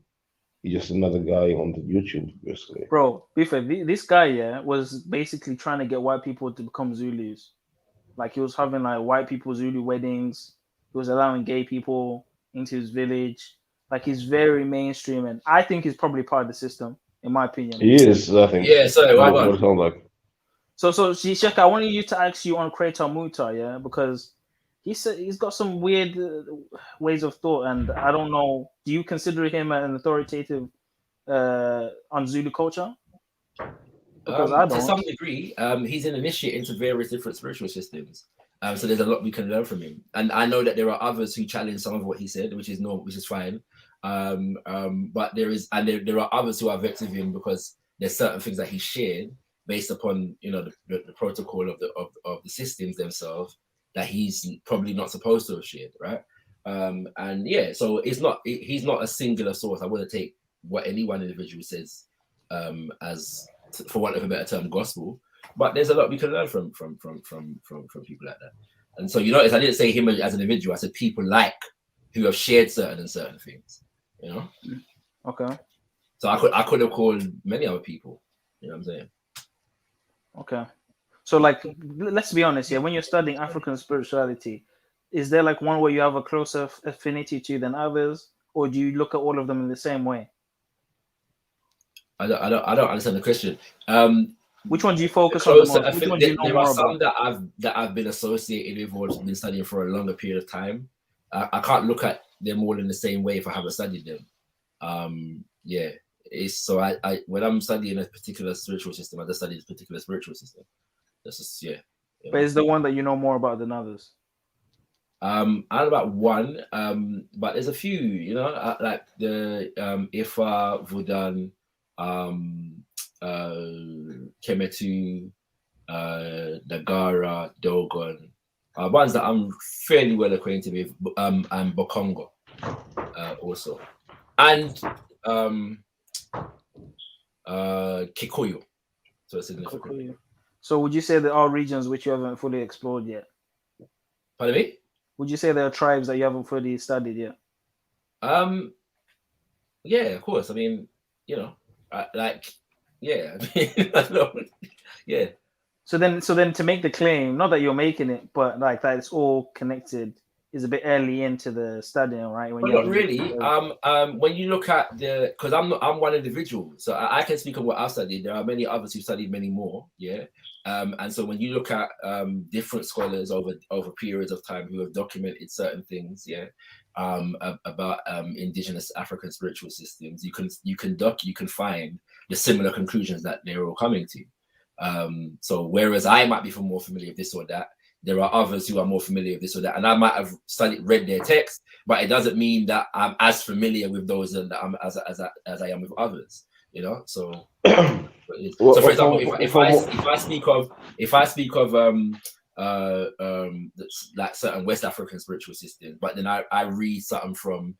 he's just another guy on the YouTube, basically. Bro, this guy, was basically trying to get white people to become Zulus. Like he was having like white people Zulu weddings. He was allowing gay people into his village. Like he's very mainstream, and I think he's probably part of the system, in my opinion. He is, I think. Yeah, sorry, what it sounds like. So Sheka, I wanted you to ask you on Creator Muta, because he's got some weird ways of thought, and I don't know. Do you consider him an authoritative on Zulu culture? Because I don't. To some degree, he's an initiate into various different spiritual systems. So there's a lot we can learn from him, and I know that there are others who challenge some of what he said, which is fine. But there are others who are vexed with him because there's certain things that he shared based upon the protocol of the systems themselves that he's probably not supposed to have shared, right? So he's not a singular source. I wouldn't take what any one individual says as, for want of a better term, gospel. But there's a lot we can learn from people like that. And so you notice I didn't say him as an individual. I said people who have shared certain things. Okay. So I could have called many other people. You know what I'm saying? Okay. So like, let's be honest here. When you're studying African spirituality, is there like one where you have a closer affinity to than others, or do you look at all of them in the same way? I don't understand the question. Which one do you focus on the most? Which one do you know there are more some about? that I've been associated with or been studying for a longer period of time. I can't look at them all in the same way if I haven't studied them. It's so I when I'm studying a particular spiritual system, I just study this particular spiritual system. That's just But is the one that you know more about than others? I know about one, but there's a few, like the Ifa, Vudan, Kemetu, Nagara, Dogon, ones that I'm fairly well acquainted with, and Bokongo also, and Kikuyu. So it's significant. So would you say there are regions which you haven't fully explored yet? Pardon me? Would you say there are tribes that you haven't fully studied yet? Yeah, of course. I mean, yeah. So then to make the claim, not that you're making it, but like that it's all connected, is a bit early into the studying, right? Not really. When you look at because I'm one individual, so I can speak on what I've studied. There are many others who studied many more, yeah. And so when you look at different scholars over periods of time who have documented certain things, yeah, about indigenous African spiritual systems, you can find the similar conclusions that they're all coming to. So whereas I might be more familiar with this or that, there are others who are more familiar with this or that, and I might have read their text, but it doesn't mean that I'm as familiar with those as I am with others. So. So, for example, if I speak of like certain West African spiritual systems, but then I read something from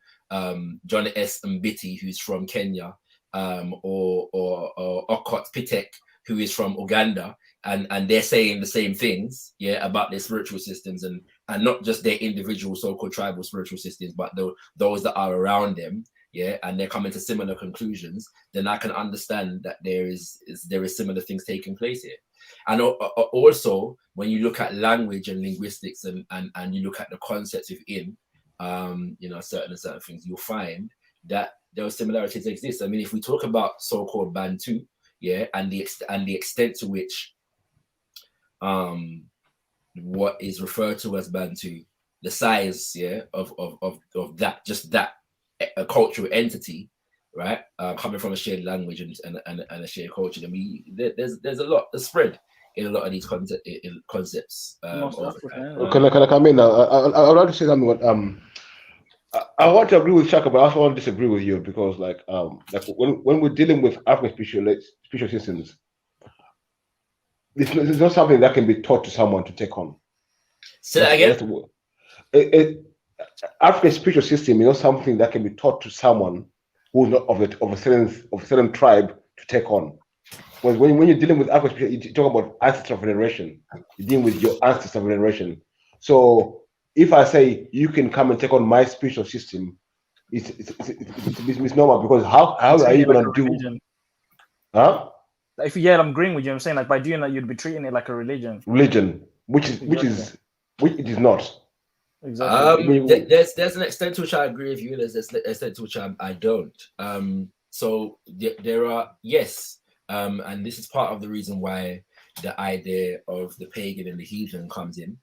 John S. Mbiti, who's from Kenya, or Okot Pitek, who is from Uganda, and they're saying the same things, yeah, about their spiritual systems and not just their individual so-called tribal spiritual systems, but those that are around them. Yeah, and they're coming to similar conclusions, then I can understand that there is similar things taking place here. And also, when you look at language and linguistics and you look at the concepts within, certain things, you'll find that those similarities exist. I mean, if we talk about so-called Bantu, yeah, and the extent to which what is referred to as Bantu, the size, yeah, of that, just that a cultural entity, right? Coming from a shared language and a shared culture. I mean, there's a lot of spread in a lot of these concepts. Can I come in now? I would like to say something. I want to agree with Shaka, but I also want to disagree with you because, like when we're dealing with African spiritual systems, it's not something that can be taught to someone to take on. Say that again. African spiritual system is not something that can be taught to someone who's not of a certain tribe to take on. when you're dealing with Afro, you talk about ancestor veneration. You're dealing with your ancestor veneration. So if I say you can come and take on my spiritual system, it's a misnomer, because how are you gonna do? Religion. Huh? Like, I'm agreeing with you. I'm saying, like, by doing that, you'd be treating it like a religion. Religion, which it is not. Exactly. There's an extent to which I agree with you. There's an extent to which I don't. So there are, yes, and this is part of the reason why the idea of the pagan and the heathen comes in,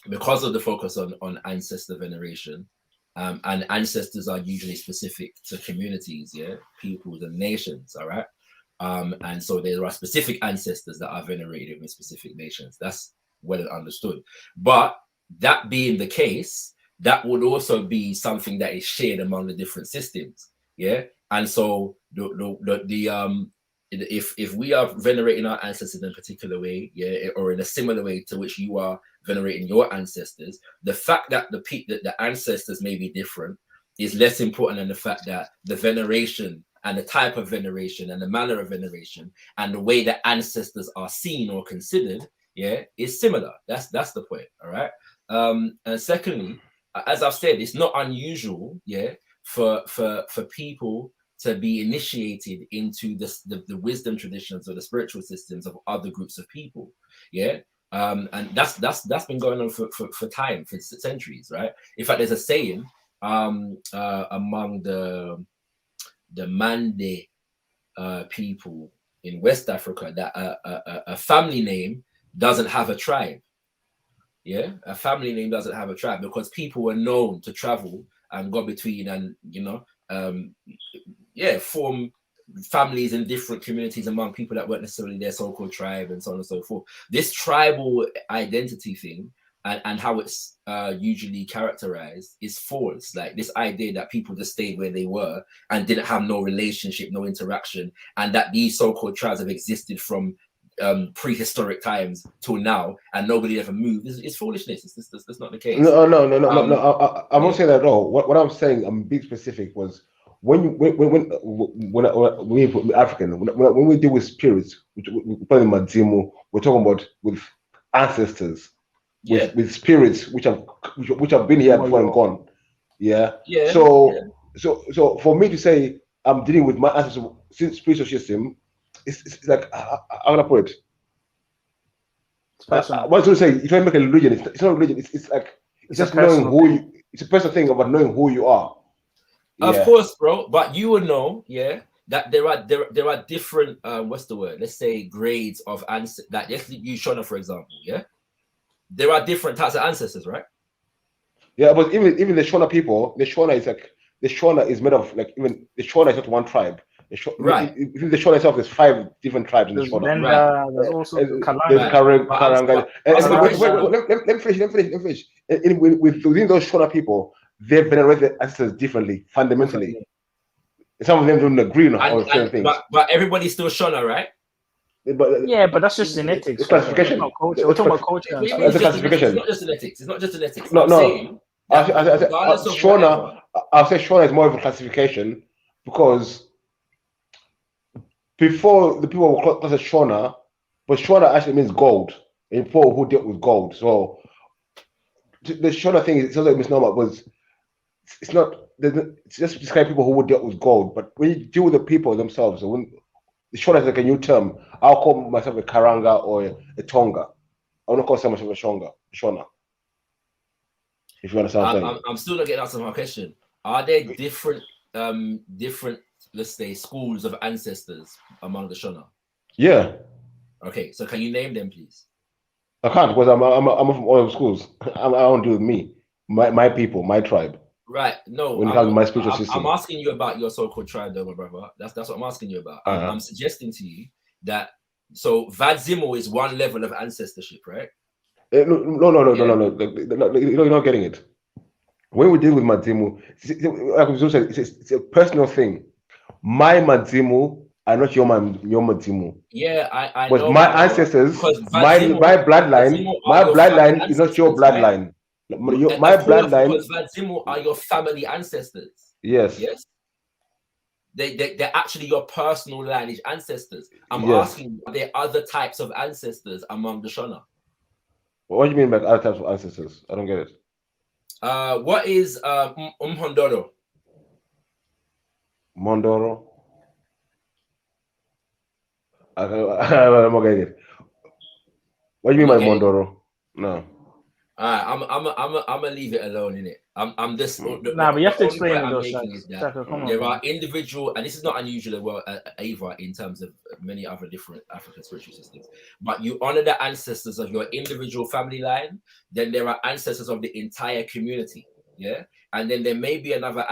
because of the focus on ancestor veneration. And ancestors are usually specific to communities, peoples and nations, all right? And so there are specific ancestors that are venerated in specific nations. That's well understood. But that being the case, that would also be something that is shared among the different systems, And so if we are venerating our ancestors in a particular way, or in a similar way to which you are venerating your ancestors, the fact that the ancestors may be different is less important than the fact that the veneration and the type of veneration and the manner of veneration and the way that ancestors are seen or considered, is similar. That's the point, all right? And secondly, as I've said, it's not unusual, for people to be initiated into the wisdom traditions or the spiritual systems of other groups of people, and that's been going on for time, for centuries, right? In fact, there's a saying among the Mande people in West Africa that a family name doesn't have a tribe. A family name doesn't have a tribe, because people were known to travel and go between and form families in different communities among people that weren't necessarily their so-called tribe, and so on and so forth. This tribal identity thing and how it's usually characterized is false. Like this idea that people just stayed where they were and didn't have no relationship, no interaction, and that these so-called tribes have existed from prehistoric times till now and nobody ever moved is foolishness. That's not the case. No. I'm not saying that at all. What I'm saying, I'm being specific, was when we African, when we deal with spirits, which we call them Madzimu, we're talking about with ancestors, with spirits which have been here before and gone. So for me to say I'm dealing with my ancestors spiritual system, it's like, how can I put it? What I was going to say, if I make a religion, it's not a religion. It's like it's just knowing who you. It's a personal thing about knowing who you are. Of course, bro. But you will know, that there are different what's the word? Let's say grades of ancestors. That let's use Shona for example. There are different types of ancestors, right? Yeah, but even the Shona people, the Shona is made of like, even the Shona is not one tribe. Right. Even the Shona itself is 5 different tribes in the Shona. There's also Karanga. Let me finish. Within those Shona people, they venerate their ancestors differently, fundamentally. Some of them don't agree on certain things. But everybody's still Shona, right? But that's just genetics. It's classification. We're talking about culture. It's a classification. It's not just genetics. No. Shona, I'll say Shona is more of a classification, because before the people were called as Shona, but Shona actually means gold, and people who dealt with gold. So the Shona thing is also a misnomer, because it's not. It's just to describe people who dealt with gold. But when you deal with the people themselves, so when the Shona is like a new term, I'll call myself a Karanga or a Tonga. I won't call myself a Shona. If you understand what I'm saying. I'm still not getting answer to my question. Are there different let's say schools of ancestors among the Shona? Yeah. Okay, so can you name them, please? I can't, because I'm from all of schools. I don't do with me, my people, my tribe. Right. No. When it comes to my spiritual system, I'm asking you about your so-called tribe, though, my brother. That's what I'm asking you about. I'm suggesting to you that Vadzimo is one level of ancestorship, right? No. You're not getting it. When we deal with Madzimu, it's a personal thing. My Madzimu are not your Madzimu. Yeah, I but know. My ancestors, my bloodline is not your bloodline. Right? My bloodline. Because Vadzimu are your family ancestors. Yes. they're actually your personal lineage ancestors. I'm Yes. asking, are there other types of ancestors among the Shona? What do you mean by other types of ancestors? I don't get it. What is Mhondoro? Mondoro? I'm not getting it. What do you mean by Mondoro? No. I'm gonna leave it alone, innit? I'm just Nah, but you have to explain it I'm though, making is that Shaka, come on, there man. are individual, and this is not unusual either in terms of many other different African spiritual systems. But you honor the ancestors of your individual family line, then there are ancestors of the entire community, yeah. And then there may be another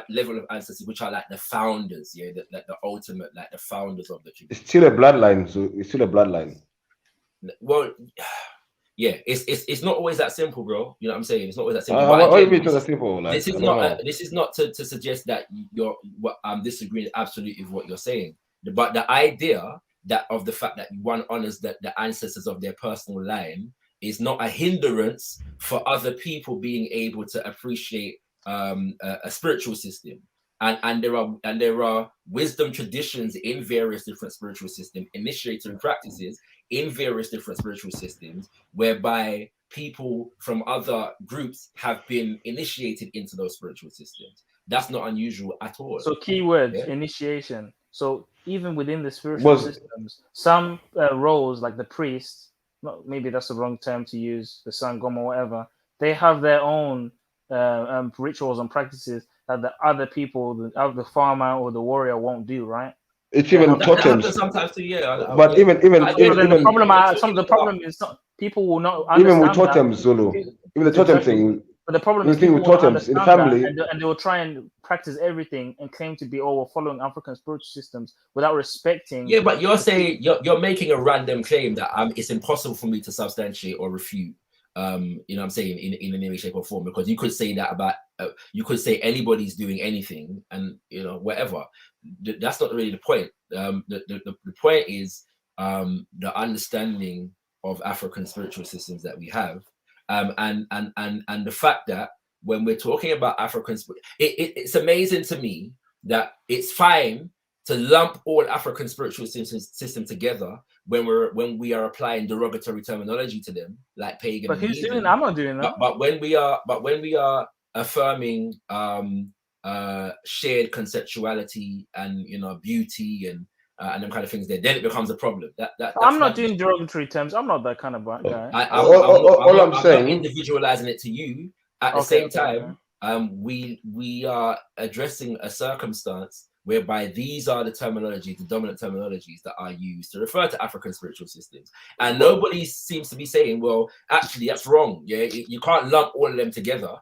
level of ancestors which are like the founders, yeah, the ultimate, like the founders of the community. It's still a bloodline, so it's still a bloodline. Well, yeah, it's not always that simple, bro. You know what I'm saying? It's not always that simple. What do you Again, mean it's not that simple? Like, this is I don't know. not to suggest that I'm disagreeing absolutely with what you're saying. But the idea that of the fact that one honors the ancestors of their personal line is not a hindrance for other people being able to appreciate a spiritual system. And there are wisdom traditions in various different spiritual systems, initiatory practices in various different spiritual systems, whereby people from other groups have been initiated into those spiritual systems. That's not unusual at all. So keyword initiation. So even within the spiritual systems, some roles like the priest, maybe that's the wrong term to use, the Sangoma or whatever, they have their own rituals and practices that the other people, the farmer or the warrior won't do, right? It's even totems. Sometimes too, yeah. But even the problem is not people will not understand even with totems, Zulu. Even the totem thing. But the problem the is thing people with won't totems in understand family. that, and they will try and practice everything and claim to be we're following African spiritual systems without respecting. Yeah, but you're saying you're making a random claim that it's impossible for me to substantiate or refute. You know what I'm saying, in any way, shape, or form, because you could say that about you could say anybody's doing anything and whatever. That's not really the point. The point is the understanding of African spiritual systems that we have, and the fact that when we're talking about African, it's amazing to me that it's fine to lump all African spiritual system together when we are applying derogatory terminology to them, like pagan. But who's doing that? I'm not doing that. But when we are affirming shared conceptuality and beauty and them kind of things, then it becomes a problem. I'm not doing derogatory terms. I'm not that kind of guy. I'm saying, not individualizing it to you. At the same time, we are addressing a circumstance whereby these are the dominant terminologies that are used to refer to African spiritual systems. And nobody seems to be saying, well, actually, that's wrong. Yeah, you can't lump all of them together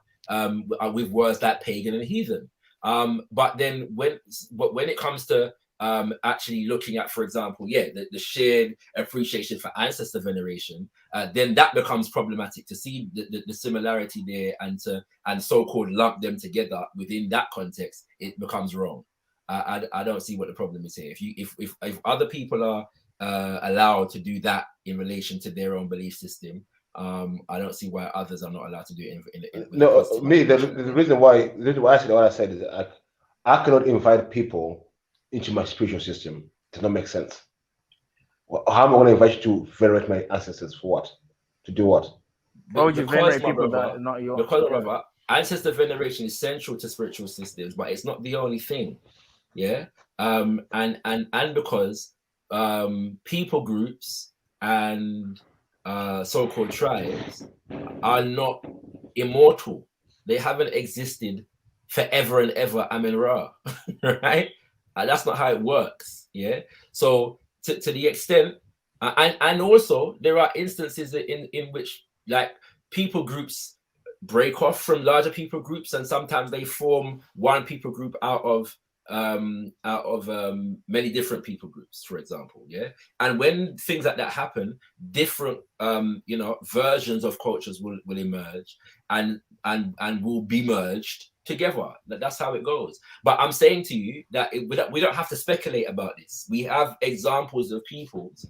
with words like pagan and heathen. But then when it comes to actually looking at, for example, the shared appreciation for ancestor veneration, then that becomes problematic to see the similarity there and so-called lump them together within that context. It becomes wrong. I don't see what the problem is here. If other people are allowed to do that in relation to their own belief system, I don't see why others are not allowed to do it. The reason why I said what I said is that I cannot invite people into my spiritual system. It does not make sense. How am I going to invite you to venerate my ancestors for what? To do what? Why would you venerate people that are not your? Because brother, ancestor veneration is central to spiritual systems, but it's not the only thing. Yeah, and because people groups and so-called tribes are not immortal. They haven't existed forever and ever. Amen Ra, right? That's not how it works. Yeah. So to the extent, and also there are instances in which like people groups break off from larger people groups, and sometimes they form one people group out of many different people groups, for example. Yeah. And when things like that happen, different versions of cultures will emerge and will be merged together. That's how it goes. But I'm saying to you that we don't have to speculate about this. We have examples of peoples,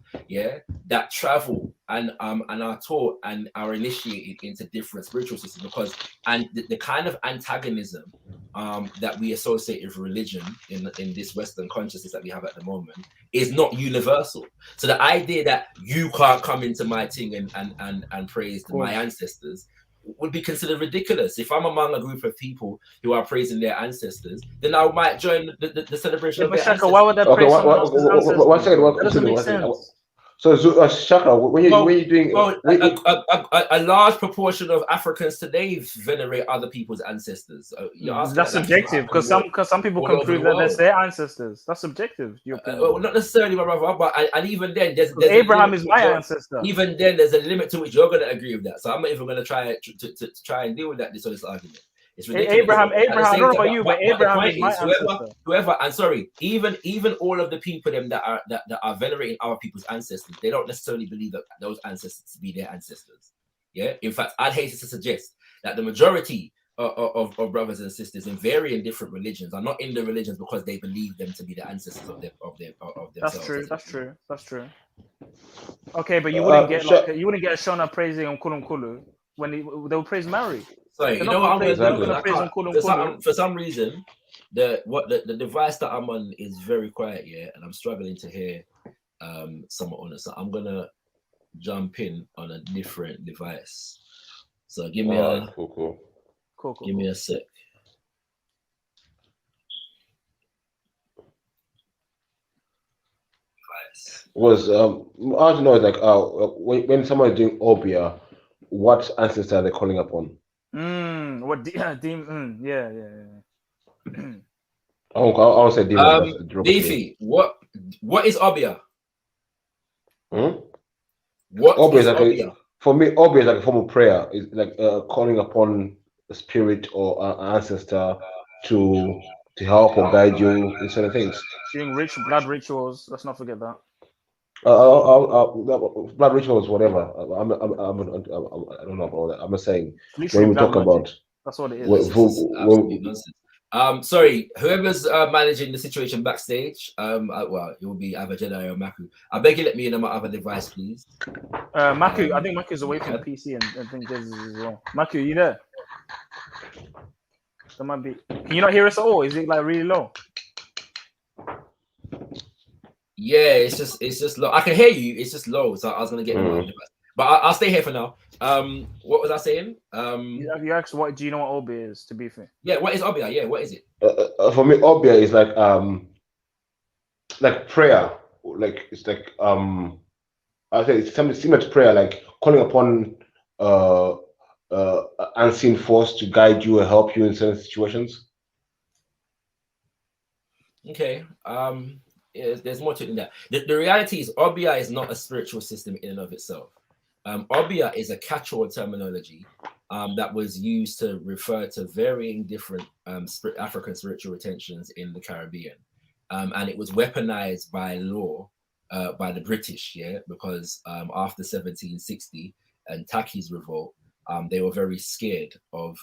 that travel and are taught and are initiated into different spiritual systems, because the kind of antagonism that we associate with religion in this Western consciousness that we have at the moment is not universal. So the idea that you can't come into my thing and praise my ancestors would be considered ridiculous. If I'm among a group of people who are praising their ancestors, then I might join the celebration of their ancestors. Why would they praise someone else's ancestors? One second. That doesn't make sense. So Shaka, when you're doing, a large proportion of Africans today venerate other people's ancestors. That's subjective, because some people can prove that that's their ancestors. That's subjective. Well, not necessarily, my brother, but and even then, there's Abraham is my ancestor. Even then, there's a limit to which you're going to agree with that. So I'm not even going to try and deal with that dishonest argument. It's ridiculous. Abraham. I don't know about you, but Abraham is my ancestor. Whoever, and sorry, even all of the people that are venerating other people's ancestors, they don't necessarily believe that those ancestors to be their ancestors. Yeah. In fact, I'd hate to suggest that the majority of brothers and sisters in varying different religions are not in the religions because they believe them to be the ancestors of themselves. That's true. Okay, but you wouldn't get a Shona praising on Kulum Kulu when they would praise Mary. Sorry, you know what for some reason, the device that I'm on is very quiet, and I'm struggling to hear someone on it. So I'm gonna jump in on a different device. So give me give me a sec. Was I don't know, like when someone is doing Obia, what ancestor are they calling upon? Yeah. I won't say demon. Beefy, what is Obia? What Obia is Obia? For me, Obia is like a form of prayer. It's like calling upon a spirit or an ancestor to help or guide you in certain things. Doing blood rituals. Let's not forget that. Blood rituals, whatever. I don't know about that. I'm just saying when we talk about. That's what it is. Sorry, whoever's managing the situation backstage, well, it will be either Jedi or Maku. I beg you, let me in on my other device, please. Maku, I think Maku's away from the PC and I think Des is as well. Maku, you there? That might be. Can you not hear us at all? Is it like really low? Yeah, it's just low. I can hear you. It's just low. So I was gonna get my device, but I'll stay here for now. What was I saying? You asked what do you know what Obia is, to be fair? Yeah, what is Obia? Yeah, what is it? For me, Obia is like prayer. Like it's like I say it's something similar to prayer, like calling upon unseen force to guide you or help you in certain situations. Okay. There's more to it than that. The reality is Obia is not a spiritual system in and of itself. Obia is a catch-all terminology that was used to refer to varying different African spiritual intentions in the Caribbean. And it was weaponized by law by the British, because after 1760 and Taki's revolt, they were very scared of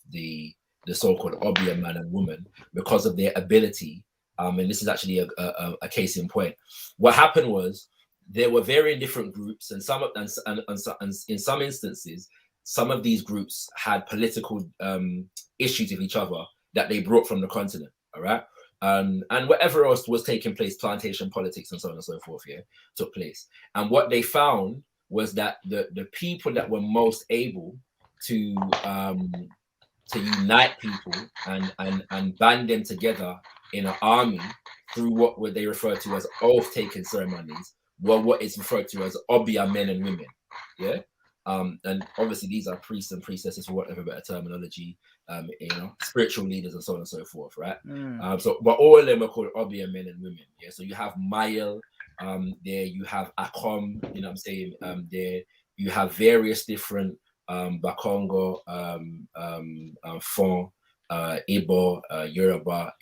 the so-called Obia man and woman because of their ability. And this is actually a case in point. What happened was there were varying different groups, and in some instances, some of these groups had political issues with each other that they brought from the continent. All right, and whatever else was taking place, plantation politics and so on and so forth, took place. And what they found was that the people that were most able to unite people and band them together in an army through what they refer to as oath-taking ceremonies were what is referred to as Obia men and women. And obviously these are priests and priestesses, for whatever better terminology, spiritual leaders and so on and so forth, right? But all of them are called Obia men and women. So you have Mayel, there you have Akom, there you have various different Bakongo, Fon, Igbo, Yoruba,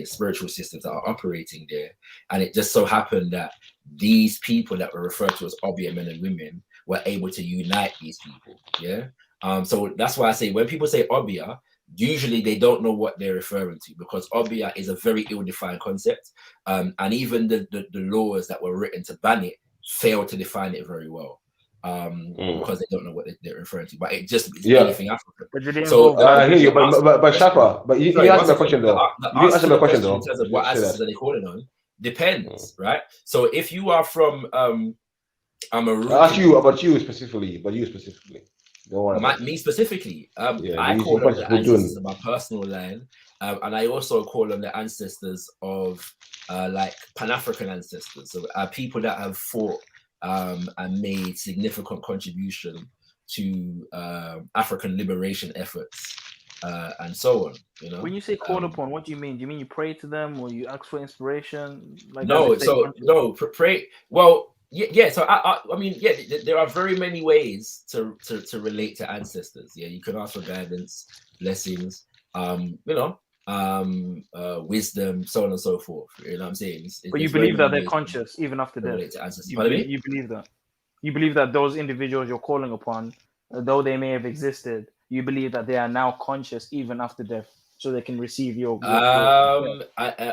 spiritual systems that are operating there. And it just so happened that these people that were referred to as Obia men and women were able to unite these people. So that's why I say when people say Obia, usually they don't know what they're referring to, because Obia is a very ill-defined concept. And even the laws that were written to ban it failed to define it very well. because they don't know what they're referring to. But it just is Yeah. anything African. But did it So involve I hear you, but Shaka, but you asked me a question though. The You didn't answer answer to my the question question in though. terms of what Say ancestors that. are they calling on depends, right? So if you are from I Amaruki, asked you about you specifically, Don't worry about it. me specifically, Yeah, I you call on the we're ancestors doing. of my personal line, and I also call on the ancestors of like Pan-African ancestors, so people that have fought and made significant contribution to African liberation efforts and so on. You know, when you say call upon, what do you mean? Do you mean you pray to them or you ask for inspiration? Like as no, if so no, pray. Well, yeah. So I mean, yeah, there are very many ways to relate to ancestors. Yeah, you can ask for guidance, blessings, you know, wisdom, so on and so forth. You know what I'm saying? But you There's very believe that many they're ways conscious even after to death. relate to ancestors. You Pardon believe, me? you believe that. You believe that those individuals you're calling upon, though they may have existed, you believe that they are now conscious even after death, so they can receive your I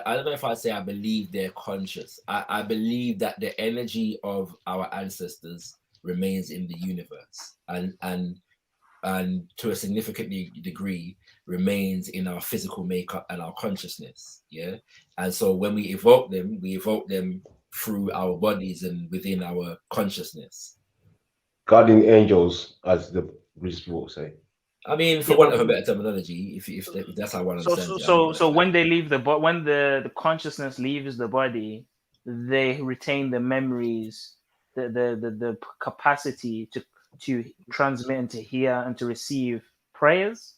don't know if I'd say I believe they're conscious. I believe that the energy of our ancestors remains in the universe and to a significant degree remains in our physical makeup and our consciousness. Yeah. And so when we evoke them through our bodies and within our consciousness. Guardian angels, as the British people say. I mean, for want of a better terminology, if that's how one understands it. So when they leave when the consciousness leaves the body, they retain the memories, the capacity to transmit and to hear and to receive prayers.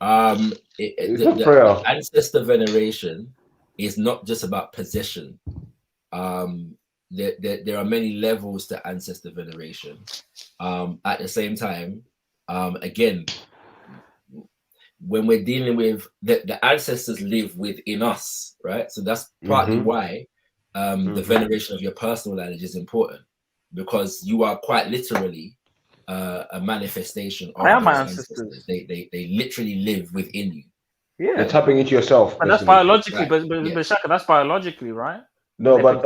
The ancestor veneration is not just about possession. There are many levels to ancestor veneration. At the same time, again, when we're dealing with the ancestors live within us, right? So that's partly why the veneration of your personal lineage is important, because you are quite literally a manifestation of those ancestors. They literally live within you. Yeah, you're tapping into yourself. And that's biologically, but Shaka, that's biologically, right? No, but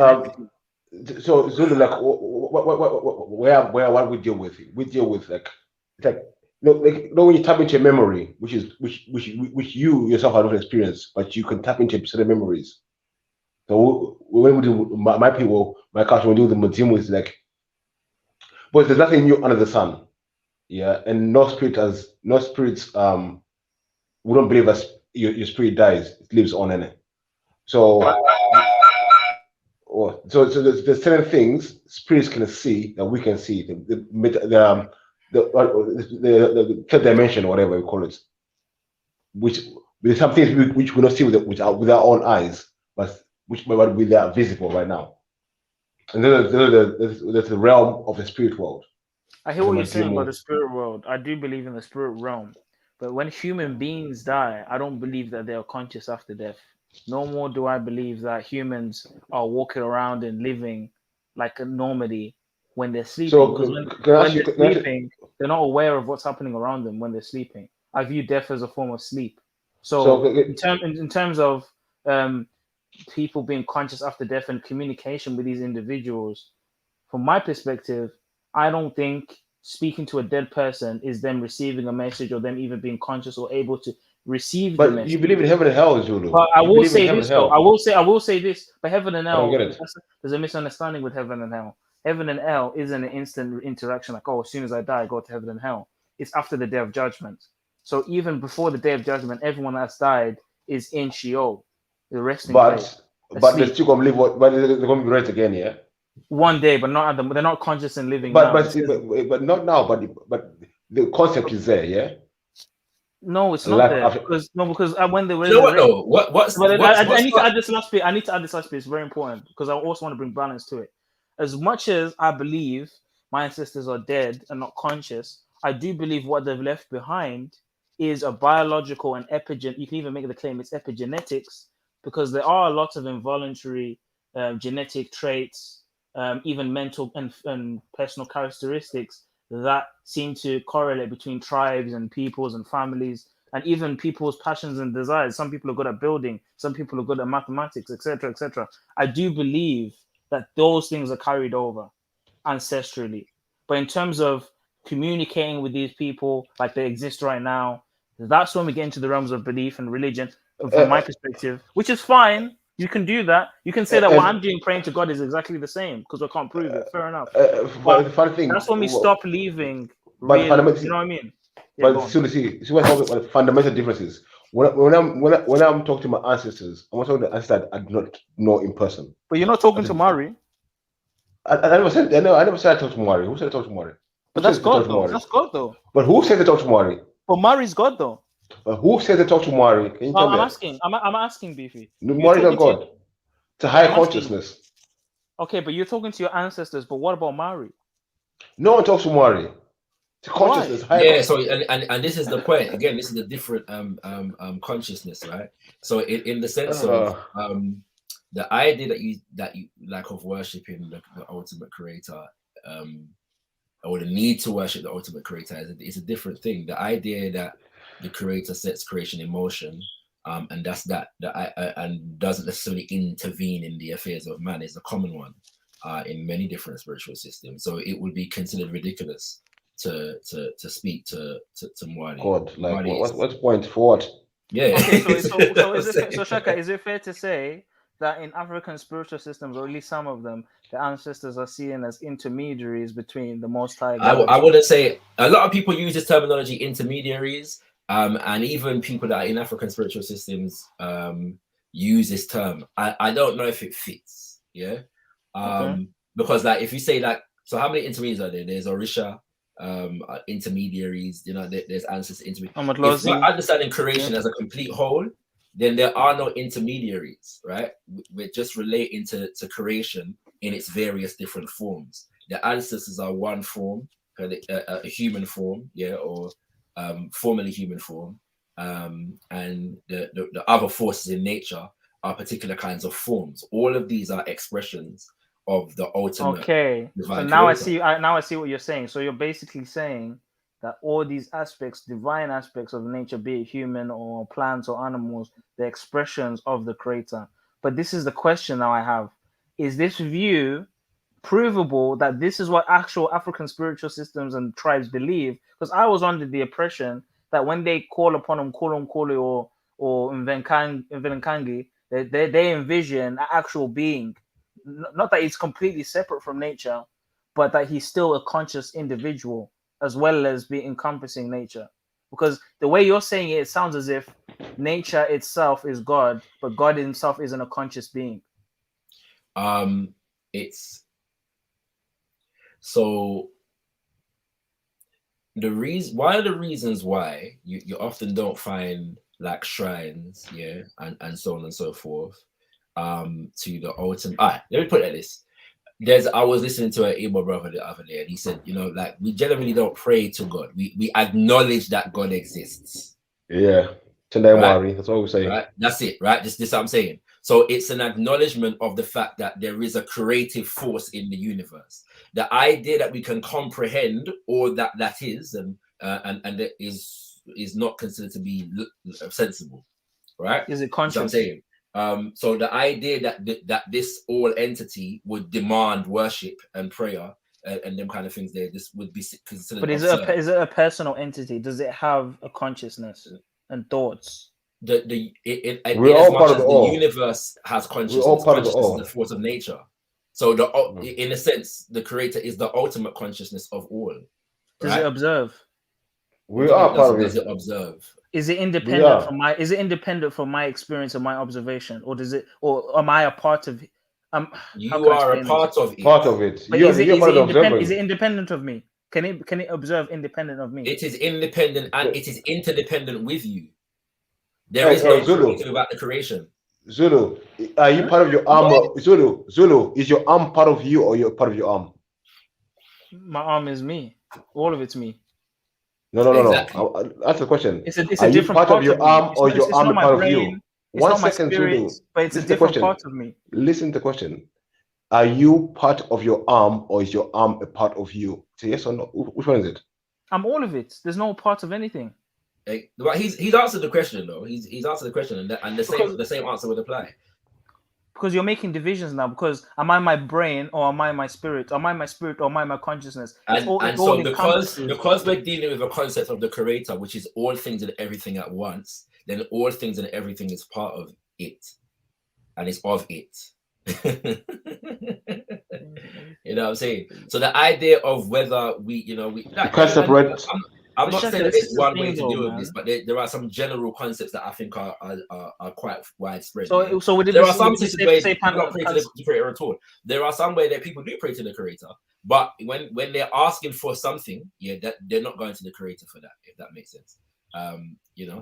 so Zulu, like what we deal with? We deal with like when you tap into your memory, which you yourself have not experienced, but you can tap into certain memories. So when we do my people, my culture, when we do the museum, is like, but there's nothing new under the sun. Yeah, and no spirits. We don't believe that your spirit dies; it lives on in it. So there's certain things spirits can see that we can see. The third dimension, or whatever we call it, which there's some things which we don't see with our own eyes, but which they are visible right now. And there's the realm of the spirit world. I hear what you're saying about the spirit world. I do believe in the spirit realm. But when human beings die, I don't believe that they are conscious after death. No more do I believe that humans are walking around and living like a normally when they're sleeping. So, because when they're sleeping, they're not aware of what's happening around them when they're sleeping. I view death as a form of sleep. So in terms of people being conscious after death and communication with these individuals, from my perspective, I don't think speaking to a dead person is them receiving a message or them even being conscious or able to receive the message. You believe in heaven and hell, Zulu. But I will say this though. I will say this. But heaven and hell, I don't get it. There's a misunderstanding with heaven and hell. Heaven and hell isn't an instant interaction like, oh, as soon as I die, I go to heaven and hell. It's after the day of judgment. So even before the day of judgment, everyone that's died is in Sheol, the resting place. But they're still gonna live. But they're gonna be raised again, yeah. One day, but not at them. They're not conscious and living. But now. not now. But the concept is there, yeah. No, it's not there because when they were I need to add this last bit. It's very important because I also want to bring balance to it. As much as I believe my ancestors are dead and not conscious, I do believe what they've left behind is a biological and epigenetic. You can even make the claim it's epigenetics because there are a lot of involuntary genetic traits, even mental and personal characteristics that seem to correlate between tribes and peoples and families and even people's passions and desires. Some people are good at building, some people are good at mathematics, etc., etc. I do believe that those things are carried over ancestrally. But in terms of communicating with these people like they exist right now, that's when we get into the realms of belief and religion. From my perspective, which is fine. You can do that. You can say that what I'm doing praying to God is exactly the same because I can't prove it. Fair enough. But the funny thing, that's when we stop leaving. But Real, fundamental, you know what I mean? Yeah, but see what the fundamental differences. When I'm talking to my ancestors, I'm talking to the ancestors I do not know in person. But you're not talking to Mari. I never said. I never said I talked to Mari. Who said I talked to Mari? But that's God though. That's God though. But who said to talk to Mari? But Mari's God though. But who said to talk to Mari? Can you tell me? I'm asking, Beefy. Mari's not God. It's a higher consciousness. Okay, but you're talking to your ancestors. But what about Mari? No one talks to Mari. It's a consciousness. Yeah. So and this is the point. Again, this is a different consciousness, right? So in the sense of the idea that you like of worshiping the ultimate creator, or the need to worship the ultimate creator is a different thing. The idea that the creator sets creation in motion, and that's and doesn't necessarily intervene in the affairs of man is a common one in many different spiritual systems. So it would be considered ridiculous to speak to Mwani. God, like what's point for what? Yeah. Okay, so Shaka, is it fair to say that in African spiritual systems, or at least some of them, the ancestors are seen as intermediaries between the Most High God? I wouldn't say a lot of people use this terminology, intermediaries, and even people that are in African spiritual systems use this term. I don't know if it fits, because like if you say like, so how many intermediaries are there? There's Orisha, intermediaries, there's ancestors intermediaries. If we're understanding creation as a complete whole, then there are no intermediaries, right? We're just relating to creation in its various different forms. The ancestors are one form, a human form, or formerly human form, and the other forces in nature are particular kinds of forms. All of these are expressions of the ultimate. Okay, so now I see what you're saying. So you're basically saying that all these aspects, divine aspects of nature, be it human or plants or animals, the expressions of the creator. But this is the question now I have. Is this view provable that this is what actual African spiritual systems and tribes believe? Because I was under the impression that when they call upon Nkulu or Mvenkangi, they envision an actual being. Not that he's completely separate from nature, but that he's still a conscious individual as well as be encompassing nature. Because the way you're saying it, it sounds as if nature itself is God, but God himself isn't a conscious being. It's so one of the reasons why you often don't find like shrines, and so on and so forth, to the ultimate. All right, let me put it like this. I was listening to an Igbo brother the other day, and he said, like we generally don't pray to God. We acknowledge that God exists. Yeah, right? That's what we say. Right? That's it, right? This is what I'm saying. So it's an acknowledgement of the fact that there is a creative force in the universe. The idea that we can comprehend all that is, and that is not considered to be sensible, right? Is it conscious? That's what I'm saying. So the idea that this all entity would demand worship and prayer and them kind of things, this would be considered. But is it a personal entity? Does it have a consciousness and thoughts? We're all part of the all. The universe has consciousness. We're all part of the all. Is the force of nature. So in a sense, the creator is the ultimate consciousness of all. Does it observe? We are part of it. Does it observe? Is it independent from my? Is it independent from my experience and my observation, or does it? Or am I a part of? You are a part of it. Part of it. But is it independent of me? Can it observe independent of me? It is independent and it is interdependent with you. There is no truth about the creation. Zulu, are you part of your arm? Zulu, is your arm part of you or you're part of your arm? My arm is me. All of it's me. No. That's the question. It's a different part of your arm or your arm part of you? It's not my spirit, but it's a different part of me. Listen to the question. Are you part of your arm or is your arm a part of you? Say yes or no. Which one is it? I'm all of it. There's no part of anything. But he's answered the question though. He's answered the question, and the same answer would apply. Because you're making divisions now. Because am I my brain or am I my spirit? Am I my spirit or am I my consciousness? And It so encompasses. because we're dealing with a concept of the creator, which is all things and everything at once, then all things and everything is part of it, and it's of it. You know what I'm saying? So the idea of whether we like, can't separate. I'm not saying that there's one way to deal with this, but there are some general concepts that I think are quite widespread. So would it there be, are some would it be situations safe to say people don't pray to the creator at all. There are some way that people do pray to the creator, but when they're asking for something, that they're not going to the creator for that, if that makes sense.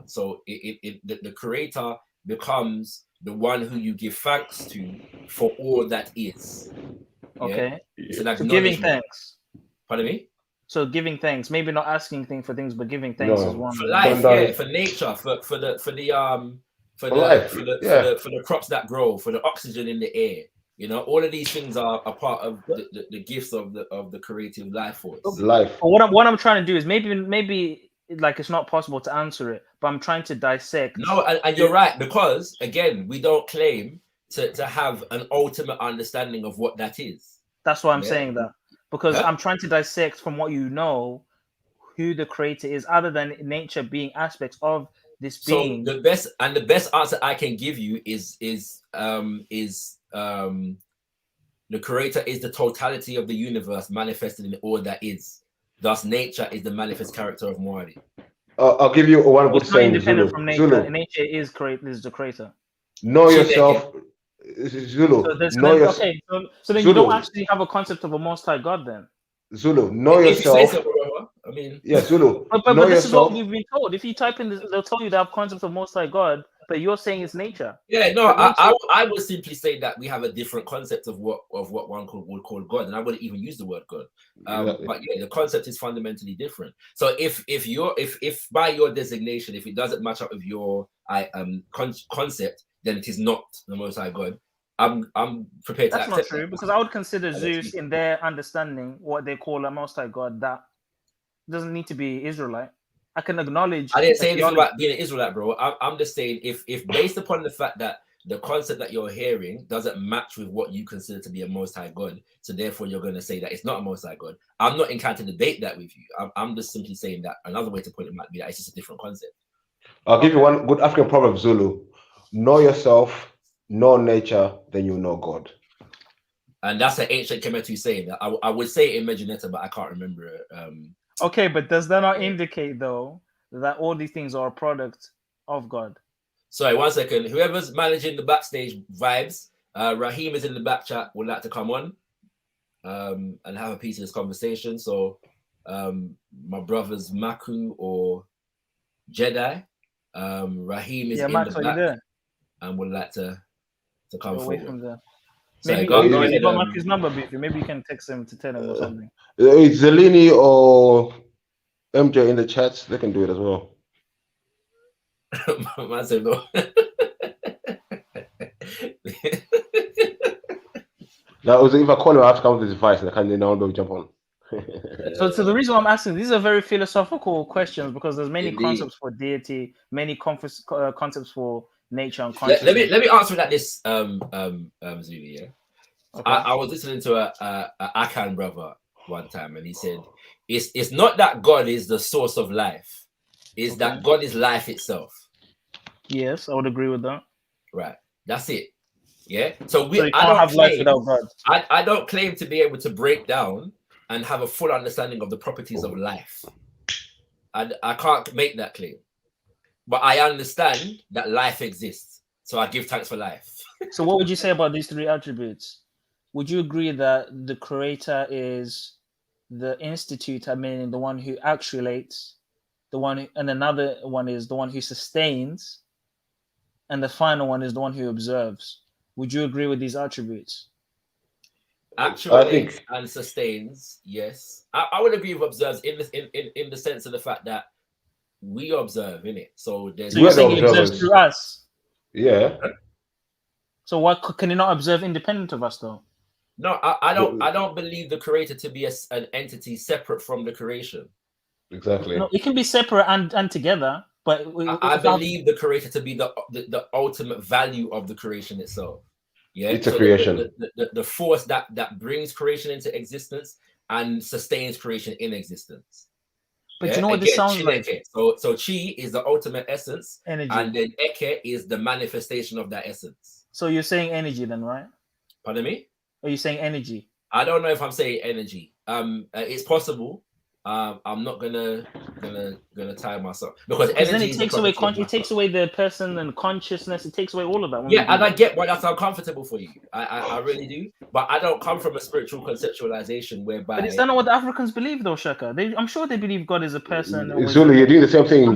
So the creator becomes the one who you give thanks to for all that is. Okay. It's an So giving acknowledgement. thanks. Pardon me? So giving thanks, maybe not asking things for things, but giving thanks is one. For life, for nature, for the crops that grow, for the oxygen in the air. All of these things are a part of the gifts of the creative life force. Life. What I'm trying to do is maybe like it's not possible to answer it, but I'm trying to dissect. No, and you're right, because again, we don't claim to have an ultimate understanding of what that is. That's why I'm saying that. Because I'm trying to dissect from what you know who the creator is, other than nature being aspects of this being. So the best answer I can give you is the creator is the totality of the universe manifested in all that is. Thus, nature is the manifest character of Moari. I'll give you one good It's not saying. independent Zulu. from nature. Zulu. Nature is the creator. Know yourself. Zulu. Know yourself. Okay, so then Zulu. you don't actually have a concept of a Most High God then. Zulu, know yourself. I mean, yeah, Zulu. But know this is what yourself. we've been told. If you type in this, they'll tell you they have concepts of Most High God, but you're saying it's nature. Yeah, no, I would simply say that we have a different concept of what one would call God, and I wouldn't even use the word God. Exactly. But yeah, the concept is fundamentally different. So if by your designation, if it doesn't match up with your concept, then it is not the Most High God. I'm prepared to That's accept not true, that. because I would consider Zeus in their understanding what they call a Most High God. That doesn't need to be Israelite. I can acknowledge. I didn't say anything about being an Israelite, bro. I'm just saying if based upon the fact that the concept that you're hearing doesn't match with what you consider to be a Most High God, so therefore you're going to say that it's not a Most High God. I'm not inclined to debate that with you. I'm just simply saying that another way to put it might be that it's just a different concept. I'll give you one good African proverb, Zulu. Know yourself, know nature, then you know God. And that's an ancient Kemetu saying. That I would say it in Medjugorje, but I can't remember it. Okay, but does that not indicate though that all these things are a product of God? Sorry, 1 second. Whoever's managing the backstage vibes, Raheem is in the back chat. Would like to come on and have a piece of this conversation. So, my brothers Maku or Jedi, Raheem is in Max, the are back you there? and would like to come Away forward. from there. So Maybe go you ahead. got Maku's number, Beefy. Maybe you can text him to tell him or something. It's Zelini or MJ in the chats. They can do it as well. Man said no. Now, if I call him, I have to come with this device, and I can't now jump on. So the reason why I'm asking, these are very philosophical questions because there's many concepts for deity, many concepts for nature and consciousness. Let me answer that this Zulu, yeah. Okay. I was listening to a Akan brother one time, and he said it's not that God is the source of life, it's that God is life itself. Yes, I would agree with that. Right, that's it. Yeah. So you can't have life without God. I don't claim to be able to break down and have a full understanding of the properties of life. I can't make that claim. But I understand that life exists. So I give thanks for life. So what would you say about these three attributes? Would you agree that the creator is the institutor, meaning the one who actuates, and another one is the one who sustains, and the final one is the one who observes? Would you agree with these attributes? Actuates and sustains, yes. I would agree with observes in the sense of the fact that we observe, innit? So you're saying he observes through us? Yeah. So what can he not observe independent of us though? No, I don't believe the creator to be an entity separate from the creation. Exactly. No, it can be separate and together, but I believe the creator to be the ultimate value of the creation itself. Yeah, It's a so creation. the force that brings creation into existence and sustains creation in existence. But you know what this sounds like? So chi is the ultimate essence, Energy. and then eke is the manifestation of that essence. So you're saying energy then, right? Pardon me? Are you saying energy? I don't know if I'm saying energy. It's possible. I'm not gonna tie myself because energy then it is takes away it takes away the person and consciousness. It takes away all of that. Yeah, and I get why that's uncomfortable for you. I really do. But I don't come from a spiritual conceptualization whereby. But is that not what the Africans believe, though, Shaka? I'm sure they believe God is a person. Zulu, you're doing the same thing.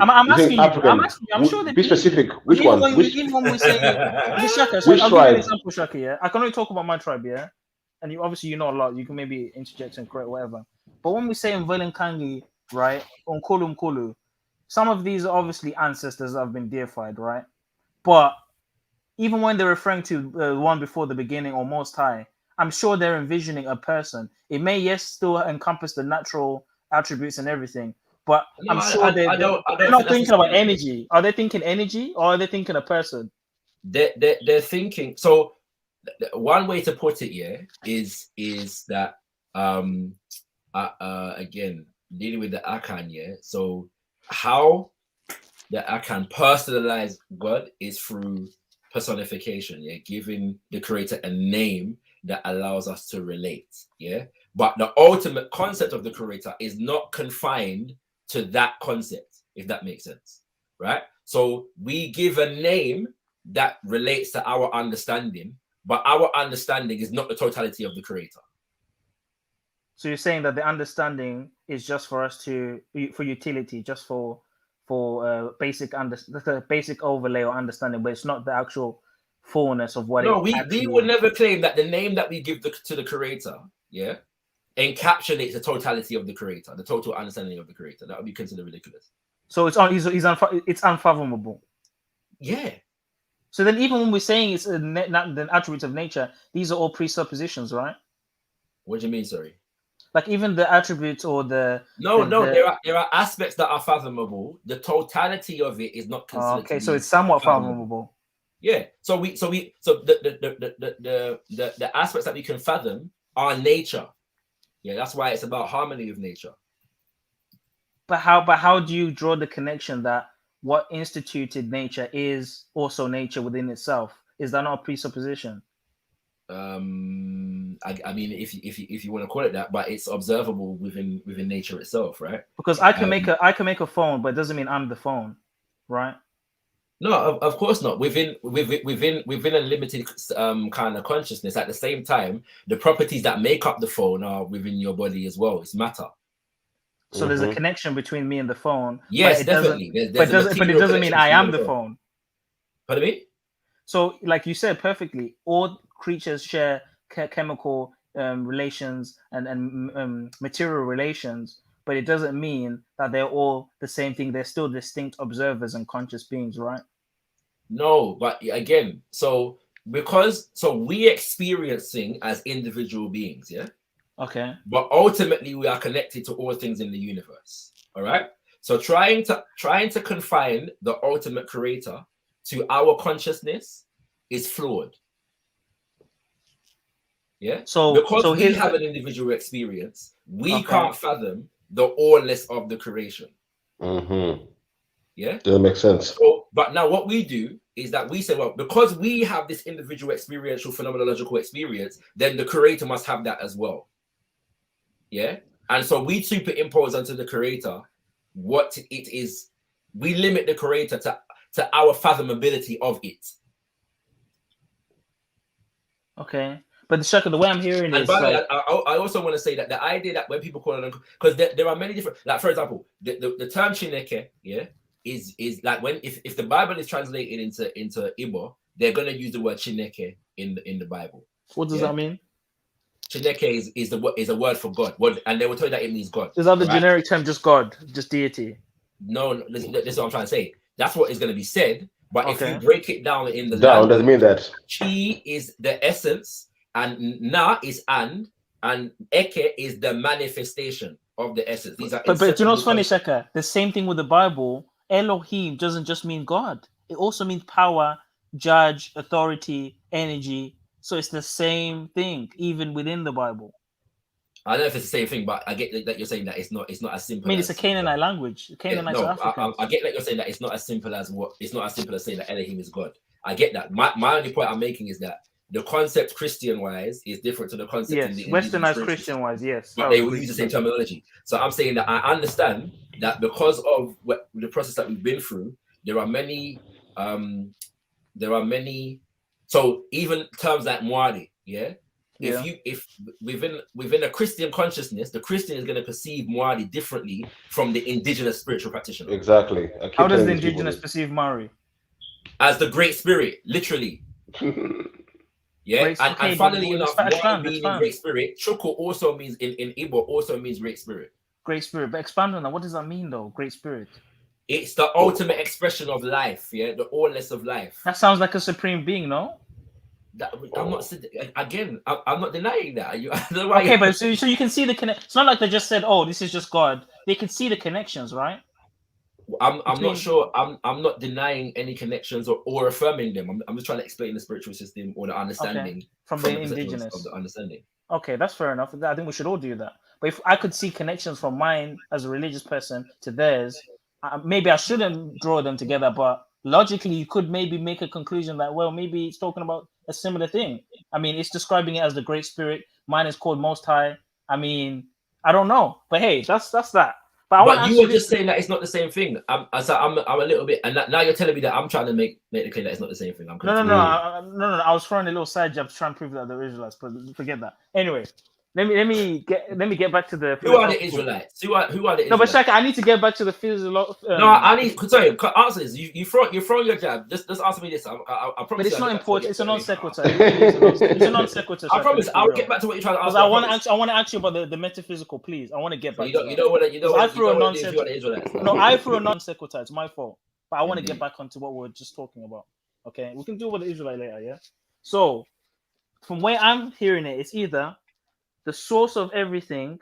I'm asking you. African. I'm sure they be believe. specific. Which one? Even when we say this, Shaka, so Which I'll give you tribe? an example, Shaka. Yeah, I can only talk about my tribe. Yeah, and you obviously you know a lot. You can maybe interject and correct whatever. But when we say in Velenkangi, right, on Kulu, some of these are obviously ancestors that have been deified, right? But even when they're referring to the one before the beginning or Most High, I'm sure they're envisioning a person. It may, yes, still encompass the natural attributes and everything, but No, I'm sure they're not thinking about energy. Are they thinking energy or are they thinking a person? They're thinking. So one way to put it, yeah, is that again dealing with the Akan, yeah. So how the Akan personalize God is through personification, yeah, giving the creator a name that allows us to relate, yeah. But the ultimate concept of the creator is not confined to that concept, if that makes sense, right? So we give a name that relates to our understanding, but our understanding is not the totality of the creator. So you're saying that the understanding is just for us for utility, just for basic overlay or understanding, but it's not the actual fullness of what. No, we would never claim that the name that we give to the creator, yeah, encapsulates the totality of the creator, the total understanding of the creator. That would be considered ridiculous. So it's unfathomable. Yeah. So then, even when we're saying it's the attributes of nature, these are all presuppositions, right? What do you mean? Sorry. Like even the attributes or the there are aspects that are fathomable. The totality of it is not considered. Okay, so it's somewhat fathomable. Yeah. So the aspects that we can fathom are nature. Yeah, that's why it's about harmony with nature. But how do you draw the connection that what instituted nature is also nature within itself? Is that not a presupposition? I mean, if you want to call it that, but it's observable within nature itself, right? Because I can make a phone, but it doesn't mean I'm the phone, right? No, of course not. Within a limited kind of consciousness. At the same time, the properties that make up the phone are within your body as well. It's matter. So there's a connection between me and the phone. Yes, definitely. But it doesn't mean I am the phone. Pardon me? So, like you said perfectly, all creatures share chemical relations and material relations, but it doesn't mean that they're all the same thing. They're still distinct observers and conscious beings, right? No, but again, so we experiencing as individual beings, yeah? Okay. But ultimately we are connected to all things in the universe. All right. So trying to confine the ultimate creator to our consciousness is flawed. Yeah. So because we have an individual experience, we can't fathom the allness of the creation. Mm-hmm. Yeah. That makes sense. So, but now what we do is that we say, well, because we have this individual experiential phenomenological experience, then the creator must have that as well. Yeah. And so we superimpose onto the creator what it is. We limit the creator to our fathomability of it. Okay. But the way I'm hearing and is by the way, I also want to say that the idea that when people call it, because there are many different, like for example, the term Chineke, yeah, is like when if the Bible is translated into Igbo, they're gonna use the word Chineke in the Bible. What does that mean? Chineke is a word for God. And they will tell you that it means God. Is that the generic term, just God, just deity? No, this is what I'm trying to say. That's what is going to be said. But if you break it down in the doesn't mean that. Chi is the essence, and Na is and Eke is the manifestation of the essence. These are but you know what's funny, Shaka? The same thing with the Bible. Elohim doesn't just mean God. It also means power judge, authority, energy. So it's the same thing, even within the Bible. I don't know if it's the same thing, but I get that you're saying that it's not as simple. I mean, it's a Canaanite language. Canaanites are Africans. I get that you're saying that it's not as simple as saying that Elohim is God. I get that. My only point I'm making is that the concept Christian-wise is different to the concept in the Westernized Christian-wise, yes. But they will use the same terminology. So I'm saying that I understand that because of the process that we've been through, there are many. So even terms like Mwadi, yeah. If within a Christian consciousness, the Christian is going to perceive Mwadi differently from the indigenous spiritual practitioner. Exactly. How does the indigenous perceive Mari? As the Great Spirit, literally. Yeah, and funnily enough, Mwadi being in Great Spirit, Chuku also means in Igbo also means Great Spirit. Great Spirit, but expand on that. What does that mean, though? Great Spirit. It's the ultimate expression of life. Yeah, the allness of life. That sounds like a supreme being, no? I'm not denying that. Okay, but so you can see the connection. It's not like they just said, "Oh, this is just God." They can see the connections, right? I'm not sure. I'm not denying any connections or affirming them. I'm just trying to explain the spiritual system or the understanding from the indigenous of the understanding. Okay, that's fair enough. I think we should all do that. But if I could see connections from mine as a religious person to theirs, maybe I shouldn't draw them together. But logically, you could maybe make a conclusion that, well, maybe it's talking about a similar thing. I mean, it's describing it as the Great Spirit. Mine is called Most High. I mean, I don't know. But hey, that's that. But you were just saying that it's not the same thing. I'm a little bit, and now you're telling me that I'm trying to make the claim that it's not the same thing. No. I was throwing a little side jab to try and prove that they're Israelites, but forget that. Anyway, let me get back to the. Who are the Israelites? Who are the Israelites? No, but Shaka, I need to get back to the physical. No, I need. Sorry, answer this. You throw your jab. Just answer me this. I promise. But it's not important. It's a non sequitur. It's a non sequitur. I promise. I'll get back to what you're trying to ask. I want to ask you about the metaphysical, please. I want to get back. You don't want to. I threw a non sequitur. No, I threw a non sequitur. It's my fault. But I want to get back onto what we were just talking about. Okay, we can do with the Israelite later. Yeah. So, from where I'm hearing it, it's either the source of everything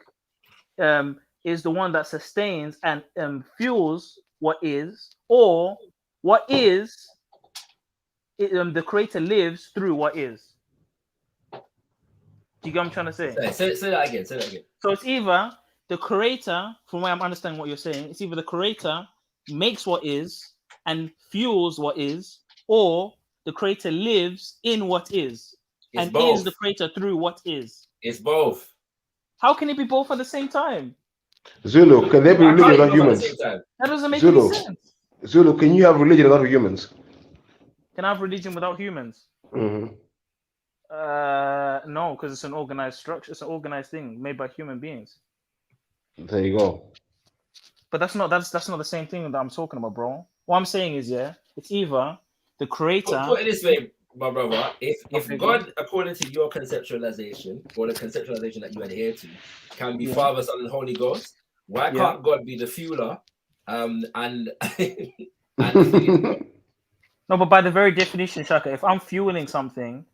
is the one that sustains and fuels what is, or what is, the creator lives through what is. Do you get what I'm trying to say? Say that again. So it's either the creator, from where I'm understanding what you're saying, it's either the creator makes what is and fuels what is, or the creator lives in what is and is the creator through what is. It's both. How can it be both at the same time? Zulu, can they be religion without humans? That doesn't make any sense. Zulu, can you have religion without humans? Can I have religion without humans? Mm-hmm. No, because it's an organized structure. It's an organized thing made by human beings. There you go. But that's not the same thing that I'm talking about, bro. What I'm saying is, it's either the creator. Put it this way, my brother. If God, according to your conceptualization or the conceptualization that you adhere to, can be Father, Son, and Holy Ghost, why can't God be the fueler? And No, but by the very definition, Shaka, if I'm fueling something,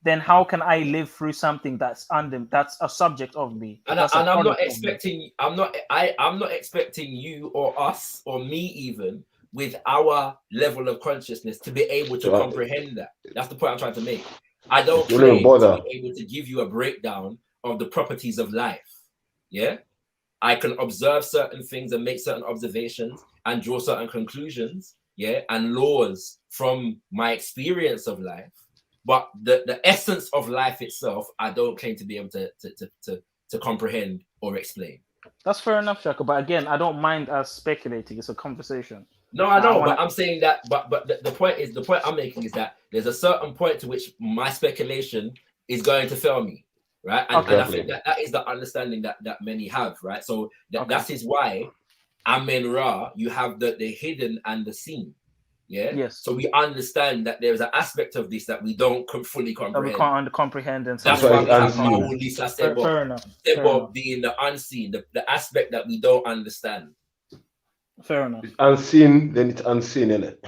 then how can I live through something that's a subject of me? And I'm not expecting. I'm not expecting you or us or me even with our level of consciousness to be able to comprehend that. That's the point I'm trying to make. I don't claim to be able to give you a breakdown of the properties of life. Yeah, I can observe certain things and make certain observations and draw certain conclusions. Yeah, and laws from my experience of life. But the essence of life itself, I don't claim to be able to comprehend or explain. That's fair enough, Shaka. But again, I don't mind us speculating. It's a conversation. No, I know, but I'm saying that. But the point I'm making is that there's a certain point to which my speculation is going to fail me, right? And I think that is the understanding that many have, right? So that is why Amen Ra, you have the hidden and the seen. Yeah. Yes. So we understand that there's an aspect of this that we don't fully comprehend. That we can't comprehend, and that's why we have fair enough. Being the unseen, the aspect that we don't understand. Fair enough. It's unseen, then it's unseen, isn't it?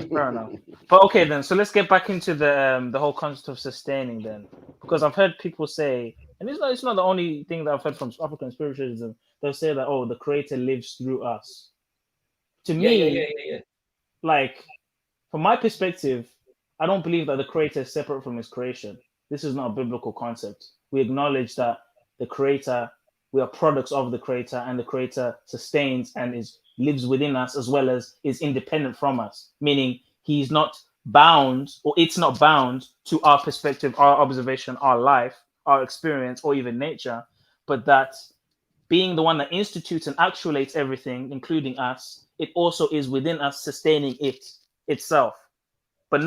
Fair enough. But okay, then. So let's get back into the whole concept of sustaining, then, because I've heard people say, and it's not the only thing that I've heard from African spiritualism. They'll say that the Creator lives through us. To me, Yeah. like, from my perspective, I don't believe that the creator is separate from his creation. This is not a biblical concept. We acknowledge that the creator, we are products of the creator, and the creator sustains and lives within us as well as is independent from us, meaning he's not bound, or it's not bound to our perspective, our observation, our life, our experience, or even nature, but that being the one that institutes and actuates everything, including us, it also is within us, sustaining it itself, but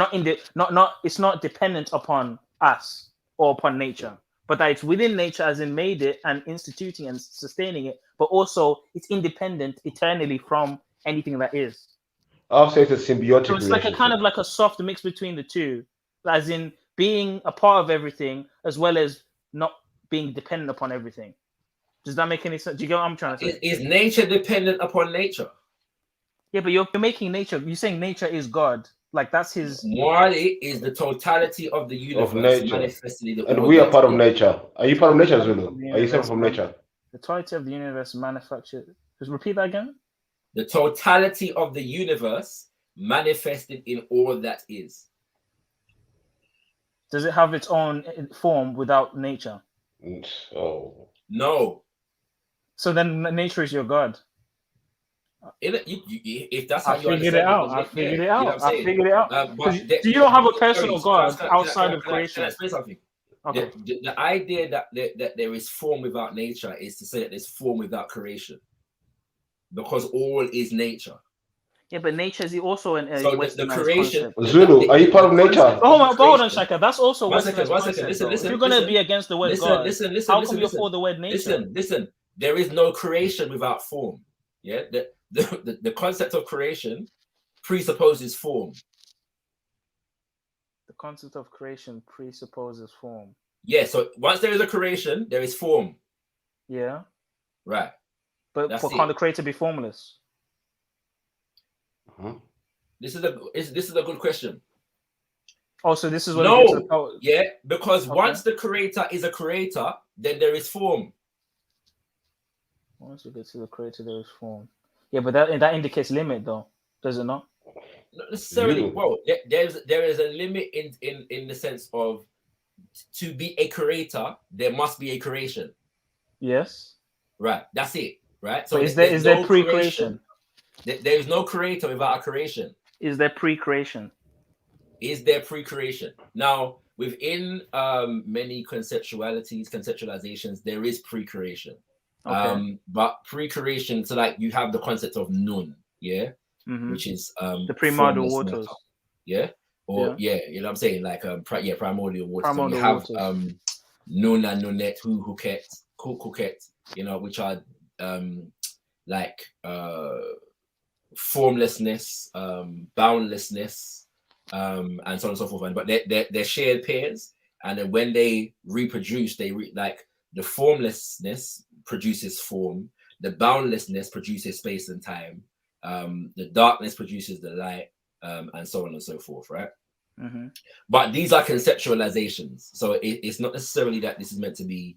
it's not dependent upon us or upon nature, but that it's within nature as in made it and instituting and sustaining it, but also it's independent eternally from anything that is. I'll say it's a symbiotic So it's relationship. like a kind of like a soft mix between the two, as in being a part of everything as well as not being dependent upon everything. Does that make any sense? Do you get what I'm trying to say? Is nature dependent upon nature? Yeah, but you're making nature. You're saying nature is God. Like that's his. Morally is the totality of the universe Of nature. manifested in the And order we are part of it. nature. Are you part of nature, Zulu? Are you separate from nature? The totality of the universe manufactured. Just repeat that again. The totality of the universe manifested in all that is. Does it have its own form without nature? Oh. No. So then nature is your God. If that's how you figured it out. I figured it out. I figured it out. Do you not have a personal God outside of creation? Can I explain something? Okay. The idea that there is form without nature is to say that there's form without creation, because all is nature. Yeah, but nature is also an so the creation. Concept. Zulu, are you part of nature? Hold on, Shaka. That's also one second. Listen. If you're gonna be against the word God, how come you're for the word nature? Listen. There is no creation without form. Yeah. The concept of creation presupposes form. The concept of creation presupposes form. Yeah. So once there is a creation, there is form. Yeah. Right. But can't the creator be formless? This is a good question. Oh, so this is what yeah, because once the creator is a creator, then there is form. Once you get to the creator, there is form. Yeah, but that indicates limit, though, does it not? Not necessarily. Well, there is a limit in the sense of to be a creator, there must be a creation. Yes. Right. That's it. Right. So is there pre-creation? There is no creator without a creation. Is there pre-creation? Is there pre-creation? Now, within many conceptualizations, there is pre-creation. Okay. But pre-creation, so like you have the concept of nun, yeah, which is the primordial waters, matter, yeah, or you know what I'm saying, like primordial waters. So we have nun and nunette, kuket, you know, which are like formlessness, boundlessness, and so on and so forth. But they're shared pairs, and then when they reproduce, like the formlessness produces form, the boundlessness produces space and time, the darkness produces the light, and so on and so forth, right? But these are conceptualizations, so it's not necessarily that this is meant to be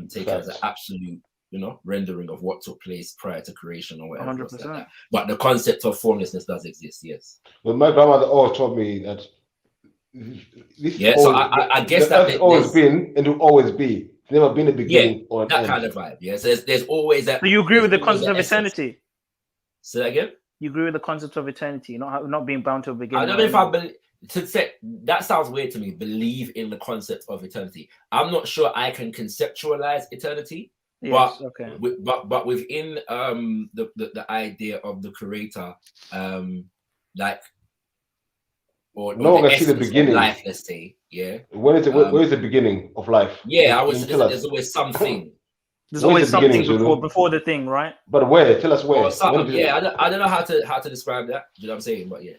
taken as an absolute, you know, rendering of what took place prior to creation or whatever. 100%. Like that. But the concept of formlessness does exist, yes. Well, my grandmother always told me that. So I guess that's always been and will always be. It's never been a beginning or an that end. kind of vibe. Yeah, so there's always that. So you agree with the concept of eternity? Say that again. You agree with the concept of eternity, not being bound to a beginning. I don't know if I believe. To say that sounds weird to me. Believe in the concept of eternity. I'm not sure I can conceptualize eternity. Yes, but within the idea of the creator, like no one can see the beginning. Life, let's say, yeah. Where is the beginning of life? Yeah, there's always something. There's always something before the thing, right? But where? Tell us where. Yeah, I don't know how to describe that. You know what I'm saying? But yeah.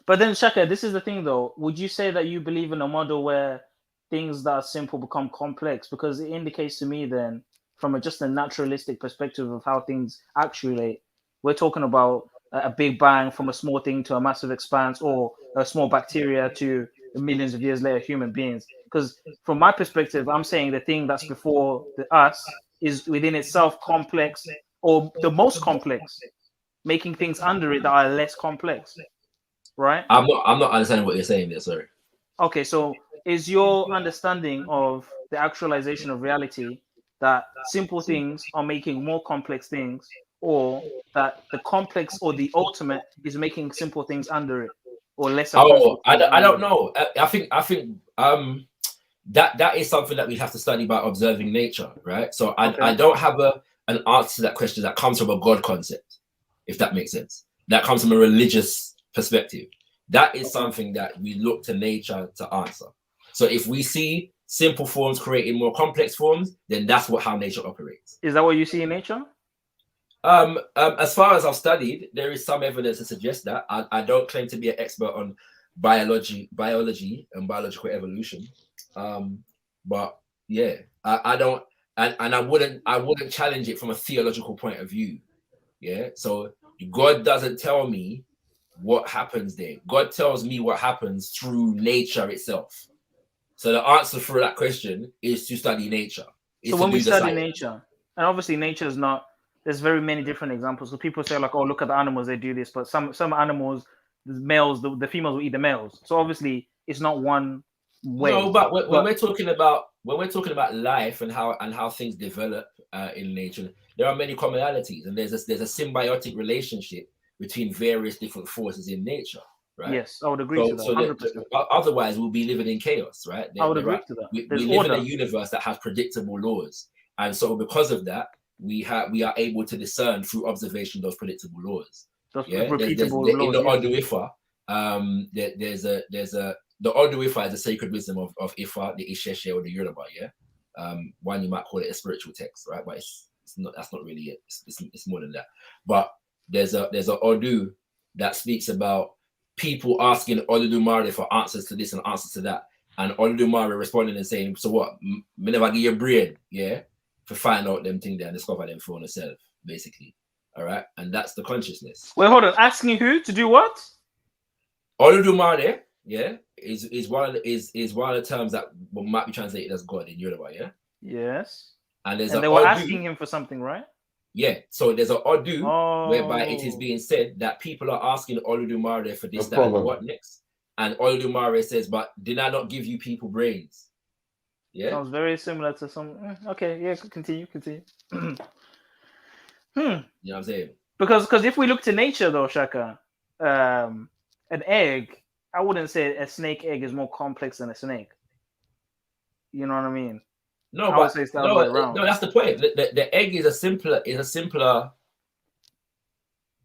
But then, Shaka, this is the thing, though. Would you say that you believe in a model where things that are simple become complex? Because it indicates to me then, from just a naturalistic perspective of how things actuate, we're talking about a big bang from a small thing to a massive expanse, or a small bacteria to millions of years later human beings. Because from my perspective, I'm saying the thing that's before us is within itself complex, or the most complex, making things under it that are less complex. right? I'm not understanding what you're saying there. Sorry. Okay, so is your understanding of the actualization of reality that simple things are making more complex things, or that the complex or the ultimate is making simple things under it, or lesser complex I things don't under it? know. I think that is something that we have to study by observing nature, right? So I don't have an answer to that question that comes from a God concept, if that makes sense. That comes from a religious perspective. That is something that we look to nature to answer. So if we see simple forms creating more complex forms, then that's how nature operates. Is that what you see in nature? As far as I've studied, there is some evidence to suggest that. I don't claim to be an expert on biology and biological evolution. But yeah, I don't, and I wouldn't challenge it from a theological point of view. Yeah. So God doesn't tell me what happens there. God tells me what happens through nature itself. So the answer for that question is to study nature. So when we study nature, and obviously nature is not, there's very many different examples. So people say like, oh, look at the animals, they do this, but some animals, the males, the females will eat the males. So obviously it's not one way. No, but when we're talking about life and how things develop in nature, there are many commonalities, and there's a symbiotic relationship between various different forces in nature. Right? Yes, I would agree to that. 100%. Otherwise, we'll be living in chaos, right? I would agree to that. We live in a universe that has predictable laws, and so because of that, we are able to discern through observation those predictable laws. Those repeatable laws. In the Odu Ifa, the Odu Ifa is a sacred wisdom of Ifa, the Isheshe, or the Yoruba. Yeah, one you might call it a spiritual text, right? But it's not. That's not really it. It's more than that. But there's a Odu that speaks about people asking Oludumare for answers to this and answers to that, and Oludumare responding and saying, "So what? Me never give you brain, yeah, to find out them things there and discover them for yourself, basically. All right, and that's the consciousness." Wait, hold on. Asking who to do what? Oludumare, yeah, is one of the terms that might be translated as God in Yoruba, yeah. Yes. And they were asking him for something, right? Yeah, so there's an Odu whereby it is being said that people are asking Oludumare for this, that, and what next. And Oludumare says, but did I not give you people brains? Yeah. Sounds very similar to some. Okay, yeah, continue. You know what I'm saying? Because if we look to nature, though, Shaka, an egg, I wouldn't say a snake egg is more complex than a snake. You know what I mean? No, but no, that's the point. The egg is a simpler.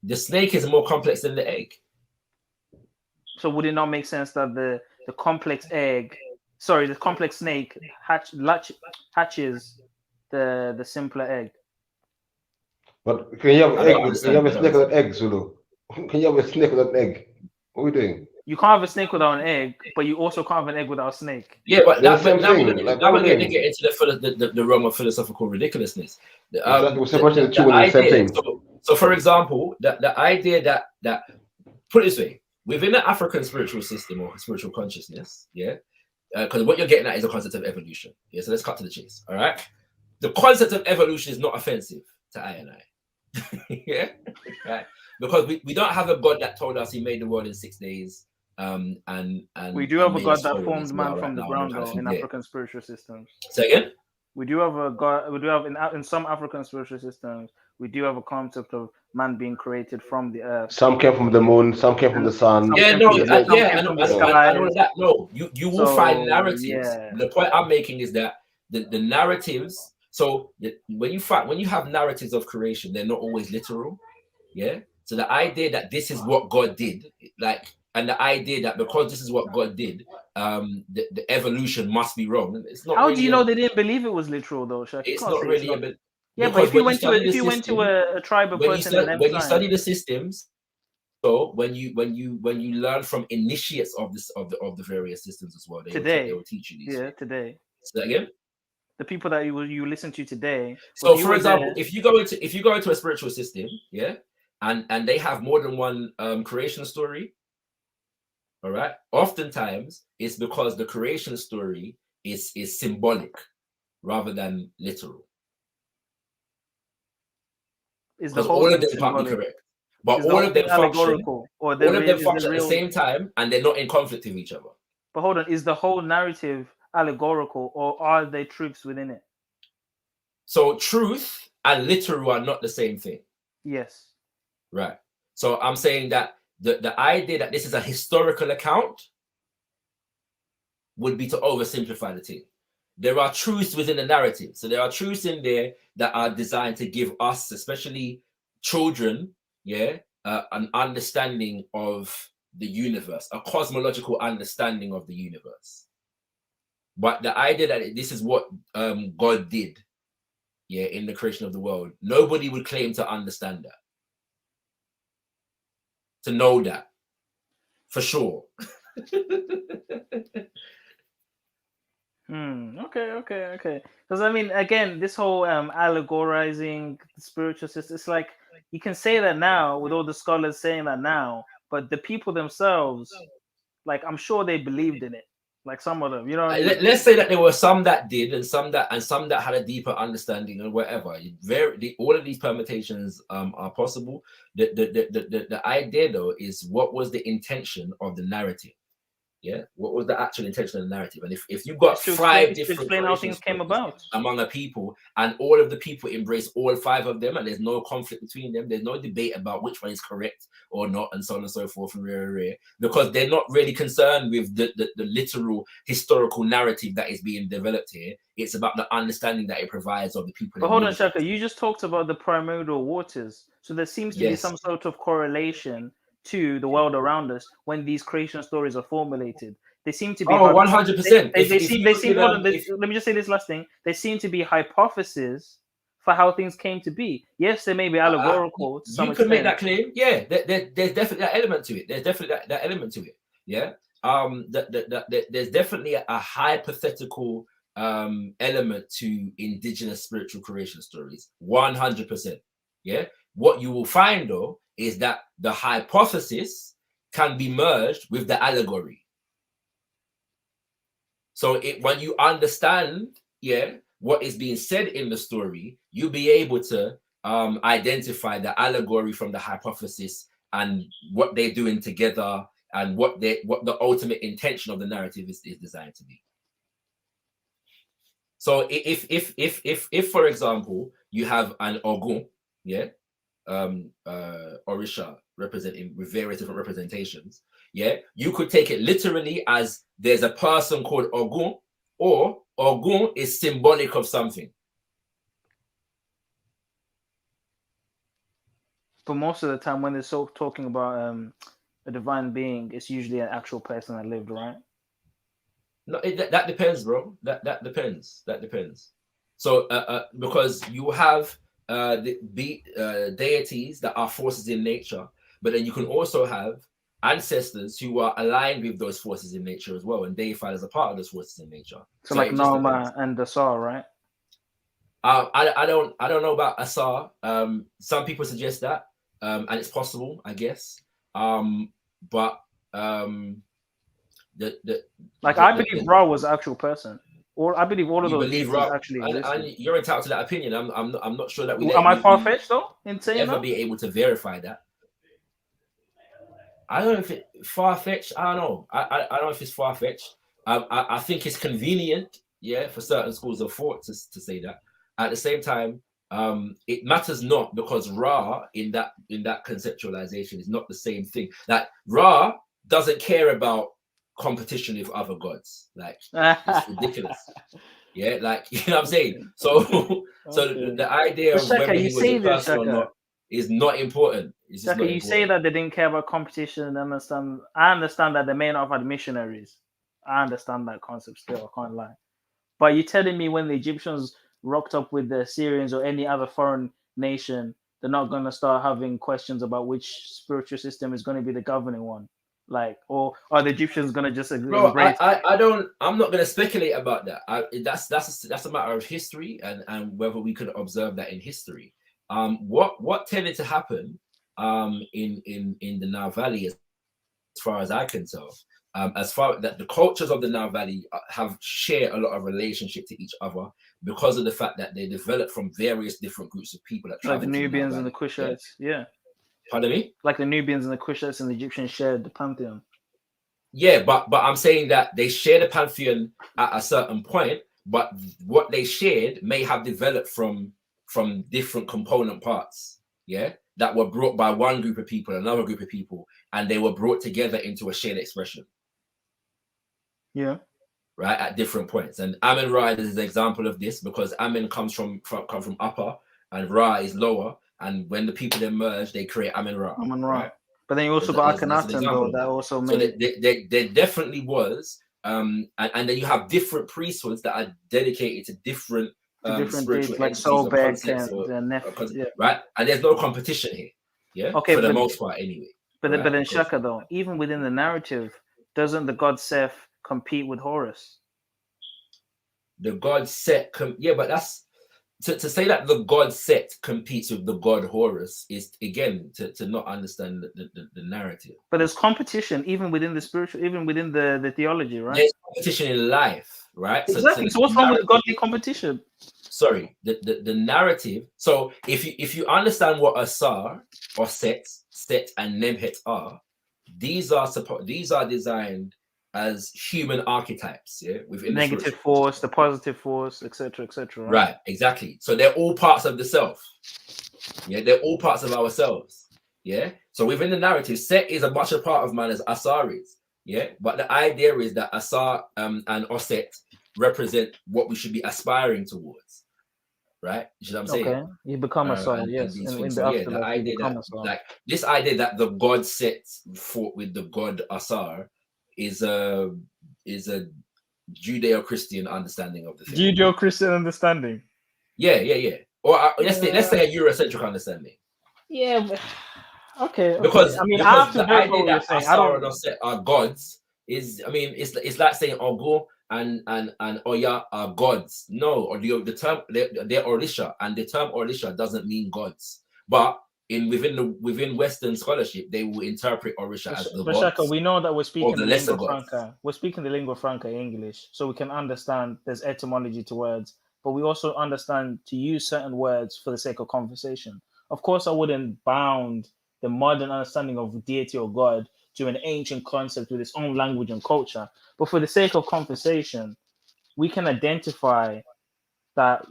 The snake is more complex than the egg. So would it not make sense that the complex snake hatches the simpler egg? But can you have an egg? Can you have a snake with an egg, Zulu? Can you have a snake with an egg? What are we doing? You can't have a snake without an egg, but you also can't have an egg without a snake. Yeah, but now we're going to get into the realm of philosophical ridiculousness. So, for example, the idea that put it this way, within the African spiritual system or spiritual consciousness, yeah, because what you're getting at is a concept of evolution. Yeah, so let's cut to the chase. All right, the concept of evolution is not offensive to I and I. Yeah, right. Because we don't have a God that told us he made the world in 6 days. And we do have a God that formed man from the ground, though, in African spiritual systems. Say again? We do have a God. We do have in some African spiritual systems. We do have a concept of man being created from the earth. Some came from the moon. Some came from the sun. I know that. No, you will find narratives. Yeah. The point I'm making is that the narratives. So when you have narratives of creation, they're not always literal. Yeah. So the idea that this is what God did, and the idea that because this is what God did, the evolution must be wrong. It's not. How do you know they didn't believe it was literal, though, Shaq? It's not really. Yeah, but if you went to a tribal person, when you study the systems, so when you learn from initiates of the various systems as well, they will teach you these. Yeah, today. Say that again. The people that you listen to today. So, for example, if you go into a spiritual system, yeah. And they have more than one creation story. All right. Oftentimes, it's because the creation story is symbolic rather than literal. Is the whole all of them can't be correct. But Is the all whole of them thing function. allegorical, or All of them is function the at the real? same time, and they're not in conflict with each other. But hold on, is the whole narrative allegorical, or are there truths within it? So truth and literal are not the same thing. Yes. Right. So I'm saying that the idea that this is a historical account would be to oversimplify the thing. There are truths within the narrative. So there are truths in there that are designed to give us, especially children, an understanding of the universe, a cosmological understanding of the universe. But the idea that this is what God did, in the creation of the world, nobody would claim to understand that, to know that for sure. Okay. Because I mean, again, this whole allegorizing the spiritual system, it's like you can say that now with all the scholars saying that now, but the people themselves, like I'm sure they believed in it. Like some of them, you know what I mean? Let's say that there were some that did, and some that had a deeper understanding, or whatever. All of these permutations are possible. The idea though is, what was the intention of the narrative? Yeah, what was the actual intention of the narrative? And if you've got five different explain how things came about among a people, and all of the people embrace all five of them, and there's no conflict between them, there's no debate about which one is correct or not, and so on and so forth, and because they're not really concerned with the literal historical narrative that is being developed here. It's about the understanding that it provides of the people. But hold on, Shaka, you just talked about the primordial waters, so there seems to be Yes. some sort of correlation to the world around us when these creation stories are formulated. They seem to be 100%. Let me just say this last thing. They seem to be hypotheses for how things came to be. Yes, they may be allegorical to some you can extent. make that claim. Yeah, there's definitely that element to it. There's definitely that element to it. Yeah. There's definitely a hypothetical element to indigenous spiritual creation stories. 100%. Yeah. What you will find though is that the hypothesis can be merged with the allegory. So when you understand, what is being said in the story, you'll be able to identify the allegory from the hypothesis and what they're doing together, and what the ultimate intention of the narrative is designed to be. So if for example you have an Ogun, Orisha representing with various different representations, you could take it literally as there's a person called Ogun, or Ogun is symbolic of something. But most of the time when they're talking about a divine being, it's usually an actual person that lived, right? No, that depends, bro. That depends. So because you have deities that are forces in nature, but then you can also have ancestors who are aligned with those forces in nature as well, and deified as a part of those forces in nature. So like Nama and Dasar, right? I don't know about Asar. Some people suggest that, and it's possible, I guess. But I believe Ra was an actual person, or I believe all of those deities actually existed. And you're entitled to that opinion. I'm not sure that we. Am I far fetched though in saying ever that? Be able to verify that. I don't know if it's far fetched. I don't know. I don't know if it's far fetched. I think it's convenient, for certain schools of thought to say that. At the same time, it matters not, because Ra in that conceptualization is not the same thing. That Ra doesn't care about competition with other gods. Like, it's ridiculous. Like, you know what I'm saying? So the idea of whether he was a person or not is not important. It's just not you important. say that they didn't care about competition. I understand that they may not have had missionaries. I understand that concept still, I can't lie. But you're telling me when the Egyptians rocked up with the Assyrians or any other foreign nation, they're not going to start having questions about which spiritual system is going to be the governing one? Like, or are the Egyptians going to just embrace? I'm not going to speculate about that. That's a matter of history, and whether we could observe that in history. What tended to happen in the Nile Valley, as far as I can tell, as far that the cultures of the Nile Valley share a lot of relationship to each other, because of the fact that they developed from various different groups of people that like the Nubians and the Kushites, Pardon me? Like the Nubians and the Kushites and the Egyptians shared the pantheon. Yeah, but I'm saying that they share the pantheon at a certain point, but what they shared may have developed from different component parts, yeah, that were brought by one group of people, another group of people, and they were brought together into a shared expression. Yeah. Right, at different points. And Amen Ra is an example of this, because Amen comes from upper and Ra is lower, and when the people then merge, they create Amen Ra. Amen Ra. Right? But then you also got Akhenaten, though, that also made there definitely was, and then you have different priesthoods that are dedicated to different spiritual like entities or Sobek concepts, and right? And there's no competition here, yeah, okay, for the most part, anyway. But right? but then Shaka, though, even within the narrative, doesn't the god Seth compete with Horus? The god Set, but that's to say that the god Set competes with the god Horus is again to not understand the narrative. But there's competition even within the spiritual, even within the theology, right? There's competition in life, right? Exactly. So what's wrong with godly competition? Sorry, the narrative. So if you understand what Asar or Set and Nemhet are, these are designed as human archetypes, yeah, within the negative force, the positive force, etc., right? Exactly. So they're all parts of the self. Yeah, they're all parts of ourselves. Yeah. So within the narrative, Set is as much a part of man as Asar is. Yeah. But the idea is that Asar and Oset represent what we should be aspiring towards. Right? You know what I'm saying? Okay. You become Asar, yes. In the afterlife, the idea you become that, Asar. like this idea that the god Set fought with the god Asar is a Judeo-Christian understanding of the thing. Judeo-Christian understanding. Yeah. Or let's say a Eurocentric understanding. Yeah. But, okay. Because I mean, I have to the idea that saying. Asar and Oset are gods is, I mean, it's like saying Ogo and Oya are gods. No, or the term they're Orisha, and the term Orisha doesn't mean gods, but within Western scholarship, they will interpret Orisha as the gods. Shaka, we know that we're speaking the the lesser lingua gods. franca. We're speaking the lingua franca English, so we can understand there's etymology to words, but we also understand to use certain words for the sake of conversation. Of course, I wouldn't bound the modern understanding of deity or God to an ancient concept with its own language and culture, but for the sake of conversation, we can identify that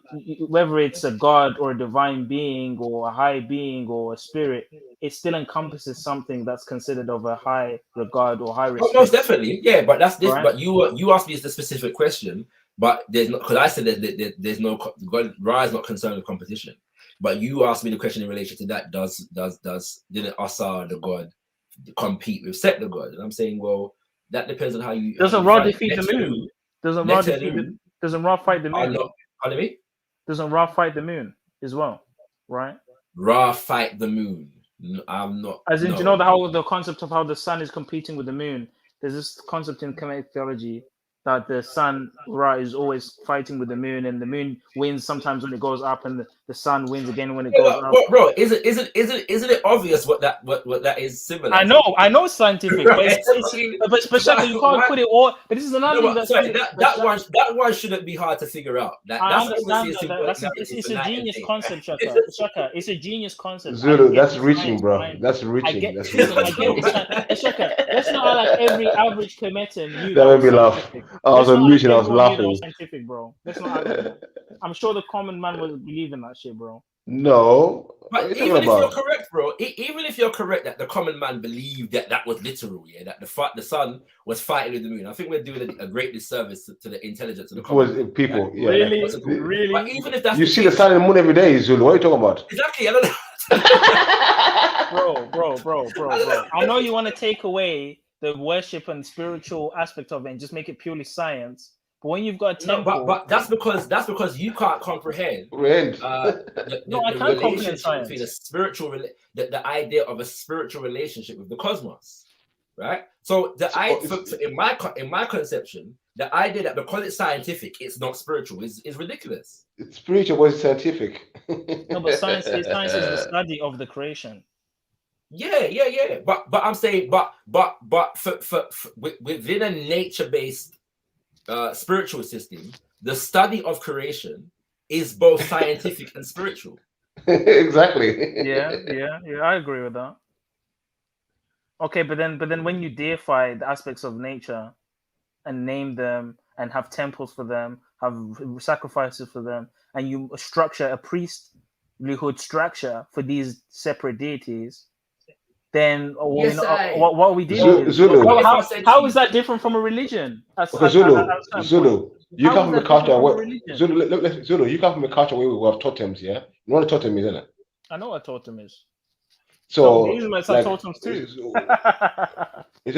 whether it's a god or a divine being or a high being or a spirit, it still encompasses something that's considered of a high regard or high respect. Oh, most definitely, yeah. But that's this. Right? But you asked me the specific question, but there's no, because I said that there's no God. Ra is not concerned with competition. But you asked me the question in relation to that. Didn't Asar the god compete with Set the god? And I'm saying, well, that depends on how you. Doesn't Ra defeat the moon? Doesn't Ra fight the moon? Pardon me? Doesn't Ra fight the moon as well, right? Ra fight the moon. No, I'm not. As in, do you know how the concept of how the sun is competing with the moon? There's this concept in Kemetic theology that the sun, Ra, is always fighting with the moon, and the moon wins sometimes when it goes up, and the sun wins again when it goes up. Bro, isn't it obvious what that is similar? I know it's scientific, but you can't put it all. But this is another thing that one shouldn't be hard to figure out. It's a genius concept, Shaka. It's a genius concept. Zulu, that's reaching, bro. That's reaching. Shaka, let's not like every average Kemetan knew that made me laugh. I was on mute and I was laughing. Scientific, bro. That's not. I'm sure the common man will believe in that shit, bro. No. But even if you're correct, bro, even if you're correct that the common man believed that was literal, yeah, that the sun was fighting with the moon, I think we're doing a great disservice to the intelligence of the common man. People. Yeah. Really? But even if that's you see the sun and the moon every day, Zulu. What are you talking about? Exactly. I don't know. Bro. I know you want to take away the worship and spiritual aspect of it and just make it purely science. But when you've got a temple, but that's because you can't comprehend. I can't comprehend science. Between a spiritual, the idea of a spiritual relationship with the cosmos, right? So in my conception, the idea that because it's scientific, it's not spiritual is ridiculous. It's spiritual, but it's scientific. No, but science is the study of the creation. Yeah. But I'm saying, but for within a nature-based spiritual system, the study of creation is both scientific and spiritual. Exactly. Yeah, I agree with that. Okay, but then when you deify the aspects of nature and name them and have temples for them, have sacrifices for them, and you structure a priesthood structure for these separate deities, then Yes, what are we dealing with? Zulu. How is that different from a religion? Okay, Zulu. You How come is from a that culture different from a where religion? Zulu, you come from a culture where we have totems, yeah? You know what a totem is, isn't it? I know what totem is. So, the Israelites have like, totems too. so wait.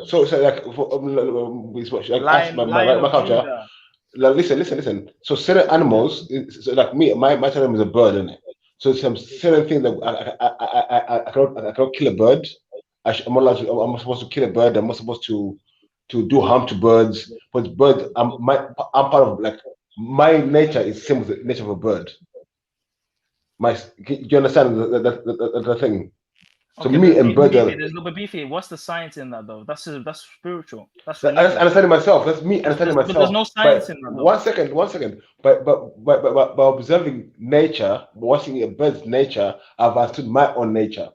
So like, like Lion my of culture. Judah. Like, listen. So certain animals, so like me, my totem is a bird, isn't it? So some certain things that I cannot kill a bird. I'm not allowed to, I'm supposed to kill a bird. I'm not supposed to do harm to birds. But birds, I'm part of, like, my nature is same with the nature of a bird. Do you understand the thing? So Okay, me and birds are. but beefy. What's the science in that though? That's spiritual. That's I religious. understanding myself. That's me understanding But there's myself. no science in that though. One second. By observing nature, watching a bird's nature, I've understood my own nature.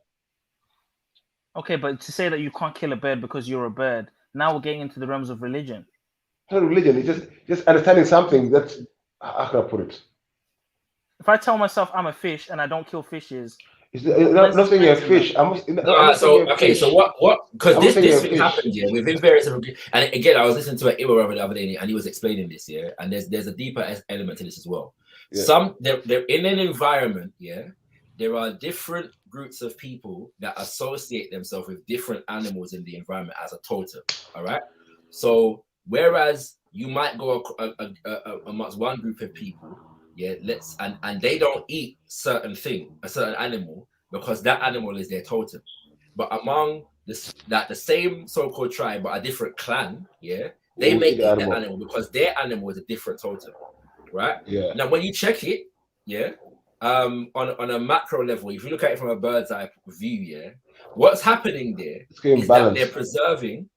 Okay, but to say that you can't kill a bird because you're a bird, now we're getting into the realms of religion. It's not religion. It's just understanding something that's, how can I put it? If I tell myself I'm a fish and I don't kill fishes, not saying you're a fish. So what? Because I'm not saying this you're a thing fish. happened, yeah, within various. And again, I was listening to an Iwa brother the other day, and he was explaining this, yeah. And there's a deeper element to this as well. Yeah. They're in an environment, yeah. There are different groups of people that associate themselves with different animals in the environment as a totem. All right. So whereas you might go amongst one group of people, yeah, and they don't eat a certain animal, because that animal is their totem. But among the same so-called tribe but a different clan, yeah, they may eat the animal because their animal is a different totem, right? Yeah. Now when you check it, yeah, on a macro level, if you look at it from a bird's eye view, yeah, what's happening there is that they're preserving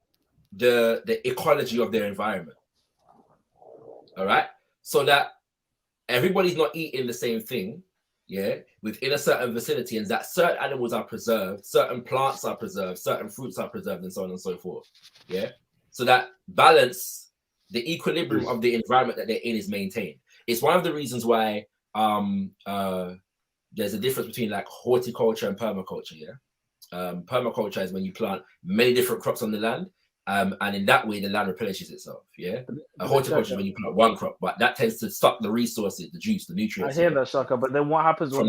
the ecology of their environment. All right, so that everybody's not eating the same thing, yeah, within a certain vicinity, and that certain animals are preserved, certain plants are preserved, certain fruits are preserved, and so on and so forth, yeah. So that balance, the equilibrium of the environment that they're in is maintained. It's one of the reasons why there's a difference between like horticulture and permaculture, yeah. Permaculture is when you plant many different crops on the land, and in that way the land replenishes itself, yeah. Horticulture is when you plant one crop, but that tends to suck the resources, the juice, the I nutrients. hear that, Shaka, but then what happens when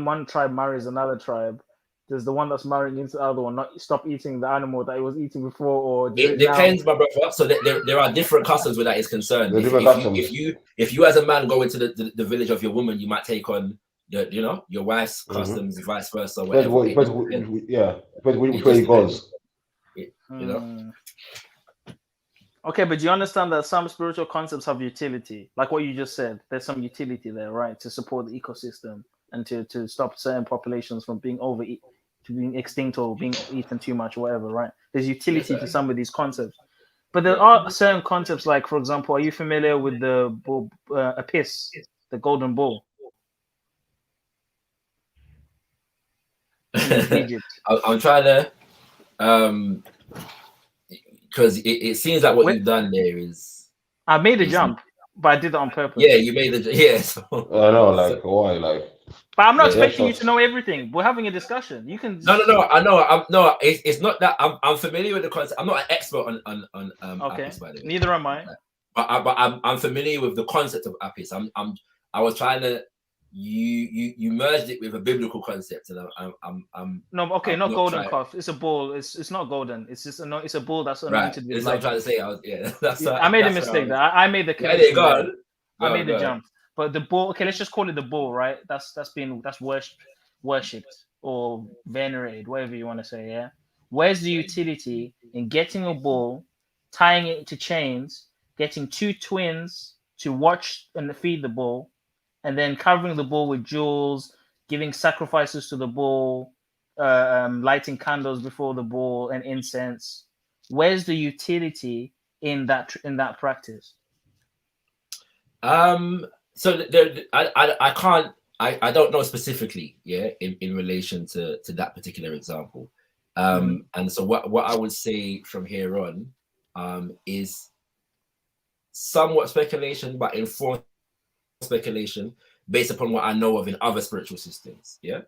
one tribe marries another tribe? Does the one that's marrying into the other one not stop eating the animal that it was eating before, or it depends, my brother. So there are different customs where that is concerned. If you as a man go into the village of your woman, you might take on your wife's customs, vice versa, whatever. But which way it goes. Okay, but do you understand that some spiritual concepts have utility? Like what you just said, there's some utility there, right? To support the ecosystem and to stop certain populations from being being extinct or being eaten too much or whatever, right? There's utility to some of these concepts. But there are certain concepts, like, for example, are you familiar with the bull, Apis, the golden bull? Egypt. I'm trying to, because it seems like what you've done there is. I made a jump, but I did it on purpose. Yeah, you made the I know, like why, like. But I'm not expecting you to know everything. We're having a discussion. You can. No. I know. It's not that I'm familiar with the concept. I'm not an expert on okay. Apis, by the way. Neither am I. But I'm familiar with the concept of Apis. I was trying to. You merged it with a biblical concept, and I'm no, okay, not golden calf. It's a bull. It's not golden. It's just it's a bull that's anointed with. That's what I'm trying to say. I made a mistake. I made the connection. I made the jump. But the bull. Okay, let's just call it the bull, right? That's worshipped or venerated, whatever you want to say. Yeah. Where's the utility in getting a bull, tying it to chains, getting two twins to watch and feed the bull, and then covering the bull with jewels, giving sacrifices to the bull, lighting candles before the bull and incense? Where's the utility in that practice? So I can't. I don't know specifically, yeah, in relation to that particular example. And so what I would say from here on is somewhat speculation, but informed speculation based upon what I know of in other spiritual systems. Yeah.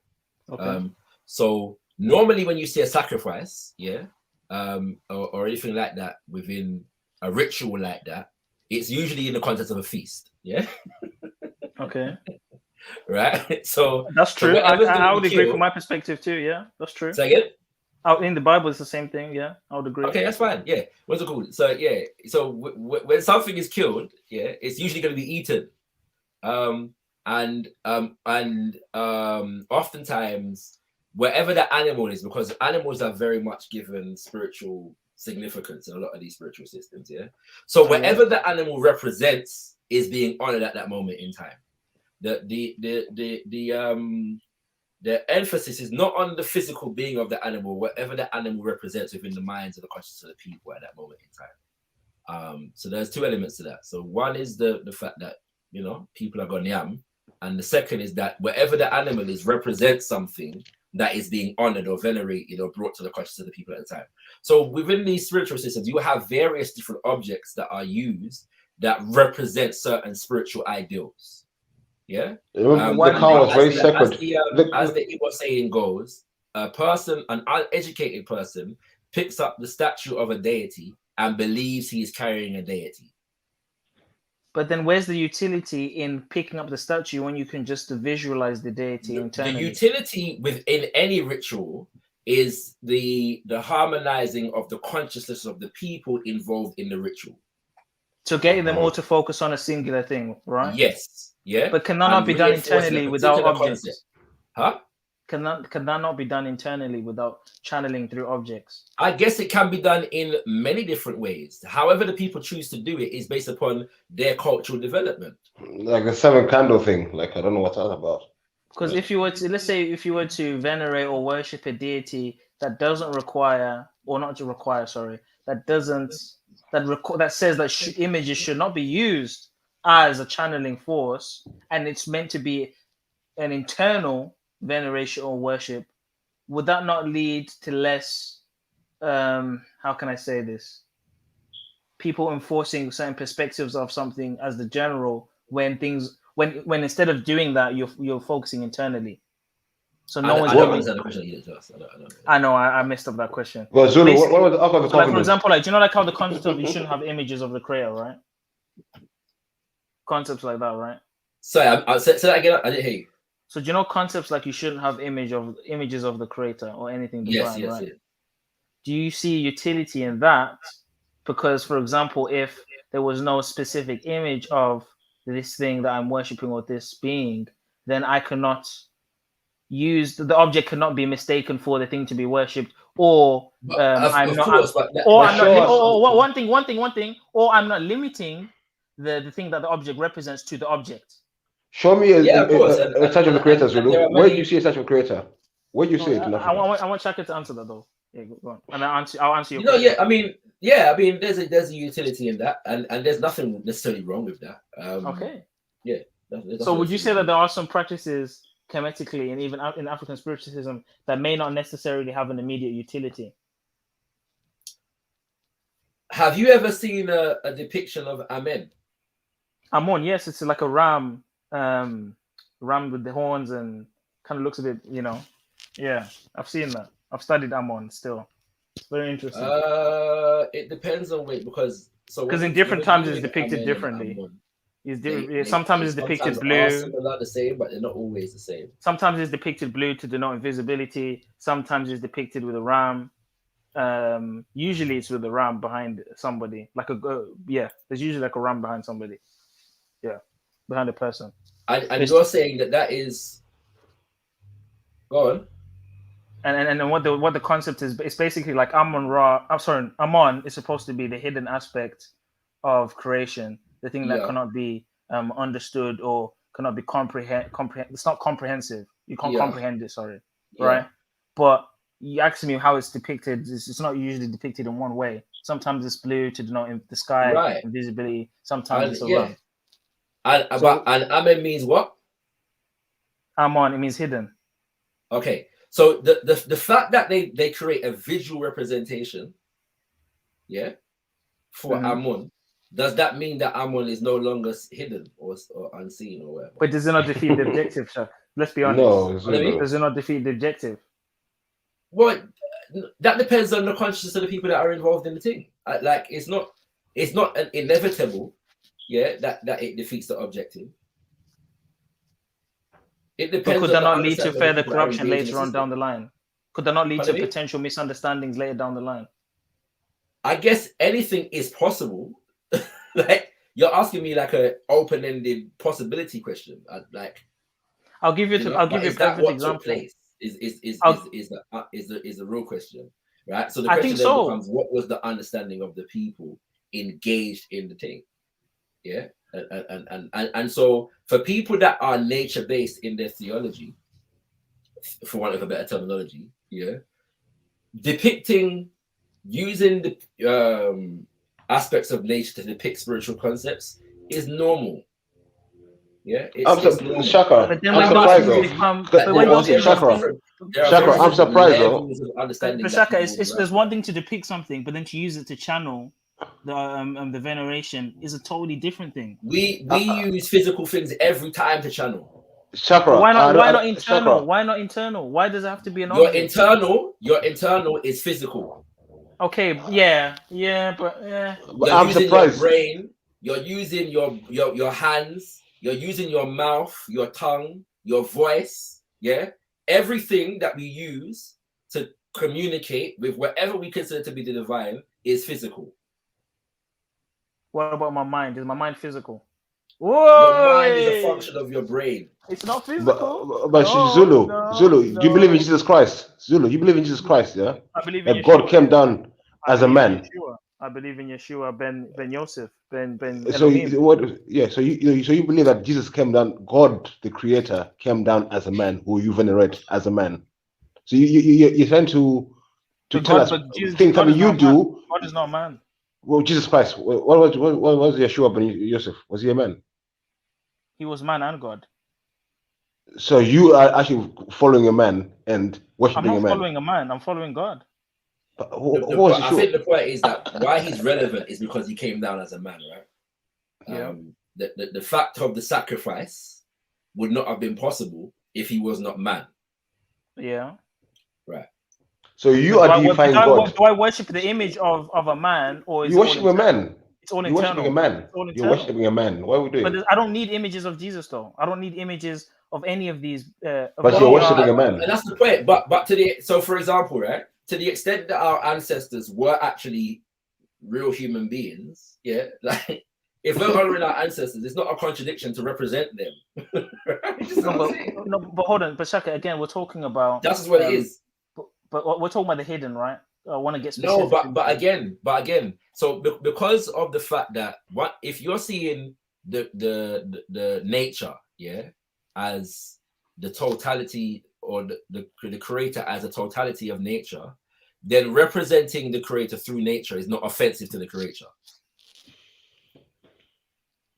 Okay. So normally when you see a sacrifice, yeah, or anything like that within a ritual like that, it's usually in the context of a feast. Yeah. Okay. Right. So that's true. whatever's I gonna would be agree killed- from my perspective too. Yeah, that's true. Say again? Out in the Bible, it's the same thing. Yeah, I would agree. Okay, that's fine. Yeah. What's it called? So yeah. So when something is killed, yeah, it's usually going to be eaten. Oftentimes wherever the animal is, because animals are very much given spiritual significance in a lot of these spiritual systems. Yeah. So wherever the animal represents is being honored at that moment in time. The emphasis is not on the physical being of the animal, whatever the animal represents within the minds and the consciousness of the people at that moment in time. So there's two elements to that. So one is the fact that, you know, people are going yam, and the second is that wherever the animal is represents something that is being honored or venerated or brought to the consciousness of the people at the time. So within these spiritual systems, you have various different objects that are used that represent certain spiritual ideals. Yeah. The cow was very sacred. As the Igbo saying goes, an uneducated person picks up the statue of a deity and believes he is carrying a deity. But then where's the utility in picking up the statue when you can just visualize the deity internally? The utility within any ritual is the harmonizing of the consciousness of the people involved in the ritual. So getting them all to focus on a singular thing, right? Yes. Yeah. But can that not be done reinforcing internally a without particular objects? concept. Huh? Can that not be done internally without channeling through objects? I guess it can be done in many different ways. However the people choose to do it is based upon their cultural development. Like the 7 candle thing. Like, I don't know what that's about. Because if you were to, let's say, if you were to venerate or worship a deity that doesn't require, or not to require, sorry, that doesn't, that says that images should not be used as a channeling force, and it's meant to be an internal veneration or worship, would that not lead to less, how can I say this? People enforcing certain perspectives of something as the general when things, when instead of doing that, you're focusing internally. So no one's giving. The question you did ask. I know I messed up that question. Well, Zulu, what was the outcome of the like, for example, like, do you know, like how the concept of you shouldn't have images of the creator, right? Concepts like that, right? Sorry, I say that again. I didn't hear you. So do you know concepts like you shouldn't have images of the creator or anything divine, yes, right? yes. Do you see utility in that? Because, for example, if there was no specific image of this thing that I'm worshiping or this being, then I cannot use the object cannot be mistaken for the thing to be worshipped, or I'm not limiting the thing that the object represents to the object. Show me a statue of the creator, Zulu. Where do you see a statue of the creator? Where do you see it in Africa? I want Chaka to answer that though. Yeah, go on. And I'll answer your question. Yeah, I mean, there's a utility in that, and there's nothing necessarily wrong with that. Okay. Yeah. So would you say that there are some practices Kemetically and even in African spiritualism that may not necessarily have an immediate utility? Have you ever seen a depiction of Amen? Amon, yes, it's like a ram with the horns and kind of looks a bit, you know. Yeah, I've seen that. I've studied Amon still. It's very interesting. It depends on which, because in different times it's depicted differently. Sometimes it's depicted blue. Similar, the same, but they're not always the same. Sometimes it's depicted blue to denote invisibility. Sometimes it's depicted with a ram. Usually it's with a ram behind somebody, there's usually like a ram behind somebody, behind a person. And you're saying that is go on. And what the concept is, it's basically like Amon is supposed to be the hidden aspect of creation, the thing that cannot be understood or cannot be comprehend. It's not comprehensive. You can't comprehend it. Sorry, right? But you ask me how it's depicted. It's not usually depicted in one way. Sometimes it's blue to denote the sky, invisibility. Sometimes it's around. And Amen means what? Amon, it means hidden. Okay, So the fact that they create a visual representation, yeah, for Amun, does that mean that Amun is no longer hidden or unseen or whatever? But does it not defeat the objective, Shaq? Let's be honest. No, Does it not defeat the objective? Well, that depends on the consciousness of the people that are involved in the thing. Like it's not an inevitable, yeah, that it defeats the objective. It depends. But could that on not lead to further corruption later on system. down the line? Could that not lead Pardon to me? potential misunderstandings later down the line? I guess anything is possible. Like you're asking me like an open-ended possibility question. I'll give you a perfect example. Is the real question, right? So the question then becomes, what was the understanding of the people engaged in the thing? Yeah, and so for people that are nature-based in their theology, for want of a better terminology, yeah, using the aspects of nature to depict spiritual concepts is normal. Yeah, Shaka, I'm surprised I'm surprised though. But Shaka, there's one thing to depict something, but then to use it to channel the veneration is a totally different thing. We use physical things every time to channel. Chakra. Why not internal? Chakra. Why not internal? Why does it have to be an object? Your internal is physical. Okay, yeah, but I'm surprised. Your brain, you're using your hands, you're using your mouth, your tongue, your voice, yeah? Everything that we use to communicate with whatever we consider to be the divine is physical. What about my mind? Is my mind physical? Whoa! Your mind is a function of your brain. It's not physical. But Zulu, do you believe in Jesus Christ? Zulu, you believe in Jesus Christ, yeah? I believe in that God came down as a man. I believe in Yeshua, Ben Yosef, Ben. So you believe that Jesus came down, God the Creator came down as a man who you venerate as a man. So you're trying to tell us things that you do. God is not a man. Well, Jesus Christ, what was Yeshua Ben Yosef? Was he a man? He was man and God. So you are actually following a man and worshiping a man. I'm not following a man. I'm following God. I think the point is that why he's relevant is because he came down as a man, right? Yeah. The fact of the sacrifice would not have been possible if he was not man. Yeah. Right. So you are deifying God. Do I worship the image of a man, or is you worship a man? It's all You're internal. worshiping a man. You're worshiping a man. Why would we do it? But I don't need images of Jesus, though. I don't need images of any of these. But you're worshiping a man. And that's the point. But so for example, right, to the extent that our ancestors were actually real human beings, yeah, like if we're honoring our ancestors, it's not a contradiction to represent them. but hold on, but Shaka, again, we're talking about that's what it is. But we're talking about the hidden, right? I want to get specific. No, but again, so because of the fact that if you're seeing the nature, yeah, as the totality, or the creator as a totality of nature, then representing the creator through nature is not offensive to the creator.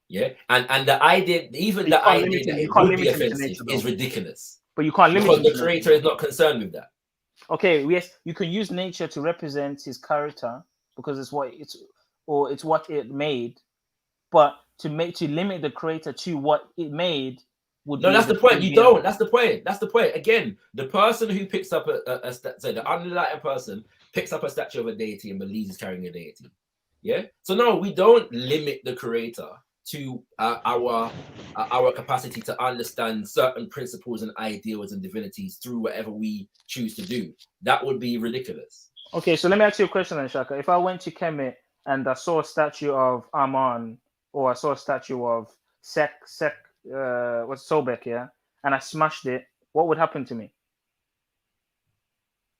Yeah, and the idea, even the idea that it would be offensive is ridiculous. But you can't limit because the creator is not concerned with that. Okay, yes, you can use nature to represent his character because it's what it made, but to limit the creator to what it made would no. That's the point. You don't. That's the point. That's the point. Again, the person who picks up the unenlightened person picks up a statue of a deity and believes he's carrying a deity. Yeah. So no, we don't limit the creator to our capacity to understand certain principles and ideals and divinities through whatever we choose to do. That would be ridiculous. Okay, so let me ask you a question then, Shaka. If I went to Kemet and I saw a statue of Aman, or I saw a statue of what's Sobek, yeah, and I smashed it, what would happen to me?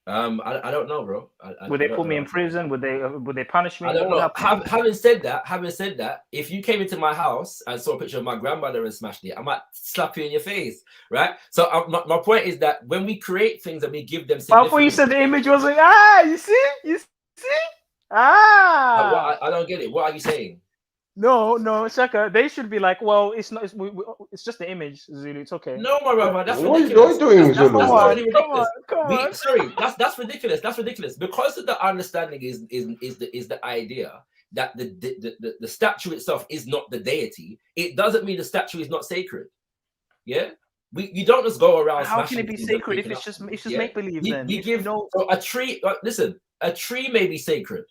I don't know, bro. Would they put me in prison? Would they punish me? I don't know. Having said that, if you came into my house and saw a picture of my grandmother and smashed it, I might slap you in your face, right? So my point is that when we create things and we give them significance, before you said the image was like, you see, I don't get it. What are you saying? No, Shaka. They should be like, well, it's not. It's just the image, Zulu. It's okay. No, my brother, that's What are ridiculous. you doing, That's Zulu? totally Come on, ridiculous. Sorry, that's ridiculous. That's ridiculous. Because of the understanding is the idea that the statue itself is not the deity. It doesn't mean the statue is not sacred. Yeah. You don't just go around. How can it be things and sacred if picking it's up- just yeah? make believe? Then We if give you know, so a tree. Listen, a tree may be sacred.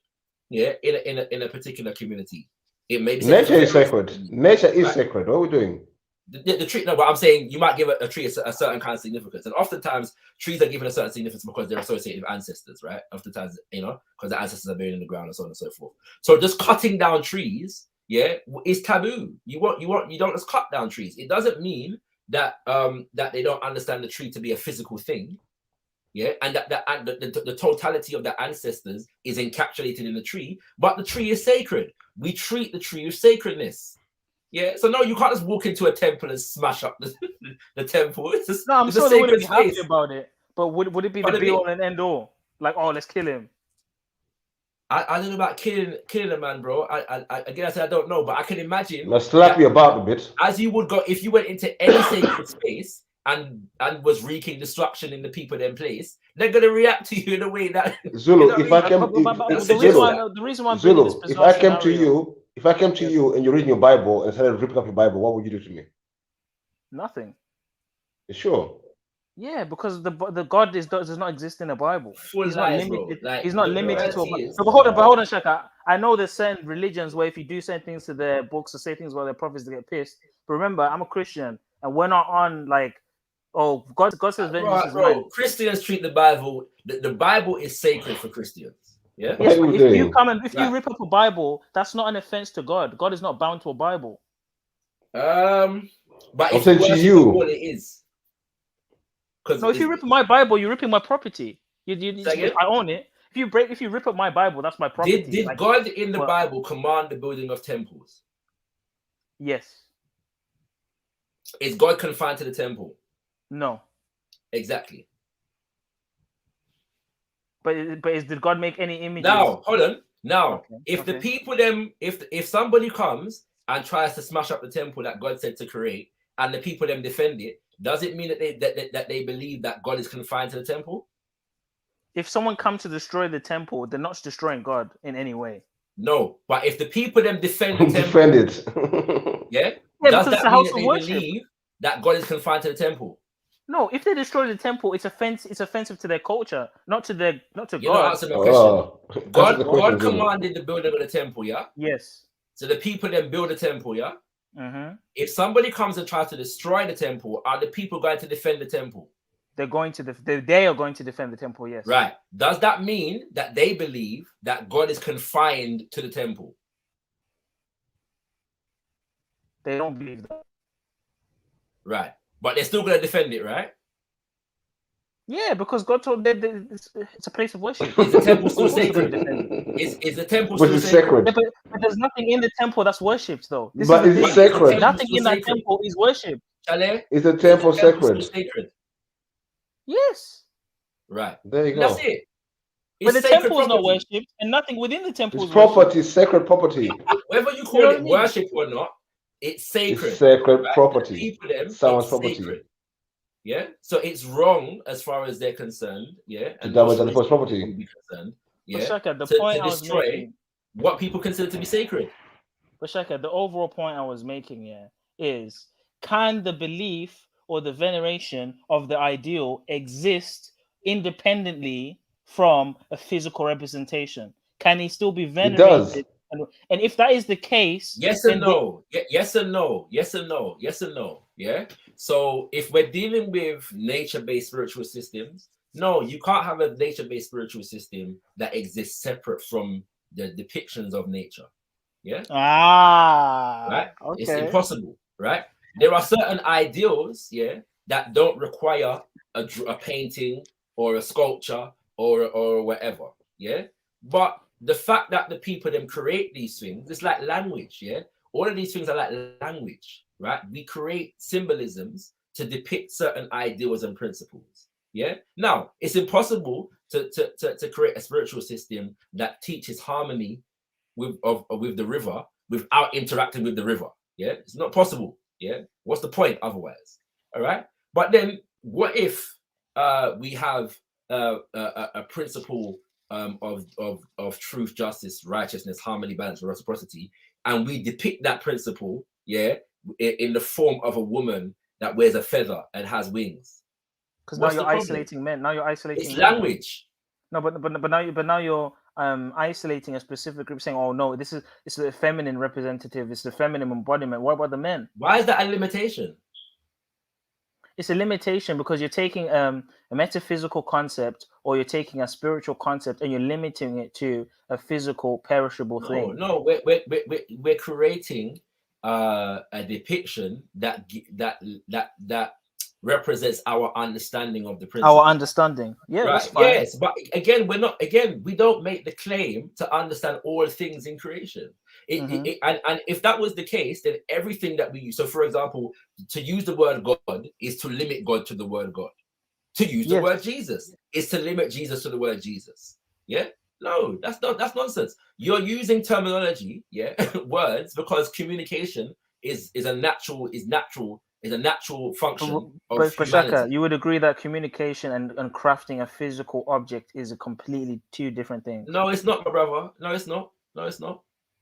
Yeah, in a particular community, it may be Nature is sacred. sacred. Nature is Right? sacred. What are we doing? The tree, no, but I'm saying you might give a tree a certain kind of significance, and oftentimes trees are given a certain significance because they're associated with ancestors, right? Oftentimes, because the ancestors are buried in the ground and so on and so forth. So just cutting down trees, yeah, is taboo. You don't just cut down trees. It doesn't mean that that they don't understand the tree to be a physical thing, yeah, and that the totality of the ancestors is encapsulated in the tree, but the tree is sacred. We treat the tree with sacredness. Yeah, so no, you can't just walk into a temple and smash up the temple. It's just, no, I'm it's a sure they wouldn't sacred be happy space. about it. But would it be the Pardon be me? all and end all? Like, oh, let's kill him. I don't know about killing a man, bro. Again, I said I don't know, but I can imagine. Let's slap you about a bit. As you would go if you went into any sacred space and was wreaking destruction in the people in place, they're gonna react to you in a way that Zulu. If I came, the reason why I'm bringing this Zulu, if bizarre I came to scenario- you, if I came to you and you're reading your Bible and started ripping up your Bible, what would you do to me? Nothing. You sure? Yeah, because the God does not exist in the Bible. Full He's not lies, limited. bro. Like, He's not the limited to. reality is- So, but hold on, Shaka. I know there's certain religions where if you do certain things to their books or say things where their prophets they get pissed. But remember, I'm a Christian, and we're not on like, oh, God says vengeance is Bro, mine. Christians treat the Bible. The Bible is sacred for Christians. Yeah. Yes, but if you come and if you rip up a Bible, that's not an offense to God. God is not bound to a Bible. But if saying to you. what it is. No, if you rip up my Bible, you're ripping my property. Say I own it. If you rip up my Bible, that's my property. Did Like, God in the Bible command the building of temples? Yes. Is God confined to the temple? No. Exactly. But did God make any images? Now, hold on. Now, Okay, if the okay. people if somebody comes and tries to smash up the temple that God said to create, and the people them defend it, does it mean that they believe that God is confined to the temple? If someone comes to destroy the temple, they're not destroying God in any way. No, but if the people them defend the temple, Defend it. yeah, Yeah, does because it's that a mean house that of they worship. believe that God is confined to the temple? No, if they destroy the temple, it's offensive to their culture, not to You're God. not answering my question. God commanded the building of the temple, yeah? Yes. So the people then build the temple, yeah? Mm-hmm. If somebody comes and tries to destroy the temple, are the people going to defend the temple? They're going to they are going to defend the temple, yes. Right. Does that mean that they believe that God is confined to the temple? They don't believe that. Right. But they're still going to defend it, right? Yeah, because God told them it's a place of worship. Is the temple still Of course they're sacred? gonna defend it. Is the temple Which still is sacred? sacred. Yeah, but there's nothing in the temple that's worshipped, though. This But is the it's thing. sacred. Nothing in that Sacred. temple is worshipped. Chale? Is the temple Is the sacred? still sacred? Yes. Right. There you go. That's it. But the sacred temple is not property. worshipped, and nothing within the temple It's is worshipped. property, sacred property. Whether you call know it what I mean? worship or not, it's sacred. It's sacred right? property. The people them, Someone's it's property. sacred. Yeah. So it's wrong as far as they're concerned. Yeah. To damage other people's Muslims property. will be concerned. But Yeah. Shaka, the to point I was destroy making. what people consider to be sacred. But Shaka, the overall point I was making here is: can the belief or the veneration of the ideal exist independently from a physical representation? Can he still be venerated? And if that is the case, Yes then and no. Yes and no. Yes and no. Yes and no. Yeah. So if we're dealing with nature-based spiritual systems, no, you can't have a nature-based spiritual system that exists separate from the depictions of nature. Yeah. Right. Okay. It's impossible. Right. There are certain ideals, yeah, that don't require a painting or a sculpture or whatever. Yeah. But the fact that the people them create these things, it's like language, yeah. All of these things are like language, right? We create symbolisms to depict certain ideals and principles, yeah. Now, it's impossible to create a spiritual system that teaches harmony with the river without interacting with the river. Yeah, it's not possible. Yeah, what's the point otherwise? All right. But then, what if we have a principle of truth, justice, righteousness, harmony, balance, and reciprocity, and we depict that principle, yeah, in the form of a woman that wears a feather and has wings? Because now you're isolating men. Now you're isolating. It's men. language. No, but now you're isolating a specific group, saying, "Oh no, it's the feminine representative. It's the feminine embodiment." What about the men? Why is that a limitation? It's a limitation because you're taking a metaphysical concept or you're taking a spiritual concept and you're limiting it to a physical, perishable thing. No, we're creating a depiction that represents our understanding of the principle. Our understanding, yeah, right. That's fine. Yes, but again, we don't make the claim to understand all things in creation. And if that was the case, then everything that we use, so for example, to use the word God is to limit God to the word God. To use the word Jesus is to limit Jesus to the word Jesus. Yeah? No, that's nonsense. You're using terminology, words, because communication is a natural function of But humanity. Shaka, you would agree that communication and crafting a physical object is a completely two different things. No, it's not, my brother. No, it's not. No, it's not.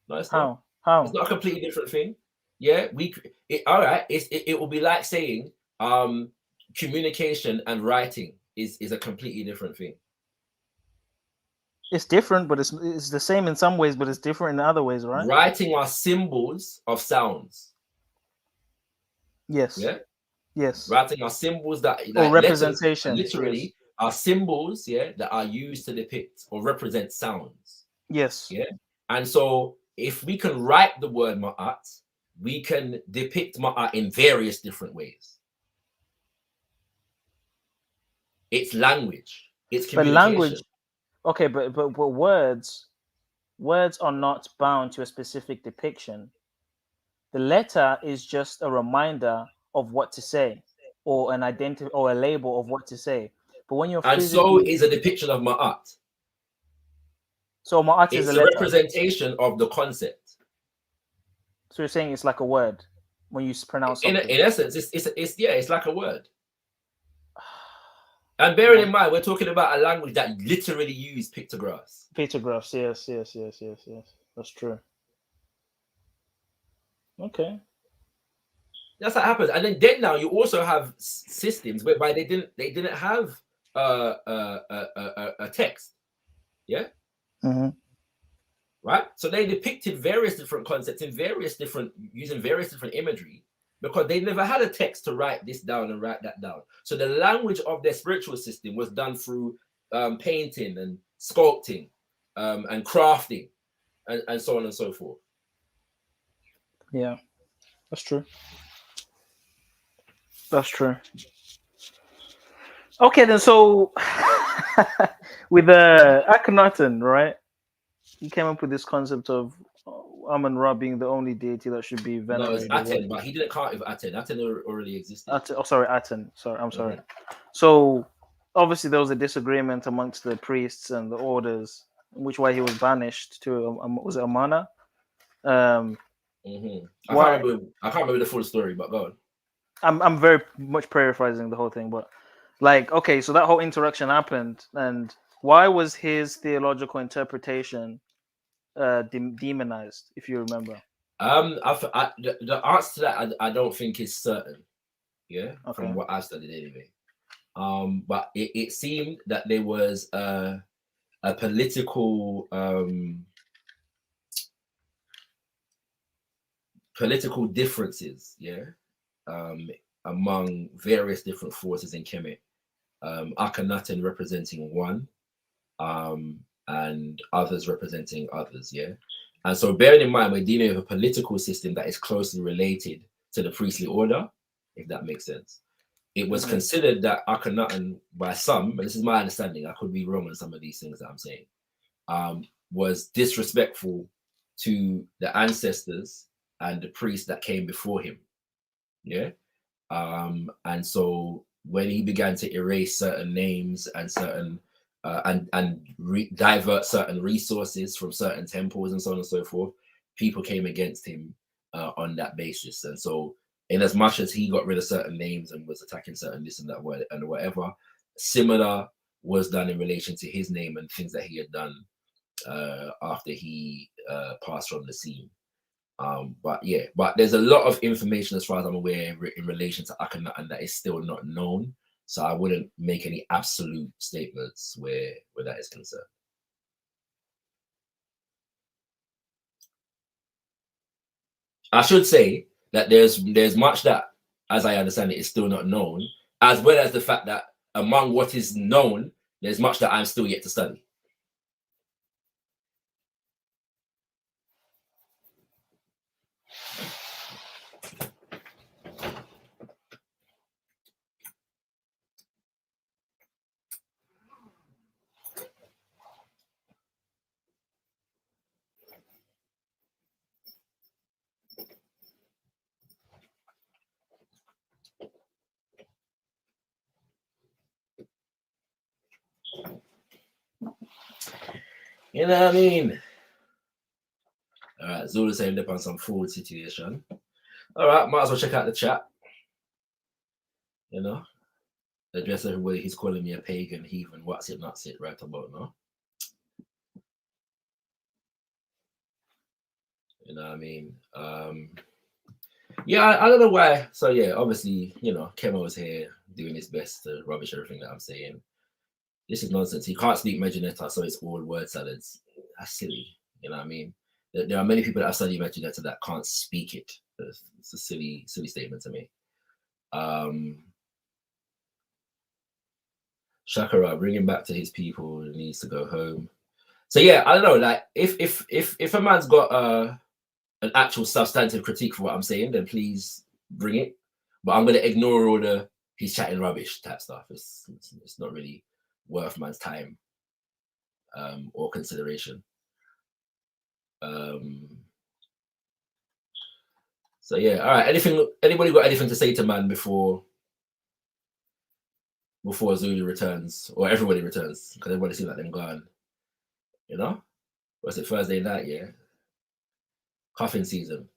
No, it's not. How? It's not a completely different thing. Yeah, all right. It will be like saying communication and writing is a completely different thing. It's different, but it's the same in some ways, but it's different in other ways, right? Writing are symbols of sounds. Yes. Yeah. Yes. Writing are symbols that or representation. Literally are symbols, that are used to depict or represent sounds. Yes. Yeah. And so if we can write the word ma'at, we can depict ma'at in various different ways. It's language. It's communication. But language, okay, but words are not bound to a specific depiction. The letter is just a reminder of what to say, or an identity or a label of what to say. But when you're so is a depiction of ma'at. So ma'at is a representation of the concept. So you're saying it's like a word when you pronounce something. In essence, it's like a word. And bearing in mind, we're talking about a language that literally uses pictographs. Pictographs, yes. That's true. Okay. That's how it happens. And then now you also have systems whereby they didn't have a text. Yeah. Mm-hmm. Right. So they depicted various different concepts in using various different imagery, because they never had a text to write this down and write that down. So the language of their spiritual system was done through painting and sculpting and crafting and so on and so forth. Yeah, that's true. That's true. Okay, then so with Akhenaten, right? He came up with this concept of Amun-Ra being the only deity that should be venerated. No, it's Aten, but he didn't count with Aten. Aten already existed. Aten. Sorry, I'm sorry. So obviously there was a disagreement amongst the priests and the orders, which way he was banished to. Was it Amana? I can't remember the full story, but go on. I'm very much paraphrasing the whole thing, but okay, so that whole interaction happened, and why was his theological interpretation demonized, if you remember? The answer to that I don't think is certain. Yeah, okay. From what I've studied anyway. But it seemed that there was a political differences, among various different forces in Kemet. Akhenaten representing one, and others representing others, And so bearing in mind, we're dealing with a political system that is closely related to the priestly order, if that makes sense. It was considered that Akhenaten, by some, but this is my understanding, I could be wrong on some of these things that I'm saying, was disrespectful to the ancestors and the priests that came before him. And so when he began to erase certain names and certain divert certain resources from certain temples and so on and so forth, people came against him on that basis. And so, in as much as he got rid of certain names and was attacking certain this and that and whatever, similar was done in relation to his name and things that he had done after he passed from the scene. But there's a lot of information, as far as I'm aware, in relation to Akhenaten that is still not known. So I wouldn't make any absolute statements where that is concerned. I should say that there's much that, as I understand it, is still not known, as well as the fact that among what is known, there's much that I'm still yet to study. You know what I mean? All right, Zulu saying up on some food situation. All right, might as well check out the chat. You know, address everybody. He's calling me a pagan, heathen, what's it, not it, right about now. You know what I mean? Yeah, I don't know why. So yeah, obviously, you know, Kemo's here doing his best to rubbish everything that I'm saying. This is nonsense. He can't speak Mejanetta, so it's all word salads. That's silly. You know what I mean? There are many people that have studied Mejanetta that can't speak it. It's a silly statement to me. Shakara, bring him back to his people. He needs to go home. So yeah, I don't know. Like, if a man's got an actual substantive critique for what I'm saying, then please bring it. But I'm gonna ignore all the he's chatting rubbish type stuff. It's not really worth man's time or consideration. So yeah, all right. Anybody got anything to say to man before Zulu returns, or everybody returns? Because everybody seems like them gone. You know, what's it, Thursday night? Yeah, coffin season.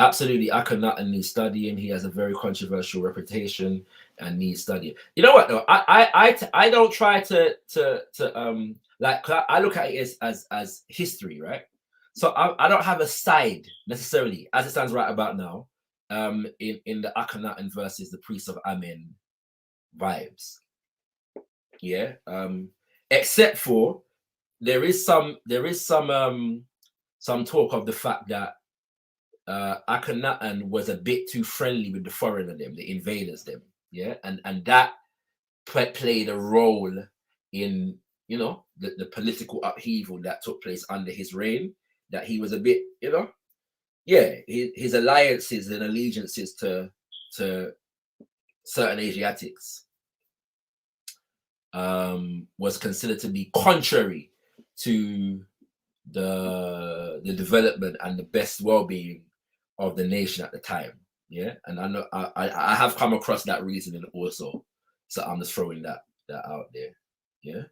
Absolutely, Akhenaten needs studying. He has a very controversial reputation and needs studying. You know what though? I don't try to like, I look at it as history, right? So I don't have a side necessarily as it stands right about now. In the Akhenaten versus the priest of Amen vibes. Yeah. Except for there is some talk of the fact that Akhenaten was a bit too friendly with the foreigner them, the invaders them, yeah, and that played a role in, you know, the political upheaval that took place under his reign. That he was a bit, you know, yeah, his alliances and allegiances to certain Asiatics was considered to be contrary to the development and the best well-being of the nation at the time. Yeah, and I know I have come across that reasoning also, so I'm just throwing that out there. Yeah.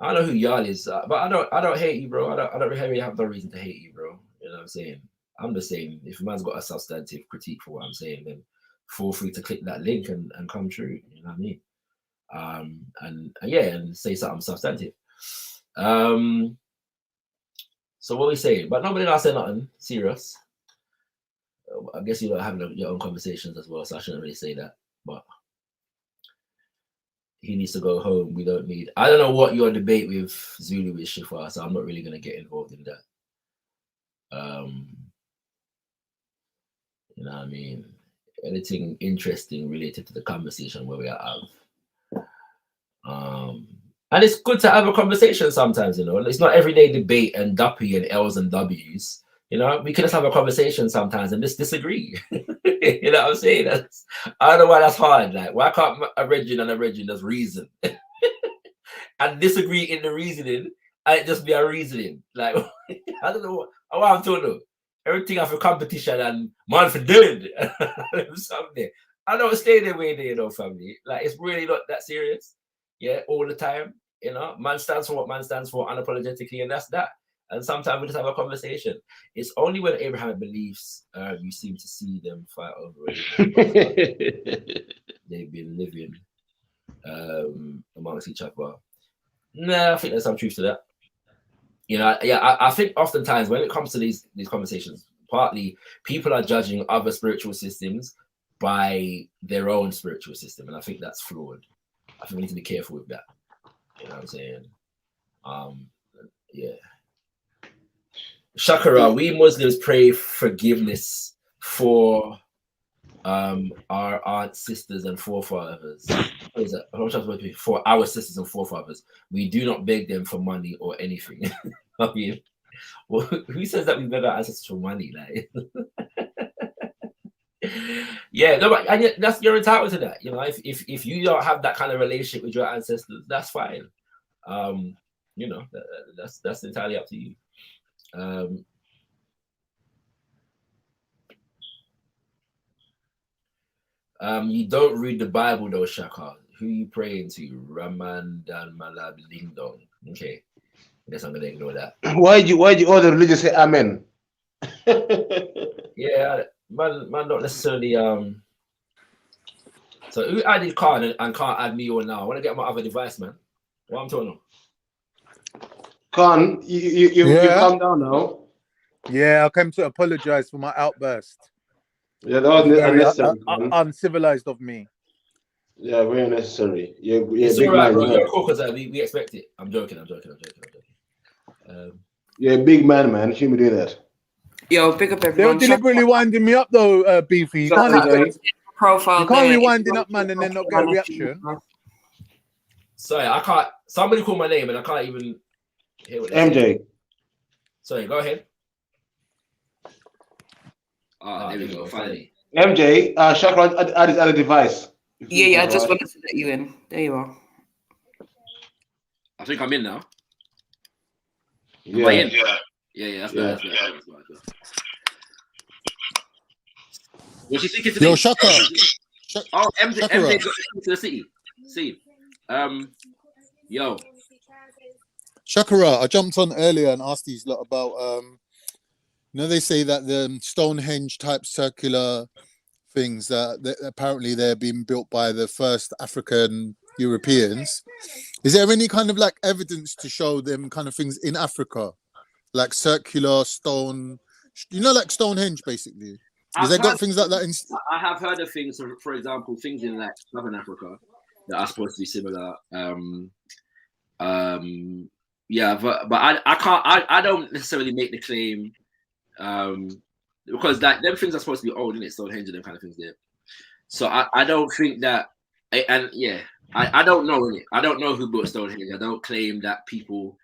I don't know who y'all is, but I don't hate you, bro. I don't really have no reason to hate you, bro. You know what I'm saying? I'm just saying, if a man's got a substantive critique for what I'm saying, then feel free to click that link and come true. You know what I mean? And yeah, and say something substantive. So what we saying? But nobody else said nothing serious. I guess you're having your own conversations as well, so I shouldn't really say that. But he needs to go home. We don't need. I don't know what your debate with Zulu is, Shifa, so I'm not really going to get involved in that. You know what I mean? Anything interesting related to the conversation where we are at. And it's good to have a conversation sometimes, you know. It's not everyday debate and duppy and L's and W's. You know, we can just have a conversation sometimes and just disagree. You know what I'm saying? I don't know why that's hard. Like, why can't a region just reason and disagree in the reasoning and it just be a reasoning? Like, I don't know what I'm told. Everything after competition and man for dead. Something. I don't stay the way they, you know, family. Like, it's really not that serious. Yeah, all the time. You know, man stands for what man stands for unapologetically, and that's that. And sometimes we just have a conversation. It's only when Abrahamic beliefs you seem to see them fight over it. They've been living amongst each other. Nah, I think there's some truth to that. You know, yeah, I think oftentimes when it comes to these conversations, partly people are judging other spiritual systems by their own spiritual system, and I think that's flawed. I think we need to be careful with that. You know what I'm saying? Yeah. Shakara, we Muslims pray forgiveness for our aunts, sisters, and forefathers. What is that? For our sisters and forefathers. We do not beg them for money or anything. I mean, well, who says that we beg our ancestors for money? Like, yeah, no, but and that's, you're entitled to that. You know, if you don't have that kind of relationship with your ancestors, that's fine. You know, that's entirely up to you. You don't read the Bible though, Shaka. Who you praying to? Raman Dan Malab Ding Dong. Okay, I guess I'm gonna ignore that. Why do all the religions say amen? Yeah, man, not necessarily. So who added Khan and can't add me or now? I want to get my other device, man. What I'm talking on? Khan, you calm down now. Yeah, I came to apologize for my outburst. Yeah, that was unnecessary. Uncivilized of me. Yeah, very unnecessary. Yeah, It's big all right, man. bro. You're cool because we expect it. I'm joking. Yeah, big man. Shouldn't be doing that. Yo, big up They were everyone. deliberately winding me up though, Beefy. You can't, Profile you can't there. be winding up, man, and then not get a reaction. Sorry, I can't. Somebody called my name and I can't even hear what they MJ. say. Sorry, go ahead. There we go. Finally. MJ, Shakra add his other device. Yeah, I just wanted to let you in. There you are. I think I'm in now. Yeah. Am I in? Yeah. That's better. What's she thinking to Yo, me? Shaka. Oh, MJ got Shakira. to the city. See, yo. Shakira, I jumped on earlier and asked these lot about you know, they say that the Stonehenge type circular things that apparently they're being built by the first African Europeans. Is there any kind of like evidence to show them kind of things in Africa, like circular stone, you know, like Stonehenge basically? Because they got things like that in. I have heard of things, for example, things in like Southern Africa that are supposed to be similar. Yeah, but I can't. I don't necessarily make the claim. Because that them things are supposed to be old, isn't it? Stonehenge and them kind of things there. So I don't think that, and yeah, I don't know it. I don't know who built Stonehenge. I don't claim that people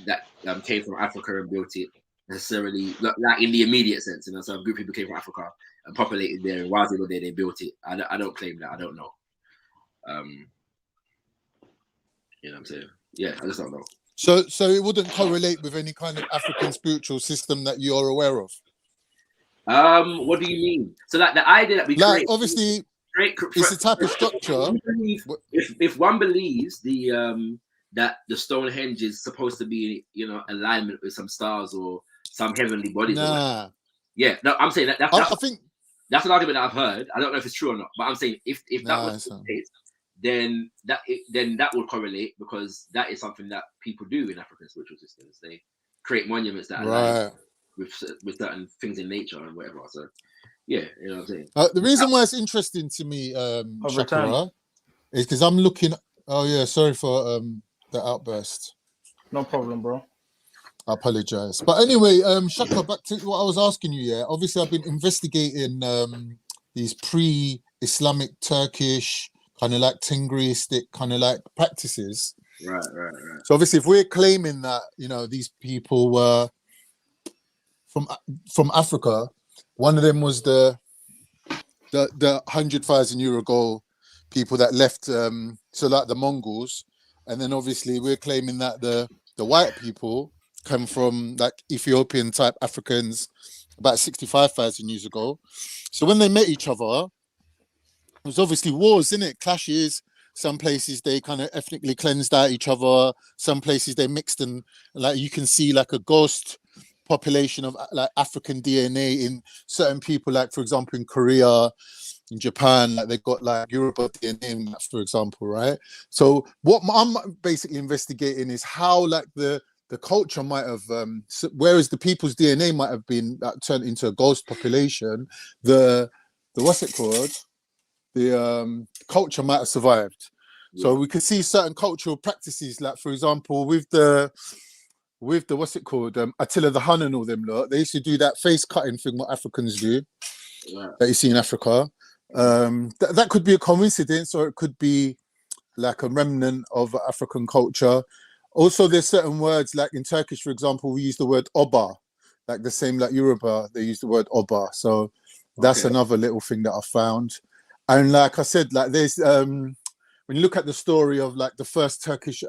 that came from Africa and built it necessarily, like in the immediate sense. You know, so a group of people came from Africa and populated there, and while they were there, they built it. I don't claim that. I don't know. You know what I'm saying? Yeah, I just don't know. So it wouldn't correlate with any kind of African spiritual system that you're aware of. What do you mean? So like the idea that we like create, obviously it's a type of structure. If one believes that the Stonehenge is supposed to be, you know, alignment with some stars or some heavenly bodies. Nah. Yeah, no, I'm saying that. I think that's an argument that I've heard. I don't know if it's true or not, but I'm saying if that was the case, then that would correlate, because that is something that people do in African spiritual systems. They create monuments that align with certain things in nature and whatever. So yeah, you know what I'm saying. The reason why it's interesting to me, Shakira, is because I'm looking. Oh yeah, sorry for the outburst. No problem, bro. I apologize. But anyway, Shaka, back to what I was asking you. Yeah, obviously I've been investigating these pre-Islamic Turkish kind of like Tingriistic kind of like practices. Right. So obviously, if we're claiming that, you know, these people were from Africa, one of them was the 100,000 year ago people that left. So like the Mongols, and then obviously we're claiming that the white people come from like Ethiopian type Africans about 65,000 years ago. So when they met each other, there's obviously wars, innit? Clashes. Some places they kind of ethnically cleansed out each other. Some places they mixed, and like you can see like a ghost population of like African DNA in certain people, like for example in Korea, in Japan, like they got like Yoruba DNA in that, for example, right? So what I'm basically investigating is how like the culture might have, whereas the people's DNA might have been turned into a ghost population, the what's it called? The culture might have survived. So we could see certain cultural practices, like for example, with the what's it called, Attila the Hun and all them lot, they used to do that face cutting thing what Africans do, that you see in Africa. That could be a coincidence, or it could be like a remnant of African culture. Also, there's certain words, like in Turkish, for example, we use the word oba, like the same like Yoruba, they use the word oba. So that's another little thing that I found. And like I said, like there's when you look at the story of like the first Turkish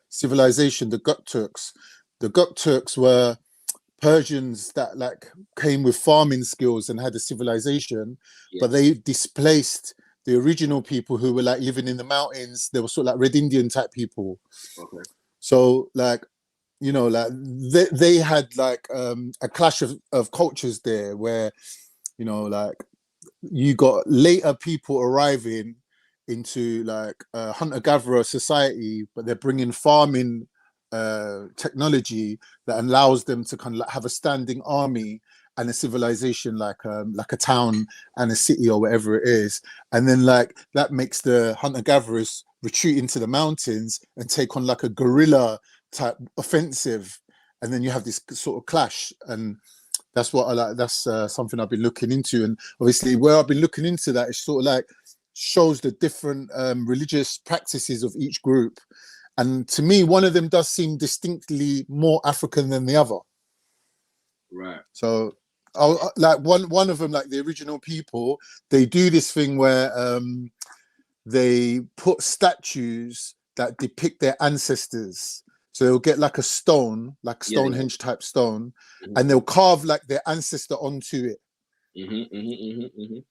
civilization, the Gökturks were Persians that like came with farming skills and had a civilization, but they displaced the original people who were like living in the mountains. They were sort of like Red Indian type people. So like, you know, like they had like a clash of cultures there, where, you know, like you got later people arriving into like hunter-gatherer society, but they're bringing farming technology that allows them to kind of like have a standing army and a civilization, like a town and a city or whatever it is. And then like that makes the hunter-gatherers retreat into the mountains and take on like a guerrilla type offensive, and then you have this sort of clash. And that's what I like. That's something I've been looking into, and obviously where I've been looking into that is sort of like shows the different religious practices of each group. And to me, one of them does seem distinctly more African than the other. Right. So, like one of them, like the original people, they do this thing where they put statues that depict their ancestors. So they'll get like a stone, like Stonehenge type stone, and they'll carve like their ancestor onto it.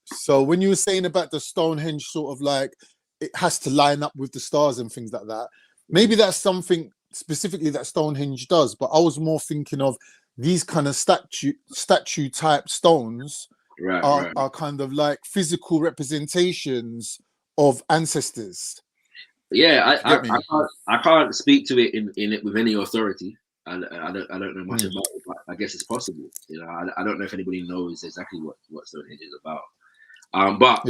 So when you were saying about the Stonehenge sort of like it has to line up with the stars and things like that, maybe that's something specifically that Stonehenge does, but I was more thinking of these kind of statue type stones are kind of like physical representations of ancestors. Yeah, I can't speak to it in it with any authority. I don't know much about it, but I guess it's possible. You know, I don't know if anybody knows exactly what Stonehenge is about. But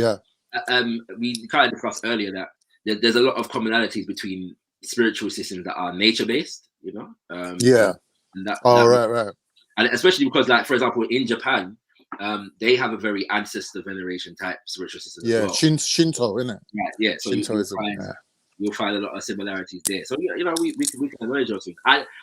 we kind of discussed earlier that there's a lot of commonalities between spiritual systems that are nature based. You know. Right. And especially because, like, for example, in Japan, they have a very ancestor veneration type spiritual system as well. Shinto, isn't it? Yeah. So Shintoism. You'll find a lot of similarities there. So you know, we can acknowledge those things.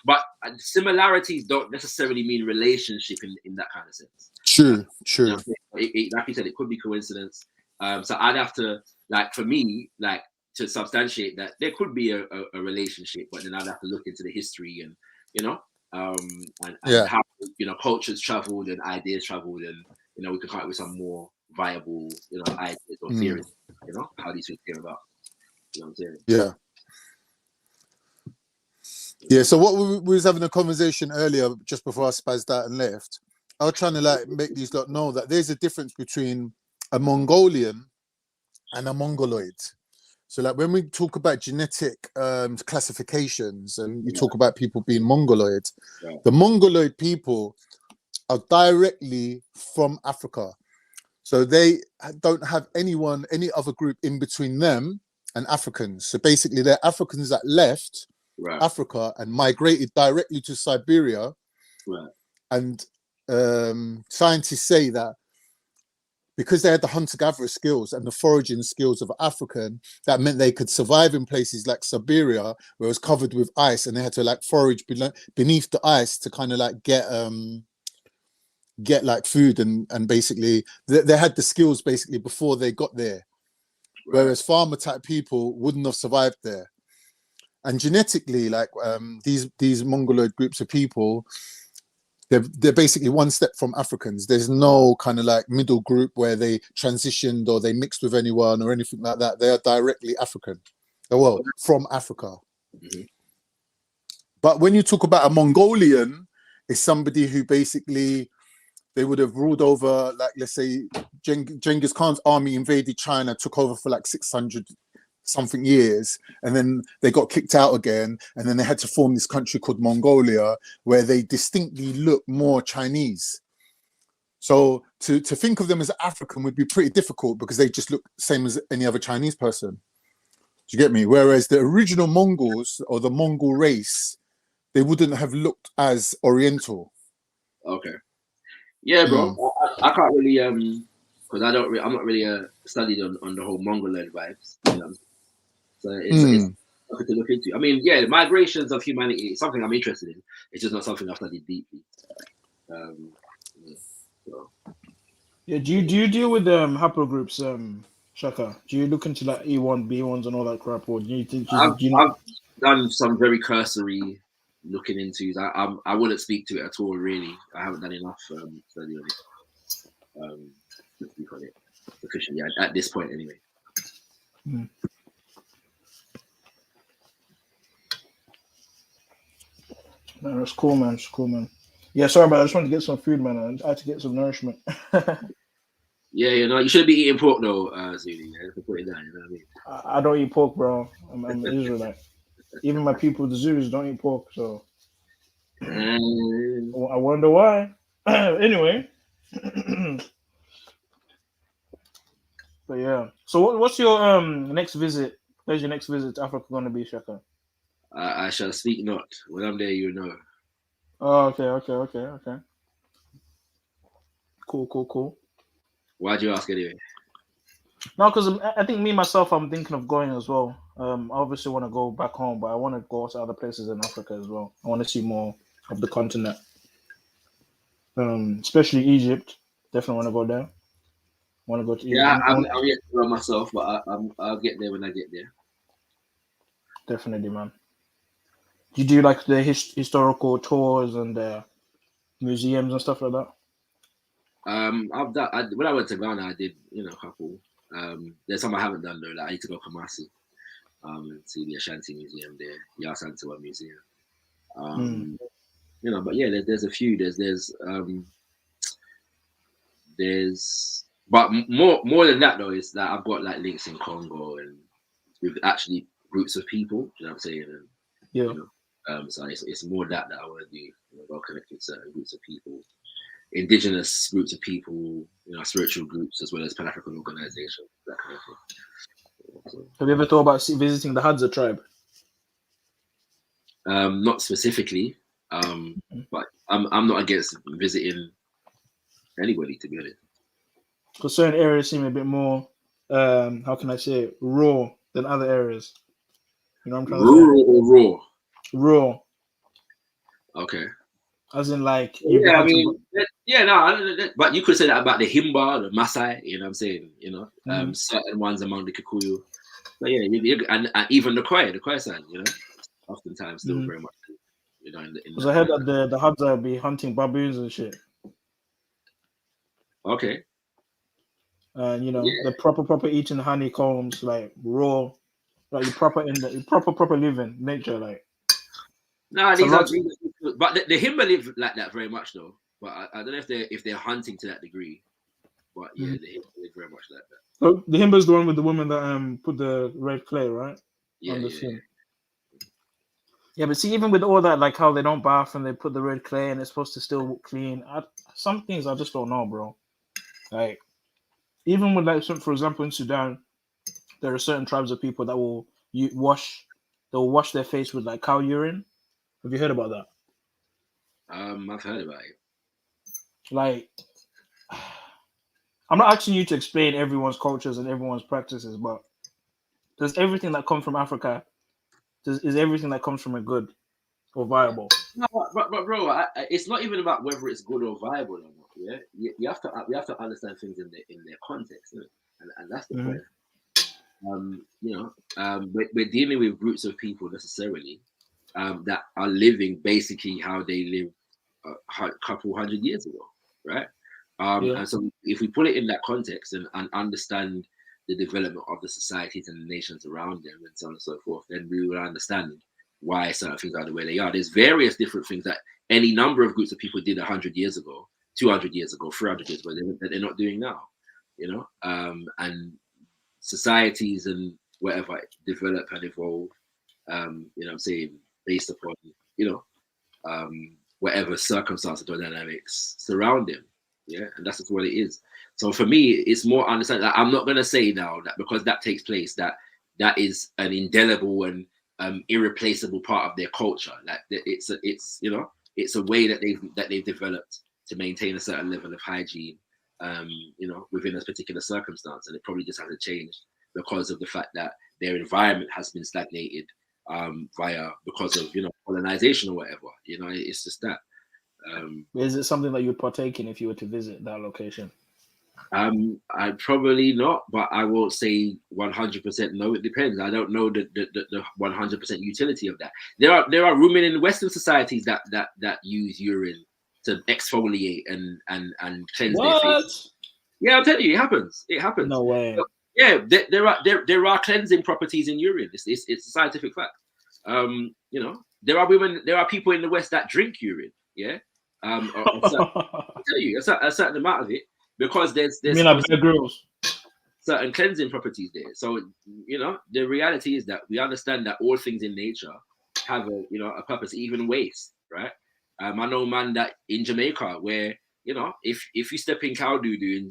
But similarities don't necessarily mean relationship in that kind of sense. True. You know, like you said, it could be coincidence. So I'd have to, like, for me, like, to substantiate that there could be a relationship, but then I'd have to look into the history and, you know, and how, you know, cultures traveled and ideas traveled, and, you know, we could come up with some more viable, you know, ideas or theories, you know, how these things came about. You know what I'm saying? Yeah. So what we was having a conversation earlier, just before I spazzed out and left, I was trying to like make these lot know that there's a difference between a Mongolian and a Mongoloid. So like when we talk about genetic classifications and you talk about people being Mongoloid, the Mongoloid people are directly from Africa. So they don't have any other group in between them and Africans. So basically they're Africans that left Africa and migrated directly to Siberia. And scientists say that because they had the hunter-gatherer skills and the foraging skills of African, that meant they could survive in places like Siberia, where it was covered with ice, and they had to like forage beneath the ice to kind of like get like food, and basically they had the skills basically before they got there. Whereas farmer type people wouldn't have survived there. And genetically, like these Mongoloid groups of people, they're basically one step from Africans. There's no kind of like middle group where they transitioned or they mixed with anyone or anything like that. They are directly African. Well, from Africa. Mm-hmm. But when you talk about a Mongolian, it's somebody who basically they would have ruled over, like, let's say Genghis Khan's army invaded China, took over for like 600 something years, and then they got kicked out again, and then they had to form this country called Mongolia, where they distinctly look more Chinese. So to think of them as African would be pretty difficult because they just look the same as any other Chinese person. Do you get me? Whereas the original Mongols or the Mongol race, they wouldn't have looked as Oriental. Okay. Yeah, bro. I can't really because I'm not really studied on the whole Mongoloid vibes. You know? So it's something to look into. I mean, yeah, the migrations of humanity is something I'm interested in. It's just not something I've studied deeply. Yeah, do you deal with haplogroups, Shaka? Do you look into like E1, B1s and all that crap, or do you think I've done some very cursory looking into. I wouldn't speak to it at all, really. I haven't done enough study on it. To speak on it officially at this point, anyway. No, that's cool, man. It's cool, man. Yeah, sorry, but I just wanted to get some food, man. I had to get some nourishment. Yeah, you know, you shouldn't be eating pork though, Zuli. You have to put it down. You know what I mean? I don't eat pork, bro. I'm an Israelite. Even my people, the Zulus, don't eat pork. So I wonder why. Anyway, but yeah. So what's your next visit? Where's your next visit to Africa going to be, Shaka? I shall speak not. When I'm there, you know. Oh, okay. Cool. Why'd you ask anyway? No, because I think me myself, I'm thinking of going as well. I obviously want to go back home, but I want to go to other places in Africa as well. I want to see more of the continent, especially Egypt. Definitely want to go there. Want to go to Egypt. Yeah, I'm yet to go myself, but I'll get there when I get there. Definitely, man. Do you do like the historical tours and the museums and stuff like that? I've done. When I went to Ghana, I did a couple. There's some I haven't done though. Like I need to go to Kumasi, and see the Ashanti Museum there, the Asantewa Museum. But yeah, there's a few. But more than that though is that I've got like links in Congo and with actually groups of people. You know what I'm saying? And, yeah. So it's more that I want to do. Well connected with certain groups of people, indigenous groups of people, spiritual groups as well as Pan-African organizations, that kind of thing. Have you ever thought about visiting the Hadza tribe? Not specifically, but I'm not against visiting anybody, to be honest. Because certain areas seem a bit more, how can I say it, raw than other areas. You know what I'm trying to say? Rural or raw? Raw. Okay. As in, like, but you could say that about the Himba, the Maasai. You know what I'm saying? Certain ones among the Kikuyu. But yeah, and even the Khoi side. Oftentimes still very much. Because I heard that the Hadza be hunting baboons and shit. Okay. And the proper eating honeycombs, like raw, like you proper living nature, like. No, but the Himba live like that very much though. But I don't know if they're hunting to that degree. But yeah, the Himba live very much like that. So the Himba is the one with the woman that put the red clay, right? Yeah, on the skin. Yeah, but see, even with all that, like how they don't bath and they put the red clay and it's supposed to still look clean. Some things I just don't know, bro. Like, even with like, for example, in Sudan, there are certain tribes of people that will wash their face with like cow urine. Have you heard about that? I've heard about it. Like, I'm not asking you to explain everyone's cultures and everyone's practices, but does everything that comes from Africa, is everything that comes from it good or viable? No, but bro, it's not even about whether it's good or viable or not. Yeah, you have to understand things in their context, and that's the point. We're dealing with groups of people necessarily that are living basically how they live a couple hundred years ago, right? Yeah. And so if we put it in that context and understand the development of the societies and the nations around them and so on and so forth, then we will understand why certain things are the way they are. There's various different things that any number of groups of people did 100 years ago, 200 years ago, 300 years ago, that they're not doing now, you know? And societies and whatever develop and evolve, you know what I'm saying, based upon, you know, whatever circumstances or dynamics surround them. Yeah, and that's just what it is. So for me, it's more understanding that I'm not going to say now that because that takes place, that is an indelible and irreplaceable part of their culture. Like it's you know, it's a way that they've developed to maintain a certain level of hygiene, you know, within a particular circumstance, and it probably just hasn't changed because of the fact that their environment has been stagnated because of, you know, colonization or whatever. You know, it's just that. Is it something that you would partake in if you were to visit that location? I probably not, but I won't say 100% no. It depends. I don't know the 100% utility of that. There are women in Western societies that use urine to exfoliate and cleanse their face. Yeah, I'll tell you, it happens. It happens. No way. So, yeah, there are cleansing properties in urine. It's a scientific fact. You know, there are people in the West that drink urine. Yeah. I'll tell you a certain amount of it, because there's certain cleansing properties there. So, you know, the reality is that we understand that all things in nature have a purpose, even waste, right? I know, man, that in Jamaica, where, you know, if you step in cow doo-doo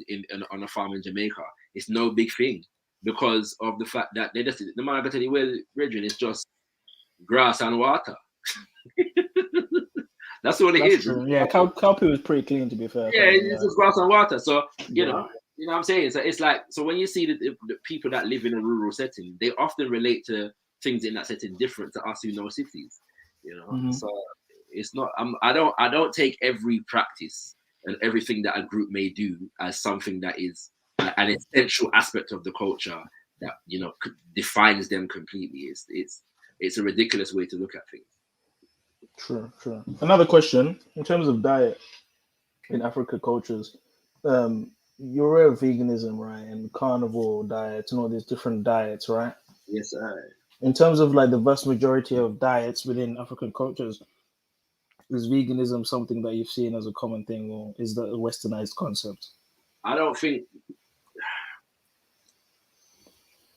on a farm in Jamaica, it's no big thing because of the fact that they just, the man I can tell you where region is just grass and water. That's all it is. True. Yeah, cow poo is pretty clean, to be fair. Yeah, it's just grass and water. So, you know what I'm saying? So it's like, so when you see the people that live in a rural setting, they often relate to things in that setting different to us who know cities, you know? So it's not, I don't take every practice and everything that a group may do as something that is an essential aspect of the culture that, you know, defines them completely. It's a ridiculous way to look at things. True. Another question, in terms of diet in African cultures, you're aware of veganism, right? And carnivore diets and all these different diets, right? Yes, sir. In terms of like the vast majority of diets within African cultures, is veganism something that you've seen as a common thing, or is that a westernized concept? I don't think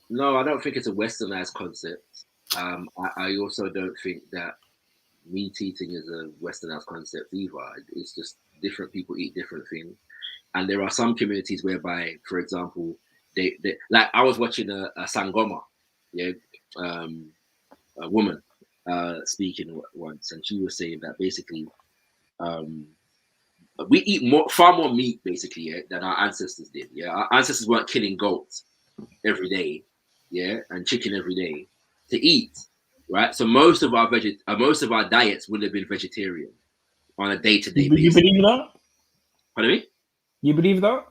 it's a westernized concept. I also don't think that meat eating is a westernized concept either. It's just different people eat different things, and there are some communities whereby, for example, they like, I was watching a sangoma, a woman speaking once, and she was saying that basically we eat far more meat basically than our ancestors did. Yeah, our ancestors weren't killing goats every day, and chicken every day to eat. Right, so most of our diets would have been vegetarian on a day-to-day basis. You believe that? Pardon me? You believe that?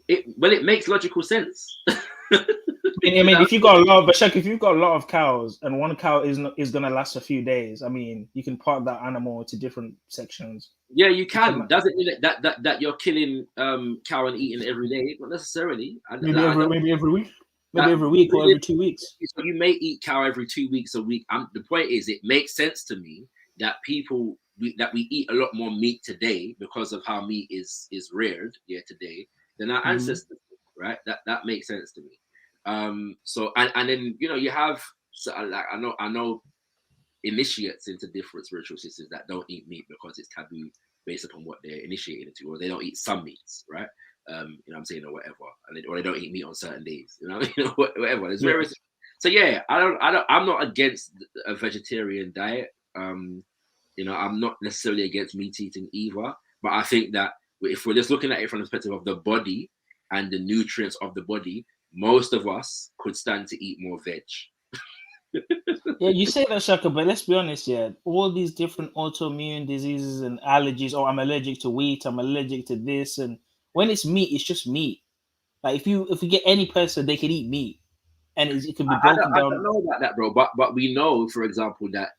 It makes logical sense. I mean, if you got a lot of cows and one cow is gonna last a few days, I mean, you can part that animal into different sections. Yeah, you can. Doesn't mean that you're killing cow and eating every day, not necessarily. Maybe every week. Maybe every week or every 2 weeks. So you may eat cow every 2 weeks a week. The point is, it makes sense to me that we eat a lot more meat today because of how meat is reared today than our ancestors, right? That makes sense to me. So and then, you know, you have, so like, I know initiates into different spiritual systems that don't eat meat because it's taboo based upon what they're initiated into, or they don't eat some meats, right? You know what I'm saying, or whatever, or they don't eat meat on certain days, you know, whatever. There's various. So yeah, I'm not against a vegetarian diet. You know, I'm not necessarily against meat eating either, but I think that if we're just looking at it from the perspective of the body and the nutrients of the body, most of us could stand to eat more veg. Yeah, you say that, Shaka, but let's be honest, all these different autoimmune diseases and allergies, I'm allergic to wheat, I'm allergic to this, and when it's meat, it's just meat. Like if you get any person, they can eat meat, and it can be broken down. I don't know about that, bro. But we know, for example, that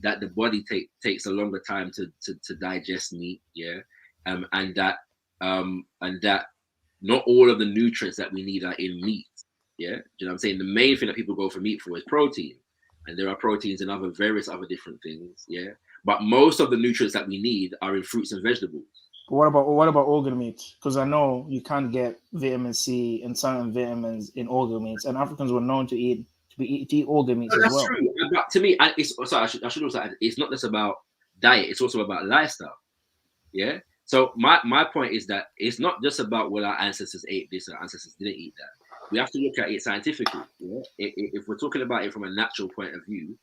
that the body takes a longer time to digest meat, yeah, and that not all of the nutrients that we need are in meat, yeah. Do you know what I'm saying? The main thing that people go for meat for is protein, and there are proteins in various other different things, yeah. But most of the nutrients that we need are in fruits and vegetables. But what about organ meat? Because I know you can't get vitamin C and certain vitamins in organ meats, and Africans were known to eat organ meats No, as that's well. true. But to me, I should also add, it's not just about diet; it's also about lifestyle. Yeah. So my point is that it's not just about what our ancestors ate this or ancestors didn't eat that. We have to look at it scientifically. Yeah? If we're talking about it from a natural point of view,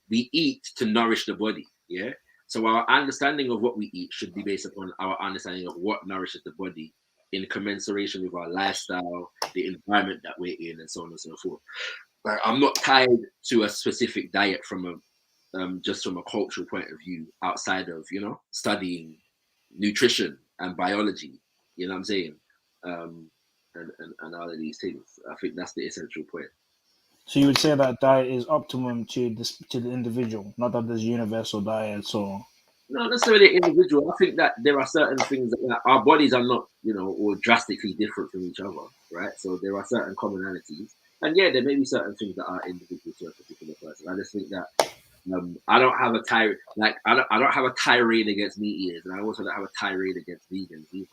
we eat to nourish the body. Yeah. So our understanding of what we eat should be based upon our understanding of what nourishes the body in commensuration with our lifestyle, the environment that we're in, and so on and so forth. But I'm not tied to a specific diet from just from a cultural point of view outside of, studying nutrition and biology, you know what I'm saying? And all of these things. I think that's the essential point. So you would say that diet is optimum to the individual, not that there's universal diets or. Not necessarily individual. I think that there are certain things that our bodies are not, all drastically different from each other, right? So there are certain commonalities, and yeah, there may be certain things that are individual to a particular person. I just think that I don't have a tirade I don't have a tirade against meat eaters, and I also don't have a tirade against vegans either.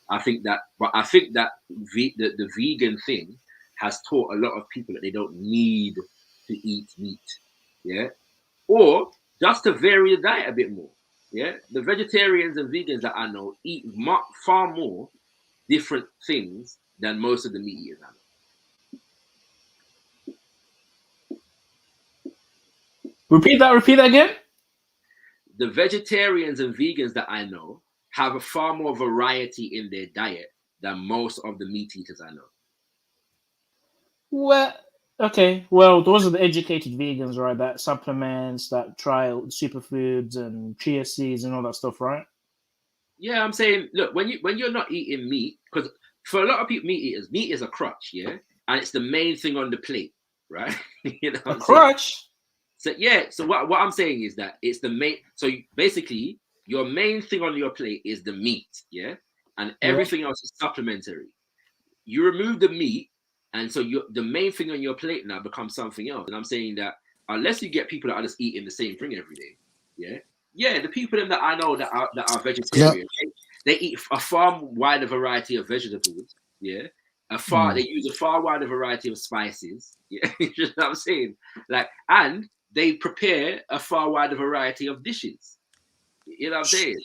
I think that the vegan thing has taught a lot of people that they don't need to eat meat, yeah, or just to vary the diet a bit more, yeah. The vegetarians and vegans that I know eat far more different things than most of the meat eaters I know. Repeat that again. The vegetarians and vegans that I know have a far more variety in their diet than most of the meat eaters I know. Well, okay. Well, those are the educated vegans, right? That supplements, that try superfoods and chia seeds and all that stuff, right? Yeah, I'm saying, look, when you're not eating meat, because for a lot of people, meat is a crutch, yeah, and it's the main thing on the plate, right? You know what I'm crutch. Saying? So yeah, so what I'm saying is that it's the main. So basically, your main thing on your plate is the meat, yeah, and everything else is supplementary. You remove the meat, and so the main thing on your plate now becomes something else. And I'm saying that unless you get people that are just eating the same thing every day, yeah, the people that I know that are vegetarian, they eat a far wider variety of vegetables, yeah. They use a far wider variety of spices, yeah. You know what I'm saying? And they prepare a far wider variety of dishes. You know what I'm saying?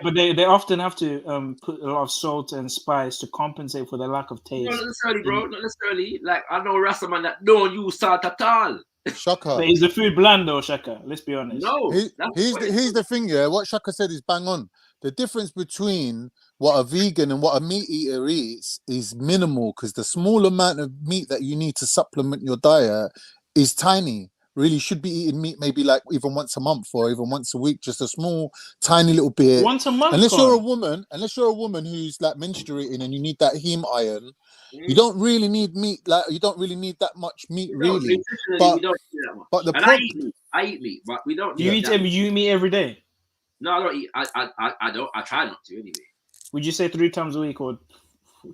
But they often have to put a lot of salt and spice to compensate for the lack of taste. Not necessarily, bro. Not necessarily. I know Rastaman that don't use salt at all. Shaka. But is the food bland though, Shaka? Let's be honest. No. Here's the thing, yeah. What Shaka said is bang on. The difference between what a vegan and what a meat eater eats is minimal, because the small amount of meat that you need to supplement your diet is tiny. Really should be eating meat maybe even once a month or even once a week, just a small, tiny little bit. Once a month. Unless you're a woman who's menstruating and you need that heme iron, you don't really need meat. You don't really need that much meat, really. But we don't eat that much. But I eat meat, but we don't. You eat meat every day? No, I don't eat. I don't. I try not to anyway. Would you say 3 times a week or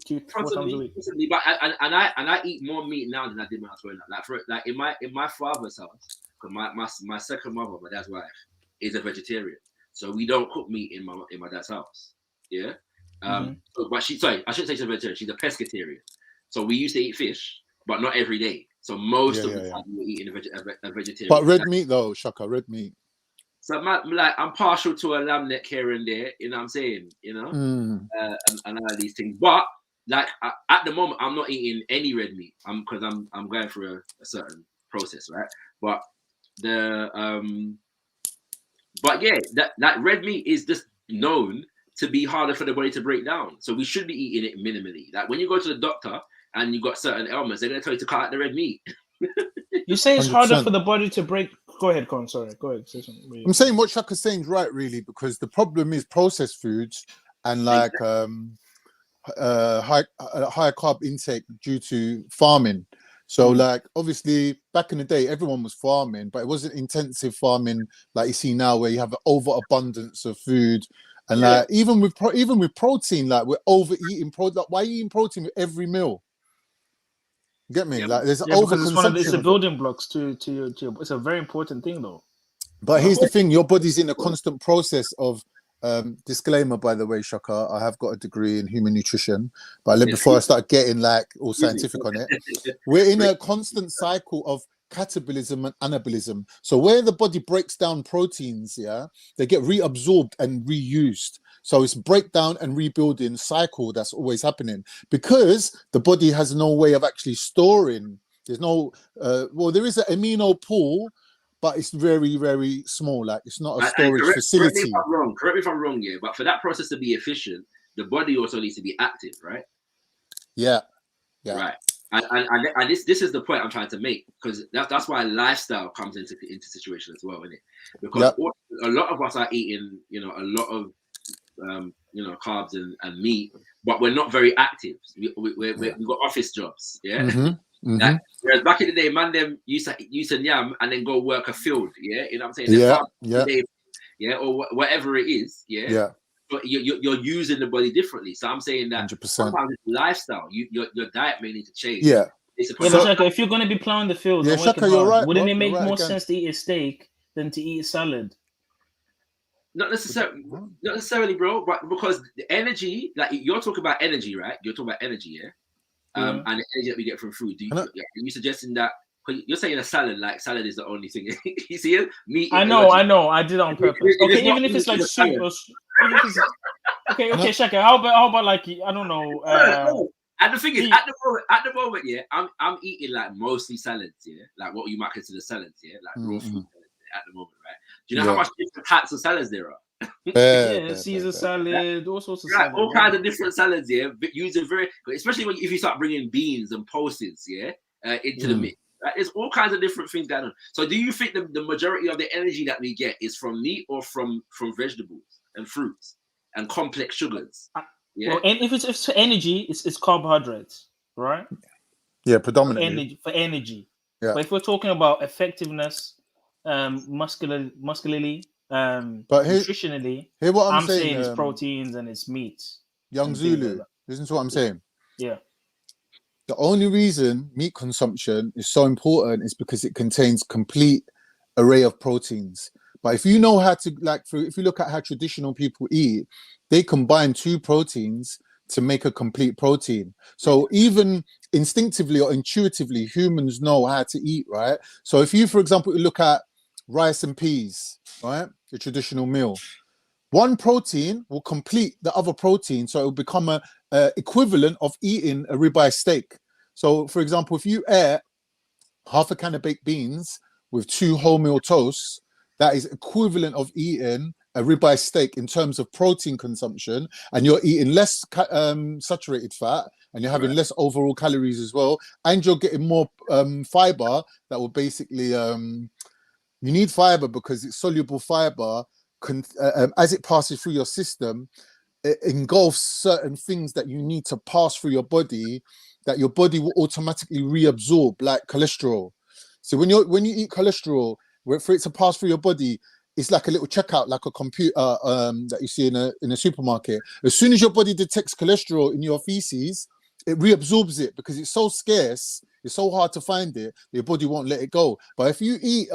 4 times a week? But I eat more meat now than I did when I was growing up. In my father's house, because my second mother, my dad's wife, is a vegetarian, so we don't cook meat in my dad's house. Yeah. But I shouldn't say she's a vegetarian. She's a pescatarian. So we used to eat fish, but not every day. So most of the time we were eating a vegetarian. But red meat though, Shaka, red meat. So I'm partial to a lamb neck here and there, you know what I'm saying, and all these things. But at the moment, I'm not eating any red meat. Because I'm going through a certain process, right? But that red meat is just known to be harder for the body to break down. So we should be eating it minimally. Like when you go to the doctor and you've got certain ailments, they're gonna tell you to cut out the red meat. You say it's 100%. Harder for the body to break. Go ahead, Con. Sorry, go ahead. Say something. I'm saying what Shaka's saying is right, really, because the problem is processed foods and high carb intake due to farming. So obviously back in the day, everyone was farming, but it wasn't intensive farming like you see now, where you have an overabundance of food. And like even with protein, like we're overeating protein. Like, why are you eating protein with every meal? Get me? Like there's overconsumption. It's a building blocks to your. It's a very important thing, though. But here's the thing: your body's in a constant process of. Disclaimer, by the way, Shaka, I have got a degree in human nutrition, but before I start getting like all scientific on it, we're in a constant cycle of catabolism and anabolism. So where the body breaks down proteins, they get reabsorbed and reused. So it's breakdown and rebuilding cycle that's always happening because the body has no way of actually storing. There's no, there is an amino pool, but it's very, very small. Like it's not a storage facility. Correct me if I'm wrong, yeah. But for that process to be efficient, the body also needs to be active, right? Yeah. Right. And this is the point I'm trying to make, because that's why lifestyle comes into situation as well, isn't it? Because a lot of us are eating, a lot of carbs and meat, but we're not very active. We've got office jobs, Like, whereas back in the day, man, them used to yam and then go work a field, you know what I'm saying? Or whatever it is, But you're using the body differently. So I'm saying that 100%. Sometimes it's lifestyle. Your diet may need to change. Shaka, if you're going to be plowing the field, Shaka, you're right. Wouldn't it make more sense to eat a steak than to eat a salad? Not necessarily, bro. But because the energy, like you're talking about energy, right? You're talking about energy, and the energy that we get from food. Are you suggesting that? You're saying a salad, like salad is the only thing. You see it? Meat. I know. I did it on purpose. Okay, even if it's like soup or even if it's okay, Shaka. How about like I don't know. And the thing is, at the moment, I'm eating like mostly salads, like what you might consider salads, like raw food at the moment, right? Do you know how much different types of salads there are? Caesar salad, all sorts of salads. All kinds of different salads, but using especially if you start bringing beans and pulses, into the mix. Right? There's all kinds of different things going on. So, do you think the majority of the energy that we get is from meat or from vegetables and fruits and complex sugars? Well, and if it's for energy, it's carbohydrates, right? Yeah, predominantly for energy. Yeah. But if we're talking about effectiveness, muscularly, but nutritionally, what I'm saying is proteins and it's meats. Young Zulu, listen to what I'm saying. Yeah. The only reason meat consumption is so important is because it contains complete array of proteins. But if you know how to, if you look at how traditional people eat, they combine two proteins to make a complete protein. So even instinctively or intuitively, humans know how to eat, right? So if you, for example, look at rice and peas, right? The traditional meal. One protein will complete the other protein, so it will become a equivalent of eating a ribeye steak. So, for example, if you ate half a can of baked beans with 2 wholemeal toasts, that is equivalent of eating a ribeye steak in terms of protein consumption, and you're eating less saturated fat, and you're having less overall calories as well, and you're getting more fiber that will basically you need fiber because it's soluble fiber. As it passes through your system, it engulfs certain things that you need to pass through your body that your body will automatically reabsorb, like cholesterol. So when you eat cholesterol, for it to pass through your body, it's like a little checkout, like a computer that you see in a supermarket. As soon as your body detects cholesterol in your feces, it reabsorbs it because it's so scarce, it's so hard to find it, your body won't let it go. But if you eat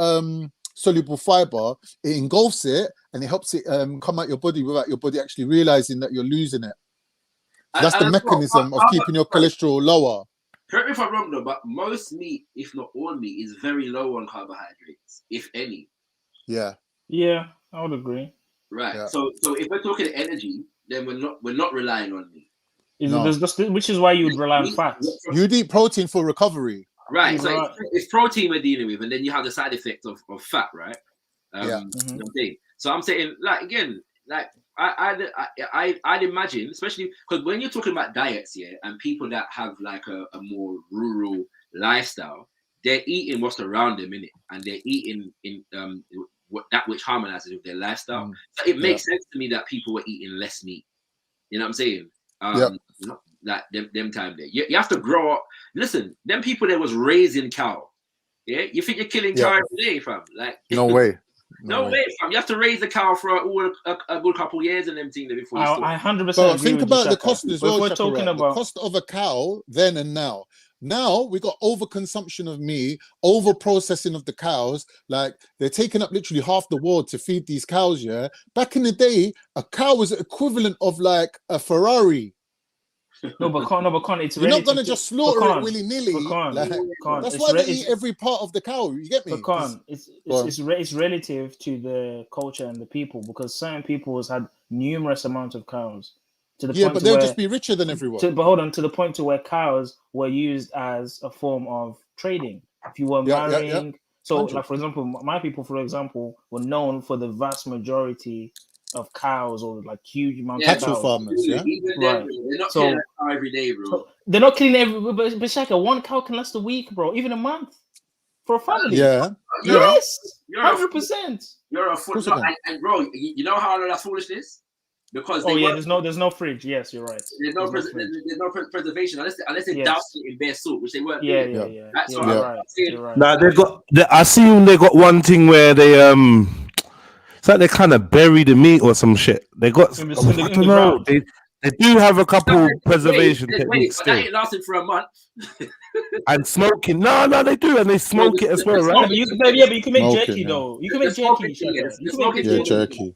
soluble fiber, it engulfs it and it helps it come out your body without your body actually realizing that you're losing it. So that's the mechanism of keeping your cholesterol lower. Correct me if I'm wrong though, but most meat, if not all meat, is very low on carbohydrates, if any. Yeah. Yeah, I would agree. Right. Yeah. So if we're talking energy, then we're not relying on meat. Which is why you would rely on fats. You'd eat protein for recovery. Right. So it's protein we're dealing with, and then you have the side effects of fat, right? You know what I'm saying? So I'm saying, like, again, like I'd imagine, especially because when you're talking about diets, and people that have like a more rural lifestyle, they're eating what's around them, innit? And they're eating in that which harmonizes with their lifestyle. So it makes sense to me that people were eating less meat. You know what I'm saying? Like them time there. You have to grow up. Listen, them people that was raising cow. Yeah, you think you're killing Yeah. cow every day, fam? Like, No way. no way, fam. You have to raise the cow for a good couple years and them things before you start. I 100% But agree think with you, about the Shaka. cost as But if well, we're Shaka, talking right? The about cost of a cow then and now. Now we got overconsumption of meat, over processing of the cows. Like they're taking up literally half the world to feed these cows. Yeah. Back in the day, a cow was equivalent of like a Ferrari. no, but Con, it's You're not relative gonna to- just slaughter but it willy nilly. Con, Like, Con, that's it's why they it's- eat every part of the cow. You get me? But Con, it's Go on. it's relative to the culture and the people, because certain people has had numerous amounts of cows to the Yeah, point but to they'll where, just be richer than everyone. but hold on, to the point to where cows were used as a form of trading. If you were Yeah, yeah, marrying, yeah. so 100. like for example, my people, for example, were known for the vast majority of cows, or like huge amounts of Cattle cows. farmers, yeah. Even Right. then, they're not So- killing a cow every day, bro. They're not killing every, but Shaka, one cow can last a week, bro, even a month for a family. Yeah. Yes, You're a- 100%. You're a Of fool. course I No, can. and bro, you know how I know that's foolishness? Because Oh they yeah, weren't- there's no fridge. Yes, you're right. There's no, There's no fridge. preservation unless they Yes. doused it in bare salt, which they weren't Yeah, doing. yeah. That's Yeah, what you're I'm right. saying. You're right. Nah, I assume they got one thing where they it's like they kind of bury the meat or some shit. They got In the- I in the don't know. ground. They do have a couple preservation Wait, techniques but that still, ain't lasting for a month. and smoking. No, they do, and they smoke it as well, Yeah, right? but you can make Smoking, jerky yeah. though. You can make jerky, Shaka. You can make Yeah, jerky. jerky.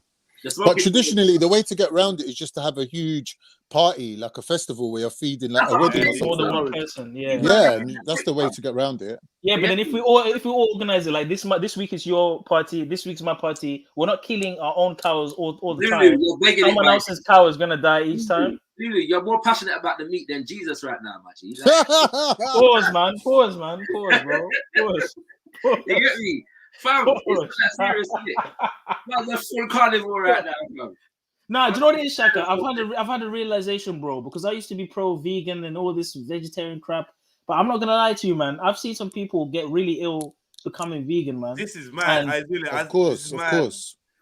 But traditionally, the way to get around it is just to have a huge party, like a festival where you're feeding, like a wedding or More than something. one person. Yeah. Yeah, and that's the way to get around it. Yeah, but then if we all organize it like this week is your party, this week's my party. We're not killing our own cows all the Lulu, time. you're begging it, Someone man. else's cow is gonna die each time. Lulu, you're more passionate about the meat than Jesus right now, Machi. Pause, man. Pause, bro. Pause. You get me? Fam, it's not that serious, is it? Man's a full carnivore right now, fam. Nah, do you know what it is, Shaka? I've had a realization, bro, because I used to be pro-vegan and all this vegetarian crap. But I'm not gonna lie to you, man. I've seen some people get really ill becoming vegan, man. This is mad. And Of course.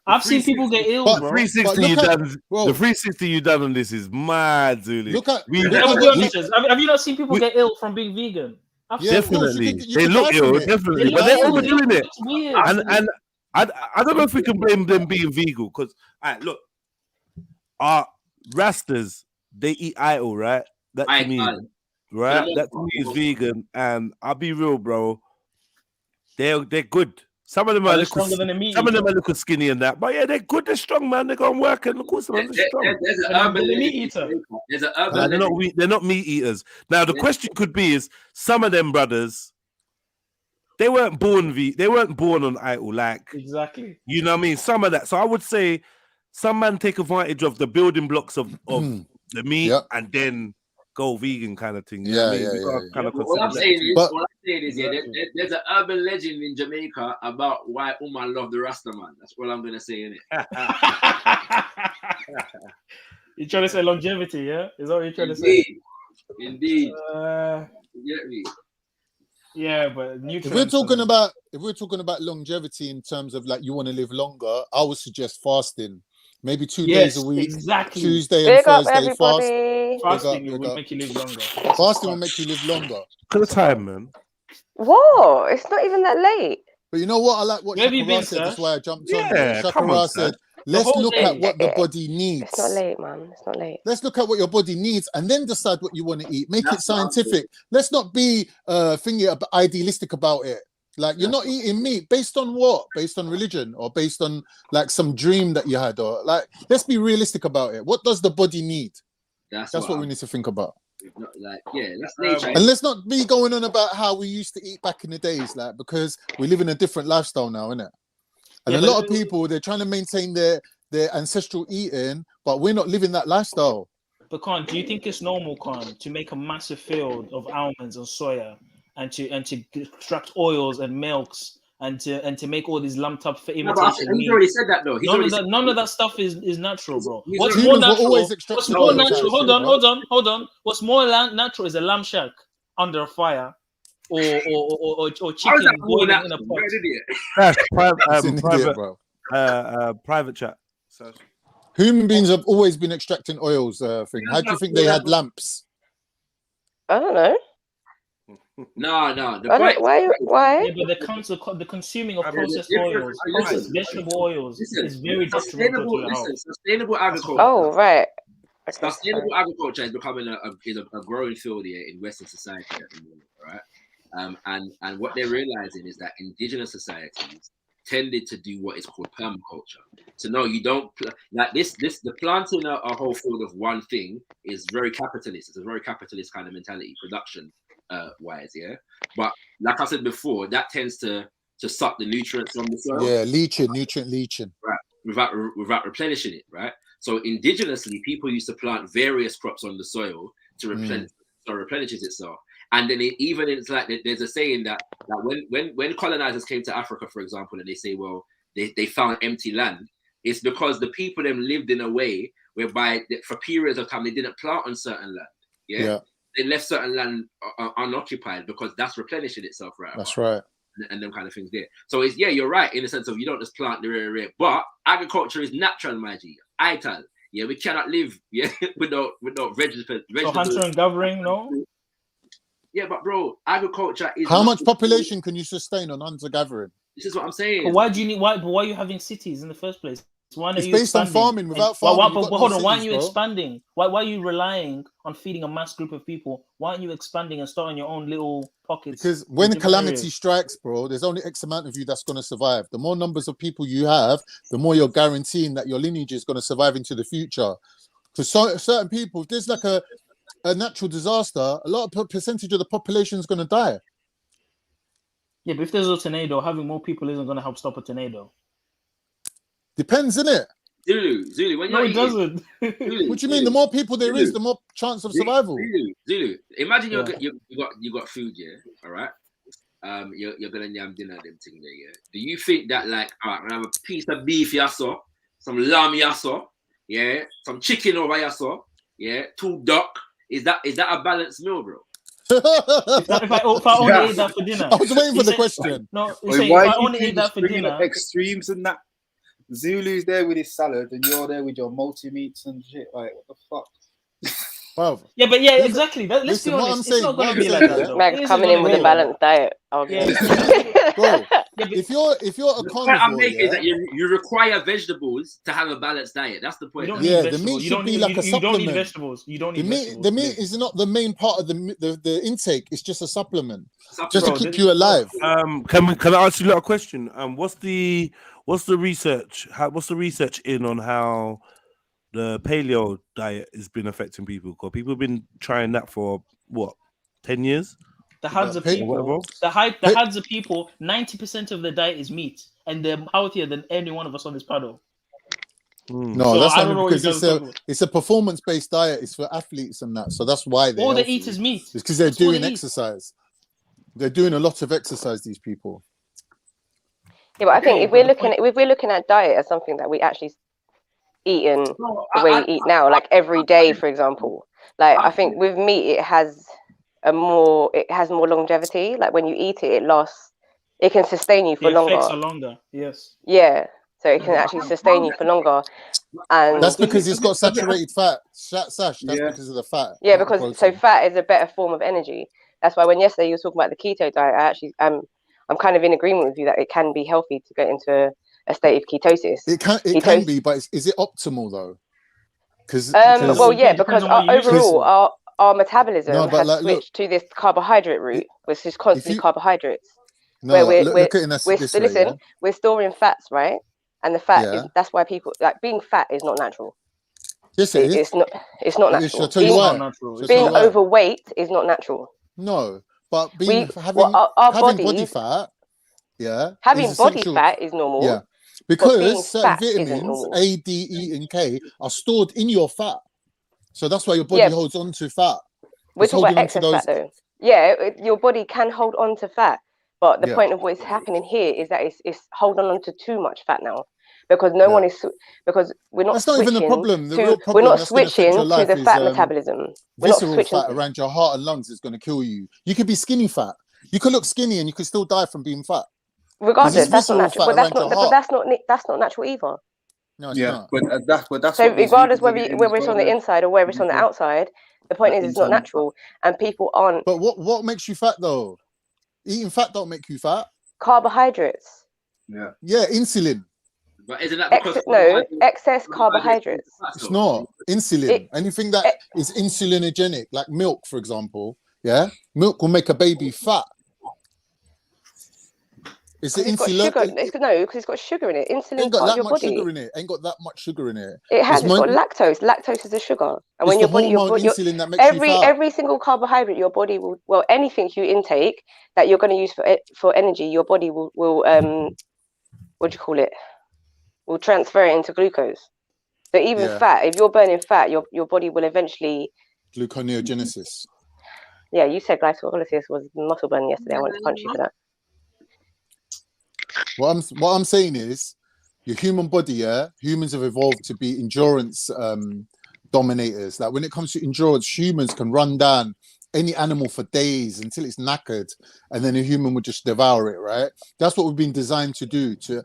I've seen people get ill, But bro. 360 you done. The 360 you done on this is mad, Zulu. Look at- We- look Have at you not seen people get ill from being vegan? I've Yeah, of seen course, Definitely, you they can look die from ill, it. definitely, You but can they're die from it. overdoing it. It's weird. And I don't know if we can blame them being vegan because, look, our Rastas they eat idle, right? That to me, right? That to me is vegan, and I'll be real, bro. They're good. Some of them are They're stronger than a meat some of them eater. are little skinny and that, but yeah, they're good. They're strong, man. They go and work, and of course, they're strong. There's an And urban the meat legend. eater. There's an Nah, urban legend. they're not meat eaters. Now the question could be: is some of them brothers? They weren't born they weren't born on idle, like Exactly. you know what I mean. Some of that. So I would say some man take advantage of the building blocks of the meat and then go vegan kind of thing. You know what I mean? We gotta kind of What I'm consider saying that is, too. there's an urban legend in Jamaica about why Umar love the Rasta man. That's all I'm gonna say in it. You're trying to say longevity, yeah? Is that what you're trying to say? Indeed. You get me? Yeah, but If we're talking about longevity in terms of like you want to live longer, I would suggest fasting. Maybe 2 days a week. Exactly. Tuesday Big and up, Thursday everybody. Fasting Big will up. make you live longer. Fasting will make you live longer. Look at the time, man. What? It's not even that late. But you know what? I like what Where have you Shakara been, said. sir? That's why I jumped on. Yeah, come on, Shakara sir. said, let's whole look day. at what the body needs. It's not late, man. It's not late. Let's look at what your body needs and then decide what you want to eat. Make it scientific. Let's not be idealistic about it. Like you're not eating meat based on what? Based on religion or based on like some dream that you had, or like let's be realistic about it. What does the body need? That's what we need to think about. That's nature. And let's not be going on about how we used to eat back in the days, like because we live in a different lifestyle now, innit? And Yeah, a but- lot of people they're trying to maintain their ancestral eating, but we're not living that lifestyle. But Khan, do you think it's normal, Khan, to make a massive field of almonds and soya and to extract oils and milks and to make all these lumped up for No, but imitation he's meat? already said that though. None of that stuff is natural, bro. He's What's already- more Humans were natural? always What's extracting more oils out natural? of Hold shit, on, bro. hold on. What's more natural is a lamb shack under a fire, or chicken boiling in a pot. That's It's an idiot, bro. private chat. So Human beings have always been extracting oils. Thing. How do you think they had lamps? I don't know. No, the I point. don't, why? Yeah, but the consuming of I mean, processed different- oils, listen, processed vegetable oils, listen, is very detrimental to your health. sustainable agriculture. Oh, right. Okay, Sustainable sorry. agriculture is becoming a growing field here in Western society at the moment, right? And what they're realizing is that indigenous societies tended to do what is called permaculture. So no, you don't like this. The planting a whole field of one thing is very capitalist. It's a very capitalist kind of mentality, production wise, yeah. But like I said before, that tends to suck the nutrients from the soil. Yeah, nutrient leaching. Right, without replenishing it, right? So indigenously, people used to plant various crops on the soil to replenish, so it replenishes itself. And then it's like there's a saying that when colonizers came to Africa, for example, and they say, well, they found empty land, it's because the people them lived in a way whereby for periods of time they didn't plant on certain land. Yeah. They left certain land unoccupied because that's replenishing itself, right? That's right. And them kind of things there. So it's you're right in the sense of you don't just plant the rare, but agriculture is natural, my G. Ital. Yeah, we cannot live without vegetables. So hunter and gathering, no? Yeah, but bro, agriculture is. How much population can you sustain on hunter gathering? This is what I'm saying. But why do you need? Why are you having cities in the first place? Why are It's you based on expanding? farming. Without farming, Hold on. Why aren't you bro. expanding? Why are you relying on feeding a mass group of people? Why aren't you expanding and starting your own little pockets? Because when in different calamity areas? strikes, bro, there's only X amount of you that's going to survive. The more numbers of people you have, the more you're guaranteeing that your lineage is going to survive into the future. For certain people, if there's like a natural disaster, a lot of percentage of the population is going to die. Yeah, but if there's a tornado, having more people isn't going to help stop a tornado. Depends, innit? Zulu, when No, you're it doesn't. What do you mean? The more people there is, the more chance of survival. Zulu. Imagine you got food, yeah. All right. You're gonna yam dinner them thing there, yeah. Do you think that like, all right, I'm gonna have a piece of beef yasso, some lamb yasso, yeah, some chicken over yasso, yeah, 2 duck? Is that a balanced meal, bro? If I only ate that for dinner. I was waiting for the question. No, Wait, if why I are you only two ate that just for bringing dinner. up extremes and that? Zulu's there with his salad, and you're there with your multi-meats and shit. Like, what the fuck? Wow. Yeah, but yeah, exactly. Let's Listen, be what honest. I'm It's not going to be saying, like that, though. Max coming in with a balanced diet. Okay. Bro, if you're a The point I'm carnivore, making is that you require vegetables to have a balanced diet. That's the point. The meat should be like a supplement. You don't need vegetables. You don't need vegetables. The meat is not the main part of the intake. It's just a supplement, just Bro, to keep you alive. Can I ask you a little question? What's the research? What's the research in on how the paleo diet has been affecting people? Because people have been trying that for what, 10 years? The heads of people, the heads of people, 90% of the diet is meat, and they're healthier than any one of us on this panel. No, So that's I don't only know because it's a performance-based diet. It's for athletes and that, so that's why they all they eat is meat. It's because they're That's all doing they eat. exercise. They're doing a lot of exercise. These people. Yeah, but I think if we're looking at diet as something that we actually eat in the way we eat now, like every day, for example, like I think with meat it has more longevity. Like when you eat it, it lasts. It can sustain you for The effects longer. are longer. Yes. Yeah, so it can actually sustain you for longer. And That's because it's got saturated fat. Sash. That's because of the fat. Yeah, not the because so protein. fat is a better form of energy. That's why when yesterday you were talking about the keto diet, I'm kind of in agreement with you that it can be healthy to get into a state of ketosis. It can be, but is it optimal though? Because well, yeah, because overall our metabolism has like, switched to this carbohydrate route, which is constantly carbohydrates. No, where look at it this way, yeah? We're storing fats, right? And the fat is that's why people like being fat is not natural. Yes, it is. It's not natural. Shall I tell you why? Being overweight is not natural. No, but our having bodies, body fat, having is body essential. fat is normal. Yeah, because certain vitamins A, D, E, and K are stored in your fat, so that's why your body holds on to fat. We're talking about excess fat, though. Yeah, your body can hold on to fat, but the point of what's happening here is that it's holding on to too much fat now. Because because we're not. That's not even the problem. The real problem we're not that's gonna affect switching your life to the is, fat metabolism. We're not visceral switching fat around your heart and lungs is going to kill you. You could be skinny fat. You could look skinny and you could still die from being fat. Regardless, that's not natural. But that's not natural either. No, it's Yeah, not. but that's So what these regardless vegans are whether getting whether as it's well, on the though. inside or whether it's on the outside, the point is it's not internal fat. natural, and people aren't. But what makes you fat though? Eating fat don't make you fat. Carbohydrates. Yeah. Yeah, insulin. But isn't that because Excess carbohydrates. It's not insulin. Anything that is insulinogenic, like milk, for example. Yeah, milk will make a baby fat. It's the It's got insulin. sugar. Because it's got sugar in it. Insulin's Ain't got part of that your much body. sugar in it. Ain't got that much sugar in it. It has. It's It's got lactose. Lactose is a sugar, and when the your body, hormone insulin that makes you fat. every single carbohydrate, your body will. Well, anything you intake that you're going to use for energy, your body will what do you call it? Will transfer it into glucose. So even fat, if you're burning fat, your body will eventually. Gluconeogenesis. Yeah, you said glycolysis was muscle burning yesterday. I wanted to punch you for that. What I'm saying is, your human body, humans have evolved to be endurance dominators. Like when it comes to endurance, humans can run down any animal for days until it's knackered, and then a human would just devour it, right? That's what we've been designed to do, to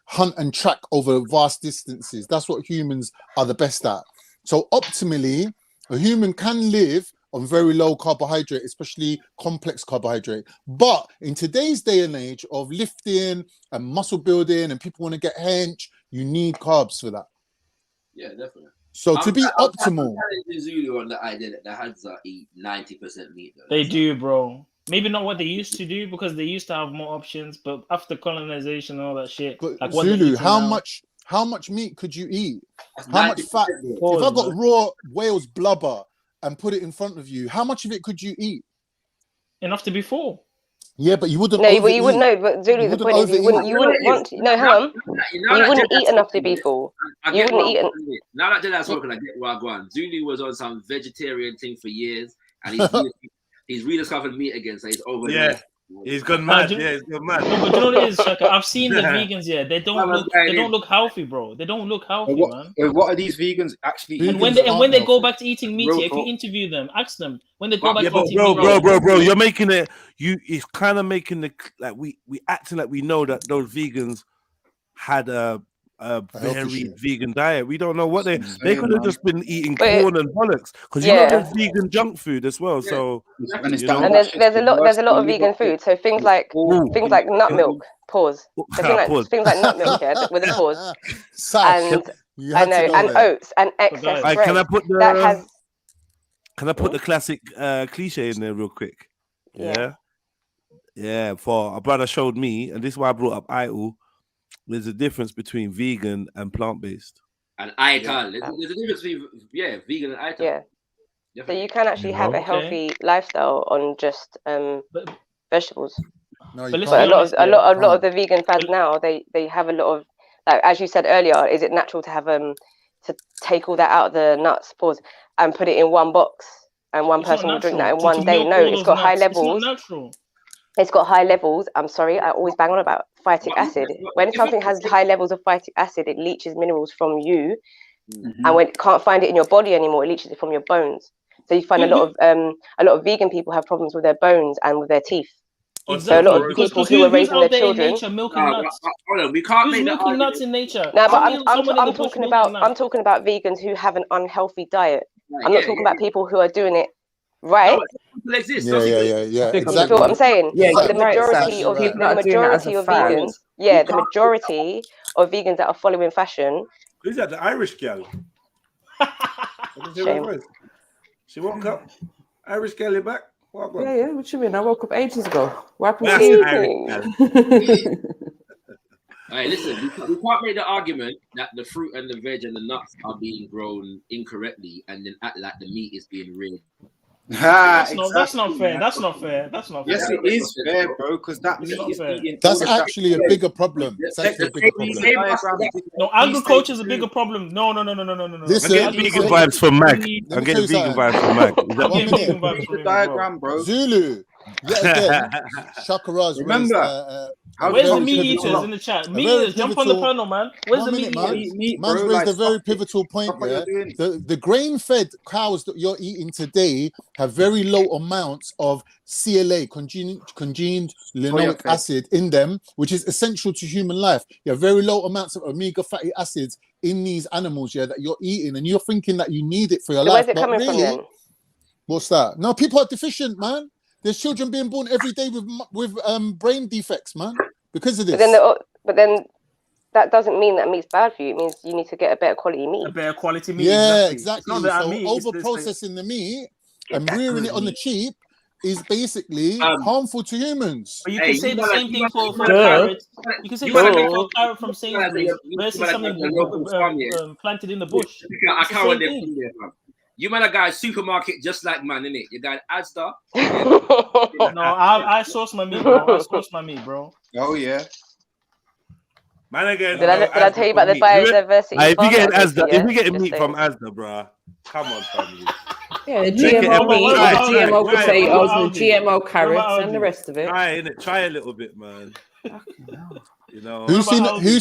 hunt and track over vast distances. That's what humans are the best at. So optimally, a human can live on very low carbohydrate, especially complex carbohydrate. But in today's day and age of lifting and muscle building and people want to get hench, you need carbs for that. Yeah, definitely. So to be optimal. I'm Zulu on the idea that the Hadza eat 90% meat. Though. They do, bro. Maybe not what they used to do because they used to have more options, but after colonization and all that shit, like what Zulu, how much meat could you eat? How much fat? If I got raw whale's blubber and put it in front of you, how much of it could you eat? Enough to be full. Yeah, but you wouldn't. No, but you wouldn't know. But Zulu, the point is, you wouldn't want to. No, hang on. You wouldn't eat enough to be full. You wouldn't eat. Now that Dylan's spoken, I get where I'm going. Zulu was on some vegetarian thing for years, and he's rediscovered meat again, so he's over. Yeah. He's gone mad. Yeah, he's gone mad. No, but you know what it is, Shaka? I've seen the vegans. Yeah, they don't look healthy, bro. They don't look healthy, man. What are these vegans actually? And when they go back to eating meat, if you interview them, ask them when they go back to eating meat. Bro, you're making it. It's kind of making the like we acting like we know that those vegans had a very vegan diet. We don't know what they could have just been eating corn and bollocks because you know there's vegan junk food as well. So and there's a lot of vegan food. So things like nut milk. Pause. So things like nut milk, yeah, with a pause. And I know, and oats and excess bread. Can I put the classic cliche in there real quick? Yeah. For a brother showed me, and this is why I brought up Idol. There's a difference between vegan and plant-based. And Ital. There's a difference between vegan and Ital. Yeah. So you can actually have a healthy lifestyle on just vegetables. No, but a lot of the vegan fads now they have a lot of, like as you said earlier, is it natural to have to take all that out of the nuts, and put it in one box and one person will drink that in one day? No, it's got high levels. It's not natural. It's got high levels. I'm sorry, I always bang on about phytic acid. When something has high levels of phytic acid, it leaches minerals from you, and when it can't find it in your body anymore, it leaches it from your bones. So you find a lot of vegan people have problems with their bones and with their teeth. Exactly. So a lot of people who are raising their children. We can't make milking nuts in nature. No, but I'm talking about vegans who have an unhealthy diet. I'm not talking about people who are doing it right. People exist. Yeah. Exactly. You feel what I'm saying? Yeah, the majority of vegans, the majority of vegans that are following fashion. Who's that? The Irish girl. Shame. She woke up. Irish girl, you back? Yeah. What you mean? I woke up ages ago. What happened? All right, listen. We can't make the argument that the fruit and the veg and the nuts are being grown incorrectly, and then act like the meat is being rigged. That's not fair. That's not fair. Yes, it is fair, bro, because that meat is eating. That's actually a bigger problem. It's actually a bigger problem. No, agriculture is a bigger problem. No. Listen, I'm getting vegan vibes from Mag. I'm getting vegan vibes from Mag. Diagram, bro. Zulu, Yet again, Chakras Remember, where's the meat eaters in the chat? Meat eaters, jump on the panel, man. Where's the meat eaters? Man's raised a very pivotal point. Yeah, the grain-fed cows that you're eating today have very low amounts of CLA, congened linoleic acid, in them, which is essential to human life. You have very low amounts of omega fatty acids in these animals, yeah, that you're eating, and you're thinking that you need it for your life. Where's it coming from then? What's that? No, people are deficient, man. There's children being born every day with brain defects, man, because of this. But then that doesn't mean that meat's bad for you. It means you need to get a better quality meat. A better quality meat. Yeah, exactly. It's not So meat, over-processing the meat and rearing it on the cheap is basically harmful to humans. But you can say the same thing for carrots. You can say the same thing for a carrot from Sainsbury's versus something planted in the bush. I can't want them from there, man. You man a guy supermarket just like man, innit? You got Asda. No, I source my meat, bro. I source my meat, bro. Oh yeah. Man, again. Did I tell you about the biodiversity? If you get Asda, if you get meat from Asda, bro, come on, family. Yeah, the GMO meat, the GMO potatoes, the GMO carrots, and the rest of it. Try a little bit, man. You know, who's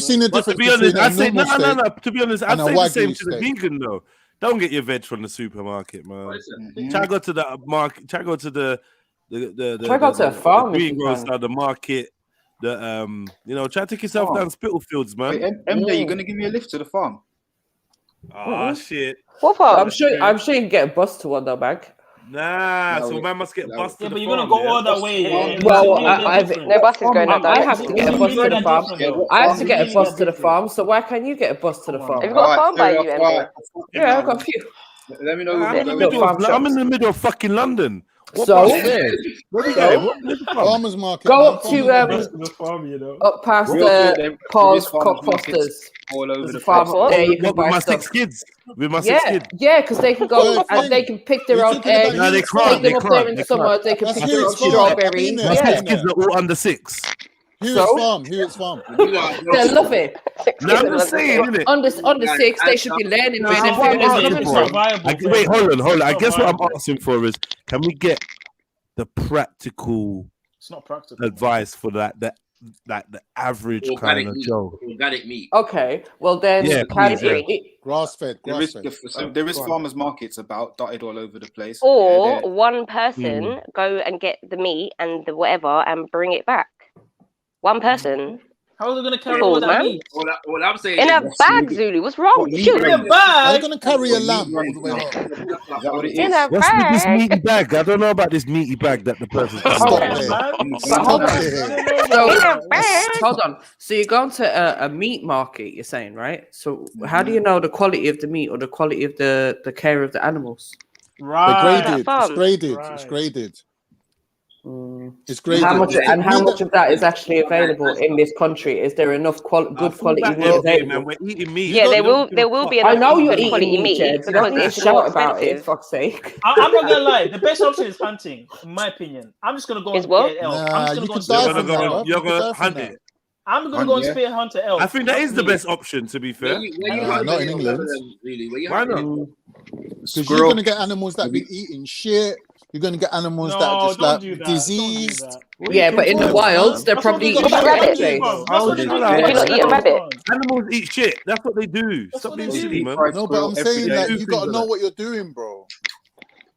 seen the difference? To be honest, I say no. To be honest, I say the same Wagyu to the vegan though. Don't get your veg from the supermarket, man. Try go to the market. Try go to the farm. Greengrocer, the market. Try to take yourself down Spitalfields, man. Wait, MJ, you gonna give me a lift to the farm? Ah, shit. What farm? I'm sure you can get a bus to one though, bag. Nah, so man must get bus to the but you're farm. gonna go all that way. Well, no bus is going up. I have to get a bus to the farm. I have to get a bus to the farm. So why can't you get a bus to the farm? Have you got a farm by you, MJ? Yeah, I've got a few. Let me know. I'm in the middle of fucking London. So, farmers market. Go up to up past the Paul's Cockfosters. All over the farm place. there. You can buy my stuff. 6 kids. With my 6 kids. Yeah, because they can go and they can pick their own eggs. No, they can't. Take them up there in the summer. They can pick their own strawberries. My 6 kids are all under 6. Hewitt's farm. They love it. No, I'm just saying, innit? Under 6, they should be learning. Wait, hold on. I guess what I'm asking for is, can we get the practical It's not practical advice for the average kind of Joe? Organic meat. Okay, well then, grass-fed. There is farmers markets about dotted all over the place. Or one person go and get the meat and the whatever and bring it back. One person. How are they going to carry all that meat? All I'm saying in a bag, Zulu. What's wrong with you? In a bag? I'm going to carry a lamb all the way home. Is that what it is? In a What's with this bag. meaty bag? I don't know about this meaty bag that the person's Hold on. So you're going to a meat market, you're saying, right? So how do you know the quality of the meat or the quality of the care of the animals? Right. It's graded. It's graded. How much of that is actually available in this country? Is there enough good quality meat available? We're eating meat. Yeah, there will be enough I know you're good quality eating meat, Jed. You don't need to shout about it, fuck's sake. I'm not gonna lie. The best option is hunting, in my opinion. I'm just gonna go and get elk. I'm just gonna go and You're gonna hunt it. I'm gonna go and spear hunt elk. I think that is the best option, to be fair. Not in England. Why not? Because you're going to get animals that be eating shit. You're going to get animals that are just like diseased. Yeah, but in the wilds, they're probably eating rabbits. Did you not eat a rabbit? Animals eat shit. That's what they do. Stop being silly, man. No, but I'm saying that you got to know what you're doing, bro.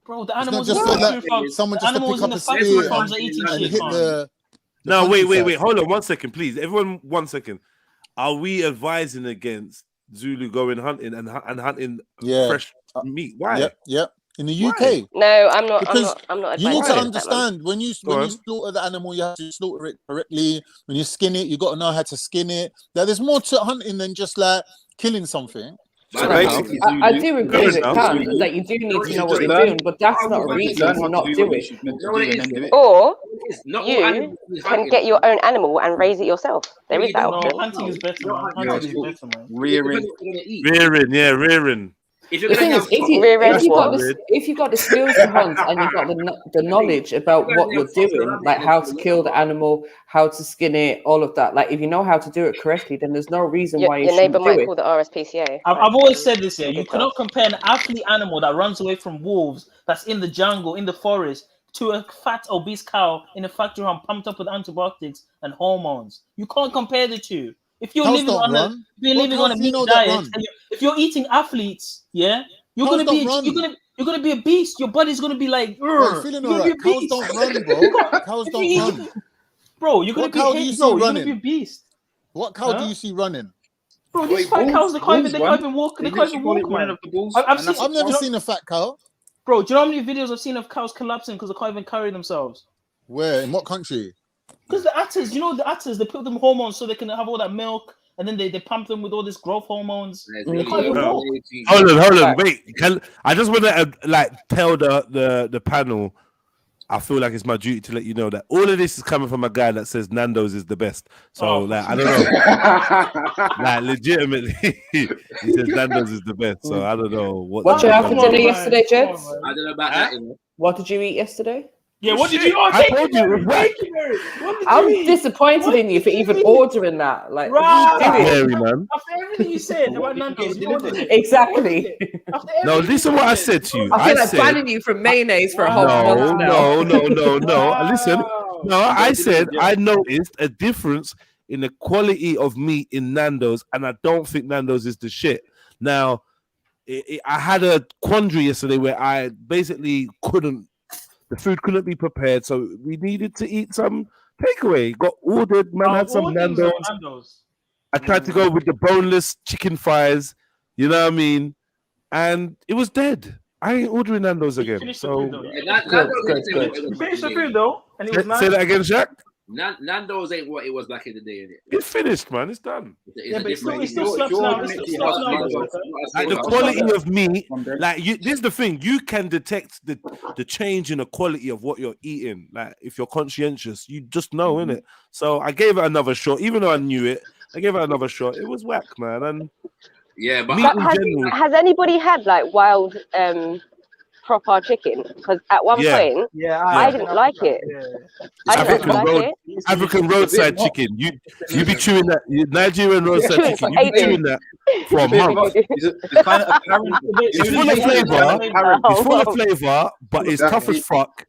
Bro, the animals just like someone just to pick up a spear and hit the. No, wait. Hold on 1 second, please. Everyone, 1 second. Are we advising against Zulu going hunting and hunting fresh meat? Why? Yep. In the UK. No, I'm not. Because I'm not. You need to advising understand when you slaughter the animal, you have to slaughter it correctly. When you skin it, you got to know how to skin it. There's more to hunting than just like killing something. So basically, I do agree with Cam that you do need to know what you're doing, but that's not a reason to not do it. Or you can get your own animal and raise it yourself. There is that option. Hunting is better, man. Hunting is better, man. Rearing. If The thing is, if you got the skills to hunt and you got the knowledge about what you're doing, like how to kill the animal, how to skin it, all of that, like if you know how to do it correctly, then there's no reason why you Your neighbour shouldn't might do it. call the RSPCA. I've always said this here. You cannot compare an athlete animal that runs away from wolves, that's in the jungle, in the forest, to a fat, obese cow in a factory farm pumped up with antibiotics and hormones. You can't compare the two. If you're Cows living don't on a, run. if you're What living cows on a do you meat know that diet, run? and if you're eating athletes, yeah, you're Cows gonna be don't run. you're gonna be a beast. Your body's gonna be like, Bro, you feeling you're all gonna right? be a Cows beast. don't run, bro. You can't- Cows if don't you run. eat- Bro, you're gonna What be cow do you see bro, you're gonna be a running? beast. What cow do Huh? you see running? Bro, these Wait, fat cows, they can't even bulls run. walk. They They can't literally even call it walk, running man. of the bulls. I've and seen. that's I've never do you know- seen a fat cow. Bro, do you know how many videos I've seen of cows collapsing because they can't even carry themselves? Where? In what country? Because the udders, you know, the udders, they put them hormones so they can have all that milk, and then they pump them with all this growth hormones. They can't even walk. Hold on, wait. I just want to like tell the panel. I feel like it's my duty to let you know that all of this is coming from a guy that says Nando's is the best. So like I don't know, like legitimately, he says Nando's is the best. So I don't know What you have for dinner yesterday, Jeds? I don't know about that. You know? What did you eat yesterday? Yeah, what did you? I Thank told you, you, Mary. right? Thank you, Mary. What did I'm you eat? disappointed in you for even ordering that. Like, what Right. are you doing? Mary, man. After everything you said about Nando's, you ordered it. Exactly. After No, everything listen what I said to you. I feel like said banning you from mayonnaise for a whole month now. no. Listen, no, I said I noticed a difference in the quality of meat in Nando's, and I don't think Nando's is the shit. Now, I had a quandary yesterday where I basically the food couldn't be prepared, so we needed to eat some takeaway. Got ordered, man, had some Nando's. I tried to go with the boneless chicken fries, you know what I mean? And it was dead. I ain't ordering Nando's again. So You finished the food though, and it was nice. Say that again, Shaq. Nando's ain't what it was back in the day, innit? It's finished, man. It's done. Yeah, but it still slaps now. It still slaps now. Like the quality of meat, like this is the thing. You can detect the change in the quality of what you're eating. Like if you're conscientious, you just know, innit? So I gave it another shot, even though I knew it. I gave it another shot. It was whack, man. And yeah, but meat in general. Has anybody had like wild proper chicken? Because at one point, I didn't like it. I didn't like it. African roadside chicken. You be chewing that Nigerian roadside chicken. You be chewing that for a month. It's full of flavor. It's full of flavor, but it's tough as fuck.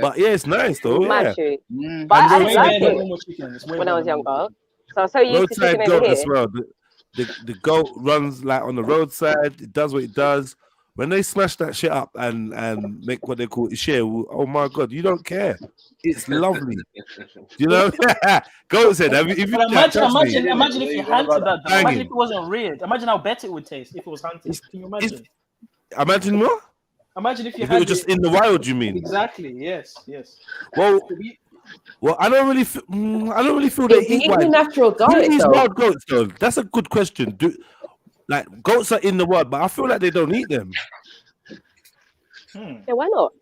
But yeah, it's nice though. Mad Yeah. chewy. But I didn't like it when I was younger. So I was so used to Roadside chicken goat over as here. well. The goat runs like on the roadside. It does what it does. When they smash that shit up and make what they call share, oh my god, you don't care. It's lovely. You know, goat said. If you Imagine if you hunted that. Imagine if it wasn't reared. Imagine how better it would taste if it was hunted. Can you imagine? Imagine what? Imagine if you If it was just in the wild. You mean? Exactly. Yes. Well, I don't really feel they eat eating wild. a natural diet, Who eats though? wild goats though? That's a good question. Like goats are in the wild, but I feel like they don't eat them. Yeah, why not?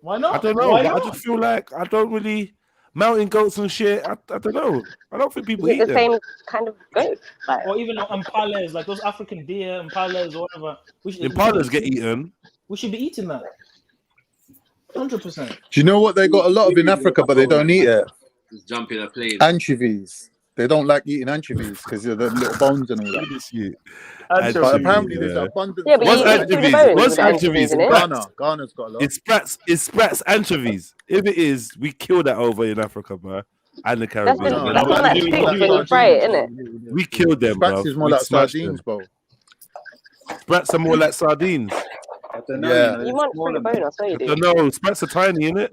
Why not? I don't know. But I just feel like I don't really mountain goats and shit. I don't know. I don't think people Is eat it the them. same kind of goat? Like, Or even impalas, like those African deer, impalas or whatever. Impalas get eaten. We should be eating that. 100%. Do you know what they got a lot of in Africa, but they don't eat it? Just jump in a plane. Anchovies. They don't like eating anchovies because of the little bones and all that. But apparently there's abundance. Yeah, but What's you eat through the anchovies? bones What's with anchovies anchovies? in it. Ghana's got a lot. It's Sprat's anchovies. If it is, we kill that over in Africa, bro. And the That's Caribbean. the one that sticks when you fry it, isn't it? We killed them, bro. Sprat's is more We like smashed sardines, them. bro. Sprats are more like sardines. I don't know. Yeah. You want through the bone, I swear you do. I don't know. Sprats are tiny, innit?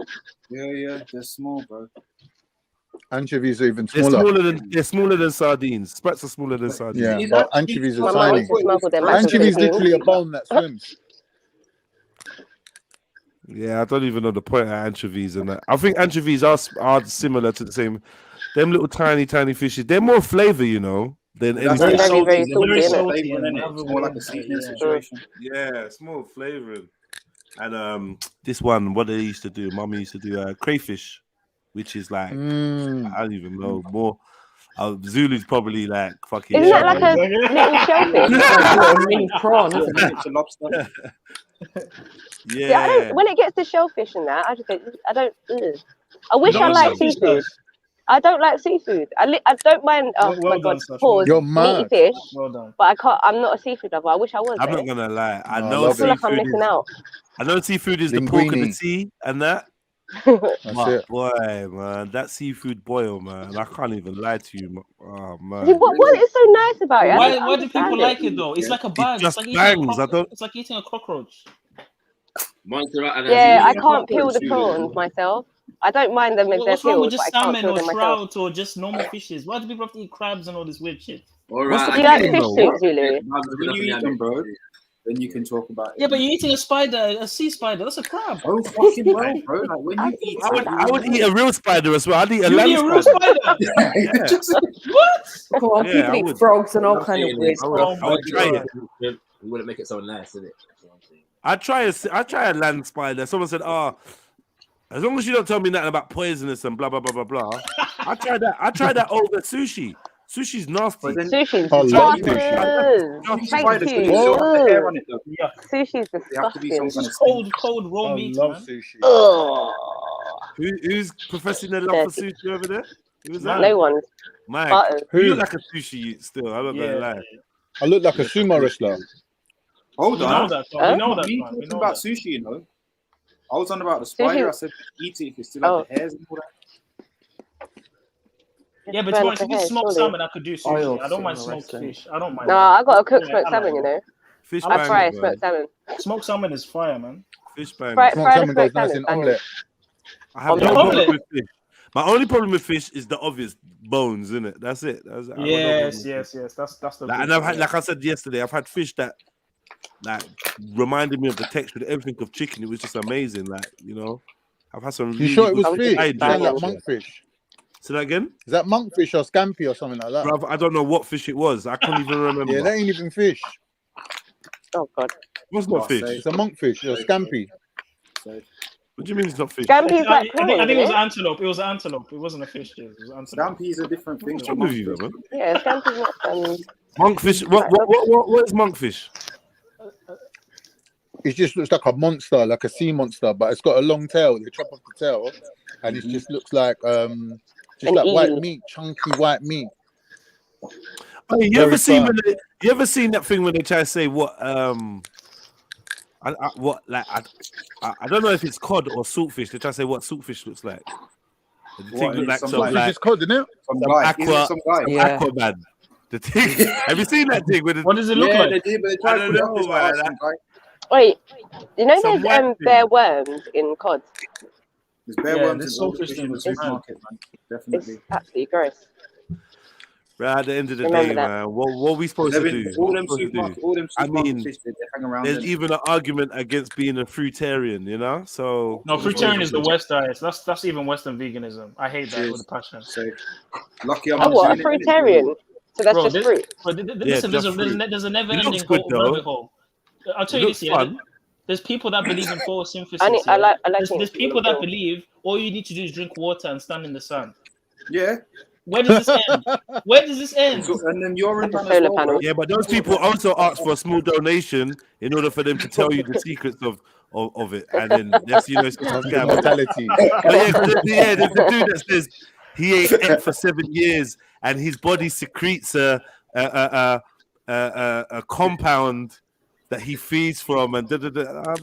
Yeah, they're small, bro. Anchovies are even They're smaller. smaller than sardines. Sprats are smaller than sardines. Yeah, but anchovies are My mum tiny. used to smuggle them back to the Anchovies Philippines. literally a bone that swims. Yeah, I don't even know the point of anchovies and that. I think anchovies are similar to the same. Them little tiny fishes. They're more flavor, you know, than That's anything. very very salty, salty, innit? It's more like a seasoning situation. Yeah, it's more flavoring. And this one, what they used to do, Mummy used to do crayfish, which is like I don't even know more. Zulu's probably like fucking. Isn't that like a little shellfish? Mini prawn, It's a isn't it? miniature lobster. Yeah, I don't, when it gets to shellfish and that, I just go, I don't. Ugh. I wish I liked seafood. I don't like seafood. I don't mind. Oh my god, pause. You're Meaty mad. fish, Well done. but I can't. I'm not a seafood lover. I wish I was. I'm though. not gonna lie. I No, I know love I feel like I'm seafood missing is. out. I know seafood is the pork of the Linguine. sea and that, That's it. Boy, man, that seafood boil, man. I can't even lie to you. Oh man. What is so nice about it? I don't Why do people understand like it though? It's like a bug. just It's like bangs. I don't. It's like eating a cockroach. Yeah, I can't peel the prawns myself. I don't mind them if they're What's wrong with peeled, but just I can't salmon peel or them myself. trout or just normal fishes? Why do people have to eat crabs and all this weird shit? What's the Do you like problem, fish though? soup, Zulu? When you eat them, bro, then you can talk about it. Yeah, but you're eating a spider, a sea spider. That's a crab. Oh fucking well, bro. Like when you eat, I would eat a real spider as well. I'd eat a You land eat a real spider. spider? What? Come on, Yeah, people I eat would. frogs and all kind of weird I would, stuff. I would try it. You wouldn't make it so nice, is it? I try a land spider. Someone said, "Oh, as long as you don't tell me nothing about poisonous and blah blah blah blah blah." I tried that over sushi. Sushi's nasty. Sushi's I love Thank sushi. you. Sushi's disgusting. Cold raw I meat, love man. sushi. Who's professing their love for sushi over there? Who's that? No one. Mike, Butters. you look like a sushi still. I'm not gonna lie. I look like a sumo wrestler. Hold We on. know that, Tom. We know that, Me man. We talking know about that. sushi, you know. I was on about the spider. I said eat it if you still have the hairs and all that. Yeah, but to be honest, if it's smoked salmon, I could do sushi. I don't mind smoked fish. I don't mind. No, that. I got to cook Yeah, smoked I like salmon, you that. know. Fish I fry bangers, smoked salmon. Smoked salmon is fire, man. Fish bangers. Fry Smoked salmon the goes smoked nice salmon. in omelette. I have no problem with fish. My only problem with fish is the obvious bones, isn't it? That's it. I got no problem Yes, with yes, yes. That's the. Like, big and I've had, thing, like I said yesterday, I've had fish that like reminded me of the texture and everything of chicken. It was just amazing. Like, you know, I've had some. You Really sure it was good fish? fried It sounded like fish. monkfish. Say that again? Is that monkfish or scampi or something like that? Bruv, I don't know what fish it was. I couldn't even remember. Yeah, that ain't even fish. Oh god. What's not fish? It's a monkfish or scampi. What do you mean it's not fish? Scampi's like I think it was prawns, antelope. It was antelope. It wasn't a fish. It was antelope. Scampi is a different thing. What's wrong with you, man? Yeah, scampi's not. Monkfish. What is monkfish? It just looks like a monster, like a sea monster, but it's got a long tail. They chop off the tail, and it just looks like just like white meat, chunky white meat. Oh, you ever seen that thing when they try to say what I don't know if it's cod or saltfish. They try to say what saltfish looks like. The thing look like some like cod, isn't it? Aquaman. The thing. Have you seen that thing? What does it look like? They did, but they I tried don't to know, man. Wait, you know Some there's white bare worms in cod? There's bare Yeah, worms there's in all the saltfish fish in in the the supermarket, man. Definitely. It's absolutely gross. Right at the end of the Remember day, that. man, what are we supposed to do? All What them are we supposed to supermarket, do? all them I supermarket mean, fish, they hang around. there's them. even an argument against being a fruitarian, you know? So No, fruitarian is the West diet. That's even Western veganism. I hate that with a passion. So lucky I'm Oh, not what, a doing it. fruitarian? So that's Bro, just fruit. Listen, just fruit. there's a It never-ending looks good, though. rabbit hole. I'll tell It you looks this, yeah. fun. There's people that believe in photosynthesis. I like There's it. people that believe all you need to do is drink water and stand in the sun. Yeah. Where does this end? Where does this end? And then you're in That's a that as solar well, panel. bro. Yeah, but those people also ask for a small donation in order for them to tell you the secrets of it, and then that's it's just a scam. Mortality. But there's the dude that says he ate egg for 7 years and his body secretes a compound that he feeds from, and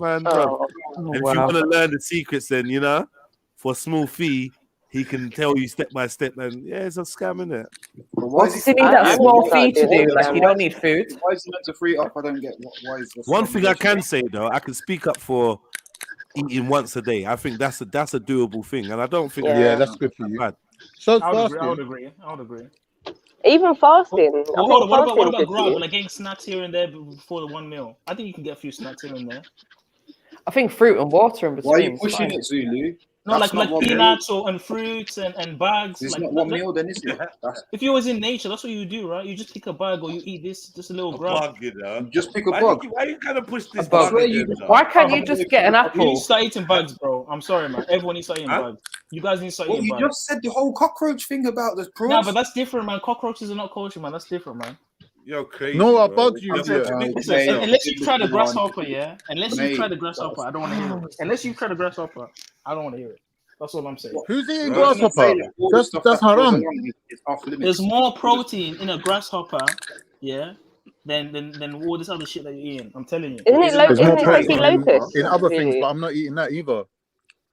man, bro. And if you want to learn the secrets, then for a small fee, he can tell you step by step, and it's a scam, isn't it? What does he need that small fee to do? Like, you don't need food. Why is it meant to free up? I don't get why is this. One thing I can say though, I can speak up for eating once a day. I think that's a doable thing, and I don't think that's good for you. bad. So I would fasting. agree. Even fasting. Well, hold on, what about fasting grub? is Like getting snacks here and there before the 1 meal. I think you can get a few snacks here and there. I think fruit and water in between. Why are you pushing it, Zulu? No, That's like not one peanuts and fruits and bags. It's like, not one meal, then, is it? If you was in nature, that's what you do, right? You just pick a bag or you eat this, just a little grub. Just pick a Why bug. Why you kind of push this? Why can't you just get an You apple? need to start eating bugs, bro. I'm sorry, man. Everyone needs to start eating bugs. You guys need to start Well, eating you bugs. just said the whole cockroach thing about the prawns. No, but that's different, man. Cockroaches are not kosher, man. That's different, man. You're crazy. No, I bro. bugged you. Listen, unless you try the grasshopper, yeah. Unless you try the grasshopper, I don't want to hear it. Unless you try the grasshopper, I don't want to hear it. That's all I'm saying. Who's eating grasshopper? That's haram. There's more protein in a grasshopper, yeah, than all this other shit that you're eating. I'm telling you. Isn't it There's more isn't it protein lotus? in other things, but I'm not eating that either.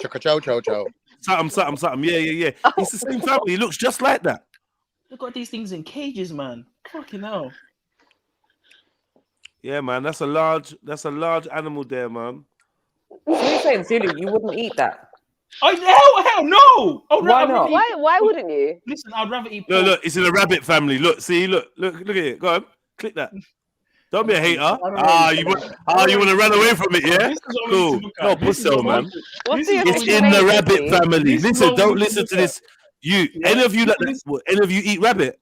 Chaka chow chow chow. Something. Yeah. It's the same family. He looks just like that. They got these things in cages, man. Fucking hell. Yeah, man, that's a large animal there, man. So you're saying, Zulu, you wouldn't eat that? Oh, hell no! Why not? Why wouldn't you? Listen, I'd rather eat. Look, it's in a rabbit family. Look, see, look at it. Go on, click that. Don't be a hater. You want to run away from it, yeah? Cool. No, pussy, man. It's in the rabbit family. Listen, don't listen to this. Any of you eat rabbit?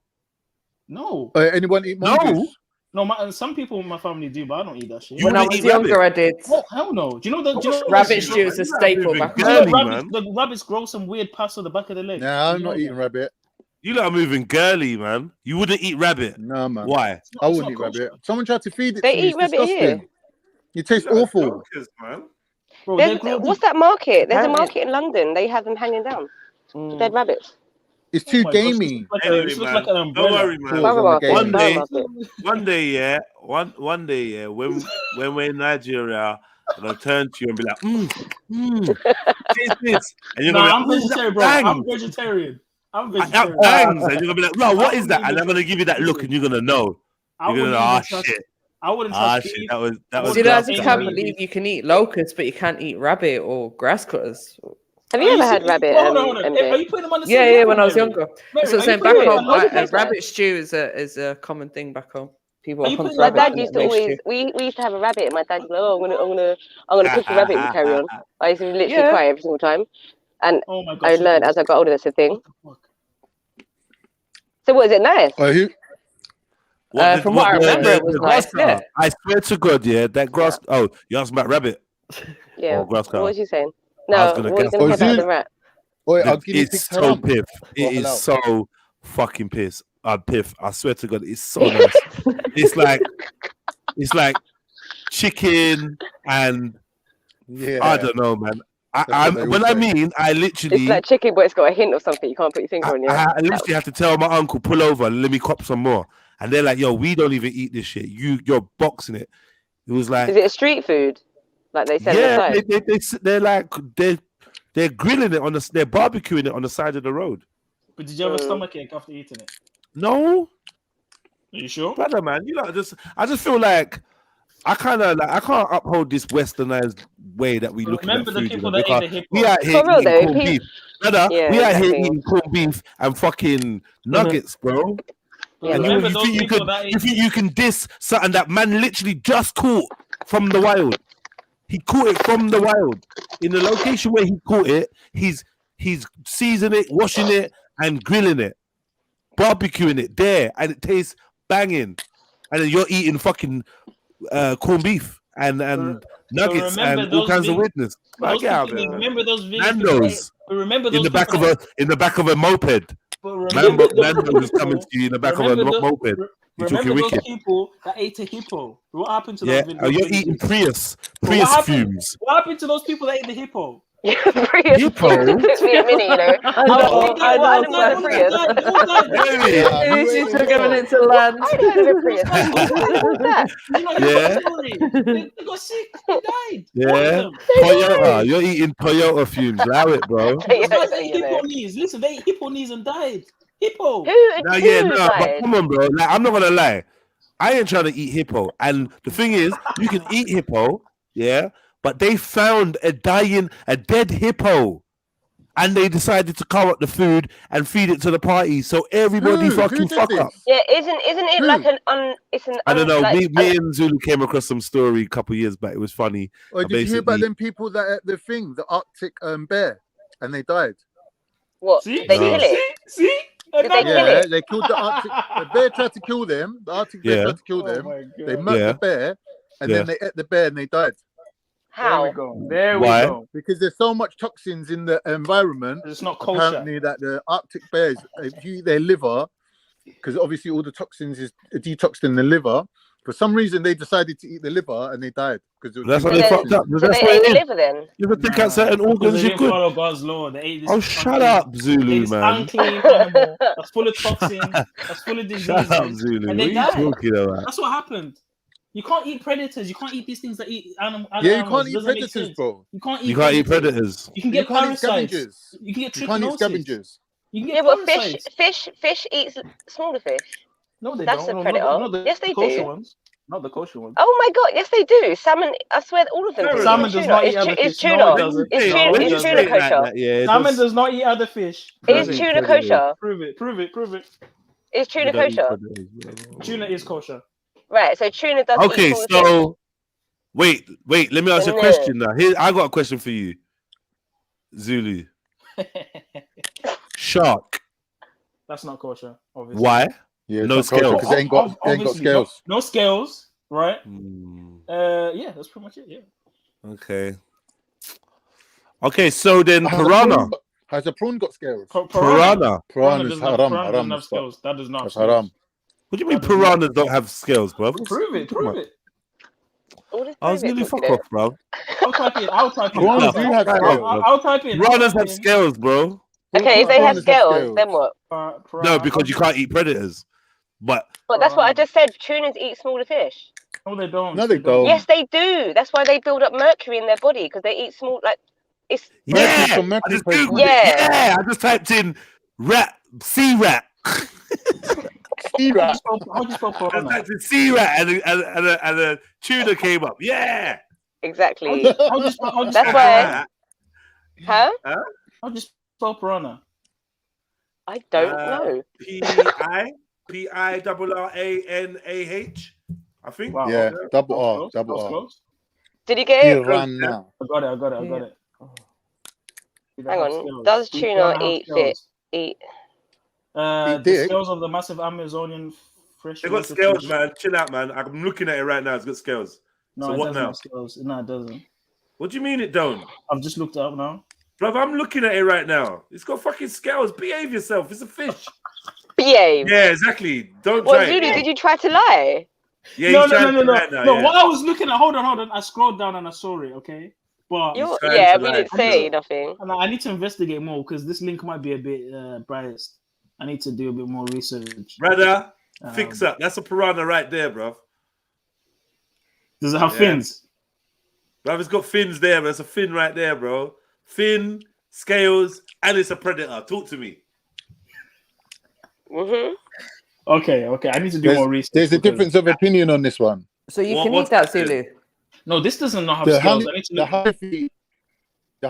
No. Anyone eat mongoose? No, some people in my family do, but I don't eat that shit. When I was younger, I did. Oh, hell no. Do you know rabbit stew is a staple back home. The rabbits grow some weird pus on the back of the leg. Nah, I'm not eating rabbit. You lot are moving girly, man. You wouldn't eat rabbit. No, man. Why? I wouldn't eat rabbit. Someone tried to feed it They to me. eat rabbit here. It tastes awful. Man. What's that market? There's a market in London. They have them hanging down. Dead rabbits. It's too gamey. Anyway, man, don't worry, man. One day, yeah, when we're in Nigeria, I'm gonna turn to you and be like, taste this, and you're gonna be like, I'm vegetarian, bro. I'm vegetarian. Bangs, and you're gonna be like, bro, what is that? And I'm gonna give you that look, and you're gonna know. You're gonna know, shit. I wouldn't touch shit. That was. See, I just can't believe you can eat locusts, but you can't eat rabbit or grass cutters. Have you ever had rabbit? Hold on. Are you putting them on the same Yeah, level, when I was Mary? younger. Mary, So are saying you back putting home, them on the same rabbit stew is a common thing back home. People are My dad used to always. We used to have a rabbit, and my dad was like, "Oh, I'm gonna cook a rabbit and carry on." I used to literally cry every single time, and I learned as I got older that's a thing. So, what is it nice? From what I remember, it was nice. Yeah. I swear to God, yeah, that grass. Oh, you asked about rabbit. Yeah. Or grass cow. What was you saying? I was No, gonna what was guess. you gonna say about the rat? It's so piff. It is so fucking piss. Piff. I swear to God, it's so nice. It's like chicken and I don't know, man. I literally. It's like chicken, but it's got a hint of something you can't put your finger on. Yeah. I literally have to tell my uncle, pull over and let me cop some more. And they're like, yo, we don't even eat this shit. You're boxing it. It was like, is it a street food? Like they sell they're grilling it they're barbecuing it on the side of the road. But did you have a stomachache after eating it? No. Are you sure? Brother, man, I just feel like I can't uphold this westernized way that we look at food. Remember the people that ate the hippo. We out here eating corned beef. Brother, we out here eating corned beef and fucking nuggets, bro. Yeah, and you think you can diss something that man literally just caught from the wild. He caught it from the wild. In the location where he caught it, he's seasoning it, washing it, and grilling it, barbecuing it there, and it tastes banging. And then you're eating fucking corned beef and nuggets and all kinds of weirdness. Remember those videos? Nando's. Remember those in the back of a moped. Nando's is coming to you in the back of a moped. Remember those people that ate a hippo? What happened to those? Yeah, you're eating Prius fumes. What happened to those people that ate the hippo? Prius. Hippo? It took me a minute, you know. I know. Prius. She took a minute to land. I heard of a Prius. What's that? They got sick. They died. Yeah. Toyota. You're eating Toyota fumes. Allow it, bro. Hippo knees. Listen, they ate hippo knees and died. Hippo. But come on, bro. Like, I'm not gonna lie. I ain't trying to eat hippo. And the thing is, you can eat hippo, yeah, but they found a dead hippo. And they decided to cover up the food and feed it to the party. So everybody fucking fuck up. Yeah, isn't it like I don't know. Me and Zulu came across some story a couple years back. It was funny. Did you hear about them people that ate the Arctic bear and they died? What? They kill it? See? Did they kill it? They killed the Arctic. The bear tried to kill them. The Arctic bear tried to kill them. They murked the bear, and then they ate the bear and they died. How? There we go. Because there's so much toxins in the environment. It's not kosher. Apparently, that the Arctic bears, if you eat their liver, because obviously all the toxins is detoxed in the liver. For some reason, they decided to eat the liver and they died. That's why they fucked up. So they ate the liver then? You ever take out certain organs They you didn't could. follow God's law. They ate this. Oh, shut up, Zulu, man. Unclean animal that's full of toxins, that's full of diseases. Shut up, Zulu. And What they are you died. talking about? That's what happened. You can't eat predators. You can't eat these things that eat animals. Yeah, you can't eat predators, bro. You can't eat You can't eat predators. You can get can't eat parasites. scavengers. You can get You can't eat trichinosis. scavengers. You can Yeah, get but parasites. fish eats smaller fish. No, they That's don't. a No, predator. not the Yes, they kosher do. ones. Not the kosher ones. Oh my god, yes they do. Salmon, I swear all of them do. Salmon Even does tuna. not eat other Is fish. No, tuna. it doesn't. Is tuna kosher? Salmon does not eat other fish. Is tuna kosher? Prove it. Prove it. Prove it. Is tuna kosher? Tuna is kosher. Right, so tuna does eat Okay, smaller so wait. Let me ask a No. question now. Here, I got a question for you, Zulu. Shark. That's not kosher, obviously. Why? Yeah, no it's not kosher scales. 'cause they ain't got Obviously, scales. No scales, right? Hmm. Yeah, that's pretty much it. Yeah. Okay. Okay, so then Has a piranha. prawn- Has a prawn got scales? Piranha. Piranha's doesn't have- haram. piranha Haram doesn't have as fuck. scales. That does not have That's scales. haram. What do you mean That does not- piranhas don't have scales, bro? Prove it. Prove it. I was nearly fuck off, bro. I'll type in. I'll type in. Piranhas do have scales. I'll type in. Piranhas have scales, bro. Okay, if they have scales, then what? No, because you can't eat predators. But That's what I just said. Tunas eat smaller fish. No, they don't. No, they don't. Yes, they do. That's why they build up mercury in their body because they eat small. Like it's. yeah, From I mercury just googled Yeah. it. Yeah, I just typed in sea rat. Sea rat. How do you spell I just piranha? typed in sea rat and a tuna came up. Yeah. Exactly. How do you spell That's why. Huh? How do you spell piranha? I don't know. Piranah. I think. Wow. Yeah, okay. double That was R, close. double That was R. close. Did you get it? Piranha. I got it. Hang on. Does tuna eat fish? Eat. The dick? scales of the massive Amazonian fresh. They got scales, man. Chill out, man. I'm looking at it right now. It's got scales. No, so it what doesn't now? have scales. No, it doesn't. What do you mean it don't? I've just looked it up now. Bruv, I'm looking at it right now. It's got fucking scales. Behave yourself. It's a fish. Behave. Yeah, exactly. Don't What, try Zulu? it. Did you try to lie? Yeah, No. he's trying to lie now, No, yeah. what I was looking at. Hold on. I scrolled down and I saw it. Okay, but You, trying yeah, to we lie, didn't say bro. nothing. and I need to investigate more because this link might be a bit biased. I need to do a bit more research. Brother, fix up. That's a piranha right there, bruv. Does it have Yeah. fins? Bruv, it's got fins there. There's a fin right there, bro. Fin, scales, and it's a predator. Talk to me. Okay. I need to do more research. There's a because- difference of opinion on this one. So you can eat that, Zulu. No, this doesn't not have The scales. I need to look.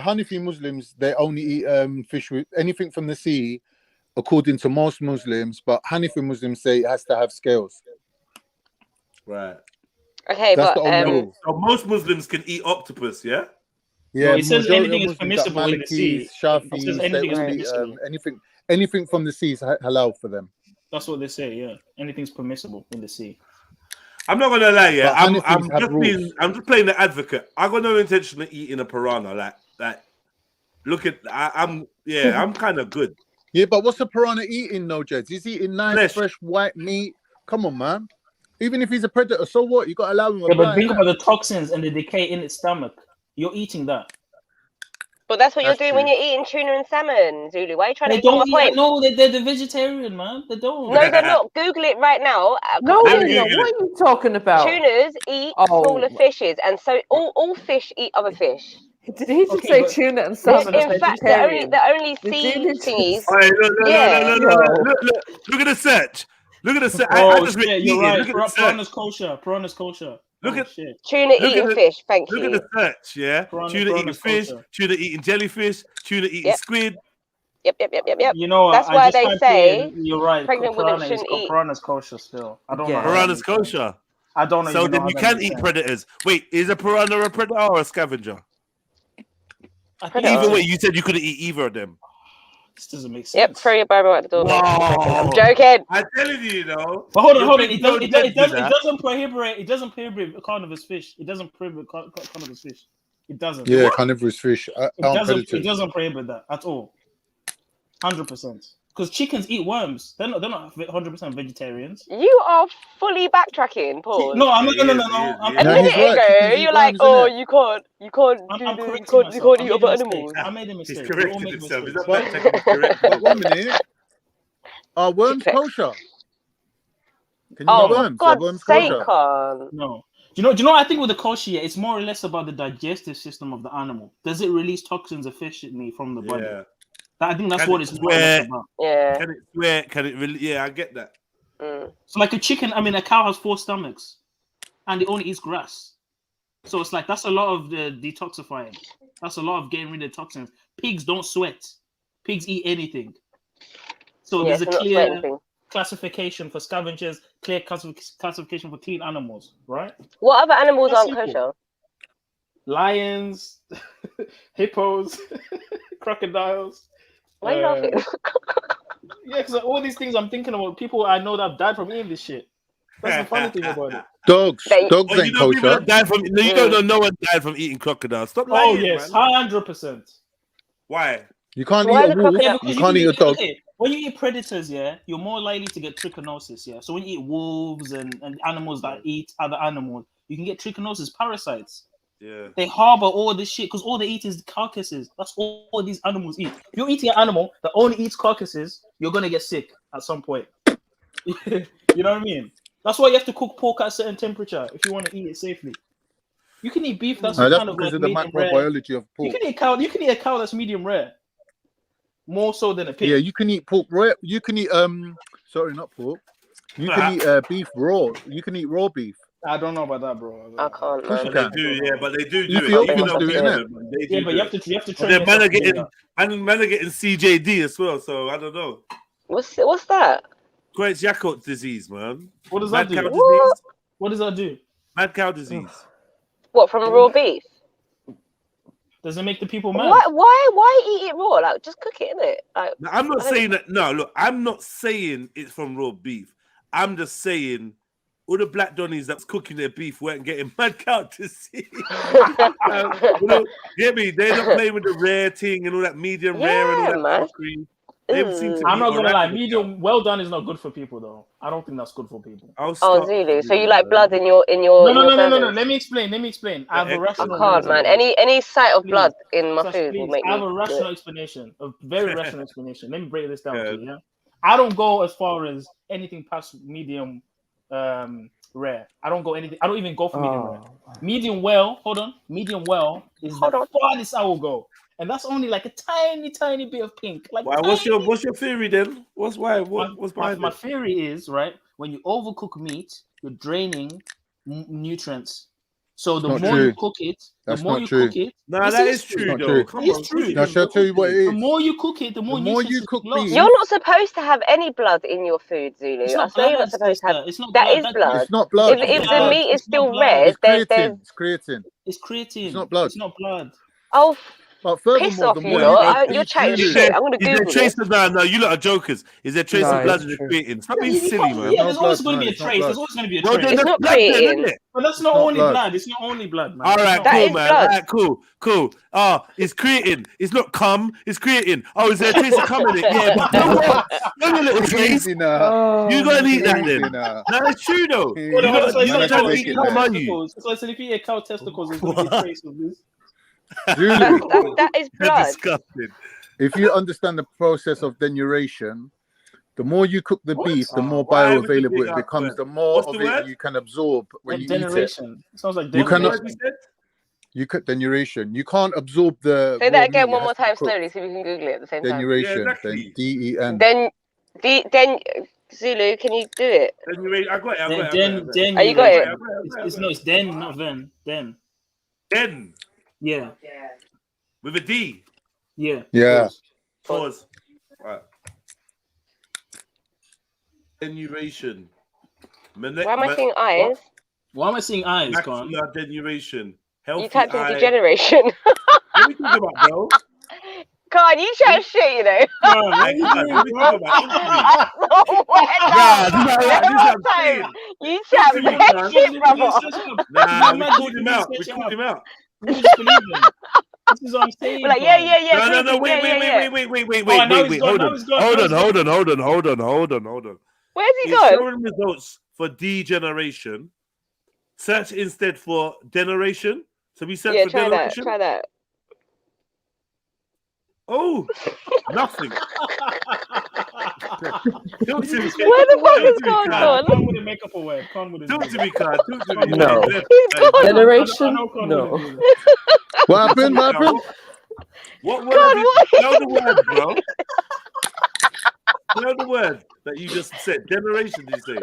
Hanafi Muslims, they only eat fish with anything from the sea, according to most Muslims. But Hanafi Muslims say it has to have scales. Right. Okay, That's but the only rule. So most Muslims can eat octopus, yeah? Yeah, No, it says majority anything of is Muslims, like permissible in the sea. Shafi'is, It says they anything is all eat, permissible. anything from the sea is halal for them. That's what they say. Yeah, anything's permissible in the sea. I'm not gonna lie, yeah. But I'm Hanafis have rules. I'm just playing the advocate. I got no intention of eating a piranha. Like look at I'm kind of good. Yeah, but what's a piranha eating, no, Jeds? He's eating nice, Flesh. fresh, white meat. Come on, man. Even if he's a predator, so what? You got to allow him a Yeah, but blind think eye. about the toxins and the decay in its stomach. You're eating that. But that's what That's you're doing when you're eating tuna and salmon, Zulu. Why are you trying They to get my don't eat. point? No, they're the vegetarian, man. They don't. No, they're not. Google it right now. No, Let they're me not. Google What are you talking about? Tunas eat Oh. smaller fishes, and so all fish eat other fish. Did he just Okay, say but- tuna and In salmon are fact, vegetarian? the only The sea Zulu just- thingies. All right, Yeah. look at the search. Look at the search. Oh I just shit, you're eating. right. Look at the search. Piranha's kosher. Piranha's kosher. Look Oh, at- shit. Tuna Look at eating the- fish. Thank Look you. at the search, yeah. Piranha- Tuna eating piranha's fish, kosher. tuna eating jellyfish, tuna eating Yep. squid. Yep. You know what? That's I why just they typed say in, you're right. pregnant women Piranha is shouldn't eat. Piranha's kosher still. I don't know. Yeah. how that Piranha's makes sense. kosher. I don't know. So even know then how you that can makes eat sense. predators. Wait, is a piranha a predator or a scavenger? I think Either it's- way, you said you couldn't eat either of them. This doesn't make sense. Yep. Throw your Bible out the door. mate. Wow. I'm joking. I'm telling you, though. But hold on. You're It big doesn't. no It dead doesn't. to It that. doesn't prohibit carnivorous fish. It doesn't prohibit carnivorous fish. It doesn't. Yeah, carnivorous fish It aren't doesn't. It predators. doesn't prohibit that at all. 100%. Because chickens eat worms. They're not 100% vegetarians. You are fully backtracking, Paul. No, I'm not. No. A No, minute he's right. ago, Chickens eat you're like, worms, oh, innit? you can't I'm do this, correcting you can't myself. eat other animals. I made a He's mistake. We all corrected make himself. He's mistakes. not backtracking, he's corrected. But 1 minute. Are worms kosher? Can you Oh, eat for worms? Are God's worms sake, kosher? Khan. No. Do you know? I think with the kosher, it's more or less about the digestive system of the animal. Does it release toxins efficiently from the body? Yeah. I think that's Can what it it's swear? about. Yeah. Can it swear? Can it really? Yeah, I get that. So like a chicken, I mean, a cow has 4 stomachs, and it only eats grass. So it's like that's a lot of the detoxifying. That's a lot of getting rid of toxins. Pigs don't sweat. Pigs eat anything. So there's a clear classification for scavengers, clear classification for clean animals, right? What other animals That's aren't simple. kosher? Lions, hippos, crocodiles. Why are you laughing? Yeah, because all these things I'm thinking about people I know that have died from eating this shit. That's the funny thing about it. Dogs ain't you know, people kosher. that died from. No, you don't know. No one died from eating crocodiles. Stop lying. Oh yes, man. 100%. Why? You can't eat a wolf. Yeah, You can't eat a dog. Okay, when you eat predators, yeah, you're more likely to get trichinosis, yeah. So when you eat wolves and animals that eat other animals, you can get trichinosis, parasites. Yeah. They harbor all this shit because all they eat is carcasses. That's all these animals eat. If you're eating an animal that only eats carcasses, you're gonna get sick at some point. You know what I mean? That's why you have to cook pork at a certain temperature if you want to eat it safely. You can eat beef that's kind of because like of the medium rare. microbiology of pork. You can eat cow. You can eat a cow that's medium rare. More so than a pig. Yeah, you can eat pork raw. You can eat sorry, not pork. You can eat beef raw. You can eat raw beef. I don't know about that, bro. I can't. Of course you They can. do, yeah, but they do it. Ethiopians do it, innit? Yeah, but you have to train Then man yourself are to do getting that. man are getting CJD as well. So I don't know. What's that? Great Jacot disease, man. What does Mad that do? cow disease. What does that do? Mad cow disease. What, from raw beef? Does it make the people mad? Why eat it raw? Like, just cook it, innit? Like, Now, I'm not saying that. No, look, I'm not saying it's from raw beef. I'm just saying all the black donnies that's cooking their beef weren't getting mad cow disease. You know, get me? They're not playing with the rare thing and all that medium rare and all that fuckery. They seem to I'm be not gonna lie, alright with medium well done is not good for people though. I don't think that's good for people. Oh, Zulu. So you like blood in your No. servings? Let me explain. I have a rational. I can't, man. Any sight of blood in my Sash, food will please, make me. I have a rational do it. explanation, a very rational explanation. Let me break this down to you. Yeah, I don't go as far as anything past medium rare. I don't go anything. I don't even go for medium rare. Medium well. Hold on. Medium well is the farthest I will go. And that's only like a tiny bit of pink. Like, why? What's your theory then? What's behind my it? theory is right when you overcook meat, you're draining nutrients. So the more you cook it, the more you cook it. Nah, that is true though. It's true. Now, shall I tell you what it is? The more you cook it, the more you cook beef. You're not supposed to have any blood in your food, Zulu. I swear you're not supposed to have. That is blood. It's not blood. If the meat is still red, it's there's creatine. It's creatine. It's not blood. It's not blood. Oh, but piss off, you lot. You're chatting shit. I'm gonna Google trace this. No, you lot are jokers. Is there trace of blood in the creatine? Stop being silly, man. Yeah, there's always going to be a trace. There's always going to be a trace. It's not creatine. But that's not only blood. It's not only blood, man. All right, cool, man. All right, cool. Oh, it's creatine. It's not cum. It's creatine. Oh, is there a trace of cum in it? Yeah, but no, a little trace. You gotta eat that then. No, it's true though. You gotta eat cum, are you? So if you eat a cow testicles, there's going to be a trace of this. That is blood. Disgusting. If you understand the process of denuration, the more you cook the beef, the more bioavailable it becomes. The more of it you can absorb when you eat it. Sounds like you cannot. You cook denuration. You can't absorb the. Say that again one more time slowly, so we can Google it at the same time. Denuration. Then DEN. Then Zulu, can you do it? I got it. Den. Oh, you got it. It's den, not then. Den. Den. Yeah. With a D. Yeah. Yeah. Pause. Right. Denuration. Why am I seeing eyes? Why am I seeing eyes, Con? Macular denuration. Healthy You typed in eye. degeneration. What are you talking about, bro? God, you chat shit, you know. What are you talking about? You chat bad shit, brother. Nah, we called him out. This is what I'm saying. We're like, yeah. No, wait. Hold on. Where's he It's going? showing results for degeneration. Search instead for degeneration. So we search for degeneration. Try that. Oh, nothing. Where the fuck is Con gone? Con wouldn't make up a word. Talk to me, Con. No. Generation? No. What happened? What word have you? Know the word, bro. Know the word that you just said. Generation, did you say?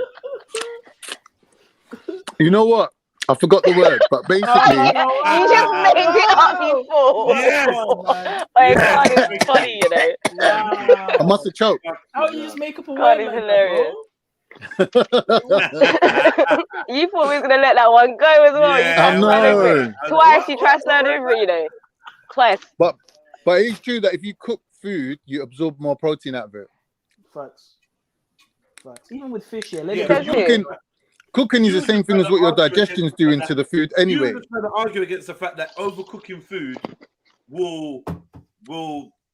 You know what? I forgot the word, but basically, You just made it up, you fool. Yes. Like, God is funny, you know. I must have choked. How you just make up a God word is like hilarious. that, You thought we was gonna let that one go as well. You tried I to stand over it. know. Twice you tried to stand over it, you know. Twice. But it's true that if you cook food, you absorb more protein out of it. Facts. Even with fish, yeah. Let Yeah, it but go. Cooking is the same thing as what your digestion's doing to the food anyway. You're just trying to argue against the fact that overcooking food will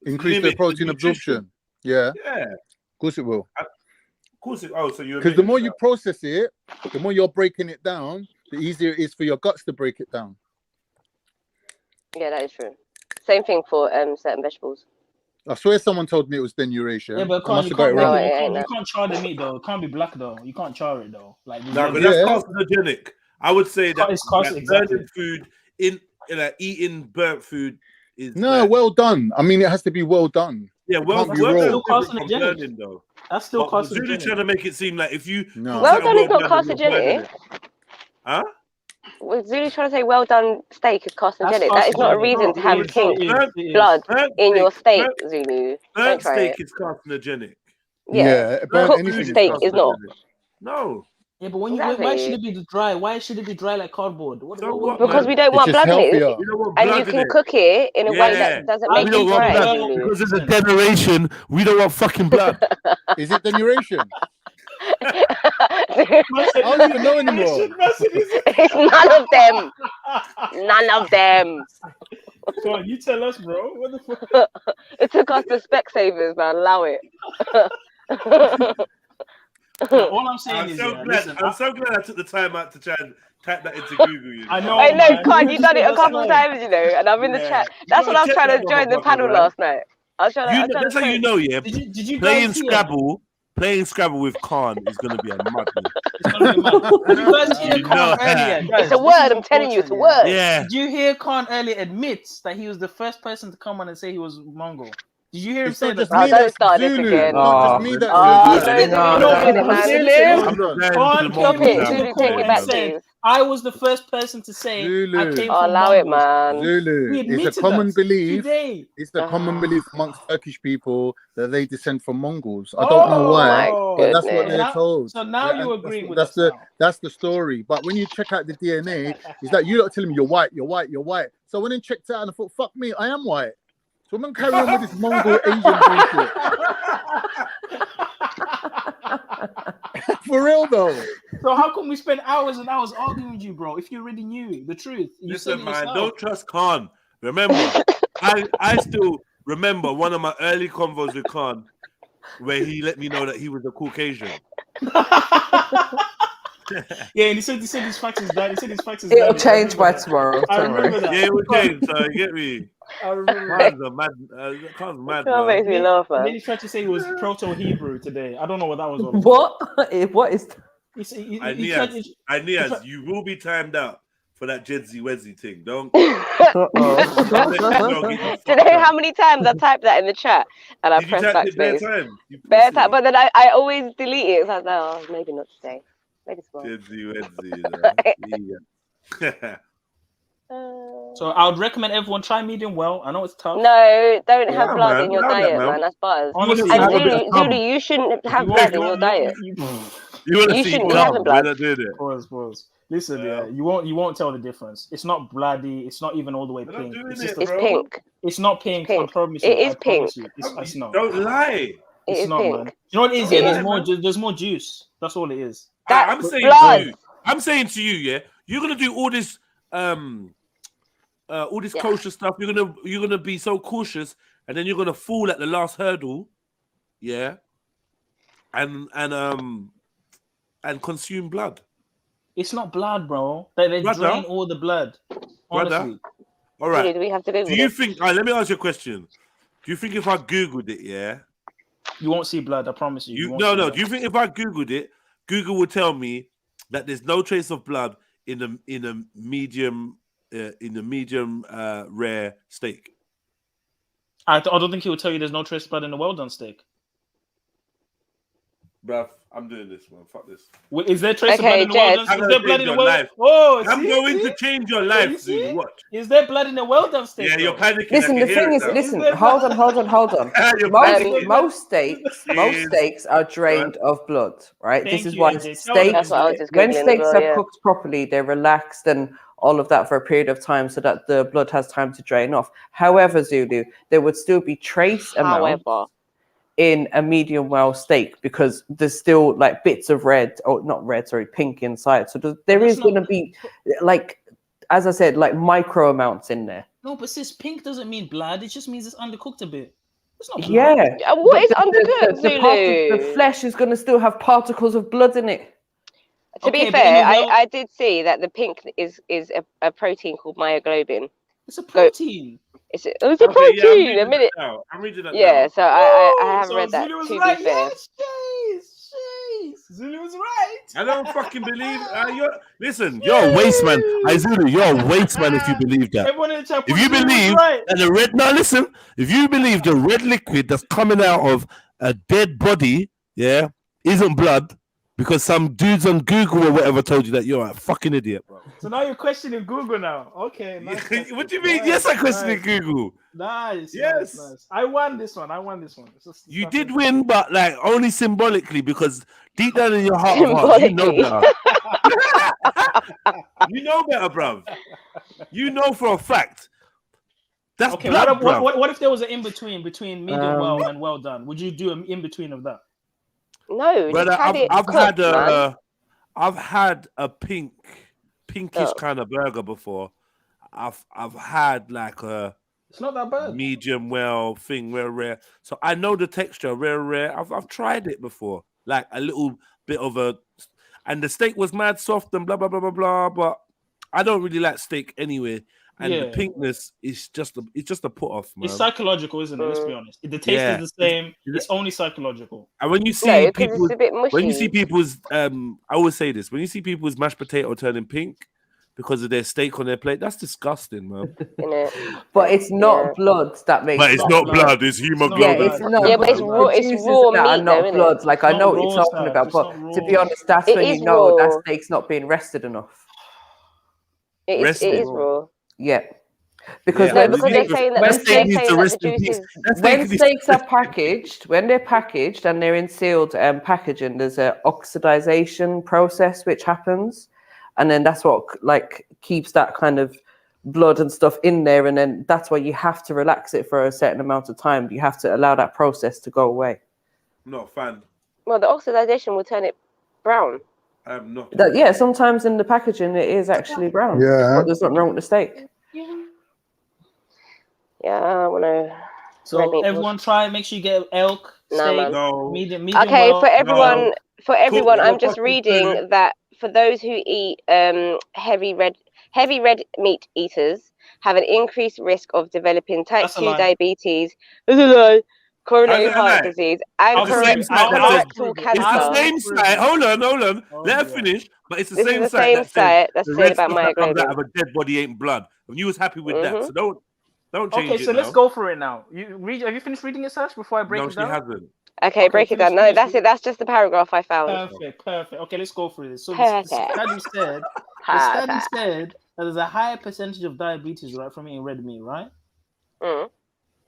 Increase the limit protein absorption. Yeah. Yeah. Of course it will. Of course it. Oh, so you're Because the more you process it, the more you're breaking it down, the easier it is for your guts to break it down. Yeah, that is true. Same thing for certain vegetables. I swear someone told me it was denaturation. Yeah, but I must you have got it can't, wrong. you can't char the meat though. It can't be black though. You can't char it though. Like No, but that's carcinogenic. I would say that, It's carcinogenic, exactly. burning food eating burnt food is No, well done. I mean, it has to be well done. Yeah, It well, can't be well raw. done different from burning though. That's still But Zulu carcinogenic. trying to make it seem like if you No. Well done is not then you're burning carcinogenic. it. Huh? Well, Zulu's trying to say well done steak is carcinogenic. That is not a carcinogenic. reason to have It is. pink It is. blood Burnt in your steak, steak- Zulu. Don't Burnt try steak it. is carcinogenic. Yeah, burnt cooked anything is steak is not. No. Yeah, but why Exactly. should it be dry? Why should it be dry like cardboard? Because we don't want blood in it, and you can cook it in a way that doesn't make we it don't want dry. blood Zulu. because it's a generation. We don't want fucking blood. Is it denaturation? I don't even know anymore. It's none of them. None of them. Come on, you tell us, bro. What the fuck? It took us to Specsavers, man. Allow it. All I'm saying I'm is, so yeah, glad. listen, I'm so glad I took the time out to try and type that into Google. You know? I know. I know, man. Con, you've done it a That's couple of fine. times, you know, and I'm in the Yeah. chat. You That's what I gotta was check trying to that join the motherfucker, panel man. last night. I was trying to. That's how you know, yeah. Did you Playing guys hear? Scrabble, playing Scrabble with Khan is gonna be a madness. It's gonna be mad. Did you guys hear You know Khan that. earlier? Guys, It's a word. I'm telling you, it's a word. Yeah. Did you hear Khan earlier admits that he was the first person to come on and say he was Mongol? Did you hear him It's say not that? just me don't that's start this Zulu. again. It's not just me that's Oh, Zulu. no, No, Zulu, but man. listen, I'm not going Khan to the Stop came Mongol it, into now. the Zulu. call Take it and back, said, please. I was the first person to say I Zulu. came Oh, from allow it, Mongols. man. Zulu. He It's a admitted common that belief. today. It's the common belief amongst Turkish people that they descend from Mongols. I Oh don't know why, my but that's what goodness. they're told. So now Yeah, you're and agreeing with that's us the now. that's the story. But when you check out the DNA, it's like you lot telling me you're white, you're white, you're white. So when I checked it out and I thought, fuck me, I am white. So I'm gonna carry on with this Mongol Asian bullshit. For real though. So how come we spend hours and hours arguing with you, bro? If you already knew the truth, you said Listen, it man, yourself. don't trust Khan. Remember, I still remember one of my early convos with Khan where he let me know that he was a Caucasian. Yeah, and he said his facts is done. He said his facts is It'll done. change by tomorrow. I Don't remember worry. that. Yeah, it would change. So you get me. I remember that. Khan's a mad. Khan's mad, That man. makes me laugh, And then man. he tried to say he was Proto-Hebrew today. I don't know what that was all about. What? What is? He Aeneas, tried- Aeneas, you will be timed out for that Jedzi Wedzi thing. Don't. Do you know how many times I typed that in the chat and I Did you pressed type it bare backspace? time? You Bare pussy. time, but then I always delete it. So I was like, oh, maybe not today. Maybe tomorrow. Jedzi Wedzi. Yeah. So I would recommend everyone try medium well. I know it's tough. No, don't have Yeah, blood man. in your Allow that, diet, man. man. That's butters. Honestly, And you want a bit of Zulu, cum. you shouldn't have You blood want- in your diet. You want to You see shouldn't be cum? having blood. We're not doing it. Pause. Listen, yeah, you won't tell the difference. It's not bloody. It's not even all the way We're not pink. doing It's it, just It's bro. pink. It's not pink. Pink. I promise you. It is I promise pink. you. It's not. Don't lie. It It's is not, pink. man. You know what it is? It Yeah, is. there's more juice. That's all it is. That's I'm saying blood. to you. I'm saying to you, yeah. You're gonna do all this kosher stuff. You're gonna be so cautious, and then you're gonna fall at the last hurdle, yeah. And consume blood. It's not blood, bro. They Brother. drain all the blood. Brother. Honestly. All right. Zulu, do we have to Google Do you this? think? All right, let me ask you a question. Do you think if I googled it, yeah? You won't see blood. I promise you. You won't No. see blood. Do you think if I googled it, Google would tell me that there's no trace of blood in a medium rare steak? I don't think he would tell you there's no trace blood in a well done steak. Bruv, I'm doing this, man. Fuck this. Is there trace blood in the well done? Is there blood in the well? Oh, I'm going to change your life, Zulu. Watch. Is there blood in the well done steak? Yeah, you're panicking. Listen, the thing is, listen, hold on. Most steaks are drained of blood, right? This is why steaks, when steaks are cooked properly, they're relaxed and all of that for a period of time so that the blood has time to drain off. However, Zulu, there would still be trace amounts in a medium well steak because there's still like bits of pink inside. So there is going to be, like, as I said, like micro amounts in there. No, but sis, pink doesn't mean blood. It just means it's undercooked a bit. It's not blood. Yeah. What is undercooked, Zulu? The flesh is going to still have particles of blood in it. To be fair, I did see that the pink is a protein called myoglobin. It's a protein. It's a protein. Yeah, a minute. I'm reading that. Yeah, now. so I have read that. Zulu was To right. be fair. Yes, Zulu was right. I don't fucking believe. Listen, you're a waste man. Zulu, you're a waste man if you believe that. Everyone in the chat, If you believe that the red, now listen, if you believe the red liquid that's coming out of a dead body, yeah, isn't blood, because some dudes on Google or whatever told you that, you're a fucking idiot, bro. So now you're questioning Google now. Okay. Nice. What do you mean? Yes, I questioned Google. Nice. Yes. Nice. I won this one. You did win, but like only symbolically, because deep down in your heart of hearts, you know better. You know better, bruv. You know for a fact. That's okay. blood, What if there was an in between medium well and well done? Would you do an in between of that? No, brother, I've had a pinkish kind of burger before. I've had like a it's not that bad medium well thing, rare. So I know the texture, rare. I've tried it before, like a little bit of and the steak was mad soft and blah blah blah blah blah. But I don't really like steak anyway. And the pinkness is just a put off, man. It's psychological, isn't it? Let's be honest. The taste is the same. It's only psychological. And when you see people's, I always say this: when you see people's mashed potato turning pink because of their steak on their plate, that's disgusting, man. But it's not blood that makes. But it's not blood; it's hemoglobin. But it's raw meat, that are not blood. Like I know what you're talking about, but to be honest, that's when you know that steak's not being rested enough. It is raw. Yeah, because they're saying that when steaks are packaged, when they're packaged and they're in sealed packaging, there's an oxidization process which happens, and then that's what like keeps that kind of blood and stuff in there, and then that's why you have to relax it for a certain amount of time. You have to allow that process to go away. I'm not a fan. Well, the oxidization will turn it brown. I'm not. Sometimes in the packaging it is actually brown. Yeah, but there's nothing wrong with the steak. Yeah, I want to. So everyone try. Make sure you get elk steak, medium. Okay, for everyone, I'm just reading that for those who eat heavy red meat eaters have an increased risk of developing type 2 diabetes, coronary heart disease, and colorectal cancer. It's the same site. Hold on. Let her finish. But it's the same site that's saying about myoglobin. Out of a dead body ain't blood. And you was happy with that, so don't change it. Okay, so let's go for it now. Have you finished reading it, Sash? Before I break it down. No, she hasn't. Okay, break it down. No, that's it. That's just the paragraph I found. Perfect. Okay, let's go through this. So the study said that there's a higher percentage of diabetes, right, from eating red meat, right?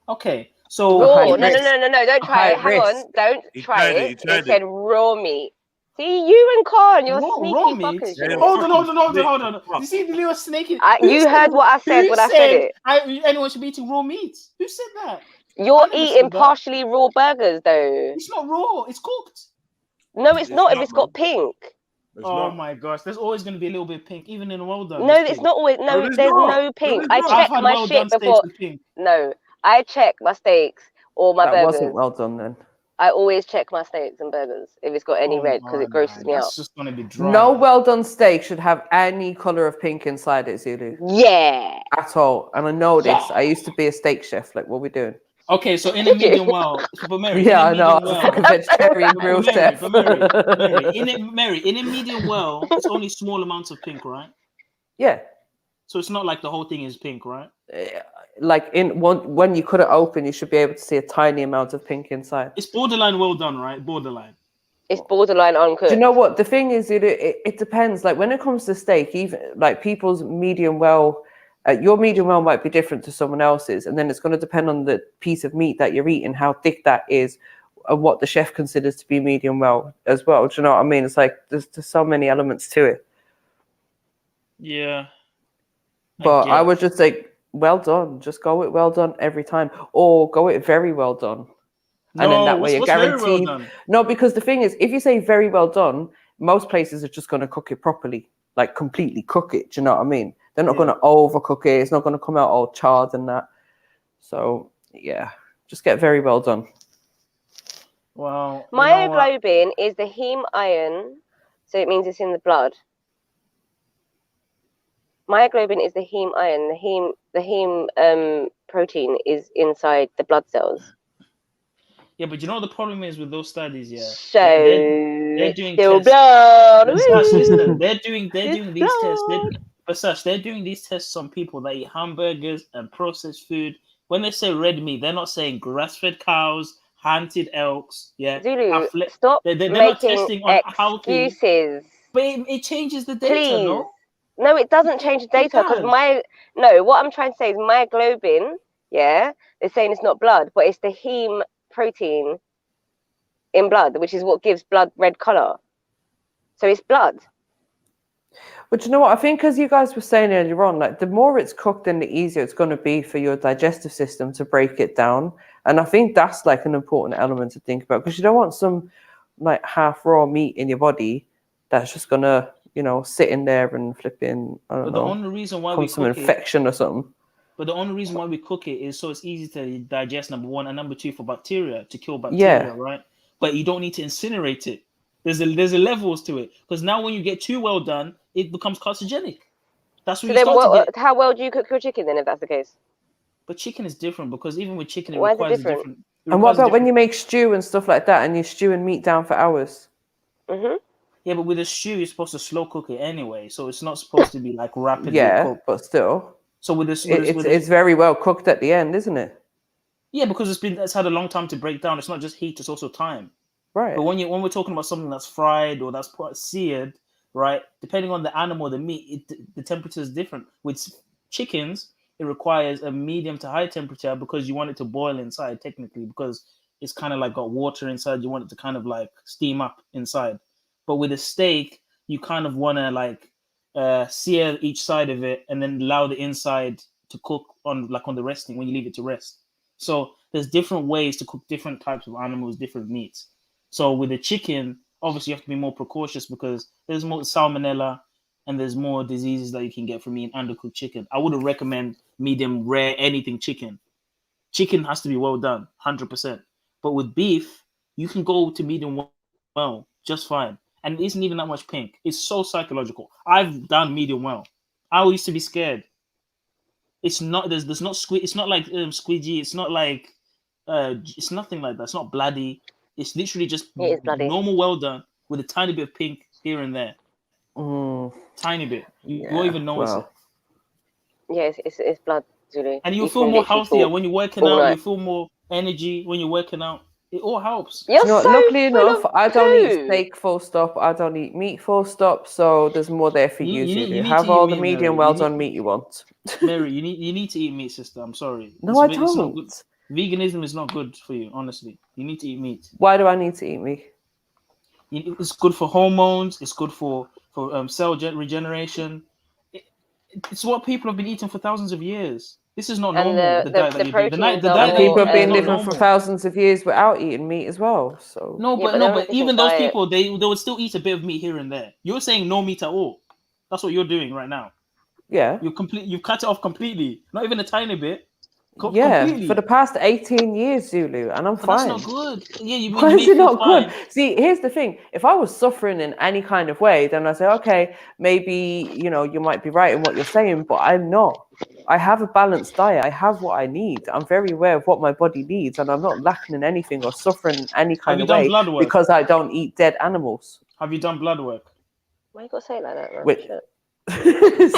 Okay, so no, don't try it. Hang on, don't try it. It said raw meat. See, you and Khan, you're sneaky fuckers. Yeah, hold on. You see the little snake? You heard what I said when I said it. Anyone should be eating raw meat. Who said that? You're eating partially raw burgers, though. It's not raw. It's cooked. No, it's not. If it's got pink. My gosh, there's always going to be a little bit pink, even in a well done. No, it's not always. No, there's no pink. I checked my shit before. No, I check my steaks or my burgers. That wasn't well done then. I always check my steaks and burgers if it's got any red because it grosses me out. It's just gonna be dry. No well done steak should have any color of pink inside it, Zulu. Yeah. At all. And I know this. I used to be a steak chef. Like, what are we doing? Okay, so in a medium well, but Mary. Yeah, I know. I'm a fucking vegetarian grill chef. Mary, in a medium well, it's only small amounts of pink, right? Yeah. So it's not like the whole thing is pink, right? like when you cut it open, you should be able to see a tiny amount of pink inside. It's borderline well done, right? Borderline. It's borderline uncooked. Do you know what the thing is? It depends. Like when it comes to steak, even like people's medium well, your medium well might be different to someone else's, and then it's going to depend on the piece of meat that you're eating, how thick that is, and what the chef considers to be medium well as well. Do you know what I mean? It's like there's so many elements to it. Yeah. But I would just say, well done. Just go with well done every time, or go with very well done. And then that way you're guaranteed. Very well done? No, because the thing is, if you say very well done, most places are just going to cook it properly, like completely cook it. Do you know what I mean? They're not going to overcook it. It's not going to come out all charred and that. So yeah, just get very well done. Well, myoglobin is the heme iron, so it means it's in the blood. Myoglobin is the heme iron. The heme protein is inside the blood cells. Yeah, but you know what the problem is with those studies, yeah. So they're doing still tests. blood. Listen, they're doing these tests. They're doing these tests on people that eat hamburgers and processed food. When they say red meat, they're not saying grass-fed cows, hunted elks. Yeah, Zulu, stop they're making not testing on excuses. But it changes the data, Please. no? No, it doesn't change the data because what I'm trying to say is myoglobin, yeah, they're saying it's not blood, but it's the heme protein in blood, which is what gives blood red color. So it's blood. But you know what? I think, as you guys were saying earlier on, like the more it's cooked, then the easier it's going to be for your digestive system to break it down. And I think that's like an important element to think about, because you don't want some like half raw meat in your body that's just going to, you know, sit in there and flipping, I don't know, the only reason why we some cook infection or something. But the only reason why we cook it is so it's easy to digest, number one, and number two, for bacteria, to kill bacteria, right? But you don't need to incinerate it. There's a levels to it, because now when you get too well done, it becomes carcinogenic. That's when how well do you cook your chicken then, if that's the case? But chicken is different, because even with chicken, Why is it different? And what about when you make stew and stuff like that, and you're stewing meat down for hours? Mm-hmm. Yeah, but with a stew, you're supposed to slow cook it anyway, so it's not supposed to be like rapidly cooked. But still. So with this, it's very well cooked at the end, isn't it? Yeah, because it's had a long time to break down. It's not just heat; it's also time. Right. But when we're talking about something that's fried or that's seared, right? Depending on the animal, the meat, the temperature is different. With chickens, it requires a medium to high temperature because you want it to boil inside, technically, because it's kind of like got water inside. You want it to kind of like steam up inside. But with a steak, you kind of want to like sear each side of it and then allow the inside to cook on the resting when you leave it to rest. So there's different ways to cook different types of animals, different meats. So with the chicken, obviously you have to be more precautious because there's more salmonella and there's more diseases that you can get from eating undercooked chicken. I wouldn't recommend medium rare anything chicken. Chicken has to be well done, 100%. But with beef, you can go to medium well, just fine. And it isn't even that much pink. It's so psychological. I've done medium well. I used to be scared. It's not there's not it's not like squeegee. It's not like it's nothing like that. It's not bloody. It's literally just normal well done with a tiny bit of pink here and there. Tiny bit. You won't even notice it. Yeah, it's blood, Zulu. And you feel more healthier when you're working out. You feel more energy when you're working out. It all helps. Luckily enough, I don't eat steak full stop. I don't eat meat full stop. So there's more there for you. You have all the medium well done meat you want. Mary, you need to eat meat, sister. I'm sorry. No, I don't. Veganism is not good for you, honestly. You need to eat meat. Why do I need to eat meat? It's good for hormones. It's good for cell regeneration. It's what people have been eating for thousands of years. This is not normal. The diet that you do. People have been living for thousands of years without eating meat as well. So but even those people, they would still eat a bit of meat here and there. You're saying no meat at all. That's what you're doing right now. Yeah. You've cut it off completely. Not even a tiny bit. Completely. For the past 18 years, Zulu, and I'm fine. That's not good. Yeah, why is it not good? See, here's the thing. If I was suffering in any kind of way, then I say, okay, maybe, you might be right in what you're saying, but I'm not. I have a balanced diet. I have what I need. I'm very aware of what my body needs, and I'm not lacking in anything or suffering in any kind of way because I don't eat dead animals. Have you done blood work? Why you gotta say it like that, man?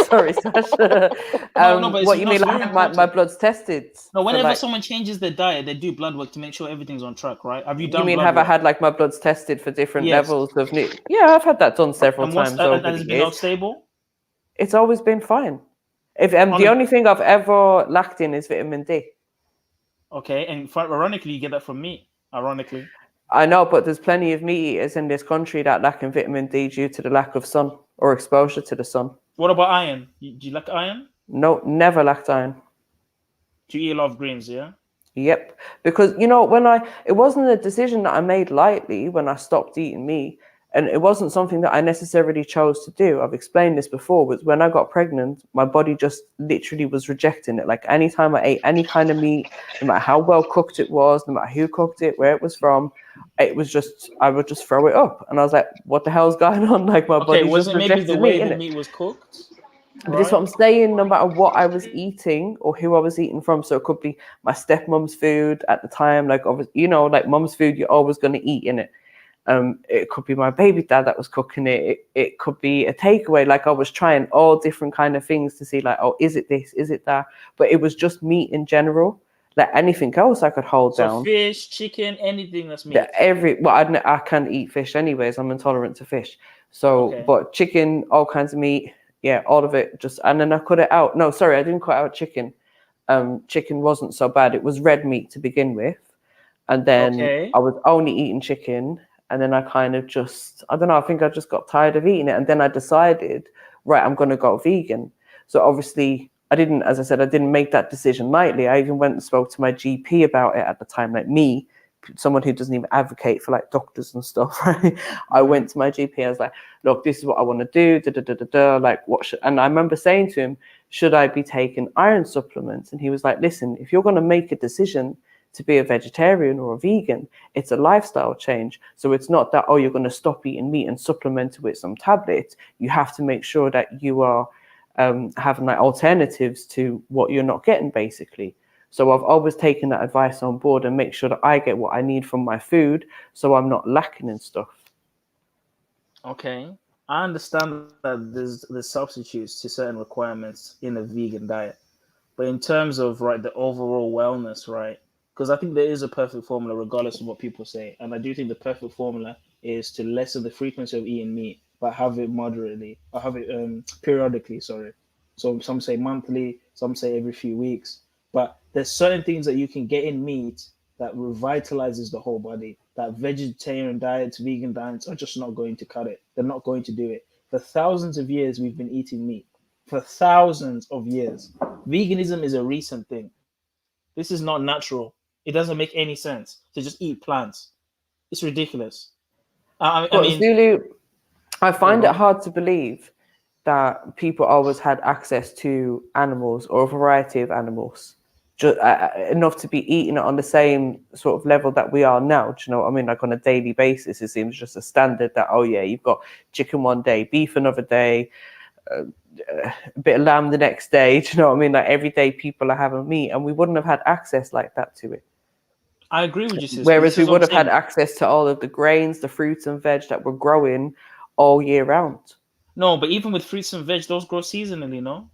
Sorry, Sasha. No, but What you no, mean? it's Like, very my important. blood's tested? No, for, whenever like, someone changes their diet, they do blood work to make sure everything's on track, right? Have you done you mean blood have I work? had like my bloods tested for different Yes. levels of Yeah, I've had that done several And what's times over has the it been years. stable? It's always been fine. If the only thing I've ever lacked in is vitamin D. Okay, and ironically, you get that from meat. Ironically. I know, but there's plenty of meat eaters in this country that lack in vitamin D due to the lack of sun or exposure to the sun. What about iron? Do you like iron? No, never lacked iron. Do you eat a lot of greens, yeah? Yep. Because, it wasn't a decision that I made lightly when I stopped eating meat. And it wasn't something that I necessarily chose to do. I've explained this before, but when I got pregnant, my body just literally was rejecting it. Like anytime I ate any kind of meat, no matter how well cooked it was, no matter who cooked it, where it was from, I would just throw it up. And I was like, what the hell's going on? Like my body's was just it maybe the rejecting way meat, the innit? meat was cooked? But this is what I'm saying, no matter what I was eating or who I was eating from. So it could be my stepmom's food at the time, like obviously, like mom's food, you're always going to eat in it. It could be my baby dad that was cooking it. It could be a takeaway. Like I was trying all different kind of things to see like, oh, is it this? Is it that? But it was just meat in general. Like anything else I could hold So down. fish, chicken, anything that's meat. I can't eat fish anyways. I'm intolerant to fish. So, Okay. but chicken, all kinds of meat. Yeah, all of it. And then I cut it out. No, sorry, I didn't cut out chicken. Chicken wasn't so bad. It was red meat to begin with. And then I was only eating chicken. And then I kind of I don't know, I think I just got tired of eating it. And then I decided, right, I'm going to go vegan. So obviously, I didn't make that decision lightly. I even went and spoke to my GP about it at the time, like me, someone who doesn't even advocate for like doctors and stuff, right? I went to my GP. I was like, look, this is what I want to do. Like, what should, and I remember saying to him, should I be taking iron supplements? And he was like, listen, if you're going to make a decision to be a vegetarian or a vegan, it's a lifestyle change. So it's not that, oh, you're going to stop eating meat and supplement it with some tablets. You have to make sure that you are having like alternatives to what you're not getting, basically. So I've always taken that advice on board and make sure that I get what I need from my food, so I'm not lacking in stuff. Okay, I understand that there's substitutes to certain requirements in a vegan diet, but in terms of the overall wellness, right? Because I think there is a perfect formula, regardless of what people say, and I do think the perfect formula is to lessen the frequency of eating meat, but have it moderately, or have it periodically. Sorry, so some say monthly, some say every few weeks. But there's certain things that you can get in meat that revitalizes the whole body. That vegetarian diets, vegan diets are just not going to cut it. They're not going to do it. For thousands of years, we've been eating meat. For thousands of years. Veganism is a recent thing. This is not natural. It doesn't make any sense to just eat plants. It's ridiculous. I mean, Zulu, I find it hard to believe that people always had access to animals or a variety of animals, just enough to be eating it on the same sort of level that we are now. Do you know what I mean? Like on a daily basis, it seems just a standard that, oh yeah, you've got chicken one day, beef another day, a bit of lamb the next day. Do you know what I mean? Like every day people are having meat, and we wouldn't have had access like that to it. I agree with you, sis. Whereas we would have had access to all of the grains, the fruits and veg that were growing all year round. No, but even with fruits and veg, those grow seasonally, no?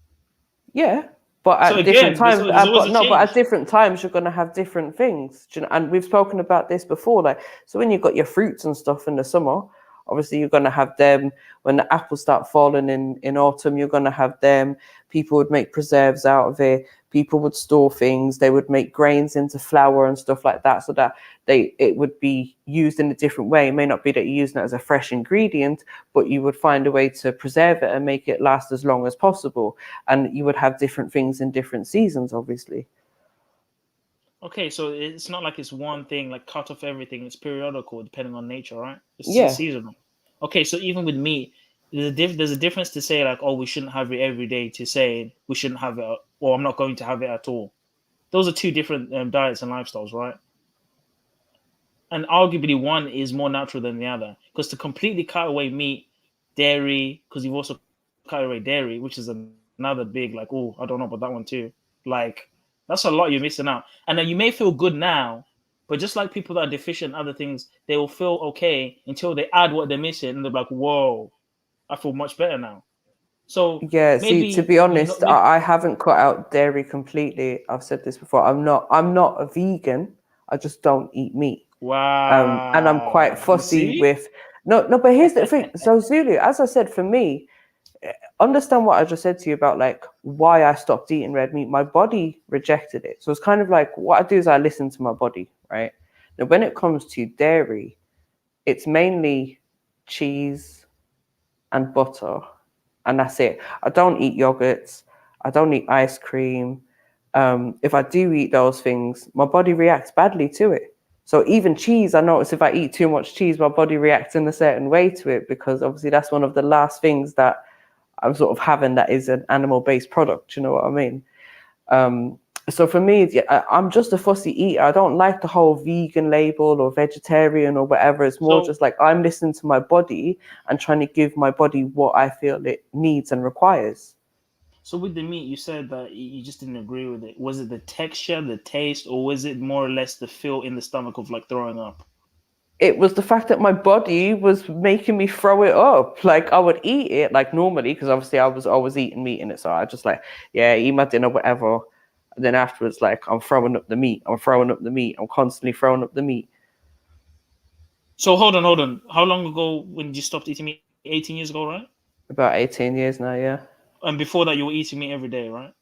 Yeah, but at different times, but at different times you're going to have different things. Do you know? And we've spoken about this before. Like, so when you've got your fruits and stuff in the summer, obviously you're going to have them. When the apples start falling in autumn, you're going to have them. People would make preserves out of it. People would store things. They would make grains into flour and stuff like that, so that it would be used in a different way. It may not be that you're using it as a fresh ingredient, but you would find a way to preserve it and make it last as long as possible. And you would have different things in different seasons, obviously. Okay, so it's not like it's one thing, like cut off everything. It's periodical, depending on nature, right? It's seasonal. Okay, so even with meat, there's a difference to say like, oh, we shouldn't have it every day, to say we shouldn't have it, or I'm not going to have it at all. Those are two different diets and lifestyles, right? And arguably one is more natural than the other, because to completely cut away meat, dairy, because you've also cut away dairy, which is another big like, oh, I don't know about that one too. Like, that's a lot you're missing out. And then you may feel good now, but just like people that are deficient in other things, they will feel okay until they add what they're missing, and they're like, whoa, I feel much better now. So yeah, see, maybe to be honest, maybe, I haven't cut out dairy completely. I've said this before. I'm not a vegan. I just don't eat meat. wow. And I'm quite You fussy see? with no, but here's the thing. So Zulu, as I said, for me, understand what I just said to you about like why I stopped eating red meat. My body rejected it. So it's kind of like what I do is I listen to my body, right? Now, when it comes to dairy, it's mainly cheese and butter, and that's it. I don't eat yogurts. I don't eat ice cream. If I do eat those things, my body reacts badly to it. So even cheese, I notice if I eat too much cheese, my body reacts in a certain way to it because obviously that's one of the last things that I'm sort of having that is an animal-based product. You know what I mean? So for me, I'm just a fussy eater. I don't like the whole vegan label or vegetarian or whatever. It's more just like I'm listening to my body and trying to give my body what I feel it needs and requires. So with the meat, you said that you just didn't agree with it. Was it the texture, the taste, or was it more or less the feel in the stomach of like throwing up? It was the fact that my body was making me throw it up. Like I would eat it like normally because obviously I was always eating meat in it. So I just like, yeah, eat my dinner, whatever. And then afterwards, like I'm throwing up the meat. I'm throwing up the meat. I'm constantly throwing up the meat. So hold on. How long ago when did you stopped eating meat? 18 years ago, right? About 18 years now, yeah. And before that, you were eating meat every day, right?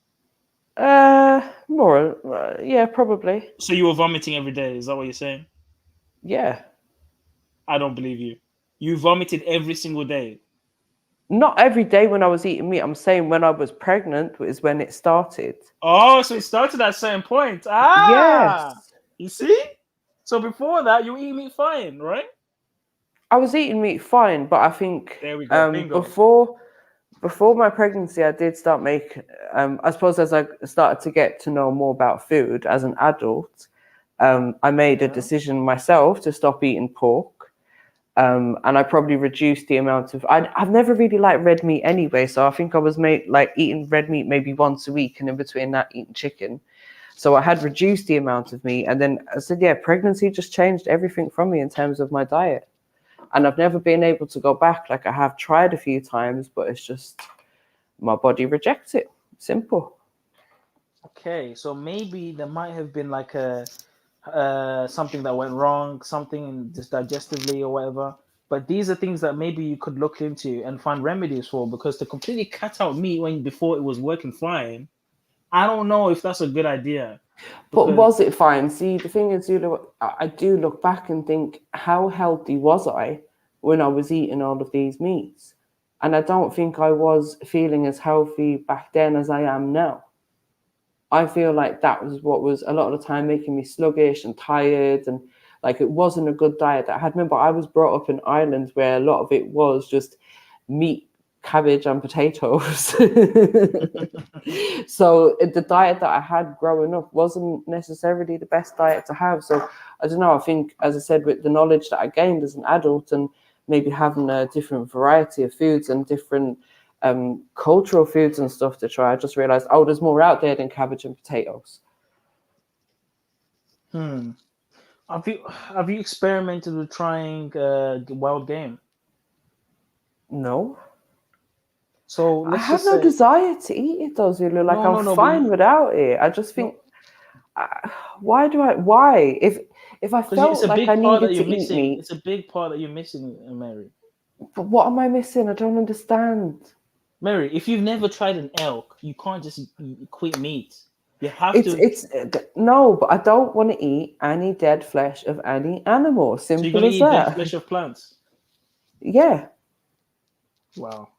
Yeah, probably. So you were vomiting every day. Is that what you're saying? Yeah. I don't believe you. You vomited every single day. Not every day when I was eating meat. I'm saying when I was pregnant is when it started. Oh, so it started at a certain point. Ah, Yes. You see? So before that, you were eating meat fine, right? I was eating meat fine, but I think There we go. Bingo. before my pregnancy, I did start I suppose as I started to get to know more about food as an adult, I made a decision myself to stop eating pork. And I probably reduced the amount of. I've never really liked red meat anyway, so I think I was eating red meat maybe once a week, and in between that, eating chicken. So I had reduced the amount of meat, and then I said, yeah, pregnancy just changed everything from me in terms of my diet, and I've never been able to go back. Like I have tried a few times, but it's just my body rejects it. Simple. Okay, so maybe there might have been like something that went wrong, something just digestively or whatever. But these are things that maybe you could look into and find remedies for, because to completely cut out meat when before it was working fine, I don't know if that's a good idea. But was it fine? See, the thing is, I do look back and think, how healthy was I when I was eating all of these meats? And I don't think I was feeling as healthy back then as I am now. I feel like that was what was a lot of the time making me sluggish and tired, and like it wasn't a good diet that I had. Remember, I was brought up in Ireland where a lot of it was just meat, cabbage, and potatoes. So the diet that I had growing up wasn't necessarily the best diet to have. So I don't know. I think, as I said, with the knowledge that I gained as an adult and maybe having a different variety of foods and different cultural foods and stuff to try, I just realized, oh, there's more out there than cabbage and potatoes. Have you experimented with trying wild game? No. So I have no desire to eat it though, Zulu. Like I'm fine without it. I just think, why? If I felt like I needed to eat meat, it's a big part that you're missing, Mary. But what am I missing? I don't understand. Mary, if you've never tried an elk, you can't just quit meat. You have to. No, but I don't want to eat any dead flesh of any animal. Simple so you're gonna as eat that. dead flesh of plants? Yeah. Wow,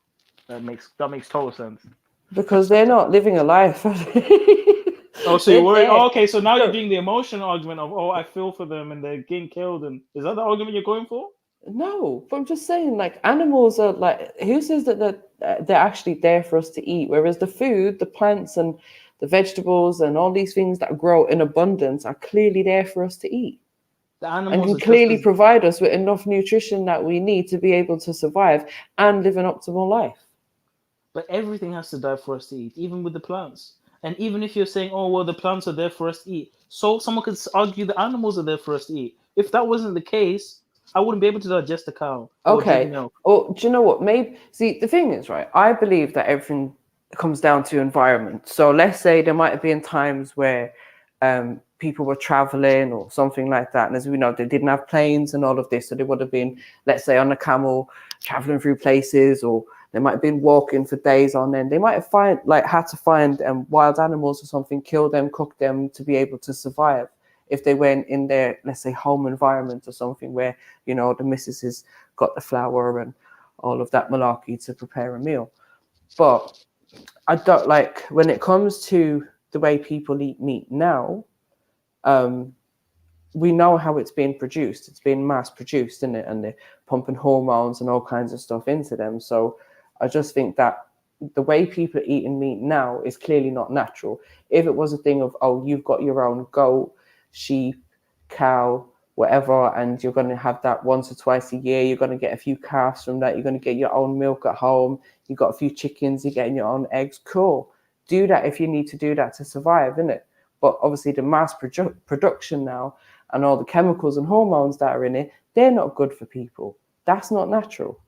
that makes total sense. Because they're not living a life. Oh, so you're worried? Oh, okay, so now you're doing the emotional argument of, I feel for them and they're getting killed, and is that the argument you're going for? No, but I'm just saying, like, animals are like, who says that they're actually there for us to eat? Whereas the food, the plants and the vegetables and all these things that grow in abundance are clearly there for us to eat. The animals and can clearly provide us with enough nutrition that we need to be able to survive and live an optimal life. But everything has to die for us to eat, even with the plants. And even if you're saying, oh, well, the plants are there for us to eat, so someone could argue the animals are there for us to eat. If that wasn't the case, I wouldn't be able to digest a cow. Or drink Okay. milk. Well, do you know what? Maybe see the thing is, right? I believe that everything comes down to environment. So let's say there might have been times where people were traveling or something like that, and as we know, they didn't have planes and all of this, so they would have been, let's say, on a camel traveling through places, or they might have been walking for days on end. They might have had to find wild animals or something, kill them, cook them to be able to survive. If they went in their, let's say, home environment or something where, you know, the missus has got the flour and all of that malarkey to prepare a meal. But I don't like when it comes to the way people eat meat now, we know how it's being produced. It's being mass produced, isn't it? And they're pumping hormones and all kinds of stuff into them. So I just think that the way people are eating meat now is clearly not natural. If it was a thing of, oh, you've got your own goat, sheep, cow, whatever, and you're going to have that once or twice a year, you're going to get a few calves from that, you're going to get your own milk at home, you've got a few chickens, you're getting your own eggs, cool. Do that if you need to do that to survive, innit? But obviously the mass production now and all the chemicals and hormones that are in it, they're not good for people. That's not natural.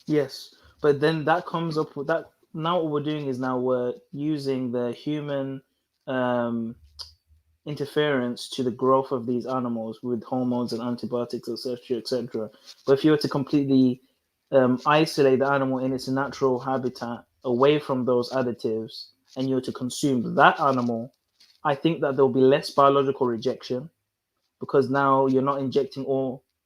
Yes, but then that comes up with that. Now what we're doing is now we're using the human interference to the growth of these animals with hormones and antibiotics, etc., etc. But if you were to completely isolate the animal in its natural habitat away from those additives, and you were to consume that animal, I think that there'll be less biological rejection, because now you're not injecting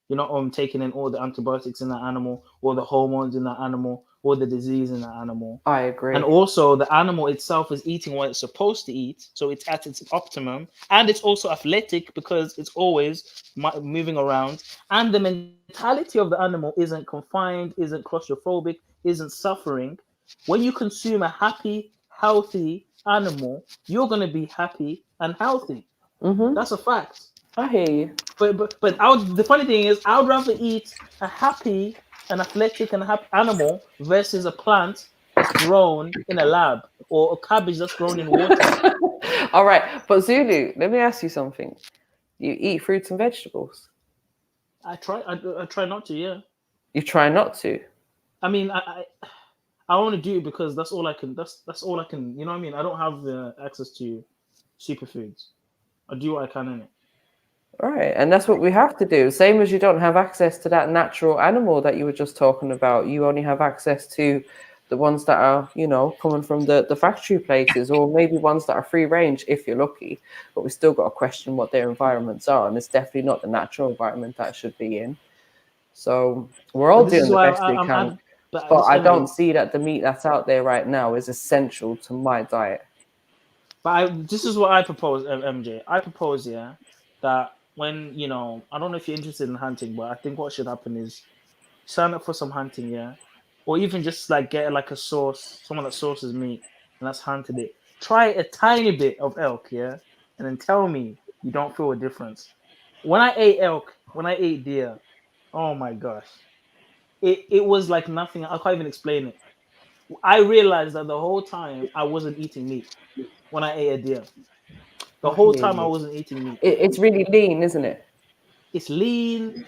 you're not taking in all the antibiotics in that animal, or the hormones in that animal, or the disease in that animal. I agree. And also the animal itself is eating what it's supposed to eat, so it's at its optimum, and it's also athletic because it's always moving around, and the mentality of the animal isn't confined, isn't claustrophobic, isn't suffering. When you consume a happy, healthy animal, you're going to be happy and healthy. Mm-hmm. That's a fact. I hear you. But the funny thing is, I would rather eat a happy and athletic and happy animal versus a plant that's grown in a lab, or a cabbage that's grown in water. All right, but Zulu, let me ask you something. You eat fruits and vegetables? I try not to. Yeah. You try not to? I mean, I want to do it because that's all I can. That's all I can. You know what I mean? I don't have access to superfoods. I do what I can in it. Right, and that's what we have to do. Same as you don't have access to that natural animal that you were just talking about. You only have access to the ones that are, you know, coming from the factory places, or maybe ones that are free range if you're lucky. But we still got to question what their environments are, and it's definitely not the natural environment that it should be in. So we're all doing the best we can. But I don't see that the meat that's out there right now is essential to my diet. But this is what I propose, MJ. I propose, yeah, that when, you know, I don't know if you're interested in hunting, but I think what should happen is sign up for some hunting, yeah, or even just like get like a source, someone that sources meat and that's hunted it. Try a tiny bit of elk, yeah, and then tell me you don't feel a difference. When I ate elk, when I ate deer, oh my gosh, it was like nothing. I can't even explain it. I realized that the whole time I wasn't eating meat when I ate a deer. The whole time I wasn't eating meat. It's really lean, isn't it? It's lean.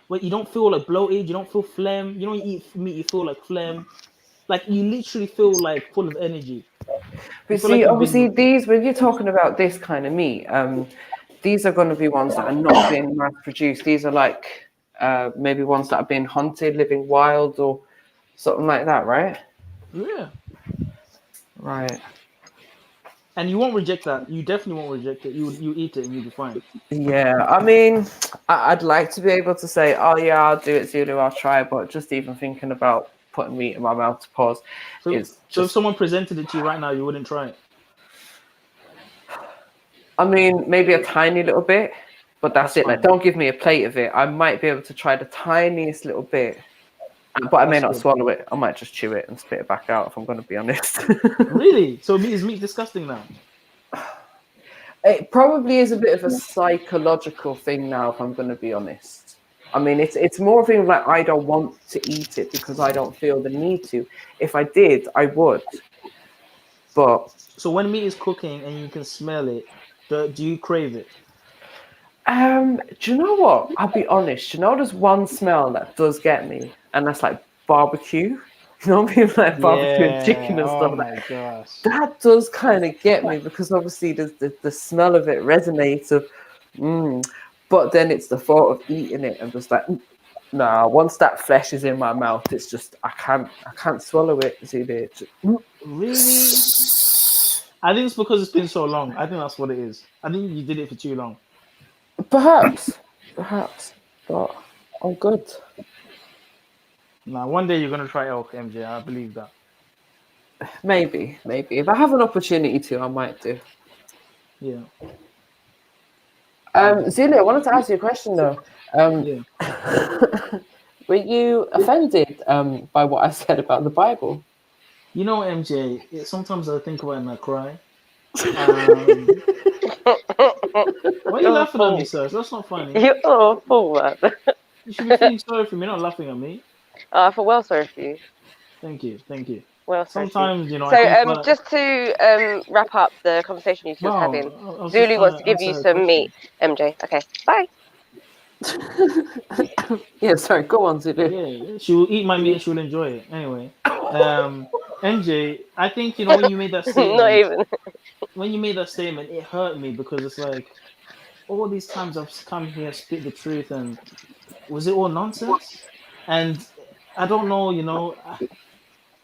But you don't feel like bloated. You don't feel phlegm. You don't eat meat, you feel like phlegm. Like you literally feel like full of energy. But see, obviously, these, when you're talking about this kind of meat, these are going to be ones that are not being mass produced. These are like maybe ones that are being hunted, living wild, or something like that, right? Yeah. Right. And you won't reject that. You definitely won't reject it. You eat it and you'll be fine. Yeah, I mean, I'd like to be able to say, oh yeah, I'll do it, Zulu, I'll try, but just even thinking about putting meat in my mouth to pause So if someone presented it to you right now, you wouldn't try it? I mean, maybe a tiny little bit, but that's it. Like, don't give me a plate of it. I might be able to try the tiniest little bit, but I may not swallow it. I might just chew it and spit it back out, if I'm going to be honest. Really? So is meat disgusting now? It probably is a bit of a psychological thing now, if I'm going to be honest. I mean, it's more a thing of like, I don't want to eat it because I don't feel the need to. If I did, I would. But so when meat is cooking and you can smell it, do you crave it? Do you know what? I'll be honest. You know, there's one smell that does get me, and that's like barbecue. You know, people like barbecue and chicken and Oh stuff. my Like gosh. that does kind of get me because obviously the smell of it resonates of, but then it's the thought of eating it and just like, nah. Once that flesh is in my mouth, it's just I can't swallow it. See it. Really? I think it's because it's been so long. I think that's what it is. I think you did it for too long. Perhaps, but I'm good. Now, one day you're gonna try elk, MJ. I believe that. Maybe. If I have an opportunity to, I might do. Yeah. Zulu, I wanted to ask you a question though. Were you offended by what I said about the Bible? You know, MJ, sometimes I think about it and I cry. Why are you laughing at me, sir? That's not funny. You're awful, man. You should be feeling sorry for me, not laughing at me. I feel well sorry for you. Thank you. Well, sometimes, you know. So, I think about... just to wrap up the conversation you two was having, Zulu wants to give you some meat. MJ, okay, bye. Yeah, sorry. Go on, Zulu. Yeah, she will eat my meat and she will enjoy it. Anyway, MJ, I think you know when you made that statement. Not even. When you made that statement, it hurt me because it's like all these times I've come here, spit the truth, and was it all nonsense? And I don't know, you know.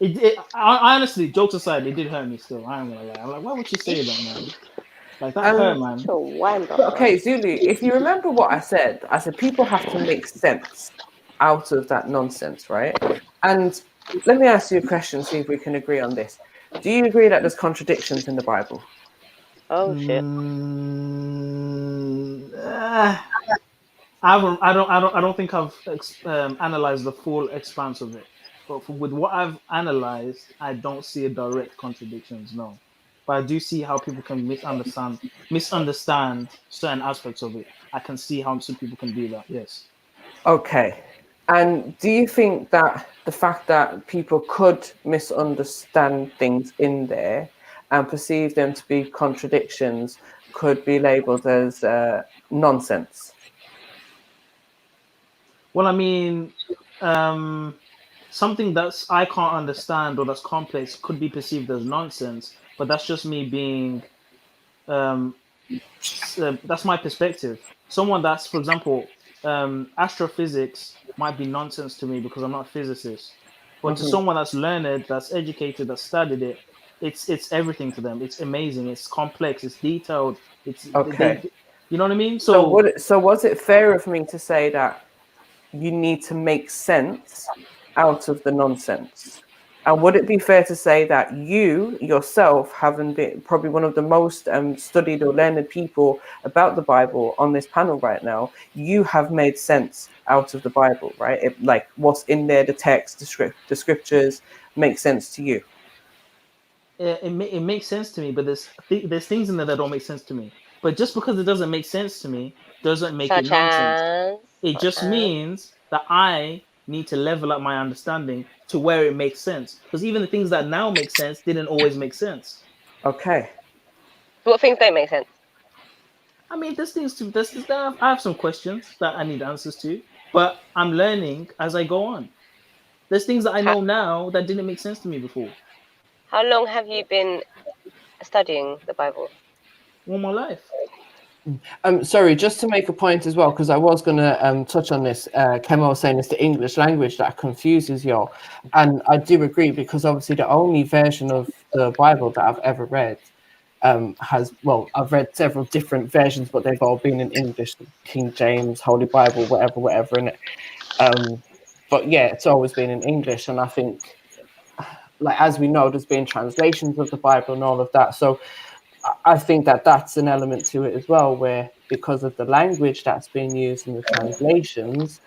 I honestly, jokes aside, it did hurt me still. I ain't gonna lie. I'm like, why would you say that, man? Like that hurt, man. Okay, Zulu, if you remember what I said people have to make sense out of that nonsense, right? And let me ask you a question, see if we can agree on this. Do you agree that there's contradictions in the Bible? Oh shit. I don't think I've analyzed the full expanse of it. But with what I've analyzed, I don't see a direct contradictions, no. But I do see how people can misunderstand certain aspects of it. I can see how some people can do that, yes. Okay. And do you think that the fact that people could misunderstand things in there and perceive them to be contradictions could be labeled as nonsense? Well, I mean, something that's I can't understand or that's complex could be perceived as nonsense, but that's just me being, that's my perspective. Someone that's, for example, astrophysics might be nonsense to me because I'm not a physicist, but to someone that's learned, that's educated, that studied it, it's everything to them. It's amazing. It's complex. It's detailed. It's okay. You know what I mean? So was it fair of me to say that you need to make sense out of the nonsense? And would it be fair to say that you yourself, having been probably one of the most studied or learned people about the Bible on this panel right now, you have made sense out of the Bible, right? Like what's in there, the text, the scriptures make sense to you? It makes sense to me, but there's things in there that don't make sense to me. But just because it doesn't make sense to me doesn't make it nonsense. It just means that I need to level up my understanding to where it makes sense. Because even the things that now make sense didn't always make sense. Okay. What things don't make sense? I mean, I have some questions that I need answers to, but I'm learning as I go on. There's things that I know now that didn't make sense to me before. How long have you been studying the Bible? All my life. Sorry, just to make a point as well, because I was going to touch on this. Kemo was saying it's the English language that confuses y'all. And I do agree, because obviously the only version of the Bible that I've ever read I've read several different versions, but they've all been in English, King James, Holy Bible, whatever in it. But yeah, it's always been in English. And I think, like, as we know, there's been translations of the Bible and all of that. So I think that that's an element to it as well, where because of the language that's being used in the translations,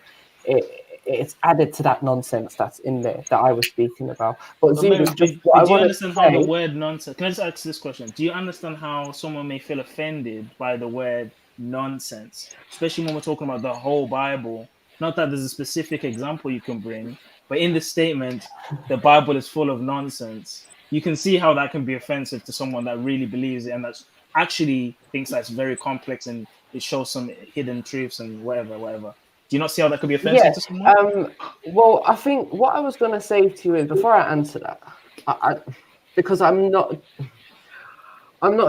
it's added to that nonsense that's in there that I was speaking about. But Zulu, do you understand how the word nonsense? Can I just ask this question? Do you understand how someone may feel offended by the word nonsense, especially when we're talking about the whole Bible? Not that there's a specific example you can bring, but in the statement, the Bible is full of nonsense. You can see how that can be offensive to someone that really believes it and that actually thinks that's very complex and it shows some hidden truths and whatever. Do you not see how that could be offensive Yeah. to someone? Well, I think what I was going to say to you is before I answer that, because I'm not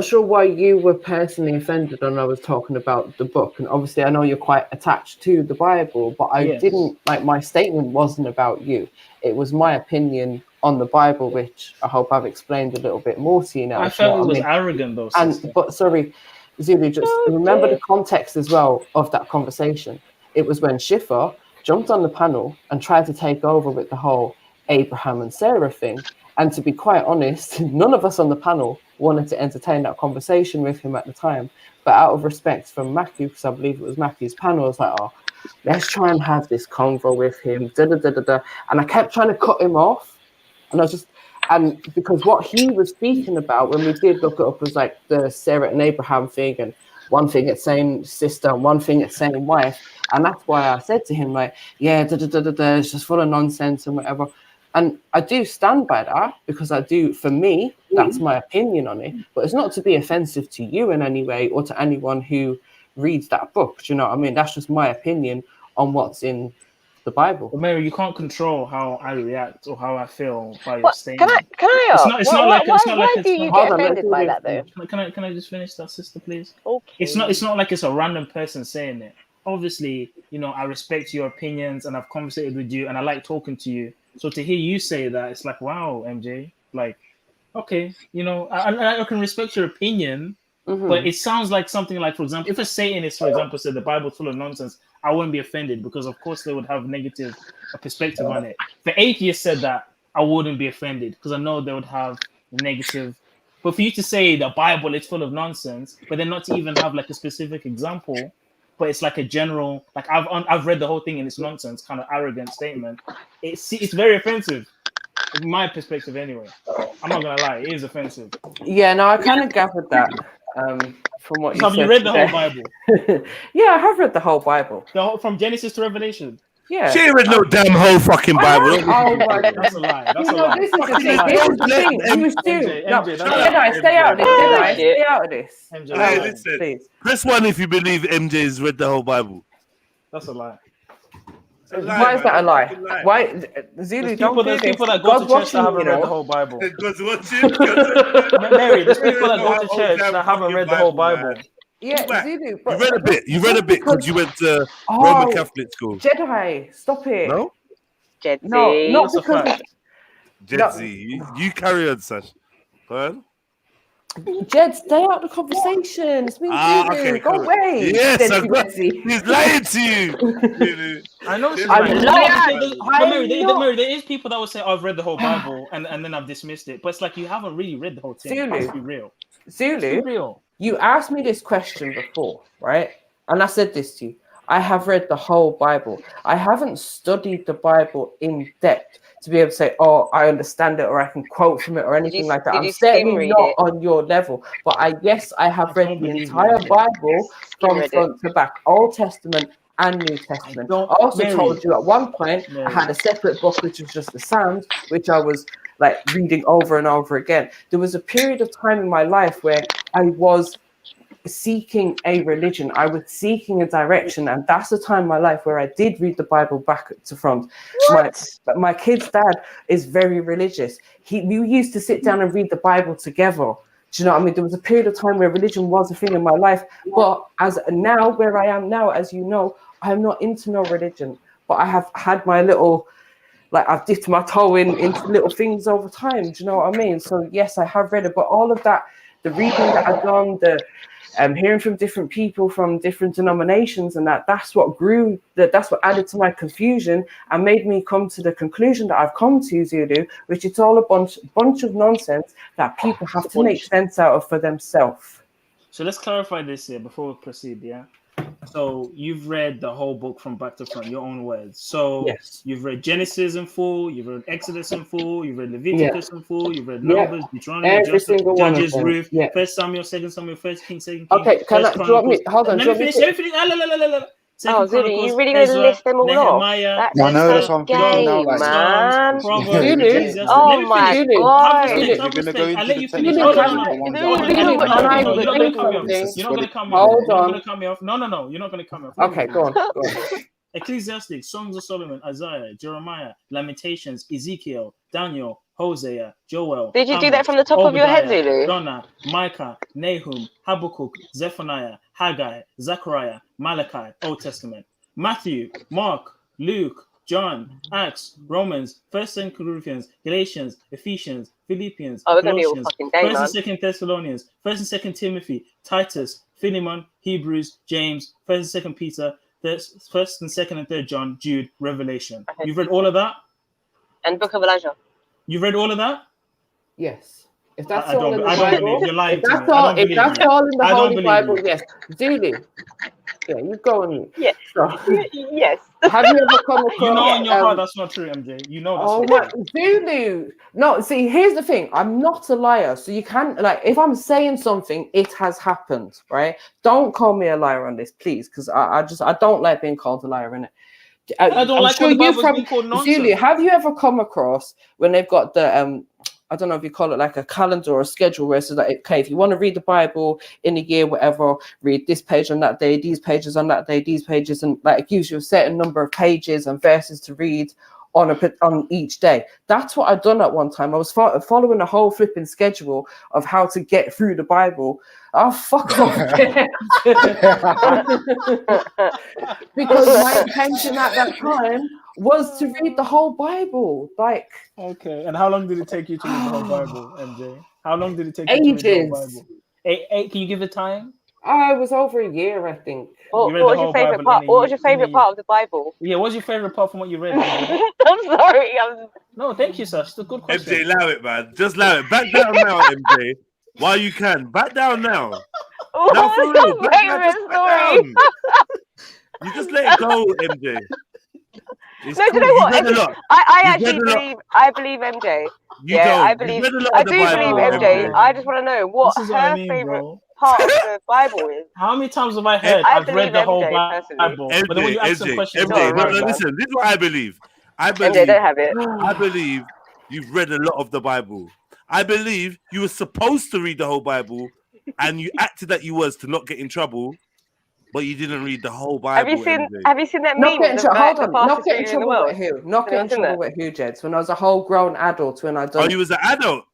sure why you were personally offended when I was talking about the book, and obviously I know you're quite attached to the Bible, but I didn't like my statement wasn't about you. It was my opinion on the Bible, which I hope I've explained a little bit more to you now. I felt it was arrogant though, sister. But sorry, Zulu, just remember the context as well of that conversation. It was when Schiffer jumped on the panel and tried to take over with the whole Abraham and Sarah thing. And to be quite honest, none of us on the panel wanted to entertain that conversation with him at the time. But out of respect from Matthew, because I believe it was Matthew's panel, I was like, oh, let's try and have this convo with him. And I kept trying to cut him off. And I was just, and because what he was speaking about when we did look it up was like the Sarah and Abraham thing, and one thing it's saying sister and one thing it's saying wife. And that's why I said to him, like, yeah, it's just full of nonsense and whatever. And I do stand by that because I do, for me, that's my opinion on it. But it's not to be offensive to you in any way or to anyone who reads that book. Do you know what I mean? That's just my opinion on what's in the Bible. But Mary, you can't control how I react or how I feel by your statement. Can I ask? It's not like why do you get offended by that though? Can I just finish that, sister, please? Okay. It's not like it's a random person saying it. Obviously, you know, I respect your opinions and I've conversated with you and I like talking to you. So to hear you say that, it's like, wow, MJ, like, okay, you know, I can respect your opinion, but it sounds like something like, for example, if a Satanist, for example, said the Bible's full of nonsense, I wouldn't be offended because, of course, they would have negative perspective on it. If the atheist said that, I wouldn't be offended because I know they would have negative. But for you to say the Bible is full of nonsense, but then not to even have like a specific example, but it's like a general, like I've read the whole thing and it's nonsense, kind of arrogant statement. It's very offensive, from my perspective anyway. I'm not gonna lie, it is offensive. Yeah, no, I kind of gathered that from what you said. Have you read the whole Bible? Yeah, I have read the whole Bible. From Genesis to Revelation. Yeah. She ain't read no damn whole fucking Bible. Oh my God. That's a lie. That's a No, lie. this is the thing. This is the thing. You was too. No, Jedi, stay out of this. Jedi, stay out of this. Hey, listen. Press 1 if you believe MJ's read the whole Bible. That's a lie. Why is that a lie? Why, Zulu? There's people that go to church that haven't read the whole Bible. God's watching. Mary, there's people that go to church that haven't read the whole Bible. Yeah, Zulu. You read a bit. You read a bit because you went to Roman Catholic school. Jedi, stop it. No? Jedzi. No, not because. Jedzi, you carry on, Sash. Go on. Jed, stay out of the conversation. It's me and Zulu. Go away. Yes, Jedi. he's lying to you. I know. Mary, there is people that will say, I've read the whole Bible and then I've dismissed it. But it's like you haven't really read the whole thing. Zulu. Let's be real. Zulu, you asked me this question before, right? And I said this to you. I have read the whole Bible. I haven't studied the Bible in depth to be able to say, oh, I understand it or I can quote from it or anything like that. I'm certainly not on your level. But I have read the entire Bible from front to back, Old Testament and New Testament. I also told you at one point I had a separate book, which was just the Psalms, which I was like reading over and over again. There was a period of time in my life where I was seeking a religion. I was seeking a direction, and that's the time in my life where I did read the Bible back to front. My kid's dad is very religious. We used to sit down and read the Bible together. Do you know what I mean? There was a period of time where religion was a thing in my life, but as now, where I am now, as you know, I'm not into no religion, but I have had my little, like I've dipped my toe into little things over time. Do you know what I mean? So yes, I have read it, but all of that, the reading that I've done, hearing from different people from different denominations, and that's what grew. That's what added to my confusion and made me come to the conclusion that I've come to, Zulu, which it's all a bunch of nonsense that people have to make sense out of for themselves. So let's clarify this here before we proceed. Yeah. So you've read the whole book from back to front, your own words. So yes, you've read Genesis in full, you've read Exodus in full, you've read Leviticus in full, you've read Numbers, Deuteronomy, Judges, Ruth, 1 Samuel, 2 Samuel, 1 King, 2 Kings. Okay, do you want me? Hold on. Let me finish. Oh, Zulu, you really gonna list them all off? Nehemiah, That's that's a what I'm thinking now. game, Like, man. Proverbs, Zulu. Ecclesiastes. Oh Let me my finish. god. Have respect. You're Have gonna go respect. I'll into let the you finish. technical No, no, shit no, for no. one Oh, thing. no, Zulu, no, can I no. You're not say gonna cut me off. something? You're not gonna cut me off. Hold You're not on. gonna cut me off. No, no, no. You're not gonna cut me off. Let me Okay, finish. go on. Go on. Ecclesiastes, Songs of Solomon, Isaiah, Jeremiah, Lamentations, Ezekiel, Daniel, Hosea, Joel, Did you do that Amos, from the top of your head, Obadiah, Zulu? Jonah, Micah, Nahum, Habakkuk, Zephaniah, Haggai, Zechariah, Malachi, Old Testament, Matthew, Mark, Luke, John, Acts, Romans, 1st and Corinthians, Galatians, Ephesians, Philippians, Oh, we're gonna be all Colossians, fucking day, 1st man. and 2nd Thessalonians, 1st and 2nd Timothy, Titus, Philemon, Hebrews, James, 1st and 2nd Peter, 1st and 2nd and 3rd John, Jude, Revelation. Okay. You've read all of that? And Book of Elijah. You've read all of that? Yes. If that's I all in the don't believe Bible, you're lying if to me. that's I all, don't if believe that's you. all in the I don't Holy believe Bible, you. yes. Zulu. Yeah, you go on. Yes. So, Yes. have you ever come across? You know in your heart that's not true, MJ. You know that's Oh not my, true. Zulu. No, see, here's the thing. I'm not a liar, so you can't like. If I'm saying something, it has happened, right? Don't call me a liar on this, please, because I don't like being called a liar in it. I don't I'm like sure when the you Bible's being called nonsense. Zulu. Have you ever come across when they've got the I don't know if you call it like a calendar or a schedule where it says like, okay, if you want to read the Bible in a year, whatever, read this page on that day, these pages on that day, these pages, and like it gives you a certain number of pages and verses to read on each day. That's what I'd done at one time. I was following a whole flipping schedule of how to get through the Bible. Oh, fuck off. Because my intention at that time was to read the whole Bible. Like, okay, and how long did it take you to read the whole Bible, MJ? How long did it take you to read the whole ages. Bible? Can you give it time? Oh, it was over a year, I think. What was your favorite part? What was your favorite part of the Bible? Yeah, what's your favorite part from what you read? MJ? I'm sorry. No, thank you, sir. It's a good question. MJ, allow it, man. Just allow it. Back down now, MJ. While you can. Back down now. Now, for What's real. your Back down, favorite just back story? down. You just let it go, MJ. It's No, do you cool. know what? You've read a lot. I You've actually read a lot. believe. I believe MJ. You Yeah, don't. I You've believe. read a lot I of the do believe Bible, MJ. I just want to know what This is what I her mean, favorite bro. part of the Bible is. How many times have I heard I I've read believe the whole MJ personally. Bible? But then when you ask some questions, MJ, Not a no, road, man. listen, this is what I believe. I MJ, believe, don't have it. I believe you've read a lot of the Bible. I believe you were supposed to read the whole Bible and you acted that you was to not get in trouble, but you didn't read the whole Bible. Have you seen that Not meme? getting Hold hold on. Not getting in the trouble world. with who? Not getting trouble with who, Jeds? When I was a whole grown adult, when I done. Oh, you was an adult?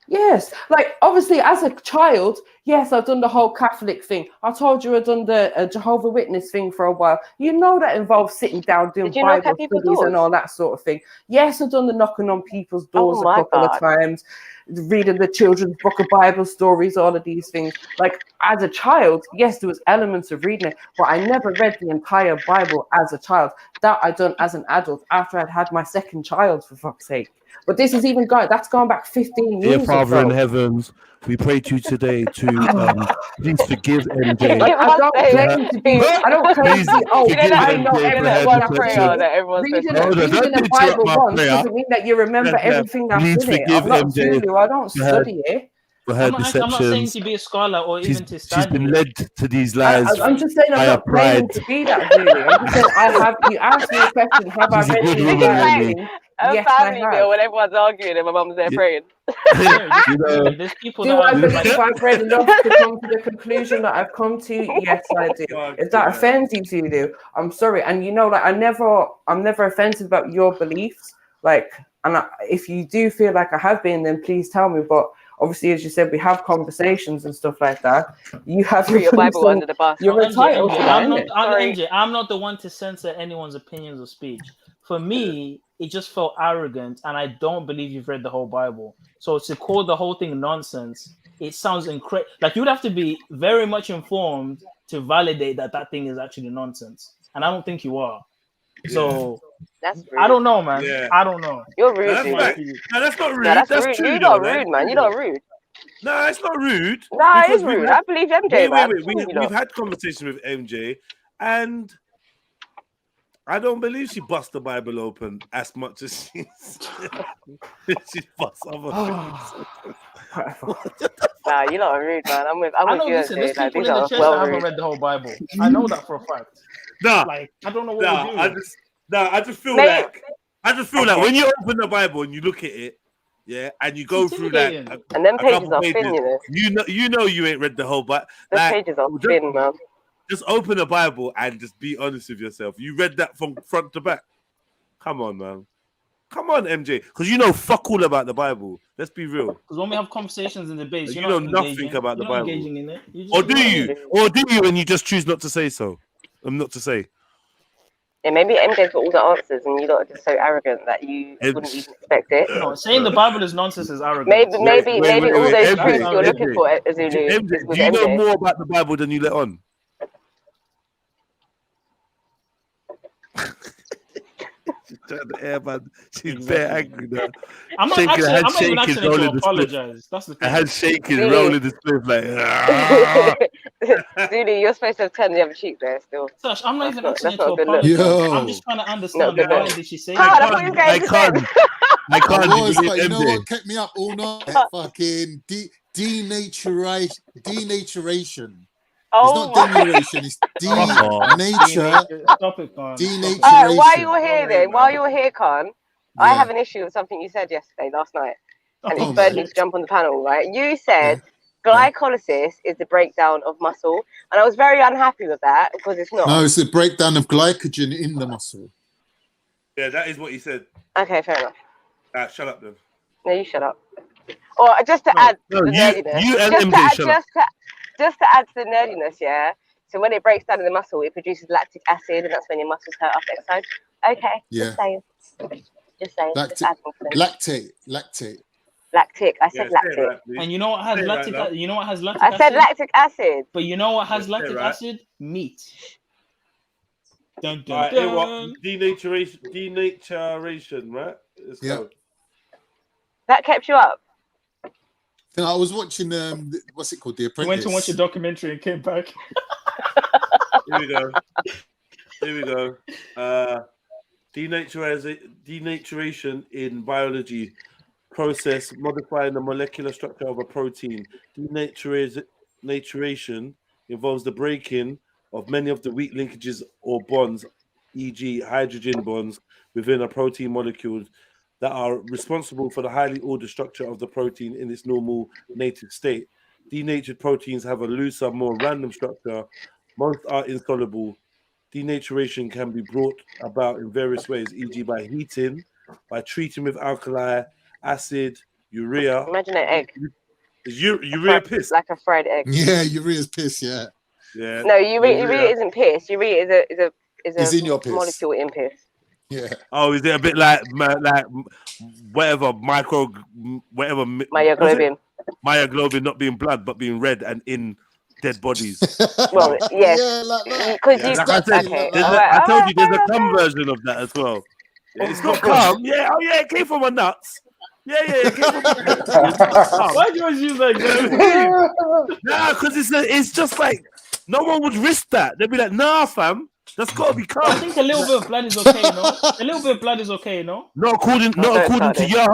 Yes, like obviously as a child, yes, I've done the whole Catholic thing. I told you I'd done the Jehovah Witness thing for a while. You know that involves sitting down doing Did you knock Bible at people's studies and doors? all that sort of thing. Yes, I've done the knocking on people's doors Oh a my couple God. of times, reading the children's book of Bible stories, all of these things. Like as a child, yes, there was elements of reading it, but I never read the entire Bible as a child. That I done as an adult after I'd had my second child, for fuck's sake. But this is even that's gone back 15 Dear years Father or in so. heavens, we pray to you today to please forgive MJ. Like, I don't claim to be. I don't claim Please to be. Oh, forgive I know MJ for her everything I've depression. done. Reading Hold on, don't the interrupt Bible my once prayer. doesn't mean that you remember everything that's Please in it. forgive I'm not MJ Zulu. I don't for her, study it. for her I'm not saying deceptions. to be a scholar or even to She's study. been led to these lies I'm just saying I'm by her not claiming pride. to be that Zulu. I'm just saying I have. You asked me a question. Have I She's a read good the woman, entire Amy. thing? A Yes, I family have. meal when everyone's arguing and my mum's there praying. You know, There's people Do that I are believe like, I've read enough to come to the conclusion that I've come to? Yes, I do. If that offends you, Zulu, I'm sorry. And you know, like I'm never offended about your beliefs. Like, and if you do feel like I have been, then please tell me. But obviously, as you said, we have conversations and stuff like that. You have Put your beliefs Bible and under the bus. You're entitled to that, innit? MJ, I'm not the one to censor anyone's opinions of speech. For me, it just felt arrogant, and I don't believe you've read the whole Bible. So to call the whole thing nonsense, it sounds incredible. Like you would have to be very much informed to validate that thing is actually nonsense, and I don't think you are. So that's rude. I don't know, man. Yeah. I don't know. You're rude, No, Zulu. that's not rude. No, that's That's rude. true. You're though, not man. rude, man. You're not rude. No, it's not rude. No, it because is we've rude. had- I believe MJ, man. We've had conversations with MJ, and I don't believe she bust the Bible open as much as she busts other things. Nah, you're not rude, man. I'm with I know. you. Listen, there's Like, people these in the are church well that haven't rude. read the whole Bible. I know that for a fact. Nah, like I don't know what we're doing. I just feel Mate. like when you open the Bible and you look at it, yeah, and you go through like and them pages couple are thin, you know. you know you ain't read the whole Bible. The Like, pages are thin, man. just open the Bible and just be honest with yourself. You read that from front to back. Come on, man. Come on, MJ, because you know fuck all about the Bible. Let's be real. Because when we have conversations and debates, You you're know not nothing engaging. about the You're not Bible. engaging in it. You just Or do ignore you? it. Or do you and you just choose not to say so? Not to say. Yeah, maybe MJ's got all the answers, and you're just so arrogant that you wouldn't even expect it. No, saying the Bible is nonsense is arrogant. Maybe all those MJ, truths you're looking MJ, for, Zulu, MJ, is with do you know MJ. more about the Bible than you let on? She's trying to air, man. She's very angry now. I'm not Shaking, actually. her I'm hand not even shaking, actually rolling to the split. apologize. That's the Her thing. hand shaking, Zulu. rolling the split like. "Ah." Zulu, you're supposed to have turned the other cheek there still. Sash, I'm not even asking That's you to not a good look. apologize. I'm just trying to understand good why look. did she say God, that. I thought you were going to bed. I can't. I was, believe but you know MJ. what kept me up all night? Fucking denaturation. Oh, It's not denaturation, it's denature. Stop it, Khan. Denaturation. Alright, while you're here then, while you're here, Khan, I Yeah. have an issue with something you said last night. And Oh, it spurred my. me to jump on the panel, right? You said glycolysis is the breakdown of muscle. And I was very unhappy with that because it's not. No, it's a breakdown of glycogen in the muscle. Yeah, that is what he said. Okay, fair enough. Shut up then. No, you shut up. Or just to add no, to the you- nerdiness. you and just, MJ to add, shut up. just to add to the nerdiness, yeah. So when it breaks down in the muscle, it produces lactic acid, and that's when your muscles hurt after exercise. Okay, Yeah. just saying. Just saying. Just adding to them. Lactate. Lactic. I said lactic. And you know what has Say it lactic? right, love. You know what has lactic I acid? said lactic acid. But you know what has Yeah, say it lactic right. acid? Meat. Dun, dun, Alright, dun. what? Denaturation, right? It's Yeah. called. That kept you up. So I was watching what's it called? The He Apprentice. went to watch a documentary and came back. Here we go. Here we go. Denaturation in biology process modifying the molecular structure of a protein. Denaturation involves the breaking of many of the weak linkages or bonds, e.g., hydrogen bonds within a protein molecule that are responsible for the highly ordered structure of the protein in its normal native state. Denatured proteins have a looser, more random structure. Most are insoluble. Denaturation can be brought about in various ways, e.g. by heating, by treating with alkali, acid, urea. Imagine an egg. Is urea piss? Like a fried egg. Yeah, urea's piss. Yeah. Yeah. No, urea isn't piss. Urea is It's in your piss. molecule in piss. Yeah. Oh, is it a bit like whatever Myoglobin. Myoglobin not being blood but being red and in dead bodies. Well, yes. Yeah, like that. Because Yeah, you like I said, okay. there's Alright, I told you there's alright, a cum version of that as well. Yeah, it's not cum. Yeah, oh yeah, it came from my nuts. Yeah, it came from my nuts. It's not cum. Why do you always use that example? Nah, because it's just like no one would risk that. They'd be like, nah, fam, that's got to be cum. I think a little bit of blood is okay, no? A little bit of blood is okay, no? Not according to Yah.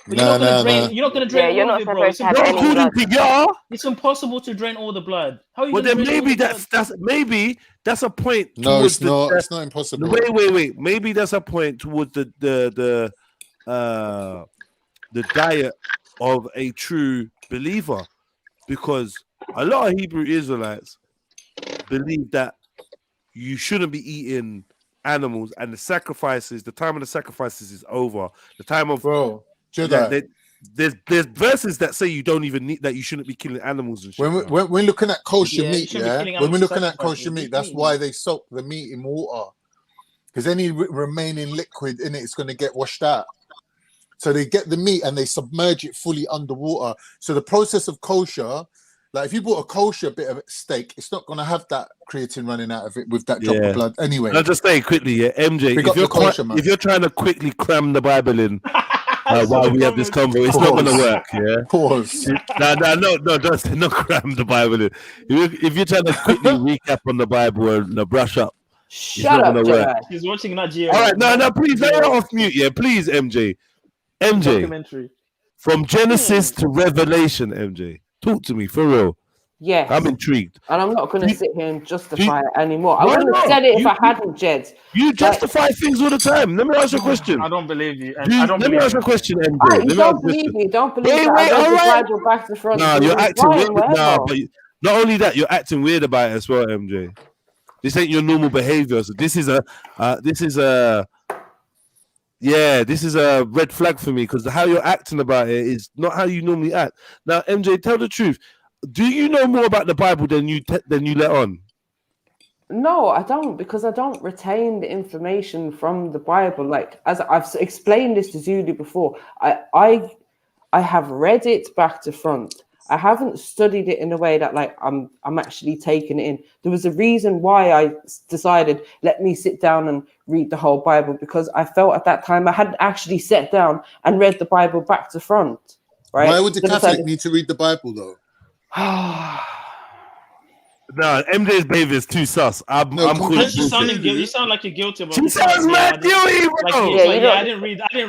But you're not gonna drain. You're not gonna drain you're all not of it, bro. supposed to have any According to Yah. It's impossible to drain all the blood. How are you Well, gonna then drain all maybe the blood? maybe that's a point. No, towards it's not. It's not impossible. Wait. Maybe that's a point towards the diet of a true believer, because a lot of Hebrew Israelites believe that you shouldn't be eating animals, and the time of the sacrifices is over. The time of Jedi. There's verses that say you don't even need that. You shouldn't be killing animals and shit. When we're looking at kosher Yeah, you meat, shouldn't be yeah. killing When we're animals looking at sacrificing, kosher meat, just that's meat. why they soak the meat in water, because any remaining liquid in it is going to get washed out. So they get the meat and they submerge it fully underwater. So the process of kosher, like if you bought a kosher bit of steak, it's not going to have that creatine running out of it with that drop of blood. Anyway, I'll just say quickly, yeah, MJ, Pick up the kosher, man. if you're trying to quickly cram the Bible in while we have this convo, it's not going to work. Yeah. Pause. No, just not cram the Bible in. If you're trying to quickly recap on the Bible and brush up, Shut up, Jedi. He's watching Nat Geo. All right, no, please let her off mute. Yeah, please, MJ. Documentary. From Genesis to Revelation, MJ. Talk to me for real. Yes. I'm intrigued. And I'm not going to sit here and justify it anymore. I wouldn't have said it if I hadn't, Jed. You justify things all the time. Let me ask you a question. I don't believe you. Let me ask you a question, MJ. Right, you don't believe me. Don't believe that. I read the Bible back to front. No, you're acting weird. No, but not only that, you're acting weird about it as well, MJ. This ain't your normal behavior. So this is a red flag for me because how you're acting about it is not how you normally act. Now, MJ, tell the truth. Do you know more about the Bible than you let on? No, I don't, because I don't retain the information from the Bible. Like, as I've explained this to Zulu before, I have read it back to front. I haven't studied it in a way that like I'm actually taking it in. There was a reason why I decided, let me sit down and read the whole Bible, because I felt at that time I hadn't actually sat down and read the Bible back to front. Right? Why would the Catholic need to read the Bible though? No, MJ's behavior is too sus. I'm calling You sound like you're guilty about She sounds mad guilty, bro. I didn't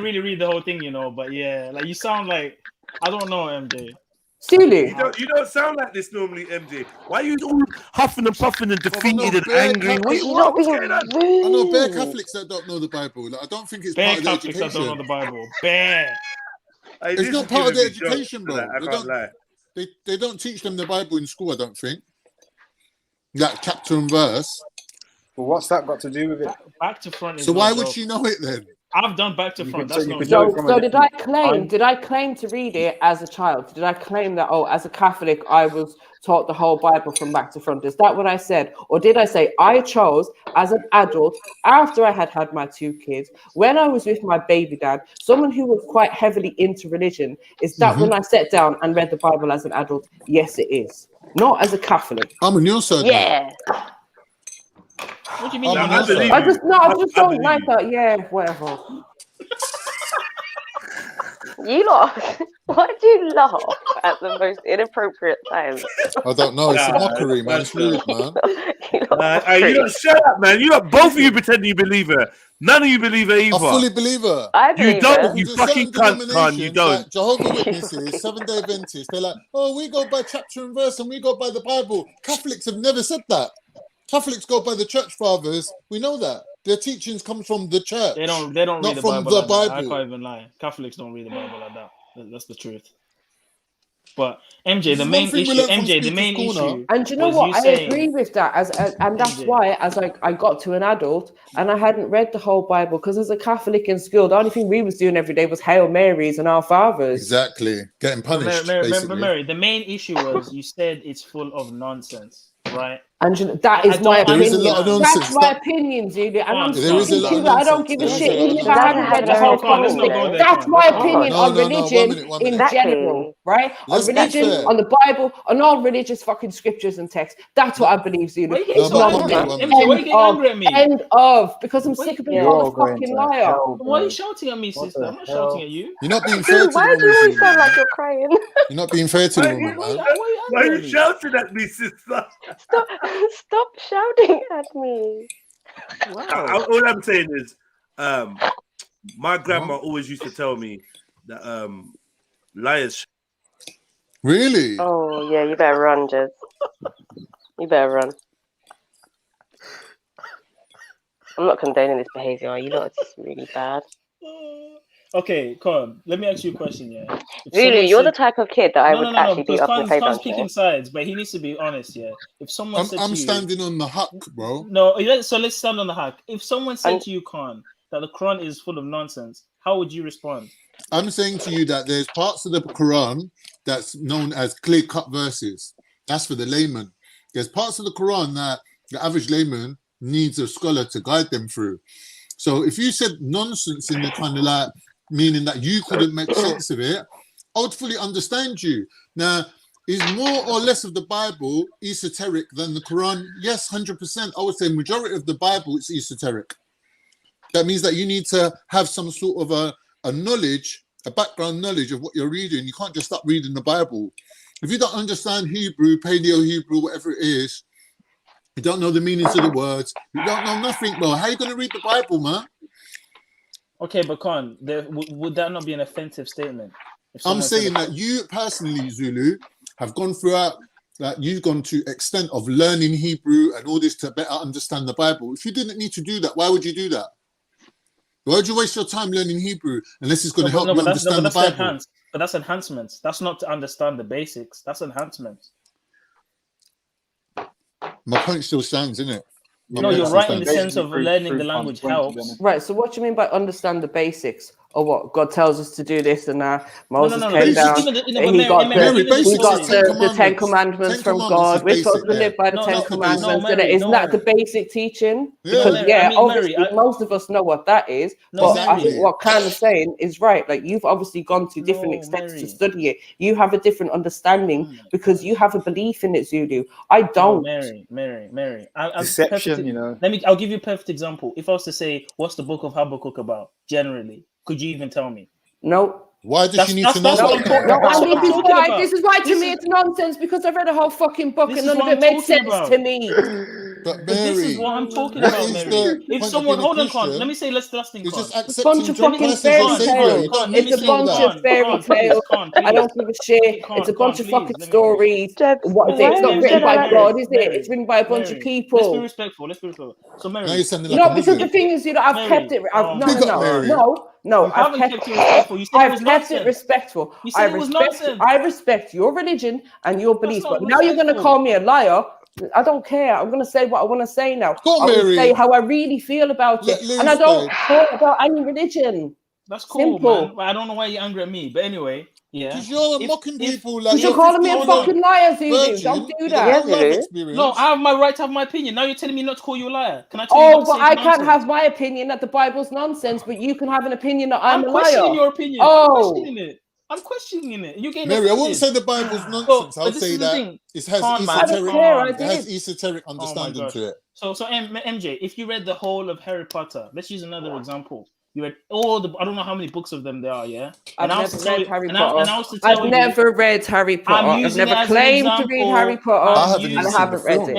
really read the whole thing, you know. But yeah, like you sound like I don't know, MJ. Silly. You don't sound like this normally, MJ. Why are you all huffing and puffing and defeated and angry? What's going on? I know bare Catholics that don't know the Bible. Like, I don't think it's Bare part of their Catholics education. that don't know the Bible. Bare. It's not part of their education, bro. They don't teach them the Bible in school, I don't think. Like chapter and verse. Well, what's that got to do with it? Back to front. So why would she know it then? I've done back to front. That's not so did I claim? Did I claim to read it as a child? Did I claim that? Oh, as a Catholic, I was taught the whole Bible from back to front. Is that what I said, or did I say I chose as an adult after I had my 2 kids, when I was with my baby dad, someone who was quite heavily into religion? Is that when I sat down and read the Bible as an adult? Yes, it is. Not as a Catholic. I'm on your side. Yeah. What do you mean? I just don't like that. Yeah, whatever. You laugh. Why do you laugh at the most inappropriate times? I don't know. It's a mockery, man. It's rude, man. You don't shut up, man. Both of you pretend you believe her. None of you believe her either. I fully believe her. You don't. You fucking cunt. You don't. Like Jehovah's Witnesses, Seventh-day Adventists, they're like, oh, we go by chapter and verse and we go by the Bible. Catholics have never said that. Catholics go by the church fathers. We know that. Their teachings come from the church. They don't not read the from Bible. the Bible. I can't even lie. Catholics don't read the Bible like that. That's the truth. But MJ, the main issue. And you know what? I agree with that. And that's why, as I got to an adult and I hadn't read the whole Bible, because as a Catholic in school, the only thing we was doing every day was Hail Marys and Our Fathers. Exactly, getting punished. Mary, the main issue was you said it's full of nonsense, right? And that is my opinion. There is a lot of nonsense. That's my opinion, Zulu. And I'm there is a lot of I don't give a shit. Even if I haven't read the whole thing. That's my opinion on religion in general, right? On religion, on the Bible, on all religious fucking scriptures and texts. That's what I believe, Zulu. It's not end of. Because I'm sick of being called a fucking liar. Why are you shouting at me, sister? I'm not shouting at you. You're not being fair to the woman. Why do you always sound like you're crying? You're not being fair to the woman, man. Why are you shouting at me, sister? Stop shouting at me. Wow. All I'm saying is, my grandma always used to tell me that liars. Really? Oh yeah, you better run, Jez. You better run. I'm not condoning this behavior. You lot are just really bad. Okay, come on. Let me ask you a question, yeah. Really, you're the type of kid that I would actually be up in favor of. Picking sides, but he needs to be honest, yeah. If someone said I'm standing on the huck, bro. No, so let's stand on the huck. If someone said to you, Khan, that the Quran is full of nonsense, how would you respond? I'm saying to you that there's parts of the Quran that's known as clear-cut verses. That's for the layman. There's parts of the Quran that the average layman needs a scholar to guide them through. So if you said nonsense in the kind of like, meaning that you couldn't make sense of it, I would fully understand you. Now, is more or less of the Bible esoteric than the Quran? Yes, 100%. I would say majority of the Bible is esoteric. That means that you need to have some sort of a knowledge, a background knowledge of what you're reading. You can't just start reading the Bible. If you don't understand Hebrew, Paleo Hebrew, whatever it is, You don't know the meanings of the words. You don't know nothing, bro. How are you going to read the Bible, man? Okay, but Khan, would that not be an offensive statement? I'm saying that you personally, Zulu, have gone throughout, like you've gone to extent of learning Hebrew and all this to better understand the Bible. If you didn't need to do that, why would you do that? Why would you waste your time learning Hebrew unless it's going to help you understand the Bible? But that's enhancements. That's not to understand the basics. That's enhancements. My point still stands, isn't it? No, you're right in the sense of learning the language helps. Right, so what do you mean by understand the basics? Or what? God tells us to do this and that. Moses no. came down. He got the Ten Commandments from God. We're supposed to live by the Ten Commandments. Isn't that the basic teaching? Because, obviously, most of us know what that is. But I think what Khan is saying is right. Like, you've obviously gone to different extents to study it. You have a different understanding because you have a belief in it, Zulu. I don't. Mary. Deception, I'll give you a perfect example. If I was to say, what's the book of Habakkuk about, generally? Could you even tell me? No. Why does she need to know? This is why to me it's nonsense because I've read a whole fucking book and none of it made sense to me. But this is what I'm talking about, Mary. If someone, hold on, Con, let me say, let's think. It's just a bunch of fucking fairy tales. It's a bunch of fairy tales. I don't give a shit. It's a bunch of fucking stories. What is it? It's not written by God, is it? It's written by a bunch of people. Let's be respectful. So, Mary. No, because the thing is, I've kept it. No, I've kept it respectful. I respect your religion and your beliefs, but now you're going to call me a liar. I don't care. I'm going to say what I want to say now. I'm going to say how I really feel about it, and I don't care about any religion. That's cool, man. I don't know why you're angry at me, but anyway, yeah. Because you're mocking people. Like you're calling me a fucking liar, Zulu. Don't do that. No, I have my right to have my opinion. Now you're telling me not to call you a liar. Can I tell you? But I can't have my opinion that the Bible's nonsense, but you can have an opinion that I'm a liar. I'm questioning your opinion. I'm questioning it. You getting Mary, I wouldn't say the Bible's nonsense. I would say that it has esoteric understanding to it. So MJ, if you read the whole of Harry Potter, let's use another example. You read all the, I don't know how many books of them there are, yeah? I've never read Harry Potter. I've never read Harry Potter. I've never claimed to read Harry Potter. I haven't read it.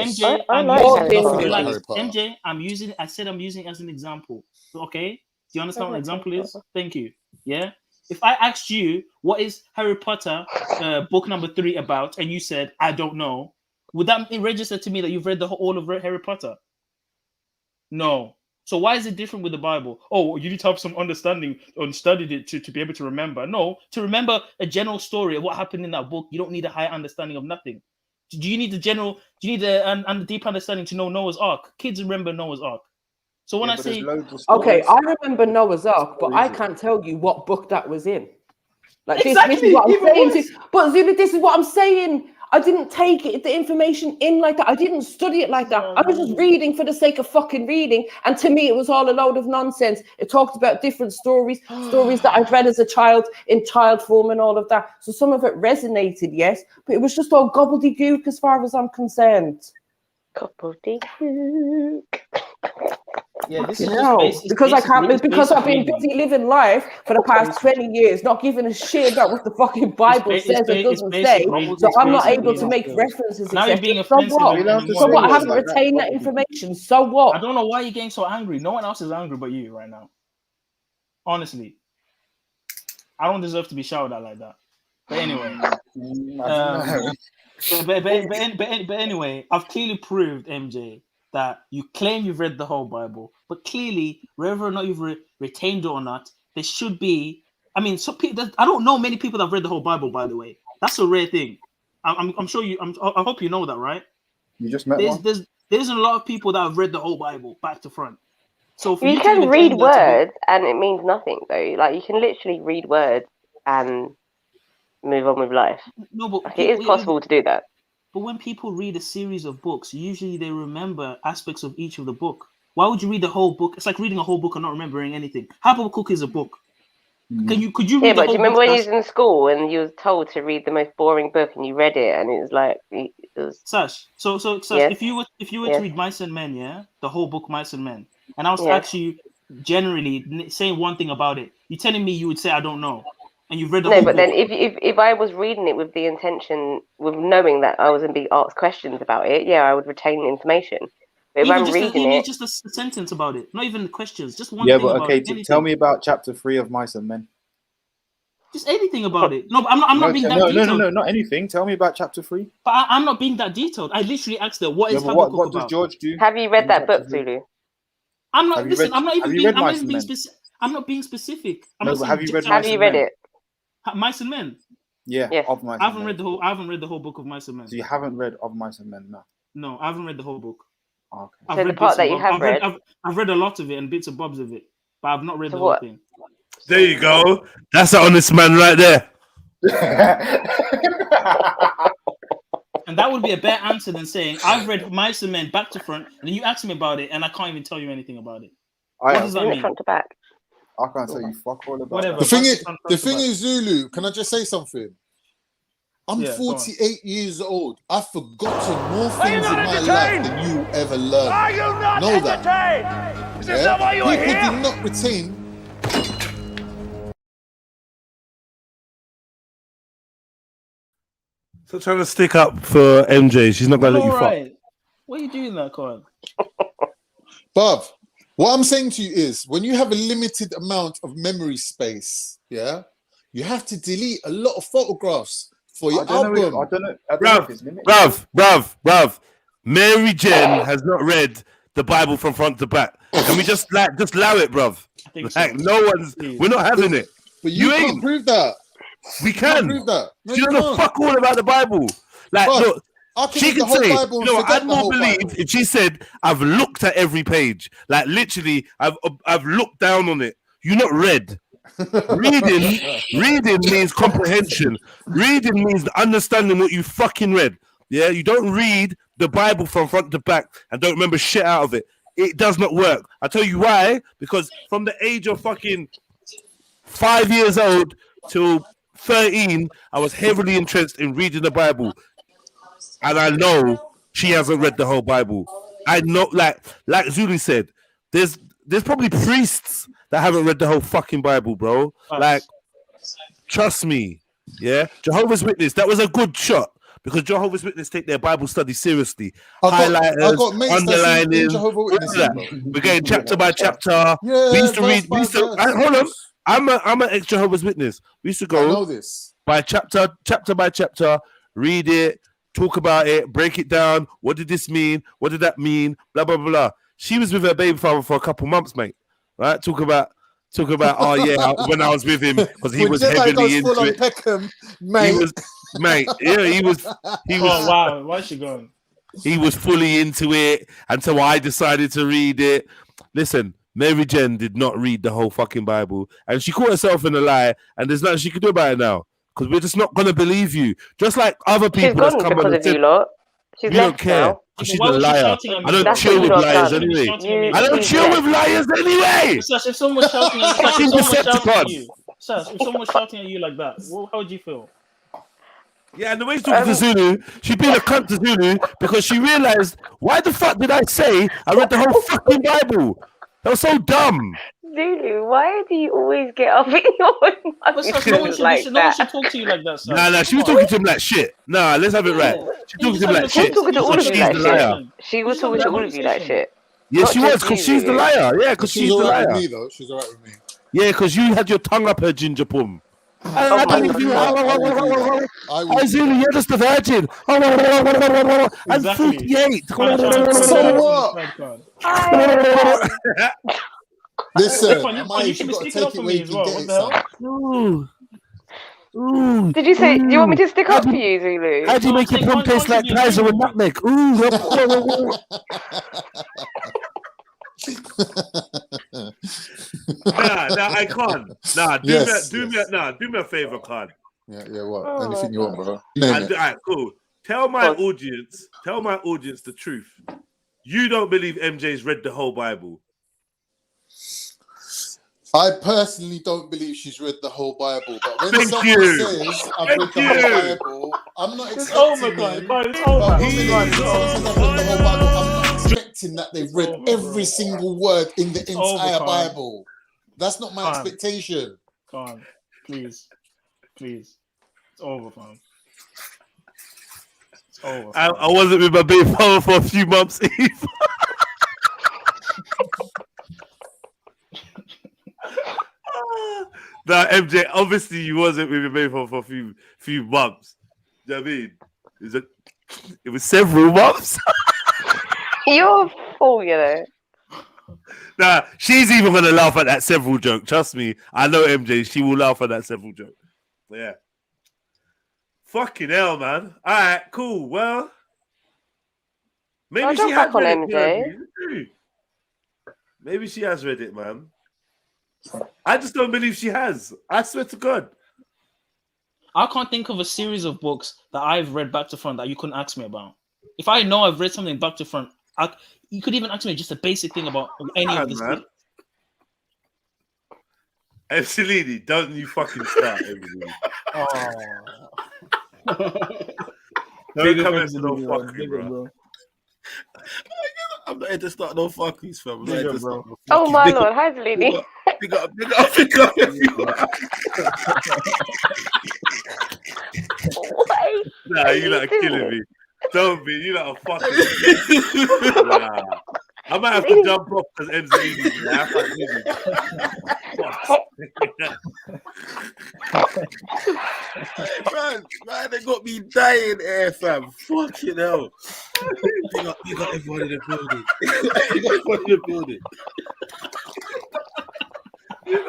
MJ, I'm using it as an example. Okay? Do you understand what an example is? Thank you. Yeah? If I asked you, what is Harry Potter book number 3 about, and you said, I don't know, would that register to me that you've read all of Harry Potter? No. So why is it different with the Bible? Oh, you need to have some understanding and studied it to be able to remember. No, to remember a general story of what happened in that book, you don't need a high understanding of nothing. Do you need a deep understanding to know Noah's Ark? Kids remember Noah's Ark. So when I say... Okay, I remember Noah's Ark, but I can't tell you what book that was in. Like exactly. This is what I'm saying. But Zulu, this is what I'm saying. I didn't take the information in like that. I didn't study it like that. I was just reading for the sake of fucking reading. And to me, it was all a load of nonsense. It talked about different stories that I'd read as a child in child form and all of that. So some of it resonated, yes, but it was just all gobbledygook as far as I'm concerned. Gobbledygook. Yeah, this is because I've been busy living life for the past 20 years, not giving a shit about what the fucking Bible says or doesn't say. So I'm not able to make references. Now you're being offensive. So what? I haven't retained that information. So what? I don't know why you're getting so angry. No one else is angry but you right now. Honestly, I don't deserve to be shouted at like that. But anyway, but anyway, I've clearly proved, MJ, that you claim you've read the whole Bible, but clearly, whether or not you've retained it or not, there should be. I mean, I don't know many people that have read the whole Bible. By the way, that's a rare thing. I'm sure you. I hope you know that, right? You just met one. There's a lot of people that have read the whole Bible back to front. So you can read words, and it means nothing though. Like you can literally read words and move on with life. No, but like, it is possible to do that. But when people read a series of books, usually they remember aspects of each of the book. Why would you read the whole book? It's like reading a whole book and not remembering anything. Habakkuk is a book. Could you read the whole but do you remember when you was in school and you was told to read the most boring book and you read it and it was like Sash. So yes. if you were to read Mice and Men, yeah, the whole book Mice and Men, and I was actually generally saying one thing about it, you're telling me you would say I don't know. And you've read the No, whole but book. then if I was reading it with the intention, with knowing that I was going to be asked questions about it, yeah, I would retain the information. But if I'm reading it, just a sentence about it, not even the questions, just one Yeah, thing but about okay, it. Anything. tell me about chapter 3 of Mice and Men. Just anything about it. No, but I'm not being that detailed. No, not anything. Tell me about chapter 3. But I'm not being that detailed. I literally asked her, what is What Habakkuk does about? George do? have you read that book, Zulu? I'm not. Have you Listen, read- I'm not even have you being. read I'm not Mice even and being Men? specific. I'm not being specific. I'm No, not but saying have you read just Mice and Men? Mice and Men? Yeah, Yes. of Mice I and haven't Men. read the whole. I haven't read the whole book of Mice and Men. So you haven't read Of Mice and Men, no. No, I haven't read the whole book. Okay. I've So the read part bits that and you bobs. have read. I've read a lot of it and bits and bobs of it, but I've not read So the whole what? thing. There you go. That's an honest man right there. And that would be a better answer than saying I've read Mice and Men back to front, and then you ask me about it, and I can't even tell you anything about it. What does that Isn't it mean? front to back? I can't tell you fuck all about Whatever. The that. thing is, Zulu. Can I just say something? I'm Yeah, go on. 48 years old. I've forgotten more things in my life than you ever learned. Are you not Know that. entertained? Is this not why you are People here? do not retain. So trying to stick up for MJ. She's not gonna let you fuck. Alright. What are you doing there, Colin? Bob, what I'm saying to you is when you have a limited amount of memory space, yeah, you have to delete a lot of photographs for your album. I don't know if it's limited. Bruv. Mary Jen has not read the Bible from front to back. Can we just allow it, bruv? Like, no one's. We're not having it. But you can't ain't. prove that. We You can. can't prove that. No, She you doesn't know can't. fuck all about the Bible. Like, Bruv, look, I can she read the can whole say, Bible you and know, forget I'd the more whole believe Bible. if she said, "I've looked at every page." Like, literally, I've looked down on it. You're not read. Reading means comprehension. Reading means understanding what you fucking read. Yeah, you don't read the Bible from front to back and don't remember shit out of it. It does not work. I tell you why. Because from the age of fucking 5 years old till 13, I was heavily interested in reading the Bible, and I know she hasn't read the whole Bible. I know, like Zulu said, there's probably priests that haven't read the whole fucking Bible, bro. Like, trust me, yeah. Jehovah's Witness, that was a good shot because Jehovah's Witness take their Bible study seriously. I Highlighters, got mates that's underlining, in Jehovah's all Witnesses, that. bro. We're going chapter by chapter. Yeah, we used to verse read. by verse. Hold on. I'm an ex Jehovah's Witness. We used to go. I know this. By chapter by chapter, read it, talk about it, break it down. What did this mean? What did that mean? Blah blah blah. She was with her baby father for a couple months, mate. Right? Talk about. Oh yeah, when I was with him because he When was Jedi heavily goes into full on it. Peckham, mate. He was, mate. Yeah, he was. Oh wow, why's she going? He was fully into it until I decided to read it. Listen, Mary Jen did not read the whole fucking Bible, and she caught herself in a lie, and there's nothing she can do about it now because we're just not gonna believe you. Just like other people She's gone that's come because and of you said, lot. She's we don't left care. now. She's Why a was she liar. shouting at I me? don't That's chill what with you lot liars done. anyway. I You don't chill left. with liars anyway. Sash, if someone was shouting at you, Sash, Fucking if someone was shouting at Decepticons. you, Sash, if someone was shouting at you like that, how would you feel? Yeah, and the way she's talking to Zulu, she's been a cunt to Zulu because she realized, why the fuck did I say I read the whole fucking Bible? That was so dumb. Zulu, why do you always get up in your But Sash, no one should talk to you like that, Sash. Nah, she was talking to him like shit. Nah, let's have it right. She talking to him like She was shit. talking to all of She's you like the liar. shit. She was talking to all of you like shit. Yeah, Not she just was because you, she's the Zulu. liar. Yeah, because she's the alright with liar. me though. She's alright with me. Yeah, because you had your tongue up her ginger pum. Oh I my believe you. God. I Zulu, you're just a virgin. I'm Exactly. 48. So what? Listen, Stefan, am I you if should you be gotta sticking take up it for where me you as can well. get What it, the son. hell? Did you say? Do you want me to stick up for you, Zulu? How do you make your pum taste like Kaiser and nutmeg? Ooh. Nah, I can't. Nah, do me a favor, Khan. Yeah, what? Anything you want, bro. Alright, cool. Tell my audience the truth. You don't believe MJ's read the whole Bible. I personally don't believe she's read the whole Bible, but when Thank someone you. says I've Thank read the you. whole Bible, I'm not It's expecting over, them. God. It's But over. when someone says I've read the whole Bible, I'm not expecting that they've read every single word in the entire Khan. Bible. That's not my Khan. expectation. Come on, please. Please. It's over, fam. It's over. I wasn't with my baby father for a few months either. Now, MJ, obviously you wasn't with your baby father for a few months. Do you know what I mean? It was several months. You're a fool, you know. Nah, she's even gonna laugh at that several joke. Trust me, I know MJ. She will laugh at that several joke. But yeah. Fucking hell, man. All right, cool. Well, maybe I'll she jump has back on read it. MJ. Maybe she has read it, man. I just don't believe she has. I swear to God. I can't think of a series of books that I've read back to front that you couldn't ask me about. If I know I've read something back to front, you could even ask me just a basic thing about any of this. Man. Absolutely, don't you fucking start, everybody. Don't come into no fucking, bro. I'm not here to start no fuckies, fam. I'm not here to start no Oh fuckies. my Big lord, up- hi Lily. Big up everyone. Nah, you like killing me. Don't be. You like a fucking. Nah. I might have to jump off because M's leaving. I can't man, they got me dying here, fam. Fucking hell. You got everyone in the building. You got everyone in the building.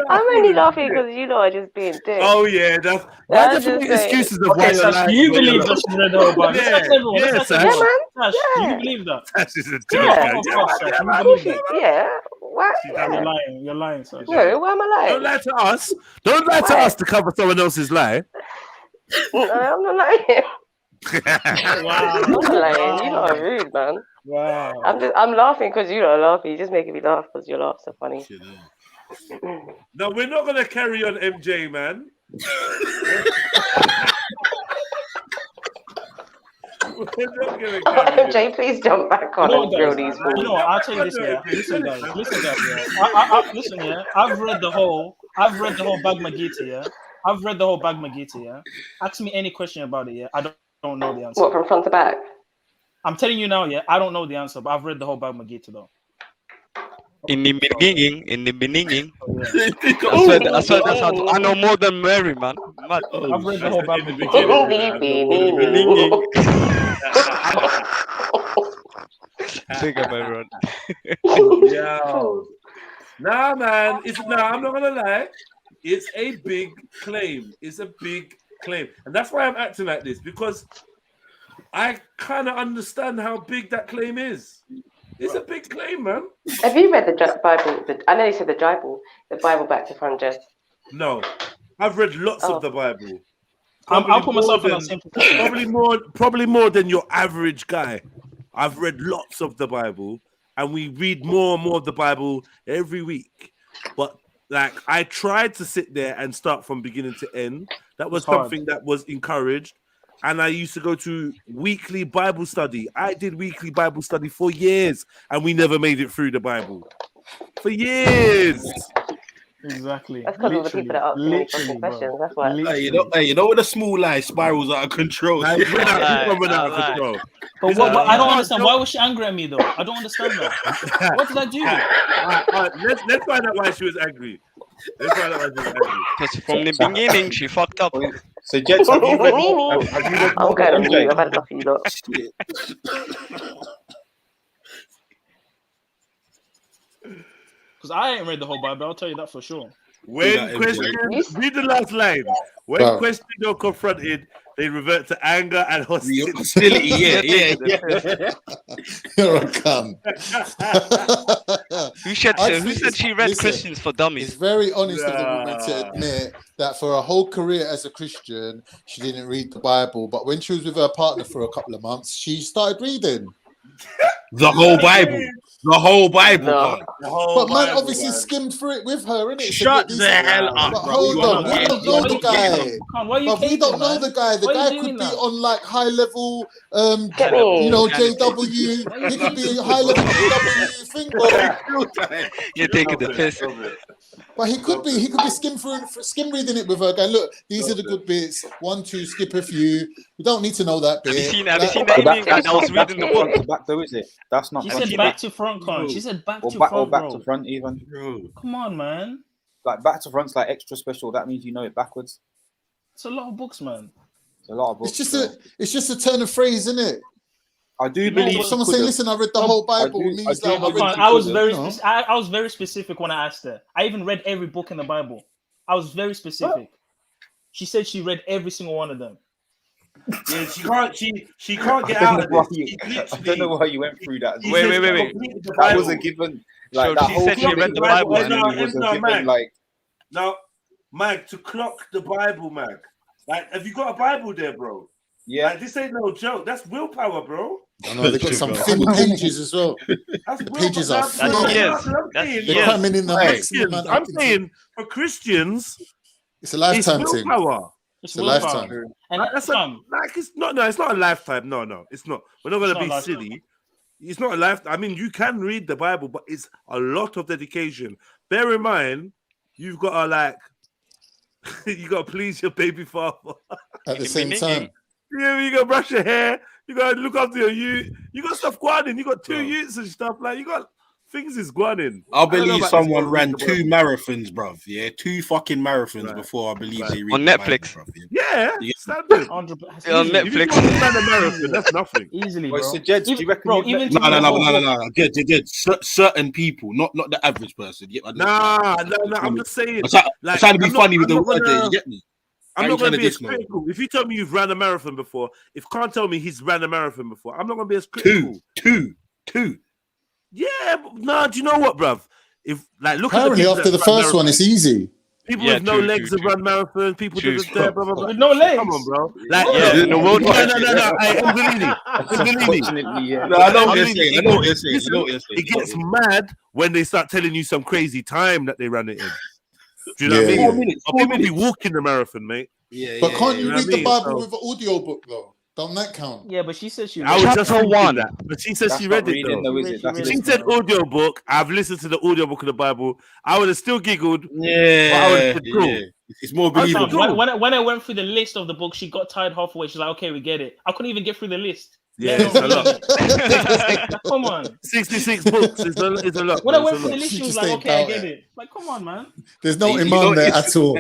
I'm only laughing because you know I just being dick. Oh yeah, that's Yeah, why I'm the just saying. excuses of why Okay, you're Sash, lying. you believe that she read the whole Bible. Yeah, Let's ask everyone. yeah, Let's ask Sash. everyone. Yeah, Sash, man. you believe that? Sash is a joke, Yeah, man. of Yeah, course, man. Sash, Yeah, you man. believe that. Yeah. What? You're lying. You're lying, Sash. No, why am I lying? Don't lie to us. Don't lie to Why? us to cover someone else's lie. No, I'm not lying. Wow. I'm not lying. You lot are rude, man. Wow. I'm laughing because you lot are laughing. You're just making me laugh because your laughs are funny. No, we're not gonna carry on, MJ, man. We're not gonna carry on. MJ, please jump back on and drill these You know what? I'll tell you this, yeah. Listen, guys. Listen, yeah. Listen, yeah. I've read the whole Bhagavad Gita, yeah. I've read the whole Bhagavad Gita, yeah. Ask me any question about it, yeah. I don't know the answer. What, from front to back? I'm telling you now, yeah. I don't know the answer, but I've read the whole Bhagavad Gita, though. In the beginning. I swear that's how I know more than Mary, man. Mad. I've read the whole Bhagavad Gita. Big up, everyone. Yo. Nah, man. I'm not gonna lie. It's a big claim. It's a big claim. And that's why I'm acting like this, because I kind of understand how big that claim is. It's a big claim, man. Have you read the Bible? I know you said the Bible back to front, Jess. No. I've read lots of the Bible. I'll put myself in that same position. Probably more than your average guy. I've read lots of the Bible, and we read more and more of the Bible every week. But like, I tried to sit there and start from beginning to end. That was something that was encouraged. And I used to go to weekly Bible study. I did weekly Bible study for years, and we never made it through the Bible. For years. Exactly. That's because of the people that ask me fucking questions. That's why. Hey, you know when a small lie spirals out of control. Out of control. But I don't understand. Why was she angry at me though? I don't understand that. What did I do? Let's find out why she was angry. Because from the beginning she fucked up. So Jets, have you read? I'm going on mute. I've had enough of you lot. Because I ain't read the whole Bible. I'll tell you that for sure. When questioned, read the last line. When questioned or confronted, they revert to anger and hostility. Yeah. You're a cunt. Who said she read Christians for Dummies? It's very honest of the woman to admit that for a whole career as a Christian, she didn't read the Bible. But when she was with her partner for a couple of months, she started reading. The whole Bible. The whole Bible. No. But man obviously skimmed through it with her, innit? Shut the hell up. But hold on, we don't know the guy. But we don't know the guy. The guy could be on like high level, JW. He could be high level JW thing, bro. You're taking the piss. But he could be skim reading it with her, going, look, these are the good bits. 1, 2, skip a few. We don't need to know that bit. Have you seen the Indian guy that was reading the book? Front to back though, is it? That's not. She said back to front, con. She said back to back, front, or back bro. to front even. Come on, man. Like back to front's like extra special. That means you know it backwards. It's a lot of books, man. It's a lot of books. It's just a turn of phrase, isn't it? I do believe someone saying, "Listen, I read the whole Bible." I was very specific when I asked her. I even read every book in the Bible. I was very specific. She said she read every single one of them. Yeah, she can't get out of this. I don't know why you went through that. Wait. That wasn't given. Like, so she said she read the Bible. No, Mag, to clock the Bible, Mag. Like, have you got a Bible there, bro? Yeah. Like, this ain't no joke. That's willpower, bro. I know they got some thin pages as well. The pages are thin. They're coming in the maximum. I'm saying for Christians, it's a lifetime thing. It's a lifetime. And that's it's not a lifetime. No, it's not. We're not going to be silly. It's not a lifetime. I mean, you can read the Bible, but it's a lot of dedication. Bear in mind, you've got to you got to please your baby father at the same time. Yeah, you got to brush your hair. You got to look after your youth. You got stuff going in. You got 2 youths and stuff. Like, you got things is going in. I believe someone ran 2 marathons, bruv. Yeah, 2 fucking marathons before I believe they read on Netflix. Bible, yeah, standard. On Netflix. If you run a marathon, that's nothing. Easily, Wait, bro. so Jed, do you reckon? No. Jed, certain people, not the average person. Nah. I'm just saying. I'm trying to be funny with the word there. You get me? I'm not going to be as critical. If you tell me you've ran a marathon before, if Khan tell me he's ran a marathon before, I'm not going to be as critical. Two. Yeah, but do you know what, bruv? If look apparently at after the first one, it's easy. People with no legs have run marathons. People with no legs. Come on, bro. In the world. No. Hey, Umzalini. No, I know what you're saying. It gets mad when they start telling you some crazy time that they ran it in. Do you know what I mean? People be walking the marathon, mate. But can't you read the Bible with an audio book though? Don't that count? Yeah, but she said she read I was just one. That, but she said she read it though. She said audio book. I've listened to the audio book of the Bible. I would have still giggled. Yeah, it's more believable. When I went through the list of the book, she got tired halfway. She's like, "Okay, we get it." I couldn't even get through the list. Yeah, it's a lot. Come on. 66 books is a lot. When I went through the list, she was like, "Okay, I get it." Like, come on, man. There's no iman there at all.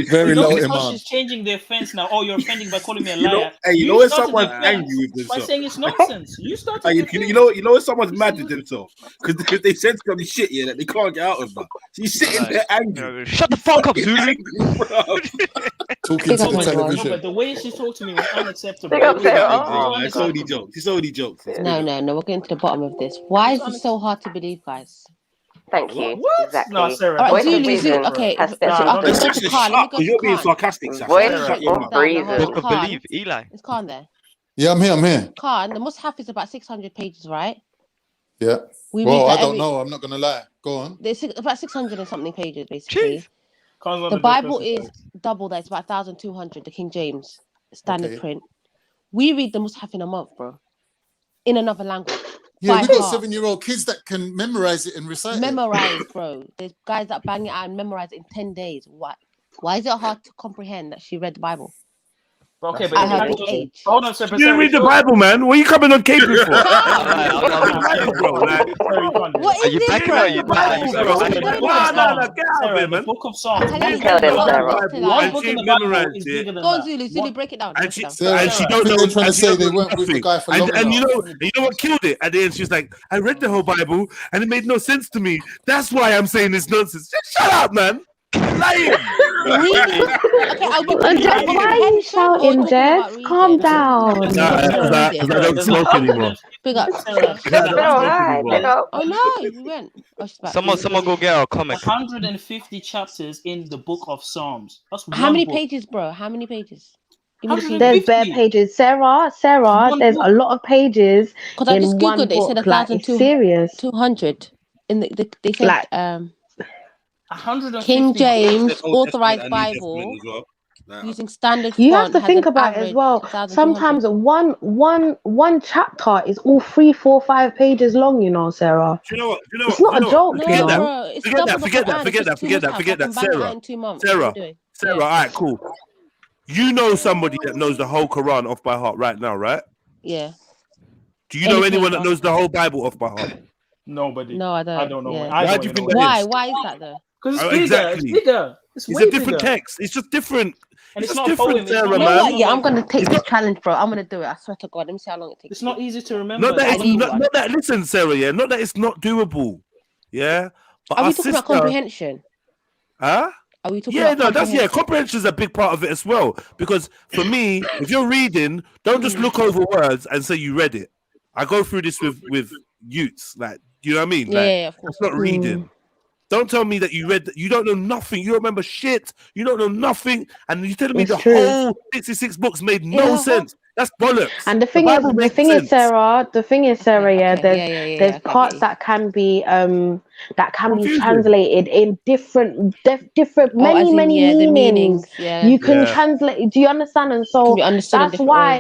Very low iman. She's changing the offense now. Oh, you're offending by calling me a liar. You know when someone's angry with themselves by saying it's nonsense. You started. You know when someone's mad with themselves because they said some shit here that they can't get out of. Now she's sitting there angry. Shut the fuck up, Zulu. Talking to the television. But the way she talked to me was unacceptable. It's only jokes. No. We're getting to the bottom of this. Why is this so hard to believe, guys? Thank you. What? Exactly. No, Sarah. All right, Zulu. Okay. You're being sarcastic. Believe Eli. It's Khan there. Yeah, I'm here. Khan, the Mus'haf is about 600 pages, right? Yeah. Well, I don't know. I'm not gonna lie. Go on. There's about 600 and something pages, basically. Jeez. The Bible is double that. It's about 1,200. The King James standard print. We read the Mus'haf in a month, bro. In another language. Yeah, we got 7-year-old kids that can memorize it and recite it. Bro. There's guys that bang it out and memorize it in 10 days. Why is it hard to comprehend that she read the Bible? Okay, but I have the age. Hold on, so you didn't read the Bible, man. What are you coming on cape for? What is this, bro? No, get out of here, man. The Book of Psalms. One book in the Bible is bigger than that. Go on, Zulu, break it down. And she don't know. Trying to say they weren't with the guy for long and you know what killed it? At the end, she's like, "I read the whole Bible, and it made no sense to me. That's why I'm saying this nonsense." Just shut up, man. Lying. Why are you shouting, Jed? Calm down. Because I don't smoke anymore. Big up. Oh no, we went. Someone go get our comic. 150 chapters in the Book of Psalms. That's how many pages, bro? How many pages? There's bare pages. Sarah, there's a lot of pages because I just in googled one it. It said book. Like, it's serious. 200 in they said 150 King James Authorized Bible. using standard You font have to has think an about it as average well. 1,200. Sometimes one chapter is all 3, 4, 5 pages long. You know, Sarah. Do you know what? Do you know It's what? not a joke. No, you know. bro, it's double the Quran. It's just 2 Forget mushaf. I can bang it out in 2 months. What are Sarah. we doing? Sarah, all right, cool. You know somebody that knows the whole Quran off by heart right now, right? Yeah. Do you know anyone that knows the whole Bible off by heart? Nobody. No, I don't. I don't know. Yeah. I Why don't do you even think know that what it is? is. Why is that though? Because it's Oh, bigger. exactly. It's bigger. It's It's way a different bigger. text. It's just different. And it's just not a different, poem. It's Sarah, not, You know man. what? Yeah, I'm gonna take this challenge, bro. I'm gonna do it. I swear to God. Let me see how long it takes. It's not easy to remember. Not that I it's need not, one. not that. Listen, Sarah. Yeah, not that it's not doable. Yeah, but Are our we talking about sister, comprehension? huh? Are we talking Yeah, about no, comprehension? comprehension is a big part of it as well. Because for me, if you're reading, don't just look over words and say you read it. I go through this with youths, like, you know what I mean? Yeah, Like, yeah, of course. that's not reading. Don't tell me that you read. You don't know nothing. You don't remember shit. You don't know nothing, and you're telling me It's the true. whole 66 books made no sense. That's bollocks. And the thing Bible is, makes sense. Sarah. The thing is, Sarah. Yeah, Okay. there's Okay, parts that can be Confusing. translated in different Oh, as many in, many yeah, the meanings. meanings. Yeah. You can Yeah. translate. Do you understand? And Can so be understood in that's different why. ways.